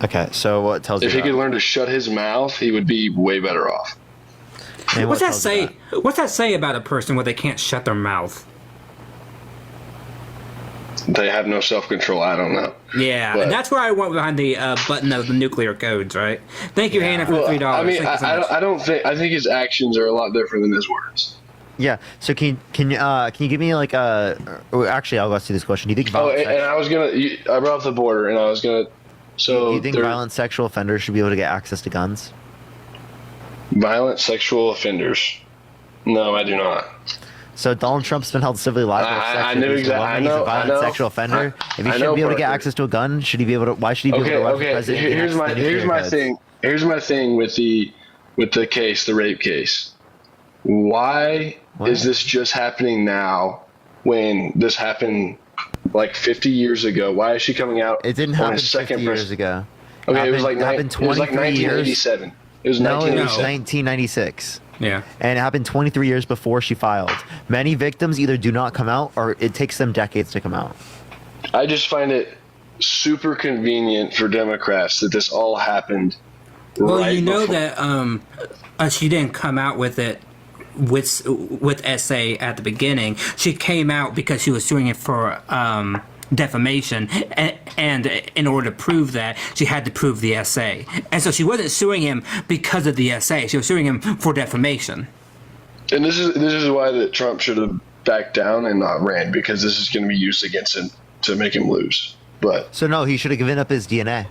Okay, so what tells you if he could learn to shut his mouth, he would be way better off. What's that say? What's that say about a person where they can't shut their mouth? They have no self-control. I don't know. Yeah, and that's where I went behind the button of the nuclear codes, right? Thank you, Hannah, for $3. I mean, I don't think. I think his actions are a lot different than his words. Yeah. So can you give me like a? Actually, I'll ask you this question. Do you think? And I was gonna. I brought up the border, and I was gonna. So do you think violent sexual offenders should be able to get access to guns? Violent sexual offenders? No, I do not. So Donald Trump's been held civilly liable. I knew exactly. He's a violent sexual offender. If he shouldn't be able to get access to a gun, should he be able to? Why should he be able to run for president? Here's my thing. Here's my thing with the case, the rape case. Why is this just happening now when this happened like 50 years ago? Why is she coming out? It didn't happen 50 years ago. Okay, it was like 1987. It was 1996. Yeah. And it happened 23 years before she filed. Many victims either do not come out or it takes them decades to come out. I just find it super convenient for Democrats that this all happened. Well, you know that she didn't come out with it with SA at the beginning. She came out because she was suing it for defamation, and in order to prove that, she had to prove the SA. And so she wasn't suing him because of the SA. She was suing him for defamation. And this is why that Trump should have backed down and not ran, because this is going to be used against him to make him lose. But so no, he should have given up his DNA.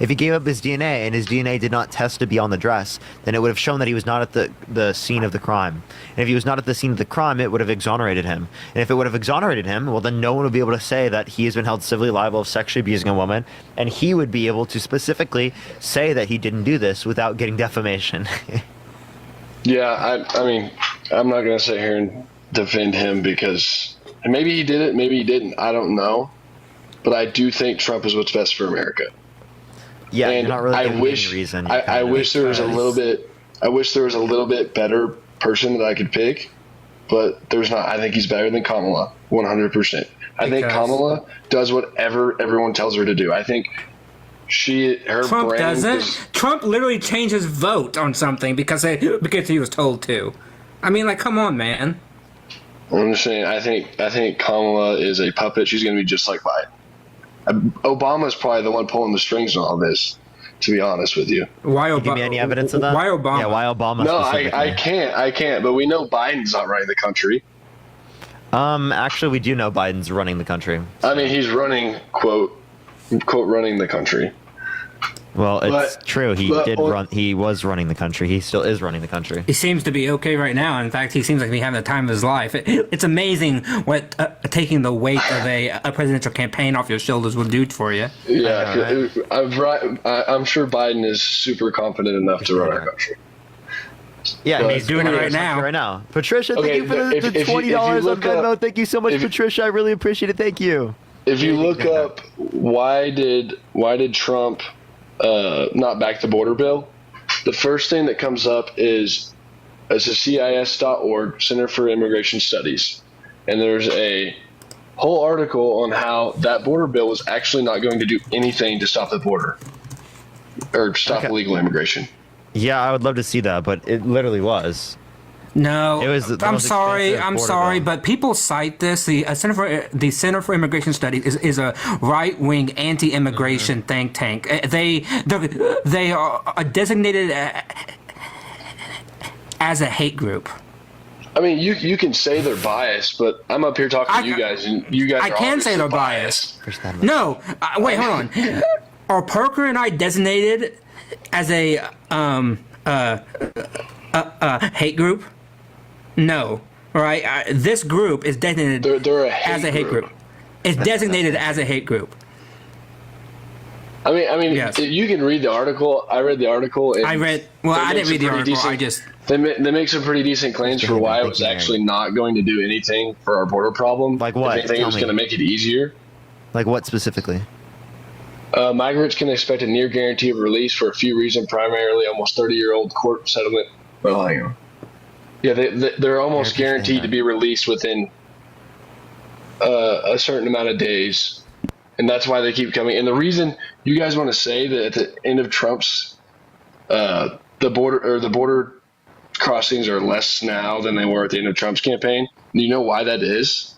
If he gave up his DNA and his DNA did not test to be on the dress, then it would have shown that he was not at the scene of the crime. And if he was not at the scene of the crime, it would have exonerated him. And if it would have exonerated him, well, then no one would be able to say that he has been held civilly liable of sexually abusing a woman, and he would be able to specifically say that he didn't do this without getting defamation. Yeah, I mean, I'm not going to sit here and defend him because maybe he did it, maybe he didn't. I don't know. But I do think Trump is what's best for America. Yeah, and you're not really I wish any reason. I wish there was a little bit. I wish there was a little bit better person that I could pick, but there's not. I think he's better than Kamala, 100%. I think Kamala does whatever everyone tells her to do. I think her Trump brand doesn't. Trump literally changed his vote on something because he was told to. I mean, like, come on, man. I'm just saying. I think Kamala is a puppet. She's going to be just like Biden. Obama's probably the one pulling the strings on all this, to be honest with you. Why Obama? Give me any evidence of that? Why Obama? Yeah, why Obama? No, I can't. But we know Biden's not running the country. Actually, we do know Biden's running the country. I mean, he's running quote running the country. Well, it's true. He was running the country. He still is running the country. He seems to be okay right now. In fact, he seems like he's having the time of his life. It's amazing what taking the weight of a presidential campaign off your shoulders will do for you. Yeah, I'm sure Biden is super confident enough to run our country. Yeah, and he's doing it right now. Right now, Patricia, thank you for the $20 on Venmo. Thank you so much, Patricia. I really appreciate it. Thank you. If you look up why did Trump not back the border bill, the first thing that comes up is a CIS.org, Center for Immigration Studies, and there's a whole article on how that border bill was actually not going to do anything to stop the border or stop illegal immigration. Yeah, I would love to see that, but it literally was. No, It was the I'm most sorry. expensive I'm border sorry, bill. but people cite this. The Center for Immigration Studies is a right wing anti-immigration think tank. They are designated as a hate group. I mean, you can say they're biased, but I'm up here talking to you guys, and you guys. I are can say obviously they're biased. No, wait, hold on. Are Parker and I designated as a hate group? No, right? This group is designated they're as a hate group. It's designated as a hate group. I mean, Yes. you can read the article. I read the article. And I didn't read the article. They make some pretty decent claims for why it was actually not going to do anything for our border problem. Like what? If anything, it was going to make it easier. Like what specifically? Migrants can expect a near guarantee of release for a few reasons, primarily almost 30-year-old court settlement. Well, hang on. Yeah, they're almost guaranteed to be released within a certain amount of days. And that's why they keep coming. And the reason you guys want to say that at the end of Trump's, the border crossings are less now than they were at the end of Trump's campaign. And you know why that is?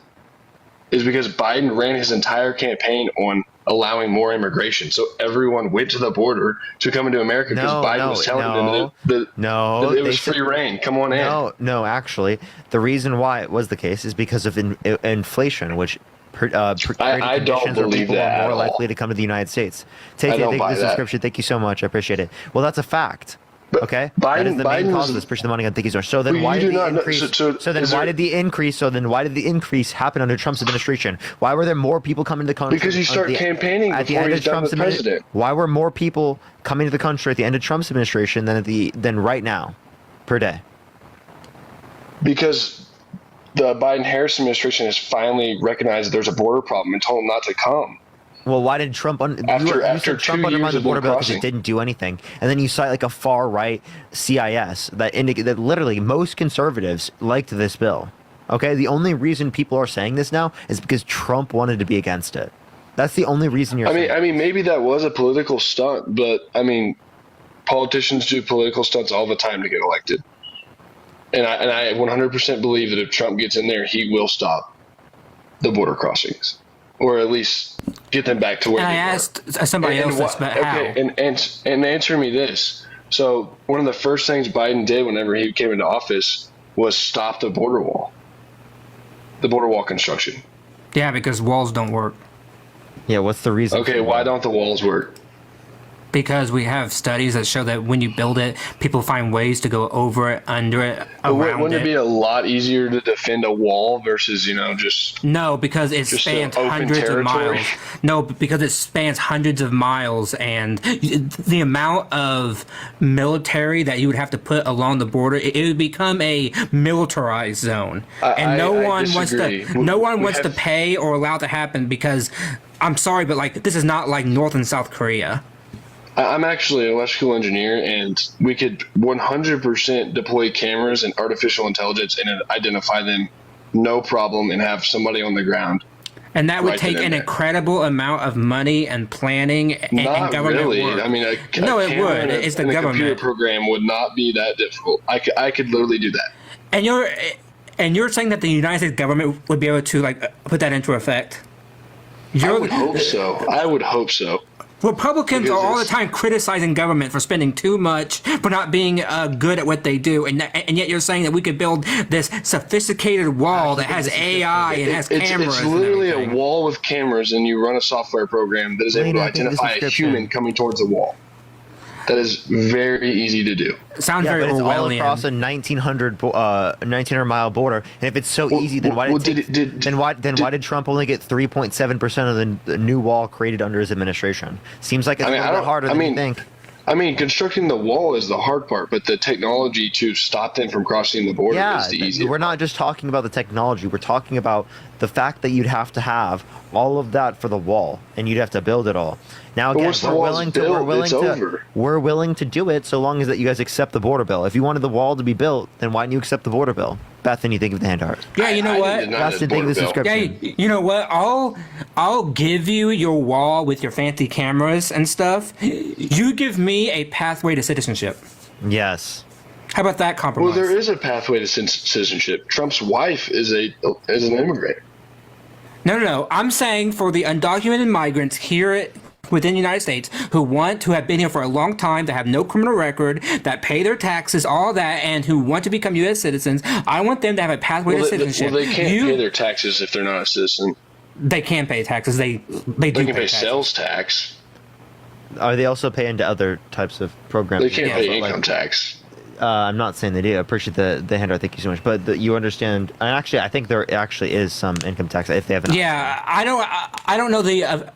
Is because Biden ran his entire campaign on allowing more immigration. So everyone went to the border to come into America because Biden was telling them that it was free reign. Come on in. No, actually, the reason why it was the case is because of inflation, which I don't believe that are more likely to come to the United States. Thank you for the subscription. Thank you so much. I appreciate it. Well, that's a fact. Okay, that is the main cause of this. Appreciate the money. Thank you so much. So then, why did the increase? So then, why did the increase happen under Trump's administration? Why were there more people coming to the country? Because you start campaigning at the before end he's of done Trump's with president. Why were more people coming to the country at the end of Trump's administration than right now, per day? Because the Biden-Harris administration has finally recognized that there's a border problem and told them not to come. Well, why did Trump after Trump 2 undermine years the of border bill because crossing? it didn't do anything, and then you cite like a far right CIS that literally most conservatives liked this bill. Okay, the only reason people are saying this now is because Trump wanted to be against it. That's the only reason you're saying. I mean, maybe that was a political stunt, but I mean, politicians do political stunts all the time to get elected. And I 100% believe that if Trump gets in there, he will stop the border crossings, or at least get them back to where they were. I asked somebody else this, but how? Okay, and answer me this. So one of the first things Biden did whenever he came into office was stop the border wall construction. Yeah, because walls don't work. Yeah, what's the reason? Okay, why don't the walls work? Because we have studies that show that when you build it, people find ways to go over it, under it, around Wouldn't it be a lot easier to defend a wall versus, just... No, because it spans hundreds of miles. No, because it spans hundreds of miles, and the amount of military that you would have to put along the border, it would become a militarized zone. And no one wants to pay or allow it to happen because, I'm sorry, but this is not like North and South Korea. I'm actually an electrical engineer, and we could 100% deploy cameras and artificial intelligence and identify them, no problem, and have somebody on the ground. And that would take an incredible amount of money and planning and government really. work. I mean, no, it would. It's the government. A computer program would not be that difficult. I could literally do that. And you're saying that the United States government would be able to put that into effect? I would hope so. Republicans are all the time criticizing government for spending too much, for not being good at what they do, and yet you're saying that we could build this sophisticated wall that has AI and has cameras. It's literally a wall with cameras, and you run a software program that is able to identify a human coming towards the wall. That is very easy to do. Sounds very Orwellian. It's all across a 1,900 mile border, and if it's so easy, then why did Trump only get 3.7% of the new wall created under his administration? Seems like it's a little bit harder than you think. I mean, constructing the wall is the hard part, but the technology to stop them from crossing the border is the easy. We're not just talking about the technology. We're talking about the fact that you'd have to have all of that for the wall, and you'd have to build it all. Now, again, we're willing to do it so long as that you guys accept the border bill. If you wanted the wall to be built, then why didn't you accept the border bill? Bethany, think of the hand art. Yeah, you know what? Boston, think of the subscription. Yeah, you know what? I'll give you your wall with your fancy cameras and stuff. You give me a pathway to citizenship. Yes. How about that compromise? Well, there is a pathway to citizenship. Trump's wife is an immigrant. No. I'm saying for the undocumented migrants here within the United States who have been here for a long time, that have no criminal record, that pay their taxes, all that, and who want to become U.S. citizens, I want them to have a pathway to citizenship. Well, they can't pay their taxes if they're not a citizen. They can pay taxes. They can pay sales tax. Are they also pay into other types of programs? They can't pay income tax. I'm not saying they do. I appreciate the handout. Thank you so much. But you understand. And actually, I think there actually is some income tax if they have an. Yeah, I don't know the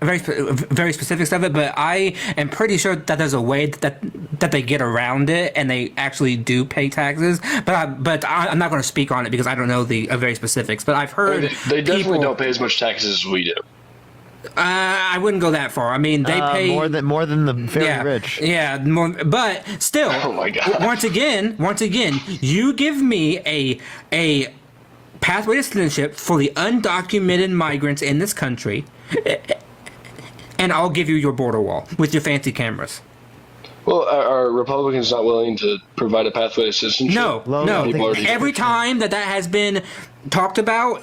very specifics of it, but I am pretty sure that there's a way that they get around it, and they actually do pay taxes. But I'm not going to speak on it because I don't know the very specifics. But I've heard they definitely don't pay as much taxes as we do. I wouldn't go that far. I mean, they pay more than the very rich. Yeah, more, but still. Oh my God. Once again, you give me a pathway to citizenship for the undocumented migrants in this country, and I'll give you your border wall with your fancy cameras. Well, are Republicans not willing to provide a pathway to citizenship? No. Every time that has been talked about,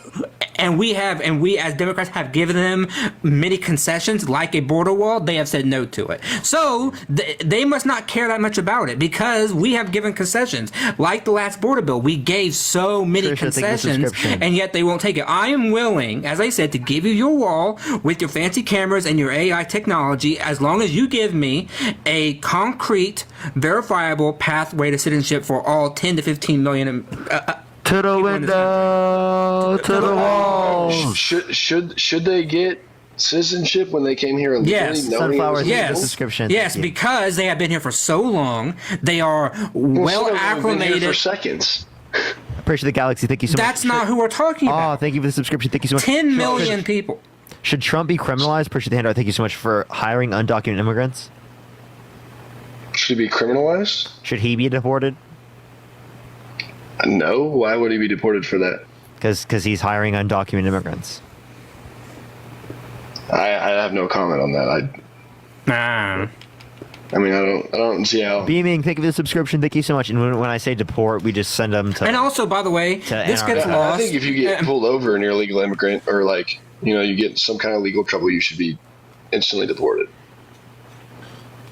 and we as Democrats have given them many concessions, like a border wall, they have said no to it. So they must not care that much about it, because we have given concessions. Like the last border bill, we gave so many concessions, and yet they won't take it. I am willing, as I said, to give you your wall with your fancy cameras and your AI technology, as long as you give me a concrete, verifiable pathway to citizenship for all 10 to 15 million. To the window, to the wall. Should they get citizenship when they came here illegally? Yes, Sunflowers. Yes, because they have been here for so long. They are well acclimated. For seconds. Appreciate the Galaxy. Thank you so much. That's not who we're talking about. Oh, thank you for the subscription. Thank you so much. 10 million people. Should Trump be criminalized? Appreciate the handout. Thank you so much for hiring undocumented immigrants. Should he be criminalized? Should he be deported? No. Why would he be deported for that? Because he's hiring undocumented immigrants. I have no comment on that. I mean, I don't see how. Beaming, thank you for the subscription. Thank you so much. And when I say deport, we just send them to. And also, by the way, this gets lost. I think if you get pulled over and you're a legal immigrant, or you get some kind of legal trouble, you should be instantly deported.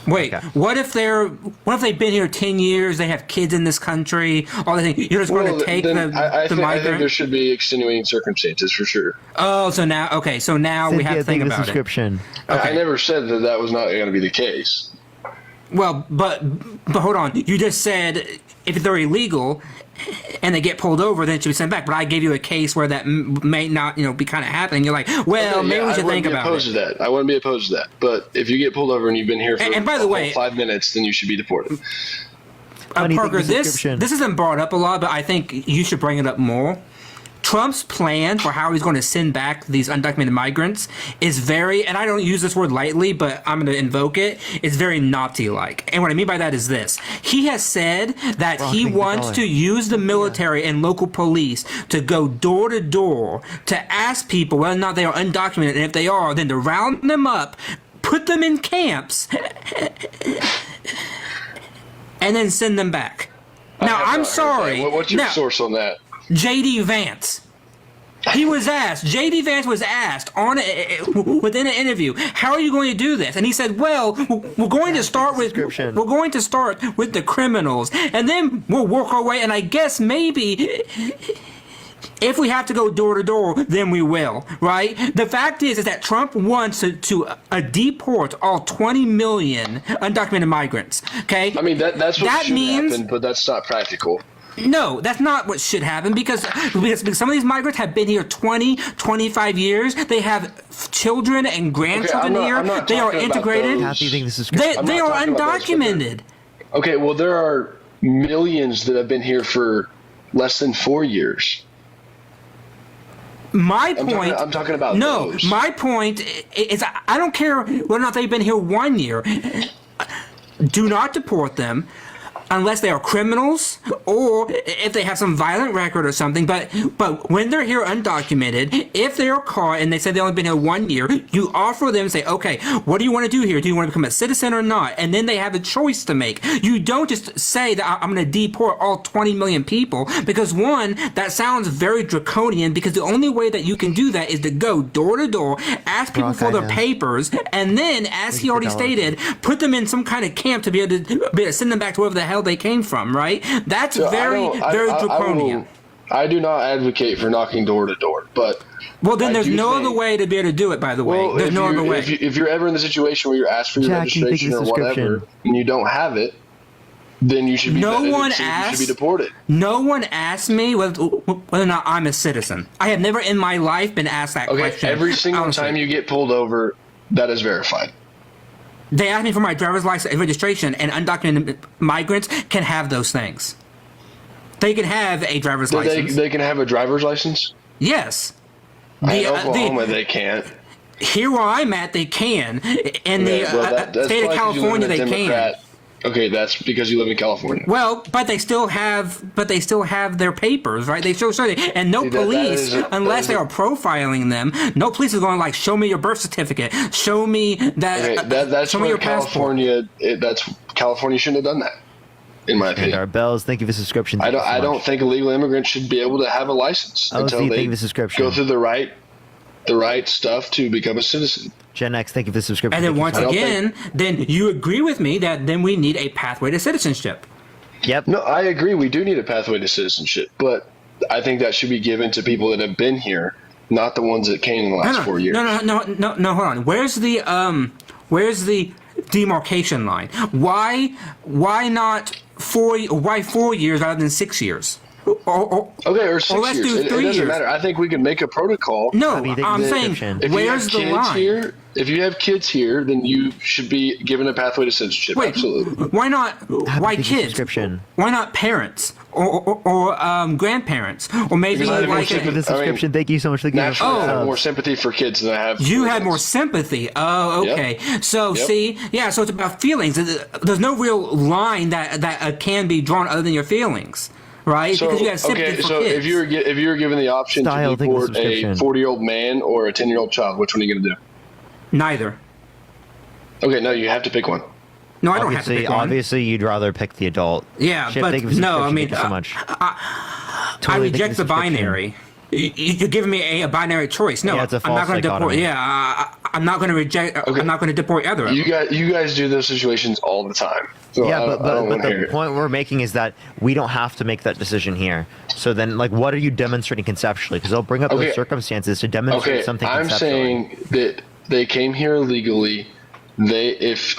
Wait, okay. What if they've been here 10 years, they have kids in this country, all the things, you're just going to take the migrant? I think there should be extenuating circumstances for sure. Oh, so now we have to think about it. Okay. I never said that was not going to be the case. Well, but hold on. You just said if they're illegal and they get pulled over, then it should be sent back. But I gave you a case where that may not, be kind of happening. You're like, well, okay, maybe we should think about it. I wouldn't be opposed to that. But if you get pulled over and you've been here for and by the way, 5 minutes, then you should be deported. Parker, this isn't brought up a lot, but I think you should bring it up more. Trump's plan for how he's going to send back these undocumented migrants is very, and I don't use this word lightly, but I'm going to invoke it, it's very Nazi-like. And what I mean by that is this. He has said that he wants to use the military and local police to go door to door to ask people whether or not they are undocumented, and if they are, then to round them up, put them in camps, and then send them back. Now, I'm sorry. What's your source on that? J.D. Vance. J.D. Vance was asked within an interview, how are you going to do this? And he said, well, we're going to start with the criminals, and then we'll work our way, and I guess maybe if we have to go door to door, then we will, right? The fact is that Trump wants to deport all 20 million undocumented migrants, okay? I mean, that's what should happen, but that's not practical. No, that's not what should happen because some of these migrants have been here 20, 25 years. They have children and grandchildren here. They are integrated. How do you think this is? They are undocumented. Okay, well, there are millions that have been here for less than 4 years. I'm talking about those. My point is I don't care whether or not they've been here 1 year. Do not deport them unless they are criminals or if they have some violent record or something. But when they're here undocumented, if they're caught and they say they've only been here 1 year, you offer them, say, okay, what do you want to do here? Do you want to become a citizen or not? And then they have a choice to make. You don't just say that I'm going to deport all 20 million people, because one, that sounds very draconian, because the only way that you can do that is to go door to door, ask people for their papers, and then, as he already stated, put them in some kind of camp to be able to send them back to wherever the hell they came from, right? That's very draconian. I do not advocate for knocking door to door, but well, then there's no other way to be able to do it. By the way, there's no other way. If you're ever in the situation where you're asked for your registration or whatever, and you don't have it, then you should be you should be deported. No one asked me whether or not I'm a citizen. I have never in my life been asked that question. Every single time you get pulled over, that is verified. They asked me for my driver's license and registration, and undocumented migrants can have those things. They can have a driver's license. They can have a driver's license? Yes. In Oklahoma, they can't. Here where I'm at, they can. In the state of California, they can. Okay, that's because you live in California. Well, but they still have their papers, right? They still and no police, unless they are profiling them, no police is going like, show me your birth certificate, show me that. That's show me your California. California shouldn't have done that, in my opinion. Our bells, thank you for the subscription. I don't think illegal immigrants should be able to have a license until they go through the right stuff to become a citizen. Gen X, thank you for the subscription. And then once again, then you agree with me that then we need a pathway to citizenship. Yep. No, I agree. We do need a pathway to citizenship, but I think that should be given to people that have been here, not the ones that came in the last 4 years. No, hold on. Where's the demarcation line? Why not 4 years rather than 6 years? Or 6 years. It doesn't matter. I think we can make a protocol. No, I'm saying, where's the line? If you have kids here, then you should be given a pathway to citizenship. Wait, absolutely. Why not? Why kids? Why not parents or grandparents or maybe like the subscription? Thank you so much. I have more sympathy for kids than I have. You had more sympathy. Oh, okay. Yep. So see, so it's about feelings. There's no real line that can be drawn other than your feelings. Right, so, because you have sympathy for kids. if you were given the option to deport a 40-year-old man or a 10-year-old child, which one are you going to do? Neither. Okay, no, you have to pick one. No, I don't have to pick one. Obviously, you'd rather pick the adult. Yeah, Chip, but no, I mean, thank you so much. I reject the binary. You're giving me a binary choice. No, it's a I'm not going to deport. I'm not going to reject. Okay. I'm not going to deport either. You guys do those situations all the time. So but the point we're making is that we don't have to make that decision here. So then, like, what are you demonstrating conceptually? Because they'll bring up those circumstances to demonstrate something conceptually. I'm saying that they came here illegally. If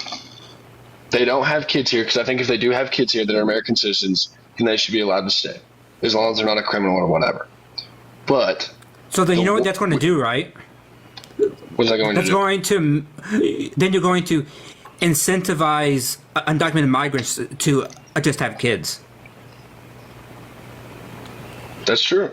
they don't have kids here, because I think if they do have kids here that are American citizens, then they should be allowed to stay, as long as they're not a criminal or whatever. But so then you know what that's going to do, right? What's that going to do? Then you're going to incentivize undocumented migrants to just have kids. That's true,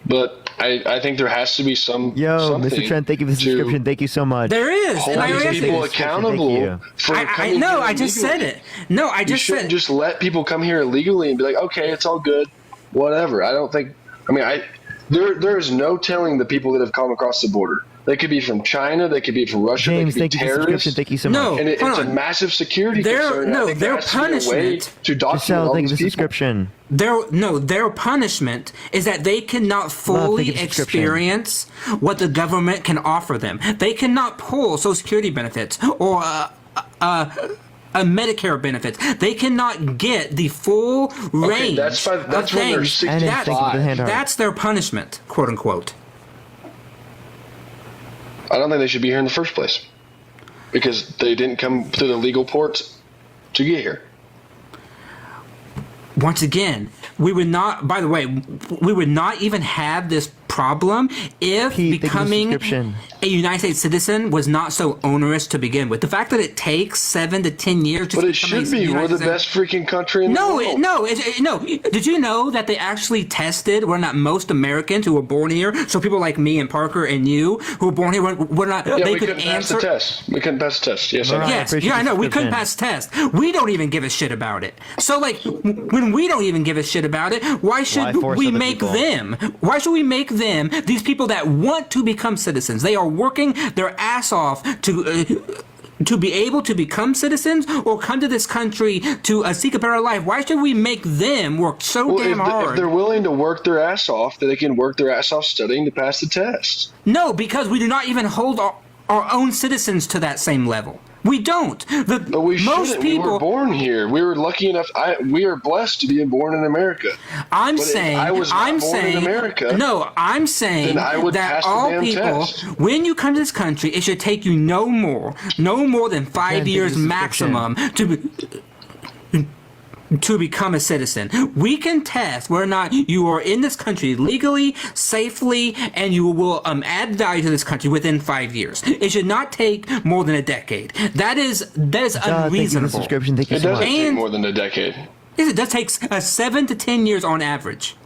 but I think there has to be something. Mr. Trent, thank you for the subscription. Thank you so much. There is. Hold these people accountable. I just said it. No, I just said. Just let people come here illegally and be like, okay, it's all good, whatever. I don't think. I mean, there is no telling the people that have come across the border. They could be from China. They could be from Russia. James, they could be terrorists. Thank you so much. And it's a massive security concern. Their punishment to document all these people. Subscription. Their punishment is that they cannot fully experience what the government can offer them. They cannot pull Social Security benefits or Medicare benefits. They cannot get the full range. That's when they're 65. That's their punishment, quote unquote. I don't think they should be here in the first place because they didn't come through the legal ports to get here. Once again, we would not, by the way, we would not even have this problem if becoming a United States citizen was not so onerous to begin with. The fact that it takes 7 to 10 years just But to it become should be. We're the best freaking country in the world. No. Did you know that they actually tested whether or not most Americans who were born here, so people like me and Parker and you who were born here, were not, Yeah, they we could couldn't pass answer. the test. We couldn't pass the test. Yes, I know. Yes, yeah, I know. We couldn't pass the test. We don't even give a shit about it. So, like, when we don't even give a shit about it, why should we make them? Why should we make them, these people that want to become citizens? They are working their ass off to be able to become citizens or come to this country to seek a better life. Why should we make them work so damn hard? If they're willing to work their ass off, then they can work their ass off studying to pass the test. No, because we do not even hold our own citizens to that same level. We don't. But we shouldn't. We were born here. We were lucky enough. We are blessed to be born in America. I'm But saying. if I was not born in America. No, I'm saying then I would that pass the all damn people, test. when you come to this country, it should take you no more than 5 years maximum to become a citizen. We can test whether or not you are in this country legally, safely, and you will add value to this country within 5 years. It should not take more than a decade. That is unreasonable. It doesn't take more than a decade. Yes, it does take 7 to 10 years on average.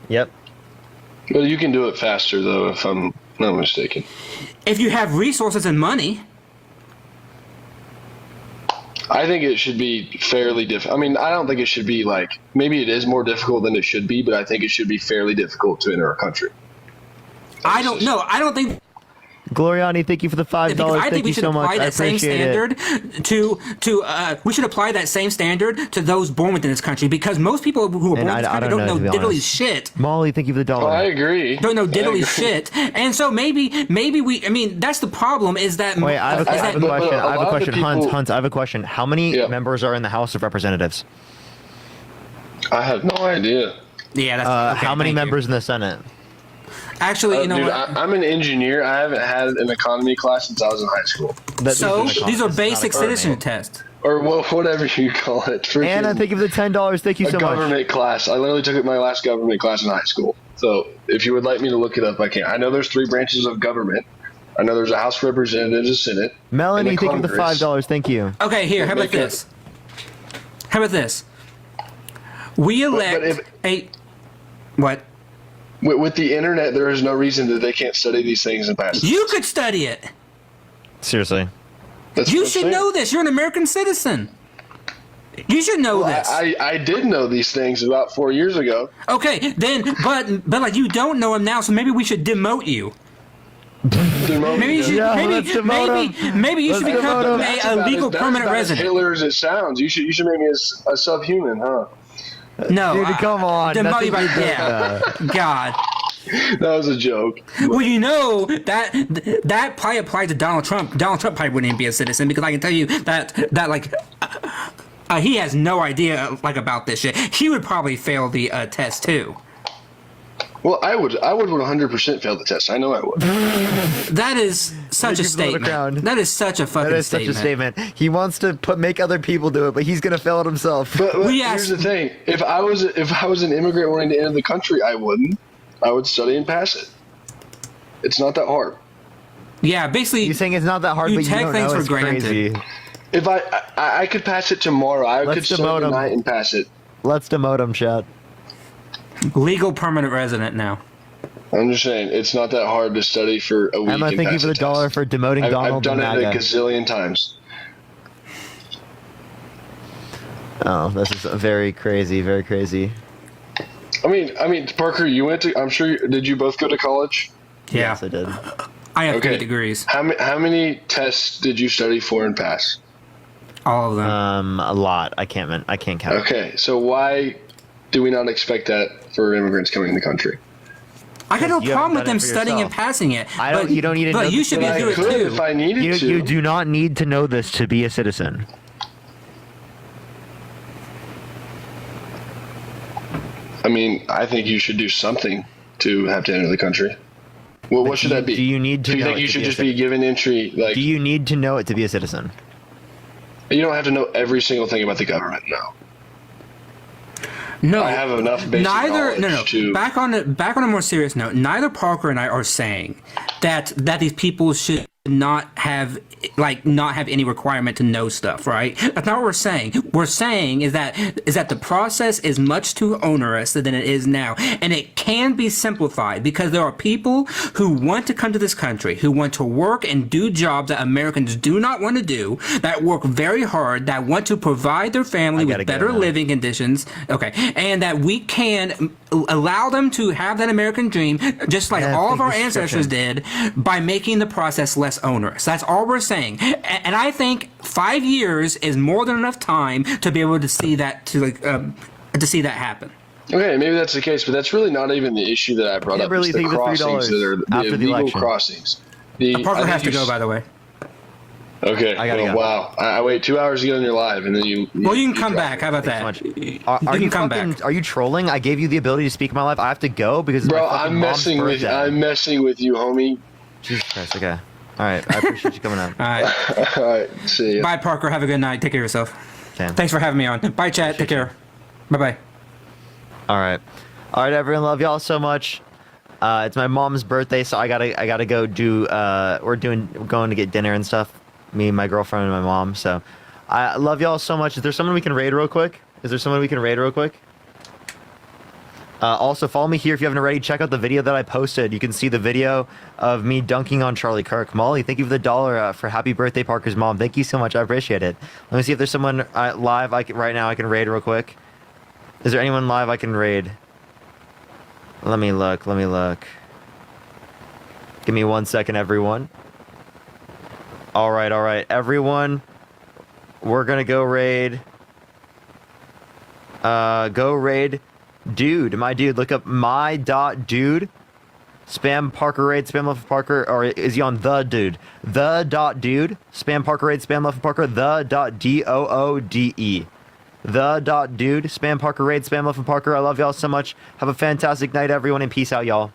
Yep. But you can do it faster, though, if I'm not mistaken. If you have resources and money. I think it should be fairly difficult. I mean, I don't think it should be like, maybe it is more difficult than it should be, but I think it should be fairly difficult to enter our country. I don't know. I don't think. Gloriani, thank you for the $5. I think we should apply that same standard we should apply that same standard to those born within this country, because most people who are born in this country don't know diddly shit. Molly, thank you for the $1. I agree. Don't know diddly shit, and so maybe we. I mean, that's the problem. Is that wait? I have a question. I have a question. Hunt, I have a question. How many members are in the House of Representatives? I have no idea. Yeah, that's how many members in the Senate? Actually, you know dude, what? I'm an engineer. I haven't had an economy class since I was in high school. So these are basic citizenship tests. Or whatever you call it. Freaking Anna, thank you for the $10. Thank you so much. Government class. I literally took my last government class in high school. So if you would like me to look it up, I can. I know there's 3 branches of government. I know there's a House of Representatives, a Senate. Melanie, thank you for the $5. Thank you. Okay, here. How about this? How about this? We elect what? With the internet, there is no reason that they can't study these things and pass. You could study it. Seriously. You should know this. You're an American citizen. You should know this. I did know these things about 4 years ago. Okay, then, but like you don't know them now, so maybe we should demote you. Maybe you should, maybe you should become a legal permanent resident. As Hitler as it sounds, you should make me a subhuman, huh? No, dude, come on. Demote you by God. That was a joke. Well, you know that probably applied to Donald Trump. Donald Trump probably wouldn't even be a citizen, because I can tell you that like he has no idea like about this shit. He would probably fail the test too. Well, I would 100% fail the test. I know I would. That is such a statement. That is such a fucking statement. Such a statement. He wants to make other people do it, but he's gonna fail it himself. But here's the thing: if I was an immigrant wanting to enter the country, I wouldn't. I would study and pass it. It's not that hard. Yeah, basically, you're saying it's not that hard, but you don't know it's crazy. If I could pass it tomorrow, I could study tonight and pass it. Let's demote him, Chad. Legal permanent resident now. I'm just saying, it's not that hard to study for a week. Emma, thank you for the $1 for demoting Donald. I've done it a gazillion times. Oh, this is very crazy, very crazy. I mean, Parker, you went to. I'm sure. Did you both go to college? Yeah. Yes, I did. I have 3 degrees. How many tests did you study for and pass? All of them. A lot. I can't count. Okay, so why do we not expect that for immigrants coming in the country? I got no problem with them studying and passing it. You don't need to know. But you should be able to do it too. If I needed to. You do not need to know this to be a citizen. I mean, I think you should do something to have to enter the country. Well, what should that be? Do you need to? Do you think you should just be given entry? Like, do you need to know it to be a citizen? You don't have to know every single thing about the government. No. No, I have enough basic knowledge to. Back on a more serious note, neither Parker and I are saying that these people should not have any requirement to know stuff, right? That's not what we're saying. We're saying is that the process is much too onerous than it is now, and it can be simplified because there are people who want to come to this country, who want to work and do jobs that Americans do not want to do, that work very hard, that want to provide their family with better living conditions, okay, and that we can allow them to have that American dream, just like all of our ancestors did, by making the process less onerous. That's all we're saying. And I think 5 years is more than enough time to be able to see that to see that happen. Okay, maybe that's the case, but that's really not even the issue that I brought up. It's the crossings that are the illegal crossings. Parker has to go, by the way. Okay. I gotta go. Wow. I wait 2 hours to get on your live, and then you can come back. How about that? Are you come back? Are you trolling? I gave you the ability to speak in my live. I have to go because bro, it's my I'm messing with you, homie. Jesus Christ. Okay. All right. I appreciate you coming on. All right. All right. See you. Bye, Parker. Have a good night. Take care of yourself. Okay. Thanks for having me on. Bye, chat. Take care. Bye-bye. All right, everyone. Love y'all so much. It's my mom's birthday, so I gotta go do. We're going to get dinner and stuff. Me, my girlfriend, and my mom. So, I love y'all so much. Is there someone we can raid real quick? Also, follow me here if you haven't already. Check out the video that I posted. You can see the video of me dunking on Charlie Kirk. Molly, thank you for the $1 for happy birthday, Parker's mom. Thank you so much. I appreciate it. Let me see if there's someone live right now I can raid real quick. Is there anyone live I can raid? Let me look. Give me 1 second, everyone. All right, everyone. We're gonna go raid. Dude, my dude. Look up my.dude. Spam Parker raid, spam love for Parker, or is he on the dude? The.dude. Spam Parker raid, spam love for Parker. The.doode. The.dude. Spam Parker raid, spam love for Parker. I love y'all so much. Have a fantastic night, everyone, and peace out, y'all.